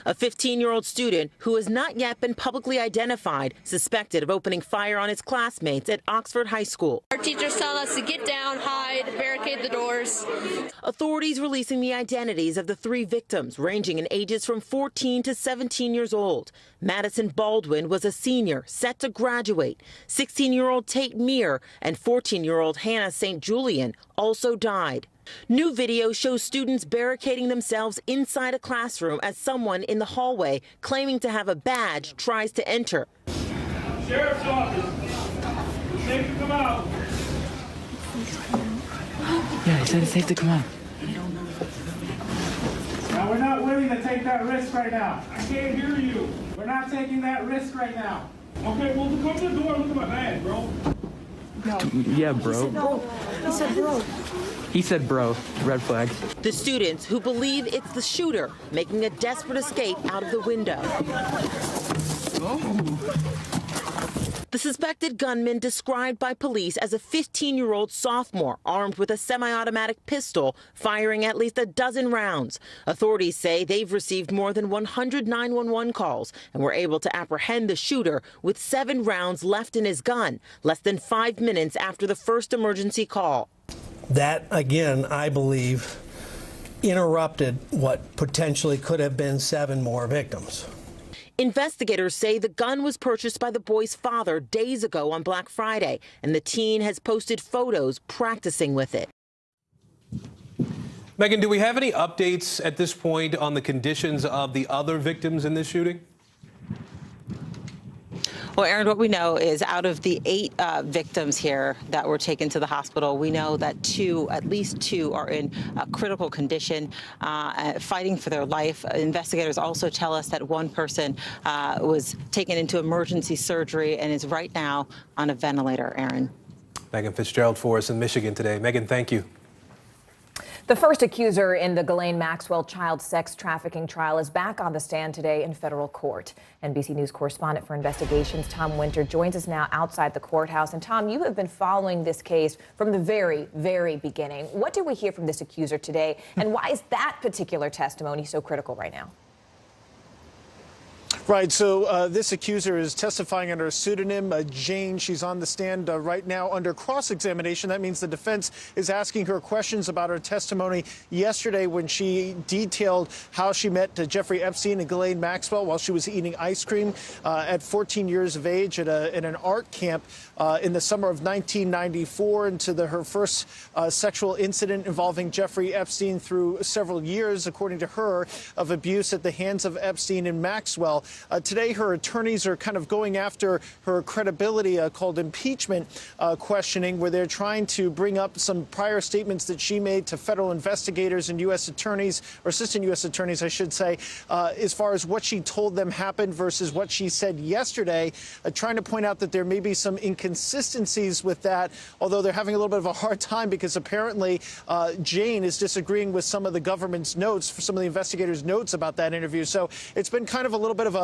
A 15-year-old student who has not yet been publicly identified, suspected of opening fire on his classmates at Oxford High School.
Our teachers tell us to get down, hide, barricade the doors.
Authorities releasing the identities of the 3 victims, ranging in ages from 14 to 17 years old. Madison Baldwin was a senior, set to graduate. 16-year-old Tate Meyer and 14-year-old Hannah St. Julian also died. New video shows students barricading themselves inside a classroom as someone in the hallway claiming to have a badge tries to enter.
Sheriff's office. It's safe to come out.
Yeah, he said it's safe to come out.
Now, we're not willing to take that risk right now. I can't hear you. We're not taking that risk right now. Okay, well, come to the door and look at my bag, bro.
No. Yeah, bro.
He said bro.
He said bro. Red flag.
The students who believe it's the shooter making a desperate escape out of the window. The suspected gunman, described by police as a 15-year-old sophomore armed with a semi-automatic pistol, firing at least a dozen rounds. Authorities say they've received more than 100 911 calls and were able to apprehend the shooter with 7 rounds left in his gun, less than 5 minutes after the first emergency call.
That, again, I believe, interrupted what potentially could have been 7 more victims.
Investigators say the gun was purchased by the boy's father days ago on Black Friday, and the teen has posted photos practicing with it.
Megan, do we have any updates at this point on the conditions of the other victims in this shooting?
Well, Aaron, what we know is out of the 8 victims here that were taken to the hospital, we know that at least two are in critical condition, fighting for their life. Investigators also tell us that one person was taken into emergency surgery and is right now on a ventilator, Aaron.
Megan Fitzgerald for us in Michigan today. Megan, thank you.
The first accuser in the Ghislaine Maxwell child sex trafficking trial is back on the stand today in federal court. NBC News correspondent for investigations Tom Winter joins us now outside the courthouse. And Tom, you have been following this case from the very, very beginning. What did we hear from this accuser today, and why is that particular testimony so critical right now?
Right. So this accuser is testifying under a pseudonym, Jane. She's on the stand right now under cross-examination. That means the defense is asking her questions about her testimony yesterday when she detailed how she met Jeffrey Epstein and Ghislaine Maxwell while she was eating ice cream at 14 years of age at an art camp in the summer of 1994, into her first sexual incident involving Jeffrey Epstein through several years, according to her, of abuse at the hands of Epstein and Maxwell. Today, her attorneys are kind of going after her credibility, called impeachment questioning, where they're trying to bring up some prior statements that she made to federal investigators and U.S. attorneys, or assistant U.S. attorneys, I should say, as far as what she told them happened versus what she said yesterday, trying to point out that there may be some inconsistencies with that, although they're having a little bit of a hard time because apparently Jane is disagreeing with some of the government's notes, for some of the investigators' notes about that interview. So it's been kind of a little bit of a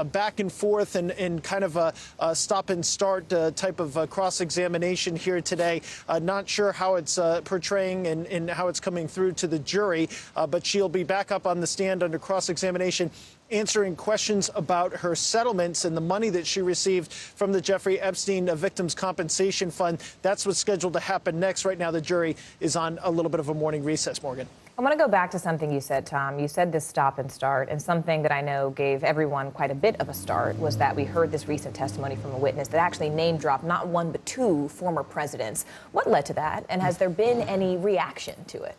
back and forth and kind of a stop and start type of cross-examination here today. Not sure how it's portraying and how it's coming through to the jury, but she'll be back up on the stand under cross-examination, answering questions about her settlements and the money that she received from the Jeffrey Epstein Victims Compensation Fund. That's what's scheduled to happen next. Right now, the jury is on a little bit of a morning recess, Morgan.
I want to go back to something you said, Tom. You said this stop and start, and something that I know gave everyone quite a bit of a start was that we heard this recent testimony from a witness that actually name dropped not one but two former presidents. What led to that, and has there been any reaction to it?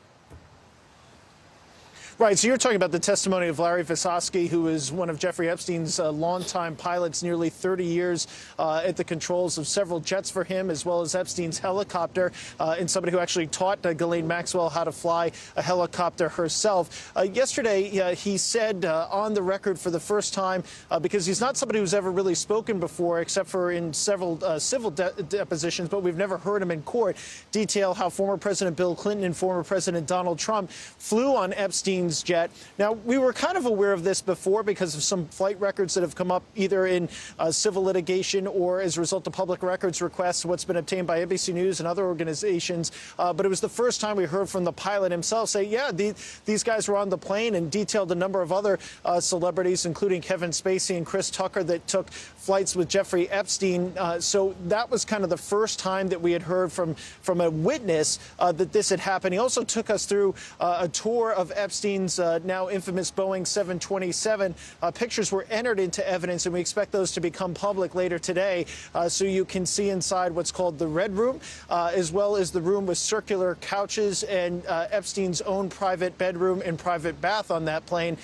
Right. So you're talking about the testimony of Larry Visosky, who is one of Jeffrey Epstein's longtime pilots, nearly 30 years at the controls of several jets for him, as well as Epstein's helicopter, and somebody who actually taught Ghislaine Maxwell how to fly a helicopter herself. Yesterday, he said on the record for the first time, because he's not somebody who's ever really spoken before, except for in several civil depositions, but we've never heard him in court, detail how former President Bill Clinton and former President Donald Trump flew on Epstein's jet. Now, we were kind of aware of this before because of some flight records that have come up either in civil litigation or as a result of public records requests, what's been obtained by NBC News and other organizations. But it was the first time we heard from the pilot himself say, yeah, these guys were on the plane, and detailed a number of other celebrities, including Kevin Spacey and Chris Tucker, that took flights with Jeffrey Epstein. So that was kind of the first time that we had heard from a witness that this had happened. He also took us through a tour of Epstein's now infamous Boeing 727. Pictures were entered into evidence, and we expect those to become public later today, so you can see inside what's called the Red Room, as well as the room with circular couches and Epstein's own private bedroom and private bath on that plane.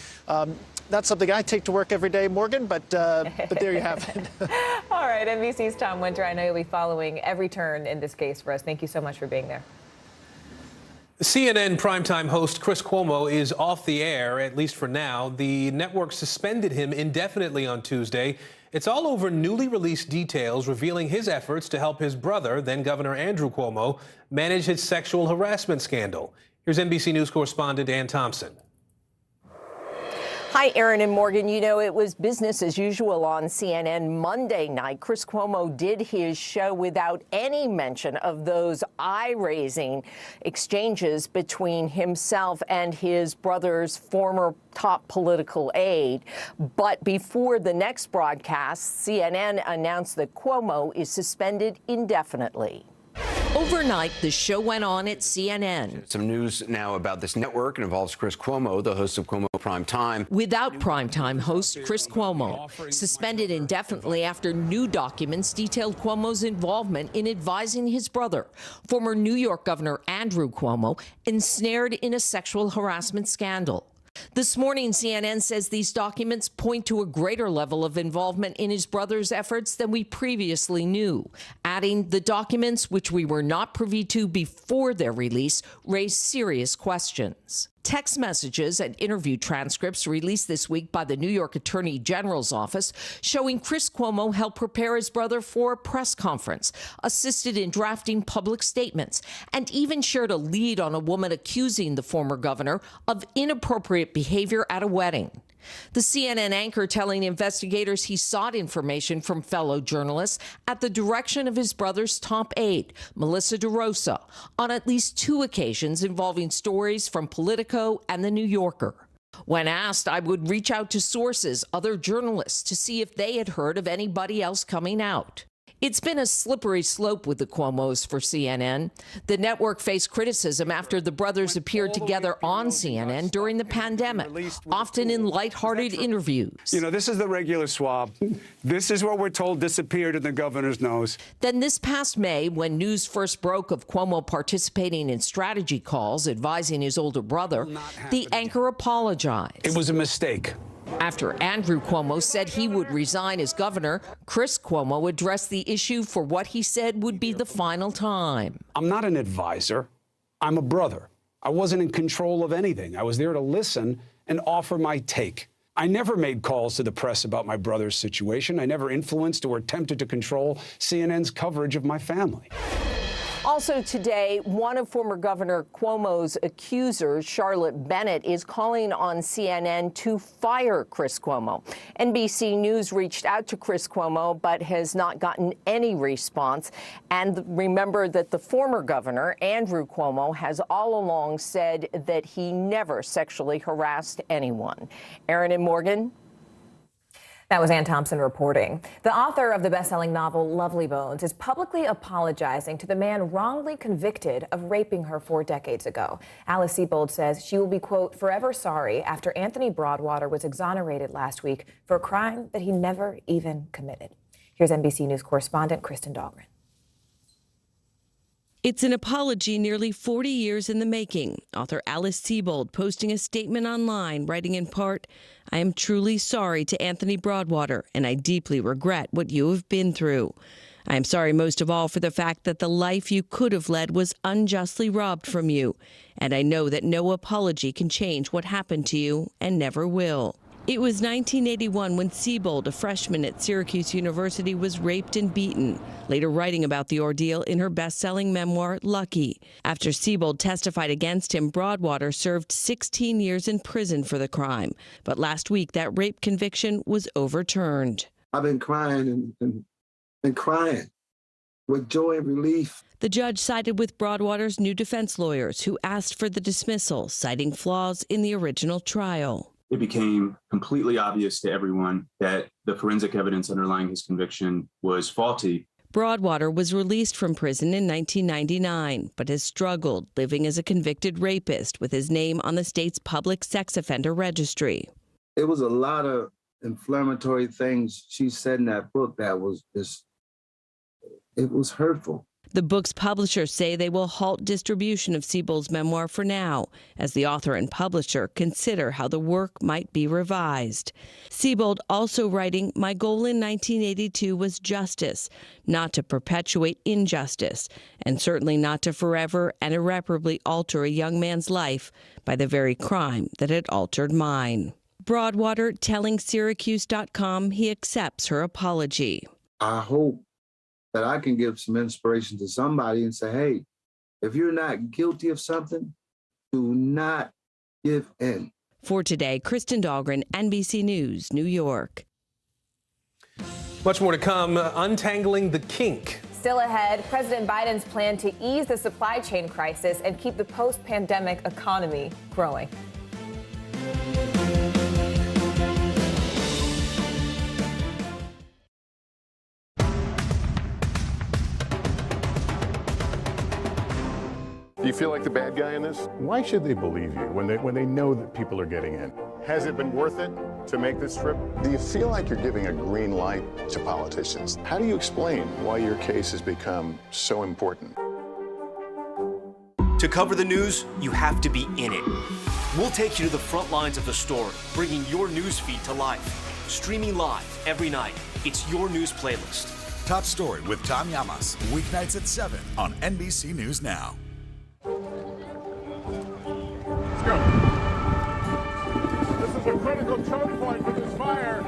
That's something I take to work every day, Morgan, but there you have it.
All right, NBC's Tom Winter. I know you'll be following every turn in this case for us. Thank you so much for being there.
CNN primetime host Chris Cuomo is off the air, at least for now. The network suspended him indefinitely on Tuesday. It's all over newly released details revealing his efforts to help his brother, then Governor Andrew Cuomo, manage his sexual harassment scandal. Here's NBC News correspondent Ann Thompson.
Hi, Aaron and Morgan. You know, it was business as usual on CNN Monday night. Chris Cuomo did his show without any mention of those eye-raising exchanges between himself and his brother's former top political aide. But before the next broadcast, CNN announced that Cuomo is suspended indefinitely. Overnight, the show went on at CNN.
Some news now about this network. It involves Chris Cuomo, the host of Cuomo Prime Time.
Without primetime host Chris Cuomo, suspended indefinitely after new documents detailed Cuomo's involvement in advising his brother, former New York Governor Andrew Cuomo, ensnared in a sexual harassment scandal. This morning, CNN says these documents point to a greater level of involvement in his brother's efforts than we previously knew, adding the documents, which we were not privy to before their release, raise serious questions. Text messages and interview transcripts released this week by the New York Attorney General's office showing Chris Cuomo helped prepare his brother for a press conference, assisted in drafting public statements, and even shared a lead on a woman accusing the former governor of inappropriate behavior at a wedding. The CNN anchor telling investigators he sought information from fellow journalists at the direction of his brother's top aide, Melissa DeRosa, on at least 2 occasions involving stories from Politico and The New Yorker. When asked, I would reach out to sources, other journalists, to see if they had heard of anybody else coming out. It's been a slippery slope with the Cuomos for CNN. The network faced criticism after the brothers appeared together on CNN during the pandemic, often in lighthearted interviews.
You know, this is the regular swab. This is what we're told disappeared in the governor's nose.
Then this past May, when news first broke of Cuomo participating in strategy calls advising his older brother, the anchor apologized.
It was a mistake.
After Andrew Cuomo said he would resign as governor, Chris Cuomo addressed the issue for what he said would be the final time.
I'm not an advisor. I'm a brother. I wasn't in control of anything. I was there to listen and offer my take. I never made calls to the press about my brother's situation. I never influenced or attempted to control CNN's coverage of my family.
Also today, one of former Governor Cuomo's accusers, Charlotte Bennett, is calling on CNN to fire Chris Cuomo. NBC News reached out to Chris Cuomo, but has not gotten any response. And remember that the former governor, Andrew Cuomo, has all along said that he never sexually harassed anyone. Aaron and Morgan.
That was Ann Thompson reporting. The author of the best-selling novel Lovely Bones is publicly apologizing to the man wrongly convicted of raping her 4 decades ago. Alice Sebold says she will be, quote, forever sorry after Anthony Broadwater was exonerated last week for a crime that he never even committed. Here's NBC News correspondent Kristen Dahlgren.
It's an apology nearly 40 years in the making. Author Alice Sebold posting a statement online, writing in part, I am truly sorry to Anthony Broadwater, and I deeply regret what you have been through. I am sorry most of all for the fact that the life you could have led was unjustly robbed from you, and I know that no apology can change what happened to you and never will. It was 1981 when Sebold, a freshman at Syracuse University, was raped and beaten, later writing about the ordeal in her best-selling memoir, Lucky. After Sebold testified against him, Broadwater served 16 years in prison for the crime. But last week, that rape conviction was overturned.
I've been crying and crying with joy and relief.
The judge sided with Broadwater's new defense lawyers, who asked for the dismissal, citing flaws in the original trial.
It became completely obvious to everyone that the forensic evidence underlying his conviction was faulty.
Broadwater was released from prison in 1999, but has struggled living as a convicted rapist with his name on the state's public sex offender registry.
It was a lot of inflammatory things she said in that book that was just, it was hurtful.
The book's publishers say they will halt distribution of Sebold's memoir for now, as the author and publisher consider how the work might be revised. Sebold also writing, my goal in 1982 was justice, not to perpetuate injustice, and certainly not to forever and irreparably alter a young man's life by the very crime that had altered mine. Broadwater telling Syracuse.com he accepts her apology.
I hope that I can give some inspiration to somebody and say, hey, if you're not guilty of something, do not give in.
For today, Kristen Dahlgren, NBC News, New York.
Much more to come. Untangling the kink.
Still ahead, President Biden's plan to ease the supply chain crisis and keep the post-pandemic economy growing.
feel like the bad guy in this? Why should they believe you when they know that people are getting in? Has it been worth it to make this trip? Do you feel like you're giving a green light to politicians? How do you explain why your case has become so important?
To cover the news, you have to be in it. We'll take you to the front lines of the story, bringing your news feed to life. Streaming live every night. It's your news playlist.
Top Story with Tom Llamas, weeknights at 7 on NBC News Now.
Let's go. This is a critical choke point for this fire.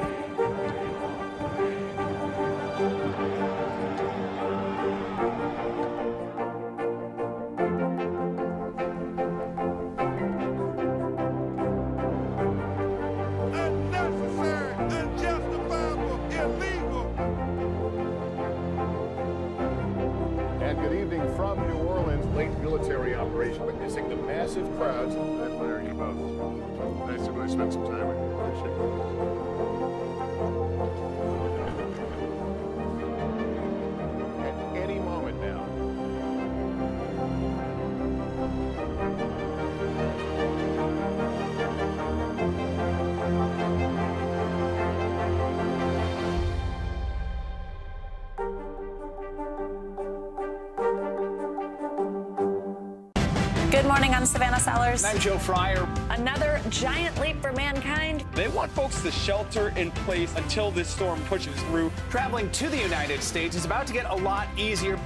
Military operation, witnessing the massive crowds. I admire you both. Nice to really spend some time with you. Appreciate it. At any moment now.
Good morning, I'm Savannah Sellers.
And I'm Joe Fryer.
Another giant leap for mankind.
They want folks to shelter in place until this storm pushes through.
Traveling to the United States is about to get a lot easier.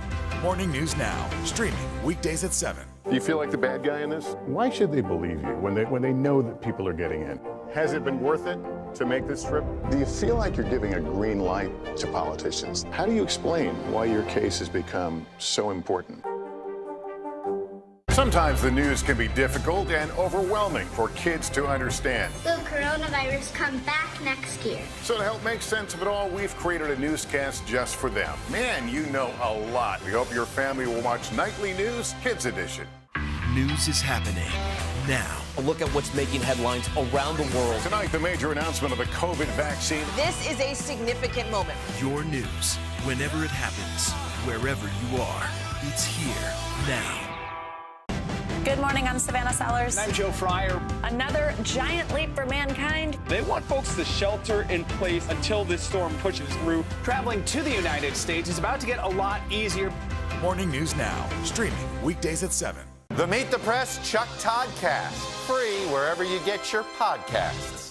Morning News Now, streaming weekdays at 7.
Do you feel like the bad guy in this? Why should they believe you when they know that people are getting in? Has it been worth it to make this trip? Do you feel like you're giving a green light to politicians? How do you explain why your case has become so important? Sometimes the news can be difficult and overwhelming for kids to understand.
Will coronavirus come back next year?
So to help make sense of it all, we've created a newscast just for them. Man, you know a lot. We hope your family will watch Nightly News Kids Edition.
News is happening now.
A look at what's making headlines around the world.
Tonight, the major announcement of the COVID vaccine.
This is a significant moment.
Your news, whenever it happens, wherever you are, it's here now.
Good morning, I'm Savannah Sellers.
And I'm Joe Fryer.
Another giant leap for mankind.
They want folks to shelter in place until this storm pushes through.
Traveling to the United States is about to get a lot easier.
Morning News Now, streaming weekdays at 7.
The Meet the Press Chuck Todd Cast, free wherever you get your podcasts.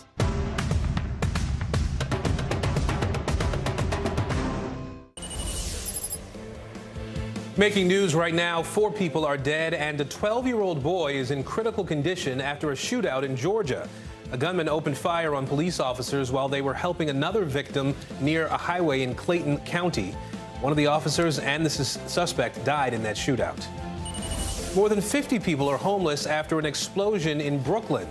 Making news right now, 4 people are dead and a 12-year-old boy is in critical condition after a shootout in Georgia. A gunman opened fire on police officers while they were helping another victim near a highway in Clayton County. One of the officers and the suspect died in that shootout. More than 50 people are homeless after an explosion in Brooklyn.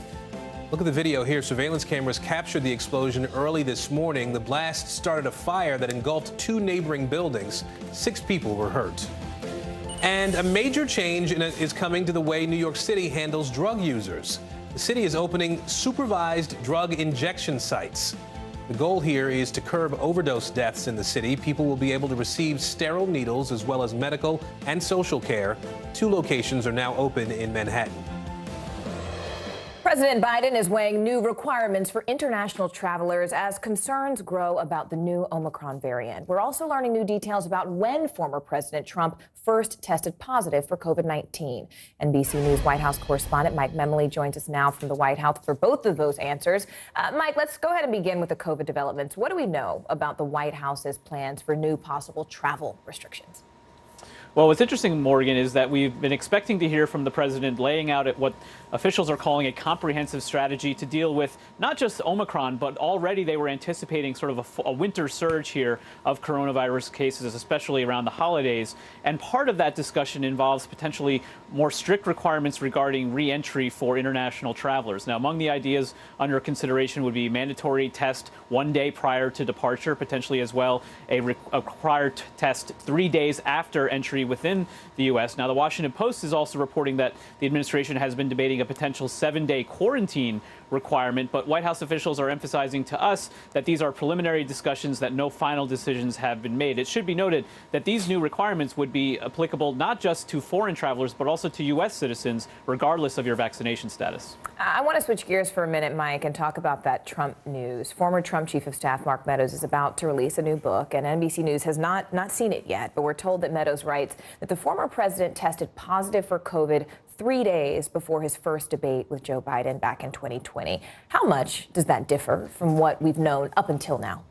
Look at the video here. Surveillance cameras captured the explosion early this morning. The blast started a fire that engulfed 2 neighboring buildings. 6 people were hurt. And a major change is coming to the way New York City handles drug users. The city is opening supervised drug injection sites. The goal here is to curb overdose deaths in the city. People will be able to receive sterile needles as well as medical and social care. 2 locations are now open in Manhattan.
President Biden is weighing new requirements for international travelers as concerns grow about the new Omicron variant. We're also learning new details about when former President Trump first tested positive for COVID-19. NBC News White House correspondent Mike Memoli joins us now from the White House for both of those answers. Mike, let's go ahead and begin with the COVID developments. What do we know about the White House's plans for new possible travel restrictions?
Well, what's interesting, Morgan, is that we've been expecting to hear from the president laying out at what officials are calling a comprehensive strategy to deal with not just Omicron, but already they were anticipating sort of a winter surge here of coronavirus cases, especially around the holidays. And part of that discussion involves potentially more strict requirements regarding re-entry for international travelers. Now, among the ideas under consideration would be mandatory test 1 day prior to departure, potentially as well a required test 3 days after entry country within the U.S. Now, the Washington Post is also reporting that the administration has been debating a potential 7-day quarantine requirement, but White House officials are emphasizing to us that these are preliminary discussions, that no final decisions have been made. It should be noted that these new requirements would be applicable not just to foreign travelers, but also to U.S. citizens, regardless of your vaccination status.
I want to switch gears for a minute, Mike, and talk about that Trump news. Former Trump Chief of Staff Mark Meadows is about to release a new book, and NBC News has not seen it yet, but we're told that Meadows writes that the former president tested positive for COVID 3 days before his first debate with Joe Biden back in 2020. How much does that differ from what we've known up until now?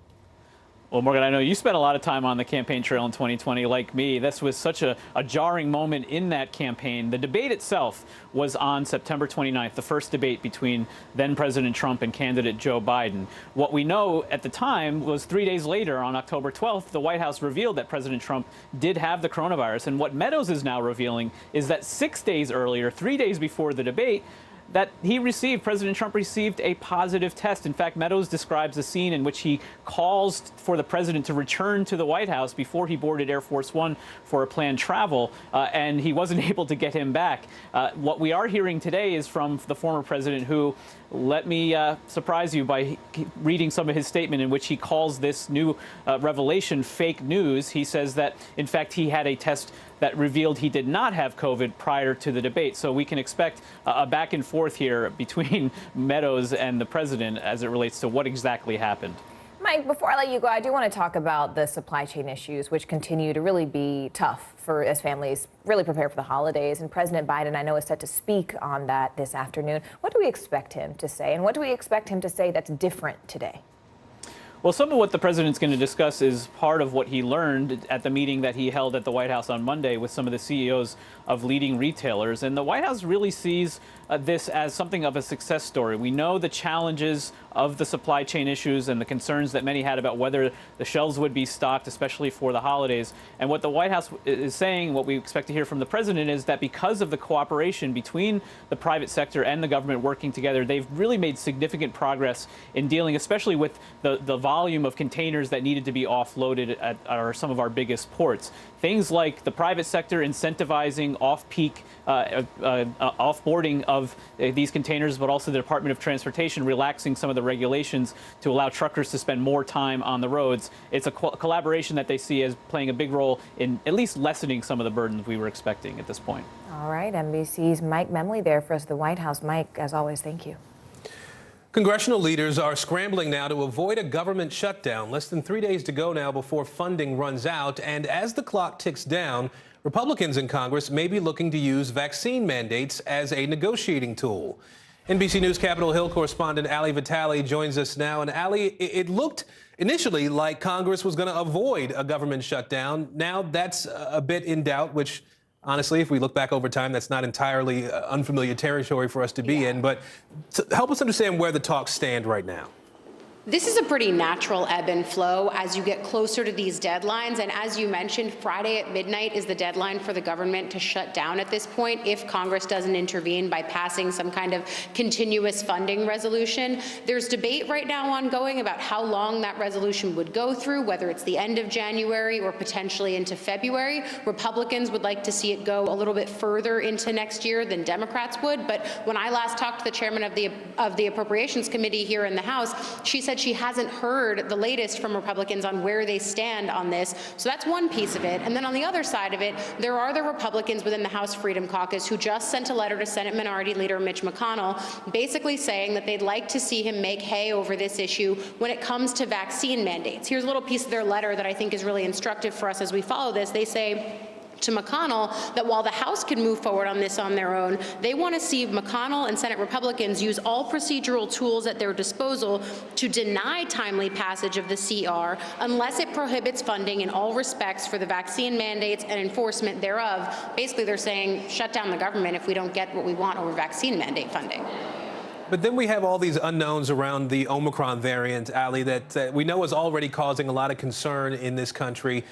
Well, Morgan, I know you spent a lot of time on the campaign trail in 2020, like me. This was such a jarring moment in that campaign. The debate itself was on September 29th, the first debate between then President Trump and candidate Joe Biden. What we know at the time was 3 days later, on October 12th, the White House revealed that President Trump did have the coronavirus. And what Meadows is now revealing is that 6 days earlier, 3 days before the debate, that President Trump received a positive test. In fact, Meadows describes a scene in which he calls for the president to return to the White House before he boarded Air Force One for a planned travel, and he wasn't able to get him back. What we are hearing today is from the former president, who, let me surprise you by reading some of his statement in which he calls this new revelation fake news. He says that, in fact, he had a test that revealed he did not have COVID prior to the debate. So we can expect a back and forth here between Meadows and the president as it relates to what exactly happened.
Mike, before I let you go, I do want to talk about the supply chain issues, which continue to really be tough as families really prepare for the holidays. And President Biden, I know, is set to speak on that this afternoon. What do we expect him to say? And what do we expect him to say that's different today?
Well, some of what the president's going to discuss is part of what he learned at the meeting that he held at the White House on Monday with some of the CEOs of leading retailers. And the White House really sees this as something of a success story. We know the challenges of the supply chain issues and the concerns that many had about whether the shelves would be stocked, especially for the holidays. And what the White House is saying, what we expect to hear from the president, is that because of the cooperation between the private sector and the government working together, they've really made significant progress in dealing, especially with the volume of containers that needed to be offloaded at some of our biggest ports. Things like the private sector incentivizing off-peak offboarding of these containers, but also the Department of Transportation relaxing some of the regulations to allow truckers to spend more time on the roads. It's a collaboration that they see as playing a big role in at least lessening some of the burdens we were expecting at this point.
All right, NBC's Mike Memley there for us at the White House. Mike, as always, thank you.
Congressional leaders are scrambling now to avoid a government shutdown. Less than 3 days to go now before funding runs out. And as the clock ticks down, Republicans in Congress may be looking to use vaccine mandates as a negotiating tool. NBC News Capitol Hill correspondent Ali Vitale joins us now. And Ali, it looked initially like Congress was going to avoid a government shutdown. Now that's a bit in doubt, which honestly, if we look back over time, that's not entirely unfamiliar territory for us to be in. But help us understand where the talks stand right now.
This is a pretty natural ebb and flow as you get closer to these deadlines. And as you mentioned, Friday at midnight is the deadline for the government to shut down at this point if Congress doesn't intervene by passing some kind of continuous funding resolution. There's debate right now ongoing about how long that resolution would go through, whether it's the end of January or potentially into February. Republicans would like to see it go a little bit further into next year than Democrats would. But when I last talked to the chairman of the Appropriations Committee here in the House, she said she hasn't heard the latest from Republicans on where they stand on this. So that's one piece of it. And then on the other side of it, there are the Republicans within the House Freedom Caucus who just sent a letter to Senate Minority Leader Mitch McConnell, basically saying that they'd like to see him make hay over this issue when it comes to vaccine mandates. Here's a little piece of their letter that I think is really instructive for us as we follow this. They say to McConnell that while the House can move forward on this on their own, they want to see McConnell and Senate Republicans use all procedural tools at their disposal to deny timely passage of the CR unless it prohibits funding in all respects for the vaccine mandates and enforcement thereof. Basically, they're saying shut down the government if we don't get what we want over vaccine mandate funding.
But then we have all these unknowns around the Omicron variant, Ali, that we know is already causing a lot of concern in this country.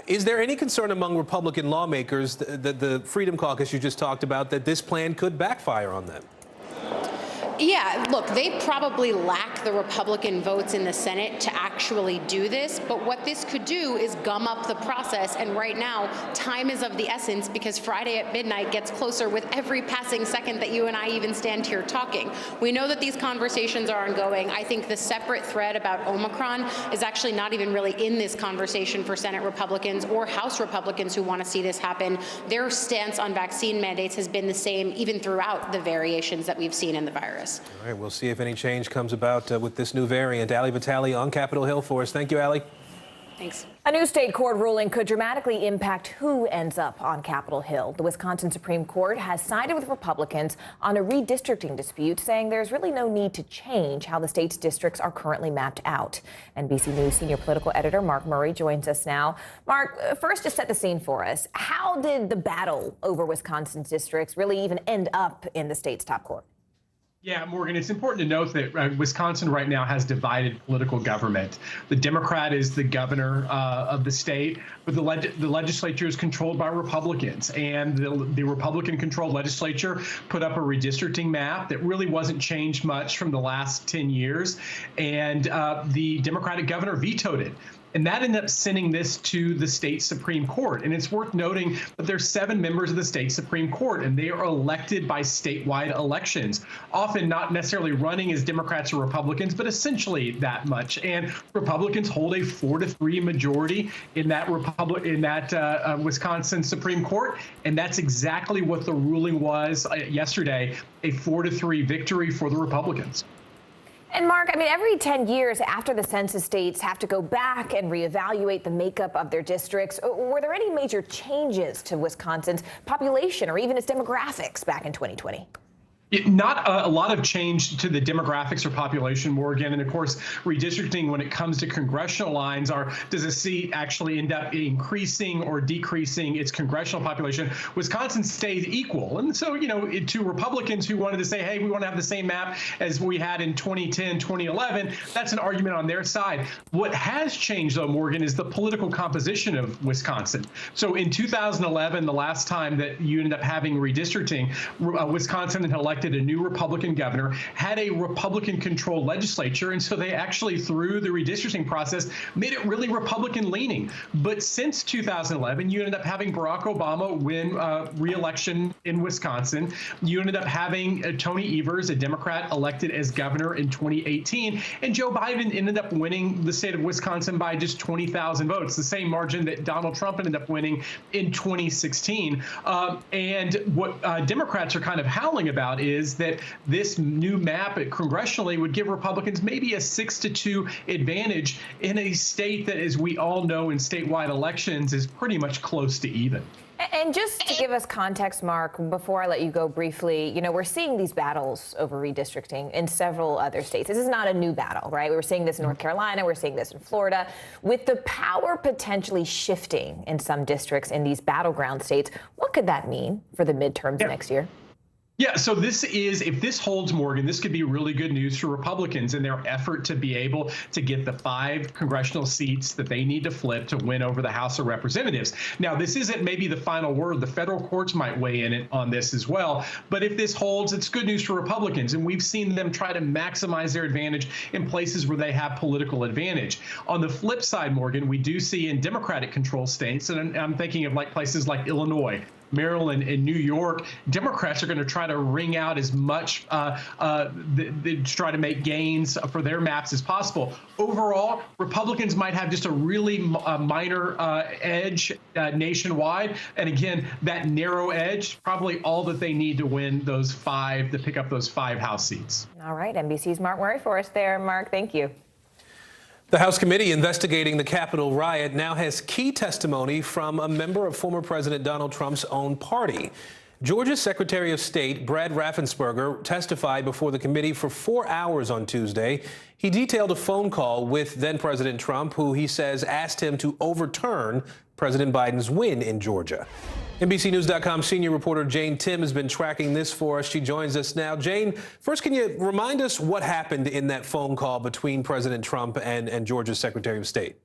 Is there any concern among Republican lawmakers, the Freedom Caucus you just talked about, that this plan could backfire on them?
Yeah, look, they probably lack the Republican votes in the Senate to actually do this, but what this could do is gum up the process, and right now, time is of the essence because Friday at midnight gets closer with every passing second that you and I even stand here talking. We know that these conversations are ongoing. I think the separate thread about Omicron is actually not even really in this conversation for Senate Republicans or House Republicans who want to see this happen. Their stance on vaccine mandates has been the same even throughout the variations that we've seen in the virus.
All right, we'll see if any change comes about with this new variant. Ali Vitale on Capitol Hill for us. Thank you, Ali.
Thanks.
A new state court ruling could dramatically impact who ends up on Capitol Hill. The Wisconsin Supreme Court has sided with Republicans on a redistricting dispute, saying there's really no need to change how the state's districts are currently mapped out. NBC News senior political editor Mark Murray joins us now. Mark, first to set the scene for us, how did the battle over Wisconsin's districts really even end up in the state's top court?
Yeah, Morgan, it's important to note that Wisconsin right now has divided political government. The Democrat is the governor of the state, but the legislature is controlled by Republicans. And the Republican-controlled legislature put up a redistricting map that really wasn't changed much from the last 10 years. And the Democratic governor vetoed it. And that ended up sending this to the state Supreme Court. And it's worth noting that there's 7 members of the state Supreme Court, and they are elected by statewide elections, often not necessarily running as Democrats or Republicans, but essentially that much. And Republicans hold a 4-3 majority in that Wisconsin Supreme Court. And that's exactly what the ruling was yesterday, a 4-3 victory for the Republicans.
And Mark, I mean, every 10 years after the census, states have to go back and reevaluate the makeup of their districts. Were there any major changes to Wisconsin's population or even its demographics back in 2020?
Not a lot of change to the demographics or population, Morgan. And of course, redistricting when it comes to congressional lines does a seat actually end up increasing or decreasing its congressional population? Wisconsin stays equal. And so, to Republicans who wanted to say, hey, we want to have the same map as we had in 2010, 2011, that's an argument on their side. What has changed, though, Morgan, is the political composition of Wisconsin. So in 2011, the last time that you ended up having redistricting, Wisconsin had elected a new Republican governor, had a Republican-controlled legislature, and so they actually, through the redistricting process, made it really Republican-leaning. But since 2011, you ended up having Barack Obama win re-election in Wisconsin. You ended up having Tony Evers, a Democrat, elected as governor in 2018, and Joe Biden ended up winning the state of Wisconsin by just 20,000 votes, the same margin that Donald Trump ended up winning in 2016. And what Democrats are kind of howling about is that this new map congressionally would give Republicans maybe a 6-2 advantage in a state that, as we all know in statewide elections, is pretty much close to even.
And just to give us context, Mark, before I let you go briefly, we're seeing these battles over redistricting in several other states. This is not a new battle, right? We were seeing this in North Carolina. We're seeing this in Florida. With the power potentially shifting in some districts in these battleground states, what could that mean for the midterms next year?
Yeah, so if this holds, Morgan, this could be really good news for Republicans in their effort to be able to get the 5 congressional seats that they need to flip to win over the House of Representatives. Now, this isn't maybe the final word. The federal courts might weigh in on this as well. But if this holds, it's good news for Republicans. And we've seen them try to maximize their advantage in places where they have political advantage. On the flip side, Morgan, we do see in Democratic controlled states, and I'm thinking of places like Illinois, Maryland, and New York, Democrats are going to try to wring out as much, they try to make gains for their maps as possible. Overall, Republicans might have just a really minor edge nationwide. And again, that narrow edge, probably all that they need to win those 5, to pick up those 5 House seats.
All right, NBC's Mark Murray for us there. Mark, thank you.
The House committee investigating the Capitol riot now has key testimony from a member of former President Donald Trump's own party. Georgia's Secretary of State Brad Raffensperger testified before the committee for 4 hours on Tuesday. He detailed a phone call with then-President Trump, who he says asked him to overturn President Biden's win in Georgia. NBCNews.com senior reporter Jane Tim has been tracking this for us. She joins us now. Jane, first, can you remind us what happened in that phone call between President Trump and Georgia's Secretary of State?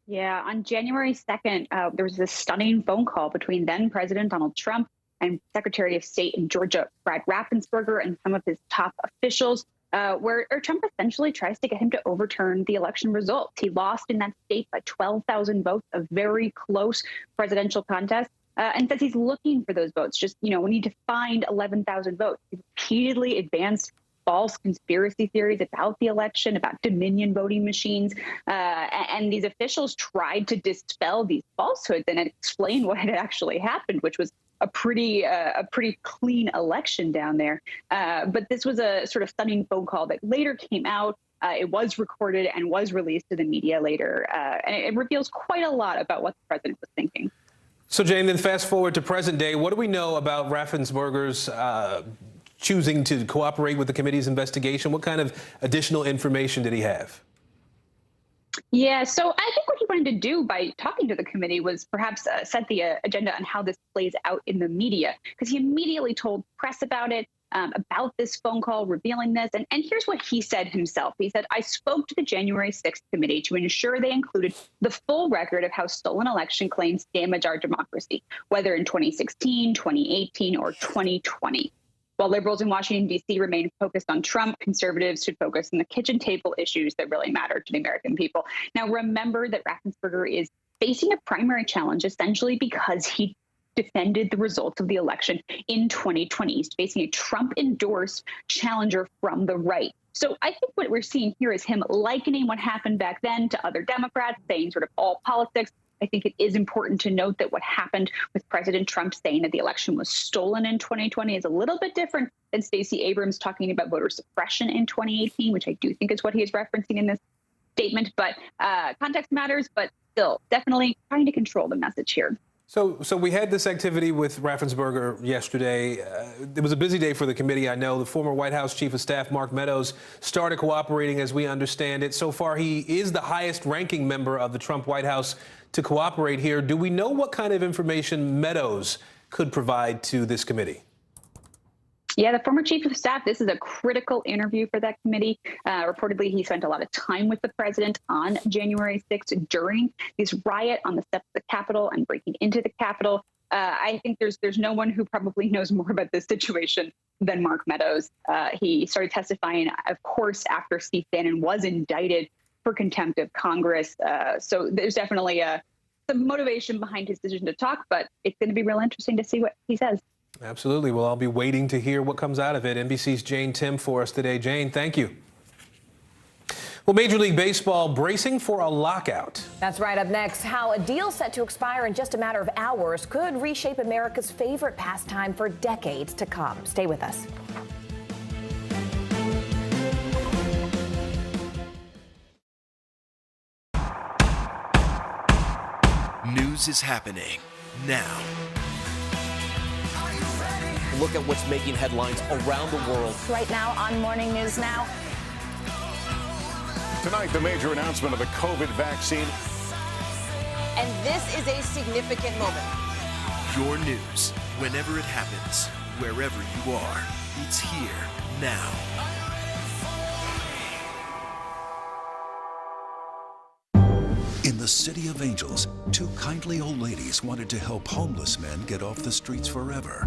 Yeah, on January 2nd, there was this stunning phone call between then President Donald Trump
and Secretary of State in Georgia, Brad Raffensperger, and some of his top officials, where Trump essentially tries to get him to overturn the election results. He lost in that state by 12,000 votes, a very close presidential contest, and says he's looking for those votes. Just, we need to find 11,000 votes. He repeatedly advanced false conspiracy theories about the election, about Dominion voting machines. And these officials tried to dispel these falsehoods and explain what had actually happened, which was a pretty clean election down there. But this was a sort of stunning phone call that later came out. It was recorded and was released to the media later. And it reveals quite a lot about what the president was thinking.
So, Jane, then fast forward to present day. What do we know about Raffensperger's choosing to cooperate with the committee's investigation? What kind of additional information did he have?
Yeah, so I think what he wanted to do by talking to the committee was perhaps set the agenda on how this plays out in the media, because he immediately told press about it, about this phone call, revealing this. And here's what he said himself. He said, "I spoke to the January 6th committee to ensure they included the full record of how stolen election claims damage our democracy, whether in 2016, 2018, or 2020. While liberals in Washington, D.C. remain focused on Trump, conservatives should focus on the kitchen table issues that really matter to the American people." Now, remember that Raffensperger is facing a primary challenge essentially because he defended the results of the election in 2020. He's facing a Trump-endorsed challenger from the right. So I think what we're seeing here is him likening what happened back then to other Democrats, saying sort of all politics. I think it is important to note that what happened with President Trump saying that the election was stolen in 2020 is a little bit different than Stacey Abrams talking about voter suppression in 2018, which I do think is what he is referencing in this statement. But context matters, but still definitely trying to control the message here.
So we had this activity with Raffensperger yesterday. It was a busy day for the committee, I know. The former White House Chief of Staff, Mark Meadows, started cooperating as we understand it. So far, he is the highest-ranking member of the Trump White House to cooperate here. Do we know what kind of information Meadows could provide to this committee?
Yeah, the former chief of staff, this is a critical interview for that committee. Reportedly, he spent a lot of time with the president on January 6th during this riot on the steps of the Capitol and breaking into the Capitol. I think there's no one who probably knows more about this situation than Mark Meadows. He started testifying, of course, after Steve Bannon was indicted for contempt of Congress. So there's definitely some motivation behind his decision to talk, but it's going to be real interesting to see what he says.
Absolutely. Well, I'll be waiting to hear what comes out of it. NBC's Jane Tim for us today. Jane, thank you. Well, Major League Baseball bracing for a lockout.
That's right. Up next, how a deal set to expire in just a matter of hours could reshape America's favorite pastime for decades to come. Stay with us.
News is happening now.
Look at what's making headlines around the world.
Right now on Morning News Now.
Tonight, the major announcement of the COVID vaccine.
And this is a significant moment.
Your news, whenever it happens, wherever you are, it's here now.
In the City of Angels, two kindly old ladies wanted to help homeless men get off the streets forever.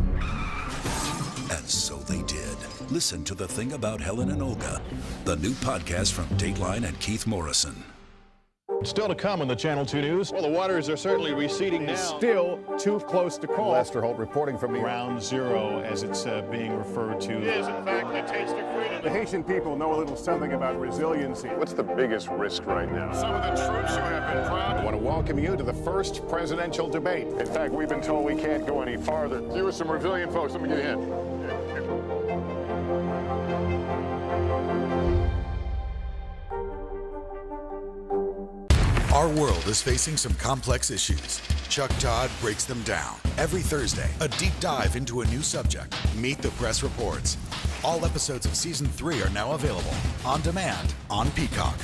And so they did. Listen to The Thing About Helen and Olga, the new podcast from Dateline and Keith Morrison.
Still to come in the Channel 2 News. Well, the waters are certainly receding now.
Still too close to call. Lester Holt reporting from the
Ground Zero, as it's being referred to. It is, in fact, the taste of freedom.
The Haitian people know a little something about resiliency. What's the biggest risk right now?
Some of the troops who have been proud.
I want to welcome you to the first presidential debate. In fact, we've been told we can't go any farther. You were some resilient folks. Let me get a hint.
Our world is facing some complex issues. Chuck Todd breaks them down. Every Thursday, a deep dive into a new subject. Meet the Press Reports. All episodes of Season 3 are now available on demand on Peacock.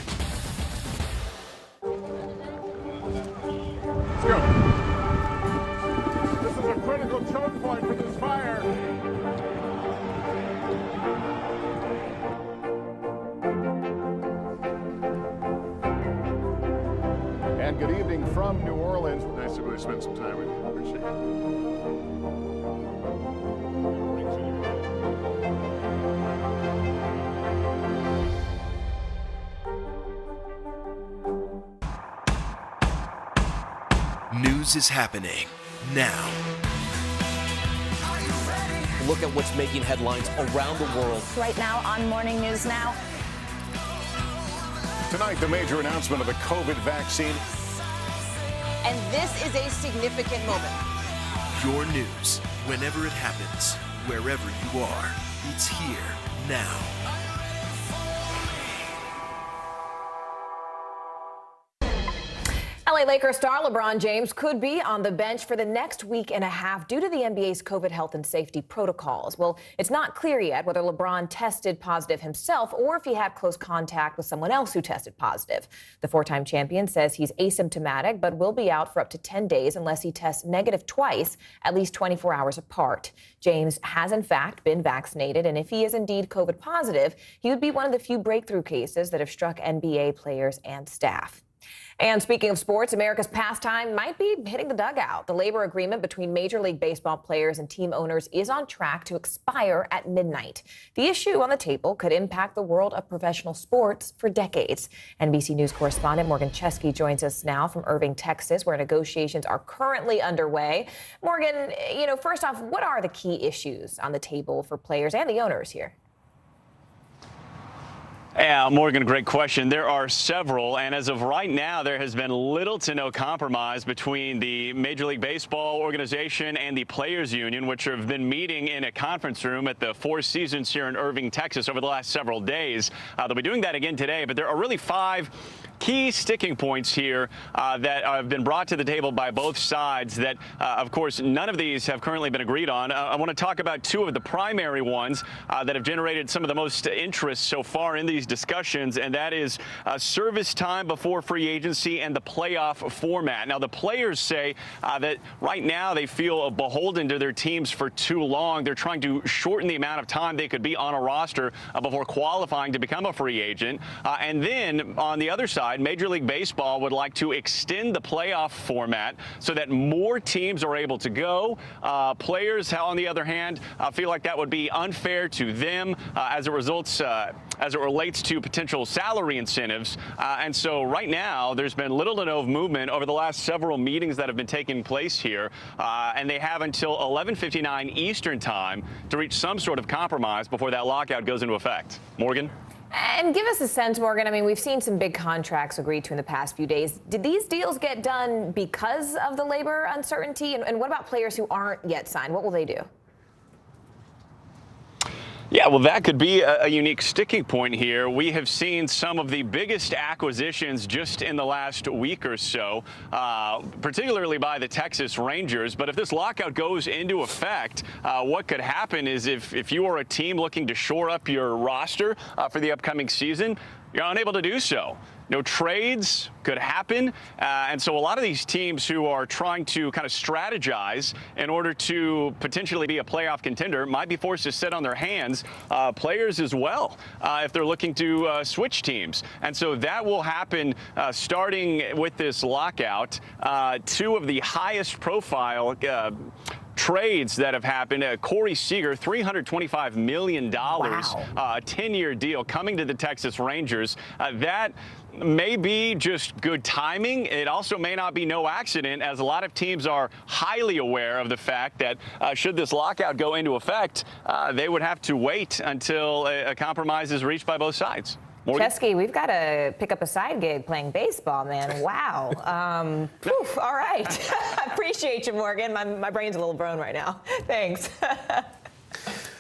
Let's go. This is a critical choke point for this fire. And good evening from New Orleans. Nice to really spend some time with you. Appreciate it.
news is happening now.
Look at what's making headlines around the world.
Right now on Morning News Now.
Tonight, the major announcement of the COVID vaccine.
And this is a significant moment.
Your news, whenever it happens, wherever you are, it's here now.
LA Lakers star LeBron James could be on the bench for the next week and a half due to the NBA's COVID health and safety protocols. Well, it's not clear yet whether LeBron tested positive himself or if he had close contact with someone else who tested positive. The four-time champion says he's asymptomatic but will be out for up to 10 days unless he tests negative twice, at least 24 hours apart. James has in fact been vaccinated, and if he is indeed COVID positive, he would be one of the few breakthrough cases that have struck NBA players and staff. And speaking of sports, America's pastime might be hitting the dugout. The labor agreement between Major League Baseball players and team owners is on track to expire at midnight. The issue on the table could impact the world of professional sports for decades. NBC News correspondent Morgan Chesky joins us now from Irving, Texas, where negotiations are currently underway. Morgan, first off, what are the key issues on the table for players and the owners here?
Yeah, Morgan, great question. There are several, and as of right now, there has been little to no compromise between the Major League Baseball organization and the Players Union, which have been meeting in a conference room at the Four Seasons here in Irving, Texas, over the last several days. They'll be doing that again today, but there are really 5 key sticking points here that have been brought to the table by both sides that, of course, none of these have currently been agreed on. I want to talk about 2 of the primary ones that have generated some of the most interest so far in these discussions, and that is service time before free agency and the playoff format. Now, the players say that right now they feel beholden to their teams for too long. They're trying to shorten the amount of time they could be on a roster before qualifying to become a free agent. And then on the other side, Major League Baseball would like to extend the playoff format so that more teams are able to go. Players, on the other hand, feel like that would be unfair to them as it relates to potential salary incentives. And so right now, there's been little to no movement over the last several meetings that have been taking place here. And they have until 11:59 Eastern time to reach some sort of compromise before that lockout goes into effect. Morgan?
And give us a sense, Morgan. I mean, we've seen some big contracts agreed to in the past few days. Did these deals get done because of the labor uncertainty? And what about players who aren't yet signed? What will they do?
Yeah, well, that could be a unique sticking point here. We have seen some of the biggest acquisitions just in the last week or so, particularly by the Texas Rangers. But if this lockout goes into effect, what could happen is if you are a team looking to shore up your roster for the upcoming season, you're unable to do so. No trades could happen. And so a lot of these teams who are trying to kind of strategize in order to potentially be a playoff contender might be forced to sit on their hands, players as well, if they're looking to switch teams. And so that will happen starting with this lockout. 2 of the highest profile trades that have happened. Corey Seager, $325 million, wow. A 10-year deal coming to the Texas Rangers. That may be just good timing. It also may not be no accident, as a lot of teams are highly aware of the fact that should this lockout go into effect, they would have to wait until a compromise is reached by both sides. Morgan?
Chesky, we've got to pick up a side gig playing baseball, man. Wow. All right. I appreciate you, Morgan. My brain's a little blown right now. Thanks.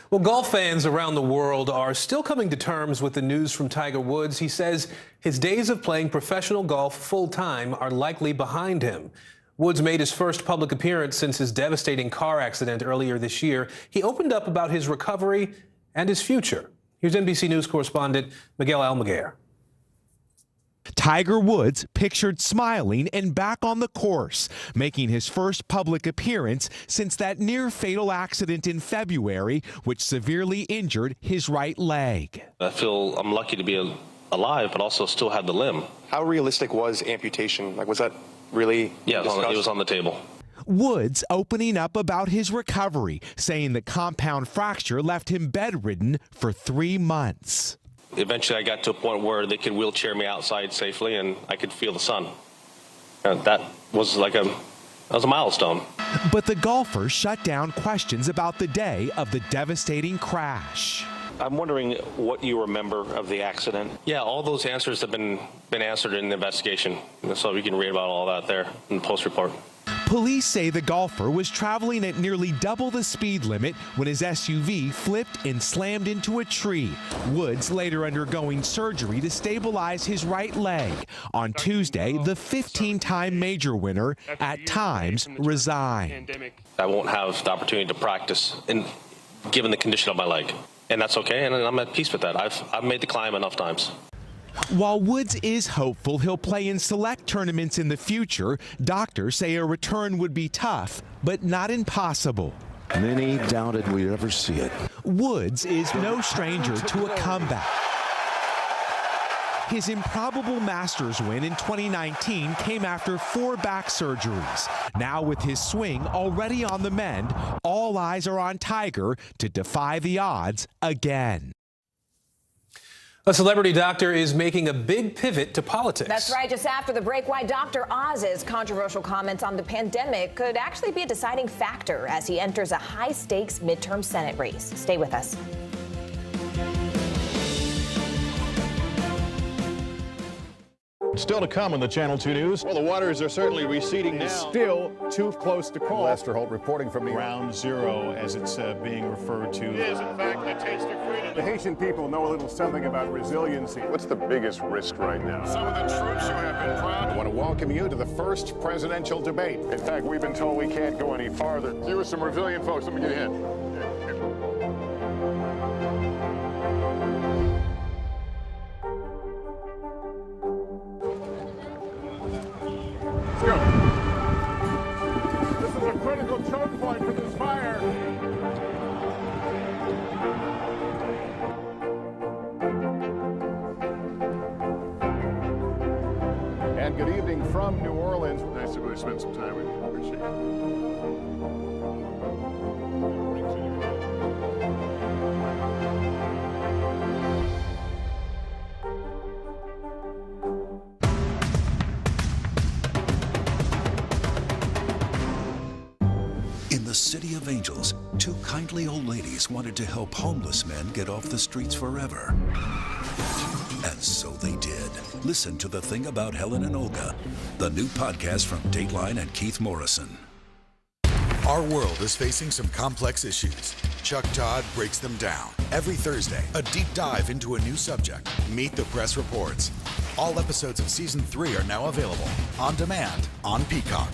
Well, golf fans around the world are still coming to terms with the news from Tiger Woods. He says his days of playing professional golf full-time are likely behind him. Woods made his first public appearance since his devastating car accident earlier this year. He opened up about his recovery and his future. Here's NBC News correspondent Miguel Almaguer.
Tiger Woods pictured smiling and back on the course, making his first public appearance since that near-fatal accident in February, which severely injured his right leg.
I feel I'm lucky to be alive, but also still have the limb.
How realistic was amputation? Was that really discussed?
It was on the table.
Woods opening up about his recovery, saying the compound fracture left him bedridden for 3 months.
Eventually, I got to a point where they could wheelchair me outside safely, and I could feel the sun. That was like a was a milestone.
But the golfer shut down questions about the day of the devastating crash.
I'm wondering what you remember of the accident. Yeah, all those answers have been answered in the investigation, so we can read about all that there in the post report.
Police say the golfer was traveling at nearly double the speed limit when his SUV flipped and slammed into a tree. Woods later undergoing surgery to stabilize his right leg. On Tuesday, the 15-time major winner at times resigned.
I won't have the opportunity to practice, given the condition of my leg. And that's okay, and I'm at peace with that. I've made the climb enough times.
While Woods is hopeful he'll play in select tournaments in the future, doctors say a return would be tough, but not impossible.
Many doubted we'd ever see it.
Woods is no stranger to a comeback. His improbable Masters win in 2019 came after 4 back surgeries. Now with his swing already on the mend, all eyes are on Tiger to defy the odds again.
A celebrity doctor is making a big pivot to politics.
That's right. Just after the break, why Dr. Oz's controversial comments on the pandemic could actually be a deciding factor as he enters a high-stakes midterm Senate race. Stay with us.
Still to come on the Channel 2 News.
Well, the waters are certainly receding now.
Still too close to call.
Lester Holt reporting from
Ground Zero, as it's being referred to.
It is, in fact, the taste of freedom.
The Haitian people know a little something about resiliency.
What's the biggest risk right now?
Some of the troops who have been proud.
I want to welcome you to the first presidential debate. In fact, we've been told we can't go any farther.
You with some resilient folks. Let me get in.
This is a critical choke point for this fire.
And good evening from New Orleans. Nice to really spend some time with you. Appreciate
In the City of Angels, 2 kindly old ladies wanted to help homeless men get off the streets forever. And so they did. Listen to The Thing About Helen and Olga, the new podcast from Dateline and Keith Morrison.
Our world is facing some complex issues. Chuck Todd breaks them down. Every Thursday, a deep dive into a new subject. Meet the Press Reports. All episodes of Season 3 are now available on demand on Peacock.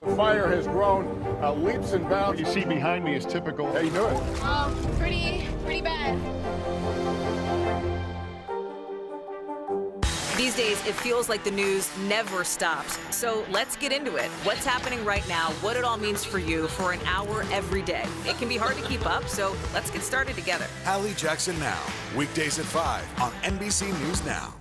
The fire has grown leaps and bounds. You see behind me is typical. How you doing?
Pretty bad. These days, it feels like the news never stops. So let's get into it. What's happening right now, what it all means for you for an hour every day. It can be hard to keep up, so let's get started together.
Hallie Jackson Now, weekdays at 5 on NBC News Now.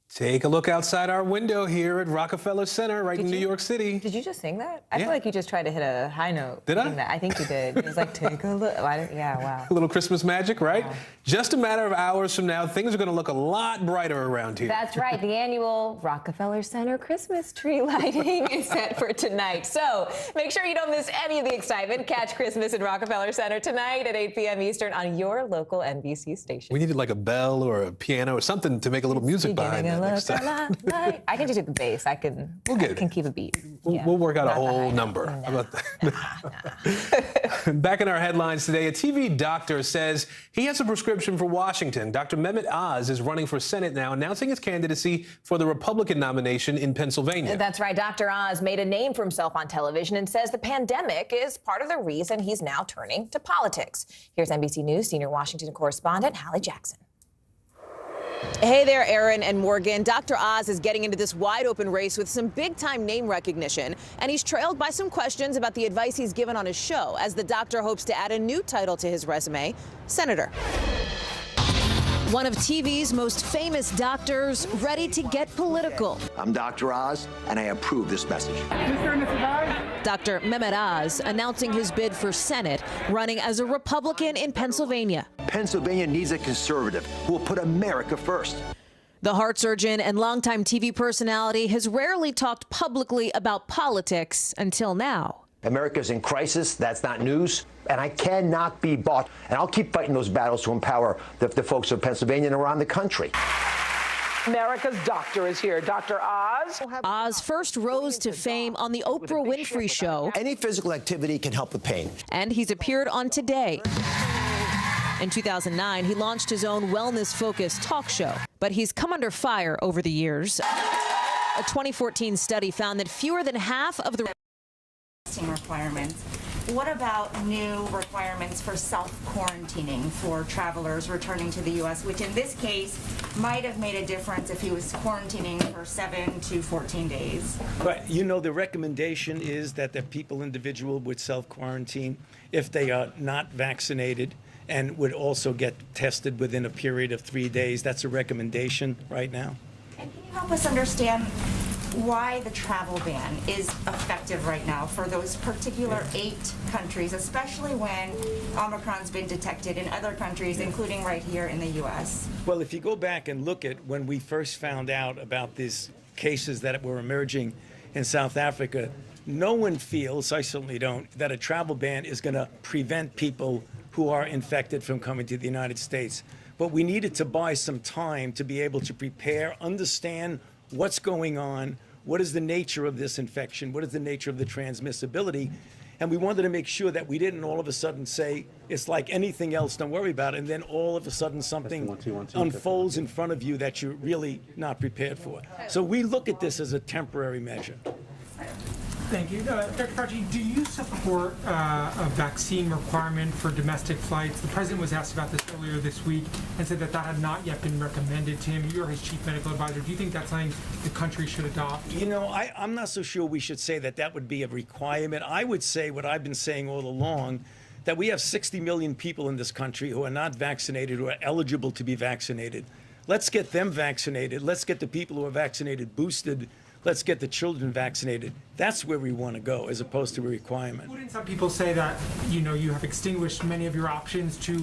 Take a look outside our window here at Rockefeller Center, right in New York City.
Did you just sing that? I feel like you just tried to hit a high note.
Did I?
That. I think you did. It was like, take a look. Yeah, wow.
A little Christmas magic, right?
Wow.
Just a matter of hours from now, things are going to look a lot brighter around here.
That's right. The annual Rockefeller Center Christmas tree lighting is set for tonight. So make sure you don't miss any of the excitement. Catch Christmas in Rockefeller Center tonight at 8 p.m. Eastern on your local NBC station.
We needed like a bell or a piano or something to make a little music behind that next time.
I can just do the bass. I can keep a beat.
We'll work out a whole number. How about that? Back in our headlines today, a TV doctor says he has a prescription for Washington. Dr. Mehmet Oz is running for Senate now, announcing his candidacy for the Republican nomination in Pennsylvania.
That's right. Dr. Oz made a name for himself on television and says the pandemic is part of the reason he's now turning to politics. Here's NBC News senior Washington correspondent Hallie Jackson.
Hey there, Aaron and Morgan. Dr. Oz is getting into this wide-open race with some big-time name recognition, and he's trailed by some questions about the advice he's given on his show, as the doctor hopes to add a new title to his resume, Senator. One of TV's most famous doctors ready to get political.
I'm Dr. Oz, and I approve this message.
Dr. Mehmet Oz announcing his bid for Senate, running as a Republican in Pennsylvania.
Pennsylvania needs a conservative who will put America first.
The heart surgeon and longtime TV personality has rarely talked publicly about politics until now.
America's in crisis. That's not news. And I cannot be bought. And I'll keep fighting those battles to empower the folks of Pennsylvania and around the country.
America's doctor is here. Dr. Oz.
Oz first rose to fame on the Oprah Winfrey Show.
Any physical activity can help with pain.
And he's appeared on Today. In 2009, he launched his own wellness-focused talk show. But he's come under fire over the years. A 2014 study found that fewer than half of the
requirements. What about new requirements for self-quarantining for travelers returning to the U.S., which in this case might have made a difference if he was quarantining for 7 to 14 days?
But, you know, the recommendation is that the individual would self-quarantine if they are not vaccinated and would also get tested within a period of 3 days. That's a recommendation right now.
And can you help us understand why the travel ban is effective right now for those particular 8 countries, especially when Omicron's been detected in other countries, including right here in the U.S.?
Well, if you go back and look at when we first found out about these cases that were emerging in South Africa, no one feels, I certainly don't, that a travel ban is going to prevent people who are infected from coming to the United States. But we needed to buy some time to be able to prepare, understand what's going on, what is the nature of this infection, what is the nature of the transmissibility, and we wanted to make sure that we didn't all of a sudden say, it's like anything else, don't worry about it, and then all of a sudden something unfolds in front of you that you're really not prepared for. So we look at this as a temporary measure.
Thank you. Dr. Fauci, do you support a vaccine requirement for domestic flights? The president was asked about this earlier this week and said that that had not yet been recommended to him. You're his chief medical advisor. Do you think that's something the country should adopt?
You know, I'm not so sure we should say that that would be a requirement. I would say what I've been saying all along, that we have 60 million people in this country who are not vaccinated, who are eligible to be vaccinated. Let's get them vaccinated. Let's get the people who are vaccinated boosted. Let's get the children vaccinated. That's where we want to go, as opposed to a requirement.
Wouldn't some people say that, you know, you have extinguished many of your options to,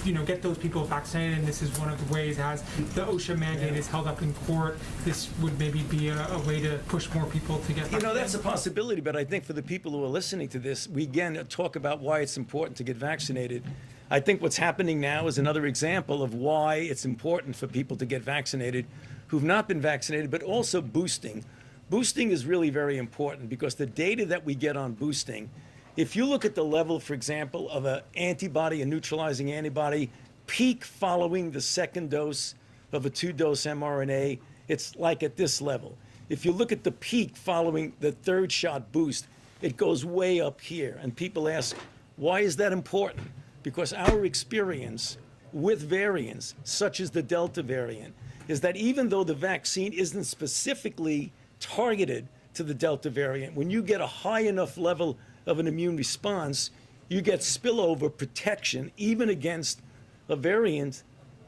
you know, get those people vaccinated, and this is one of the ways, as the OSHA mandate is held up in court, this would maybe be a way to push more people to get vaccinated?
You know, that's a possibility, but I think for the people who are listening to this, we again talk about why it's important to get vaccinated. I think what's happening now is another example of why it's important for people to get vaccinated who've not been vaccinated, but also boosting. Boosting is really very important because the data that we get on boosting, if you look at the level, for example, of an antibody, a neutralizing antibody, peak following the second dose of a 2-dose mRNA, it's like at this level. If you look at the peak following the 3rd shot boost, it goes way up here. And people ask, why is that important? Because our experience with variants, such as the Delta variant, is that even though the vaccine isn't specifically targeted to the Delta variant, when you get a high enough level of an immune response, you get spillover protection even against a variant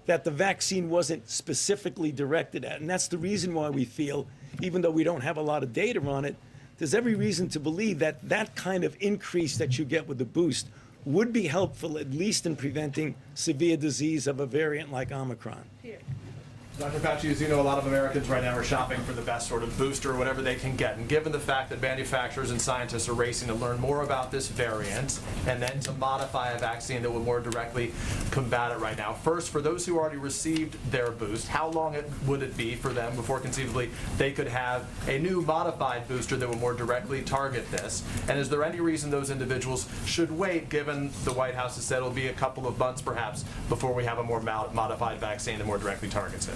that the vaccine wasn't specifically directed at. And that's the reason why we feel, even though we don't have a lot of data on it, there's every reason to believe that that kind of increase that you get with the boost would be helpful, at least in preventing severe disease of a variant like Omicron.
Dr. Fauci, as you know, a lot of Americans right now are shopping for the best sort of booster or whatever they can get. And given the fact that manufacturers and scientists are racing to learn more about this variant and then to modify a vaccine that will more directly combat it right now, first, for those who already received their boost, how long would it be for them before conceivably they could have a new modified booster that will more directly target this? And is there any reason those individuals should wait, given the White House has said it'll be a couple of months perhaps before we have a more modified vaccine that more directly targets it?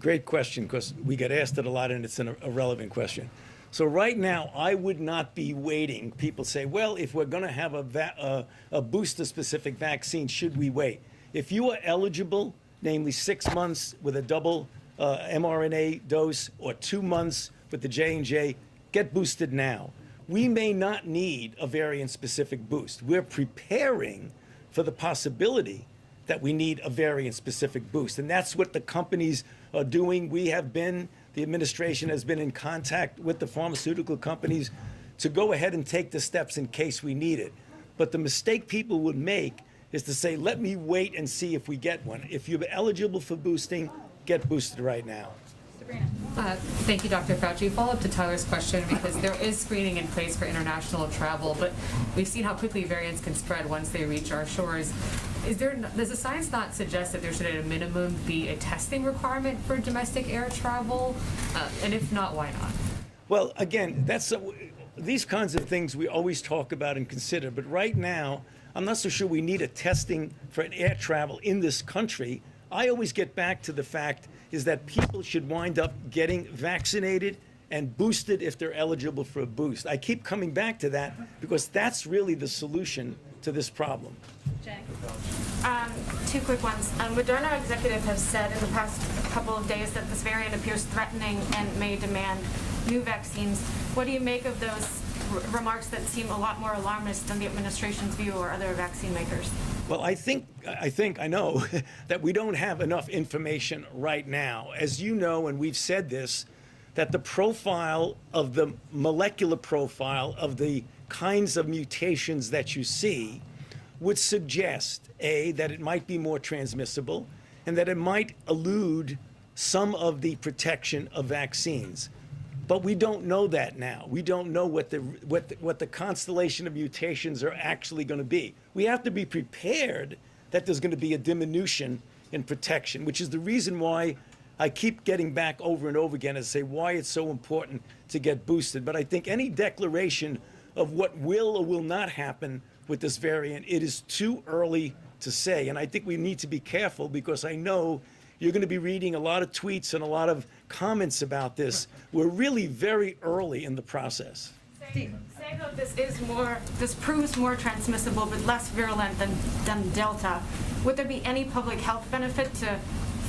Great question, because we get asked it a lot and it's a relevant question. So right now, I would not be waiting. People say, well, if we're going to have a booster-specific vaccine, should we wait? If you are eligible, namely 6 months with a double mRNA dose or 2 months with the J&J, get boosted now. We may not need a variant-specific boost. We're preparing for the possibility that we need a variant-specific boost. And that's what the companies are doing. The administration has been in contact with the pharmaceutical companies to go ahead and take the steps in case we need it. But the mistake people would make is to say, let me wait and see if we get one. If you're eligible for boosting, get boosted right now.
Thank you, Dr. Fauci. Follow up to Tyler's question, because there is screening in place for international travel, but we've seen how quickly variants can spread once they reach our shores. Does the science not suggest that there should at a minimum be a testing requirement for domestic air travel? And if not, why not?
Well, again, these kinds of things we always talk about and consider, but right now, I'm not so sure we need a testing for air travel in this country. I always get back to the fact is that people should wind up getting vaccinated and boosted if they're eligible for a boost. I keep coming back to that because that's really the solution to this problem.
Two quick ones. Moderna executives have said in the past couple of days that this variant appears threatening and may demand new vaccines. What do you make of those remarks that seem a lot more alarmist than the administration's view or other vaccine makers?
Well, I know that we don't have enough information right now. As you know, and we've said this, that the profile of the molecular profile of the kinds of mutations that you see would suggest, A, that it might be more transmissible, and that it might elude some of the protection of vaccines. But we don't know that now. We don't know what the constellation of mutations are actually going to be. We have to be prepared that there's going to be a diminution in protection, which is the reason why I keep getting back over and over again and say why it's so important to get boosted. But I think any declaration of what will or will not happen with this variant, it is too early to say. And I think we need to be careful because I know you're going to be reading a lot of tweets and a lot of comments about this. We're really very early in the process.
Say that this proves more transmissible but less virulent than Delta. Would there be any public health benefit to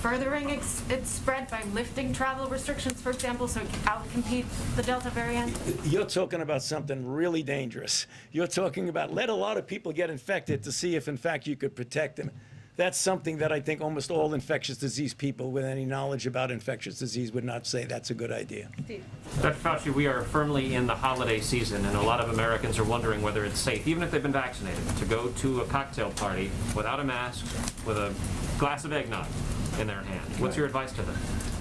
furthering its spread by lifting travel restrictions, for example, so it can outcompete the Delta variant?
You're talking about something really dangerous. You're talking about let a lot of people get infected to see if, in fact, you could protect them. That's something that I think almost all infectious disease people with any knowledge about infectious disease would not say that's a good idea.
Dr. Fauci, we are firmly in the holiday season, and a lot of Americans are wondering whether it's safe, even if they've been vaccinated, to go to a cocktail party without a mask, with a glass of eggnog in their hand. What's your advice to them?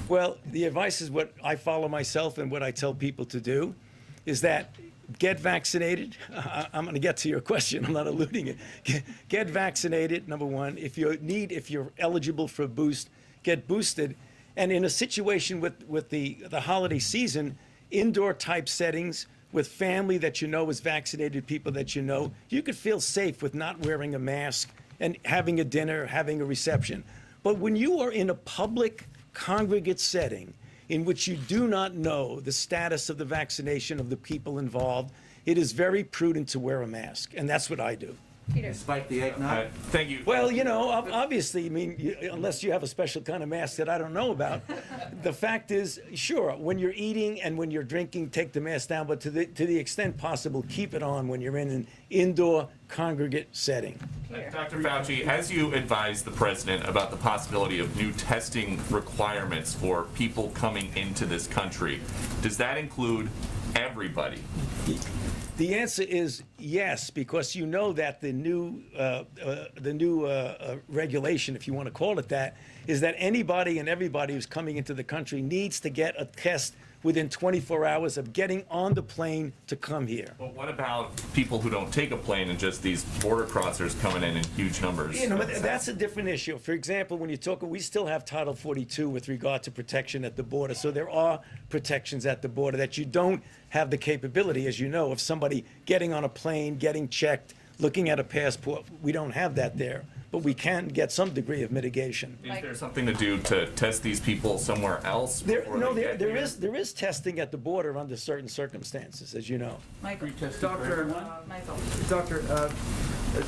Well, the advice is what I follow myself and what I tell people to do, is that get vaccinated. I'm going to get to your question. I'm not eluding it. Get vaccinated, number one. If you're eligible for a boost, get boosted. And in a situation with the holiday season, indoor type settings with family that you know is vaccinated, people that you know, you could feel safe with not wearing a mask and having a dinner, having a reception. But when you are in a public congregate setting, in which you do not know the status of the vaccination of the people involved, it is very prudent to wear a mask, and that's what I do.
Despite the eggnog?
Thank you.
Well, you know, obviously, I mean, unless you have a special kind of mask that I don't know about, the fact is, sure, when you're eating and when you're drinking, take the mask down, but to the extent possible, keep it on when you're in an indoor congregate setting.
Dr. Fauci, as you advised the president about the possibility of new testing requirements for people coming into this country, does that include everybody?
The answer is yes, because you know that the new regulation, if you want to call it that, is that anybody and everybody who's coming into the country needs to get a test within 24 hours of getting on the plane to come here.
Well, what about people who don't take a plane and just these border crossers coming in huge numbers?
You know, that's a different issue. For example, when you talk, we still have Title 42 with regard to protection at the border. So there are protections at the border that you don't have the capability, as you know, of somebody getting on a plane, getting checked, looking at a passport. We don't have that there. But we can get some degree of mitigation.
Is there something to do to test these people somewhere else?
There is testing at the border under certain circumstances, as you know.
Michael. Doctor,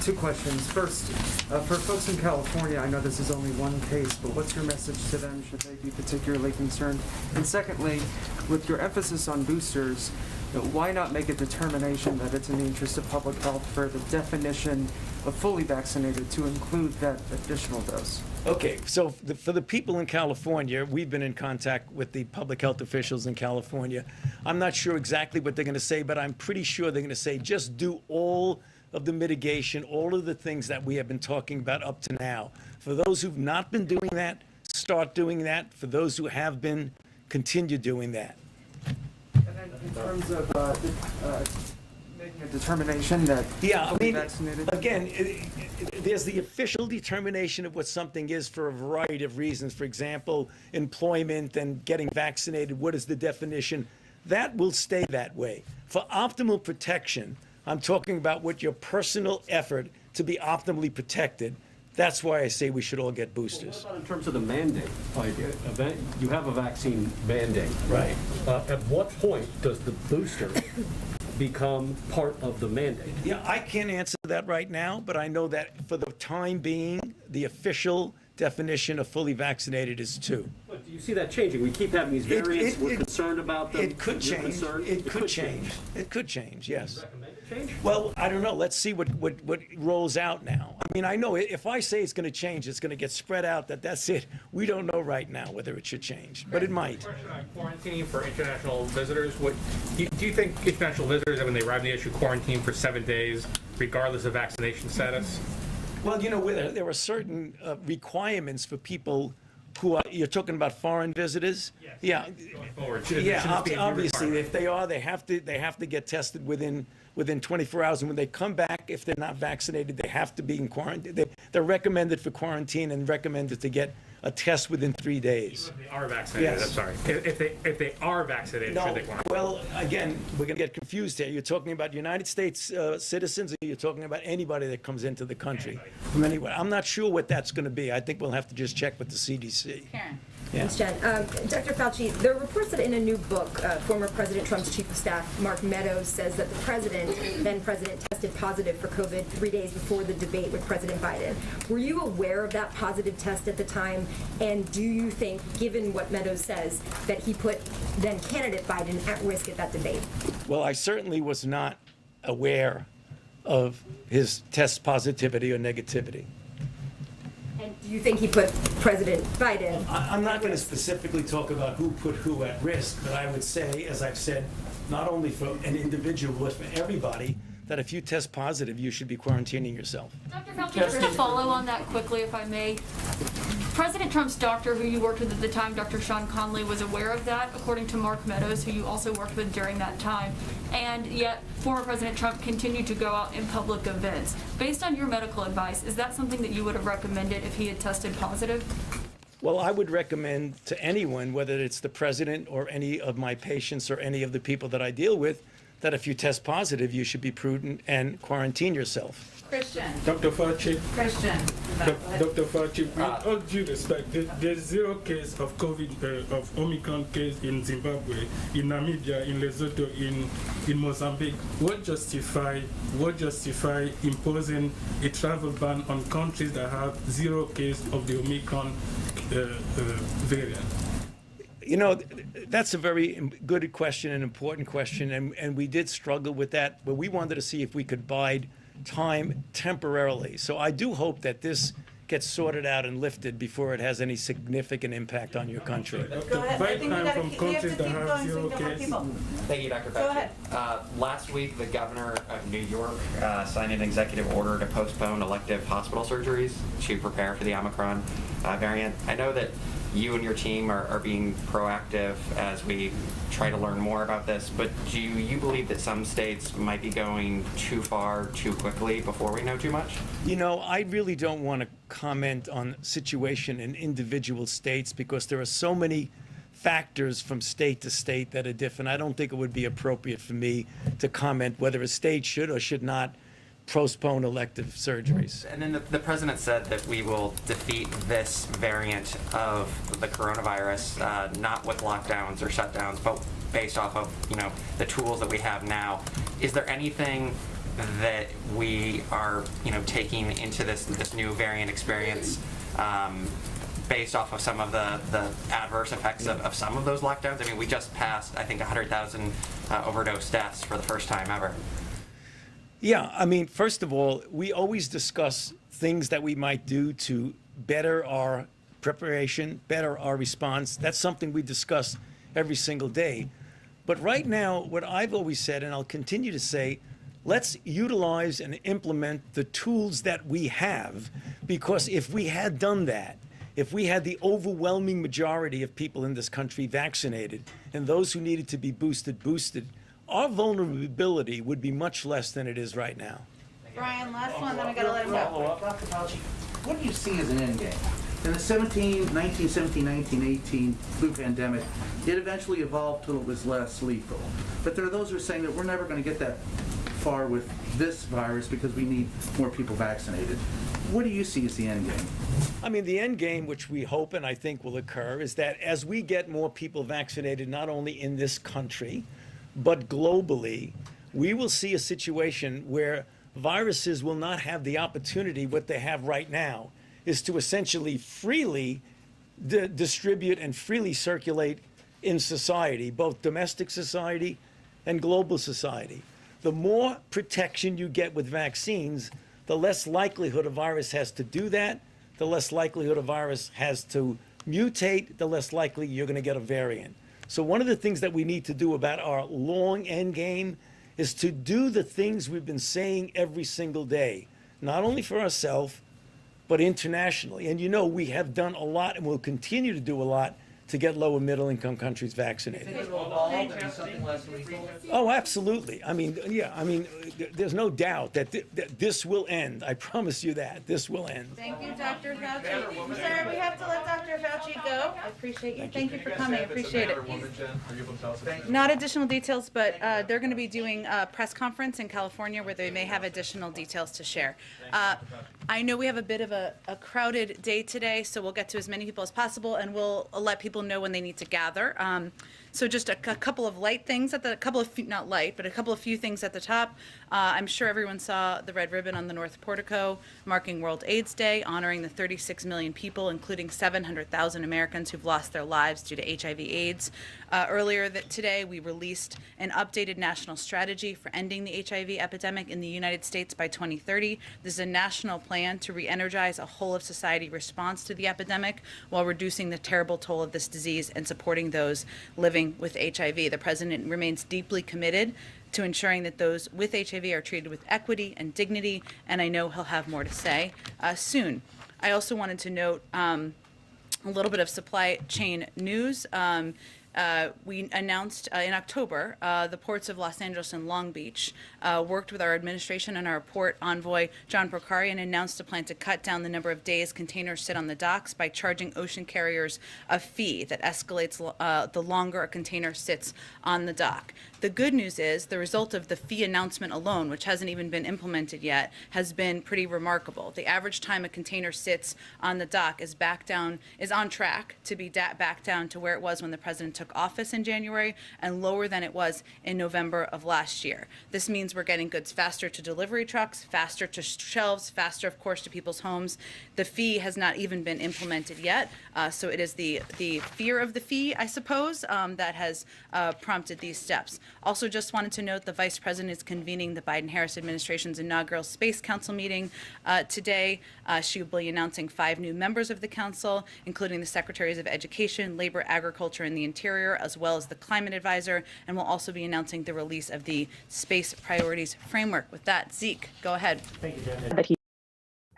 two questions. First, for folks in California, I know this is only one case, but what's your message to them should they be particularly concerned? And secondly, with your emphasis on boosters, why not make a determination that it's in the interest of public health for the definition of fully vaccinated to include that additional dose?
Okay, so for the people in California, we've been in contact with the public health officials in California. I'm not sure exactly what they're going to say, but I'm pretty sure they're going to say just do all of the mitigation, all of the things that we have been talking about up to now. For those who've not been doing that, start doing that. For those who have been, continue doing that.
And then in terms of making a determination that fully vaccinated.
Again, there's the official determination of what something is for a variety of reasons. For example, employment and getting vaccinated. What is the definition? That will stay that way. For optimal protection, I'm talking about what your personal effort to be optimally protected. That's why I say we should all get boosters.
What about in terms of the mandate? Like, you have a vaccine mandate.
Right.
At what point does the booster become part of the mandate?
Yeah, I can't answer that right now, but I know that for the time being, the official definition of fully vaccinated is 2.
But do you see that changing? We keep having these variants. We're concerned about them.
It could
You're
change.
concerned?
It could change. It could change, yes.
Do you recommend it change?
Well, I don't know. Let's see what rolls out now. I mean, I know if I say it's going to change, it's going to get spread out. That's it. We don't know right now whether it should change, but it might.
Question on quarantine for international visitors. Do you think international visitors, when they arrive in the issue, quarantine for 7 days, regardless of vaccination status?
Well, you know, there are certain requirements for people who are, you're talking about foreign visitors? Yes. Yeah.
Going forward.
Obviously, if they are, they have to get tested within 24 hours. And when they come back, if they're not vaccinated, they have to be in quarantine. They're recommended for quarantine and recommended to get a test within 3 days.
Even if they are vaccinated,
Yes.
I'm sorry. If they are vaccinated, should they quarantine?
Well, again, we're going to get confused here. You're talking about United States citizens, or you're talking about anybody that comes into the country from anywhere. I'm not sure what that's going to be. I think we'll have to just check with the CDC.
Karen.
Yeah.
Thanks, Jen. Dr. Fauci, there are reports that in a new book, former President Trump's chief of staff, Mark Meadows, says that the then president, tested positive for COVID 3 days before the debate with President Biden. Were you aware of that positive test at the time? And do you think, given what Meadows says, that he put then candidate Biden at risk at that debate?
Well, I certainly was not aware of his test positivity or negativity.
And do you think he put President Biden?
I'm not going to specifically talk about who put who at risk, but I would say, as I've said, not only for an individual, but for everybody, that if you test positive, you should be quarantining yourself.
Dr. Fauci, just to follow on that quickly, if I may. President Trump's doctor, who you worked with at the time, Dr. Sean Conley, was aware of that, according to Mark Meadows, who you also worked with during that time. And yet, former President Trump continued to go out in public events. Based on your medical advice, is that something that you would have recommended if he had tested positive?
Well, I would recommend to anyone, whether it's the president or any of my patients or any of the people that I deal with, that if you test positive, you should be prudent and quarantine yourself.
Christian.
Dr. Fauci.
Christian.
Dr. Fauci, with all due respect, there's 0 case of COVID, of Omicron case in Zimbabwe, in Namibia, in Lesotho, in Mozambique. What justify imposing a travel ban on countries that have 0 case of the Omicron variant?
You know, that's a very good question, an important question, and we did struggle with that, but we wanted to see if we could bide time temporarily. So I do hope that this gets sorted out and lifted before it has any significant impact on your country.
Go ahead. I think we have to keep going so we can have more people.
Thank you, Dr. Fauci.
Go ahead.
Last week, the governor of New York signed an executive order to postpone elective hospital surgeries to prepare for the Omicron variant. I know that you and your team are being proactive as we try to learn more about this, but do you believe that some states might be going too far too quickly before we know too much?
You know, I really don't want to comment on situation in individual states because there are so many factors from state to state that are different. I don't think it would be appropriate for me to comment whether a state should or should not postpone elective surgeries.
And then the president said that we will defeat this variant of the coronavirus, not with lockdowns or shutdowns, but based off of, the tools that we have now. Is there anything that we are, taking into this new variant experience based off of some of the adverse effects of some of those lockdowns? I mean, we just passed, I think, 100,000 overdose deaths for the first time ever.
Yeah, I mean, first of all, we always discuss things that we might do to better our preparation, better our response. That's something we discuss every single day. But right now, what I've always said, and I'll continue to say, let's utilize and implement the tools that we have, because if we had done that, if we had the overwhelming majority of people in this country vaccinated and those who needed to be boosted, our vulnerability would be much less than it is right now.
Brian, last one, then we gotta let him go.
Dr. Fauci, what do you see as an end game? In the 1918 flu pandemic, it eventually evolved till it was less lethal. But there are those who are saying that we're never going to get that far with this virus because we need more people vaccinated. What do you see as the end game?
I mean, the end game, which we hope and I think will occur, is that as we get more people vaccinated, not only in this country, but globally, we will see a situation where viruses will not have the opportunity, what they have right now, is to essentially freely distribute and freely circulate in society, both domestic society and global society. The more protection you get with vaccines, the less likelihood a virus has to do that, the less likelihood a virus has to mutate, the less likely you're going to get a variant. So one of the things that we need to do about our long end game is to do the things we've been saying every single day, not only for ourselves, but internationally. And you know, we have done a lot and will continue to do a lot to get low and middle income countries vaccinated. Oh, absolutely. I mean, yeah, I mean, there's no doubt that this will end. I promise you that. This will end.
Thank you, Dr. Fauci. Sir, we have to let Dr. Fauci go. I appreciate you. Thank you for coming. I appreciate it.
Not additional details, but they're going to be doing a press conference in California where they may have additional details to share. I know we have a bit of a crowded day today, so we'll get to as many people as possible, and we'll let people know when they need to gather. So just a couple of light things at a couple of few things at the top. I'm sure everyone saw the red ribbon on the North Portico marking World AIDS Day, honoring the 36 million people, including 700,000 Americans who've lost their lives due to HIV/AIDS. Earlier today, we released an updated national strategy for ending the HIV epidemic in the United States by 2030. This is a national plan to re-energize a whole-of-society response to the epidemic while reducing the terrible toll of this disease and supporting those living with HIV. The president remains deeply committed to ensuring that those with HIV are treated with equity and dignity, and I know he'll have more to say soon. I also wanted to note a little bit of supply chain news. We announced in October the ports of Los Angeles and Long Beach worked with our administration and our port envoy, John Procari, and announced a plan to cut down the number of days containers sit on the docks by charging ocean carriers a fee that escalates the longer a container sits on the dock. The good news is the result of the fee announcement alone, which hasn't even been implemented yet, has been pretty remarkable. The average time a container sits on the dock is on track to be back down to where it was when the president took office in January, and lower than it was in November of last year. This means we're getting goods faster to delivery trucks, faster to shelves, faster, of course, to people's homes. The fee has not even been implemented yet, so it is the fear of the fee, I suppose, that has prompted these steps. Also, just wanted to note the Vice President is convening the Biden-Harris administration's inaugural Space Council meeting today. She will be announcing 5 new members of the council, including the Secretaries of Education, Labor, Agriculture, and the Interior, as well as the Climate Advisor, and will also be announcing the release of the Space Priorities Framework. With that, Zeke, go ahead.
Thank you, Jen. That he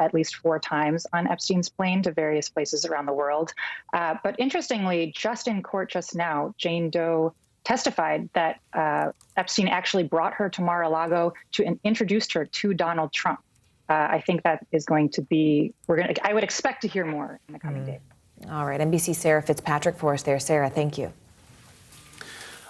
at least 4 times on Epstein's plane to various places around the world. But interestingly, just in court just now, Jane Doe testified that Epstein actually brought her to Mar-a-Lago and introduced her to Donald Trump. I think that is going to be, I would expect to hear more in the coming days.
All right, NBC's Sarah Fitzpatrick for us there. Sarah, thank you.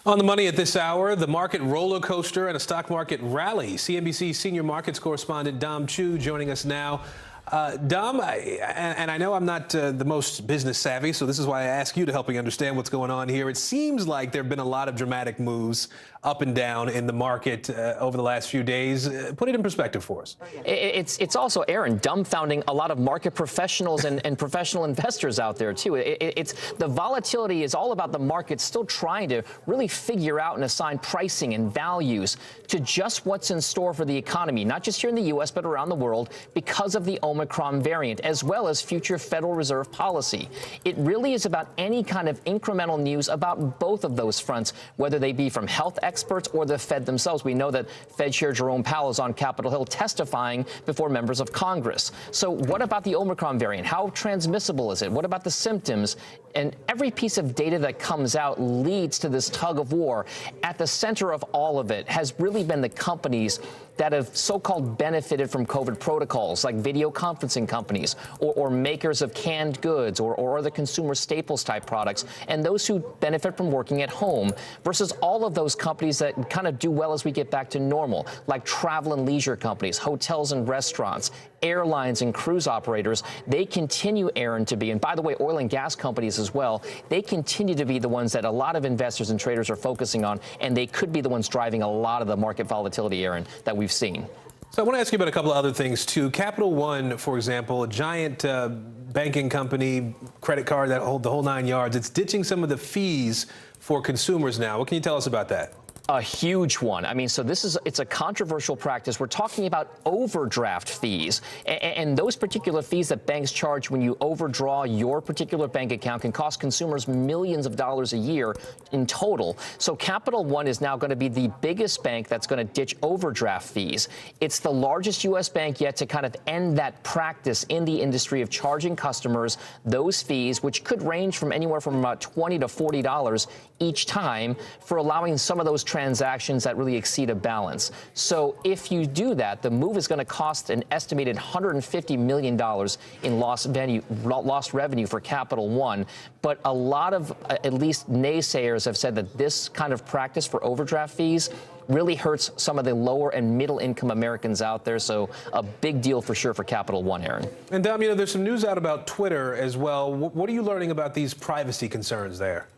On the money at this hour, the market roller coaster and a stock market rally. CNBC senior markets correspondent Dom Chu joining us now. Dom, and I know I'm not the most business savvy, so this is why I ask you to help me understand what's going on here. It seems like there have been a lot of dramatic moves up and down in the market over the last few days. Put it in perspective for us.
It's also, Aaron, dumbfounding a lot of market professionals and professional investors out there, too. It's the volatility is all about the market still trying to really figure out and assign pricing and values to just what's in store for the economy, not just here in the U.S., but around the world, because of the Omicron variant, as well as future Federal Reserve policy. It really is about any kind of incremental news about both of those fronts, whether they be from health experts experts or the Fed themselves. We know that Fed Chair Jerome Powell is on Capitol Hill testifying before members of Congress. So what about the Omicron variant? How transmissible is it? What about the symptoms? And every piece of data that comes out leads to this tug of war. At the center of all of it has really been the companies that have so-called benefited from COVID protocols, like video conferencing companies or makers of canned goods or other consumer staples type products, and those who benefit from working at home, versus all of those companies that kind of do well as we get back to normal, like travel and leisure companies, hotels and restaurants, airlines and cruise operators. They continue, Aaron, to be, and by the way, oil and gas companies as well, they continue to be the ones that a lot of investors and traders are focusing on, and they could be the ones driving a lot of the market volatility, Aaron, that we've seen.
So I want to ask you about a couple of other things, too. Capital One, for example, a giant banking company, credit card, the whole 9 yards. It's ditching some of the fees for consumers now. What can you tell us about that?
A huge one. I mean, so it's a controversial practice. We're talking about overdraft fees, and those particular fees that banks charge when you overdraw your particular bank account can cost consumers millions of dollars a year in total. So Capital One is now going to be the biggest bank that's going to ditch overdraft fees. It's the largest U.S. bank yet to kind of end that practice in the industry of charging customers those fees, which could range from anywhere from about $20 to $40 each time, for allowing some of those transactions that really exceed a balance. So if you do that, the move is going to cost an estimated $150 million in lost revenue for Capital One. But a lot of at least naysayers have said that this kind of practice for overdraft fees really hurts some of the lower and middle income Americans out there. So a big deal for sure for Capital One, Aaron.
And Dom, you know, there's some news out about Twitter as well. What are you learning about these privacy concerns there?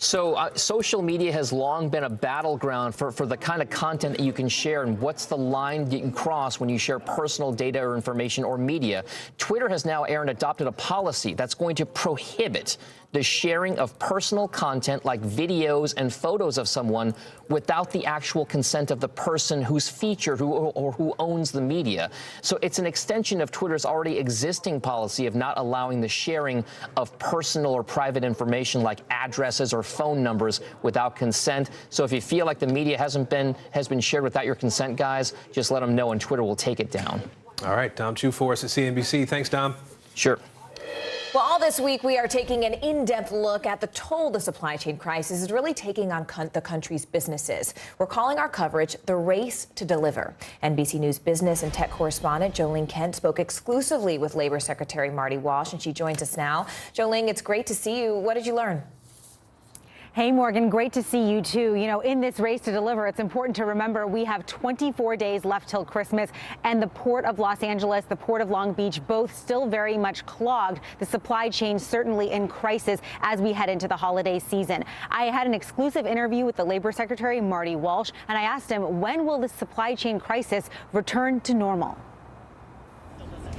So social media has long been a battleground for the kind of content that you can share, and what's the line that you cross when you share personal data or information or media. Twitter has now, Aaron, adopted a policy that's going to prohibit the sharing of personal content like videos and photos of someone without the actual consent of the person who's featured or who owns the media. So it's an extension of Twitter's already existing policy of not allowing the sharing of personal or private information like addresses or phone numbers without consent. So if you feel like the media has been shared without your consent, guys, just let them know and Twitter will take it down.
All right, Dom Chu for us at CNBC. Thanks, Dom.
Sure.
Well, all this week, we are taking an in-depth look at the toll the supply chain crisis is really taking on the country's businesses. We're calling our coverage The Race to Deliver. NBC News business and tech correspondent Jolene Kent spoke exclusively with Labor Secretary Marty Walsh, and she joins us now. Jolene, it's great to see you. What did you learn?
Hey, Morgan, great to see you, too. You know, in this race to deliver, it's important to remember we have 24 days left till Christmas, and the Port of Los Angeles, the Port of Long Beach, both still very much clogged. The supply chain certainly in crisis as we head into the holiday season. I had an exclusive interview with the Labor Secretary, Marty Walsh, and I asked him, when will the supply chain crisis return to normal?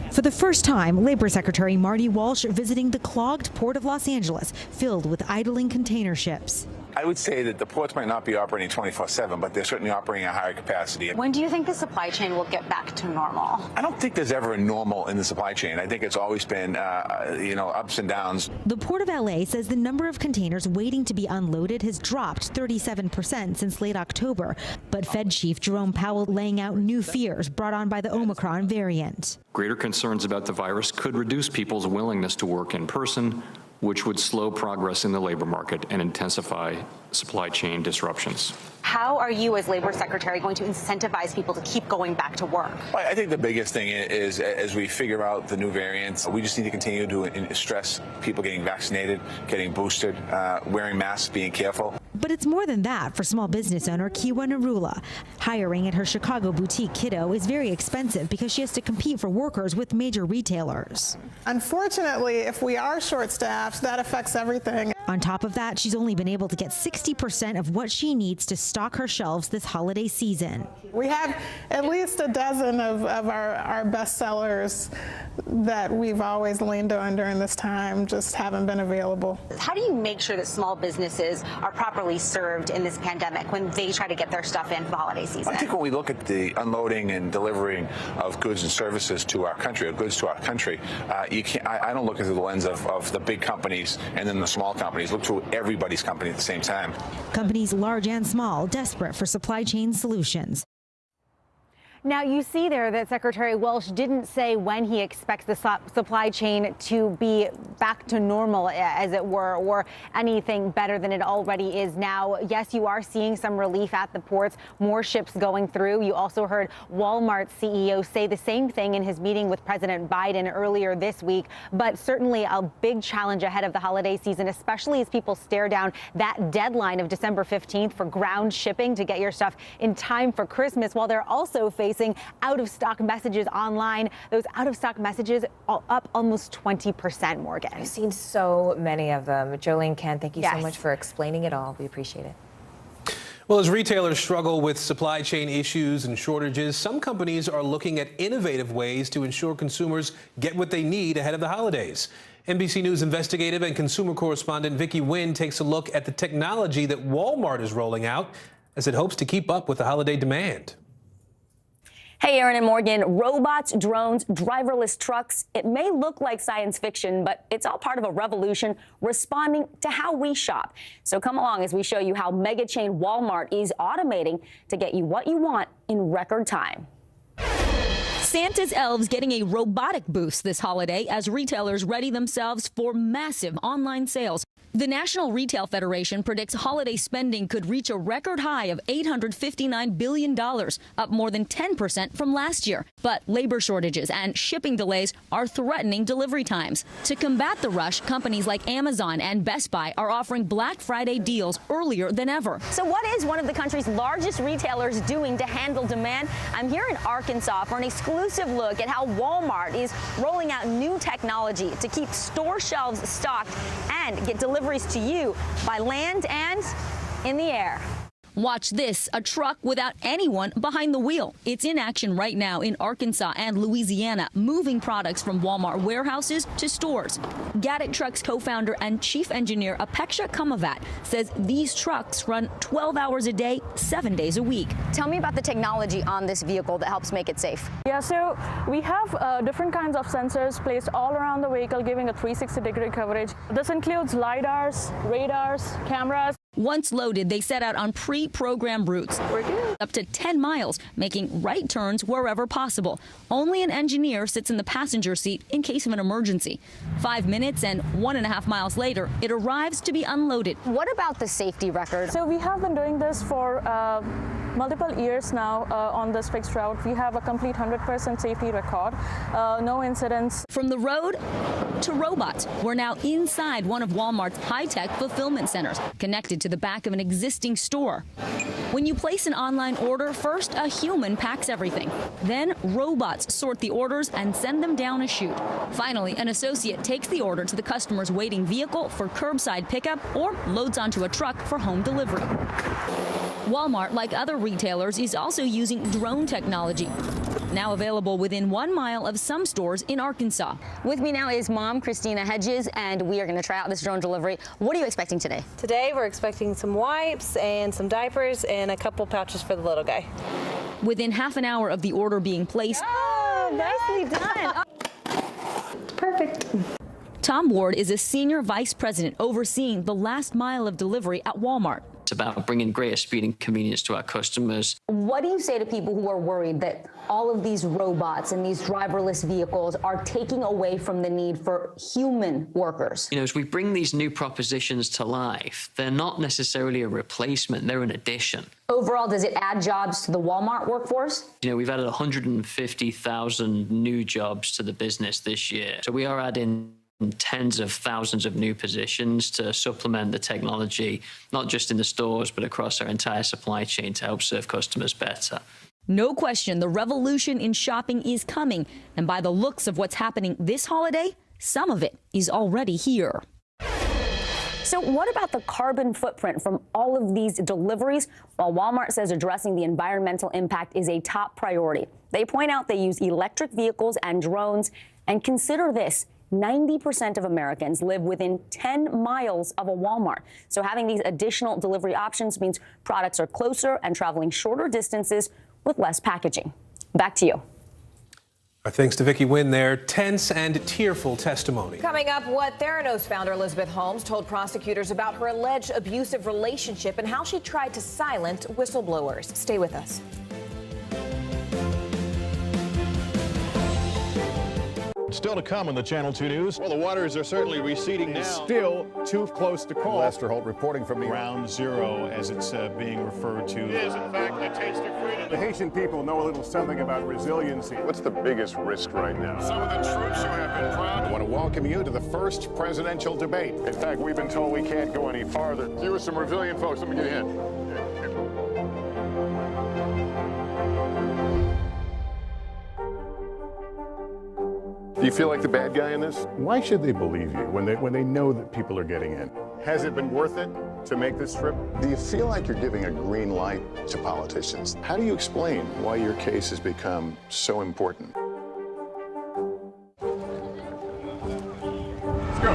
For the first time, Labor Secretary Marty Walsh visiting the clogged Port of Los Angeles, filled with idling container ships.
I would say that the ports might not be operating 24/7, but they're certainly operating at higher capacity.
When do you think the supply chain will get back to normal?
I don't think there's ever a normal in the supply chain. I think it's always been, ups and downs.
The Port of LA says the number of containers waiting to be unloaded has dropped 37% since late October. But Fed Chief Jerome Powell laying out new fears brought on by the Omicron variant.
Greater concerns about the virus could reduce people's willingness to work in person, which would slow progress in the labor market and intensify supply chain disruptions.
How are you as Labor Secretary going to incentivize people to keep going back to work?
Well, I think the biggest thing is as we figure out the new variants, we just need to continue to stress people getting vaccinated, getting boosted, wearing masks, being careful.
But it's more than that for small business owner Kiwa Narula. Hiring at her Chicago boutique Kiddo is very expensive because she has to compete for workers with major retailers.
Unfortunately, if we are short-staffed, that affects everything.
On top of that, she's only been able to get 60% of what she needs to stock her shelves this holiday season.
We have at least a dozen of our best sellers that we've always leaned on during this time, just haven't been available.
How do you make sure that small businesses are properly served in this pandemic when they try to get their stuff in for the holiday season?
I think when we look at the unloading and delivering of goods and services to our country, or goods to our country, I don't look through the lens of the big companies and then the small companies. companies, look to everybody's company at the same time.
Companies large and small desperate for supply chain solutions.
Now, you see there that Secretary Welch didn't say when he expects the supply chain to be back to normal, as it were, or anything better than it already is now. Yes, you are seeing some relief at the ports, more ships going through. You also heard Walmart's CEO say the same thing in his meeting with President Biden earlier this week. But certainly a big challenge ahead of the holiday season, especially as people stare down that deadline of December 15th for ground shipping to get your stuff in time for Christmas, while they're also facing out-of-stock messages online. Those out-of-stock messages are up almost 20%, Morgan.
I've seen so many of them. Jolene, Ken, thank you so
Yes.
much for explaining it all. We appreciate it.
Well, as retailers struggle with supply chain issues and shortages, some companies are looking at innovative ways to ensure consumers get what they need ahead of the holidays. NBC News investigative and consumer correspondent Vicky Nguyen takes a look at the technology that Walmart is rolling out as it hopes to keep up with the holiday demand.
Hey, Aaron and Morgan, robots, drones, driverless trucks. It may look like science fiction, but it's all part of a revolution responding to how we shop. So come along as we show you how mega chain Walmart is automating to get you what you want in record time.
Santa's elves getting a robotic boost this holiday as retailers ready themselves for massive online sales. The National Retail Federation predicts holiday spending could reach a record high of $859 billion, up more than 10% from last year. But labor shortages and shipping delays are threatening delivery times. To combat the rush, companies like Amazon and Best Buy are offering Black Friday deals earlier than ever.
So what is one of the country's largest retailers doing to handle demand? I'm here in Arkansas for an exclusive look at how Walmart is rolling out new technology to keep store shelves stocked and get deliveries to you by land and in the air.
Watch this, a truck without anyone behind the wheel. It's in action right now in Arkansas and Louisiana, moving products from Walmart warehouses to stores. Gatik Trucks co-founder and chief engineer Apeksha Kamavat says these trucks run 12 hours a day, 7 days a week.
Tell me about the technology on this vehicle that helps make it safe.
Yeah, so we have different kinds of sensors placed all around the vehicle, giving a 360-degree coverage. This includes LiDARs, radars, cameras.
Once loaded, they set out on pre-programmed routes, up to 10 miles, making right turns wherever possible. Only an engineer sits in the passenger seat in case of an emergency. 5 minutes and 1.5 miles later, it arrives to be unloaded.
What about the safety record?
So we have been doing this for multiple years now on this fixed route. We have a complete 100% safety record, no incidents.
From the road to robots, we're now inside one of Walmart's high-tech fulfillment centers, connected to the back of an existing store. When you place an online order, first a human packs everything. Then robots sort the orders and send them down a chute. Finally, an associate takes the order to the customer's waiting vehicle for curbside pickup or loads onto a truck for home delivery. Walmart, like other retailers, is also using drone technology, now available within 1 mile of some stores in Arkansas.
With me now is Mom Christina Hedges, and we are going to try out this drone delivery. What are you expecting today?
Today we're expecting some wipes and some diapers and a couple pouches for the little guy.
Within half an hour of the order being placed,
nicely done.
Perfect. Tom Ward is a senior vice president overseeing the last mile of delivery at Walmart.
It's about bringing greater speed and convenience to our customers.
What do you say to people who are worried that all of these robots and these driverless vehicles are taking away from the need for human workers?
You know, as we bring these new propositions to life, they're not necessarily a replacement, they're an addition.
Overall, does it add jobs to the Walmart workforce?
You know, we've added 150,000 new jobs to the business this year. So we are adding tens of thousands of new positions to supplement the technology, not just in the stores, but across our entire supply chain to help serve customers better.
No question, the revolution in shopping is coming. And by the looks of what's happening this holiday, some of it is already here.
So what about the carbon footprint from all of these deliveries? While Walmart says addressing the environmental impact is a top priority, they point out they use electric vehicles and drones. And consider this, 90% of Americans live within 10 miles of a Walmart. So having these additional delivery options means products are closer and traveling shorter distances with less packaging. Back to you.
Our thanks to Vicki Wynn there. Tense and tearful testimony.
Coming up, what Theranos founder Elizabeth Holmes told prosecutors about her alleged abusive relationship and how she tried to silence whistleblowers. Stay with us.
Still to come on the Channel 2 News. Well, the waters are certainly receding now. Still too close to call. Lester Holt reporting from Ground Zero, as it's being referred to. It is, in fact, a taste of freedom. The Haitian people know a little something about resiliency. What's the biggest risk right now? Some of the troops who have been proud. I want to welcome you to the first presidential debate. In fact, we've been told we can't go any farther. You with some resilient folks, let me get in. Do you feel like the bad guy in this? Why should they believe you when they know that people are getting in? Has it been worth it to make this trip? Do you feel like you're giving a green light to politicians? How do you explain why your case has become so important? Let's go.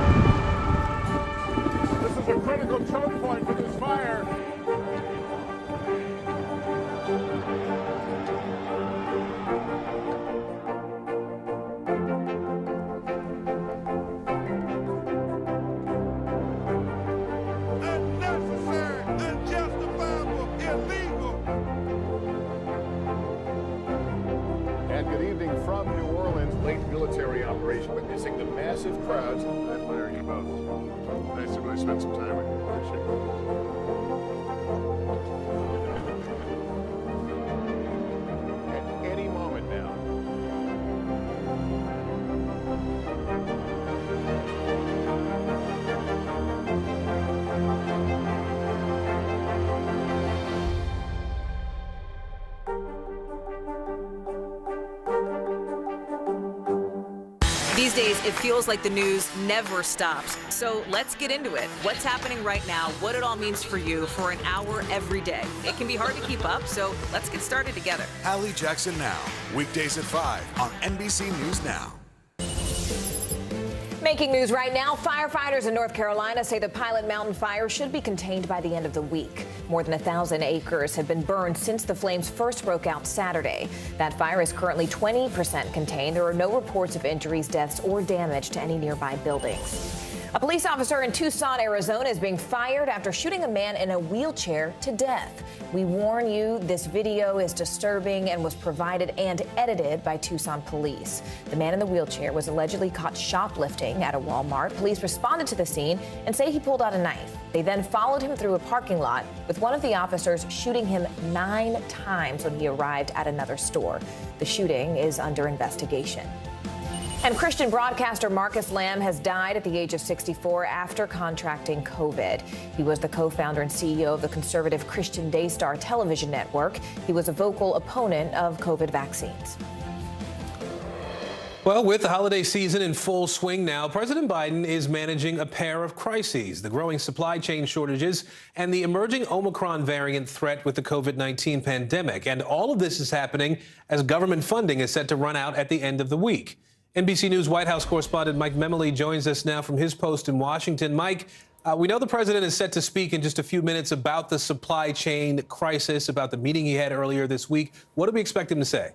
This is a critical choke point for this fire. Military operation, witnessing the massive crowds. I admire you both. Nice to really spend some time with you. Appreciate it. At any moment now.
These days, it feels like the news never stops. So let's get into it. What's happening right now, what it all means for you for an hour every day. It can be hard to keep up, so let's get started together.
Hallie Jackson Now, weekdays at 5 on NBC News Now.
Making news right now, firefighters in North Carolina say the Pilot Mountain fire should be contained by the end of the week. More than 1,000 acres have been burned since the flames first broke out Saturday. That fire is currently 20% contained. There are no reports of injuries, deaths, or damage to any nearby buildings. A police officer in Tucson, Arizona is being fired after shooting a man in a wheelchair to death. We warn you, this video is disturbing and was provided and edited by Tucson police. The man in the wheelchair was allegedly caught shoplifting at a Walmart. Police responded to the scene and say he pulled out a knife. They then followed him through a parking lot, with one of the officers shooting him 9 times when he arrived at another store. The shooting is under investigation. And Christian broadcaster Marcus Lamb has died at the age of 64 after contracting COVID. He was the co-founder and CEO of the conservative Christian Daystar television network. He was a vocal opponent of COVID vaccines.
Well, with the holiday season in full swing now, President Biden is managing a pair of crises: the growing supply chain shortages and the emerging Omicron variant threat with the COVID-19 pandemic. And all of this is happening as government funding is set to run out at the end of the week. NBC News White House correspondent Mike Memoli joins us now from his post in Washington. Mike, we know the president is set to speak in just a few minutes about the supply chain crisis, about the meeting he had earlier this week. What do we expect him to say?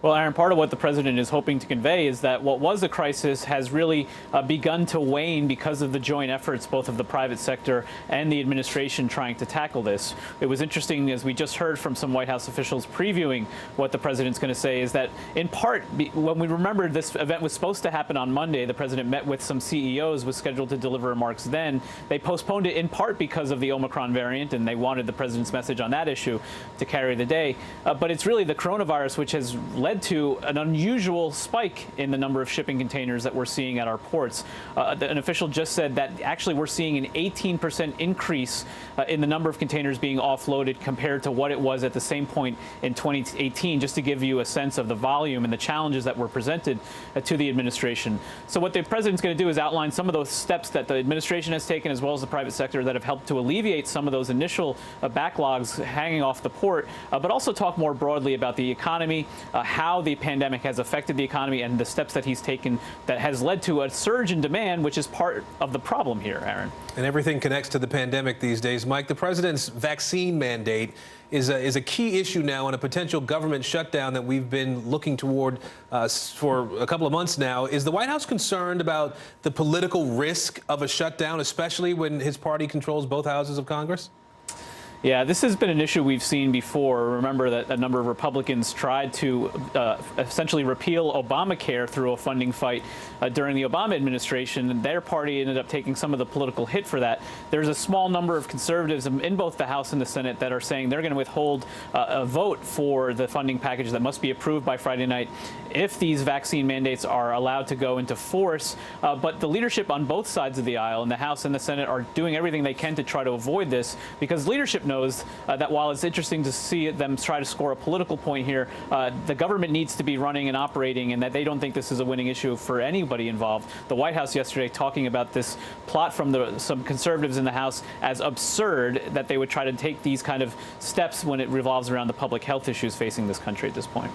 Well, Aaron, part of what the president is hoping to convey is that what was a crisis has really begun to wane because of the joint efforts both of the private sector and the administration trying to tackle this. It was interesting, as we just heard from some White House officials previewing what the president's going to say, is that in part, when we remember this event was supposed to happen on Monday, the president met with some CEOs, was scheduled to deliver remarks then. They postponed it in part because of the Omicron variant, and they wanted the president's message on that issue to carry the day. But it's really the coronavirus which has led to an unusual spike in the number of shipping containers that we're seeing at our ports. An official just said that actually we're seeing an 18% increase in the number of containers being offloaded compared to what it was at the same point in 2018, just to give you a sense of the volume and the challenges that were presented to the administration. So what the president's going to do is outline some of those steps that the administration has taken, as well as the private sector, that have helped to alleviate some of those initial backlogs hanging off the port, but also talk more broadly about the economy, how the pandemic has affected the economy and the steps that he's taken that has led to a surge in demand, which is part of the problem here, Aaron.
And everything connects to the pandemic these days. Mike, the president's vaccine mandate is a key issue now in a potential government shutdown that we've been looking toward for a couple of months now. Is the White House concerned about the political risk of a shutdown, especially when his party controls both houses of Congress?
Yeah, this has been an issue we've seen before. Remember that a number of Republicans tried to essentially repeal Obamacare through a funding fight during the Obama administration, and their party ended up taking some of the political hit for that. There's a small number of conservatives in both the House and the Senate that are saying they're going to withhold a vote for the funding package that must be approved by Friday night if these vaccine mandates are allowed to go into force. But the leadership on both sides of the aisle in the House and the Senate are doing everything they can to try to avoid this, because leadership knows that while it's interesting to see them try to score a political point here, the government needs to be running and operating, and that they don't think this is a winning issue for anybody involved. The White House yesterday talking about this plot from some conservatives in the House as absurd, that they would try to take these kind of steps when it revolves around the public health issues facing this country at this point.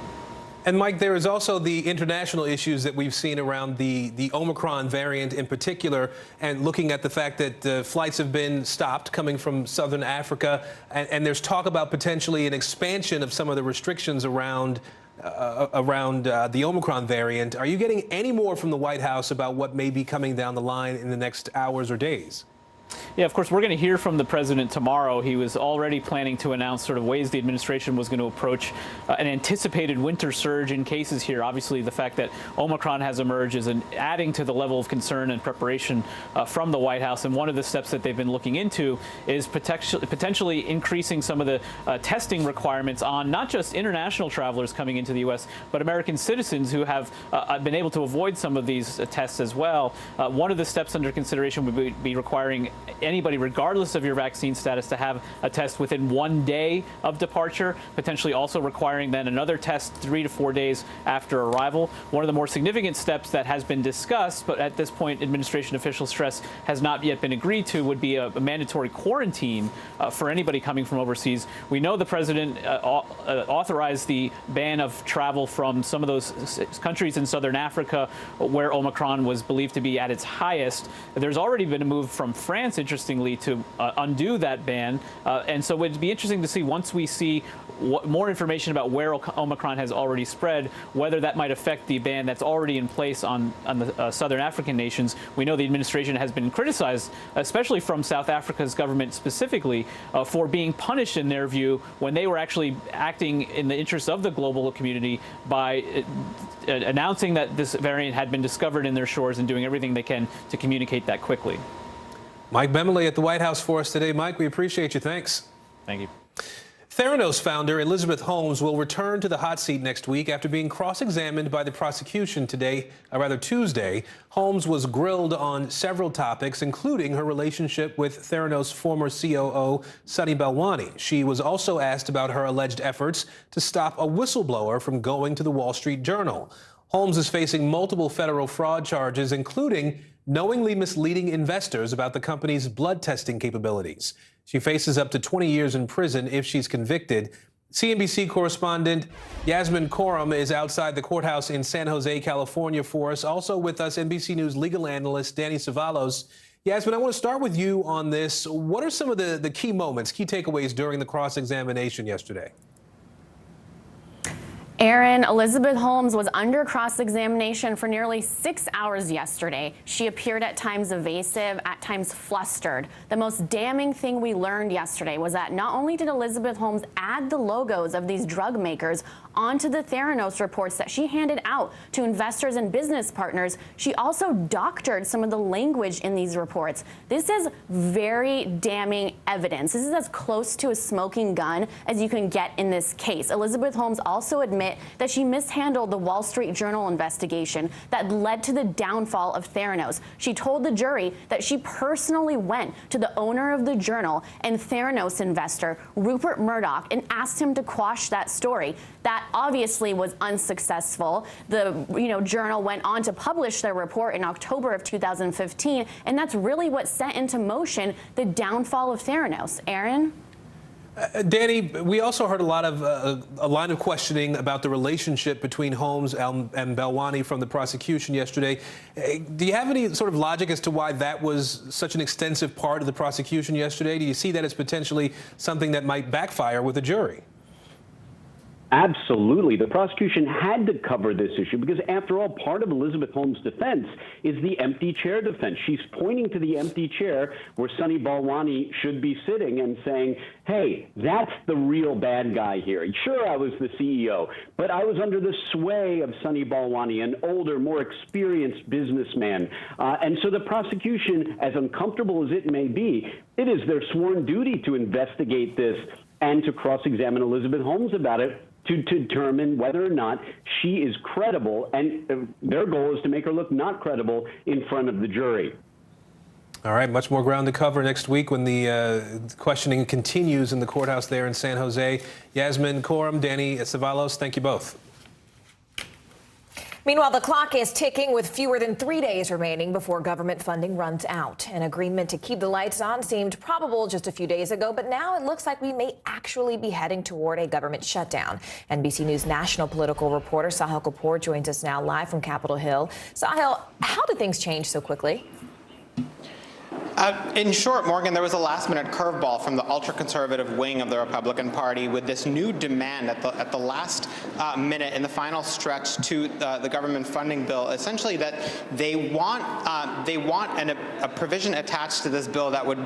And Mike, there is also the international issues that we've seen around the Omicron variant in particular, and looking at the fact that flights have been stopped coming from southern Africa, and there's talk about potentially an expansion of some of the restrictions around the Omicron variant. Are you getting any more from the White House about what may be coming down the line in the next hours or days?
Yeah, of course, we're going to hear from the president tomorrow. He was already planning to announce sort of ways the administration was going to approach an anticipated winter surge in cases here. Obviously, the fact that Omicron has emerged is adding to the level of concern and preparation from the White House. And one of the steps that they've been looking into is potentially increasing some of the testing requirements on not just international travelers coming into the U.S., but American citizens who have been able to avoid some of these tests as well. One of the steps under consideration would be requiring anybody, regardless of your vaccine status, to have a test within 1 day of departure, potentially also requiring then another test 3 to 4 days after arrival. One of the more significant steps that has been discussed, but at this point administration officials stress has not yet been agreed to, would be a mandatory quarantine for anybody coming from overseas. We know the president authorized the ban of travel from some of those countries in southern Africa where Omicron was believed to be at its highest. There's already been a move from France, interestingly, to undo that ban. And so it'd be interesting to see, once we see more information about where Omicron has already spread, whether that might affect the ban that's already in place on the southern African nations. We know the administration has been criticized, especially from South Africa's government specifically, for being punished, in their view, when they were actually acting in the interest of the global community by announcing that this variant had been discovered in their shores and doing everything they can to communicate that quickly.
Mike Bemeley at the White House for us today. Mike, we appreciate you. Thanks.
Thank you.
Theranos founder Elizabeth Holmes will return to the hot seat next week after being cross-examined by the prosecution Tuesday. Holmes was grilled on several topics, including her relationship with Theranos former COO Sunny Balwani. She was also asked about her alleged efforts to stop a whistleblower from going to the Wall Street Journal. Holmes is facing multiple federal fraud charges, including knowingly misleading investors about the company's blood testing capabilities. She faces up to 20 years in prison if she's convicted. CNBC correspondent Yasmin Khorram is outside the courthouse in San Jose, California for us. Also with us, NBC News legal analyst Danny Cevallos. Yasmin, I want to start with you on this. What are some of the key moments, key takeaways during the cross-examination yesterday?
Aaron, Elizabeth Holmes was under cross-examination for nearly 6 hours yesterday. She appeared at times evasive, at times flustered. The most damning thing we learned yesterday was that not only did Elizabeth Holmes add the logos of these drug makers onto the Theranos reports that she handed out to investors and business partners, she also doctored some of the language in these reports. This is very damning evidence. This is as close to a smoking gun as you can get in this case. Elizabeth Holmes also admitted that she mishandled the Wall Street Journal investigation that led to the downfall of Theranos. She told the jury that she personally went to the owner of the Journal and Theranos investor, Rupert Murdoch, and asked him to quash that story. That obviously was unsuccessful. The Journal went on to publish their report in October of 2015, and that's really what set into motion the downfall of Theranos. Aaron?
Danny, we also heard a line of questioning about the relationship between Holmes and Belwani from the prosecution yesterday. Do you have any sort of logic as to why that was such an extensive part of the prosecution yesterday? Do you see that as potentially something that might backfire with a jury?
Absolutely. The prosecution had to cover this issue because, after all, part of Elizabeth Holmes' defense is the empty chair defense. She's pointing to the empty chair where Sunny Balwani should be sitting and saying, hey, that's the real bad guy here. Sure, I was the CEO, but I was under the sway of Sunny Balwani, an older, more experienced businessman. And so the prosecution, as uncomfortable as it may be, it is their sworn duty to investigate this and to cross-examine Elizabeth Holmes about it, to determine whether or not she is credible, and their goal is to make her look not credible in front of the jury.
All right, much more ground to cover next week when the questioning continues in the courthouse there in San Jose. Yasmin Coram, Danny Cevallos, thank you both.
Meanwhile, the clock is ticking with fewer than 3 days remaining before government funding runs out. An agreement to keep the lights on seemed probable just a few days ago, but now it looks like we may actually be heading toward a government shutdown. NBC News national political reporter Sahil Kapoor joins us now live from Capitol Hill. Sahil, how did things change so quickly?
In short, Morgan, there was a last-minute curveball from the ultra-conservative wing of the Republican Party with this new demand at the last minute in the final stretch to the government funding bill, essentially that they want a provision attached to this bill that would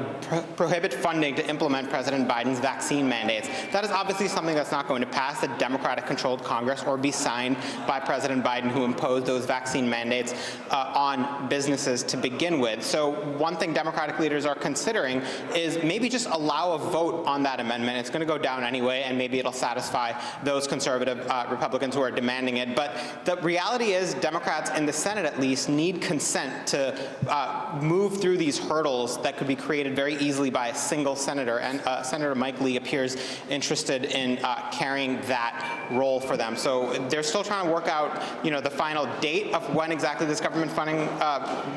prohibit funding to implement President Biden's vaccine mandates. That is obviously something that's not going to pass the Democratic-controlled Congress or be signed by President Biden, who imposed those vaccine mandates on businesses to begin with. So one thing Democratic leaders are considering is maybe just allow a vote on that amendment. It's going to go down anyway, and maybe it'll satisfy those conservative Republicans who are demanding it. But the reality is Democrats in the Senate, at least, need consent to move through these hurdles that could be created very easily by a single senator. And Senator Mike Lee appears interested in carrying that role for them. So they're still trying to work out, the final date of when exactly this government funding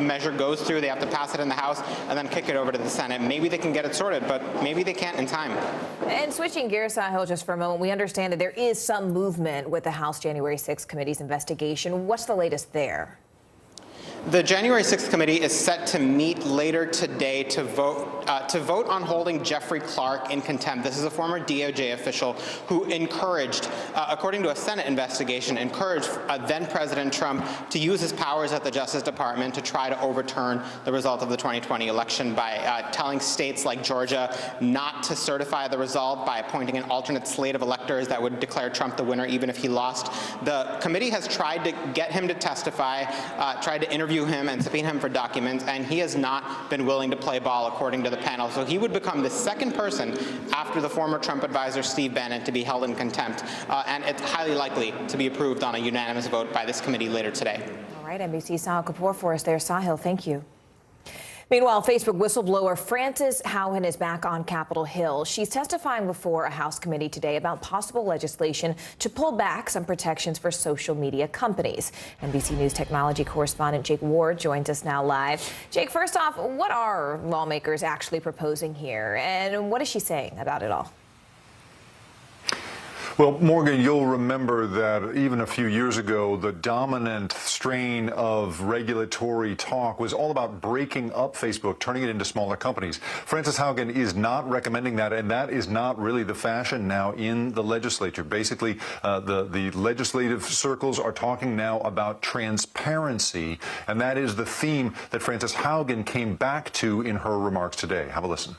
measure goes through. They have to pass it in the House and then kick it over to the Senate. Maybe they can get it sorted, but maybe they can't in time.
And switching gears, Sahil, just for a moment, we understand that there is some movement with the House January 6th committee's investigation. What's the latest there?
The January 6th committee is set to meet later today to vote on holding Jeffrey Clark in contempt. This is a former DOJ official who encouraged, according to a Senate investigation, encouraged then President Trump to use his powers at the Justice Department to try to overturn the result of the 2020 election by telling states like Georgia not to certify the result, by appointing an alternate slate of electors that would declare Trump the winner even if he lost. The committee has tried to get him to testify, tried to interview him and subpoena him for documents, and he has not been willing to play ball, according to the panel. So he would become the second person after the former Trump advisor Steve Bannon to be held in contempt, and it's highly likely to be approved on a unanimous vote by this committee later today.
All right, NBC Sahil Kapoor for us there. Sahil, thank you. Meanwhile, Facebook whistleblower Frances Haugen is back on Capitol Hill. She's testifying before a House committee today about possible legislation to pull back some protections for social media companies. NBC News technology correspondent Jake Ward joins us now live. Jake, first off, what are lawmakers actually proposing here, and what is she saying about it all?
Well, Morgan, you'll remember that even a few years ago, the dominant strain of regulatory talk was all about breaking up Facebook, turning it into smaller companies. Frances Haugen is not recommending that, and that is not really the fashion now in the legislature. Basically, the legislative circles are talking now about transparency, and that is the theme that Frances Haugen came back to in her remarks today. Have a listen.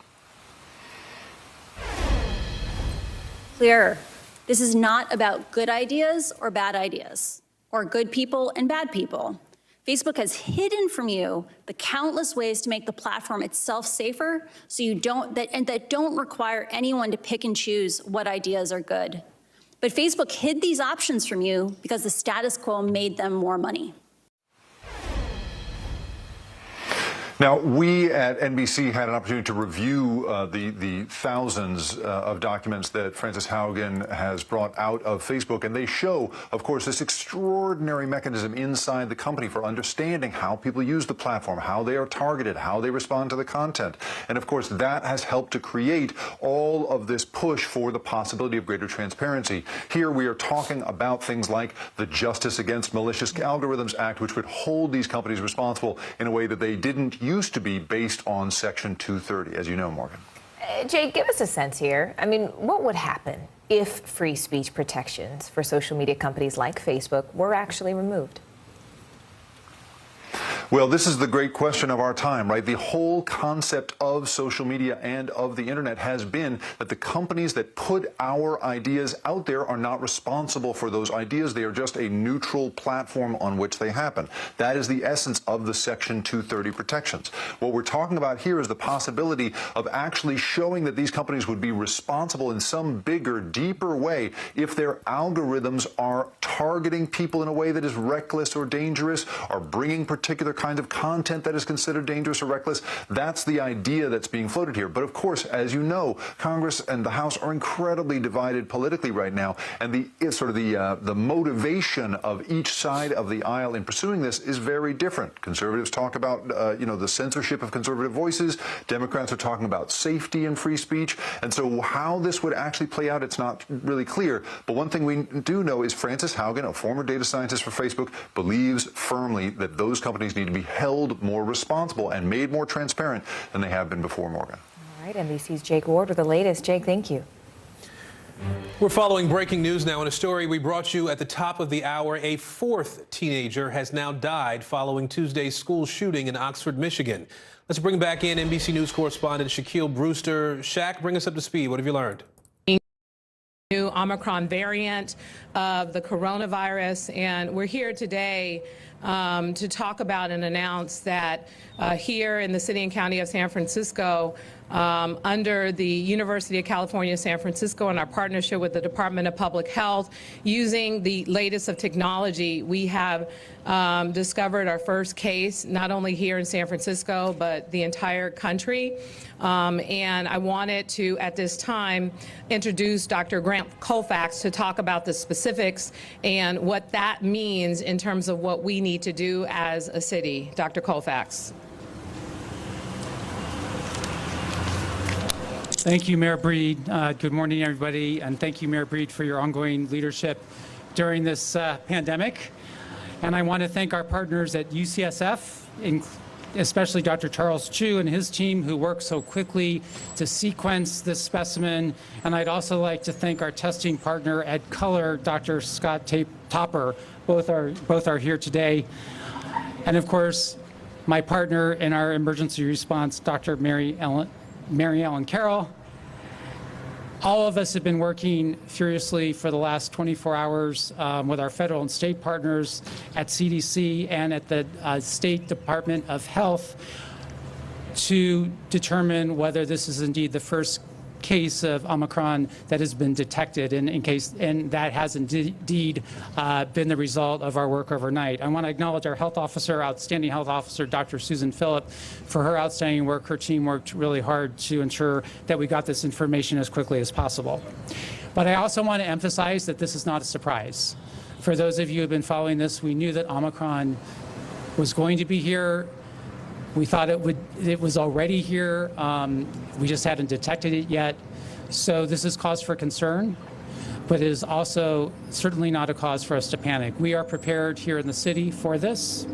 Clear. This is not about good ideas or bad ideas, or good people and bad people. Facebook has hidden from you the countless ways to make the platform itself safer, so that don't require anyone to pick and choose what ideas are good. But Facebook hid these options from you because the status quo made them more money.
Now, we at NBC had an opportunity to review the thousands of documents that Frances Haugen has brought out of Facebook, and they show, of course, this extraordinary mechanism inside the company for understanding how people use the platform, how they are targeted, how they respond to the content. And, of course, that has helped to create all of this push for the possibility of greater transparency. Here we are talking about things like the Justice Against Malicious Algorithms Act, which would hold these companies responsible in a way that they didn't used to be based on Section 230, as you know, Morgan.
Jake, give us a sense here. I mean, what would happen if free speech protections for social media companies like Facebook were actually removed?
Well, this is the great question of our time, right? The whole concept of social media and of the internet has been that the companies that put our ideas out there are not responsible for those ideas. They are just a neutral platform on which they happen. That is the essence of the Section 230 protections. What we're talking about here is the possibility of actually showing that these companies would be responsible in some bigger, deeper way if their algorithms are targeting people in a way that is reckless or dangerous, or bringing particular kind of content that is considered dangerous or reckless. That's the idea that's being floated here. But of course, as you know, Congress and the House are incredibly divided politically right now, and the motivation of each side of the aisle in pursuing this is very different. Conservatives talk about the censorship of conservative voices. Democrats are talking about safety and free speech. And so how this would actually play out, it's not really clear. But one thing we do know is Frances Haugen, a former data scientist for Facebook, believes firmly that those companies need to be held more responsible and made more transparent than they have been before, Morgan.
All right, NBC's Jake Ward with the latest. Jake, thank you.
We're following breaking news now in a story we brought you at the top of the hour. A fourth teenager has now died following Tuesday's school shooting in Oxford, Michigan. Let's bring back in NBC News correspondent Shaquille Brewster. Shaq, bring us up to speed. What have you learned?
New Omicron variant of the coronavirus, and we're here today to talk about and announce that here in the city and county of San Francisco, under the University of California, San Francisco, and our partnership with the Department of Public Health, using the latest of technology, we have discovered our first case, not only here in San Francisco, but the entire country. And I wanted to, at this time, introduce Dr. Grant Colfax to talk about the specifics and what that means in terms of what we need to do as a city. Dr. Colfax.
Thank you, Mayor Breed. Good morning, everybody, and thank you, Mayor Breed, for your ongoing leadership during this pandemic. And I want to thank our partners at UCSF, especially Dr. Charles Chu and his team, who worked so quickly to sequence this specimen. And I'd also like to thank our testing partner at Color, Dr. Scott Topper. Both are here today. And of course, my partner in our emergency response, Dr. Mary Ellen Carroll. All of us have been working furiously for the last 24 hours with our federal and state partners at CDC and at the State Department of Health to determine whether this is indeed the first case of Omicron that has been detected, and that has indeed been the result of our work overnight. I want to acknowledge our health officer, outstanding health officer, Dr. Susan Phillip, for her outstanding work. Her team worked really hard to ensure that we got this information as quickly as possible. But I also want to emphasize that this is not a surprise. For those of you who have been following this, we knew that Omicron was going to be here. We thought it was already here. We just hadn't detected it yet. So this is cause for concern, but it is also certainly not a cause for us to panic. We are prepared here in the city for this.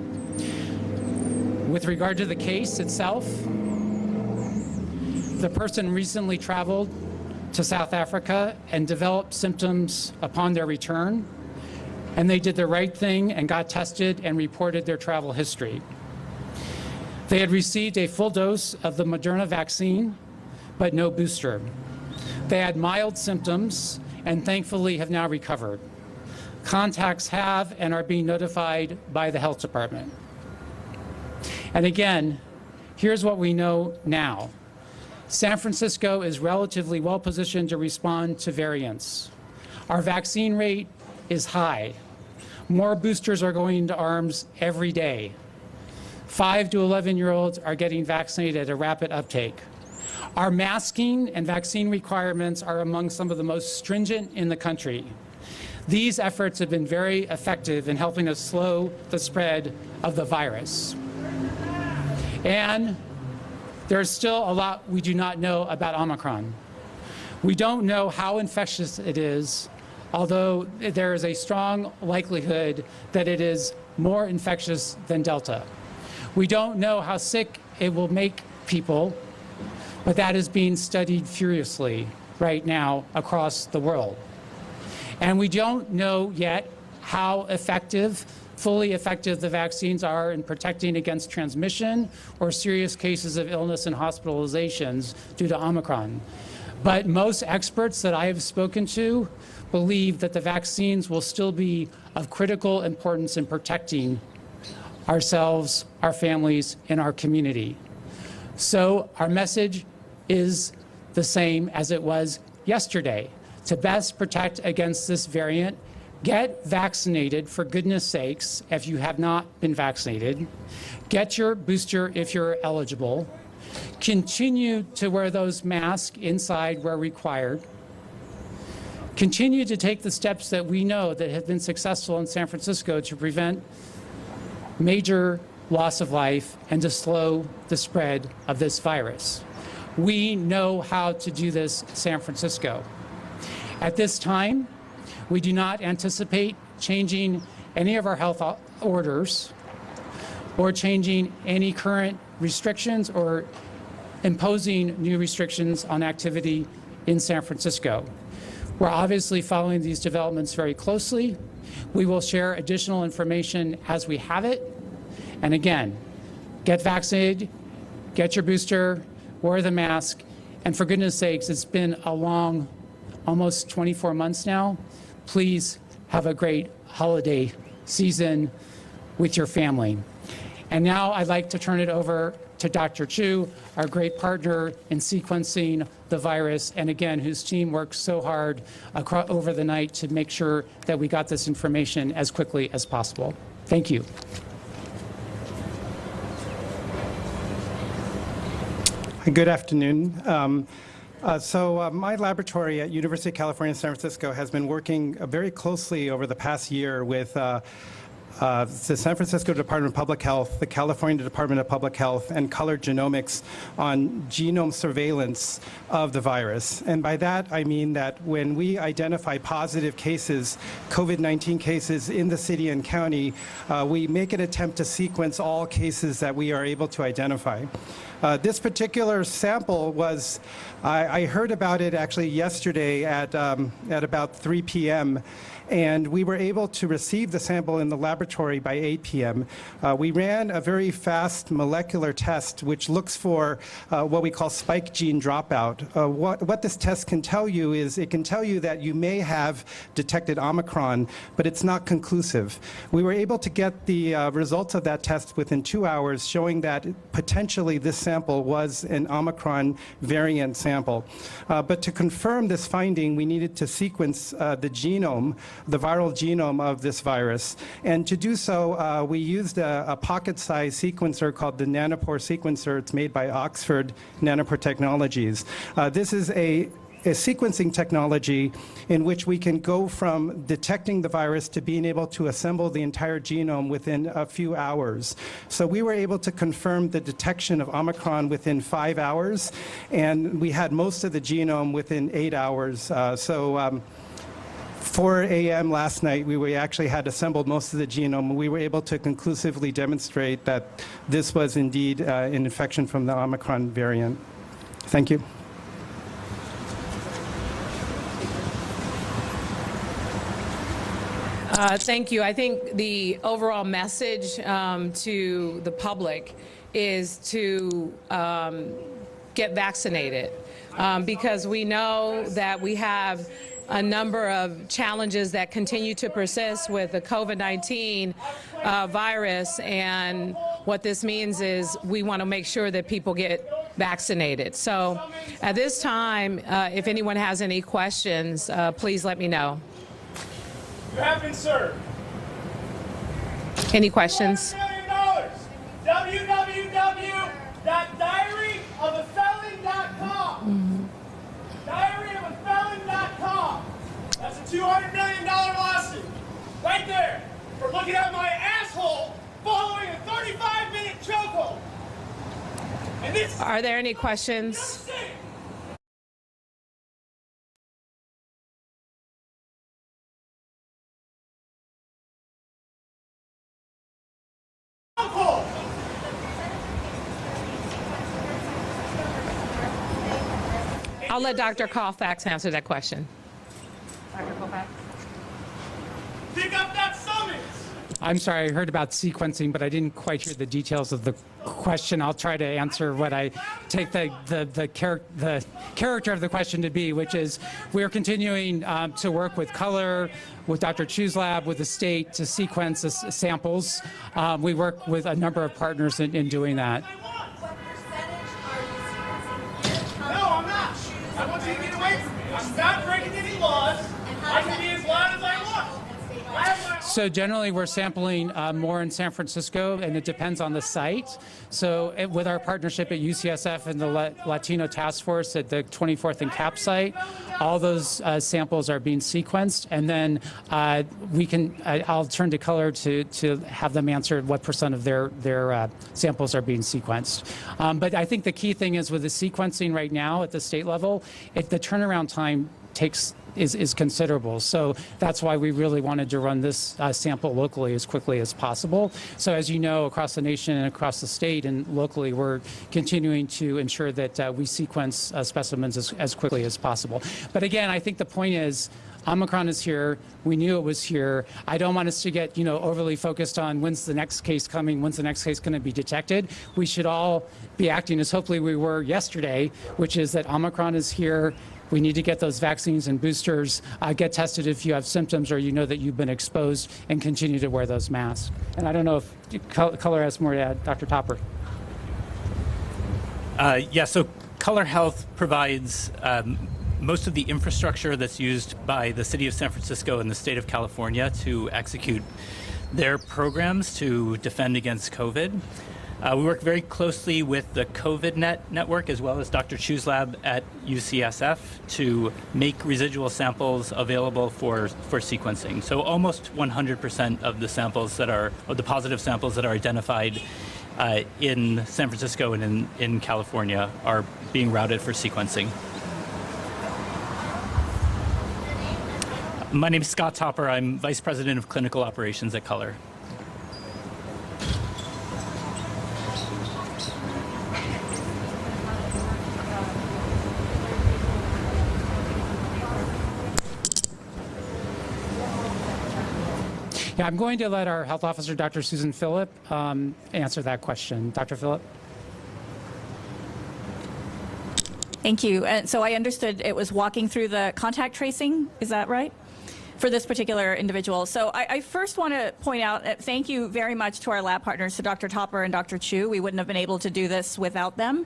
With regard to the case itself, the person recently traveled to South Africa and developed symptoms upon their return, and they did the right thing and got tested and reported their travel history. They had received a full dose of the Moderna vaccine, but no booster. They had mild symptoms and thankfully have now recovered. Contacts have and are being notified by the health department. And again, here's what we know now. San Francisco is relatively well positioned to respond to variants. Our vaccine rate is high. More boosters are going into arms every day. 5 to 11-year-olds are getting vaccinated at a rapid uptake. Our masking and vaccine requirements are among some of the most stringent in the country. These efforts have been very effective in helping us slow the spread of the virus. And there's still a lot we do not know about Omicron. We don't know how infectious it is, although there is a strong likelihood that it is more infectious than Delta. We don't know how sick it will make people, but that is being studied furiously right now across the world. And we don't know yet how effective, fully effective the vaccines are in protecting against transmission or serious cases of illness and hospitalizations due to Omicron. But most experts that I have spoken to believe that the vaccines will still be of critical importance in protecting ourselves, our families, and our community. So our message is the same as it was yesterday. To best protect against this variant, get vaccinated, for goodness sakes, if you have not been vaccinated. Get your booster if you're eligible. Continue to wear those masks inside where required. Continue to take the steps that we know that have been successful in San Francisco to prevent major loss of life and to slow the spread of this virus. We know how to do this in San Francisco. At this time, we do not anticipate changing any of our health orders or changing any current restrictions or imposing new restrictions on activity in San Francisco. We're obviously following these developments very closely. We will share additional information as we have it. And again, get vaccinated, get your booster, wear the mask, and for goodness sakes, it's been a long, almost 24 months now. Please have a great holiday season with your family. And now I'd like to turn it over to Dr. Chu, our great partner in sequencing the virus, and again, whose team worked so hard over the night to make sure that we got this information as quickly as possible. Thank you.
Good afternoon. My laboratory at University of California, San Francisco has been working very closely over the past year with the San Francisco Department of Public Health, the California Department of Public Health, and Colored Genomics on genome surveillance of the virus. And by that, I mean that when we identify positive cases, COVID-19 cases in the city and county, we make an attempt to sequence all cases that we are able to identify. This particular sample was, I heard about it actually yesterday at about 3 p.m. And we were able to receive the sample in the laboratory by 8 p.m. We ran a very fast molecular test which looks for what we call spike gene dropout. What this test can tell you is it can tell you that you may have detected Omicron, but it's not conclusive. We were able to get the results of that test within 2 hours, showing that potentially this sample was an Omicron variant sample. But to confirm this finding, we needed to sequence the genome, the viral genome of this virus. And to do so, we used a pocket-sized sequencer called the Nanopore sequencer. It's made by Oxford Nanopore Technologies. This is a sequencing technology in which we can go from detecting the virus to being able to assemble the entire genome within a few hours. So we were able to confirm the detection of Omicron within 5 hours, and we had most of the genome within 8 hours. 4 a.m. last night, we actually had assembled most of the genome. We were able to conclusively demonstrate that this was indeed an infection from the Omicron variant. Thank you.
Thank you. I think the overall message to the public is to get vaccinated because we know that we have a number of challenges that continue to persist with the COVID-19 virus, and what this means is we want to make sure that people get vaccinated. So at this time, if anyone has any questions, please let me know.
You have been served.
Any questions?
$1 million. looking at my asshole following a 35-minute chokehold. And this.
Are there any questions? I'll let Dr. Colfax answer that question.
Dr. Colfax?
Pick up that summons!
I'm sorry, I heard about sequencing, but I didn't quite hear the details of the question. I'll try to answer what I take the character of the question to be, which is we're continuing to work with Color, with Dr. Chu's lab, with the state to sequence the samples. We work with a number of partners in doing that.
No, I'm not. I want you to get away from me. I'm not breaking any laws. I can be as loud as I want.
So generally, we're sampling more in San Francisco, and it depends on the site. So with our partnership at UCSF and the Latino Task Force at the 24th and Cap site, all those samples are being sequenced, and then I'll turn to Color to have them answer what % of their samples are being sequenced. But I think the key thing is with the sequencing right now at the state level, the turnaround time is considerable. So that's why we really wanted to run this sample locally as quickly as possible. So as you know, across the nation and across the state and locally, we're continuing to ensure that we sequence specimens as quickly as possible. But again, I think the point is, Omicron is here. We knew it was here. I don't want us to get, overly focused on when's the next case coming, when's the next case going to be detected. We should all be acting as hopefully we were yesterday, which is that Omicron is here. We need to get those vaccines and boosters, get tested if you have symptoms or you know that you've been exposed, and continue to wear those masks. And I don't know if Color has more to add. Dr. Topper.
So Color Health provides most of the infrastructure that's used by the city of San Francisco and the state of California to execute their programs to defend against COVID. We work very closely with the COVIDnet network as well as Dr. Chu's lab at UCSF to make residual samples available for sequencing. So almost 100% of the samples the positive samples that are identified in San Francisco and in California are being routed for sequencing. My name is Scott Topper. I'm Vice President of Clinical Operations at Color.
Yeah, I'm going to let our health officer, Dr. Susan Phillip, answer that question. Dr. Phillip?
Thank you. And so I understood it was walking through the contact tracing. Is that right? For this particular individual. So I first want to point out thank you very much to our lab partners, to Dr. Topper and Dr. Chu. We wouldn't have been able to do this without them.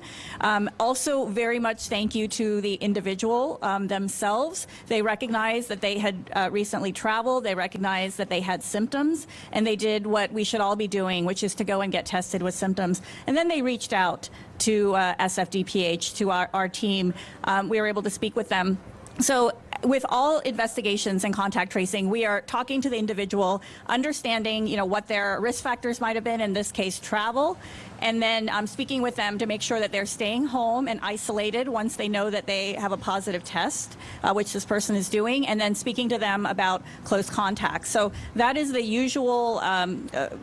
Also, very much thank you to the individual themselves. They recognized that they had recently traveled. They recognized that they had symptoms, and they did what we should all be doing, which is to go and get tested with symptoms. And then they reached out to SFDPH, to our team. We were able to speak with them. So with all investigations and contact tracing, we are talking to the individual, understanding, what their risk factors might have been, in this case, travel, and then speaking with them to make sure that they're staying home and isolated once they know that they have a positive test, which this person is doing, and then speaking to them about close contacts. So that is the usual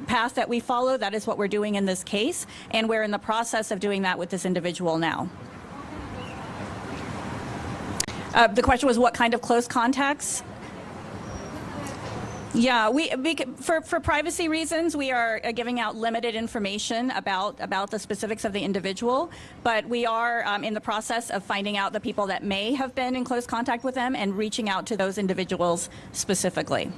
path that we follow. That is what we're doing in this case, and we're in the process of doing that with this individual now. The question was what kind of close contacts? Yeah, for privacy reasons, we are giving out limited information about the specifics of the individual, but we are in the process of finding out the people that may have been in close contact with them and reaching out to those individuals specifically.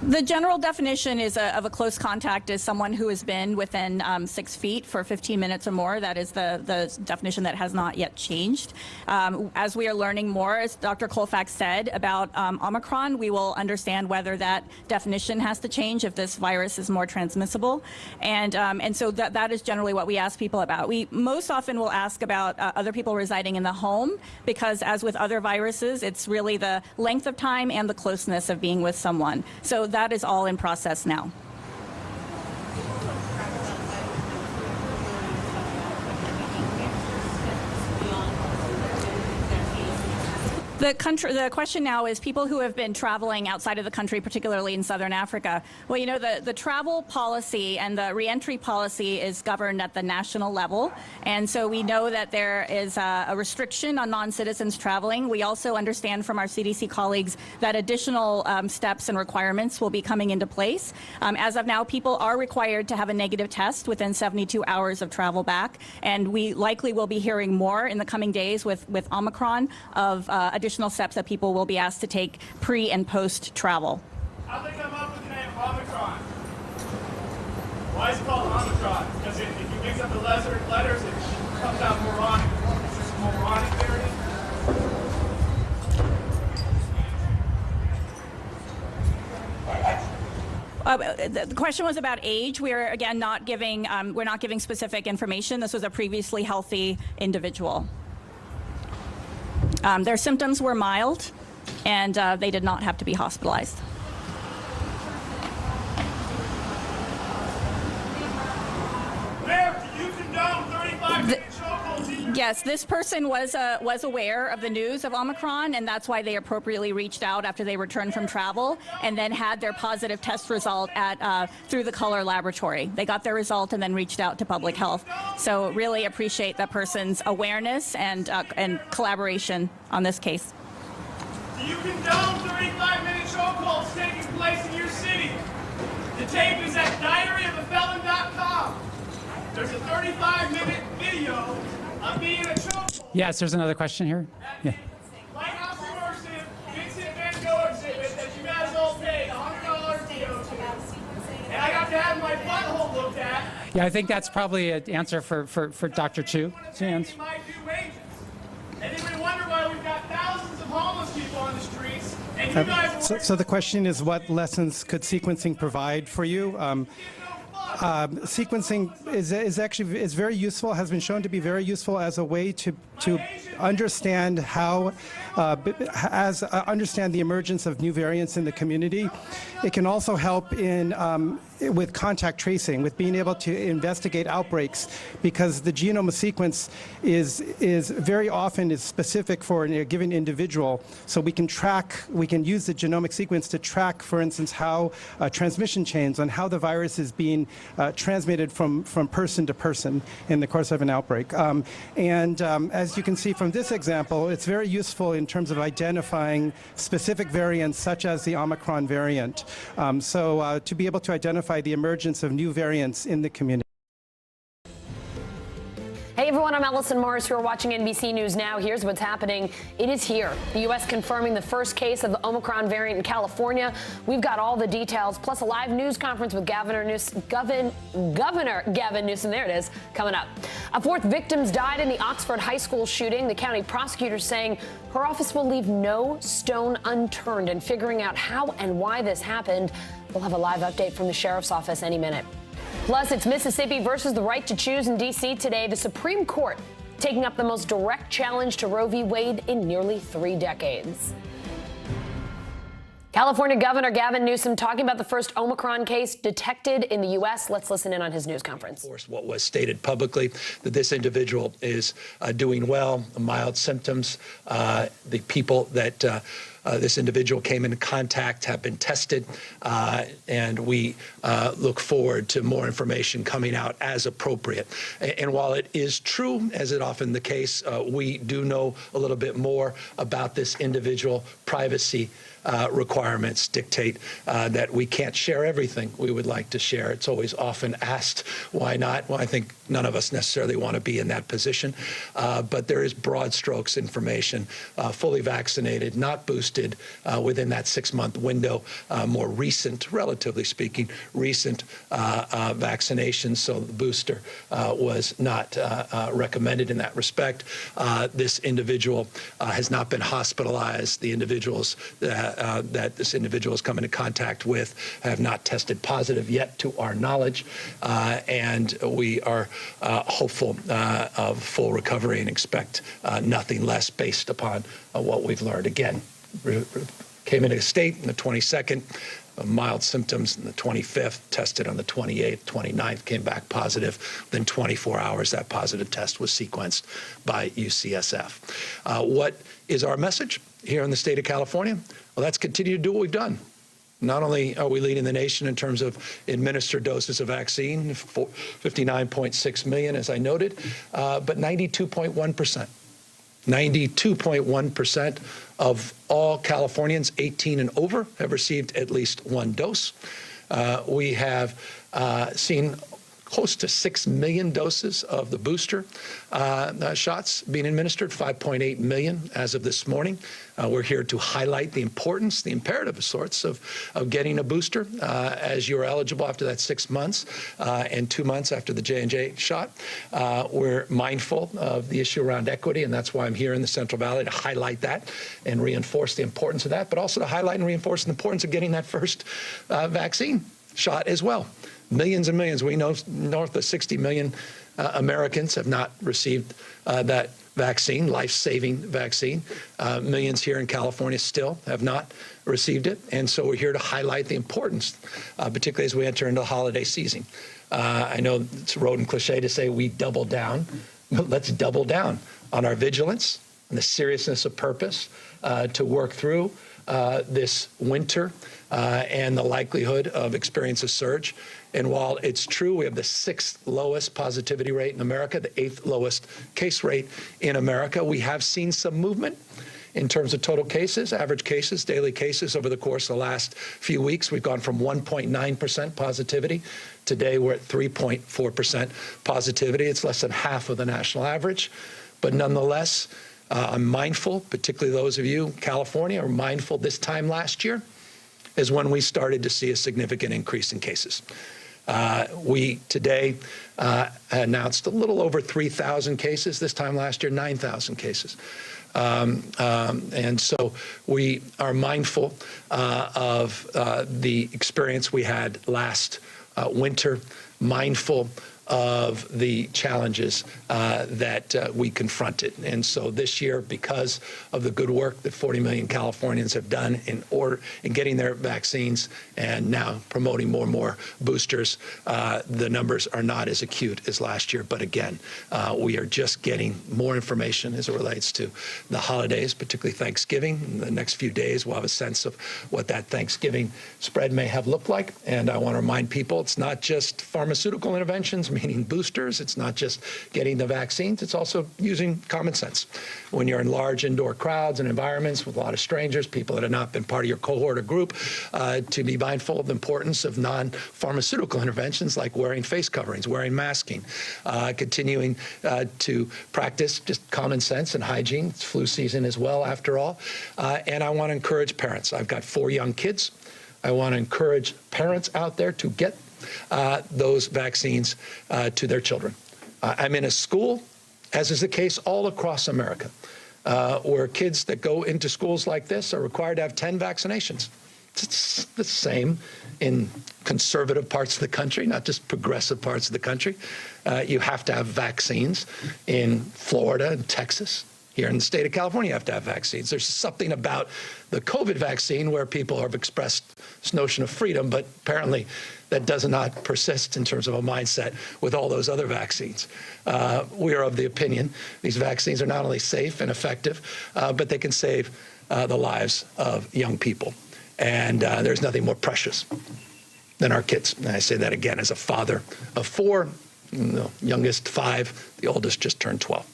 The general definition of a close contact is someone who has been within 6 feet for 15 minutes or more. That is the definition that has not yet changed. As we are learning more, as Dr. Colfax said, about Omicron, we will understand whether that definition has to change if this virus is more transmissible. And so that is generally what we ask people about. We most often will ask about other people residing in the home, because as with other viruses, it's really the length of time and the closeness of being with someone. So that is all in process now. The question now is people who have been traveling outside of the country, particularly in Southern Africa. Well, you know, the travel policy and the reentry policy is governed at the national level. And so we know that there is a restriction on non-citizens traveling. We also understand from our CDC colleagues that additional steps and requirements will be coming into place. As of now, people are required to have a negative test within 72 hours of travel back. And we likely will be hearing more in the coming days with Omicron of additional steps that people will be asked to take pre and post travel.
How'd they come up with the name Omicron? Why is it called Omicron? Because if you mix up the letters, it comes out moronic. It's just moronic variant.
The question was about age. We're again not giving specific information. This was a previously healthy individual. Their symptoms were mild, and they did not have to be hospitalized.
Mayor, do you condone 35-minute chokeholds?
Yes, this person was aware of the news of Omicron, and that's why they appropriately reached out after they returned from travel, and then had their positive test result through the Color Laboratory. They got their result and then reached out to public health. So really appreciate that person's awareness and collaboration on this case.
Do you condone 35-minute chokeholds taking place in your city? The tape is at diaryoffelon.com. There's a 35-minute video of being a chokehold.
Yes, there's another question here. Yeah.
White House immersive Vincent Van Gogh exhibit that you guys all paid $100 to go to. And I got to have my butthole looked at.
Yeah, I think that's probably an answer for Dr. Chu to answer.
And then we wonder why we've got thousands of homeless people on the streets. And you guys
So the question is, what lessons could sequencing provide for you? Sequencing is very useful, has been shown to be very useful as a way to understand how, understand the emergence of new variants in the community. It can also help with contact tracing, with being able to investigate outbreaks, because the genome sequence is very often specific for a given individual. So we can use the genomic sequence to track, for instance, how transmission chains and how the virus is being transmitted from person to person in the course of an outbreak. As you can see from this example, it's very useful in terms of identifying specific variants such as the Omicron variant. To be able to identify the emergence of new variants in the community.
Hey everyone, I'm Ellison Morris. You're watching NBC News Now. Here's what's happening. It is here. The U.S. confirming the first case of the Omicron variant in California. We've got all the details, plus a live news conference with Governor Gavin Newsom. There it is, coming up. A fourth victim died in the Oxford High School shooting. The county prosecutor saying her office will leave no stone unturned in figuring out how and why this happened. We'll have a live update from the sheriff's office any minute. Plus, it's Mississippi versus the right to choose in D.C. today. The Supreme Court taking up the most direct challenge to Roe v. Wade in nearly 3 decades. California Governor Gavin Newsom talking about the first Omicron case detected in the U.S. Let's listen in on his news conference.
What was stated publicly, that this individual is doing well, mild symptoms. The people that this individual came into contact have been tested, and we look forward to more information coming out as appropriate. And while it is true, as is often the case, we do know a little bit more about this individual. Privacy requirements dictate that we can't share everything we would like to share. It's always often asked, why not? Well, I think none of us necessarily want to be in that position, but there is broad strokes information, fully vaccinated, not boosted within that 6-month window, more recent, relatively speaking, recent vaccinations, so the booster was not recommended in that respect. This individual has not been hospitalized. The individuals that this individual has come into contact with have not tested positive yet to our knowledge, and we are hopeful of full recovery and expect nothing less based upon what we've learned. Again, came into the state on the 22nd, mild symptoms on the 25th, tested on the 28th, 29th, came back positive. Within 24 hours, that positive test was sequenced by UCSF. What is our message here in the state of California? Well, let's continue to do what we've done. Not only are we leading the nation in terms of administered doses of vaccine, 59.6 million, as I noted, but 92.1%. 92.1% of all Californians 18 and over have received at least one dose. We have seen close to 6 million doses of the booster shots being administered, 5.8 million as of this morning. We're here to highlight the importance, the imperative of sorts of getting a booster as you're eligible after that 6 months and 2 months after the J&J shot. We're mindful of the issue around equity, and that's why I'm here in the Central Valley to highlight that and reinforce the importance of that, but also to highlight and reinforce the importance of getting that first vaccine shot as well. Millions and millions. We know north of 60 million Americans have not received that vaccine, life-saving vaccine. Millions here in California still have not received it. And so we're here to highlight the importance, particularly as we enter into the holiday season. I know it's rote and cliche to say we double down, but let's double down on our vigilance and the seriousness of purpose to work through this winter and the likelihood of experiencing a surge. And while it's true we have the 6th lowest positivity rate in America, the 8th lowest case rate in America, we have seen some movement in terms of total cases, average cases, daily cases over the course of the last few weeks. We've gone from 1.9% positivity. Today we're at 3.4% positivity. It's less than half of the national average. But nonetheless, I'm mindful, particularly those of you in California are mindful this time last year is when we started to see a significant increase in cases. We today announced a little over 3,000 cases. This time last year, 9,000 cases. And so we are mindful of the experience we had last winter, mindful of the challenges that we confronted. And so this year, because of the good work that 40 million Californians have done in getting their vaccines and now promoting more and more boosters, the numbers are not as acute as last year. But again, we are just getting more information as it relates to the holidays, particularly Thanksgiving. In the next few days, we'll have a sense of what that Thanksgiving spread may have looked like. And I want to remind people, it's not just pharmaceutical interventions, meaning boosters. It's not just getting the vaccines. It's also using common sense. When you're in large indoor crowds and environments with a lot of strangers, people that have not been part of your cohort or group, to be mindful of the importance of non-pharmaceutical interventions like wearing face coverings, wearing masking, continuing to practice just common sense and hygiene. It's flu season as well, after all. And I want to encourage parents. I've got 4 young kids. I want to encourage parents out there to get those vaccines to their children. I'm in a school, as is the case all across America, where kids that go into schools like this are required to have 10 vaccinations. It's the same in conservative parts of the country, not just progressive parts of the country. You have to have vaccines in Florida and Texas. Here in the state of California, you have to have vaccines. There's something about the COVID vaccine where people have expressed this notion of freedom, but apparently that does not persist in terms of a mindset with all those other vaccines. We are of the opinion these vaccines are not only safe and effective, but they can save the lives of young people. And there's nothing more precious than our kids. And I say that again as a father of 4, the youngest 5, the oldest just turned 12.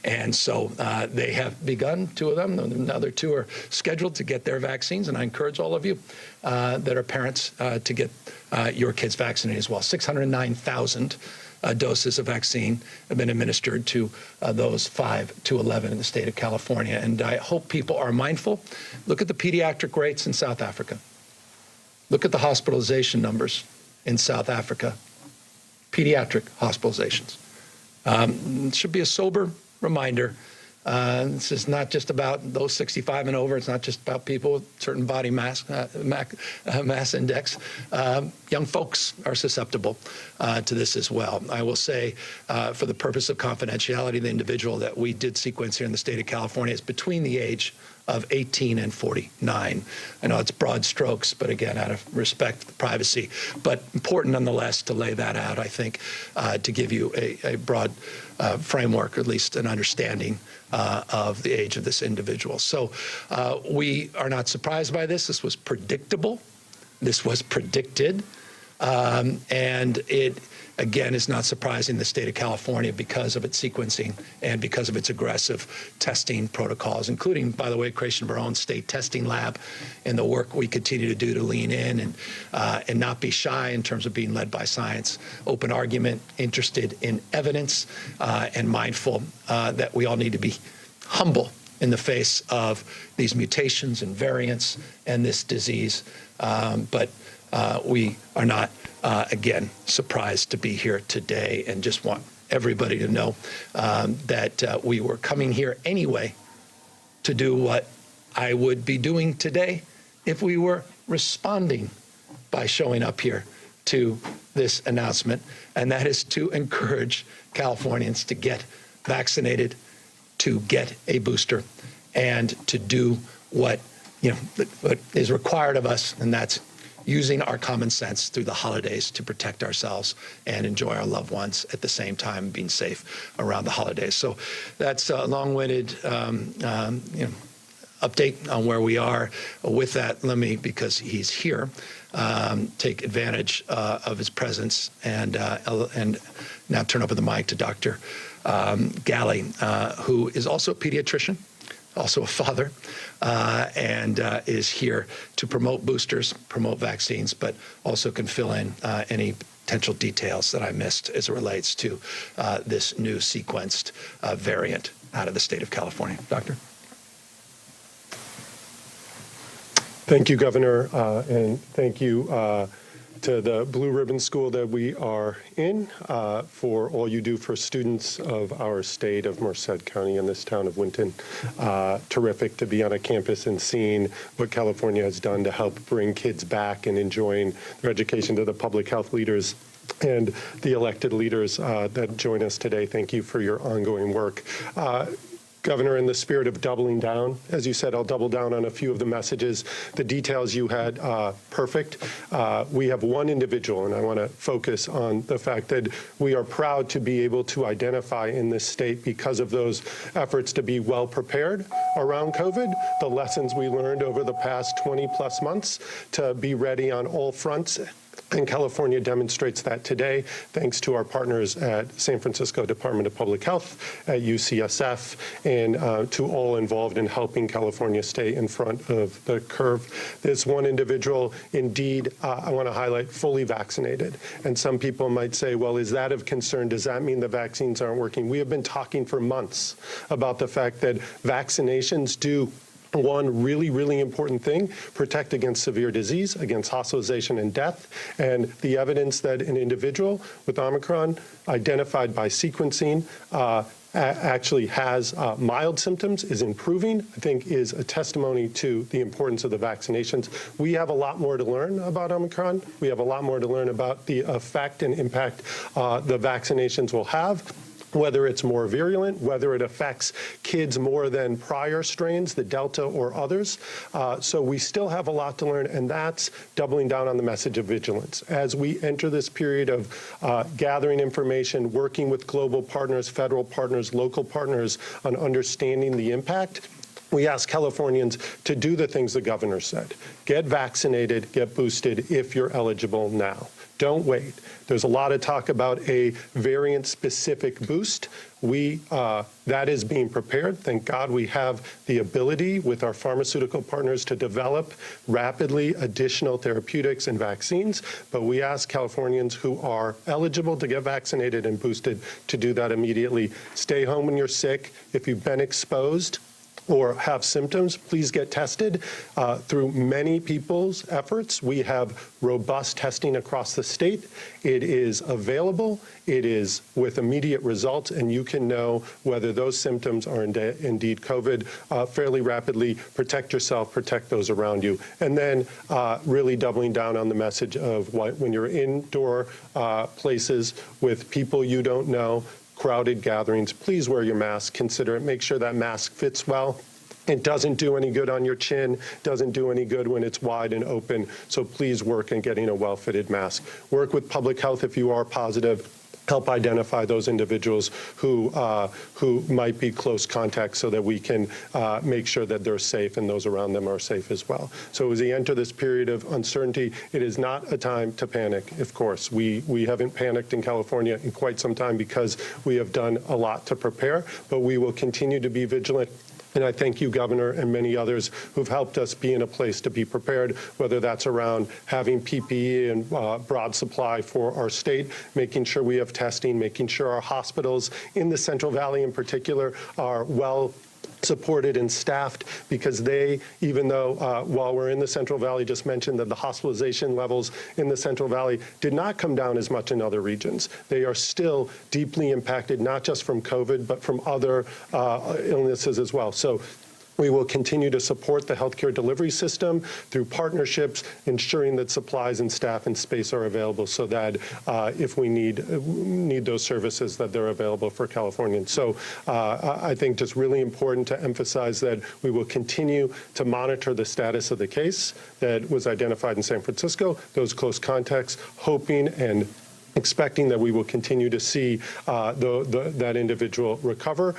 And so they have begun, 2 of them. Another 2 are scheduled to get their vaccines. And I encourage all of you that are parents to get your kids vaccinated as well. 609,000 doses of vaccine have been administered to those 5 to 11 in the state of California. And I hope people are mindful. Look at the pediatric rates in South Africa. Look at the hospitalization numbers in South Africa. Pediatric hospitalizations. It should be a sober reminder. This is not just about those 65 and over. It's not just about people with certain body mass index. Young folks are susceptible to this as well. I will say, for the purpose of confidentiality, the individual that we did sequence here in the state of California is between the age of 18 and 49. I know it's broad strokes, but again, out of respect for privacy, but important nonetheless to lay that out, I think, to give you a broad framework, or at least an understanding of the age of this individual. So we are not surprised by this. This was predictable. This was predicted. And it, again, is not surprising the state of California because of its sequencing and because of its aggressive testing protocols, including, by the way, creation of our own state testing lab and the work we continue to do to lean in and not be shy in terms of being led by science, open argument, interested in evidence, and mindful that we all need to be humble in the face of these mutations and variants and this disease. But we are not, again, surprised to be here today, and just want everybody to know that we were coming here anyway to do what I would be doing today if we were responding by showing up here to this announcement, and that is to encourage Californians to get vaccinated, to get a booster, and to do what is required of us, and that's using our common sense through the holidays to protect ourselves and enjoy our loved ones at the same time, being safe around the holidays. So that's a long-winded update on where we are. With that, let me, because he's here, take advantage of his presence and now turn over the mic to Dr. Ghaly, who is also a pediatrician, also a father, and is here to promote boosters, promote vaccines, but also can fill in any potential details that I missed as it relates to this new sequenced variant out of the state of California. Doctor?
Thank you, Governor, and thank you to the Blue Ribbon School that we are in for all you do for students of our state of Merced County and this town of Winton. Terrific to be on a campus and seeing what California has done to help bring kids back and enjoying their education, to the public health leaders and the elected leaders that join us today. Thank you for your ongoing work. Governor, in the spirit of doubling down, as you said, I'll double down on a few of the messages. The details you had, perfect. We have one individual, and I want to focus on the fact that we are proud to be able to identify in this state, because of those efforts to be well prepared around COVID, the lessons we learned over the past 20+ months to be ready on all fronts. And California demonstrates that today, thanks to our partners at San Francisco Department of Public Health, at UCSF, and to all involved in helping California stay in front of the curve. This one individual, indeed, I want to highlight, fully vaccinated. And some people might say, well, is that of concern? Does that mean the vaccines aren't working? We have been talking for months about the fact that vaccinations do one really, really important thing: protect against severe disease, against hospitalization and death. And the evidence that an individual with Omicron, identified by sequencing, actually has mild symptoms, is improving, I think is a testimony to the importance of the vaccinations. We have a lot more to learn about Omicron. We have a lot more to learn about the effect and impact the vaccinations will have, whether it's more virulent, whether it affects kids more than prior strains, the Delta or others. So we still have a lot to learn, and that's doubling down on the message of vigilance. As we enter this period of gathering information, working with global partners, federal partners, local partners on understanding the impact, we ask Californians to do the things the governor said. Get vaccinated, get boosted if you're eligible now. Don't wait. There's a lot of talk about a variant-specific boost. That is being prepared. Thank God we have the ability with our pharmaceutical partners to develop rapidly additional therapeutics and vaccines. But we ask Californians who are eligible to get vaccinated and boosted to do that immediately. Stay home when you're sick. If you've been exposed or have symptoms, please get tested. Through many people's efforts, we have robust testing across the state. It is available. It is with immediate results, and you can know whether those symptoms are indeed COVID fairly rapidly. Protect yourself, protect those around you. And then really doubling down on the message of when you're indoor places with people you don't know, crowded gatherings, please wear your mask, consider it, make sure that mask fits well. It doesn't do any good on your chin, doesn't do any good when it's wide and open, so please work on getting a well-fitted mask. Work with public health if you are positive. Help identify those individuals who might be close contacts so that we can make sure that they're safe and those around them are safe as well. So as we enter this period of uncertainty, it is not a time to panic, of course. We haven't panicked in California in quite some time because we have done a lot to prepare, but we will continue to be vigilant. And I thank you, Governor, and many others who've helped us be in a place to be prepared, whether that's around having PPE and broad supply for our state, making sure we have testing, making sure our hospitals in the Central Valley in particular are well supported and staffed, because they, even though while we're in the Central Valley, just mentioned that the hospitalization levels in the Central Valley did not come down as much in other regions. They are still deeply impacted, not just from COVID, but from other illnesses as well. So we will continue to support the healthcare delivery system through partnerships, ensuring that supplies and staff and space are available so that if we need those services, that they're available for Californians. So I think just really important to emphasize that we will continue to monitor the status of the case that was identified in San Francisco, those close contacts, hoping and expecting that we will continue to see that individual recover,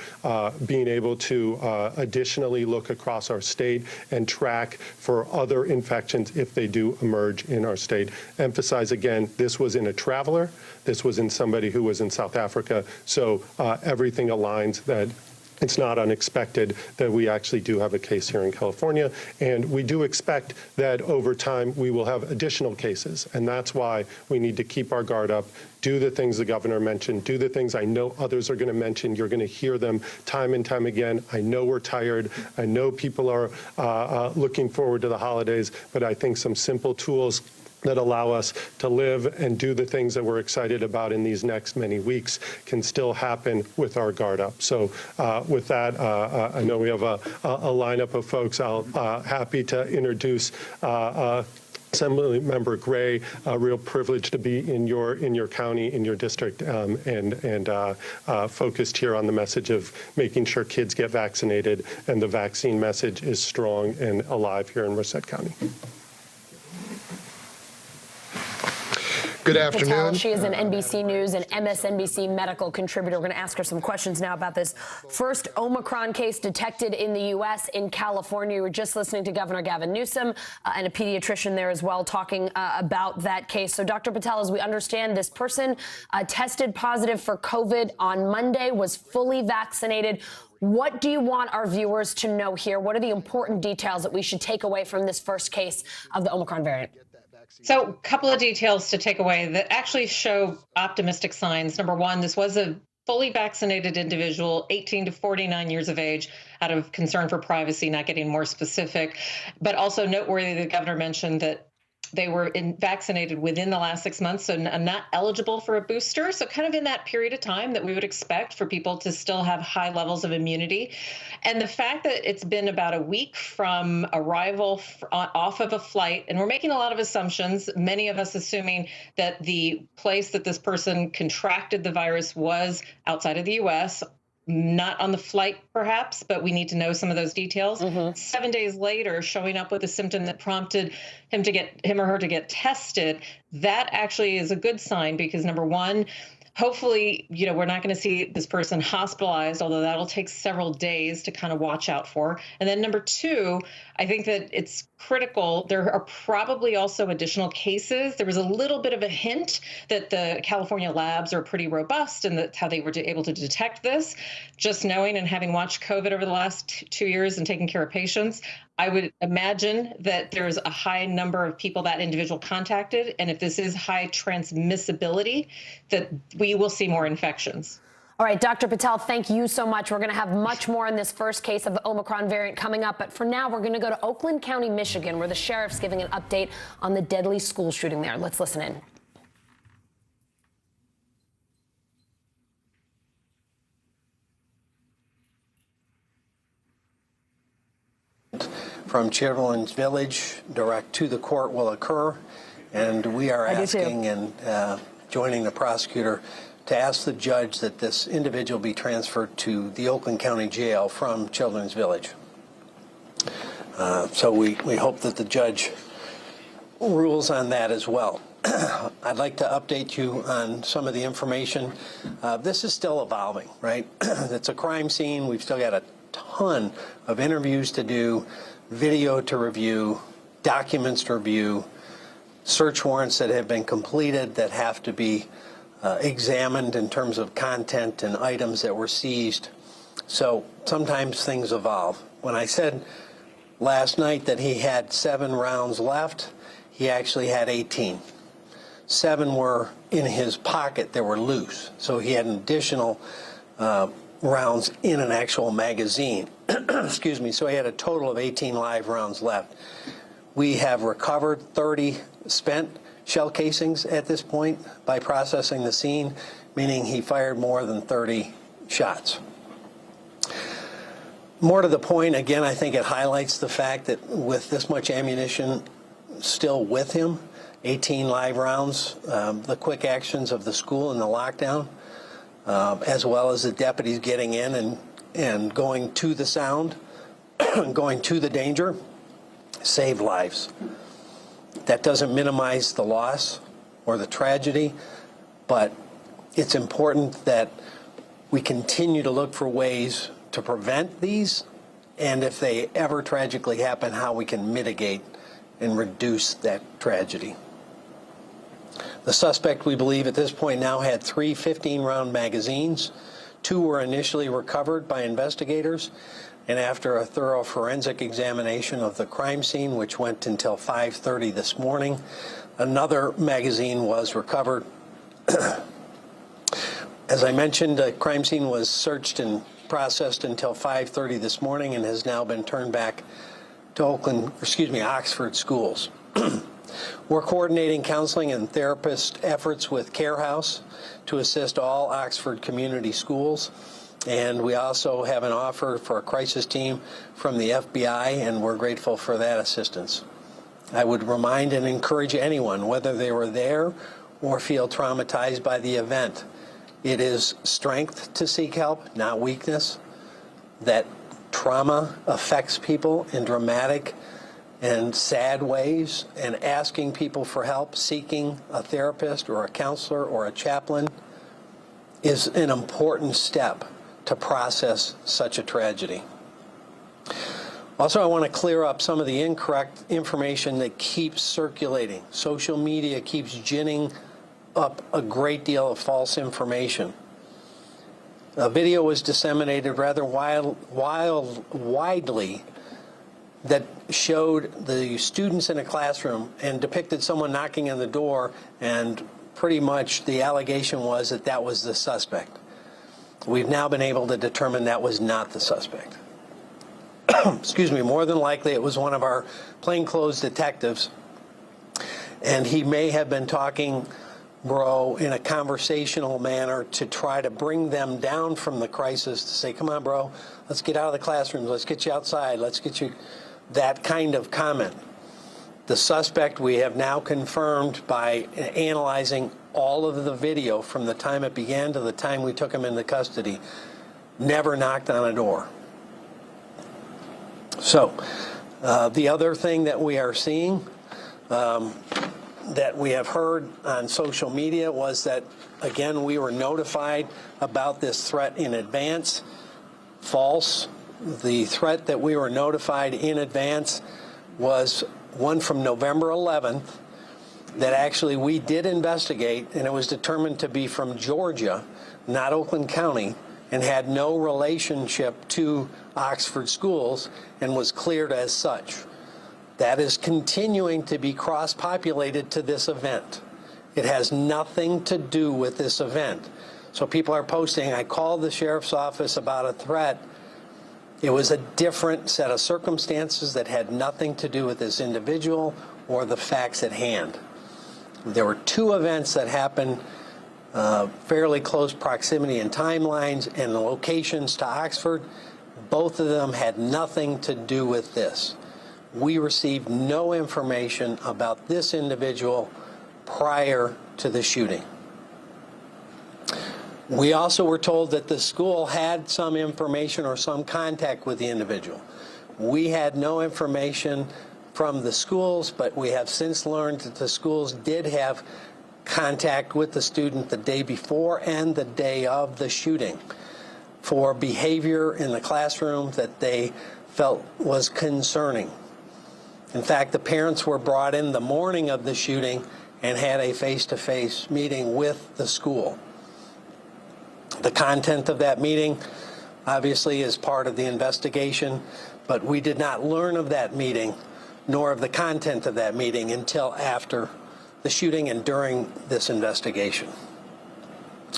being able to additionally look across our state and track for other infections if they do emerge in our state. Emphasize again, this was in a traveler. This was in somebody who was in South Africa. So everything aligns that it's not unexpected that we actually do have a case here in California. And we do expect that over time we will have additional cases. And that's why we need to keep our guard up, do the things the governor mentioned, do the things I know others are going to mention. You're going to hear them time and time again. I know we're tired. I know people are looking forward to the holidays, but I think some simple tools that allow us to live and do the things that we're excited about in these next many weeks can still happen with our guard up. So with that, I know we have a lineup of folks. I'll happy to introduce Assemblymember Gray. A real privilege to be in your county, in your district, and focused here on the message of making sure kids get vaccinated, and the vaccine message is strong and alive here in Merced County.
Good afternoon.
Patel, she is an NBC News and MSNBC medical contributor. We're going to ask her some questions now about this first Omicron case detected in the U.S. in California. We were just listening to Governor Gavin Newsom and a pediatrician there as well talking about that case. So, Dr. Patel, as we understand, this person tested positive for COVID on Monday, was fully vaccinated. What do you want our viewers to know here? What are the important details that we should take away from this first case of the Omicron variant?
So a couple of details to take away that actually show optimistic signs. Number one, this was a fully vaccinated individual, 18 to 49 years of age, out of concern for privacy, not getting more specific. But also noteworthy, the governor mentioned that they were vaccinated within the last 6 months, so not eligible for a booster. So kind of in that period of time that we would expect for people to still have high levels of immunity. And the fact that it's been about a week from arrival off of a flight, and we're making a lot of assumptions, many of us assuming that the place that this person contracted the virus was outside of the U.S., not on the flight, perhaps, but we need to know some of those details. 7 days later, showing up with a symptom that prompted him or her to get tested, that actually is a good sign because, number one, Hopefully, we're not going to see this person hospitalized, although that'll take several days to kind of watch out for. And then number two, I think that it's critical. There are probably also additional cases. There was a little bit of a hint that the California labs are pretty robust and that's how they were able to detect this. Just knowing and having watched COVID over the last 2 years and taking care of patients, I would imagine that there's a high number of people that individual contacted. And if this is high transmissibility, that we will see more infections.
All right, Dr. Patel, thank you so much. We're going to have much more in this first case of the Omicron variant coming up. But for now, we're going to go to Oakland County, Michigan, where the sheriff's giving an update on the deadly school shooting there. Let's listen in.
From Children's Village direct to the court will occur, and we are asking and joining the prosecutor to ask the judge that this individual be transferred to the Oakland County Jail from Children's Village. So we hope that the judge rules on that as well. I'd like to update you on some of the information. This is still evolving, right? It's a crime scene. We've still got a ton of interviews to do, video to review, documents to review, search warrants that have been completed that have to be examined in terms of content and items that were seized. So sometimes things evolve. When I said last night that he had 7 rounds left, he actually had 18. 7 were in his pocket that were loose. So he had an additional rounds in an actual magazine. Excuse me. So he had a total of 18 live rounds left. We have recovered 30 spent shell casings at this point by processing the scene, meaning he fired more than 30 shots. More to the point, again, I think it highlights the fact that with this much ammunition still with him, 18 live rounds, the quick actions of the school and the lockdown, as well as the deputies getting in and going to the sound, going to the danger, saved lives. That doesn't minimize the loss or the tragedy, but it's important that we continue to look for ways to prevent these, and if they ever tragically happen, how we can mitigate and reduce that tragedy. The suspect, we believe, at this point now had 3 15-round magazines. 2 were initially recovered by investigators, and after a thorough forensic examination of the crime scene, which went until 5:30 this morning, another magazine was recovered. As I mentioned, the crime scene was searched and processed until 5:30 this morning and has now been turned back to Oxford schools. We're coordinating counseling and therapist efforts with Care House to assist all Oxford community schools. And we also have an offer for a crisis team from the FBI, and we're grateful for that assistance. I would remind and encourage anyone, whether they were there or feel traumatized by the event, it is strength to seek help, not weakness. That trauma affects people in dramatic and sad ways, and asking people for help, seeking a therapist or a counselor or a chaplain is an important step to process such a tragedy. Also, I want to clear up some of the incorrect information that keeps circulating. Social media keeps ginning up a great deal of false information. A video was disseminated rather widely that showed the students in a classroom and depicted someone knocking on the door, and pretty much the allegation was that that was the suspect. We've now been able to determine that was not the suspect. Excuse me, more than likely it was one of our plainclothes detectives, and he may have been talking, bro, in a conversational manner to try to bring them down from the crisis, to say, come on, bro, let's get out of the classrooms, let's get you outside, let's get you, that kind of comment. The suspect, we have now confirmed by analyzing all of the video from the time it began to the time we took him into custody, never knocked on a door. So the other thing that we are seeing, that we have heard on social media was that, again, we were notified about this threat in advance. False. The threat that we were notified in advance was one from November 11th that actually we did investigate, and it was determined to be from Georgia, not Oakland County, and had no relationship to Oxford schools and was cleared as such. That is continuing to be cross-populated to this event. It has nothing to do with this event. So people are posting, I called the sheriff's office about a threat. It was a different set of circumstances that had nothing to do with this individual or the facts at hand. There were two events that happened fairly close proximity in timelines and the locations to Oxford. Both of them had nothing to do with this. We received no information about this individual prior to the shooting. We also were told that the school had some information or some contact with the individual. We had no information from the schools, but we have since learned that the schools did have contact with the student the day before and the day of the shooting for behavior in the classroom that they felt was concerning. In fact, the parents were brought in the morning of the shooting and had a face-to-face meeting with the school. The content of that meeting obviously is part of the investigation, but we did not learn of that meeting nor of the content of that meeting until after the shooting and during this investigation.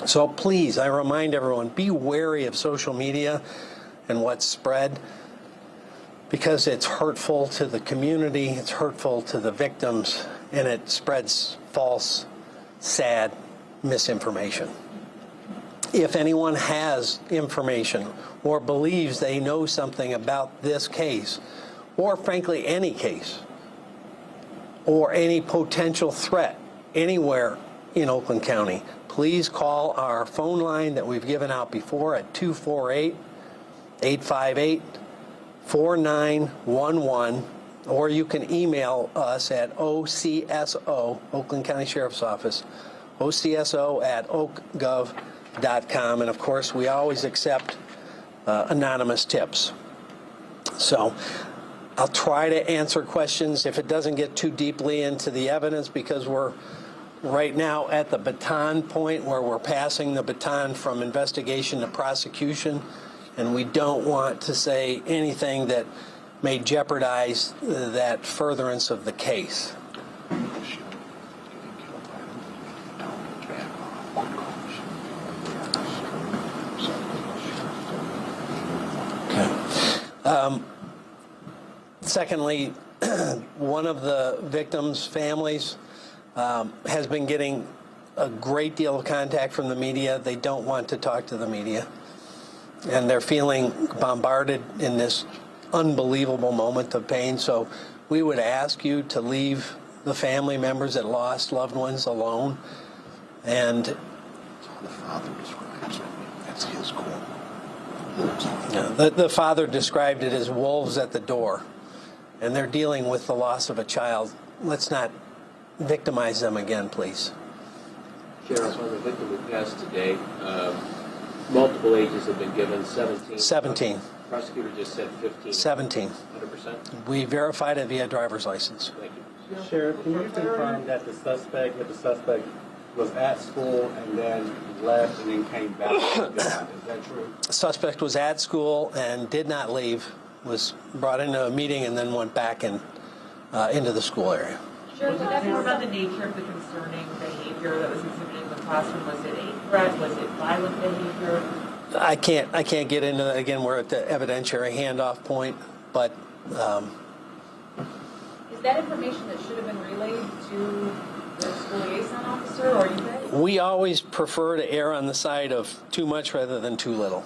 So please, I remind everyone, be wary of social media and what's spread, because it's hurtful to the community, it's hurtful to the victims, and it spreads false, sad misinformation. If anyone has information or believes they know something about this case, or frankly any case, or any potential threat anywhere in Oakland County, please call our phone line that we've given out before at 248-858-4911, or you can email us at OCSO, Oakland County Sheriff's Office, OCSO@oakgov.com, and of course we always accept anonymous tips. So I'll try to answer questions if it doesn't get too deeply into the evidence, because we're right now at the baton point where we're passing the baton from investigation to prosecution, and we don't want to say anything that may jeopardize that furtherance of the case. Secondly, one of the victims' families has been getting a great deal of contact from the media. They don't want to talk to the media, and they're feeling bombarded in this unbelievable moment of pain. So we would ask you to leave the family members that lost loved ones alone. And the father describes it. That's his core. The father described it as wolves at the door, and they're dealing with the loss of a child. Let's not victimize them again, please.
Sheriff, on the victim who passed today, multiple ages have been given, 17.
17.
Prosecutor just said 15.
17.
100%?
We verified it via driver's license.
Thank you.
Sheriff, can you confirm that the suspect was at school and then left and then came back? Is that true?
The suspect was at school and did not leave, was brought into a meeting and then went back into the school area.
Sheriff, did that more about the nature of the concerning behavior that was exhibited in the classroom? Was it a threat? Was it violent behavior?
I can't get into that. Again, we're at the evidentiary handoff point, but
is that information that should have been relayed to the school liaison officer, or you guys?
We always prefer to err on the side of too much rather than too little.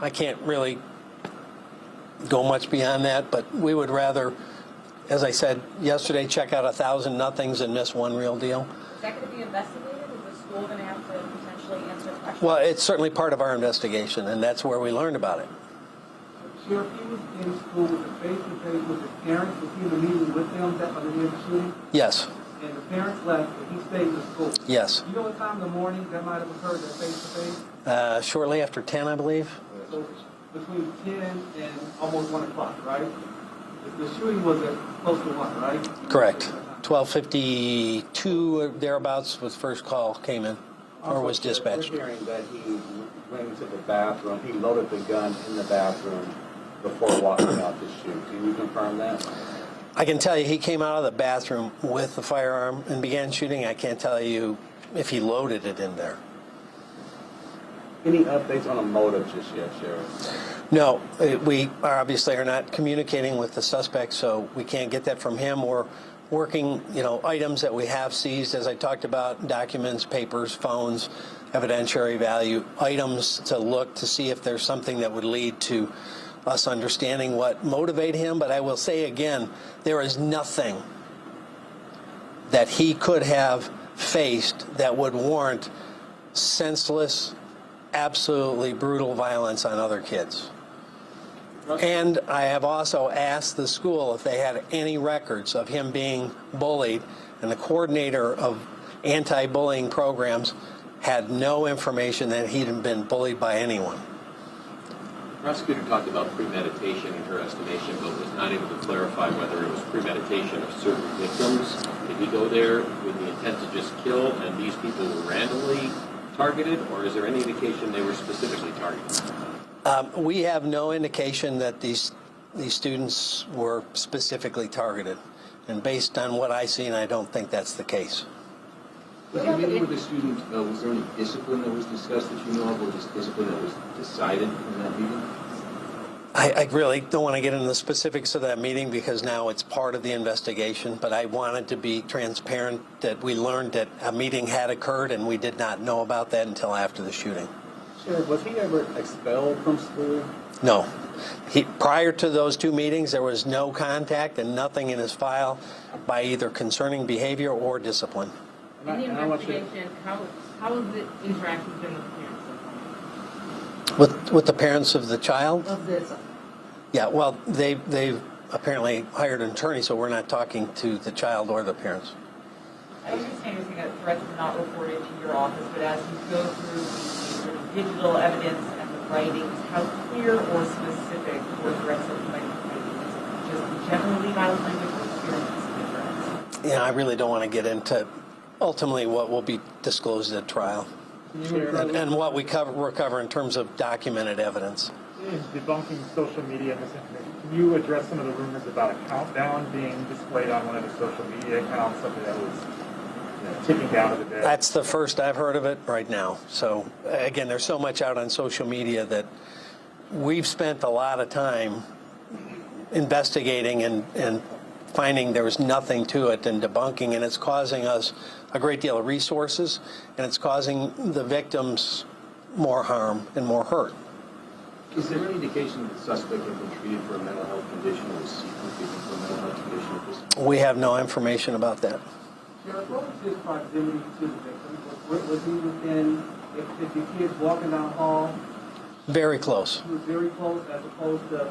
I can't really go much beyond that, but we would rather, as I said yesterday, check out 1,000 nothings and miss one real deal.
Is that going to be investigated? Is the school going to have to potentially answer questions?
Well, it's certainly part of our investigation, and that's where we learned about it.
Sheriff, he was in school with a face-to-face with his parents. Was he in a meeting with them on the day of the shooting?
Yes.
and the parents left, and he stayed in the school.
Yes.
You know what time in the morning that might have occurred, that face-to-face?
Shortly after 10, I believe.
So between 10 and almost 1 o'clock, right? The shooting was at close to 1, right?
Correct. 12:52 thereabouts was first call came in, or was dispatched.
We're hearing that he went into the bathroom. He loaded the gun in the bathroom before walking out to shoot. Can you confirm that?
I can tell you he came out of the bathroom with the firearm and began shooting. I can't tell you if he loaded it in there.
Any updates on a motive just yet, Sheriff?
No, we obviously are not communicating with the suspect, so we can't get that from him. We're working, items that we have seized, as I talked about, documents, papers, phones, evidentiary value, items to look to see if there's something that would lead to us understanding what motivated him. But I will say again, there is nothing that he could have faced that would warrant senseless, absolutely brutal violence on other kids. And I have also asked the school if they had any records of him being bullied, and the coordinator of anti-bullying programs had no information that he'd been bullied by anyone.
The prosecutor talked about premeditation in her estimation, but was not able to clarify whether it was premeditation of certain victims. Did he go there with the intent to just kill, and these people were randomly targeted, or is there any indication they were specifically targeted?
We have no indication that these students were specifically targeted, and based on what I've seen, I don't think that's the case.
When you meeting with the student, was there any discipline that was discussed that you know of, or just discipline that was decided in that meeting?
I really don't want to get into the specifics of that meeting because now it's part of the investigation, but I wanted to be transparent that we learned that a meeting had occurred and we did not know about that until after the shooting.
Sheriff, was he ever expelled from school?
No. Prior to those two meetings, there was no contact and nothing in his file by either concerning behavior or discipline.
In the investigation, how has the interactions been with the parents?
With the parents of the child?
Of this.
Yeah, well, they've apparently hired an attorney, so we're not talking to the child or the parents.
I understand you're saying that threats were not reported to your office, but as you go through the sort of digital evidence and the writings, how clear or specific were threats that you might be making? Is it just generally violent language or clear specific threats?
Yeah, I really don't want to get into ultimately what will be disclosed at trial and what we're cover in terms of documented evidence.
In debunking social media misinformation, can you address some of the rumors about a countdown being displayed on one of the social media accounts, something that was ticking down to the day?
That's the first I've heard of it right now. So again, there's so much out on social media that we've spent a lot of time investigating and finding there was nothing to it and debunking, and it's causing us a great deal of resources, and it's causing the victims more harm and more hurt.
Is there any indication that the suspect had been treated for a mental health condition or was seeking treatment for a mental health condition at this point?
We have no information about that.
Sheriff, what was his proximity to the victim? Was he within, if the kids walking down the hall?
Very close.
He was very close as opposed to...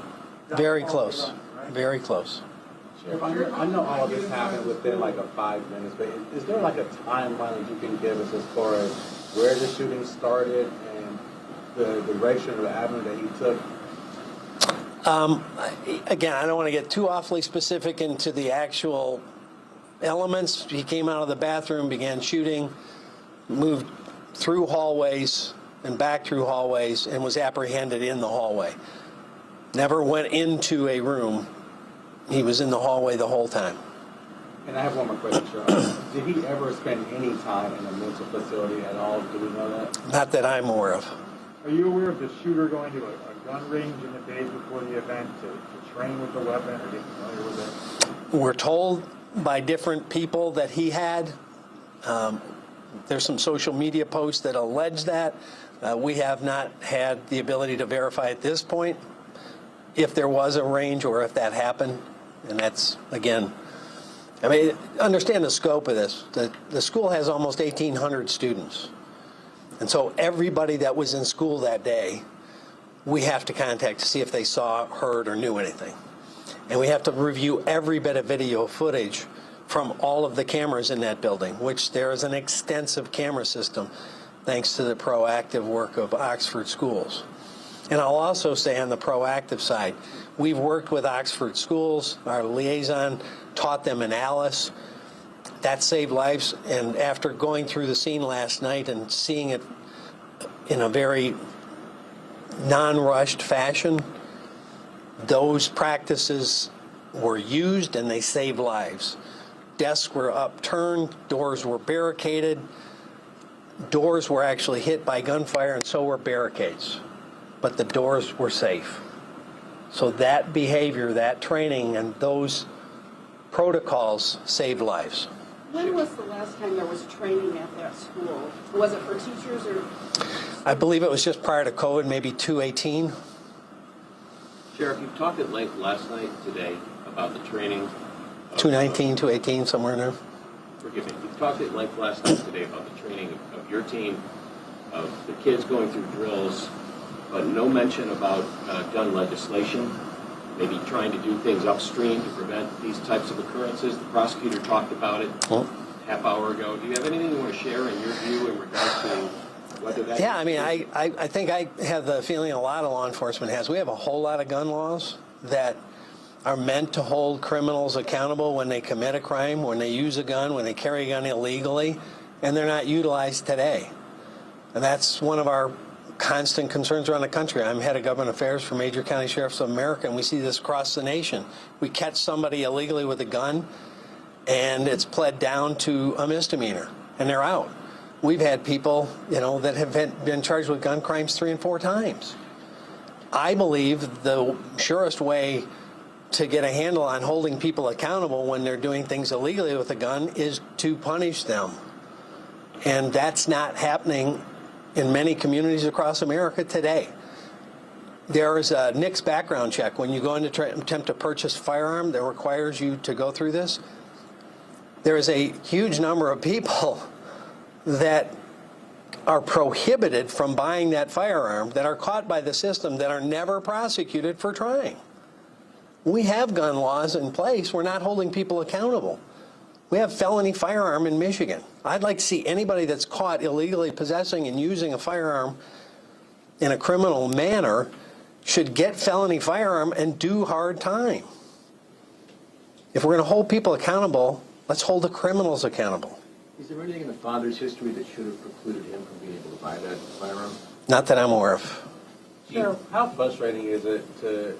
Very close. Very close.
Sheriff, I know all of this happened within like 5 minutes, but is there like a timeline that you can give us as far as where the shooting started and the direction or the avenue that he took?
Again, I don't want to get too awfully specific into the actual elements. He came out of the bathroom, began shooting, moved through hallways and back through hallways, and was apprehended in the hallway. Never went into a room. He was in the hallway the whole time.
And I have one more question, Sheriff. Did he ever spend any time in a mental facility at all? Do we know that?
Not that I'm aware of.
Are you aware of the shooter going to a gun range in the days before the event to train with the weapon or get familiar with it?
We're told by different people that he had. There's some social media posts that allege that. We have not had the ability to verify at this point if there was a range or if that happened. And that's, again, I mean, understand the scope of this. The school has almost 1,800 students. And so everybody that was in school that day, we have to contact to see if they saw, heard, or knew anything. And we have to review every bit of video footage from all of the cameras in that building, which there is an extensive camera system thanks to the proactive work of Oxford Schools. And I'll also say on the proactive side, we've worked with Oxford Schools. Our liaison taught them in Alice. That saved lives. And after going through the scene last night and seeing it in a very non-rushed fashion, those practices were used and they saved lives. Desks were upturned, doors were barricaded, doors were actually hit by gunfire, and so were barricades. But the doors were safe. So that behavior, that training, and those protocols saved lives.
When was the last time there was training at that school? Was it for teachers or?
I believe it was just prior to COVID, maybe 2018.
Sheriff, you talked at length last night, today, about the training.
2019, 2018, somewhere in there.
Forgive me. You talked at length last night today about the training of your team, of the kids going through drills, but no mention about gun legislation, maybe trying to do things upstream to prevent these types of occurrences. The prosecutor talked about it half hour ago. Do you have anything you want to share in your view in regards to whether that?
Yeah, I mean, I think I have the feeling a lot of law enforcement has. We have a whole lot of gun laws that are meant to hold criminals accountable when they commit a crime, when they use a gun, when they carry a gun illegally, and they're not utilized today. And that's one of our constant concerns around the country. I'm head of government affairs for Major County Sheriffs of America, and we see this across the nation. We catch somebody illegally with a gun, and it's pled down to a misdemeanor, and they're out. We've had people, that have been charged with gun crimes 3 and 4 times. I believe the surest way to get a handle on holding people accountable when they're doing things illegally with a gun is to punish them. And that's not happening in many communities across America today. There is a NICS background check when you go in to attempt to purchase a firearm that requires you to go through this. There is a huge number of people that are prohibited from buying that firearm, that are caught by the system, that are never prosecuted for trying. We have gun laws in place. We're not holding people accountable. We have felony firearm in Michigan. I'd like to see anybody that's caught illegally possessing and using a firearm in a criminal manner should get felony firearm and do hard time. If we're going to hold people accountable, let's hold the criminals accountable.
Is there anything in the father's history that should have precluded him from being able to buy that firearm?
Not that I'm aware of.
Sheriff, how frustrating is it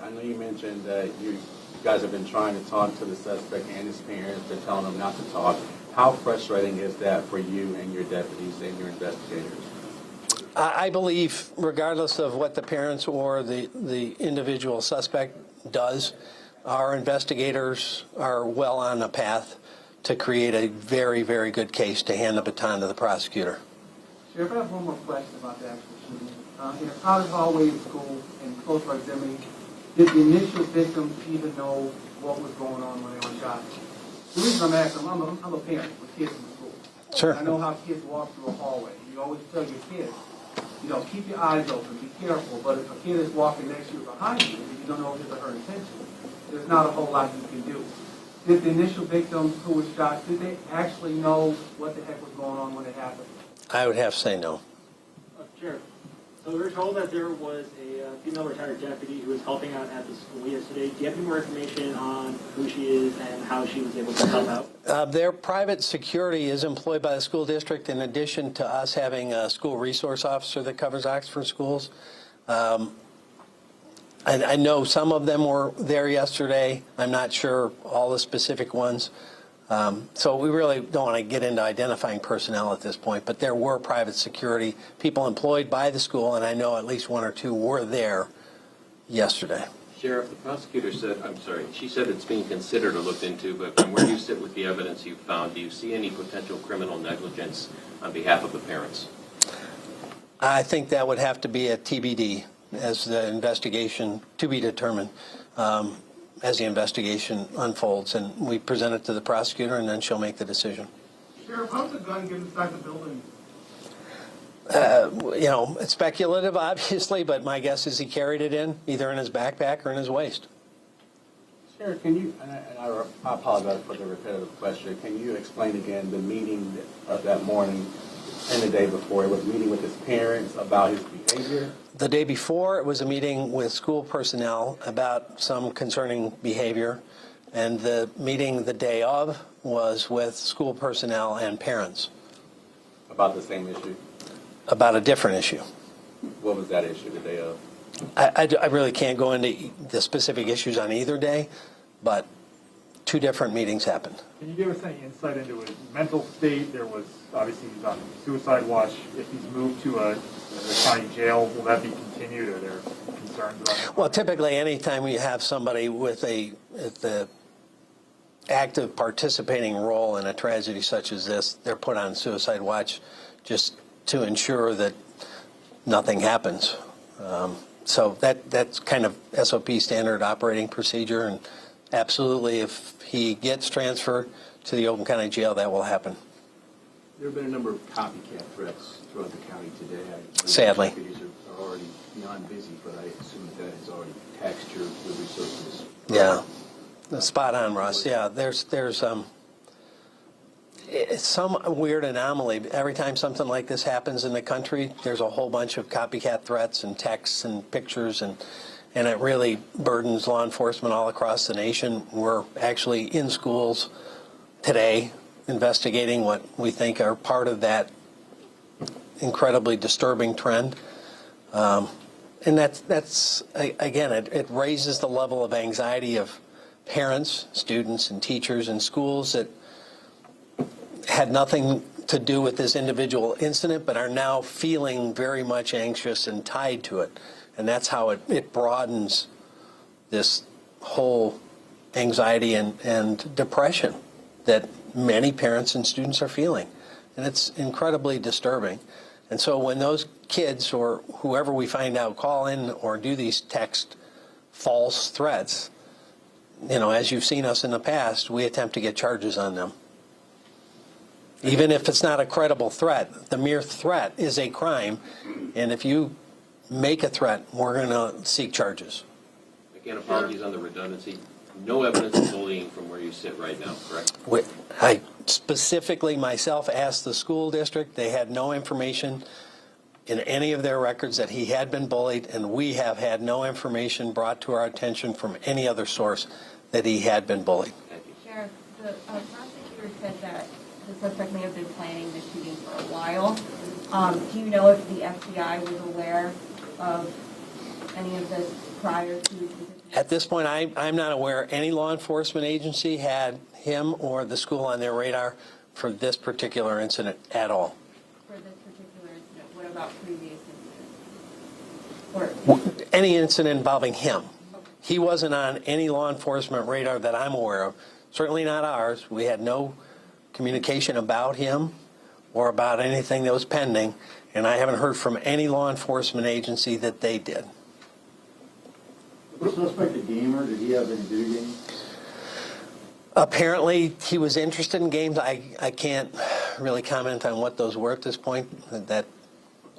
I know you mentioned that you guys have been trying to talk to the suspect and his parents, been telling them not to talk. How frustrating is that for you and your deputies and your investigators?
I believe, regardless of what the parents or the individual suspect does, our investigators are well on a path to create a very, very good case to hand the baton to the prosecutor.
Sheriff, I have one more question about the actual shooting. In a crowded hallway in school in close proximity, did the initial victims even know what was going on when they were shot? The reason I'm asking, I'm a parent with kids in school.
Sure.
I know how kids walk through a hallway. You always tell your kids, keep your eyes open, be careful. But if a kid is walking next to you or behind you, and you don't know his or her intention, there's not a whole lot you can do. Did the initial victims who were shot, did they actually know what the heck was going on when it happened?
I would have to say no.
Sheriff, so we were told that there was a female retired deputy who was helping out at the school yesterday. Do you have any more information on who she is and how she was able to help out?
Their private security is employed by the school district in addition to us having a school resource officer that covers Oxford schools. I know some of them were there yesterday. I'm not sure all the specific ones. So we really don't want to get into identifying personnel at this point, but there were private security people employed by the school, and I know at least 1 or 2 were there yesterday.
Sheriff, the prosecutor said, she said it's being considered or looked into, but from where you sit with the evidence you've found, do you see any potential criminal negligence on behalf of the parents?
I think that would have to be a TBD as the investigation to be determined. As the investigation unfolds, and we present it to the prosecutor, and then she'll make the decision.
Sheriff, how did the gun get inside the building?
It's speculative, obviously, but my guess is he carried it in, either in his backpack or in his waist.
Sheriff, can you, and I apologize for the repetitive question, can you explain again the meeting of that morning and the day before? It was a meeting with his parents about his behavior?
The day before, it was a meeting with school personnel about some concerning behavior, and the meeting the day of was with school personnel and parents.
About the same issue?
About a different issue.
What was that issue the day of?
I really can't go into the specific issues on either day, but two different meetings happened.
Can you give us any insight into his mental state? There was, obviously, he's on suicide watch. If he's moved to a county jail, will that be continued? Are there concerns about that?
Well, typically, anytime you have somebody with the active participating role in a tragedy such as this, they're put on suicide watch just to ensure that nothing happens. So that's kind of SOP, standard operating procedure, and absolutely, if he gets transferred to the Oakland County Jail, that will happen.
There have been a number of copycat threats throughout the county today.
Sadly.
Deputies are already beyond busy, but I assume that has already taxed your resources.
Yeah, spot on, Russ. Yeah, there's it's some weird anomaly. Every time something like this happens in the country, there's a whole bunch of copycat threats and texts and pictures, and it really burdens law enforcement all across the nation. We're actually in schools today investigating what we think are part of that incredibly disturbing trend. And that's again, it raises the level of anxiety of parents, students, and teachers in schools that had nothing to do with this individual incident, but are now feeling very much anxious and tied to it. And that's how it broadens this whole anxiety and depression that many parents and students are feeling. And it's incredibly disturbing. And so when those kids or whoever we find out call in or do these text false threats, you know, as you've seen us in the past, we attempt to get charges on them. Even if it's not a credible threat, the mere threat is a crime. And if you make a threat, we're going to seek charges.
Again, apologies on the redundancy. No evidence of bullying from where you sit right now, correct?
I specifically myself asked the school district. They had no information in any of their records that he had been bullied, and we have had no information brought to our attention from any other source that he had been bullied.
Sheriff, the prosecutor said that the suspect may have been planning the shooting for a while. Do you know if the FBI was aware of any of this prior to?
At this point, I'm not aware any law enforcement agency had him or the school on their radar for this particular incident at all.
For this particular incident, what about previous incidents?
Any incident involving him. He wasn't on any law enforcement radar that I'm aware of. Certainly not ours. We had no communication about him or about anything that was pending, and I haven't heard from any law enforcement agency that they did.
Was the suspect a gamer? Did he have any video games?
Apparently, he was interested in games. I can't really comment on what those were at this point. That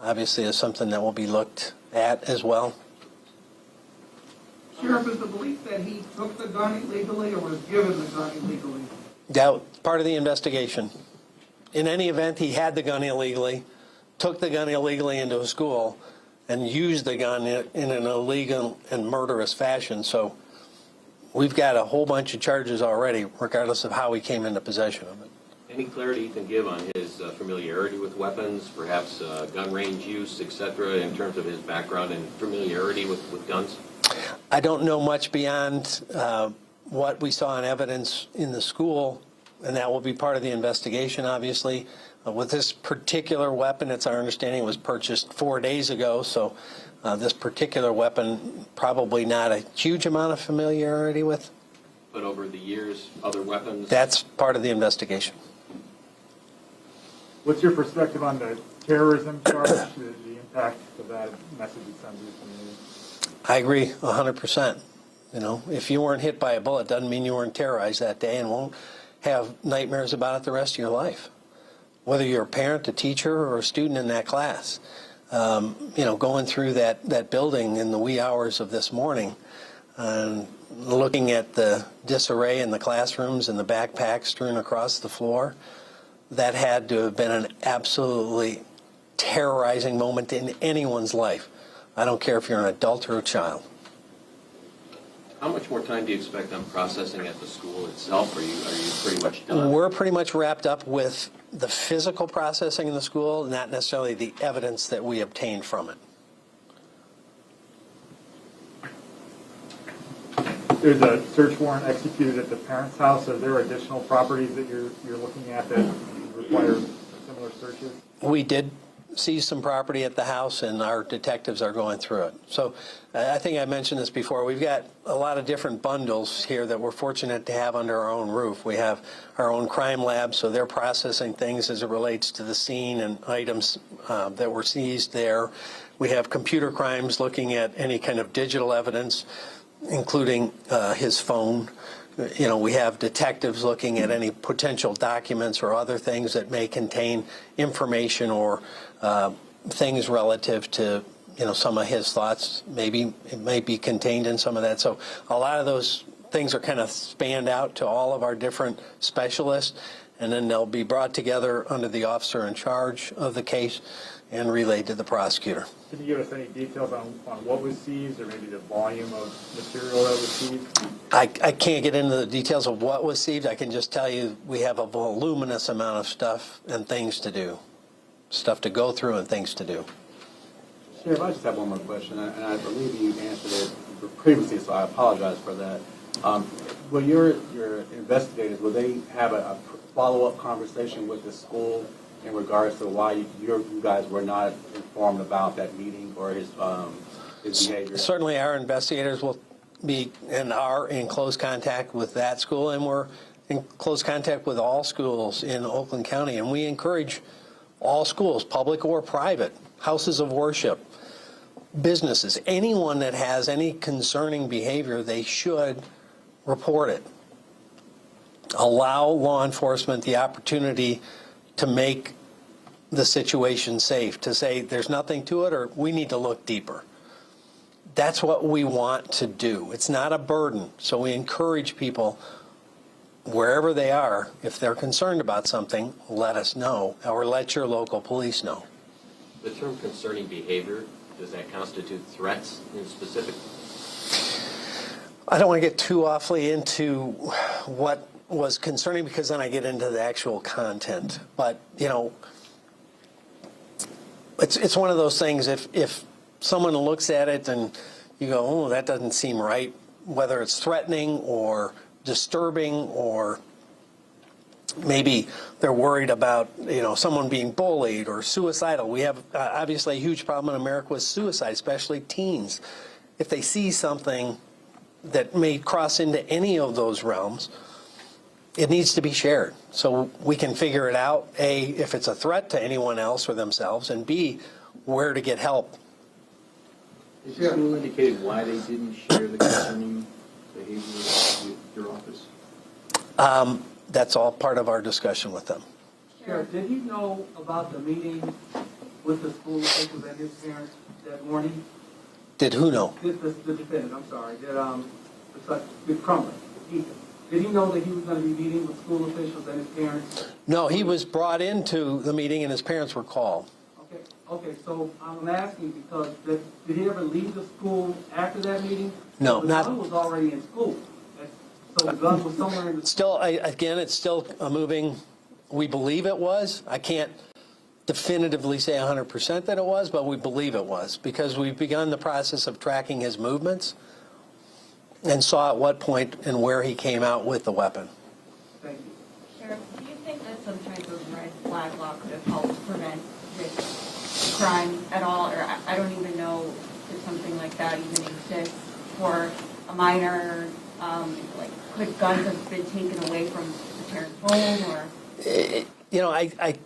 obviously is something that will be looked at as well.
Sheriff, is the belief that he took the gun illegally or was given the gun illegally?
That part of the investigation. In any event, he had the gun illegally, took the gun illegally into a school, and used the gun in an illegal and murderous fashion. So we've got a whole bunch of charges already, regardless of how he came into possession of it.
Any clarity you can give on his familiarity with weapons, perhaps gun range use, etc., in terms of his background and familiarity with guns?
I don't know much beyond what we saw in evidence in the school, and that will be part of the investigation, obviously. With this particular weapon, it's our understanding it was purchased 4 days ago, so this particular weapon probably not a huge amount of familiarity with.
But over the years, other weapons?
That's part of the investigation.
What's your perspective on the terrorism charge, the impact of that message it sends to the community?
I agree 100%. You know, if you weren't hit by a bullet, doesn't mean you weren't terrorized that day and won't have nightmares about it the rest of your life. Whether you're a parent, a teacher, or a student in that class. You know, going through that building in the wee hours of this morning, Looking at the disarray in the classrooms and the backpacks strewn across the floor, that had to have been an absolutely terrorizing moment in anyone's life. I don't care if you're an adult or a child.
How much more time do you expect on processing at the school itself? Are you pretty much done?
We're pretty much wrapped up with the physical processing in the school, not necessarily the evidence that we obtained from it.
There's a search warrant executed at the parents' house. Are there additional properties that you're looking at that require similar searches?
We did seize some property at the house, and our detectives are going through it. So I think I mentioned this before. We've got a lot of different bundles here that we're fortunate to have under our own roof. We have our own crime lab, so they're processing things as it relates to the scene and items that were seized there. We have computer crimes looking at any kind of digital evidence, including his phone. You know, we have detectives looking at any potential documents or other things that may contain information or things relative to, you know, some of his thoughts. Maybe it may be contained in some of that. So a lot of those things are kind of spanned out to all of our different specialists, and then they'll be brought together under the officer in charge of the case and relayed to the prosecutor.
Can you give us any details on what was seized, or maybe the volume of material that was seized?
I can't get into the details of what was seized. I can just tell you we have a voluminous amount of stuff and things to do. Stuff to go through and things to do.
Sheriff, I just have one more question, and I believe you answered it previously, so I apologize for that. Will your investigators, will they have a follow-up conversation with the school in regards to why you guys were not informed about that meeting or his behavior?
Certainly our investigators will be and are in close contact with that school, and we're in close contact with all schools in Oakland County, and we encourage all schools, public or private, houses of worship, businesses, anyone that has any concerning behavior, they should report it. Allow law enforcement the opportunity to make the situation safe, to say there's nothing to it or we need to look deeper. That's what we want to do. It's not a burden. So we encourage people, wherever they are, if they're concerned about something, let us know, or let your local police know.
The term concerning behavior, does that constitute threats in specific?
I don't want to get too awfully into what was concerning, because then I get into the actual content. But, you know, it's one of those things, if someone looks at it and you go, oh, that doesn't seem right, whether it's threatening or disturbing, or maybe they're worried about, you know, someone being bullied or suicidal. We have obviously a huge problem in America with suicide, especially teens. If they see something that may cross into any of those realms, it needs to be shared so we can figure it out, A, if it's a threat to anyone else or themselves, and B, where to get help.
Is the school indicated why they didn't share the concerning behavior with your office?
That's all part of our discussion with them.
Sheriff, did he know about the meeting with the school officials and his parents that morning?
Did who know?
The defendant, I'm sorry, did Crumlin, Ethan. Did he know that he was going to be meeting with school officials and his parents?
No, he was brought into the meeting and his parents were called.
Okay, so I'm asking because did he ever leave the school after that meeting?
No,
the
not.
son was already in school. So the gun was somewhere in the
Still, again, it's still a moving, we believe it was. I can't definitively say 100% that it was, but we believe it was, because we've begun the process of tracking his movements and saw at what point and where he came out with the weapon.
Thank you.
Sheriff, do you think that some type of red flag law could have helped prevent this crime at all? Or I don't even know if something like that even exists for a minor. Like, could guns have been taken away from the parent's home? Or
You know, I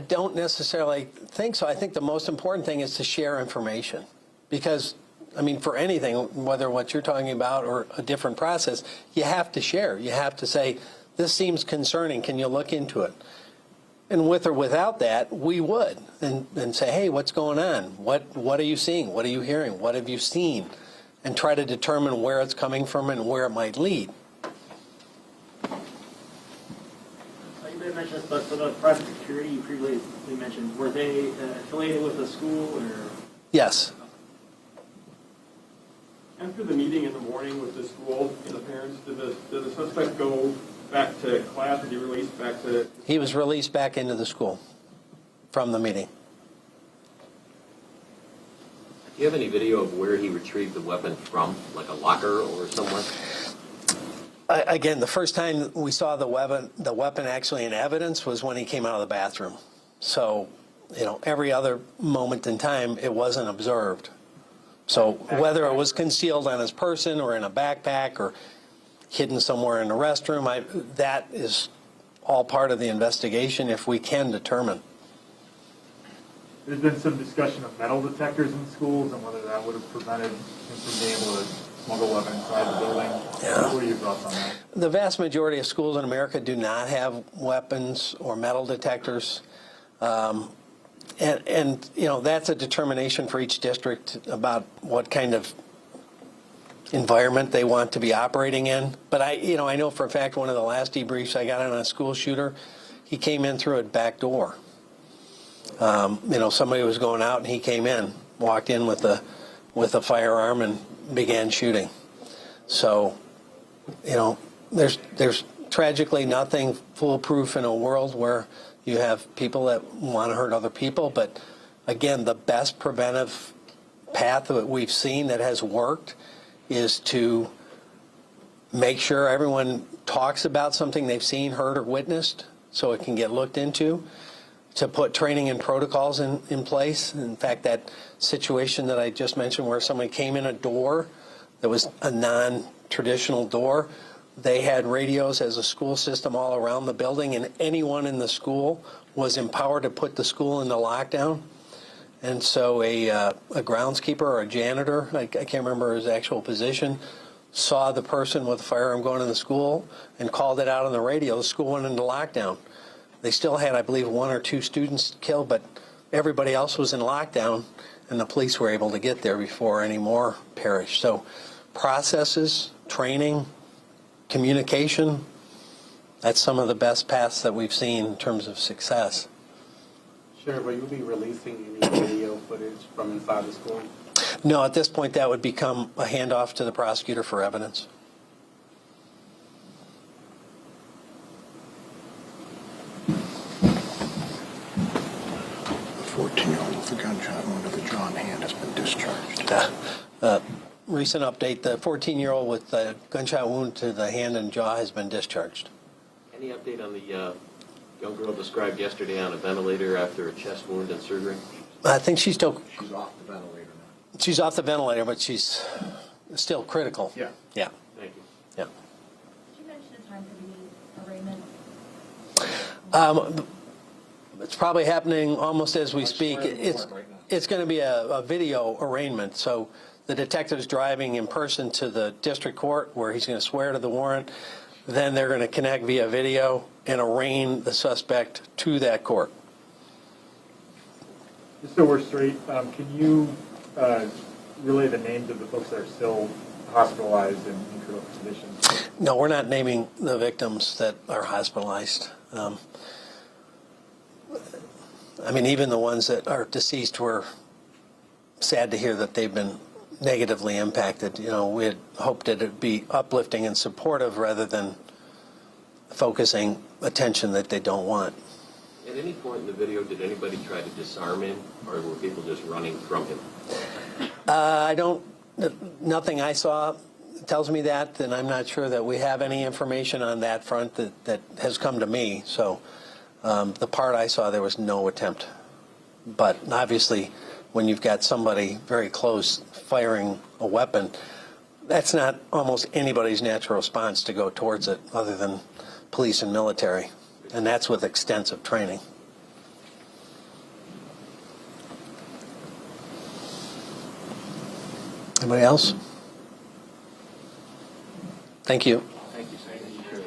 don't necessarily think so. I think the most important thing is to share information, because, I mean, for anything, whether what you're talking about or a different process, you have to share. You have to say, this seems concerning, can you look into it? And with or without that, we would, and say, hey, what's going on? What are you seeing? What are you hearing? What have you seen? and try to determine where it's coming from and where it might lead.
You may have mentioned this, but for the private security you previously mentioned, were they affiliated with the school or?
Yes.
After the meeting in the morning with the school and the parents, did the suspect go back to class, or did he release back to?
He was released back into the school from the meeting.
Do you have any video of where he retrieved the weapon from, like a locker or somewhere?
Again, the first time we saw the weapon actually in evidence was when he came out of the bathroom. So, every other moment in time, it wasn't observed. So whether it was concealed on his person or in a backpack or hidden somewhere in the restroom, that is all part of the investigation if we can determine.
There's been some discussion of metal detectors in schools and whether that would have prevented him from being able to smuggle weapons inside the building.
Yeah.
What are your thoughts on that?
The vast majority of schools in America do not have weapons or metal detectors. And that's a determination for each district about what kind of environment they want to be operating in. But I know for a fact one of the last debriefs I got on a school shooter, he came in through a back door. Somebody was going out and he came in, walked in with a firearm and began shooting. So, there's tragically nothing foolproof in a world where you have people that want to hurt other people. But again, the best preventive path that we've seen that has worked is to make sure everyone talks about something they've seen, heard, or witnessed so it can get looked into, to put training and protocols in place. In fact, that situation that I just mentioned where somebody came in a door that was a non-traditional door, they had radios as a school system all around the building, and anyone in the school was empowered to put the school into lockdown. And so a groundskeeper or a janitor, I can't remember his actual position, saw the person with a firearm going in the school and called it out on the radio. The school went into lockdown. They still had, I believe, 1 or 2 students killed, but everybody else was in lockdown, and the police were able to get there before any more perished. So processes, training, communication, that's some of the best paths that we've seen in terms of success.
Sheriff, will you be releasing any video footage from inside the school?
No, at this point that would become a handoff to the prosecutor for evidence.
The 14-year-old with the gunshot wound to the jaw and hand has been discharged.
Recent update, the 14-year-old with the gunshot wound to the hand and jaw has been discharged.
Any update on the young girl described yesterday on a ventilator after a chest wound and surgery?
I think she's still...
She's off the ventilator now.
She's off the ventilator, but she's still critical.
Yeah.
Yeah.
Thank you.
Yeah.
Did you mention a time for the arraignment?
It's probably happening almost as we speak. It's going to be a video arraignment. So the detective's driving in person to the district court where he's going to swear to the warrant. Then they're going to connect via video and arraign the suspect to that court.
Just so we're straight, can you relay the names of the folks that are still hospitalized in critical conditions?
No, we're not naming the victims that are hospitalized. I mean, even the ones that are deceased, were sad to hear that they've been negatively impacted. We had hoped that it'd be uplifting and supportive rather than focusing attention that they don't want.
At any point in the video, did anybody try to disarm him, or were people just running from him?
Nothing I saw tells me that, and I'm not sure that we have any information on that front that has come to me. So the part I saw, there was no attempt. But obviously, when you've got somebody very close firing a weapon, that's not almost anybody's natural response to go towards it other than police and military, and that's with extensive training. Anybody else? Thank you.
Thank you, Senator.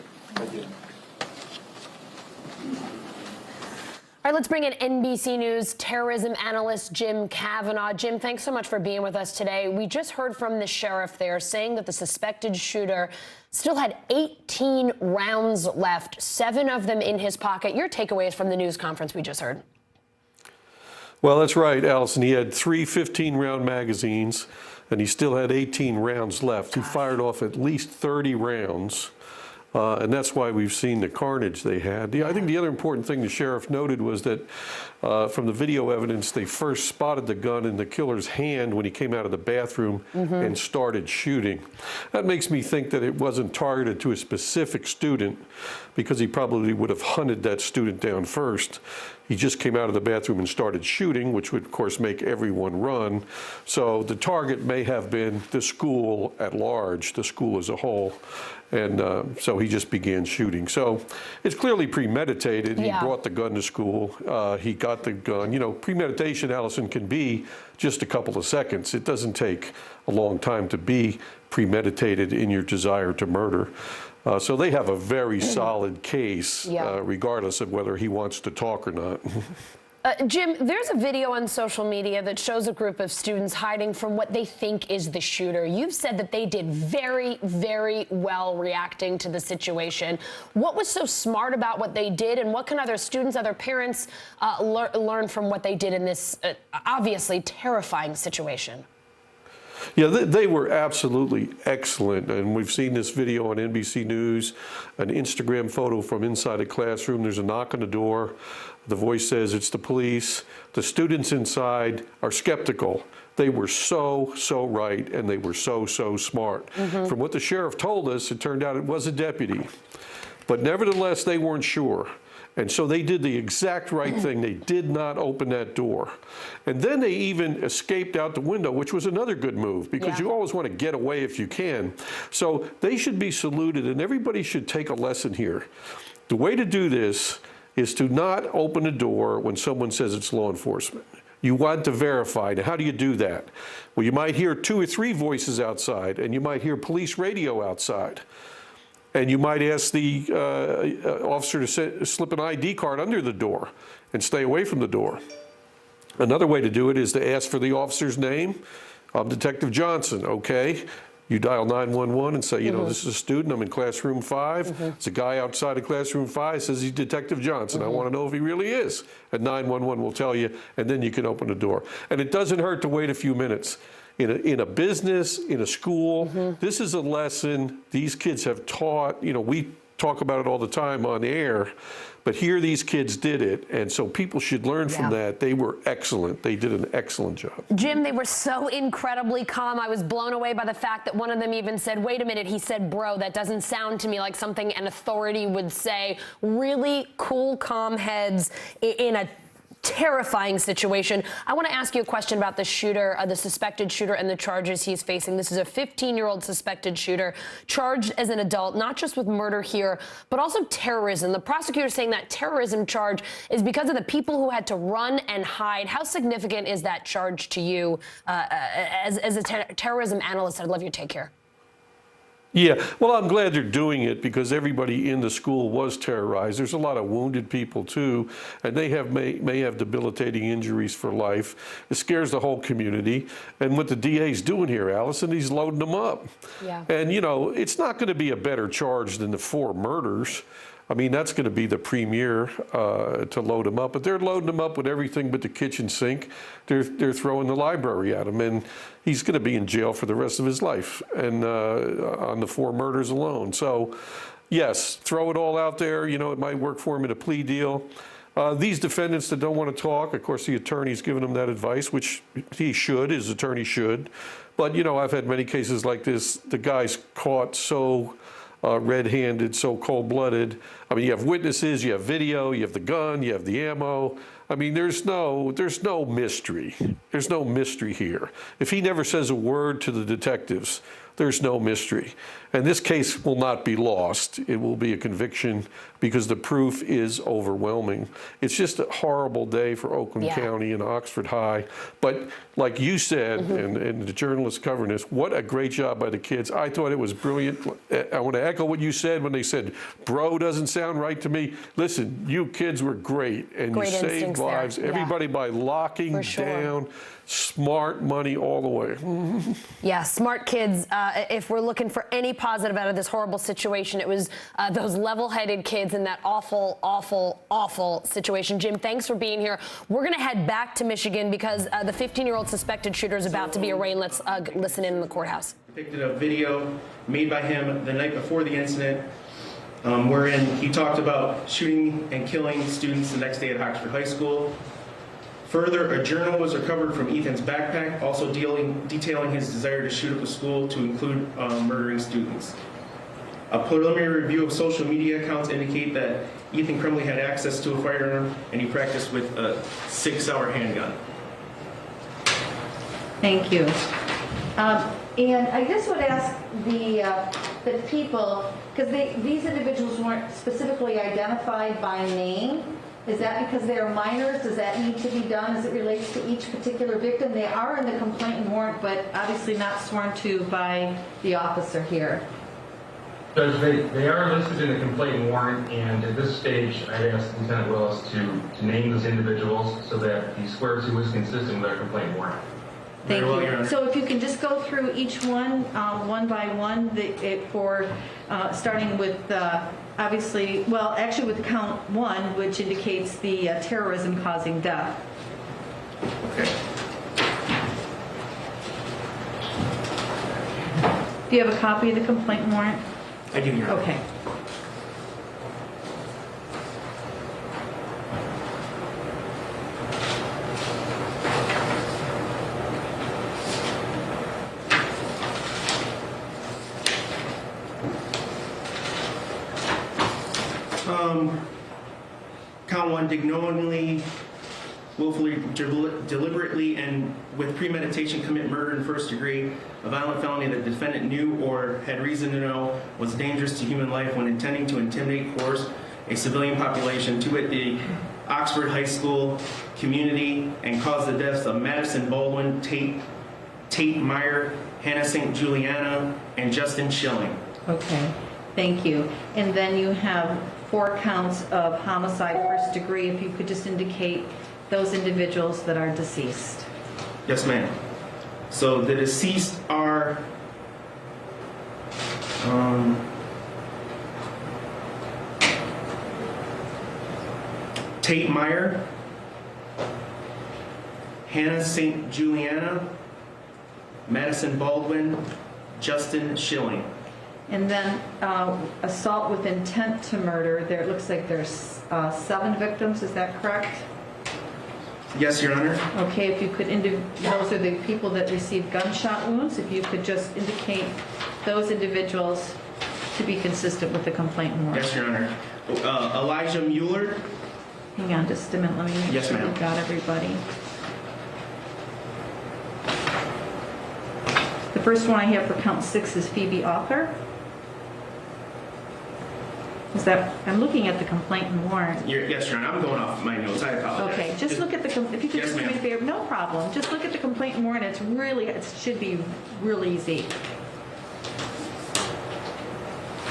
All right, let's bring in NBC News terrorism analyst Jim Kavanaugh. Jim, thanks so much for being with us today. We just heard from the sheriff there saying that the suspected shooter still had 18 rounds left, 7 of them in his pocket. Your takeaways from the news conference we just heard?
Well, that's right, Allison. He had 3 15-round magazines, and he still had 18 rounds left. He fired off at least 30 rounds. And that's why we've seen the carnage they had. I think the other important thing the sheriff noted was that from the video evidence, they first spotted the gun in the killer's hand when he came out of the bathroom and started shooting. That makes me think that it wasn't targeted to a specific student, because he probably would have hunted that student down first. He just came out of the bathroom and started shooting, which would, of course, make everyone run. So the target may have been the school at large, the school as a whole. And so he just began shooting. So it's clearly premeditated. He brought the gun to school. He got the gun. You know, premeditation, Allison, can be just a couple of seconds. It doesn't take a long time to be premeditated in your desire to murder. So they have a very solid case, regardless of whether he wants to talk or not.
Jim, there's a video on social media that shows a group of students hiding from what they think is the shooter. You've said that they did very, very well reacting to the situation. What was so smart about what they did, and what can other students, other parents learn from what they did in this obviously terrifying situation?
Yeah, they were absolutely excellent. And we've seen this video on NBC News, an Instagram photo from inside a classroom. There's a knock on the door. The voice says it's the police. The students inside are skeptical. They were so right, and they were so smart. From what the sheriff told us, it turned out it was a deputy. But nevertheless, they weren't sure. And so they did the exact right thing. They did not open that door. And then they even escaped out the window, which was another good move, because you always want to get away if you can. So they should be saluted, and everybody should take a lesson here. The way to do this is to not open a door when someone says it's law enforcement. You want to verify. Now, how do you do that? Well, you might hear 2 or 3 voices outside, and you might hear police radio outside. And you might ask the officer to slip an ID card under the door and stay away from the door. Another way to do it is to ask for the officer's name. I'm Detective Johnson, okay? You dial 911 and say, you know, this is a student, I'm in classroom 5. It's a guy outside of classroom 5, says he's Detective Johnson. I want to know if he really is. And 911 will tell you, and then you can open the door. And it doesn't hurt to wait a few minutes. In a business, in a school, this is a lesson these kids have taught. You know, we talk about it all the time on air, but here these kids did it, and so people should learn from that. They were excellent. They did an excellent job.
Jim, they were so incredibly calm. I was blown away by the fact that one of them even said, wait a minute, he said, bro, that doesn't sound to me like something an authority would say. Really cool, calm heads in a terrifying situation. I want to ask you a question about the shooter, the suspected shooter, and the charges he's facing. This is a 15-year-old suspected shooter charged as an adult, not just with murder here, but also terrorism. The prosecutor is saying that terrorism charge is because of the people who had to run and hide. How significant is that charge to you as a terrorism analyst? I'd love your take here.
Yeah, well, I'm glad they're doing it because everybody in the school was terrorized. There's a lot of wounded people, too, and they may have debilitating injuries for life. It scares the whole community. And what the DA's doing here, Allison, he's loading them up. Yeah. And, you know, it's not going to be a better charge than the 4 murders. I mean, that's going to be the premier to load them up. But they're loading them up with everything but the kitchen sink. They're throwing the library at him. And he's going to be in jail for the rest of his life and on the 4 murders alone. So, yes, throw it all out there. You know, it might work for him in a plea deal. These defendants that don't want to talk, of course, the attorney's giving them that advice, which he should, his attorney should. But, you know, I've had many cases like this. The guy's caught so red-handed, so cold-blooded. I mean, you have witnesses, you have video, you have the gun, you have the ammo. I mean, there's no mystery. There's no mystery here. If he never says a word to the detectives, there's no mystery. And this case will not be lost. It will be a conviction because the proof is overwhelming. It's just a horrible day for Oakland County and Oxford High. But like you said, and the journalists covering this, what a great job by the kids. I thought it was brilliant. I want to echo what you said when they said, bro doesn't sound right to me. Listen, you kids were great, and you saved lives. Everybody by locking down. Smart money all the way.
Yeah, smart kids. If we're looking for any positive out of this horrible situation, it was those level-headed kids in that awful, awful, awful situation. Jim, thanks for being here. We're going to head back to Michigan because the 15-year-old suspected shooter is about to be arraigned. Let's listen in the courthouse.
Depicted a video made by him the night before the incident, wherein he talked about shooting and killing students the next day at Oxford High School. Further, a journal was recovered from Ethan's backpack, also detailing his desire to shoot up a school to include murdering students. A preliminary review of social media accounts indicate that Ethan Crumbley had access to a firearm and he practiced with a 6-hour handgun.
Thank you. And I just would ask the people, because these individuals weren't specifically identified by name. Is that because they are minors? Does that need to be done as it relates to each particular victim? They are in the complaint and warrant, but obviously not sworn to by the officer here.
Judge, they are listed in the complaint and warrant, and at this stage, I'd ask Lieutenant Willis to name those individuals so that he swears he was consistent with our complaint and warrant.
Thank you. So if you can just go through each one, one by one, starting with obviously, well, actually with count 1, which indicates the terrorism causing death.
Okay.
Do you have a copy of the complaint and warrant?
I do, Your Honor.
Okay.
Count 1, did knowingly, willfully, deliberately, and with premeditation commit murder in first degree, a violent felony that the defendant knew or had reason to know was dangerous to human life when intending to intimidate, coerce a civilian population, to wit, the Oxford High School community, and cause the deaths of Madison Baldwin, Tate Meyer, Hannah St. Juliana, and Justin Schilling.
Okay, thank you. And then you have 4 counts of homicide first degree. If you could just indicate those individuals that are deceased.
Yes, ma'am. So the deceased are Tate Meyer, Hannah St. Juliana, Madison Baldwin, Justin Schilling.
And then assault with intent to murder. There, it looks like there's 7 victims. Is that correct?
Yes, Your Honor.
Okay, if you could, those are the people that received gunshot wounds. If you could just indicate those individuals to be consistent with the complaint and warrant.
Yes, Your Honor. Elijah Mueller.
Hang on just a minute. Let me make sure we've got everybody. The first one I have for count 6 is Phoebe Author. Is that, I'm looking at the complaint and warrant.
Yes, Your Honor. I'm going off my notes. I apologize.
Okay, just look at the, if you could just do me a favor, no problem. Just look at the complaint and warrant. It's really, it should be real easy.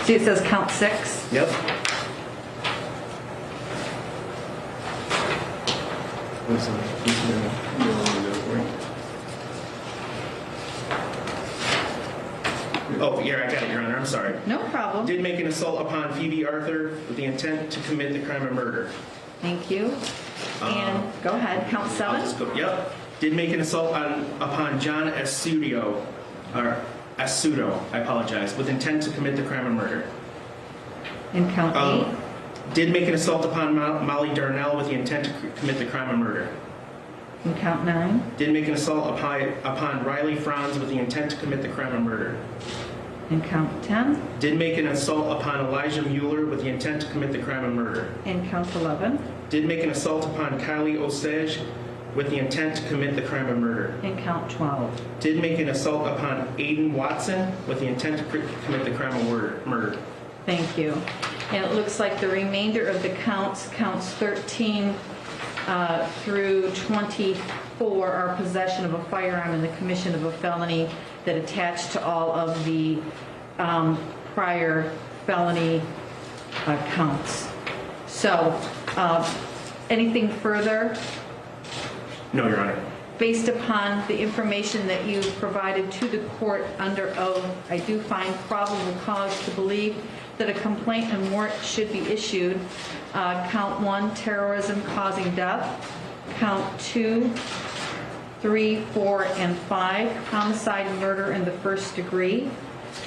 See, it says count 6.
Yep. Oh, yeah, I got it, Your Honor. I'm sorry.
No problem.
Did make an assault upon Phoebe Arthur with the intent to commit the crime of murder.
Thank you. And go ahead, count 7.
I'll just go, yep. Did make an assault upon John Asudo, I apologize, with intent to commit the crime of murder.
And count 8.
Did make an assault upon Molly Darnell with the intent to commit the crime of murder.
And count 9.
Did make an assault upon Riley Franz with the intent to commit the crime of murder.
And count 10.
Did make an assault upon Elijah Mueller with the intent to commit the crime of murder.
And count 11.
Did make an assault upon Kylie Osage with the intent to commit the crime of murder.
And count 12.
Did make an assault upon Aiden Watson with the intent to commit the crime of murder.
Thank you. And it looks like the remainder of the counts 13 through 24, are possession of a firearm and the commission of a felony that attached to all of the prior felony counts. So, anything further?
No, Your Honor.
Based upon the information that you provided to the court under oath, I do find probable cause to believe that a complaint and warrant should be issued. Count 1, terrorism causing death. Count 2, 3, 4, and 5, homicide and murder in the first degree.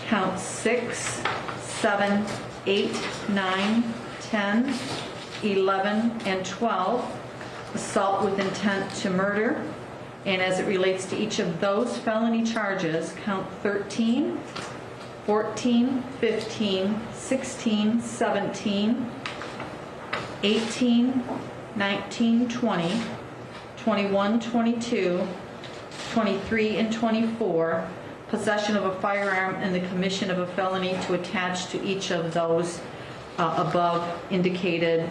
Count 6, 7, 8, 9, 10, 11, and 12, assault with intent to murder. And as it relates to each of those felony charges, count 13, 14, 15, 16, 17, 18, 19, 20, 21, 22, 23, and 24, possession of a firearm and the commission of a felony to attach to each of those above indicated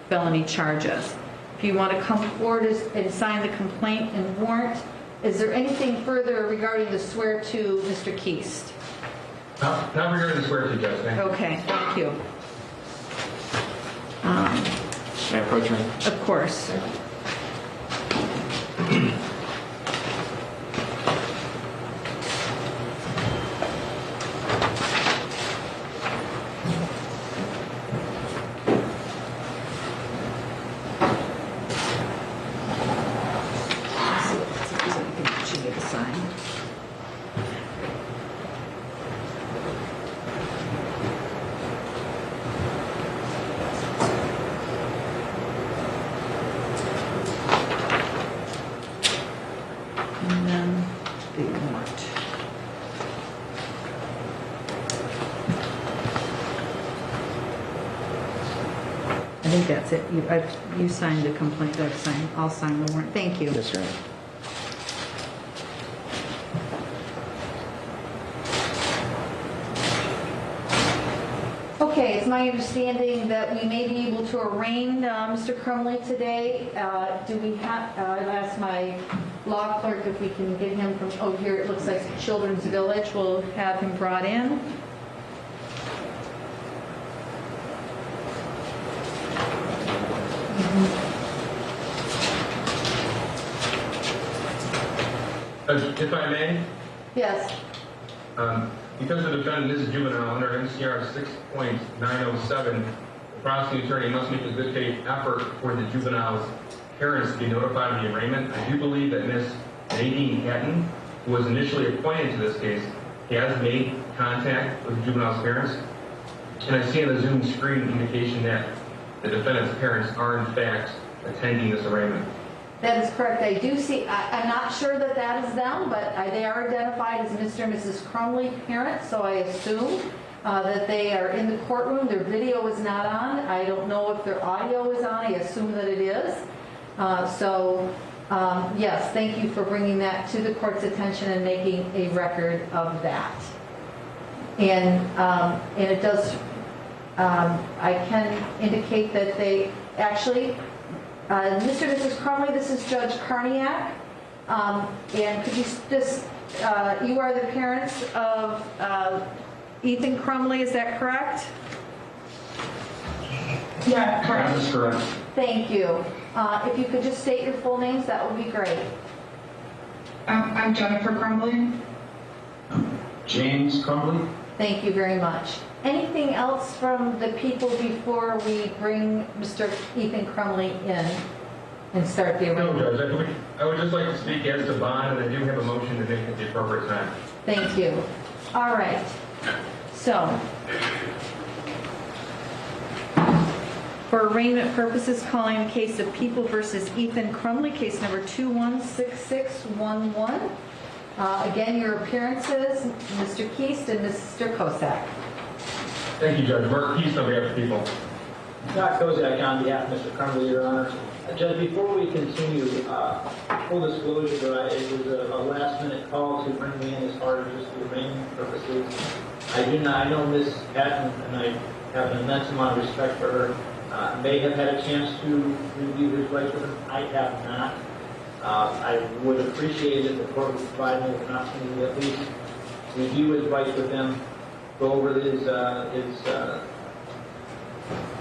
felony charges. If you want to come forward and sign the complaint and warrant, is there anything further regarding the swear to Mr. Keast?
Not regarding the swear to, Judge. Thank you.
Okay, thank you.
May I approach her?
Of course. And then the warrant. I think that's it. You signed the complaint. I'll sign the warrant. Thank you.
Yes, Your Honor.
Okay, it's my understanding that we may be able to arraign Mr. Crumley today. Do we have, I'll ask my law clerk if we can get him from, oh, here it looks like Children's Village. We'll have him brought in.
If I may?
Yes.
Because the defendant is a juvenile under MCR 6.907, the prosecuting attorney must make a good faith effort for the juvenile's parents to be notified of the arraignment. I do believe that Ms. Nadine Hatton, who was initially appointed to this case, has made contact with the juvenile's parents. And I see on the Zoom screen indication that the defendant's parents are in fact attending this arraignment.
That is correct. I do see, I'm not sure that that is them, but they are identified as Mr. and Mrs. Crumley parents, so I assume that they are in the courtroom. Their video is not on. I don't know if their audio is on. I assume that it is. Yes, thank you for bringing that to the court's attention and making a record of that. And it does, I can indicate that they actually, Mr. and Mrs. Crumley, this is Judge Karniak. And could you just, you are the parents of Ethan Crumley, is that correct?
Yeah, correct. That is correct.
Thank you. If you could just state your full names, that would be great.
I'm Jennifer Crumley.
James Crumley.
Thank you very much. Anything else from the people before we bring Mr. Ethan Crumley in and start the arraignment?
No, Judge. I would just like to speak as to bond, and I do have a motion to make at the appropriate time.
Thank you. All right. So, for arraignment purposes, calling the case of People versus Ethan Crumley, case number 216611. Again, your appearances, Mr. Keast and Mr. Kosak.
Thank you, Judge. Mark Keast on behalf of People.
Scott Kozak on behalf of Mr. Crumley, Your Honor.
Judge, before we continue, full disclosure, it was a last-minute call to bring me in as far as just the arraignment purposes. I know Ms. Patton, and I have an immense amount of respect for her, may have had a chance to review his rights with him. I have not. I would appreciate it if the court would provide me with an opportunity to at least review his rights with him, go over the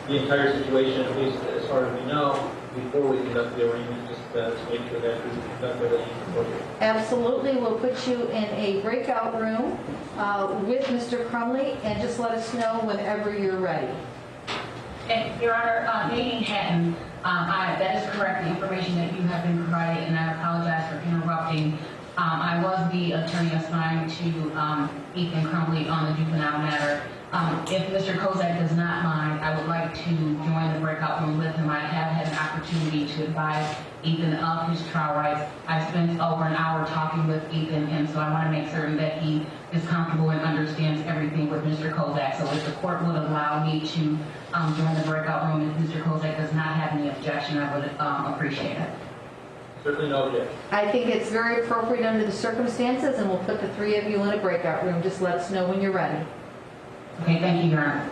entire situation, at least as far as we know, before we conduct the arraignment, just to make sure that we conduct everything appropriately.
Absolutely. We'll put you in a breakout room with Mr. Crumley, and just let us know whenever you're ready.
And Your Honor, Nadine Hatton, that is correct, the information that you have been provided, and I apologize for interrupting. I was the attorney assigned to Ethan Crumley on the juvenile matter. If Mr. Kozak does not mind, I would like to join the breakout room with him. I have had an opportunity to advise Ethan of his trial rights. I've spent over an hour talking with Ethan, and so I want to make certain that he is comfortable and understands everything with Mr. Kozak. So if the court would allow me to join the breakout room, if Mr. Kozak does not have any objection, I would appreciate it.
Certainly no objection.
I think it's very appropriate under the circumstances, and we'll put the three of you in a breakout room. Just let us know when you're ready.
Okay, thank you, Your Honor.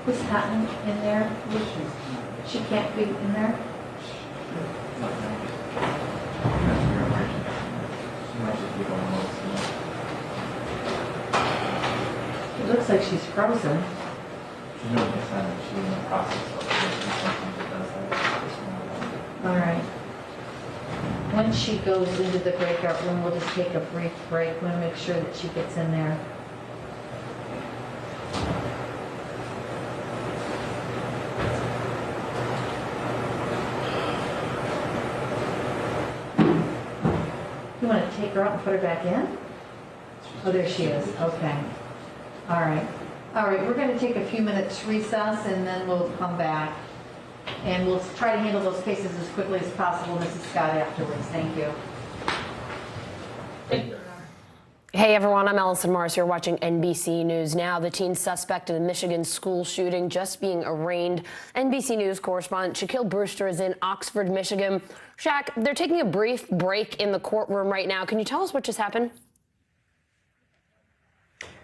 Is Patton in there? She can't be in there? It looks like she's frozen. All right. Once she goes into the breakout room, we'll just take a brief break. We'll make sure that she gets in there. You want to take her out and put her back in? Oh, there she is. Okay. All right. All right, we're going to take a few minutes recess, and then we'll come back. And we'll try to handle those cases as quickly as possible, Mrs. Scott, afterwards. Thank you.
Hey everyone, I'm Allison Morris. You're watching NBC News Now. The teen suspect in the Michigan school shooting just being arraigned. NBC News correspondent Shaquille Brewster is in Oxford, Michigan. Shaq, they're taking a brief break in the courtroom right now. Can you tell us what just happened?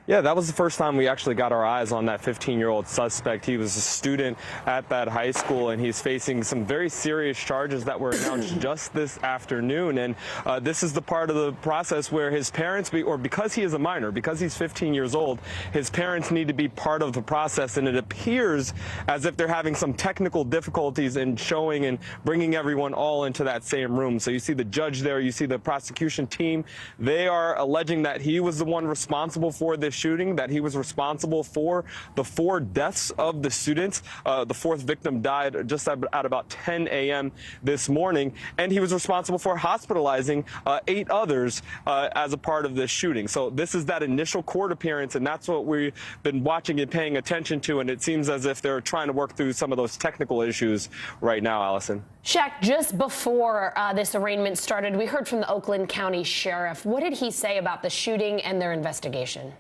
Yeah, that was the first time we actually got our eyes on that 15-year-old suspect. He was a student at that high school, and he's facing some very serious charges that were announced just this afternoon. And this is the part of the process where his parents, because he is a minor, because he's 15 years old, his parents need to be part of the process. And it appears as if they're having some technical difficulties in showing and bringing everyone all into that same room. So you see the judge there, you see the prosecution team. They are alleging that he was the one responsible for this shooting, that he was responsible for the 4 deaths of the students. The 4th victim died just at about 10 a.m. this morning, and he was responsible for hospitalizing 8 others as a part of this shooting. So this is that initial court appearance, and that's what we've been watching and paying attention to, and it seems as if they're trying to work through some of those technical issues right now, Allison.
Shaq, just before this arraignment started, we heard from the Oakland County Sheriff. What did he say about the shooting and their investigation?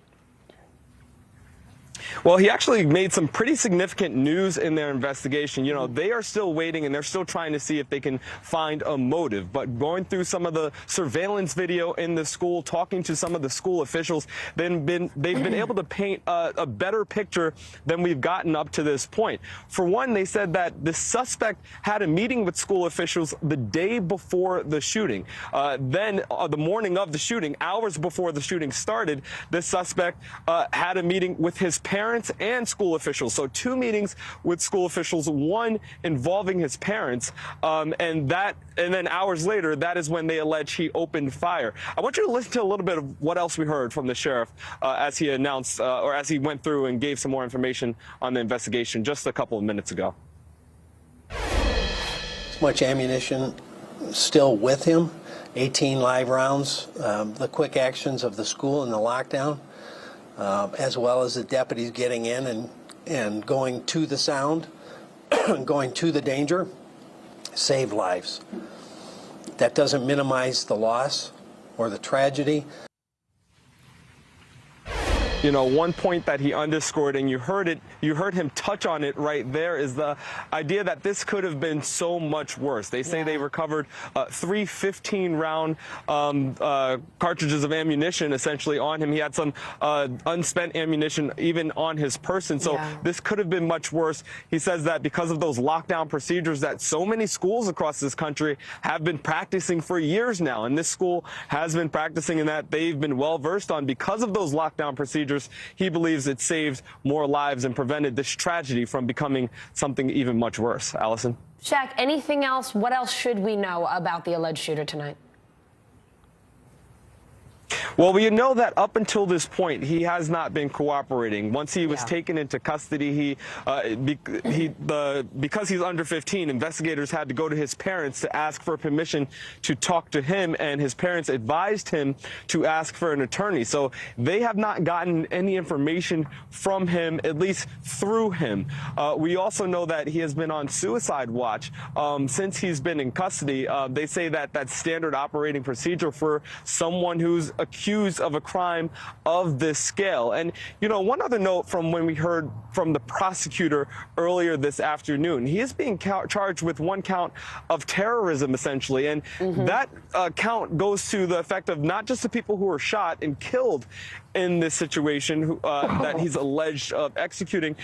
Well, he actually made some pretty significant news in their investigation. You know, they are still waiting, and they're still trying to see if they can find a motive. But going through some of the surveillance video in the school, talking to some of the school officials, they've been able to paint a better picture than we've gotten up to this point. For one, they said that the suspect had a meeting with school officials the day before the shooting. Then, the morning of the shooting, hours before the shooting started, the suspect had a meeting with his parents parents and school officials. So 2 meetings with school officials, one involving his parents, and then hours later, that is when they allege he opened fire. I want you to listen to a little bit of what else we heard from the sheriff as he announced, or as he went through and gave some more information on the investigation just a couple of minutes ago.
Much ammunition still with him, 18 live rounds, the quick actions of the school and the lockdown, as well as the deputies getting in and going to the sound, going to the danger, saved lives. That doesn't minimize the loss or the tragedy.
You know, one point that he underscored, and you heard him touch on it right there, is the idea that this could have been so much worse. They say they recovered 3 15-round cartridges of ammunition essentially on him. He had some unspent ammunition even on his person, so this could have been much worse. He says that because of those lockdown procedures that so many schools across this country have been practicing for years now, and this school has been practicing in that they've been well versed on, because of those lockdown procedures, he believes it saved more lives and prevented this tragedy from becoming something even much worse. Allison?
Shaq, anything else? What else should we know about the alleged shooter tonight?
Well, we know that up until this point, he has not been cooperating. Once he was taken into custody, because he's under 15, investigators had to go to his parents to ask for permission to talk to him, and his parents advised him to ask for an attorney. So they have not gotten any information from him, at least through him. We also know that he has been on suicide watch since he's been in custody. They say that that's standard operating procedure for someone who's accused of a crime of this scale. And, you know, one other note from when we heard from the prosecutor earlier this afternoon, he is being charged with 1 count of terrorism, essentially. And that count goes to the effect of not just the people who were shot and killed in this situation that he's alleged of executing,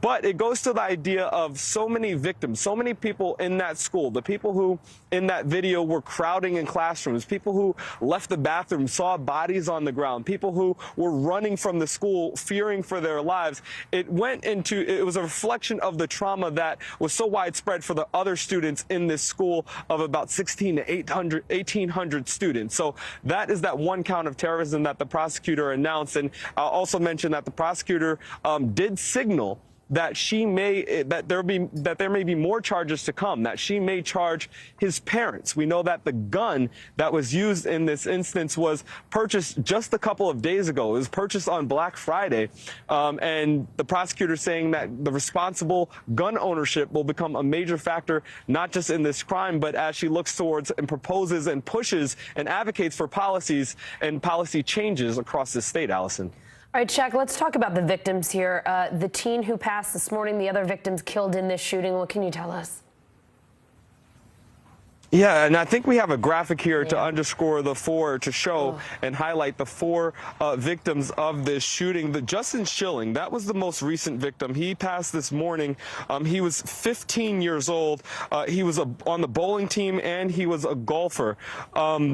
but it goes to the idea of so many victims, so many people in that school, the people who in that video were crowding in classrooms, people who left the bathroom, saw bodies on the ground, people who were running from the school, fearing for their lives. It was a reflection of the trauma that was so widespread for the other students in this school of about 16 to 1,800 students. So that is that 1 count of terrorism that the prosecutor announced. And I'll also mention that the prosecutor did signal that there may be more charges to come, that she may charge his parents. We know that the gun that was used in this instance was purchased just a couple of days ago. It was purchased on Black Friday, and the prosecutor saying that the responsible gun ownership will become a major factor, not just in this crime, but as she looks towards and proposes and pushes and advocates for policies and policy changes across the state. Allison?
All right, Shaq, let's talk about the victims here. The teen who passed this morning, the other victims killed in this shooting. What can you tell us?
Yeah, and I think we have a graphic here to underscore to show and highlight the 4 victims of this shooting. The Justin Schilling, that was the most recent victim. He passed this morning. He was 15 years old. He was on the bowling team, and he was a golfer.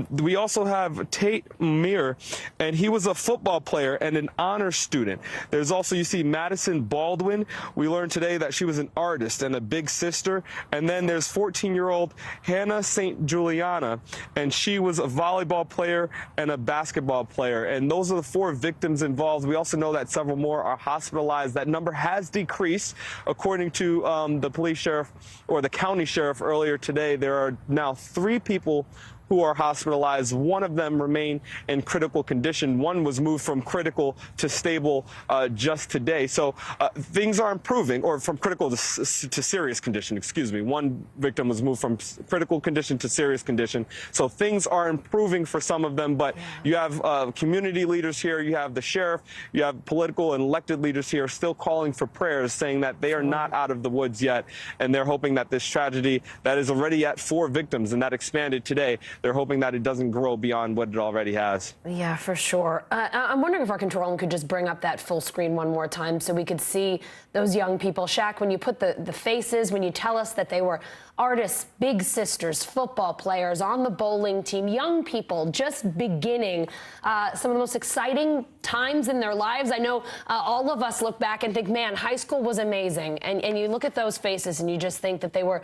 We also have Tate Mir, and he was a football player and an honor student. There's also, you see, Madison Baldwin. We learned today that she was an artist and a big sister. And then there's 14-year-old Hannah St. Juliana, and she was a volleyball player and a basketball player. And those are the 4 victims involved. We also know that several more are hospitalized. That number has decreased. According to the police sheriff, or the county sheriff earlier today, there are now 3 people who are hospitalized. 1 of them remain in critical condition. 1 was moved from critical to stable just today. So things are improving, or from critical to serious condition, excuse me. 1 victim was moved from critical condition to serious condition. So things are improving for some of them, but you have community leaders here, you have the sheriff, you have political and elected leaders here still calling for prayers, saying that they are not out of the woods yet, and they're hoping that this tragedy that is already at 4 victims and that expanded today, they're hoping that it doesn't grow beyond what it already has.
Yeah, for sure. I'm wondering if our control room could just bring up that full screen one more time so we could see those young people. Shaq, when you put the faces, when you tell us that they were artists, big sisters, football players, on the bowling team, young people just beginning some of the most exciting times in their lives. I know all of us look back and think, man, high school was amazing. And you look at those faces and you just think that they were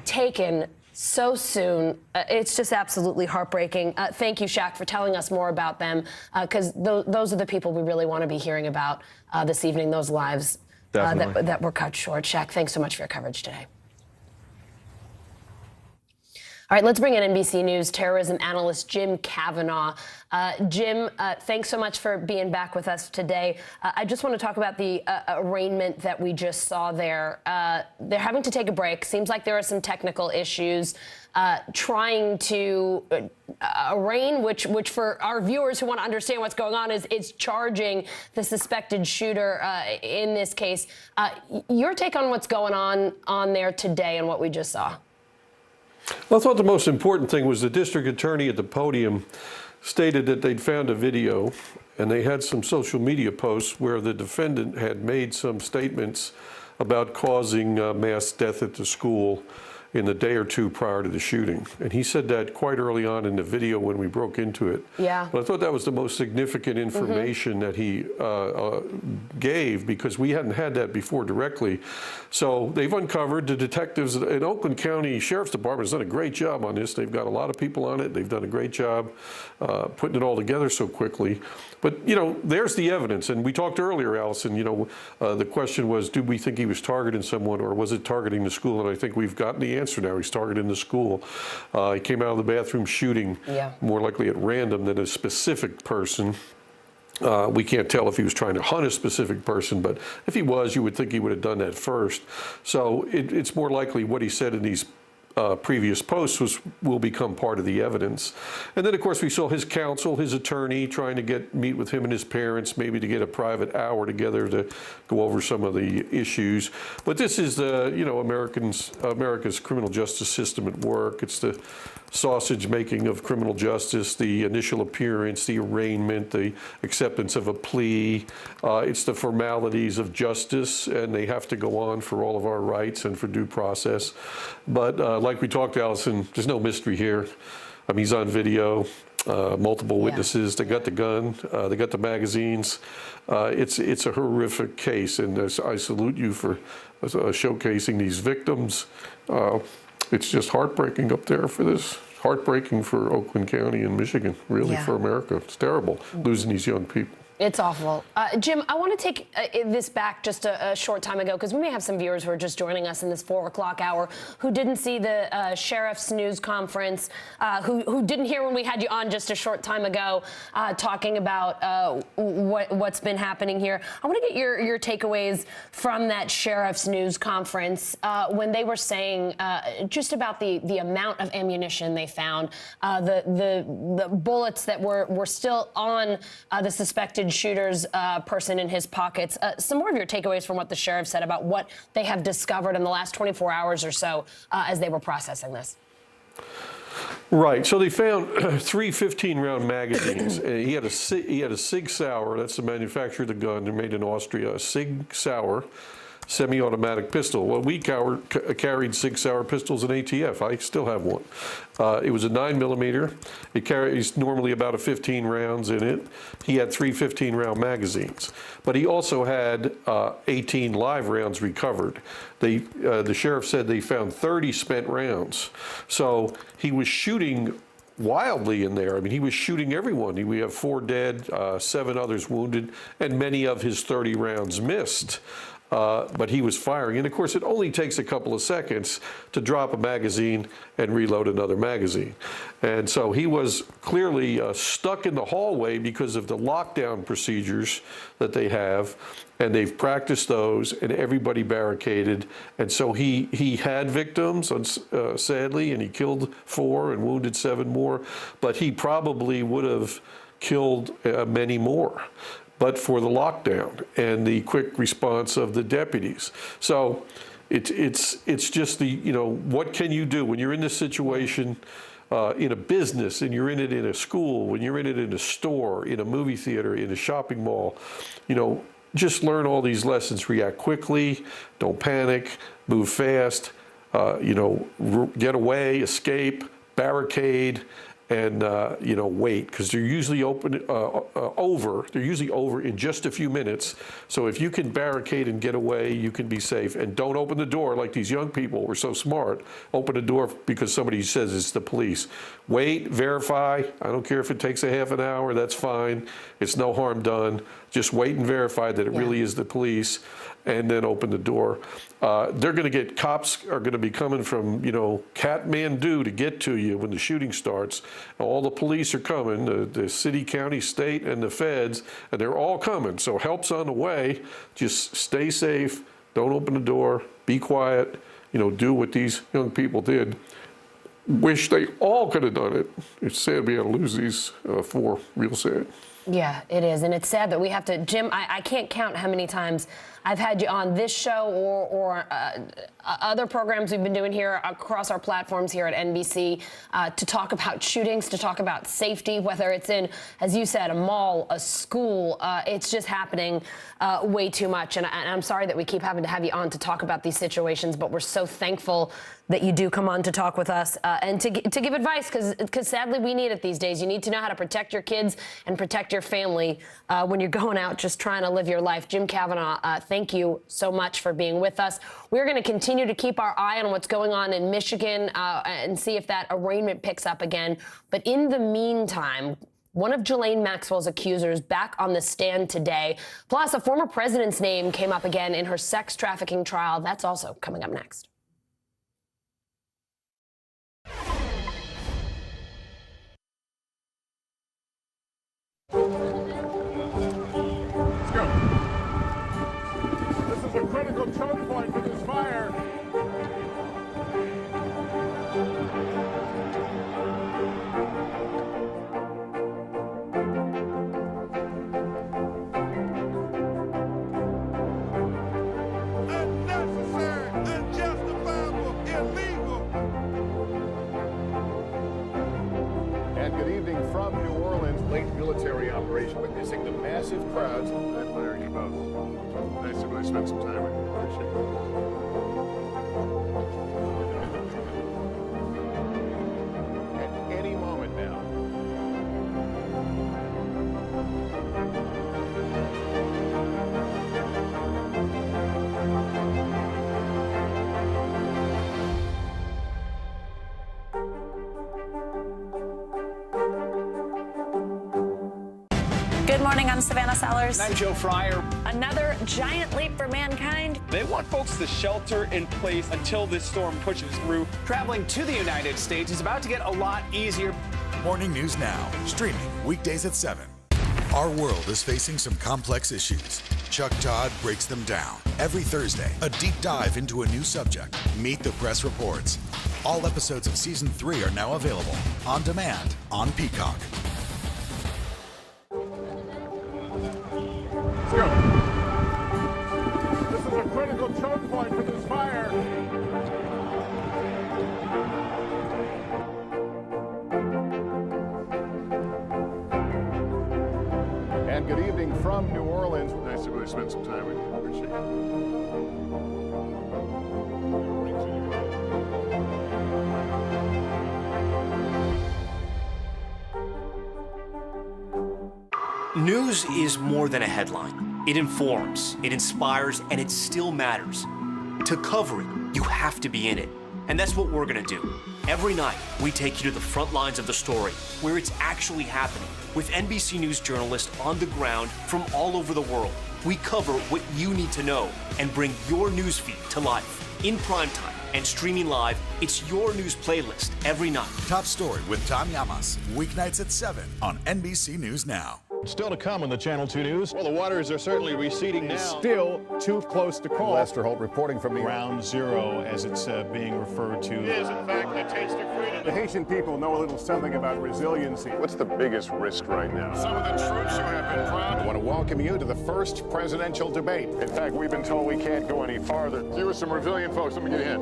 taken so soon. It's just absolutely heartbreaking. Thank you, Shaq, for telling us more about them, because those are the people we really want to be hearing about this evening, those lives that were cut short. Shaq, thanks so much for your coverage today. All right, let's bring in NBC News terrorism analyst Jim Kavanagh. Jim, thanks so much for being back with us today. I just want to talk about the arraignment that we just saw there. They're having to take a break. Seems like there are some technical issues trying to arraign, which for our viewers who want to understand what's going on is charging the suspected shooter in this case. Your take on what's going on there today and what we just saw?
Well, I thought the most important thing was the district attorney at the podium stated that they'd found a video and they had some social media posts where the defendant had made some statements about causing mass death at the school in the day or two prior to the shooting. And he said that quite early on in the video when we broke into it.
Yeah.
But I thought that was the most significant information that he gave, because we hadn't had that before directly. So they've uncovered, the detectives in Oakland County Sheriff's Department has done a great job on this. They've got a lot of people on it. They've done a great job putting it all together so quickly. But, you know, there's the evidence. And we talked earlier, Allison, you know, the question was, did we think he was targeting someone or was it targeting the school? And I think we've gotten the answer now. He's targeting the school. He came out of the bathroom shooting more likely at random than a specific person. We can't tell if he was trying to hunt a specific person, but if he was, you would think he would have done that first. So it's more likely what he said in these previous posts will become part of the evidence. And then, of course, we saw his counsel, his attorney, trying to meet with him and his parents, maybe to get a private hour together to go over some of the issues. But this is you know, America's criminal justice system at work. It's the sausage making of criminal justice, the initial appearance, the arraignment, the acceptance of a plea. It's the formalities of justice, and they have to go on for all of our rights and for due process. But like we talked, Allison, there's no mystery here. I mean, he's on video, multiple witnesses. They got the gun, they got the magazines. It's a horrific case, and I salute you for showcasing these victims. It's just heartbreaking up there for this. Heartbreaking for Oakland County and Michigan, really, for America. It's terrible losing these young people.
It's awful. Jim, I want to take this back just a short time ago, because we may have some viewers who are just joining us in this 4 o'clock hour who didn't see the sheriff's news conference, who didn't hear when we had you on just a short time ago talking about what's been happening here. I want to get your takeaways from that sheriff's news conference when they were saying just about the amount of ammunition they found, the bullets that were still on the suspected shooter's person in his pockets. Some more of your takeaways from what the sheriff said about what they have discovered in the last 24 hours or so as they were processing this.
Right. So they found 3 15-round magazines. He had a Sig Sauer. That's the manufacturer of the gun. They're made in Austria. A Sig Sauer semi-automatic pistol. Well, we carried Sig Sauer pistols in ATF. I still have one. It was a 9mm. It carries normally about 15 rounds in it. He had 3 15-round magazines, but he also had 18 live rounds recovered. The sheriff said they found 30 spent rounds. So he was shooting wildly in there. I mean, he was shooting everyone. We have 4 dead, 7 others wounded, and many of his 30 rounds missed. But he was firing. And of course, it only takes a couple of seconds to drop a magazine and reload another magazine. And so he was clearly stuck in the hallway because of the lockdown procedures that they have. And they've practiced those, and everybody barricaded. And so he had victims, sadly, and he killed 4 and wounded 7 more. But he probably would have killed many more, but for the lockdown and the quick response of the deputies. So it's just the, you know, what can you do when you're in this situation? in a business, and you're in it in a school, when you're in it in a store, in a movie theater, in a shopping mall, you know, just learn all these lessons. React quickly, don't panic, move fast, you know, get away, escape, barricade, and you know, wait, because they're usually they're usually over in just a few minutes. So if you can barricade and get away, you can be safe. And don't open the door like these young people were so smart. Open the door because somebody says it's the police. Wait, verify. I don't care if it takes a half an hour, that's fine. It's no harm done. Just wait and verify that it really is the police, and then open the door. They're going to get, cops are going to be coming from, you know, Kathmandu to get to you when the shooting starts. All the police are coming, the city, county, state, and the feds, and they're all coming. So help's on the way. Just stay safe. Don't open the door. Be quiet. You know, do what these young people did. Wish they all could have done it. It's sad we had to lose these four. Real sad.
Yeah, it is. And it's sad that we have to, Jim, I can't count how many times I've had you on this show or other programs we've been doing here across our platforms here at NBC to talk about shootings, to talk about safety, whether it's in, as you said, a mall, a school. It's just happening way too much. And I'm sorry that we keep having to have you on to talk about these situations, but we're so thankful that you do come on to talk with us and to give advice, because sadly we need it these days. You need to know how to protect your kids and protect your family when you're going out just trying to live your life. Jim Kavanaugh, thank you so much for being with us. We're going to continue to keep our eye on what's going on in Michigan and see if that arraignment picks up again. But in the meantime, one of Ghislaine Maxwell's accusers back on the stand today. Plus, a former president's name came up again in her sex trafficking trial. That's also coming up next.
This is a critical choke point for this fire. Unnecessary, unjustifiable, illegal.
And good evening from New Orleans. Late military operation witnessing the massive crowds. I admire you both. Nice to really spend some time with you. Appreciate it. At any moment now.
Good morning, I'm Savannah Sellers.
I'm Joe Fryer.
Another giant leap for mankind.
They want folks to shelter in place until this storm pushes through.
Traveling to the United States is about to get a lot easier.
Morning News Now, streaming weekdays at 7. Our world is facing some complex issues. Chuck Todd breaks them down. Every Thursday, a deep dive into a new subject. Meet the Press Reports. All episodes of Season 3 are now available on demand on Peacock.
Let's go. This is a critical choke point for this fire.
And good evening from New Orleans. Nice to really spend some time with you. Appreciate
it.
News is more than a headline. It informs, it inspires, and it still matters. To cover it, you have to be in it. And that's what we're gonna do. Every night, we take you to the front lines of the story, where it's actually happening, with NBC News journalists on the ground from all over the world. We cover what you need to know and bring your newsfeed to life. In primetime and streaming live, it's your news playlist every night.
Top Story with Tom Llamas, weeknights at 7 on NBC News Now.
Still to come on the Channel 2 News. Well, the waters are certainly receding now.
Still too close to call.
Lester Holt reporting from
Ground Zero, as it's being referred to. It is, in fact, a taste of freedom. The Haitian people know a little something about resiliency.
What's the biggest risk right now?
Some of the troops who have been proud.
I want to welcome you to the first presidential debate.
In fact, we've been told we can't go any farther.
You with some resilient folks. Let me get in.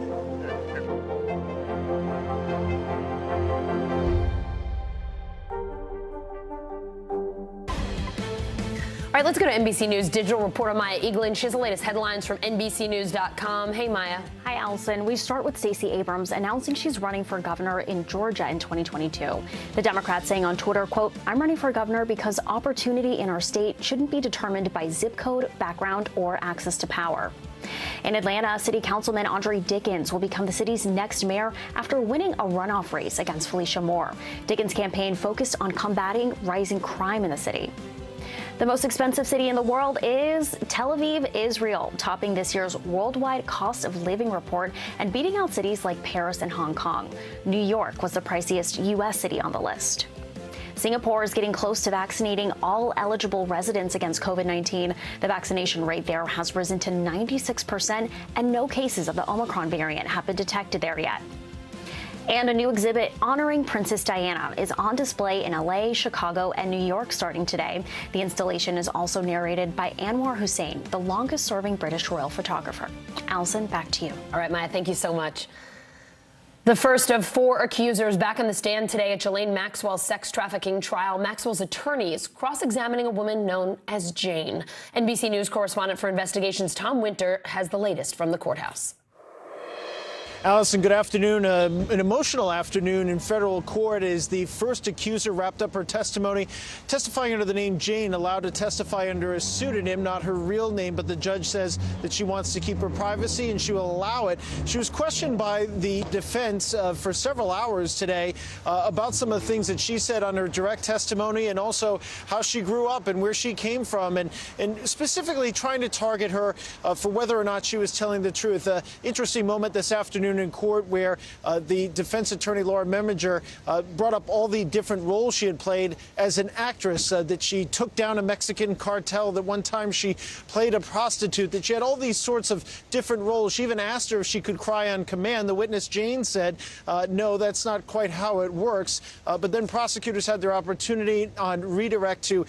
right, let's go to NBC News digital reporter Maya Eaglin. She has the latest headlines from NBCnews.com. Hey, Maya.
Hi, Allison. We start with Stacey Abrams announcing she's running for governor in Georgia in 2022. The Democrat saying on Twitter, quote, "I'm running for governor because opportunity in our state shouldn't be determined by zip code, background, or access to power." In Atlanta, City Councilman Andre Dickens will become the city's next mayor after winning a runoff race against Felicia Moore. Dickens' campaign focused on combating rising crime in the city. The most expensive city in the world is Tel Aviv, Israel, topping this year's worldwide cost of living report and beating out cities like Paris and Hong Kong. New York was the priciest U.S. city on the list. Singapore is getting close to vaccinating all eligible residents against COVID-19. The vaccination rate there has risen to 96%, and no cases of the Omicron variant have been detected there yet. And a new exhibit honoring Princess Diana is on display in LA, Chicago, and New York starting today. The installation is also narrated by Anwar Hussein, the longest-serving British royal photographer. Allison, back to you.
All right, Maya, thank you so much. The first of 4 accusers back on the stand today at Ghislaine Maxwell's sex trafficking trial. Maxwell's attorney is cross-examining a woman known as Jane. NBC News correspondent for investigations Tom Winter has the latest from the courthouse.
Allison, good afternoon. An emotional afternoon in federal court as the first accuser wrapped up her testimony, testifying under the name Jane, allowed to testify under a pseudonym, not her real name, but the judge says that she wants to keep her privacy and she will allow it. She was questioned by the defense for several hours today about some of the things that she said on her direct testimony and also how she grew up and where she came from and specifically trying to target her for whether or not she was telling the truth. Interesting moment this afternoon in court where the defense attorney Laura Meminger brought up all the different roles she had played as an actress, that she took down a Mexican cartel, that one time she played a prostitute, that she had all these sorts of different roles. She even asked her if she could cry on command. The witness Jane said, no, that's not quite how it works. But then prosecutors had their opportunity on redirect to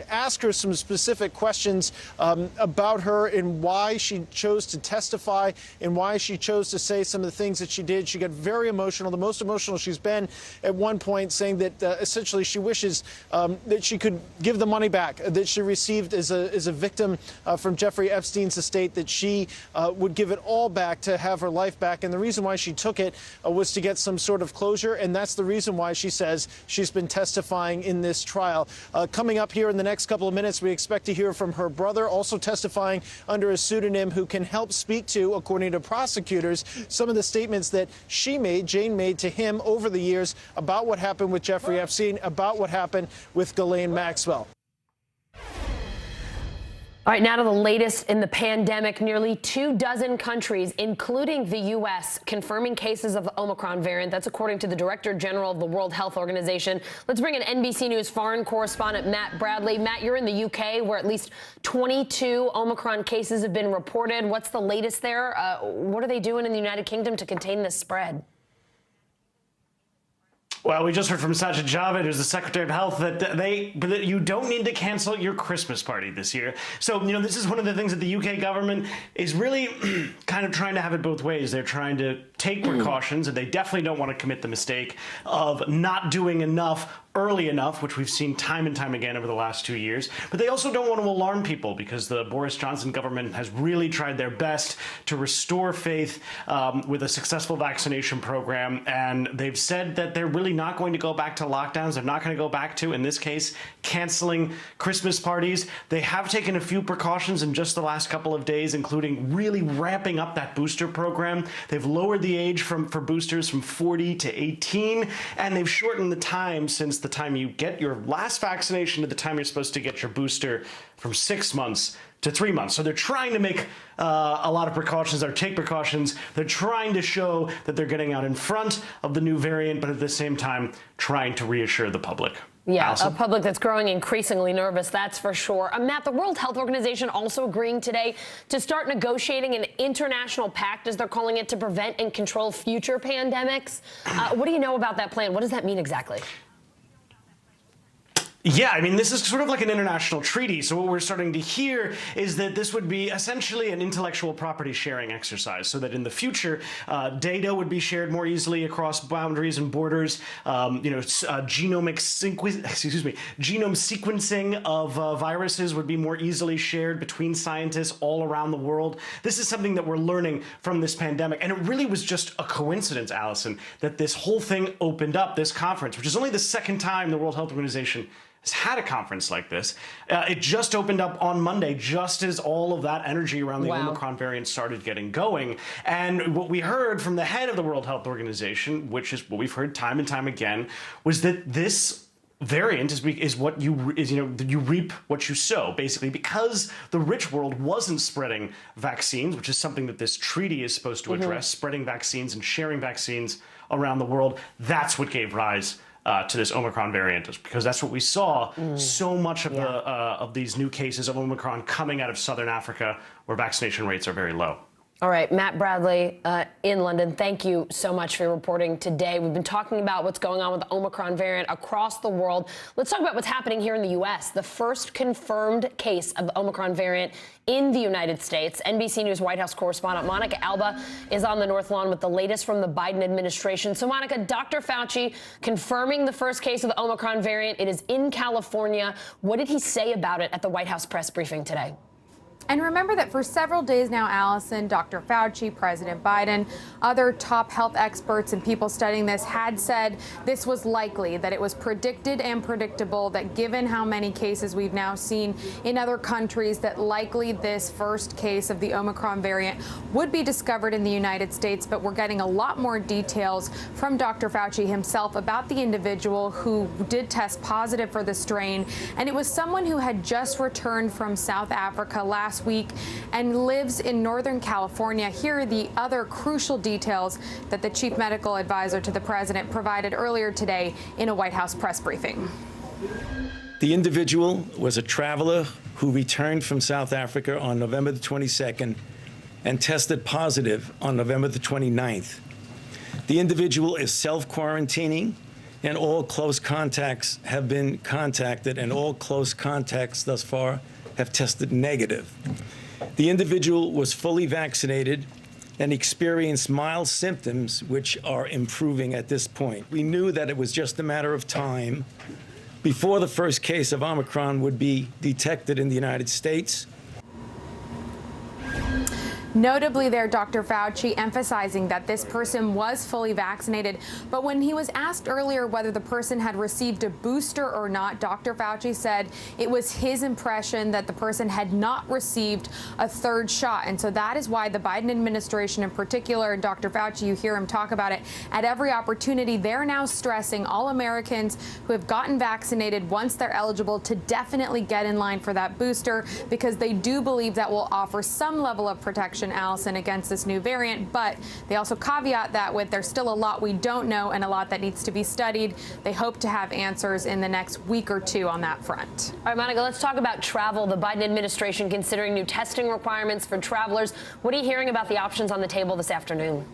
ask her some specific questions about her and why she chose to testify and why she chose to say some of the things that she did. She got very emotional, the most emotional she's been at one point, saying that essentially she wishes that she could give the money back that she received as a victim from Jeffrey Epstein's estate, that she would give it all back to have her life back. And the reason why she took it was to get some sort of closure. And that's the reason why she says she's been testifying in this trial. Coming up here in the next couple of minutes, we expect to hear from her brother, also testifying under a pseudonym, who can help speak to, according to prosecutors, some of the statements that Jane made to him over the years about what happened with Jeffrey Epstein, about what happened with Ghislaine Maxwell.
All right, now to the latest in the pandemic. Nearly 24 countries, including the U.S., confirming cases of the Omicron variant. That's according to the Director General of the World Health Organization. Let's bring in NBC News foreign correspondent Matt Bradley. Matt, you're in the U.K., where at least 22 Omicron cases have been reported. What's the latest there? What are they doing in the United Kingdom to contain this spread?
Well, we just heard from Sajid Javid, who's the Secretary of Health, that you don't need to cancel your Christmas party this year. So, this is one of the things that the UK government is really kind of trying to have it both ways. They're trying to take precautions, and they definitely don't want to commit the mistake of not doing enough early enough, which we've seen time and time again over the last 2 years. But they also don't want to alarm people because the Boris Johnson government has really tried their best to restore faith with a successful vaccination program. And they've said that they're really not going to go back to lockdowns. They're not going to go back to, in this case, canceling Christmas parties. They have taken a few precautions in just the last couple of days, including really ramping up that booster program. They've lowered the age for boosters from 40 to 18, and they've shortened the time since the time you get your last vaccination to the time you're supposed to get your booster from 6 months to 3 months. So they're trying to make a lot of precautions, or take precautions. They're trying to show that they're getting out in front of the new variant, but at the same time trying to reassure the public.
Yeah,
Allison?
a public that's growing increasingly nervous, that's for sure. Matt, the World Health Organization also agreeing today to start negotiating an international pact, as they're calling it, to prevent and control future pandemics. What do you know about that plan? What does that mean exactly?
Yeah, I mean, this is sort of like an international treaty. So what we're starting to hear is that this would be essentially an intellectual property sharing exercise, so that in the future, data would be shared more easily across boundaries and borders. Genome sequencing of viruses would be more easily shared between scientists all around the world. This is something that we're learning from this pandemic. And it really was just a coincidence, Allison, that this whole thing opened up, this conference, which is only the second time the World Health Organization has had a conference like this. It just opened up on Monday, just as all of that energy around the Omicron variant started getting going. And what we heard from the head of the World Health Organization, which is what we've heard time and time again, was that this variant is what you reap what you sow, basically, because the rich world wasn't spreading vaccines, which is something that this treaty is supposed to address, spreading vaccines and sharing vaccines around the world. That's what gave rise to this Omicron variant, because that's what we saw. So much of these new cases of Omicron coming out of Southern Africa, where vaccination rates are very low.
All right, Matt Bradley in London, thank you so much for your reporting today. We've been talking about what's going on with the Omicron variant across the world. Let's talk about what's happening here in the U.S. The first confirmed case of the Omicron variant in the United States. NBC News White House correspondent Monica Alba is on the North Lawn with the latest from the Biden administration. So, Monica, Dr. Fauci confirming the first case of the Omicron variant. It is in California. What did he say about it at the White House press briefing today?
And remember that for several days now, Allison, Dr. Fauci, President Biden, other top health experts and people studying this had said this was likely, that it was predicted and predictable, that given how many cases we've now seen in other countries, that likely this first case of the Omicron variant would be discovered in the United States. But we're getting a lot more details from Dr. Fauci himself about the individual who did test positive for the strain. And it was someone who had just returned from South Africa last week and lives in Northern California. Here are the other crucial details that the chief medical advisor to the president provided earlier today in a White House press briefing.
The individual was a traveler who returned from South Africa on November the 22nd and tested positive on November the 29th. The individual is self-quarantining, and all close contacts have been contacted, and all close contacts thus far have tested negative. The individual was fully vaccinated and experienced mild symptoms, which are improving at this point. We knew that it was just a matter of time before the first case of Omicron would be detected in the United States.
Notably there, Dr. Fauci emphasizing that this person was fully vaccinated. But when he was asked earlier whether the person had received a booster or not, Dr. Fauci said it was his impression that the person had not received a third shot. And so that is why the Biden administration in particular, and Dr. Fauci, you hear him talk about it at every opportunity, they're now stressing all Americans who have gotten vaccinated once they're eligible to definitely get in line for that booster, because they do believe that will offer some level of protection, Allison, against this new variant. But they also caveat that with there's still a lot we don't know and a lot that needs to be studied. They hope to have answers in the next week or two on that front.
All right, Monica, let's talk about travel. The Biden administration considering new testing requirements for travelers. What are you hearing about the options on the table this afternoon?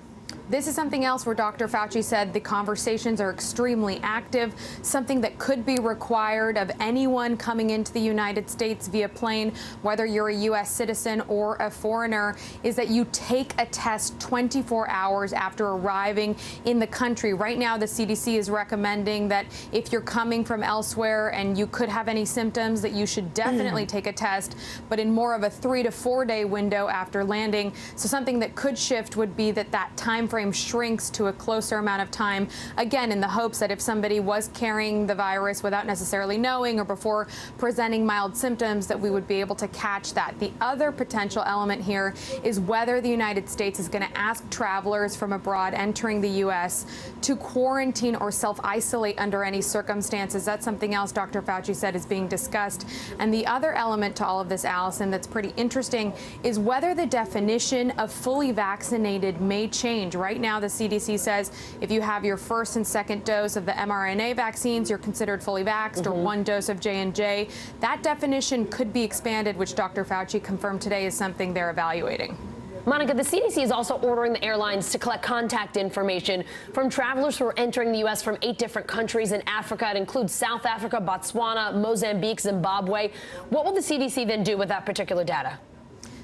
This is something else where Dr. Fauci said the conversations are extremely active. Something that could be required of anyone coming into the United States via plane, whether you're a U.S. citizen or a foreigner, is that you take a test 24 hours after arriving in the country. Right now, the CDC is recommending that if you're coming from elsewhere and you could have any symptoms, that you should definitely take a test, but in more of a 3 to 4 day window after landing. So something that could shift would be that time frame shrinks to a closer amount of time, again, in the hopes that if somebody was carrying the virus without necessarily knowing or before presenting mild symptoms, that we would be able to catch that. The other potential element here is whether the United States is going to ask travelers from abroad entering the U.S. to quarantine or self-isolate under any circumstances. That's something else Dr. Fauci said is being discussed. And the other element to all of this, Allison, that's pretty interesting is whether the definition of fully vaccinated may change. Right now, the CDC says if you have your first and second dose of the mRNA vaccines, you're considered fully vaxxed, or 1 dose of J&J. That definition could be expanded, which Dr. Fauci confirmed today is something they're evaluating.
Monica, the CDC is also ordering the airlines to collect contact information from travelers who are entering the U.S. from 8 different countries in Africa. It includes South Africa, Botswana, Mozambique, Zimbabwe. What will the CDC then do with that particular data?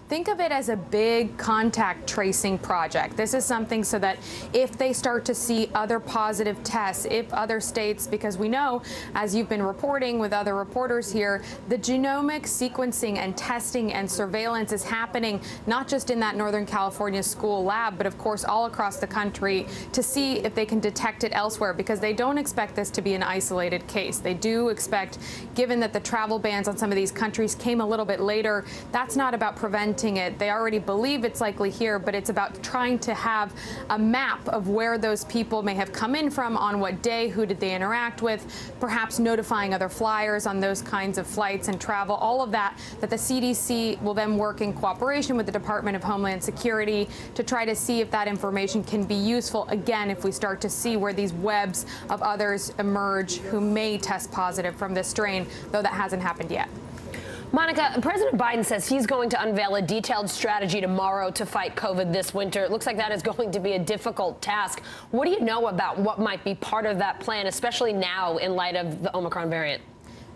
Think of it as a big contact tracing project. This is something so that if they start to see other positive tests, if other states, because we know, as you've been reporting with other reporters here, the genomic sequencing and testing and surveillance is happening not just in that Northern California school lab, but of course all across the country to see if they can detect it elsewhere, because they don't expect this to be an isolated case. They do expect, given that the travel bans on some of these countries came a little bit later, that's not about preventing it. They already believe it's likely here, but it's about trying to have a map of where those people may have come in from, on what day, who did they interact with, perhaps notifying other flyers on those kinds of flights and travel, all of that the CDC will then work in cooperation with the Department of Homeland Security to try to see if that information can be useful, again, if we start to see where these webs of others emerge who may test positive from this strain, though that hasn't happened yet.
Monica, President Biden says he's going to unveil a detailed strategy tomorrow to fight COVID this winter. It looks like that is going to be a difficult task. What do you know about what might be part of that plan, especially now in light of the Omicron variant?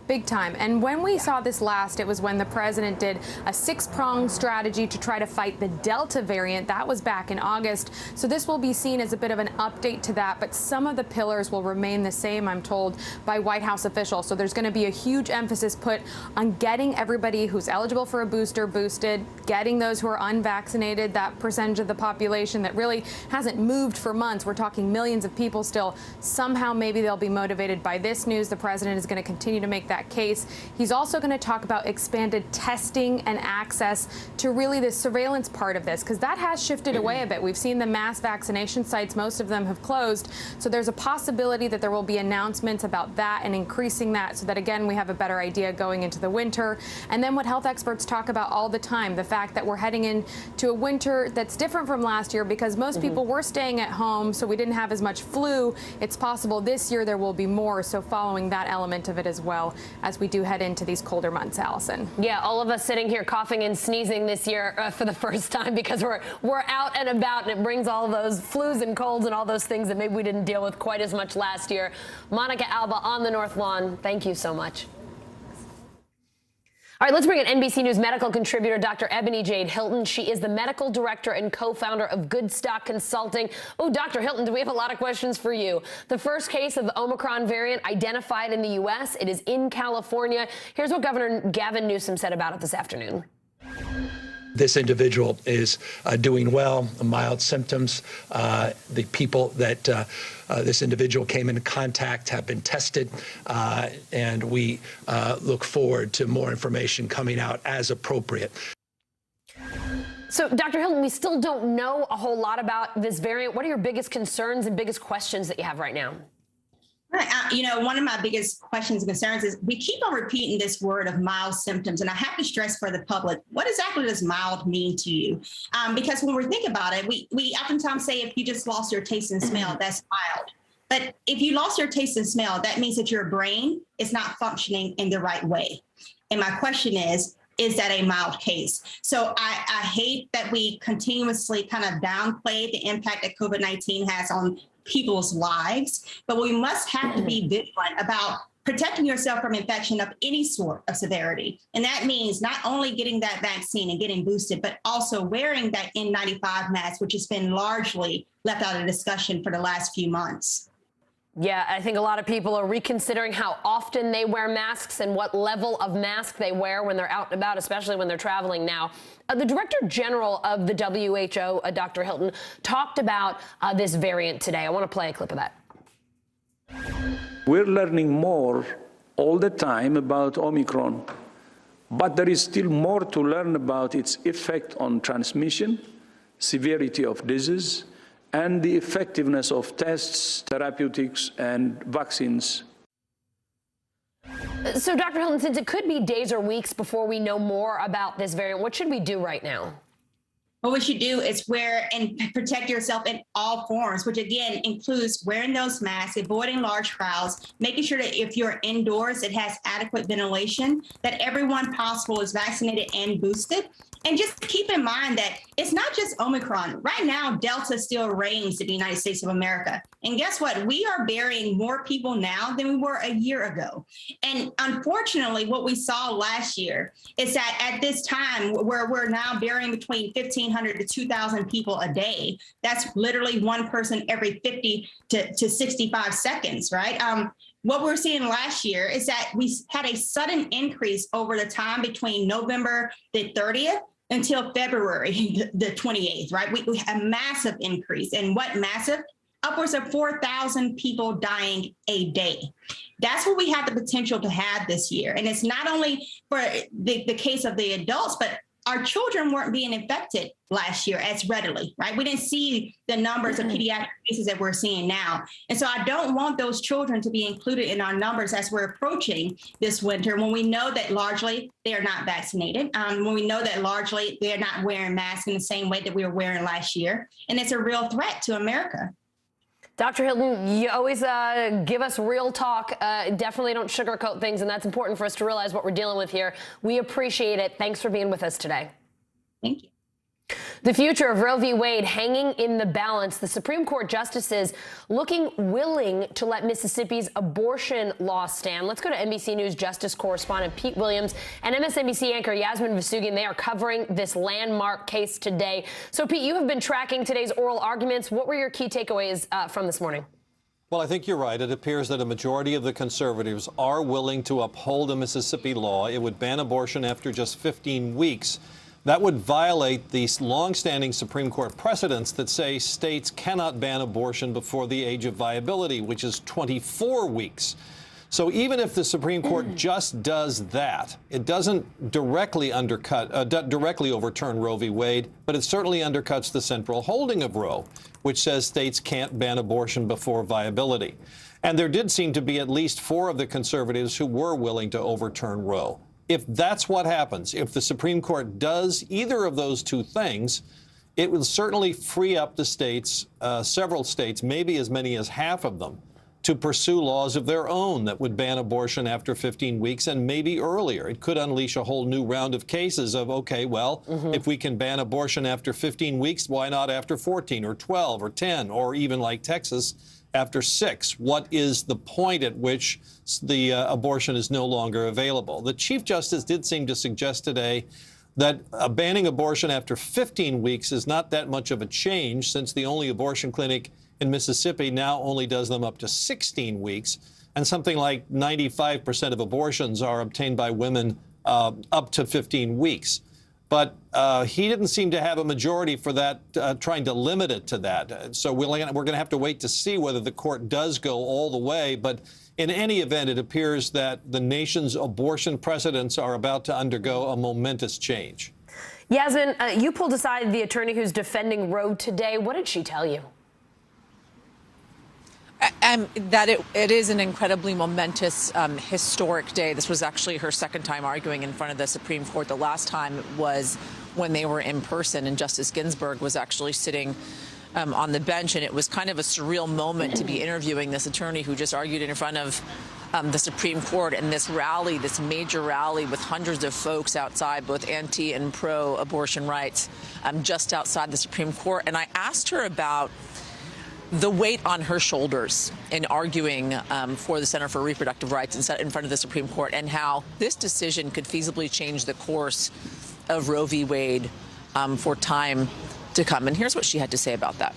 Big time. And when we saw this last, it was when the president did a 6-pronged strategy to try to fight the Delta variant. That was back in August. So this will be seen as a bit of an update to that. But some of the pillars will remain the same, I'm told, by White House officials. So there's going to be a huge emphasis put on getting everybody who's eligible for a booster boosted, getting those who are unvaccinated, that percentage of the population that really hasn't moved for months. We're talking millions of people still. Somehow maybe they'll be motivated by this news. The president is going to continue to make that case. He's also going to talk about expanded testing and access to really the surveillance part of this, because that has shifted away a bit. We've seen the mass vaccination sites, most of them have closed. So there's a possibility that there will be announcements about that and increasing that so that, again, we have a better idea going into the winter. And then what health experts talk about all the time, the fact that we're heading into a winter that's different from last year because most people were staying at home, so we didn't have as much flu. It's possible this year there will be more, so following that element of it as well as we do head into these colder months, Allison.
Yeah, all of us sitting here coughing and sneezing this year for the first time because we're out and about, and it brings all those flus and colds and all those things that maybe we didn't deal with quite as much last year. Monica Alba on the North Lawn, thank you so much. All right, let's bring in NBC News medical contributor Dr. Ebony Jade Hilton. She is the medical director and co-founder of Good Stock Consulting. Oh, Dr. Hilton, do we have a lot of questions for you? The first case of the Omicron variant identified in the U.S. It is in California. Here's what Governor Gavin Newsom said about it this afternoon.
This individual is doing well, mild symptoms. The people that this individual came into contact have been tested, and we look forward to more information coming out as appropriate.
So, Dr. Hilton, we still don't know a whole lot about this variant. What are your biggest concerns and biggest questions that you have right now?
You know, one of my biggest questions and concerns is we keep on repeating this word of mild symptoms. And I have to stress for the public, what exactly does mild mean to you? Because when we think about it, we oftentimes say if you just lost your taste and smell, that's mild. But if you lost your taste and smell, that means that your brain is not functioning in the right way. And my question is that a mild case? So I hate that we continuously kind of downplay the impact that COVID-19 has on people's lives, but we must have to be vigilant about protecting yourself from infection of any sort of severity. And that means not only getting that vaccine and getting boosted, but also wearing that N95 mask, which has been largely left out of discussion for the last few months.
Yeah, I think a lot of people are reconsidering how often they wear masks and what level of mask they wear when they're out and about, especially when they're traveling now. The Director General of the WHO, Dr. Hilton, talked about this variant today. I want to play a clip of that.
We're learning more all the time about Omicron, but there is still more to learn about its effect on transmission, severity of disease, and the effectiveness of tests, therapeutics, and vaccines.
So, Dr. Hilton, since it could be days or weeks before we know more about this variant, what should we do right now?
what we should do is wear and protect yourself in all forms, which again includes wearing those masks, avoiding large crowds, making sure that if you're indoors, it has adequate ventilation, that everyone possible is vaccinated and boosted. And just keep in mind that it's not just Omicron. Right now, Delta still reigns in the United States of America. And guess what? We are burying more people now than we were a year ago. And unfortunately, what we saw last year is that at this time where we're now burying between 1,500 to 2,000 people a day, that's literally one person every 50 to 65 seconds, right? What we're seeing last year is that we had a sudden increase over the time between November the 30th until February the 28th, right? We had a massive increase. And what massive? Upwards of 4,000 people dying a day. That's what we have the potential to have this year. And it's not only for the case of the adults, but our children weren't being infected last year as readily, right? We didn't see the numbers of pediatric cases that we're seeing now. And so I don't want those children to be included in our numbers as we're approaching this winter, when we know that largely they are not vaccinated, when we know that largely they're not wearing masks in the same way that we were wearing last year. And it's a real threat to America.
Dr. Hilton, you always give us real talk. Definitely don't sugarcoat things, and that's important for us to realize what we're dealing with here. We appreciate it. Thanks for being with us today.
Thank you.
The future of Roe v. Wade hanging in the balance. The Supreme Court justices looking willing to let Mississippi's abortion law stand. Let's go to NBC News Justice correspondent Pete Williams and MSNBC anchor Yasmin Vasugian. They are covering this landmark case today. So, Pete, you have been tracking today's oral arguments. What were your key takeaways from this morning?
Well, I think you're right. It appears that a majority of the conservatives are willing to uphold a Mississippi law. It would ban abortion after just 15 weeks. That would violate the longstanding Supreme Court precedents that say states cannot ban abortion before the age of viability, which is 24 weeks. So even if the Supreme Court just does that, it doesn't directly overturn Roe v. Wade, but it certainly undercuts the central holding of Roe, which says states can't ban abortion before viability. And there did seem to be at least 4 of the conservatives who were willing to overturn Roe. If that's what happens, if the Supreme Court does either of those two things, it will certainly free up the states, several states, maybe as many as half of them, to pursue laws of their own that would ban abortion after 15 weeks and maybe earlier. It could unleash a whole new round of cases of, okay, well, if we can ban abortion after 15 weeks, why not after 14 or 12 or 10 or even like Texas, after 6? What is the point at which the abortion is no longer available? The Chief Justice did seem to suggest today that banning abortion after 15 weeks is not that much of a change, since the only abortion clinic in Mississippi now only does them up to 16 weeks, and something like 95% of abortions are obtained by women up to 15 weeks. But he didn't seem to have a majority for that, trying to limit it to that. So we're going to have to wait to see whether the court does go all the way. But in any event, it appears that the nation's abortion precedents are about to undergo a momentous change.
Yasmin, you pulled aside the attorney who's defending Roe today. What did she tell you?
That it is an incredibly momentous, historic day. This was actually her second time arguing in front of the Supreme Court. The last time was when they were in person, and Justice Ginsburg was actually sitting on the bench, and it was kind of a surreal moment to be interviewing this attorney who just argued in front of the Supreme Court, and this rally, this major rally with hundreds of folks outside, both anti and pro-abortion rights, just outside the Supreme Court. And I asked her about the weight on her shoulders in arguing for the Center for Reproductive Rights in front of the Supreme Court, and how this decision could feasibly change the course of Roe v. Wade for time to come. And here's what she had to say about that.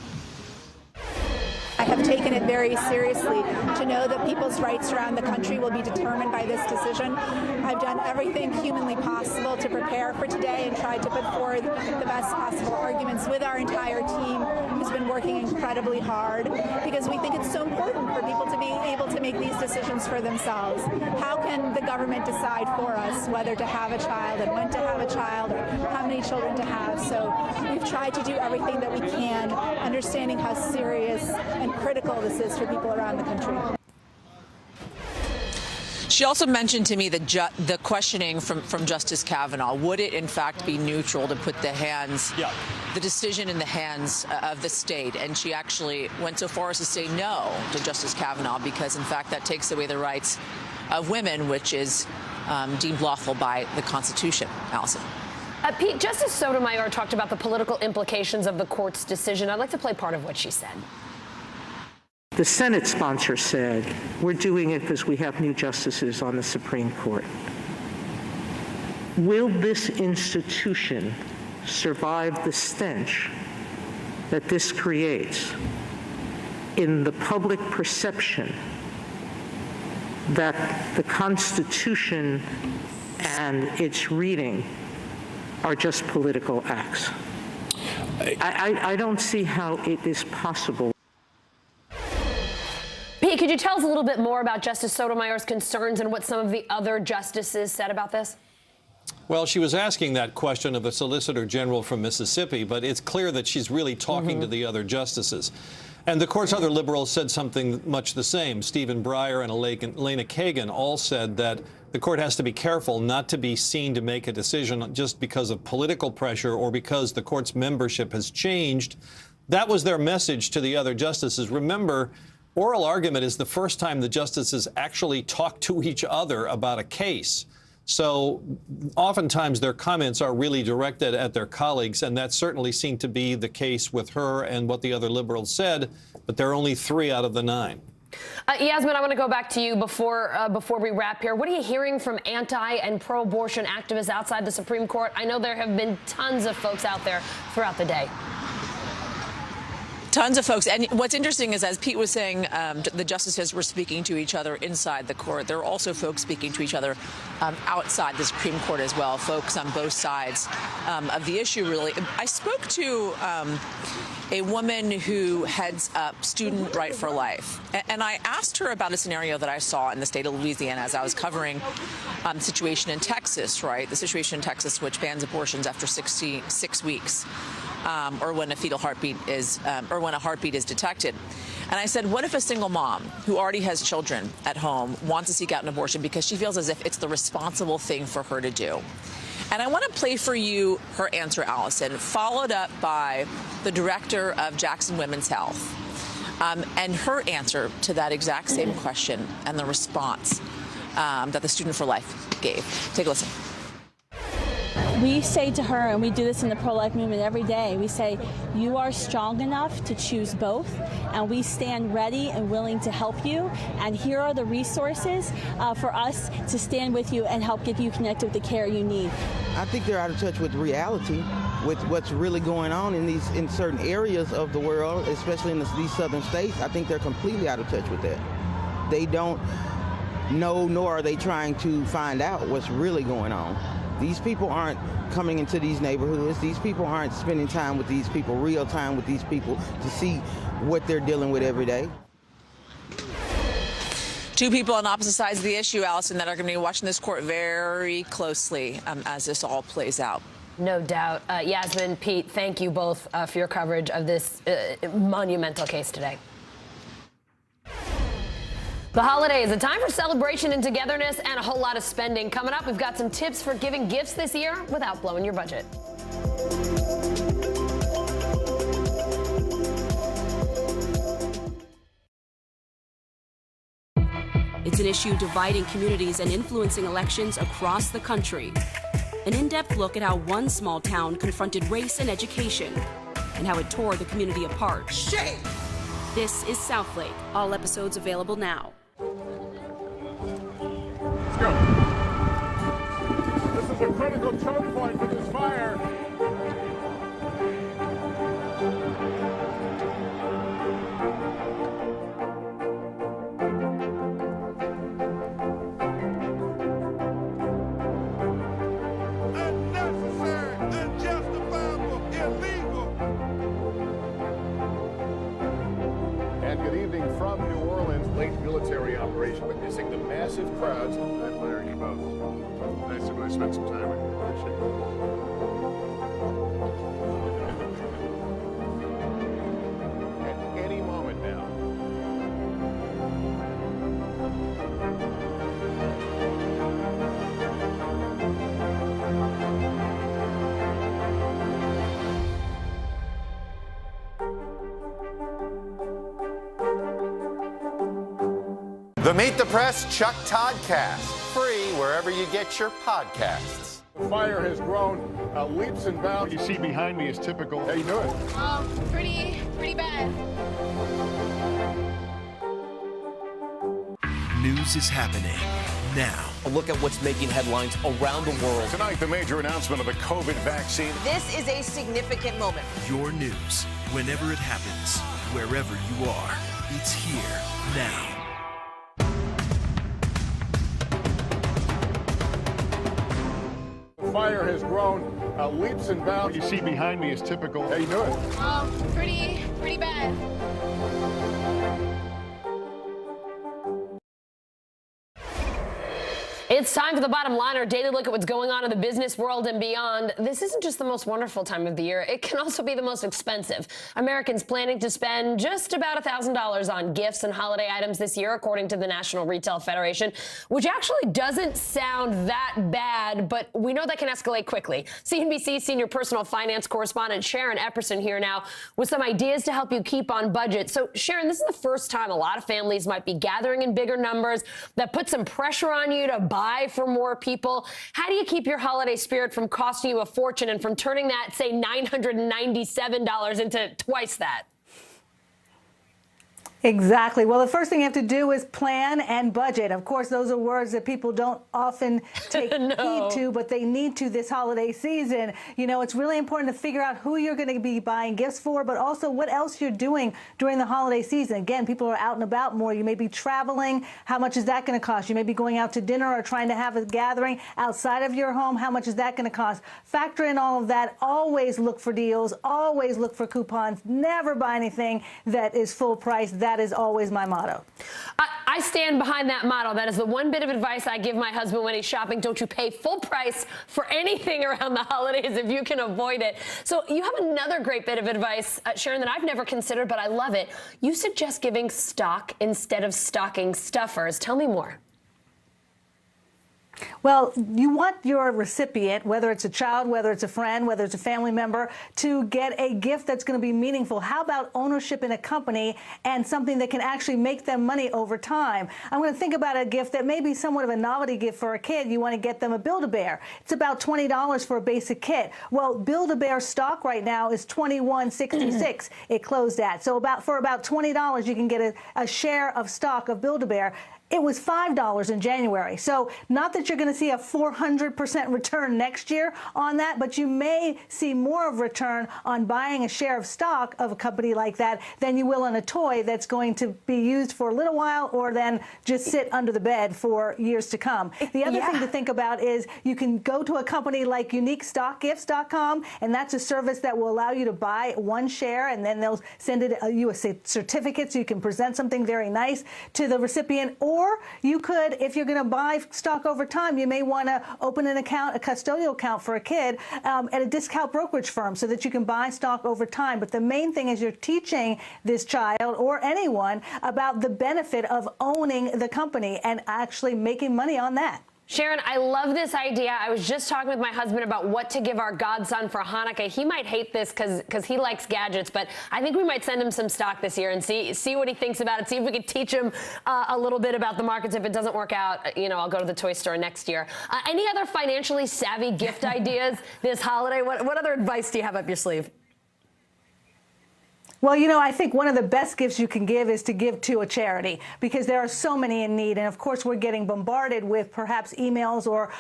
I have taken it very seriously to know that people's rights around the country will be determined by this decision. I've done everything humanly possible to prepare for today and tried to put forward the best possible arguments with our entire team, who's been working incredibly hard, because we think it's so important for people to be able to make these decisions for themselves. How can the government decide for us whether to have a child and when to have a child, or how many children to have? So we've tried to do everything that we can, understanding how serious and critical this is for people around the country.
She also mentioned to me the questioning from Justice Kavanaugh. Would it, in fact, be neutral to put the decision in the hands of the state? And she actually went so far as to say no to Justice Kavanaugh because, in fact, that takes away the rights of women, which is deemed lawful by the Constitution. Allison.
Pete, Justice Sotomayor talked about the political implications of the court's decision. I'd like to play part of what she said.
The Senate sponsor said, we're doing it because we have new justices on the Supreme Court. Will this institution survive the stench that this creates in the public perception that the Constitution and its reading are just political acts? I don't see how it is possible.
Pete, could you tell us a little bit more about Justice Sotomayor's concerns and what some of the other justices said about this?
Well, she was asking that question of the Solicitor General from Mississippi, but it's clear that she's really talking to the other justices. And the court's other liberals said something much the same. Stephen Breyer and Elena Kagan all said that the court has to be careful not to be seen to make a decision just because of political pressure or because the court's membership has changed. That was their message to the other justices. Remember, oral argument is the first time the justices actually talk to each other about a case. So oftentimes their comments are really directed at their colleagues, and that certainly seemed to be the case with her and what the other liberals said, but there are only 3 out of the 9.
Yasmin, I want to go back to you before we wrap here. What are you hearing from anti- and pro-abortion activists outside the Supreme Court? I know there have been tons of folks out there throughout the day.
Tons of folks. And what's interesting is, as Pete was saying, the justices were speaking to each other inside the court. There are also folks speaking to each other outside the Supreme Court as well, folks on both sides of the issue, really. I spoke to a woman who heads up Student Right for Life. And I asked her about a scenario that I saw in the state of Louisiana as I was covering the situation in Texas, right? The situation in Texas, which bans abortions after 66 weeks. Or when a fetal heartbeat is, or when a heartbeat is detected. And I said, what if a single mom who already has children at home wants to seek out an abortion because she feels as if it's the responsible thing for her to do? And I want to play for you her answer, Allison, followed up by the director of Jackson Women's Health, and her answer to that exact same question and the response that the Student for Life gave. Take a listen.
We say to her, and we do this in the pro-life movement every day, we say, you are strong enough to choose both, and we stand ready and willing to help you, and here are the resources for us to stand with you and help get you connected with the care you need.
I think they're out of touch with reality, with what's really going on in certain areas of the world, especially in these southern states. I think they're completely out of touch with that. They don't know, nor are they trying to find out what's really going on. These people aren't coming into these neighborhoods. These people aren't spending time with these people, real time with these people, to see what they're dealing with every day.
Two people on opposite sides of the issue, Allison, that are going to be watching this court very closely as this all plays out.
No doubt. Yasmin, Pete, thank you both for your coverage of this monumental case today. The holidays, a time for celebration and togetherness and a whole lot of spending. Coming up, we've got some tips for giving gifts this year without blowing your budget.
It's an issue dividing communities and influencing elections across the country. An in-depth look at how one small town confronted race and education and how it tore the community apart. Shame! This is Southlake. All episodes available now.
Let's go. This is a critical choke point for this fire. Unnecessary, unjustifiable, illegal. And good evening from New Orleans. Late military operation witnessing the massive crowds. I admire you both. Nice to really spend some time with you. Appreciate it. At any moment now.
The Meet the Press Chuck Todd Cast, free wherever you get your podcasts.
The fire has grown leaps and bounds. What you see behind me is typical. How you doing?
Pretty bad.
News is happening now.
A look at what's making headlines around the world.
Tonight, the major announcement of the COVID vaccine.
This is a significant moment.
Your news, whenever it happens, wherever you are, it's here now.
The fire has grown leaps and bounds. What you see behind me is typical. How you doing?
Pretty bad.
It's time for the Bottom Line, our daily look at what's going on in the business world and beyond. This isn't just the most wonderful time of the year. It can also be the most expensive. Americans planning to spend just about $1,000 on gifts and holiday items this year, according to the National Retail Federation, which actually doesn't sound that bad, but we know that can escalate quickly. CNBC senior personal finance correspondent Sharon Epperson here now with some ideas to help you keep on budget. So, Sharon, this is the first time a lot of families might be gathering in bigger numbers. That puts some pressure on you to buy for more people. How do you keep your holiday spirit from costing you a fortune and from turning that, say, $997 into twice that?
Exactly. Well, the first thing you have to do is plan and budget. Of course, those are words that people don't often take heed to, but they need to this holiday season. You know, it's really important to figure out who you're going to be buying gifts for, but also what else you're doing during the holiday season. Again, people are out and about more. You may be traveling. How much is that going to cost? You may be going out to dinner or trying to have a gathering outside of your home. How much is that going to cost? Factor in all of that. Always look for deals. Always look for coupons. Never buy anything that is full price. That is always my motto.
I stand behind that motto. That is the one bit of advice I give my husband when he's shopping. Don't you pay full price for anything around the holidays if you can avoid it. So you have another great bit of advice, Sharon, that I've never considered, but I love it. You suggest giving stock instead of stocking stuffers. Tell me more.
Well, you want your recipient, whether it's a child, whether it's a friend, whether it's a family member, to get a gift that's going to be meaningful. How about ownership in a company and something that can actually make them money over time? I'm going to think about a gift that may be somewhat of a novelty gift for a kid. You want to get them a Build-A-Bear. It's about $20 for a basic kit. Well, Build-A-Bear stock right now is $21.66. It closed at. So for about $20, you can get a share of stock of Build-A-Bear. It was $5 in January. So not that you're going to see a 400% return next year on that, but you may see more of a return on buying a share of stock of a company like that than you will on a toy that's going to be used for a little while or then just sit under the bed for years to come. The other thing to think about is you can go to a company like UniqueStockGifts.com, and that's a service that will allow you to buy one share, and then they'll send you a certificate so you can present something very nice to the recipient. Or you could, if you're going to buy stock over time, you may want to open an account, a custodial account for a kid at a discount brokerage firm so that you can buy stock over time. But the main thing is you're teaching this child or anyone about the benefit of owning the company and actually making money on that.
Sharon, I love this idea. I was just talking with my husband about what to give our godson for Hanukkah. He might hate this because he likes gadgets, but I think we might send him some stock this year and see what he thinks about it, see if we could teach him a little bit about the markets. If it doesn't work out, you know, I'll go to the toy store next year. Any other financially savvy gift ideas this holiday? What other advice do you have up your sleeve?
Well, you know, I think one of the best gifts you can give is to give to a charity, because there are so many in need. And of course, we're getting bombarded with perhaps emails or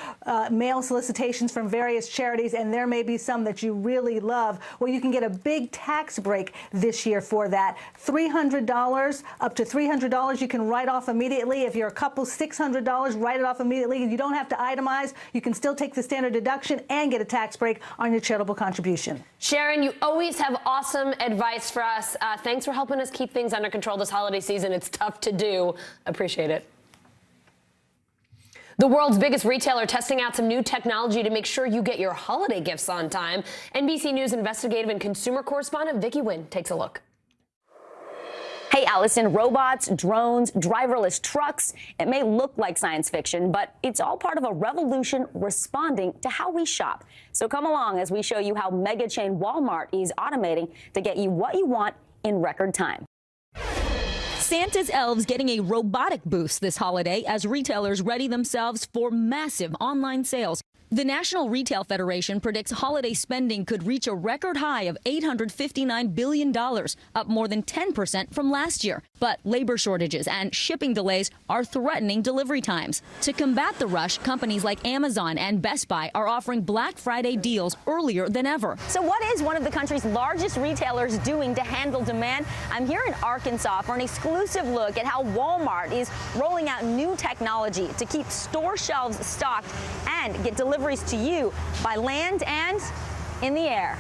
mail solicitations from various charities, and there may be some that you really love. Well, you can get a big tax break this year for that. $300, up to $300 you can write off immediately. If you're a couple, $600, write it off immediately. You don't have to itemize. You can still take the standard deduction and get a tax break on your charitable contribution.
Sharon, you always have awesome advice for us. Thanks for helping us keep things under control this holiday season. It's tough to do. Appreciate it. The world's biggest retailer testing out some new technology to make sure you get your holiday gifts on time. NBC News investigative and consumer correspondent Vicky Nguyen takes a look.
Hey, Allison, robots, drones, driverless trucks. It may look like science fiction, but it's all part of a revolution responding to how we shop. So come along as we show you how mega chain Walmart is automating to get you what you want in record time.
Santa's elves getting a robotic boost this holiday as retailers ready themselves for massive online sales. The National Retail Federation predicts holiday spending could reach a record high of $859 billion, up more than 10% from last year. But labor shortages and shipping delays are threatening delivery times. To combat the rush, companies like Amazon and Best Buy are offering Black Friday deals earlier than ever.
So what is one of the country's largest retailers doing to handle demand? I'm here in Arkansas for an exclusive look at how Walmart is rolling out new technology to keep store shelves stocked and get deliveries to you by land and in the air.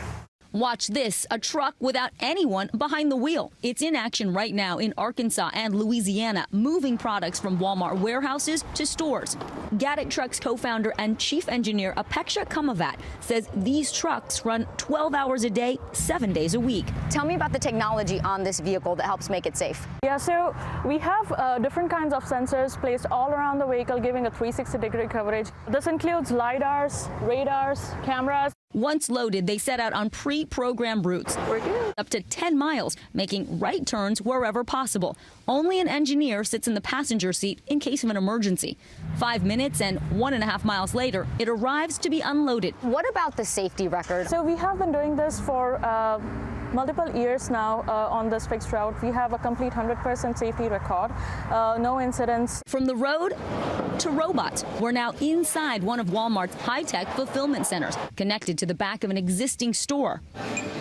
Watch this, a truck without anyone behind the wheel. It's in action right now in Arkansas and Louisiana, moving products from Walmart warehouses to stores. Gatik Trucks co-founder and chief engineer Apeksha Kamavat says these trucks run 12 hours a day, 7 days a week.
Tell me about the technology on this vehicle that helps make it safe.
Yeah, so we have different kinds of sensors placed all around the vehicle, giving a 360-degree coverage. This includes LiDARs, radars, cameras.
Once loaded, they set out on pre-programmed routes, up to 10 miles, making right turns wherever possible. Only an engineer sits in the passenger seat in case of an emergency. 5 minutes and 1.5 miles later, it arrives to be unloaded.
What about the safety record?
So we have been doing this for multiple years now on this fixed route. We have a complete 100% safety record, no incidents.
From the road to robots, we're now inside one of Walmart's high-tech fulfillment centers, connected to the back of an existing store.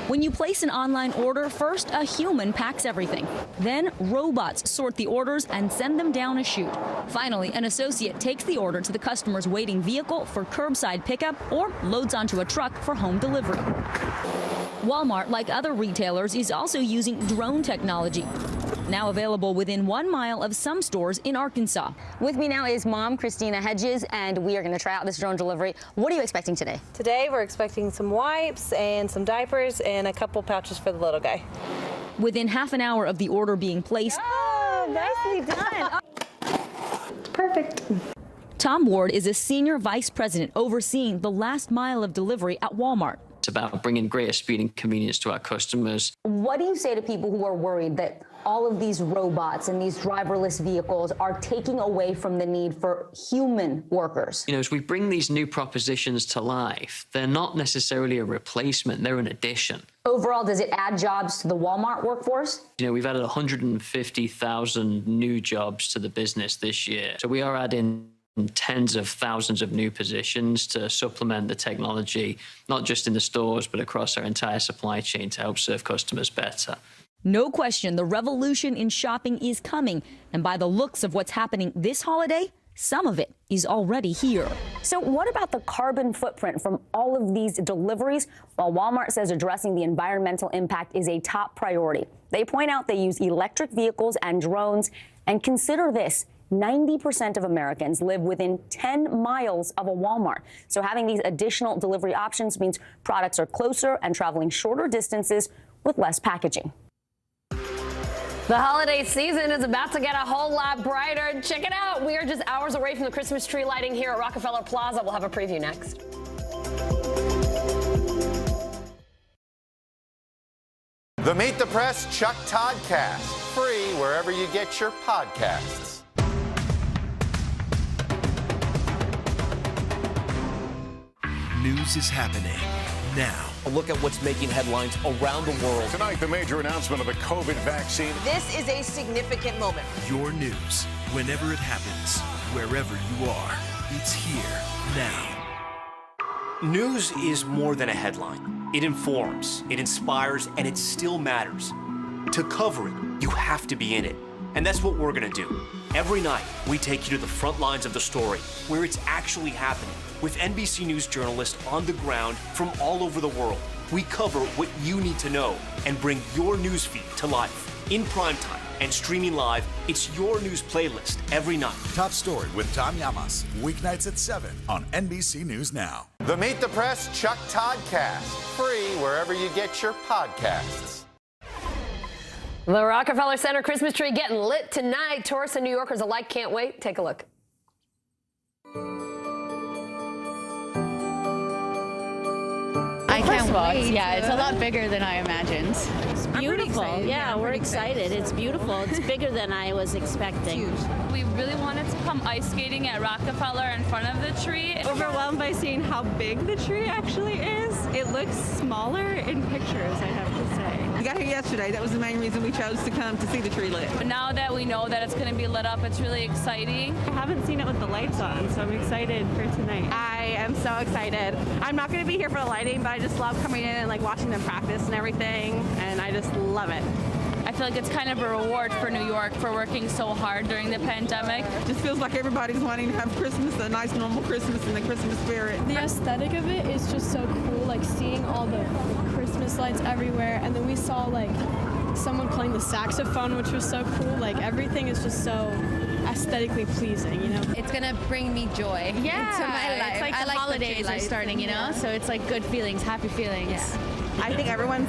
When you place an online order, first a human packs everything. Then robots sort the orders and send them down a chute. Finally, an associate takes the order to the customer's waiting vehicle for curbside pickup or loads onto a truck for home delivery. Walmart, like other retailers, is also using drone technology, now available within 1 mile of some stores in Arkansas.
With me now is Mom Christina Hedges, and we are going to try out this drone delivery. What are you expecting today?
Today we're expecting some wipes and some diapers and a couple pouches for the little guy.
Within half an hour of the order being placed,
nicely done.
Perfect. Tom Ward is a senior vice president overseeing the last mile of delivery at Walmart.
It's about bringing greater speed and convenience to our customers.
What do you say to people who are worried that all of these robots and these driverless vehicles are taking away from the need for human workers?
You know, as we bring these new propositions to life, they're not necessarily a replacement, they're an addition.
Overall, does it add jobs to the Walmart workforce?
You know, we've added 150,000 new jobs to the business this year. So we are adding tens of thousands of new positions to supplement the technology, not just in the stores, but across our entire supply chain to help serve customers better.
No question, the revolution in shopping is coming. And by the looks of what's happening this holiday, some of it is already here.
So what about the carbon footprint from all of these deliveries? While Walmart says addressing the environmental impact is a top priority, they point out they use electric vehicles and drones. And consider this, 90% of Americans live within 10 miles of a Walmart. So having these additional delivery options means products are closer and traveling shorter distances with less packaging. The holiday season is about to get a whole lot brighter. Check it out. We are just hours away from the Christmas tree lighting here at Rockefeller Plaza. We'll have a preview next.
The Meet the Press Chuck Todd Cast, free wherever you get your podcasts.
News is happening now.
A look at what's making headlines around the world.
Tonight, the major announcement of the COVID vaccine.
This is a significant moment.
Your news, whenever it happens, wherever you are, it's here now.
News is more than a headline. It informs, it inspires, and it still matters. To cover it, you have to be in it. And that's what we're going to do. Every night, we take you to the front lines of the story, where it's actually happening, with NBC News journalists on the ground from all over the world. We cover what you need to know and bring your newsfeed to life. In primetime and streaming live, it's your news playlist every night.
Top Story with Tom Llamas, weeknights at 7 on NBC News Now.
The Meet the Press Chuck Todd Cast, free wherever you get your podcasts.
The Rockefeller Center Christmas tree getting lit tonight. Tourists and New Yorkers alike can't wait. Take a look.
I can't wait. Yeah, it's a lot bigger than I imagined.
Beautiful. Yeah, we're excited. It's beautiful. It's bigger than I was expecting.
We really wanted to come ice skating at Rockefeller in front of the tree.
Overwhelmed by seeing how big the tree actually is. It looks smaller in pictures, I have to say.
We got here yesterday. That was the main reason we chose to come to see the tree lit.
But now that we know that it's going to be lit up, it's really exciting.
I haven't seen it with the lights on, so I'm excited for tonight.
I am so excited. I'm not going to be here for the lighting, but I just love coming in and like watching them practice and everything, and I just love it.
I feel like it's kind of a reward for New York for working so hard during the pandemic.
Just feels like everybody's wanting to have Christmas, a nice normal Christmas in the Christmas spirit.
The aesthetic of it is just so cool, like seeing all the Christmas lights everywhere, and then we saw like someone playing the saxophone, which was so cool. Like everything is just so aesthetically pleasing, you know?
It's gonna bring me joy into my life.
It's like
I
the
like
holidays are starting, you know? So it's like good feelings, happy feelings.
Yeah. I think everyone's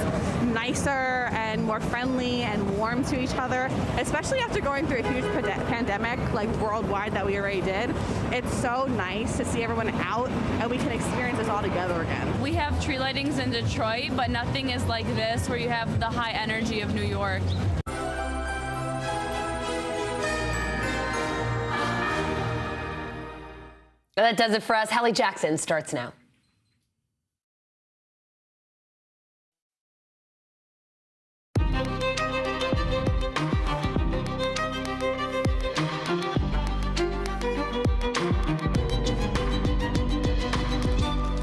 nicer and more friendly and warm to each other, especially after going through a huge pandemic like worldwide that we already did. It's so nice to see everyone out and we can experience this all together again.
We have tree lightings in Detroit, but nothing is like this where you have the high energy of New York.
That does it for us. Hallie Jackson starts now.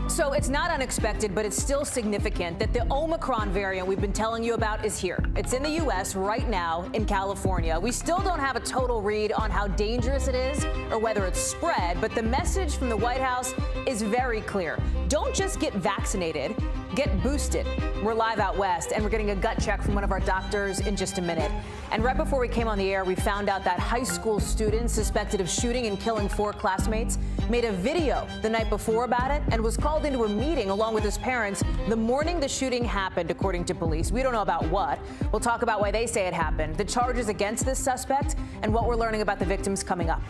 So it's not unexpected, but it's still significant that the Omicron variant we've been telling you about is here. It's in the U.S. right now in California. We still don't have a total read on how dangerous it is or whether it's spread, but the message from the White House is very clear. Don't just get vaccinated, get boosted. We're live out west, and we're getting a gut check from one of our doctors in just a minute. And right before we came on the air, we found out that high school student suspected of shooting and killing 4 classmates made a video the night before about it and was called into a meeting along with his parents the morning the shooting happened, according to police. We don't know about what. We'll talk about why they say it happened, the charges against this suspect, and what we're learning about the victims coming up.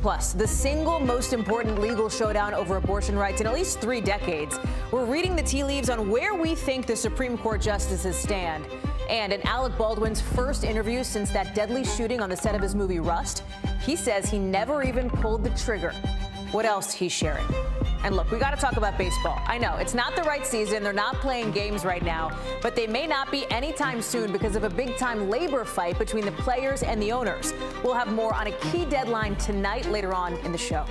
Plus, the single most important legal showdown over abortion rights in at least 3 decades. We're reading the tea leaves on where we think the Supreme Court justices stand. And in Alec Baldwin's first interview since that deadly shooting on the set of his movie Rust, he says he never even pulled the trigger. What else he's sharing? And look, we got to talk about baseball. I know it's not the right season. They're not playing games right now, but they may not be anytime soon because of a big-time labor fight between the players and the owners. We'll have more on a key deadline tonight later on in the show.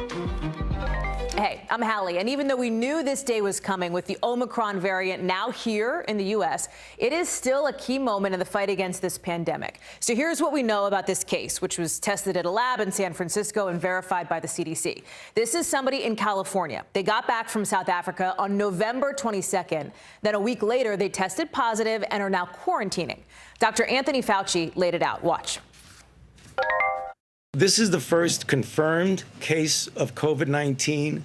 Hey, I'm Hallie, and even though we knew this day was coming with the Omicron variant now here in the U.S., it is still a key moment in the fight against this pandemic. So here's what we know about this case, which was tested at a lab in San Francisco and verified by the CDC. This is somebody in California. They got back from South Africa on November 22nd. Then a week later, they tested positive and are now quarantining. Dr. Anthony Fauci laid it out. Watch.
This is the first confirmed case of COVID-19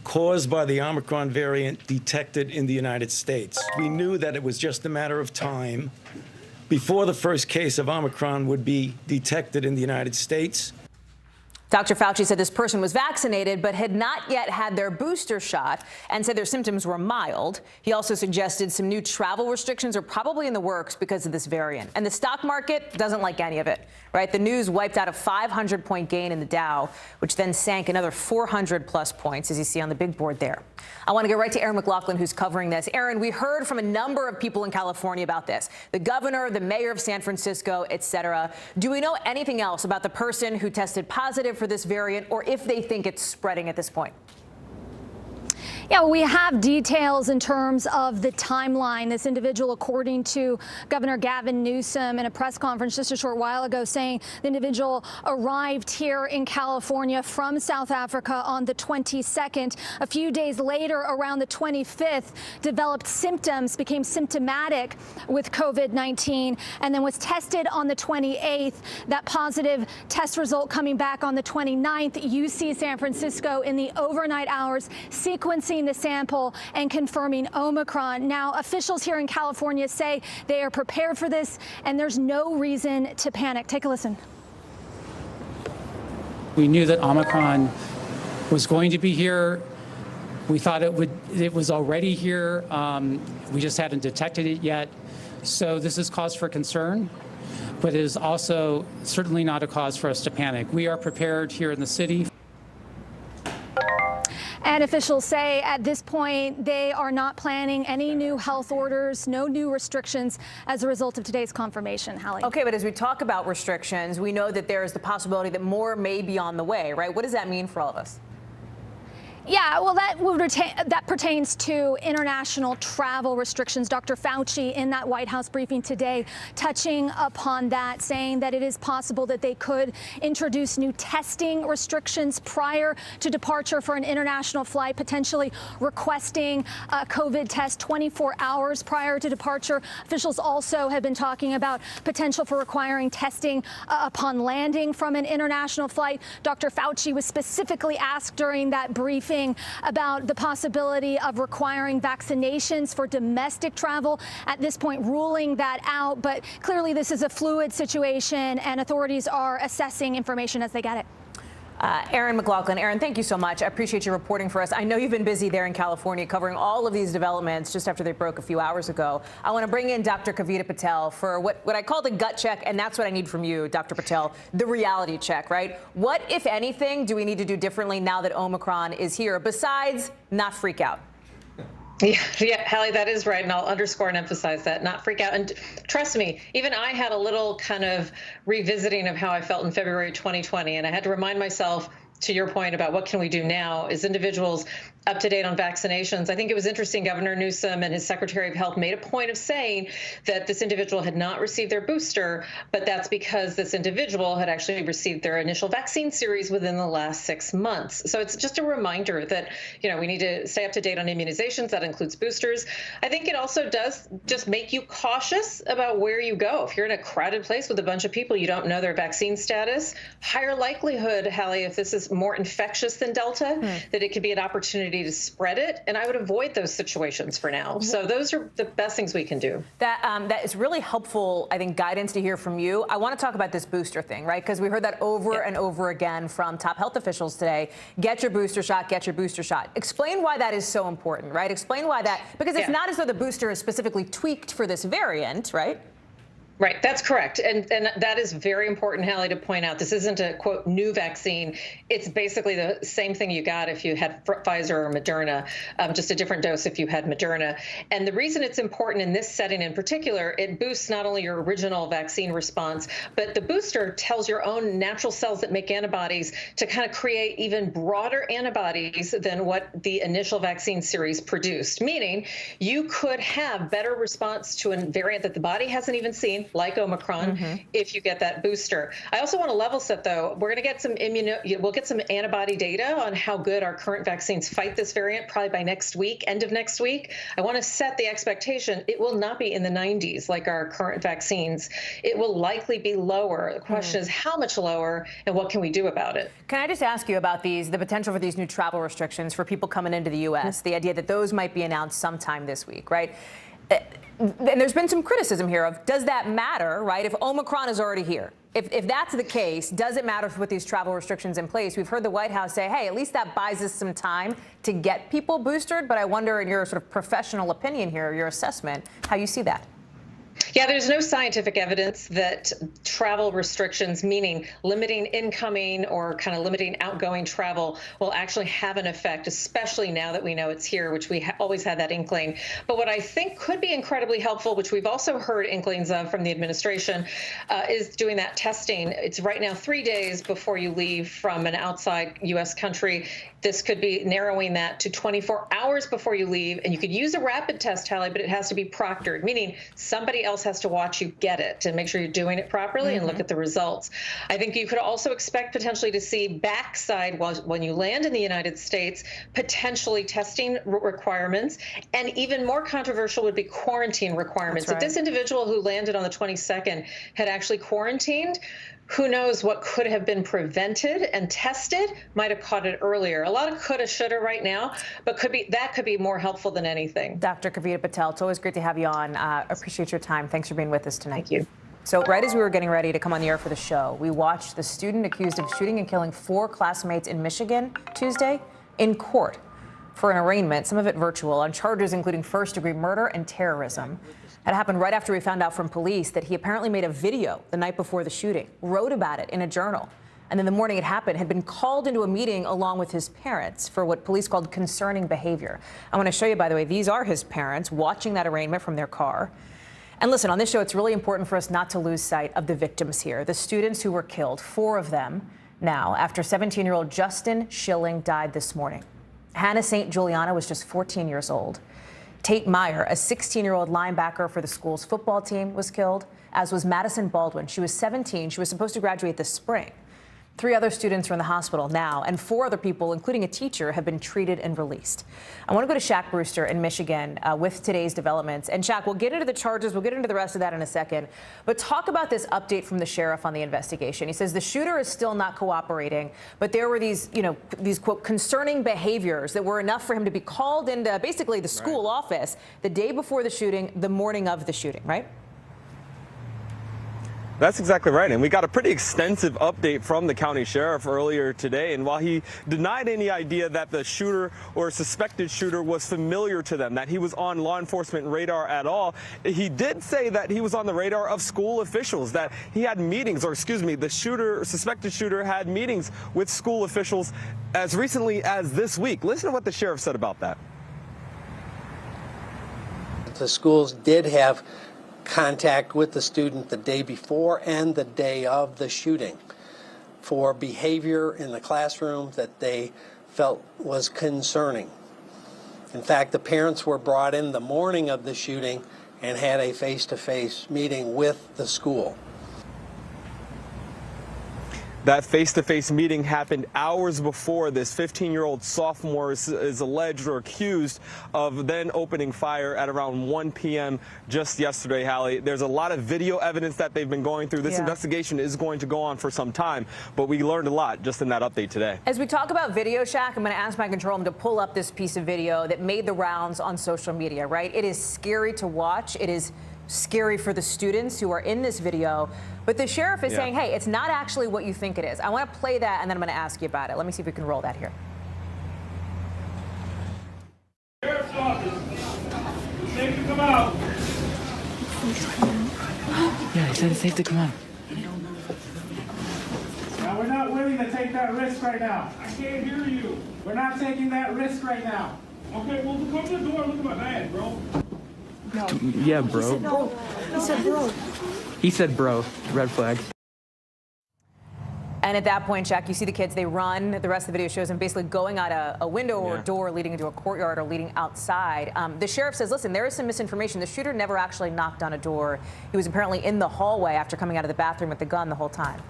caused by the Omicron variant detected in the United States. We knew that it was just a matter of time before the first case of Omicron would be detected in the United States.
Dr. Fauci said this person was vaccinated but had not yet had their booster shot and said their symptoms were mild. He also suggested some new travel restrictions are probably in the works because of this variant. And the stock market doesn't like any of it, right? The news wiped out a 500-point gain in the Dow, which then sank another 400-plus points, as you see on the big board there. I want to get right to Aaron McLaughlin, who's covering this. Aaron, we heard from a number of people in California about this. The governor, the mayor of San Francisco, et cetera. Do we know anything else about the person who tested positive for this variant, or if they think it's spreading at this point?
Yeah, well, we have details in terms of the timeline. This individual, according to Governor Gavin Newsom in a press conference just a short while ago, saying the individual arrived here in California from South Africa on the 22nd. A few days later, around the 25th, developed symptoms, became symptomatic with COVID-19, and then was tested on the 28th. That positive test result coming back on the 29th. UC San Francisco in the overnight hours sequencing the sample and confirming Omicron. Now, officials here in California say they are prepared for this and there's no reason to panic. Take a listen.
We knew that Omicron was going to be here. We thought it was already here. We just hadn't detected it yet. So this is cause for concern, but it is also certainly not a cause for us to panic. We are prepared here in the city.
And officials say at this point they are not planning any new health orders, no new restrictions as a result of today's confirmation. Hallie.
Okay, but as we talk about restrictions, we know that there is the possibility that more may be on the way, right? What does that mean for all of us?
Yeah, well, that pertains to international travel restrictions. Dr. Fauci in that White House briefing today touching upon that, saying that it is possible that they could introduce new testing restrictions prior to departure for an international flight, potentially requesting a COVID test 24 hours prior to departure. Officials also have been talking about potential for requiring testing upon landing from an international flight. Dr. Fauci was specifically asked during that briefing about the possibility of requiring vaccinations for domestic travel. At this point, ruling that out. But clearly, this is a fluid situation, and authorities are assessing information as they get it.
Erin McLaughlin. Erin, thank you so much. I appreciate you reporting for us. I know you've been busy there in California covering all of these developments just after they broke a few hours ago. I want to bring in Dr. Kavita Patel for what I call the gut check, and that's what I need from you, Dr. Patel, the reality check, right? What, if anything, do we need to do differently now that Omicron is here, besides not freak out?
Yeah, Hallie, that is right. And I'll underscore and emphasize that, not freak out. And trust me, even I had a little kind of revisiting of how I felt in February 2020. And I had to remind myself, to your point about what can we do now as individuals up to date on vaccinations. I think it was interesting. Governor Newsom and his Secretary of Health made a point of saying that this individual had not received their booster, but that's because this individual had actually received their initial vaccine series within the last 6 months. So it's just a reminder that, we need to stay up to date on immunizations. That includes boosters. I think it also does just make you cautious about where you go. If you're in a crowded place with a bunch of people, you don't know their vaccine status, higher likelihood, Hallie, if this is more infectious than Delta, that it could be an opportunity to spread it, and I would avoid those situations for now. So those are the best things we can do.
That is really helpful, I think, guidance to hear from you. I want to talk about this booster thing, right? Because we heard that over and over again from top health officials today. Get your booster shot, get your booster shot. Explain why that is so important, right? Explain why that, because it's not as though the booster is specifically tweaked for this variant, right?
Right, that's correct. And that is very important, Hallie, to point out. This isn't a, quote, new vaccine. It's basically the same thing you got if you had Pfizer or Moderna, just a different dose if you had Moderna. And the reason it's important in this setting in particular, it boosts not only your original vaccine response, but the booster tells your own natural cells that make antibodies to kind of create even broader antibodies than what the initial vaccine series produced, meaning you could have better response to a variant that the body hasn't even seen, like Omicron, if you get that booster. I also want to level set, though. We're going to get we'll get some antibody data on how good our current vaccines fight this variant, probably by next week, end of next week. I want to set the expectation it will not be in the 90s like our current vaccines. It will likely be lower. The question is how much lower and what can we do about it?
Can I just ask you about the potential for these new travel restrictions for people coming into the U.S., the idea that those might be announced sometime this week, right? And there's been some criticism here of, does that matter, right? If Omicron is already here, if that's the case, does it matter with these travel restrictions in place? We've heard the White House say, hey, at least that buys us some time to get people boosted. But I wonder, in your sort of professional opinion here, your assessment, how you see that.
Yeah, there's no scientific evidence that travel restrictions, meaning limiting incoming or kind of limiting outgoing travel, will actually have an effect, especially now that we know it's here, which we always had that inkling. But what I think could be incredibly helpful, which we've also heard inklings of from the administration, is doing that testing. It's right now 3 days before you leave from an outside U.S. country. This could be narrowing that to 24 hours before you leave. And you could use a rapid test, Hallie, but it has to be proctored, meaning somebody else has to watch you get it and make sure you're doing it properly and look at the results. I think you could also expect potentially to see backside when you land in the United States, potentially testing requirements, and even more controversial would be quarantine requirements. If this individual who landed on the 22nd had actually quarantined, who knows what could have been prevented and tested, might have caught it earlier. A lot of coulda, shoulda right now, but that could be more helpful than anything.
Dr. Kavita Patel, it's always great to have you on. Appreciate your time. Thanks for being with us tonight.
Thank you.
So right as we were getting ready to come on the air for the show, we watched the student accused of shooting and killing 4 classmates in Michigan Tuesday in court. for an arraignment, some of it virtual, on charges including first-degree murder and terrorism. It happened right after we found out from police that he apparently made a video the night before the shooting, wrote about it in a journal, and then the morning it happened had been called into a meeting along with his parents for what police called concerning behavior. I want to show you, by the way, these are his parents watching that arraignment from their car. And listen, on this show, it's really important for us not to lose sight of the victims here, the students who were killed, 4 of them now, after 17-year-old Justin Schilling died this morning. Hannah St. Juliana was just 14 years old. Tate Meyer, a 16-year-old linebacker for the school's football team, was killed, as was Madison Baldwin. She was 17. She was supposed to graduate this spring. 3 other students are in the hospital now, and 4 other people, including a teacher, have been treated and released. I want to go to Shaq Brewster in Michigan with today's developments. And Shaq, we'll get into the charges. We'll get into the rest of that in a second. But talk about this update from the sheriff on the investigation. He says the shooter is still not cooperating, but there were these, these, quote, concerning behaviors that were enough for him to be called into basically the school office the day before the shooting, the morning of the shooting, right?
That's exactly right. And we got a pretty extensive update from the county sheriff earlier today. And while he denied any idea that the shooter or suspected shooter was familiar to them, that he was on law enforcement radar at all, he did say that he was on the radar of school officials, that he had meetings, or excuse me, the suspected shooter had meetings with school officials as recently as this week. Listen to what the sheriff said about that.
The schools did have contact with the student the day before and the day of the shooting for behavior in the classroom that they felt was concerning. In fact, the parents were brought in the morning of the shooting and had a face-to-face meeting with the school.
That face-to-face meeting happened hours before this 15-year-old sophomore is alleged or accused of then opening fire at around 1 p.m. just yesterday, Hallie. There's a lot of video evidence that they've been going through. This investigation is going to go on for some time, but we learned a lot just in that update today.
As we talk about video, Shaq, I'm going to ask my control room to pull up this piece of video that made the rounds on social media, right? It is scary to watch. It is scary for the students who are in this video. But the sheriff is saying, hey, it's not actually what you think it is. I want to play that, and then I'm going to ask you about it. Let me see if we can roll that here.
Sheriff's office. It's safe to come out.
Yeah, he said it's safe to come out.
Now, we're not willing to take that risk right now. I can't hear you. We're not taking that risk right now. Okay, well, come to the door and look at my bag, bro.
No. Yeah, bro.
He said bro.
He said bro. Red flag.
And at that point, Shaq, you see the kids, they run. The rest of the video shows them basically going out a window or a door leading into a courtyard or leading outside. The sheriff says, listen, there is some misinformation. The shooter never actually knocked on a door. He was apparently in the hallway after coming out of the bathroom with the gun the whole time.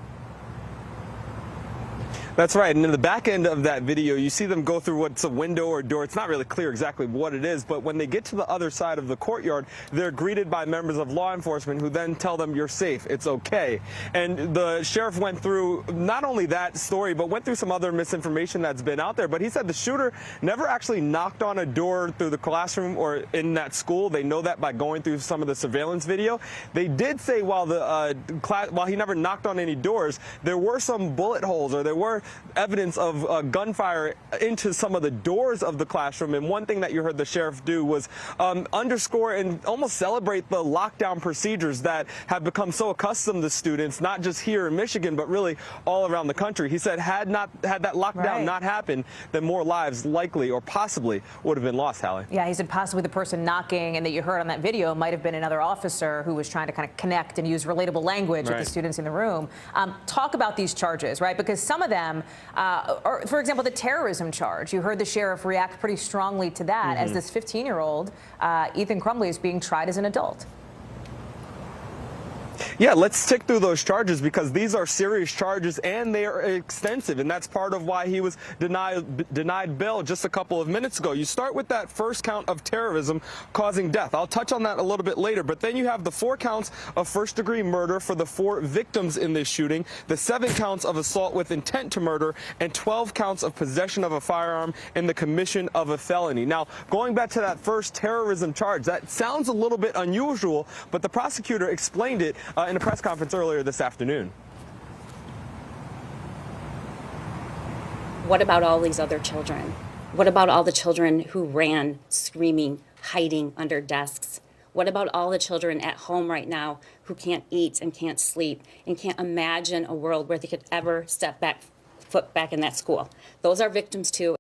That's right. And in the back end of that video, you see them go through what's a window or door. It's not really clear exactly what it is, but when they get to the other side of the courtyard, they're greeted by members of law enforcement who then tell them, you're safe, it's okay. And the sheriff went through not only that story, but went through some other misinformation that's been out there. But he said the shooter never actually knocked on a door through the classroom or in that school. They know that by going through some of the surveillance video. They did say while he never knocked on any doors, there were some bullet holes, or there were evidence of gunfire into some of the doors of the classroom. And one thing that you heard the sheriff do was underscore and almost celebrate the lockdown procedures that have become so accustomed to students, not just here in Michigan, but really all around the country. He said had that lockdown not happened, then more lives likely or possibly would have been lost, Hallie.
Yeah, he said possibly the person knocking and that you heard on that video might have been another officer who was trying to kind of connect and use relatable language with the students in the room. Talk about these charges, right? Because some of them, or for example, the terrorism charge, you heard the sheriff react pretty strongly to that as this 15-year-old, Ethan Crumbley, is being tried as an adult.
Yeah, let's tick through those charges because these are serious charges and they are extensive, and that's part of why he was denied bail just a couple of minutes ago. You start with that first count of terrorism causing death. I'll touch on that a little bit later, but then you have the 4 counts of first-degree murder for the 4 victims in this shooting, the 7 counts of assault with intent to murder, and 12 counts of possession of a firearm and the commission of a felony. Now, going back to that first terrorism charge, that sounds a little bit unusual, but the prosecutor explained it in a press conference earlier this afternoon.
What about all these other children?
What about all the children who ran, screaming, hiding under desks? What about all the children at home right now who can't eat and can't sleep and can't imagine a world where they could ever step foot back in that school? Those are victims too.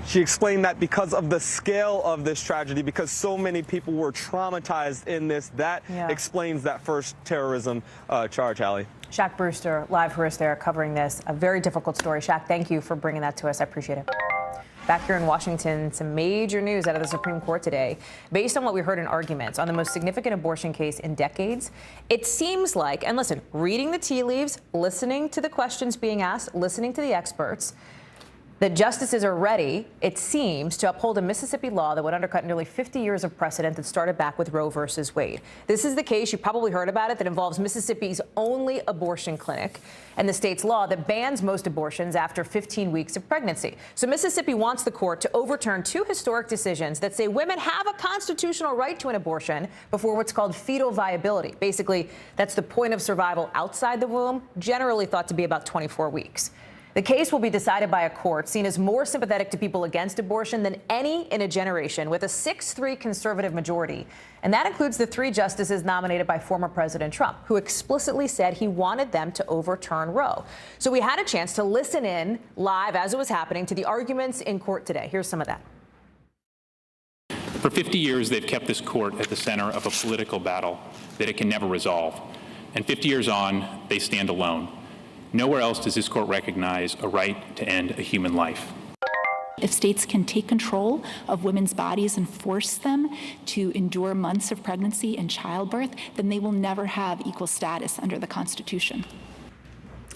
She explained that because of the scale of this tragedy, because so many people were traumatized in this, that explains that first terrorism charge, Hallie.
Shaq Brewster, live for us there, covering this. A very difficult story. Shaq, thank you for bringing that to us. I appreciate it. Back here in Washington, some major news out of the Supreme Court today. Based on what we heard in arguments on the most significant abortion case in decades, it seems like, and listen, reading the tea leaves, listening to the questions being asked, listening to the experts, that justices are ready, it seems, to uphold a Mississippi law that would undercut nearly 50 years of precedent that started back with Roe versus Wade. This is the case, you probably heard about it, that involves Mississippi's only abortion clinic and the state's law that bans most abortions after 15 weeks of pregnancy. So Mississippi wants the court to overturn two historic decisions that say women have a constitutional right to an abortion before what's called fetal viability. Basically, that's the point of survival outside the womb, generally thought to be about 24 weeks. The case will be decided by a court seen as more sympathetic to people against abortion than any in a generation, with a 6-3 conservative majority. And that includes the 3 justices nominated by former President Trump, who explicitly said he wanted them to overturn Roe. So we had a chance to listen in live as it was happening to the arguments in court today. Here's some of that.
For 50 years, they've kept this court at the center of a political battle that it can never resolve. And 50 years on, they stand alone. Nowhere else does this court recognize a right to end a human life.
If states can take control of women's bodies and force them to endure months of pregnancy and childbirth, then they will never have equal status under the Constitution.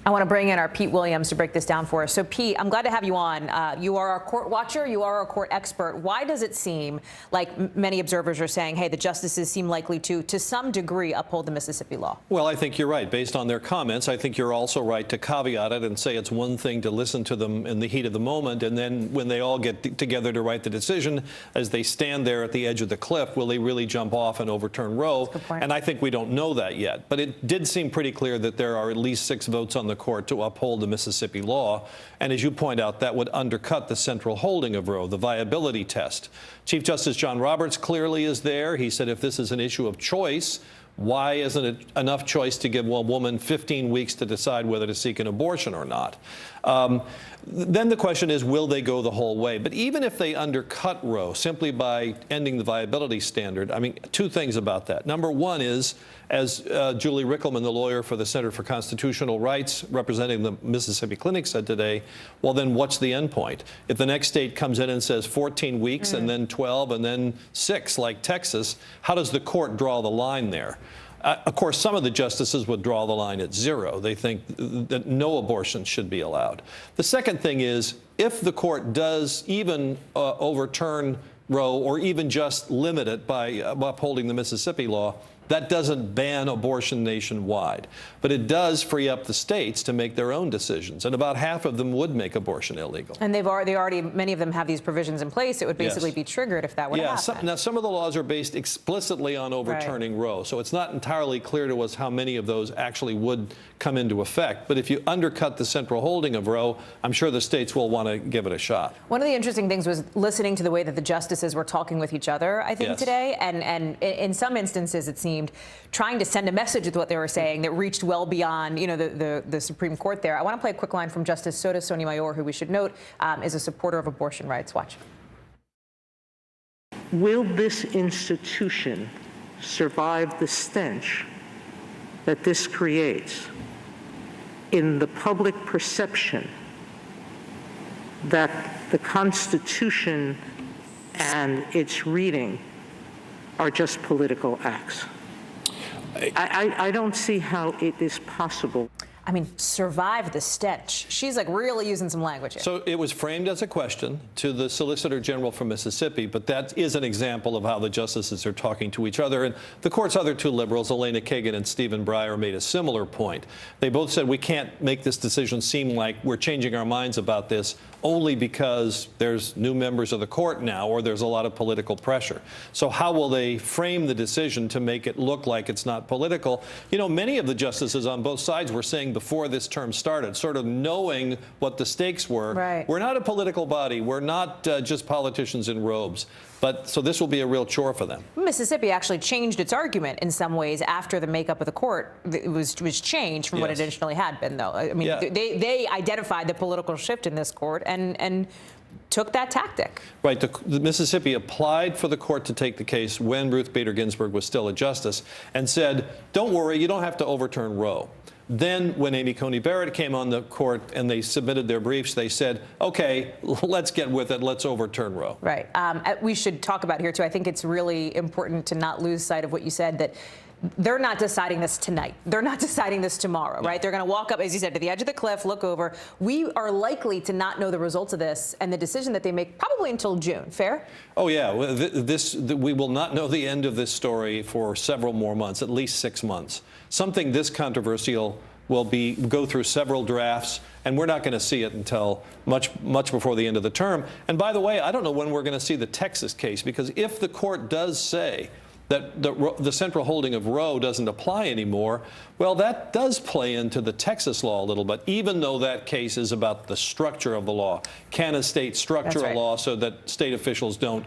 I want to bring in our Pete Williams to break this down for us. So, Pete, I'm glad to have you on. You are a court watcher. You are a court expert. Why does it seem like many observers are saying, hey, the justices seem likely to some degree, uphold the Mississippi law?
Well, I think you're right. Based on their comments, I think you're also right to caveat it and say it's one thing to listen to them in the heat of the moment, and then when they all get together to write the decision, as they stand there at the edge of the cliff, will they really jump off and overturn Roe? And I think we don't know that yet. But it did seem pretty clear that there are at least 6 votes on the court to uphold the Mississippi law. And as you point out, that would undercut the central holding of Roe, the viability test. Chief Justice John Roberts clearly is there. He said if this is an issue of choice, why isn't it enough choice to give a woman 15 weeks to decide whether to seek an abortion or not? Then the question is, will they go the whole way? But even if they undercut Roe simply by ending the viability standard, I mean, 2 things about that. Number one is, as Julie Rickleman, the lawyer for the Center for Constitutional Rights, representing the Mississippi Clinic, said today, well, then what's the end point? If the next state comes in and says 14 weeks and then 12 and then 6, like Texas, how does the court draw the line there? Of course, some of the justices would draw the line at 0. They think that no abortion should be allowed. The second thing is, if the court does even overturn Roe or even just limit it by upholding the Mississippi law, that doesn't ban abortion nationwide, but it does free up the states to make their own decisions, and about half of them would make abortion illegal.
And they already, many of them have these provisions in place. It would basically be triggered if that would happen.
Now, some of the laws are based explicitly on overturning Roe, so it's not entirely clear to us how many of those actually would come into effect. But if you undercut the central holding of Roe, I'm sure the states will want to give it a shot.
One of the interesting things was listening to the way that the justices were talking with each other, I think, today, and in some instances it seemed trying to send a message with what they were saying that reached well beyond, you know, the Supreme Court there. I want to play a quick line from Justice Sotomayor, who we should note is a supporter of abortion rights. Watch.
Will this institution survive the stench that this creates in the public perception that the Constitution and its reading are just political acts? I don't see how it is possible.
I mean, survive the stench. She's like really using some language here.
So it was framed as a question to the Solicitor General from Mississippi, but that is an example of how the justices are talking to each other. And the court's other 2 liberals, Elena Kagan and Stephen Breyer, made a similar point. They both said we can't make this decision seem like we're changing our minds about this only because there's new members of the court now or there's a lot of political pressure. So how will they frame the decision to make it look like it's not political? You know, many of the justices on both sides were saying thing before this term started, sort of knowing what the stakes were.
Right.
We're not a political body. We're not just politicians in robes. But so this will be a real chore for them.
Mississippi actually changed its argument in some ways after the makeup of the court was changed from what it initially had been, though. I mean, they identified the political shift in this court and took that tactic.
Right. The Mississippi applied for the court to take the case when Ruth Bader Ginsburg was still a justice and said, don't worry, you don't have to overturn Roe. Then when Amy Coney Barrett came on the court and they submitted their briefs, they said, OK, let's get with it. Let's overturn Roe.
Right. We should talk about here, too. I think it's really important to not lose sight of what you said, that they're not deciding this tonight. They're not deciding this tomorrow, right? They're going to walk up, as you said, to the edge of the cliff, look over. We are likely to not know the results of this and the decision that they make probably until June. Fair?
Oh, yeah. We will not know the end of this story for several more months, at least 6 months. Something this controversial will go through several drafts, and we're not going to see it until much before the end of the term. And by the way, I don't know when we're going to see the Texas case, because if the court does say that the central holding of Roe doesn't apply anymore, well, that does play into the Texas law a little bit, even though that case is about the structure of the law. Can a state structure a law so that state officials don't,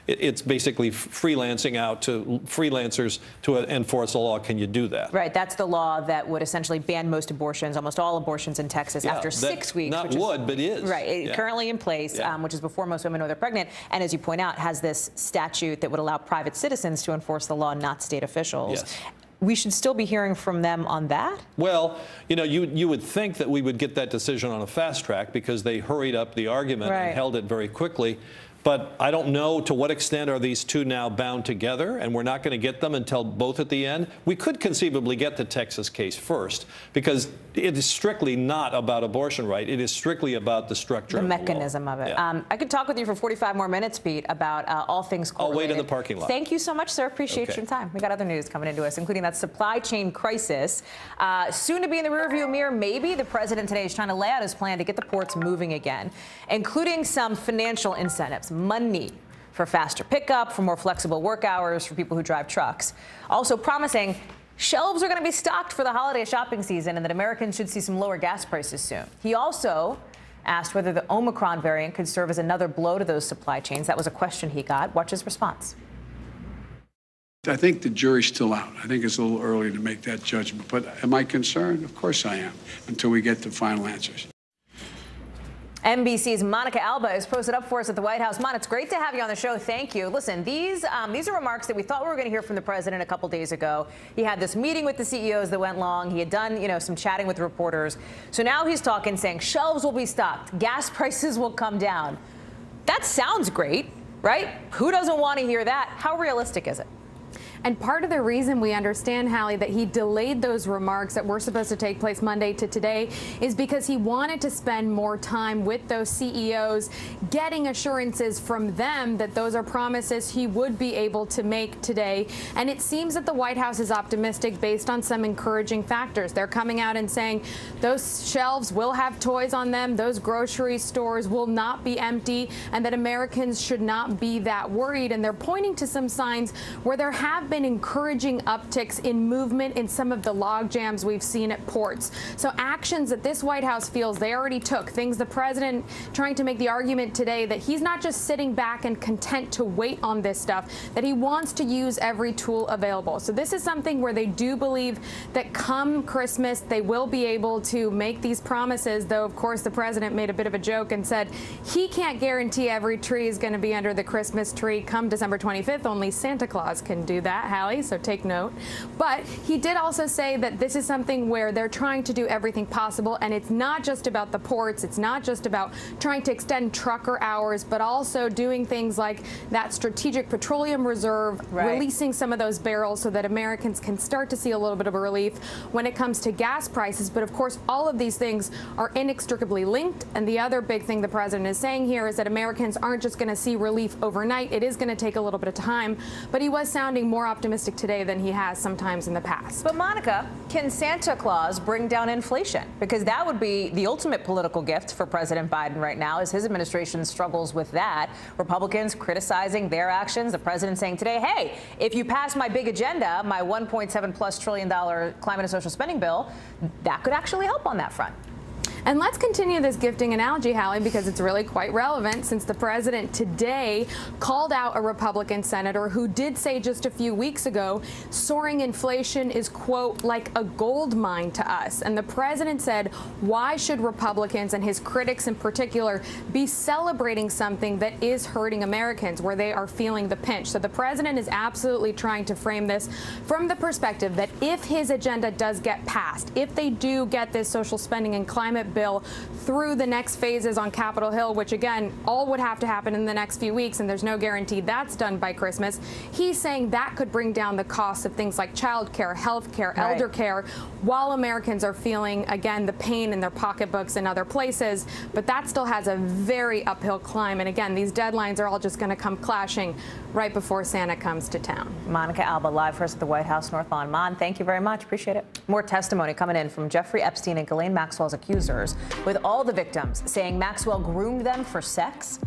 it's basically freelancing out to freelancers to enforce the law. Can you do that?
Right. That's the law that would essentially ban most abortions, almost all abortions in Texas after 6 weeks.
Not would, but is.
Right. Currently in place, which is before most women know they're pregnant. And as you point out, has this statute that would allow private citizens to enforce the law, not state officials.
Yes.
We should still be hearing from them on that?
Well, you would think that we would get that decision on a fast track because they hurried up the argument and held it very quickly. But I don't know to what extent are these two now bound together, and we're not going to get them until both at the end. We could conceivably get the Texas case first, because it is strictly not about abortion right. It is strictly about the structure,
the mechanism of it.
Yeah.
I could talk with you for 45 more minutes, Pete, about all things court related.
I'll wait in the parking lot.
Thank you so much, sir. Appreciate your time. We got other news coming into us, including that supply chain crisis. Soon to be in the rearview mirror, maybe. The president today is trying to lay out his plan to get the ports moving again, including some financial incentives. Money for faster pickup, for more flexible work hours for people who drive trucks. Also promising shelves are going to be stocked for the holiday shopping season and that Americans should see some lower gas prices soon. He also asked whether the Omicron variant could serve as another blow to those supply chains. That was a question he got. Watch his response.
I think the jury's still out. I think it's a little early to make that judgment. But am I concerned? Of course I am, until we get the final answers.
NBC's Monica Alba is posted up for us at the White House. Mon, it's great to have you on the show. Thank you. Listen, these are remarks that we thought we were going to hear from the president a couple days ago. He had this meeting with the CEOs that went long. He had done, some chatting with reporters. So now he's talking, saying shelves will be stocked, gas prices will come down. That sounds great, right? Who doesn't want to hear that? How realistic is it?
And part of the reason we understand, Hallie, that he delayed those remarks that were supposed to take place Monday to today is because he wanted to spend more time with those CEOs, getting assurances from them that those are promises he would be able to make today. And it seems that the White House is optimistic based on some encouraging factors. They're coming out and saying those shelves will have toys on them, those grocery stores will not be empty, and that Americans should not be that worried. And they're pointing to some signs where there have been encouraging upticks in movement in some of the log jams we've seen at ports. So actions that this White House feels they already took, things the president trying to make the argument today that he's not just sitting back and content to wait on this stuff, that he wants to use every tool available. So this is something where they do believe that come Christmas, they will be able to make these promises, though, of course, the president made a bit of a joke and said he can't guarantee every tree is going to be under the Christmas tree come December 25th. Only Santa Claus can do that, Hallie, so take note. But he did also say that this is something where they're trying to do everything possible, and it's not just about the ports, it's not just about trying to extend trucker hours, but also doing things like that strategic petroleum reserve, releasing some of those barrels so that Americans can start to see a little bit of a relief when it comes to gas prices. But of course, all of these things are inextricably linked, and the other big thing the president is saying here is that Americans aren't just going to see relief overnight. It is going to take a little bit of time, but he was sounding more optimistic today than he has sometimes in the past.
But Monica, can Santa Claus bring down inflation? Because that would be the ultimate political gift for President Biden right now, as his administration struggles with that. Republicans criticizing their actions. The president saying today, hey, if you pass my big agenda, my $1.7+ trillion climate and social spending bill, that could actually help on that front.
And let's continue this gifting analogy, Hallie, because it's really quite relevant, since the president today called out a Republican senator who did say just a few weeks ago soaring inflation is, quote, like a gold mine to us. And the president said, why should Republicans, and his critics in particular, be celebrating something that is hurting Americans, where they are feeling the pinch? So the president is absolutely trying to frame this from the perspective that if his agenda does get passed, if they do get this social spending and climate bill through the next phases on Capitol Hill, which again, all would have to happen in the next few weeks, and there's no guarantee that's done by Christmas. He's saying that could bring down the cost of things like child care, health care, elder care, while Americans are feeling, again, the pain in their pocketbooks and other places. But that still has a very uphill climb. And again, these deadlines are all just going to come clashing right before Santa comes to town.
Monica Alba, live for us at the White House, North Lawn. Mon, thank you very much. Appreciate it. More testimony coming in from Jeffrey Epstein and Ghislaine Maxwell's accusers, with all the victims saying Maxwell groomed them for sex.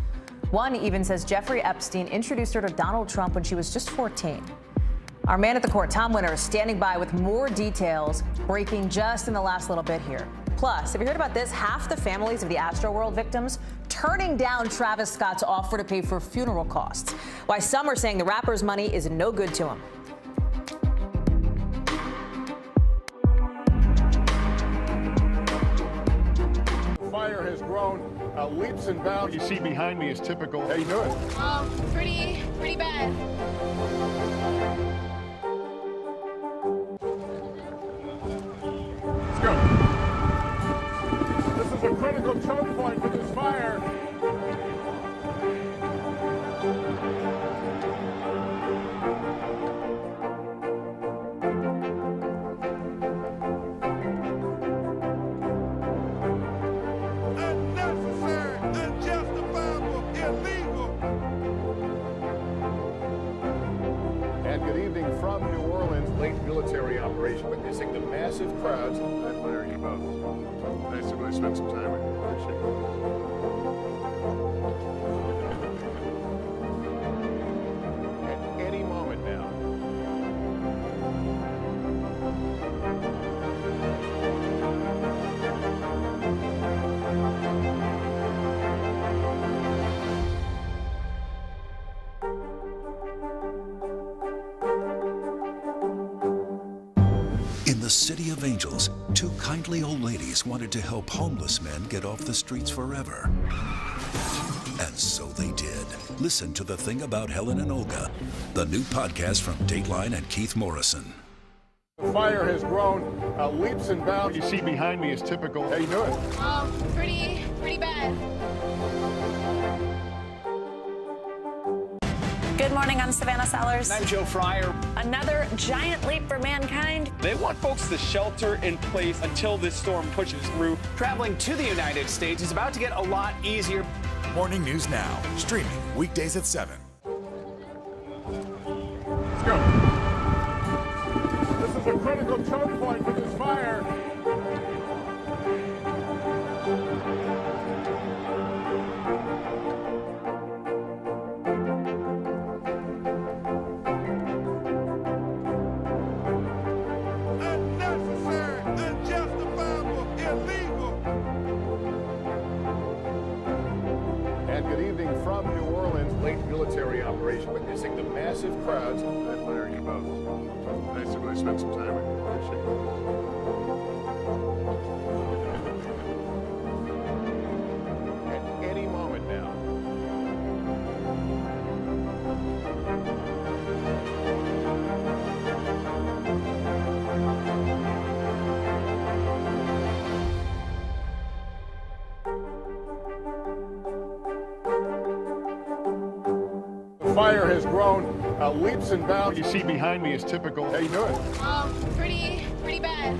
One even says Jeffrey Epstein introduced her to Donald Trump when she was just 14. Our man at the court, Tom Winter, is standing by with more details, breaking just in the last little bit here. Plus, have you heard about this? Half the families of the Astroworld victims turning down Travis Scott's offer to pay for funeral costs. Why some are saying the rapper's money is no good to him.
Fire has grown leaps and bounds. What you see behind me is typical. How you doing?
Pretty bad.
Let's go. This is a critical choke point for this fire. From New Orleans, late military operation, witnessing the massive crowds. I admire you both. Nice to really spend some time with you. Appreciate it. At any moment now.
In the City of Angels, two kindly old ladies wanted to help homeless men get off the streets forever. And so they did. Listen to The Thing About Helen and Olga, the new podcast from Dateline and Keith Morrison.
The fire has grown leaps and bounds. What you see behind me is typical. How you doing?
Pretty bad.
Good morning, I'm Savannah Sellers.
I'm Joe Fryer.
Another giant leap for mankind.
They want folks to shelter in place until this storm pushes through. Traveling to the United States is about to get a lot easier.
Morning News Now, streaming weekdays at 7.
Let's go. This is a critical choke point for this fire. From New Orleans, late military operation, witnessing the massive crowds. I admire you both. Nice to really spend some time with you. Appreciate it. At any moment now. The fire has grown leaps and bounds. What you see behind me is typical. How you doing?
Pretty bad.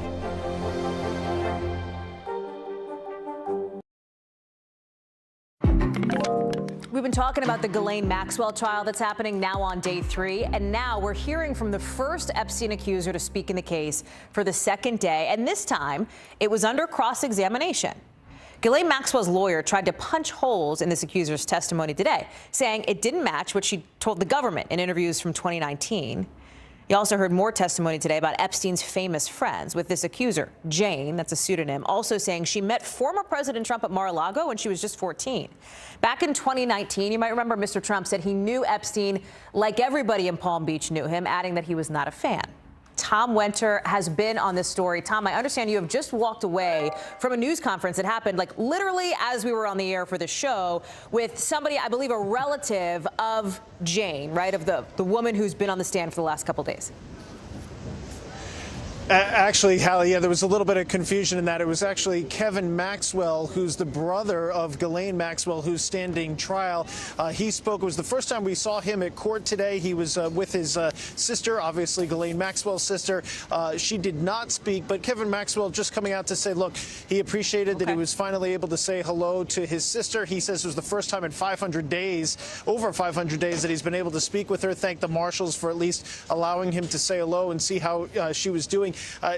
We
We've been talking about the Ghislaine Maxwell trial that's happening now on day 3. And now we're hearing from the first Epstein accuser to speak in the case for the second day. And this time it was under cross-examination. Ghislaine Maxwell's lawyer tried to punch holes in this accuser's testimony today, saying it didn't match what she told the government in interviews from 2019. You also heard more testimony today about Epstein's famous friends, with this accuser, Jane, that's a pseudonym, also saying she met former President Trump at Mar-a-Lago when she was just 14. Back in 2019, you might remember Mr. Trump said he knew Epstein like everybody in Palm Beach knew him, adding that he was not a fan. Tom Winter has been on this story. Tom, I understand you have just walked away from a news conference that happened like literally as we were on the air for the show with somebody, I believe, a relative of Jane, right, of the woman who's been on the stand for the last couple days.
Actually, Hallie, yeah, there was a little bit of confusion in that. It was actually Kevin Maxwell, who's the brother of Ghislaine Maxwell, who's standing trial. He spoke. It was the first time we saw him at court today. He was with his sister, obviously Ghislaine Maxwell's sister. She did not speak, but Kevin Maxwell just coming out to say, look, he appreciated that he was finally able to say hello to his sister. He says it was the first time in 500 days, over 500 days, that he's been able to speak with her. Thank the marshals for at least allowing him to say hello and see how she was doing.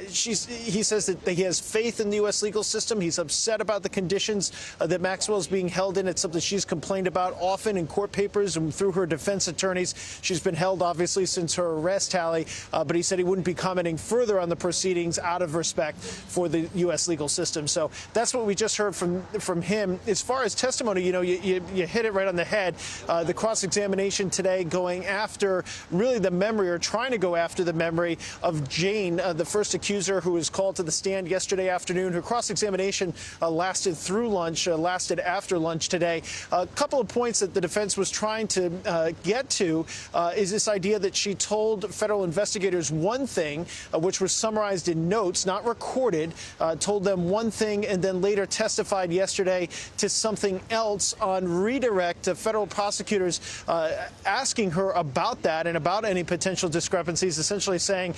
He says that he has faith in the U.S. legal system. He's upset about the conditions that Maxwell is being held in. It's something she's complained about often in court papers and through her defense attorneys. She's been held, obviously, since her arrest, Hallie, but he said he wouldn't be commenting further on the proceedings out of respect for the U.S. legal system. So that's what we just heard from him. As far as testimony, you know, you hit it right on the head. The cross-examination today going after really the memory, or trying to go after the memory of Jane, the first accuser who was called to the stand yesterday afternoon. Her cross-examination lasted through lunch, lasted after lunch today. A couple of points that the defense was trying to get to is this idea that she told federal investigators one thing, which was summarized in notes, not recorded, told them one thing, and then later testified yesterday to something else on redirect to federal prosecutors asking her about that and about any potential discrepancies, essentially saying,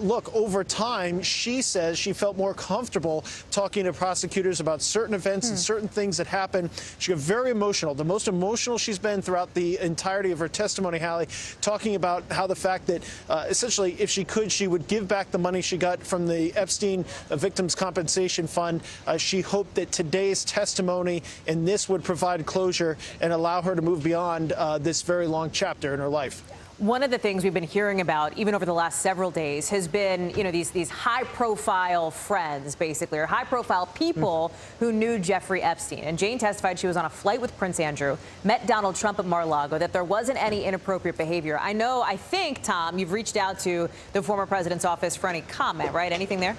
look, over time, she says she felt more comfortable talking to prosecutors about certain events and certain things that happened. She got very emotional, the most emotional she's been throughout the entirety of her testimony, Hallie, talking about how the fact that essentially, if she could, she would give back the money she got from the Epstein Victims Compensation Fund. She hoped that today's testimony and this would provide closure and allow her to move beyond this very long chapter in her life.
One of the things we've been hearing about, even over the last several days, has been, you know, these high-profile friends, basically, or high-profile people who knew Jeffrey Epstein. And Jane testified she was on a flight with Prince Andrew, met Donald Trump at Mar-a-Lago, that there wasn't any inappropriate behavior. I think, Tom, you've reached out to the former president's office for any comment, right? Anything there?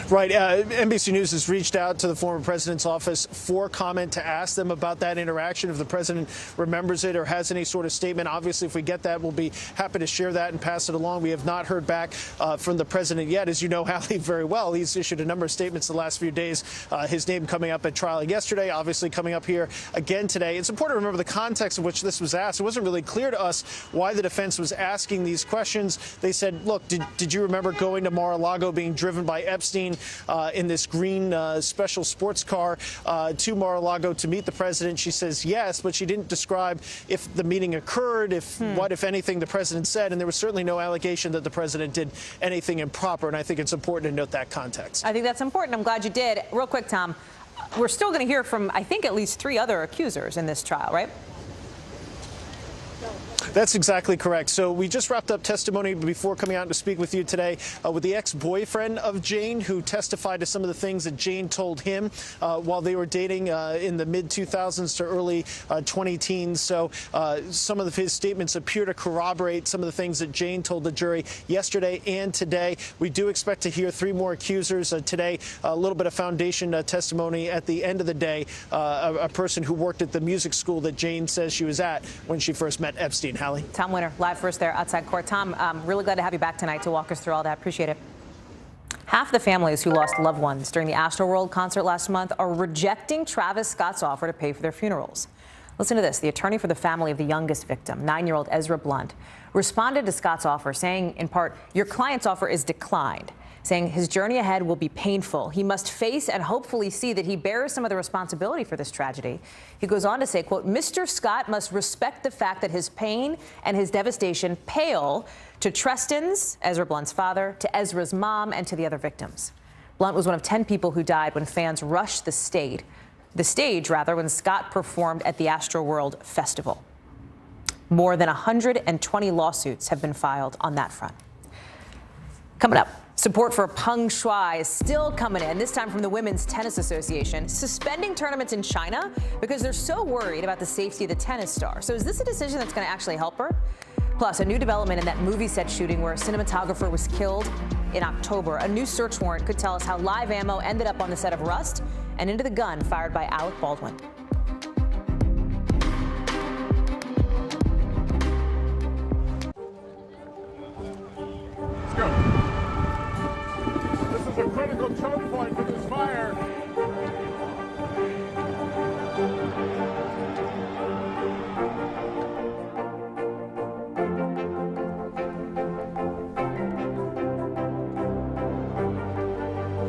Right. NBC News has reached out to the former president's office for comment to ask them about that interaction, if the president remembers it or has any sort of statement. Obviously, if we get that, we'll be happy to share that and pass it along. We have not heard back from the president yet. As you know, Hallie, very well, he's issued a number of statements the last few days. His name coming up at trial yesterday, obviously coming up here again today. It's important to remember the context in which this was asked. It wasn't really clear to us why the defense was asking these questions. They said, look, did you remember going to Mar-a-Lago, being driven by Epstein in this green special sports car to Mar-a-Lago to meet the president? She says yes, but she didn't describe if the meeting occurred, what, if anything, the president said. And there was certainly no allegation that the president did anything improper. And I think it's important to note that context.
I think that's important. I'm glad you did. Real quick, Tom, we're still going to hear from, I think, at least 3 other accusers in this trial, right?
That's exactly correct. So we just wrapped up testimony before coming out to speak with you today with the ex-boyfriend of Jane, who testified to some of the things that Jane told him while they were dating in the mid-2000s to early 20-teens. So some of his statements appear to corroborate some of the things that Jane told the jury yesterday and today. We do expect to hear 3 more accusers today. A little bit of foundation testimony at the end of the day. A person who worked at the music school that Jane says she was at when she first met Epstein. Hallie.
Tom Winter, live for us there outside court. Tom, really glad to have you back tonight to walk us through all that. Appreciate it. Half the families who lost loved ones during the Astroworld concert last month are rejecting Travis Scott's offer to pay for their funerals. Listen to this. The attorney for the family of the youngest victim, 9-year-old Ezra Blunt, responded to Scott's offer, saying, in part, your client's offer is declined.
saying his journey ahead will be painful. He must face and hopefully see that he bears some of the responsibility for this tragedy. He goes on to say, quote, Mr. Scott must respect the fact that his pain and his devastation pale to Treston's, Ezra Blunt's father, to Ezra's mom, and to the other victims. Blunt was one of 10 people who died when fans rushed the stage when Scott performed at the Astroworld Festival. More than 120 lawsuits have been filed on that front. Coming up, support for Peng Shuai is still coming in, this time from the Women's Tennis Association, suspending tournaments in China because they're so worried about the safety of the tennis star. So is this a decision that's going to actually help her? Plus, a new development in that movie set shooting where a cinematographer was killed in October. A new search warrant could tell us how live ammo ended up on the set of Rust and into the gun fired by Alec Baldwin.
Let's go. This is a critical choke point for this fire.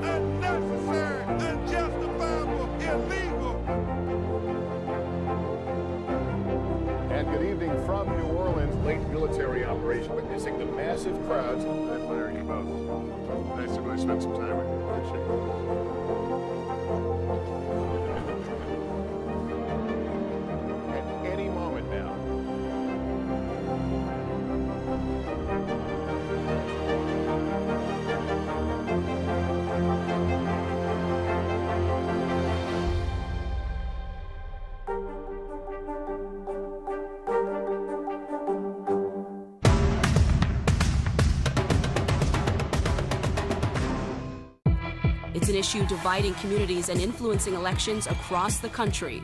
Unnecessary, unjustifiable, illegal. And good evening from New Orleans. Late military operation witnessing the massive crowds. I admire you both. Nice to really spend some time with you. Appreciate it. At any moment now.
It's an issue dividing communities and influencing elections across the country.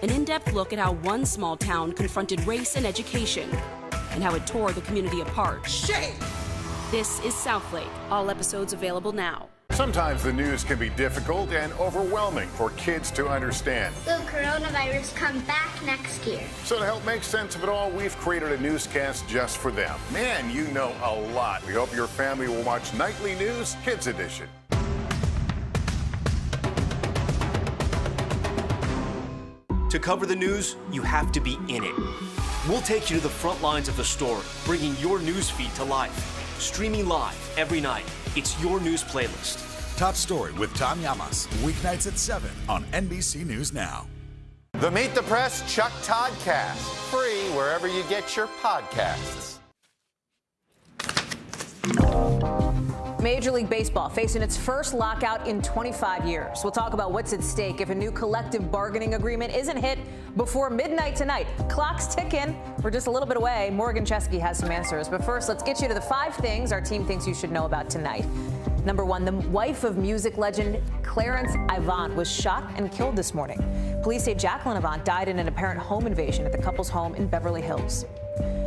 An in-depth look at how one small town confronted race and education and how it tore the community apart. Shame! This is Southlake. All episodes available now.
Sometimes the news can be difficult and overwhelming for kids to understand.
Will coronavirus come back next year?
So to help make sense of it all, we've created a newscast just for them. Man, you know a lot. We hope your family will watch Nightly News Kids Edition.
To cover the news, you have to be in it. We'll take you to the front lines of the story, bringing your news feed to life. Streaming live every night. It's your news playlist.
Top Story with Tom Llamas, weeknights at 7 on NBC News Now.
The Meet the Press Chuck Todd Cast, free wherever you get your podcasts.
Major League Baseball facing its first lockout in 25 years. We'll talk about what's at stake if a new collective bargaining agreement isn't hit before midnight tonight. Clock's ticking. We're just a little bit away. Morgan Chesky has some answers. But first, let's get you to the 5 things our team thinks you should know about tonight. Number 1, the wife of music legend Clarence Avant was shot and killed this morning. Police say Jacqueline Avant died in an apparent home invasion at the couple's home in Beverly Hills.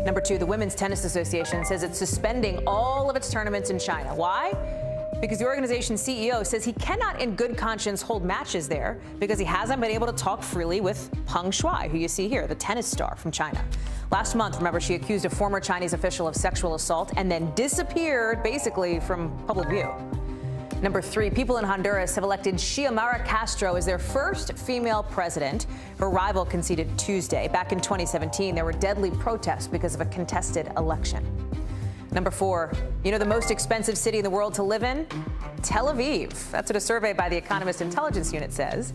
Number 2, the Women's Tennis Association says it's suspending all of its tournaments in China. Why? Because the organization's CEO says he cannot in good conscience hold matches there because he hasn't been able to talk freely with Peng Shuai, who you see here, the tennis star from China. Last month, remember, she accused a former Chinese official of sexual assault and then disappeared basically from public view. Number 3, people in Honduras have elected Xiomara Castro as their first female president. Her rival conceded Tuesday. Back in 2017, there were deadly protests because of a contested election. Number 4, you know the most expensive city in the world to live in? Tel Aviv. That's what a survey by the Economist Intelligence Unit says.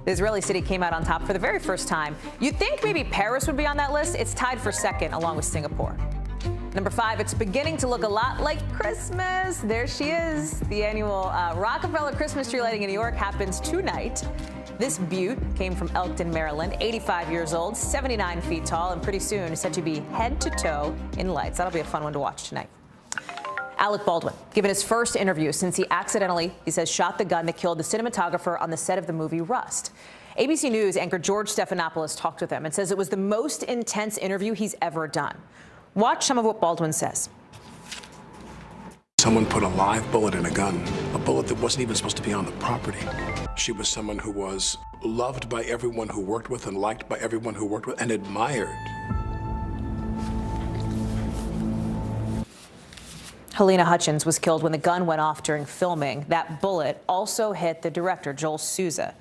The Israeli city came out on top for the very first time. You'd think maybe Paris would be on that list. It's tied for second, along with Singapore. Number 5, it's beginning to look a lot like Christmas. There she is. The annual Rockefeller Christmas tree lighting in New York happens tonight. This beaut came from Elkton, Maryland, 85 years old, 79 feet tall, and pretty soon is set to be head to toe in lights. That'll be a fun one to watch tonight. Alec Baldwin, given his first interview since he accidentally, he says, shot the gun that killed the cinematographer on the set of the movie Rust. ABC News anchor George Stephanopoulos talked with him and says it was the most intense interview he's ever done. Watch some of what Baldwin says.
Someone put a live bullet in a gun, a bullet that wasn't even supposed to be on the property. She was someone who was loved by everyone who worked with and liked by everyone who worked with and admired.
Helena Hutchins was killed when the gun went off during filming. That bullet also hit the director, Joel Souza.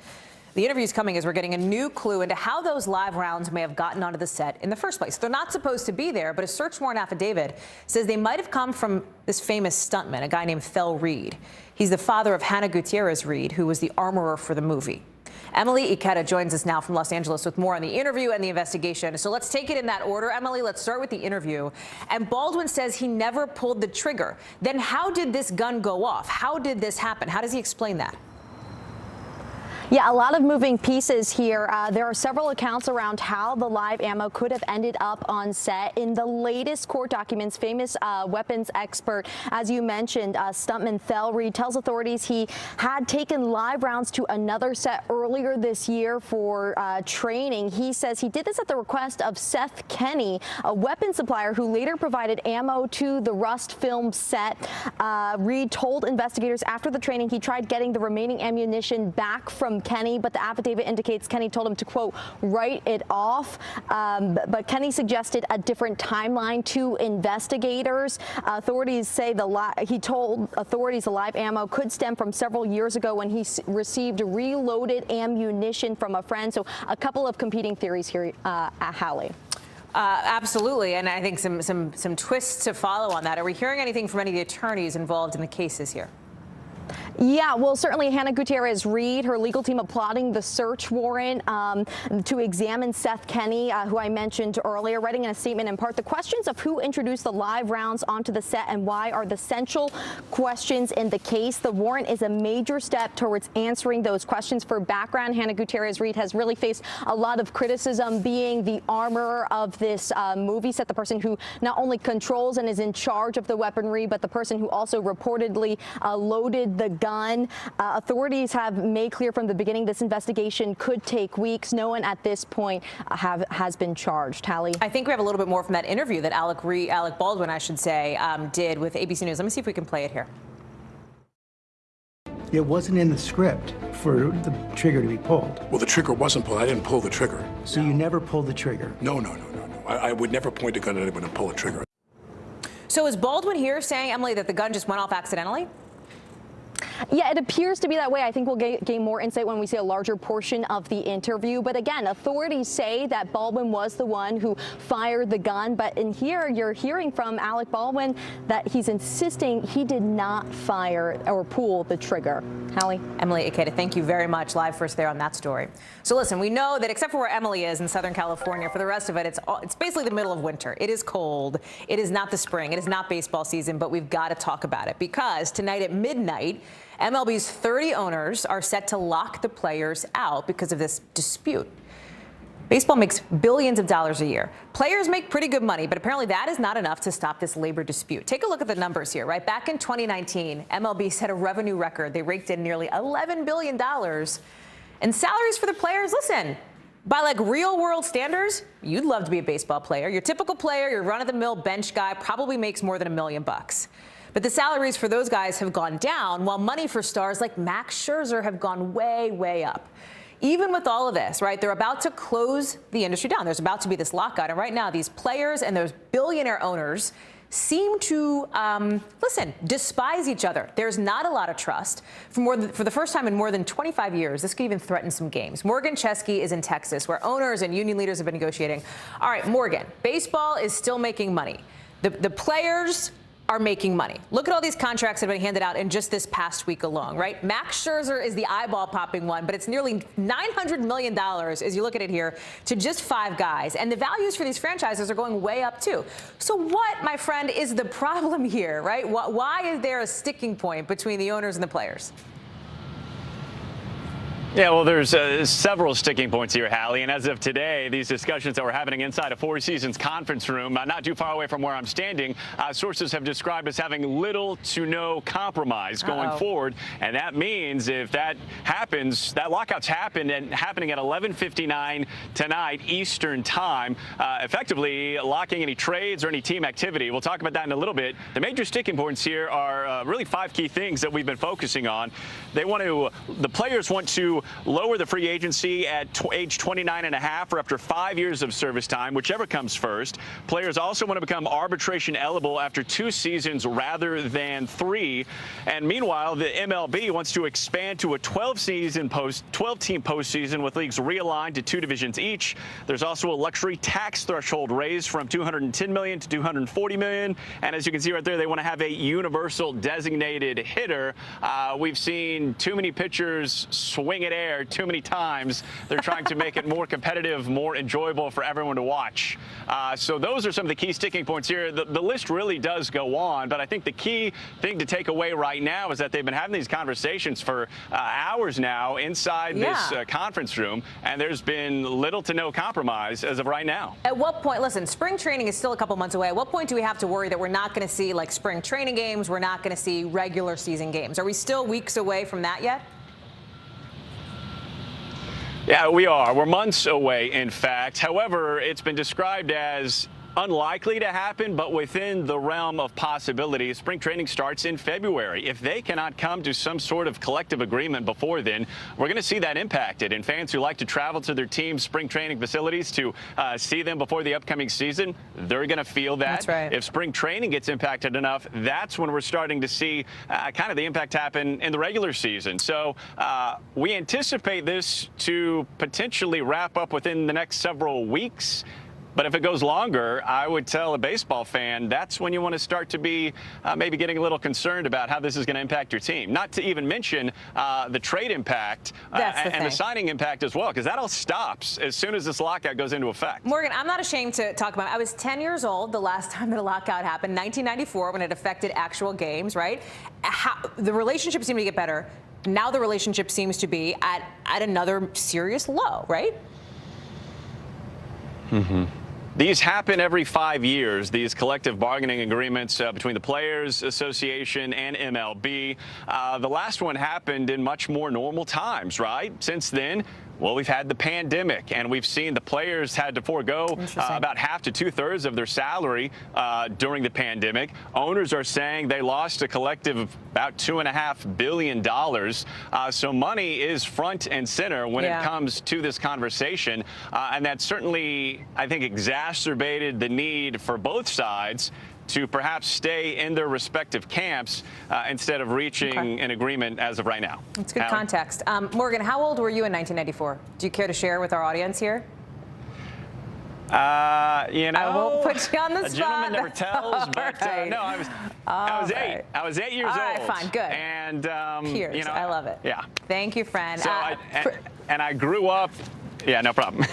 The interview's coming as we're getting a new clue into how those live rounds may have gotten onto the set in the first place. They're not supposed to be there, but a search warrant affidavit says they might have come from this famous stuntman, a guy named Thel Reed. He's the father of Hannah Gutierrez Reed, who was the armorer for the movie. Emily Ikeda joins us now from Los Angeles with more on the interview and the investigation. So let's take it in that order. Emily, let's start with the interview. And Baldwin says he never pulled the trigger. Then how did this gun go off? How did this happen? How does he explain that?
Yeah, a lot of moving pieces here. There are several accounts around how the live ammo could have ended up on set. In the latest court documents, famous weapons expert, as you mentioned, stuntman Thel Reed, tells authorities he had taken live rounds to another set earlier this year for training. He says he did this at the request of Seth Kenny, a weapon supplier who later provided ammo to the Rust film set. Reed told investigators after the training he tried getting the remaining ammunition back from Kenny, but the affidavit indicates Kenny told him to, quote, write it off. But Kenny suggested a different timeline to investigators. Authorities say he told authorities the live ammo could stem from several years ago when he received reloaded ammunition from a friend. So a couple of competing theories here, Hallie.
Absolutely, and I think some twists to follow on that. Are we hearing anything from any of the attorneys involved in the cases here?
Yeah, well, certainly Hannah Gutierrez Reed, her legal team applauding the search warrant to examine Seth Kenny, who I mentioned earlier, writing in a statement in part, the questions of who introduced the live rounds onto the set and why are the central questions in the case. The warrant is a major step towards answering those questions. For background, Hannah Gutierrez Reed has really faced a lot of criticism being the armorer of this movie set, the person who not only controls and is in charge of the weaponry, but the person who also reportedly loaded the gun. Authorities have made clear from the beginning this investigation could take weeks. No one at this point has been charged. Hallie?
I think we have a little bit more from that interview that Alec Baldwin, I should say, did with ABC News. Let me see if we can play it here.
It wasn't in the script for the trigger to be pulled.
Well, the trigger wasn't pulled. I didn't pull the trigger.
So you never pulled the trigger?
No. I would never point a gun at anyone and pull a trigger.
So is Baldwin here saying, Emily, that the gun just went off accidentally?
Yeah, it appears to be that way. I think we'll gain more insight when we see a larger portion of the interview. But again, authorities say that Baldwin was the one who fired the gun. But in here, you're hearing from Alec Baldwin that he's insisting he did not fire or pull the trigger. Hallie?
Emily Ikeda, thank you very much. Live for us there on that story. So listen, we know that except for where Emily is in Southern California, for the rest of it, it's basically the middle of winter. It is cold. It is not the spring. It is not baseball season, but we've got to talk about it because tonight at midnight, MLB's 30 owners are set to lock the players out because of this dispute. Baseball makes billions of dollars a year. Players make pretty good money, but apparently that is not enough to stop this labor dispute. Take a look at the numbers here, right? Back in 2019, MLB set a revenue record. They raked in nearly $11 billion. And salaries for the players, listen, by like real world standards, you'd love to be a baseball player. Your typical player, your run-of-the-mill bench guy probably makes more than $1 million. But the salaries for those guys have gone down, while money for stars like Max Scherzer have gone way, way up. Even with all of this, right, they're about to close the industry down. There's about to be this lockout. And right now, these players and those billionaire owners seem to, despise each other. There's not a lot of trust. For the first time in more than 25 years, this could even threaten some games. Morgan Chesky is in Texas, where owners and union leaders have been negotiating. All right, Morgan, baseball is still making money. The players are making money. Look at all these contracts that have been handed out in just this past week alone, right? Max Scherzer is the eyeball-popping one, but it's nearly $900 million, as you look at it here, to just 5 guys. And the values for these franchises are going way up, too. So what, my friend, is the problem here, right? Why is there a sticking point between the owners and the players?
Yeah, well, there's several sticking points here, Hallie. And as of today, these discussions that were happening inside a Four Seasons conference room, not too far away from where I'm standing, sources have described as having little to no compromise going forward. And that means if that happens, that lockout's happening at 11:59 tonight Eastern time, effectively locking any trades or any team activity. We'll talk about that in a little bit. The major sticking points here are really 5 key things that we've been focusing on. The players want to to lower the free agency at age 29 and a half or after 5 years of service time, whichever comes first. Players also want to become arbitration eligible after 2 seasons rather than 3. And meanwhile, the MLB wants to expand to a 12-team postseason with leagues realigned to 2 divisions each. There's also a luxury tax threshold raised from $210 million to $240 million. And as you can see right there, they want to have a universal designated hitter. We've seen too many pitchers swing at air too many times. They're trying to make it more competitive, more enjoyable for everyone to watch. So those are some of the key sticking points here. The list really does go on, but I think the key thing to take away right now is that they've been having these conversations for hours now inside this conference room, and there's been little to no compromise as of right now.
At what point, listen, spring training is still a couple months away. At what point do we have to worry that we're not going to see like spring training games, we're not going to see regular season games? Are we still weeks away from that yet?
Yeah, we are. We're months away, in fact. However, it's been described as unlikely to happen, but within the realm of possibility. Spring training starts in February. If they cannot come to some sort of collective agreement before then, we're going to see that impacted. And fans who like to travel to their team's spring training facilities to see them before the upcoming season, they're going to feel that.
That's right.
If spring training gets impacted enough, that's when we're starting to see kind of the impact happen in the regular season. So we anticipate this to potentially wrap up within the next several weeks. But if it goes longer, I would tell a baseball fan that's when you want to start to be maybe getting a little concerned about how this is going to impact your team. Not to even mention the trade impact and the signing impact as well, because that all stops as soon as this lockout goes into effect.
Morgan, I'm not ashamed to talk about it. I was 10 years old the last time that a lockout happened, 1994, when it affected actual games, right? The relationship seemed to get better. Now the relationship seems to be at another serious low, right?
Mm-hmm. These happen every 5 years, these collective bargaining agreements between the Players Association and MLB. The last one happened in much more normal times, right? Since then, well, we've had the pandemic, and we've seen the players had to forego about half to 2/3 of their salary during the pandemic. Owners are saying they lost a collective of about $2.5 billion. So money is front and center when it comes to this conversation. And that certainly, I think, exacerbated the need for both sides to perhaps stay in their respective camps instead of reaching an agreement as of right now.
That's good context. Morgan, how old were you in 1994? Do you care to share with our audience here?
You know,
I won't put you on the spot.
A gentleman never tells, but no, I was 8. I was 8 years old.
All right, fine, good.
And
Peers,
you know,
I love it.
Yeah.
Thank you, friend.
So I grew up. Yeah, no problem.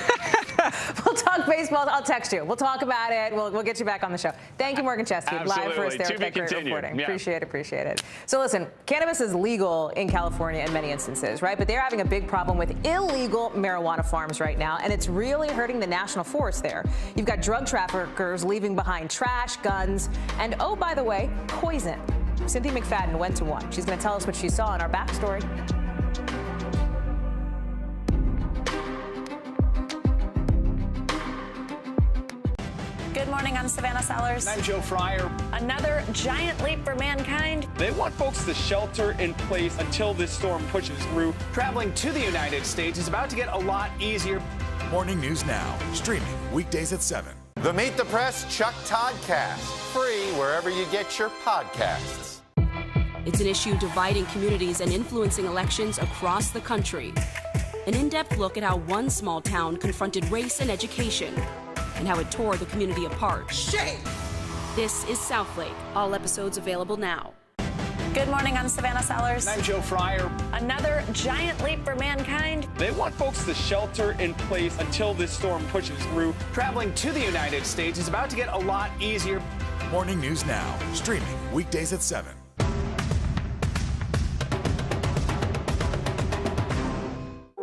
We'll talk baseball. I'll text you. We'll talk about it. We'll get you back on the show. Thank you, Morgan Chesky, live for us there with that great reporting.
Yeah.
Appreciate it. So listen, cannabis is legal in California in many instances, right? But they're having a big problem with illegal marijuana farms right now, and it's really hurting the national forest there. You've got drug traffickers leaving behind trash, guns, and oh, by the way, poison. Cynthia McFadden went to one. She's going to tell us what she saw in our backstory.
Good morning, I'm Savannah Sellers.
I'm Joe Fryer.
Another giant leap for mankind.
They want folks to shelter in place until this storm pushes through. Traveling to the United States is about to get a lot easier.
Morning News Now, streaming weekdays at 7.
The Meet the Press Chuck Todd Cast, free wherever you get your podcasts.
It's an issue dividing communities and influencing elections across the country. An in-depth look at how one small town confronted race and education, and how it tore the community apart.
Shame!
This is Southlake. All episodes available now.
Good morning, I'm Savannah Sellers.
I'm Joe Fryer.
Another giant leap for mankind.
They want folks to shelter in place until this storm pushes through. Traveling to the United States is about to get a lot easier.
Morning News Now, streaming weekdays at 7.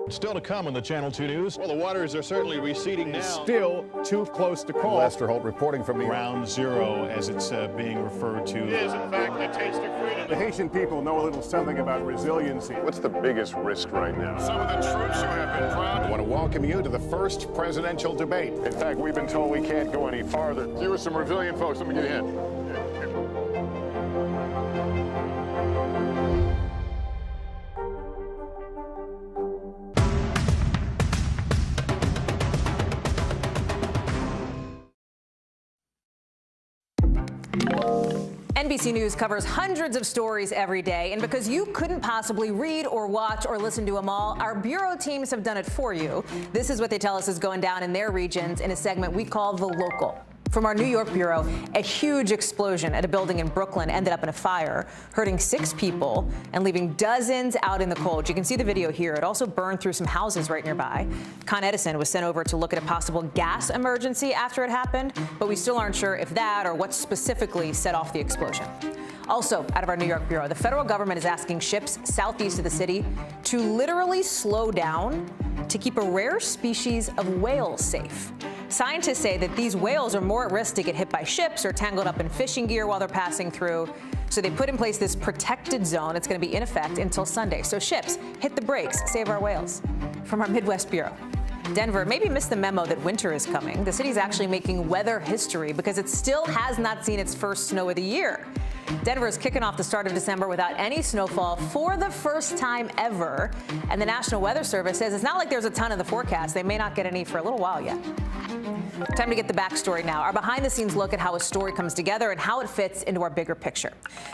Still to come on the Channel 2 News. Well, the waters are certainly receding now. Still too close to call.
Lester Holt reporting from
Ground Zero, as it's being referred to.
It is, in fact, the taste of freedom.
The Haitian people know a little something about resiliency.
What's the biggest risk right now?
Some of the troops who have been proud.
I want to welcome you to the first presidential debate.
In fact, we've been told we can't go any farther. Here are some resilient folks. Let me get a hint.
NBC News covers hundreds of stories every day, and because you couldn't possibly read or watch or listen to them all, our bureau teams have done it for you. This is what they tell us is going down in their regions in a segment we call The Local. From our New York bureau, a huge explosion at a building in Brooklyn ended up in a fire, hurting 6 people and leaving dozens out in the cold. You can see the video here. It also burned through some houses right nearby. Con Edison was sent over to look at a possible gas emergency after it happened, but we still aren't sure if that or what specifically set off the explosion. Also, out of our New York bureau, the federal government is asking ships southeast of the city to literally slow down to keep a rare species of whale safe. Scientists say that these whales are more at risk to get hit by ships or tangled up in fishing gear while they're passing through. So they put in place this protected zone. It's going to be in effect until Sunday. So ships, hit the brakes, save our whales. From our Midwest bureau. Denver maybe missed the memo that winter is coming. The city's actually making weather history because it still has not seen its first snow of the year. Denver is kicking off the start of December without any snowfall for the first time ever. And the National Weather Service says it's not like there's a ton in the forecast. They may not get any for a little while yet. Time to get the backstory now. Our behind-the-scenes look at how a story comes together and how it fits into our bigger picture.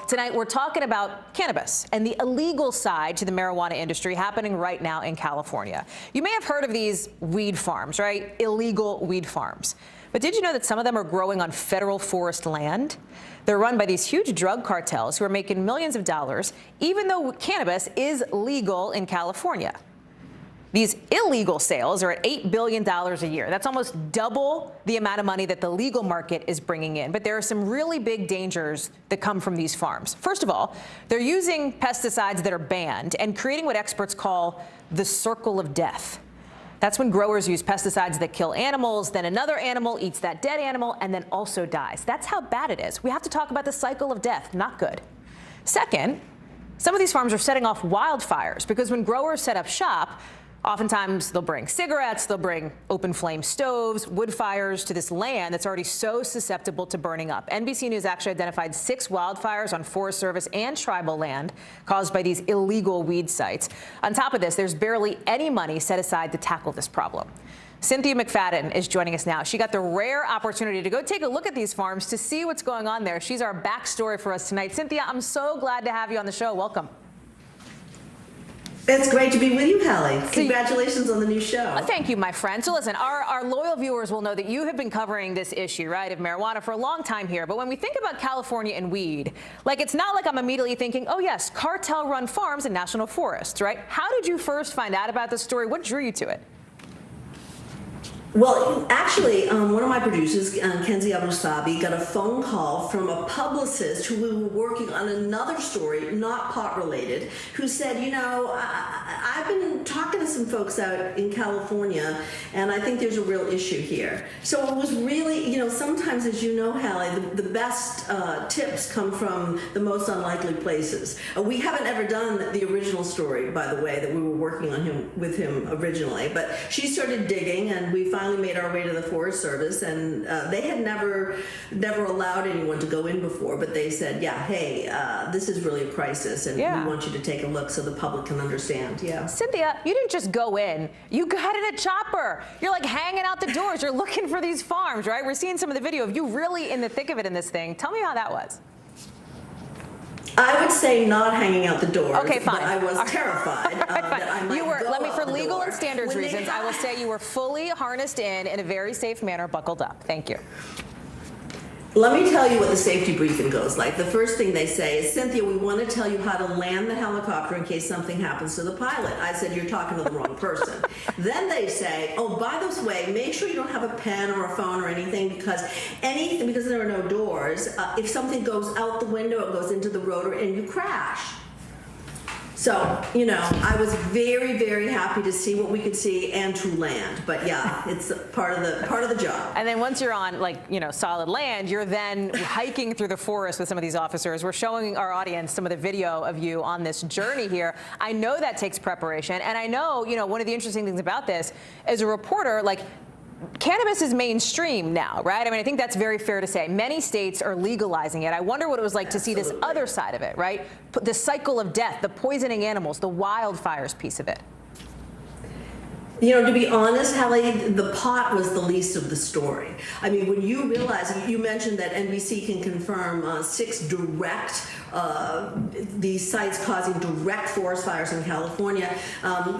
Tonight, we're talking about cannabis and the illegal side to the marijuana industry happening right now in California. You may have heard of these weed farms, right? Illegal weed farms. But did you know that some of them are growing on federal forest land? They're run by these huge drug cartels who are making millions of dollars, even though cannabis is legal in California. These illegal sales are at $8 billion a year. That's almost double the amount of money that the legal market is bringing in. But there are some really big dangers that come from these farms. First of all, they're using pesticides that are banned and creating what experts call the circle of death. That's when growers use pesticides that kill animals, then another animal eats that dead animal and then also dies. That's how bad it is. We have to talk about the cycle of death. Not good. Second, some of these farms are setting off wildfires because when growers set up shop, oftentimes they'll bring cigarettes, they'll bring open flame stoves, wood fires to this land that's already so susceptible to burning up. NBC News actually identified 6 wildfires on Forest Service and tribal land caused by these illegal weed sites. On top of this, there's barely any money set aside to tackle this problem. Cynthia McFadden is joining us now. She got the rare opportunity to go take a look at these farms to see what's going on there. She's our backstory for us tonight. Cynthia, I'm so glad to have you on the show. Welcome.
It's great to be with you, Hallie. Congratulations on the new show.
Thank you, my friend. So listen, our loyal viewers will know that you have been covering this issue, right, of marijuana for a long time here. But when we think about California and weed, like it's not like I'm immediately thinking, oh, yes, cartel-run farms and national forests, right? How did you first find out about this story? What drew you to it?
Well, actually, one of my producers, Kenzie Abou-Sabi, got a phone call from a publicist who we were working on another story, not pot-related, who said, you know, I've been talking to some folks out in California, and I think there's a real issue here. So it was really, you know, sometimes, as you know, Hallie, the best tips come from the most unlikely places. We haven't ever done the original story, by the way, that we were working on with him originally, but she started digging, and we finally made our way to the Forest Service, and they had never allowed anyone to go in before, but they said, yeah, hey, this is really a crisis, and we want you to take a look so the public can understand. Yeah.
Cynthia, you didn't just go in. You got in a chopper. You're like hanging out the doors. You're looking for these farms, right? We're seeing some of the video of you really in the thick of it in this thing. Tell me how that was.
I would say not hanging out the doors.
Okay, fine.
But I was terrified that I might
you were,
go
let me, for
out the
legal
door.
and standards reasons, I will say you were fully harnessed in a very safe manner, buckled up. Thank you.
Let me tell you what the safety briefing goes like. The first thing they say is, Cynthia, we want to tell you how to land the helicopter in case something happens to the pilot. I said, you're talking to the wrong person. Then they say, oh, by this way, make sure you don't have a pen or a phone or anything because there are no doors. If something goes out the window, it goes into the rotor and you crash. So, you know, I was very, very happy to see what we could see and to land. But yeah, it's part of the job.
And then once you're on, like, you know, solid land, you're then hiking through the forest with some of these officers. We're showing our audience some of the video of you on this journey here. I know that takes preparation. And I know, you know, one of the interesting things about this as a reporter, like, cannabis is mainstream now, right? I mean, I think that's very fair to say. Many states are legalizing it. I wonder what it was like to see this other side of it, right? The cycle of death, the poisoning animals, the wildfires piece of it.
You know, to be honest, Hallie, the pot was the least of the story. I mean, when you realize, you mentioned that NBC can confirm 6 direct, these sites causing direct forest fires in California.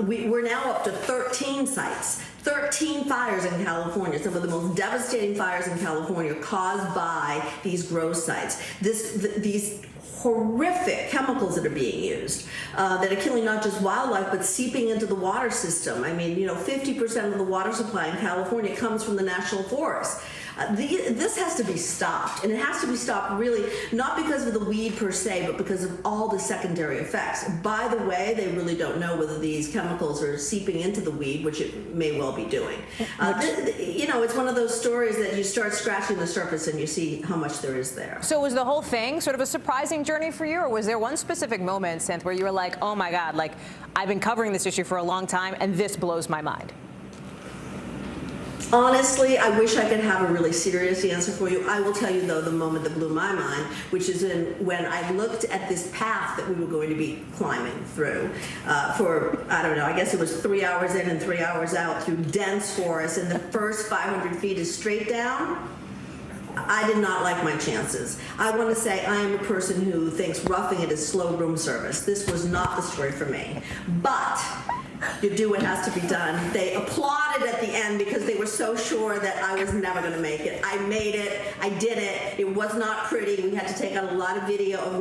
We're now up to 13 sites. 13 fires in California, some of the most devastating fires in California caused by these grow sites. These horrific chemicals that are being used that are killing not just wildlife but seeping into the water system. I mean, 50% of the water supply in California comes from the national forest. This has to be stopped, and it has to be stopped really not because of the weed per se, but because of all the secondary effects. By the way, they really don't know whether these chemicals are seeping into the weed, which it may well be doing. It's one of those stories that you start scratching the surface and you see how much there is there.
So was the whole thing sort of a surprising journey for you, or was there one specific moment, Synth, where you were like, oh my God, like I've been covering this issue for a long time and this blows my mind?
Honestly, I wish I could have a really serious answer for you. I will tell you, though, the moment that blew my mind, which is when I looked at this path that we were going to be climbing through for, I don't know, I guess it was 3 hours in and 3 hours out through dense forest, and the first 500 feet is straight down. I did not like my chances. I want to say I am a person who thinks roughing it is slow room service. This was not the story for me. But you do what has to be done. They applauded at the end because they were so sure that I was never going to make it. I made it. I did it. It was not pretty. We had to take out a lot of video of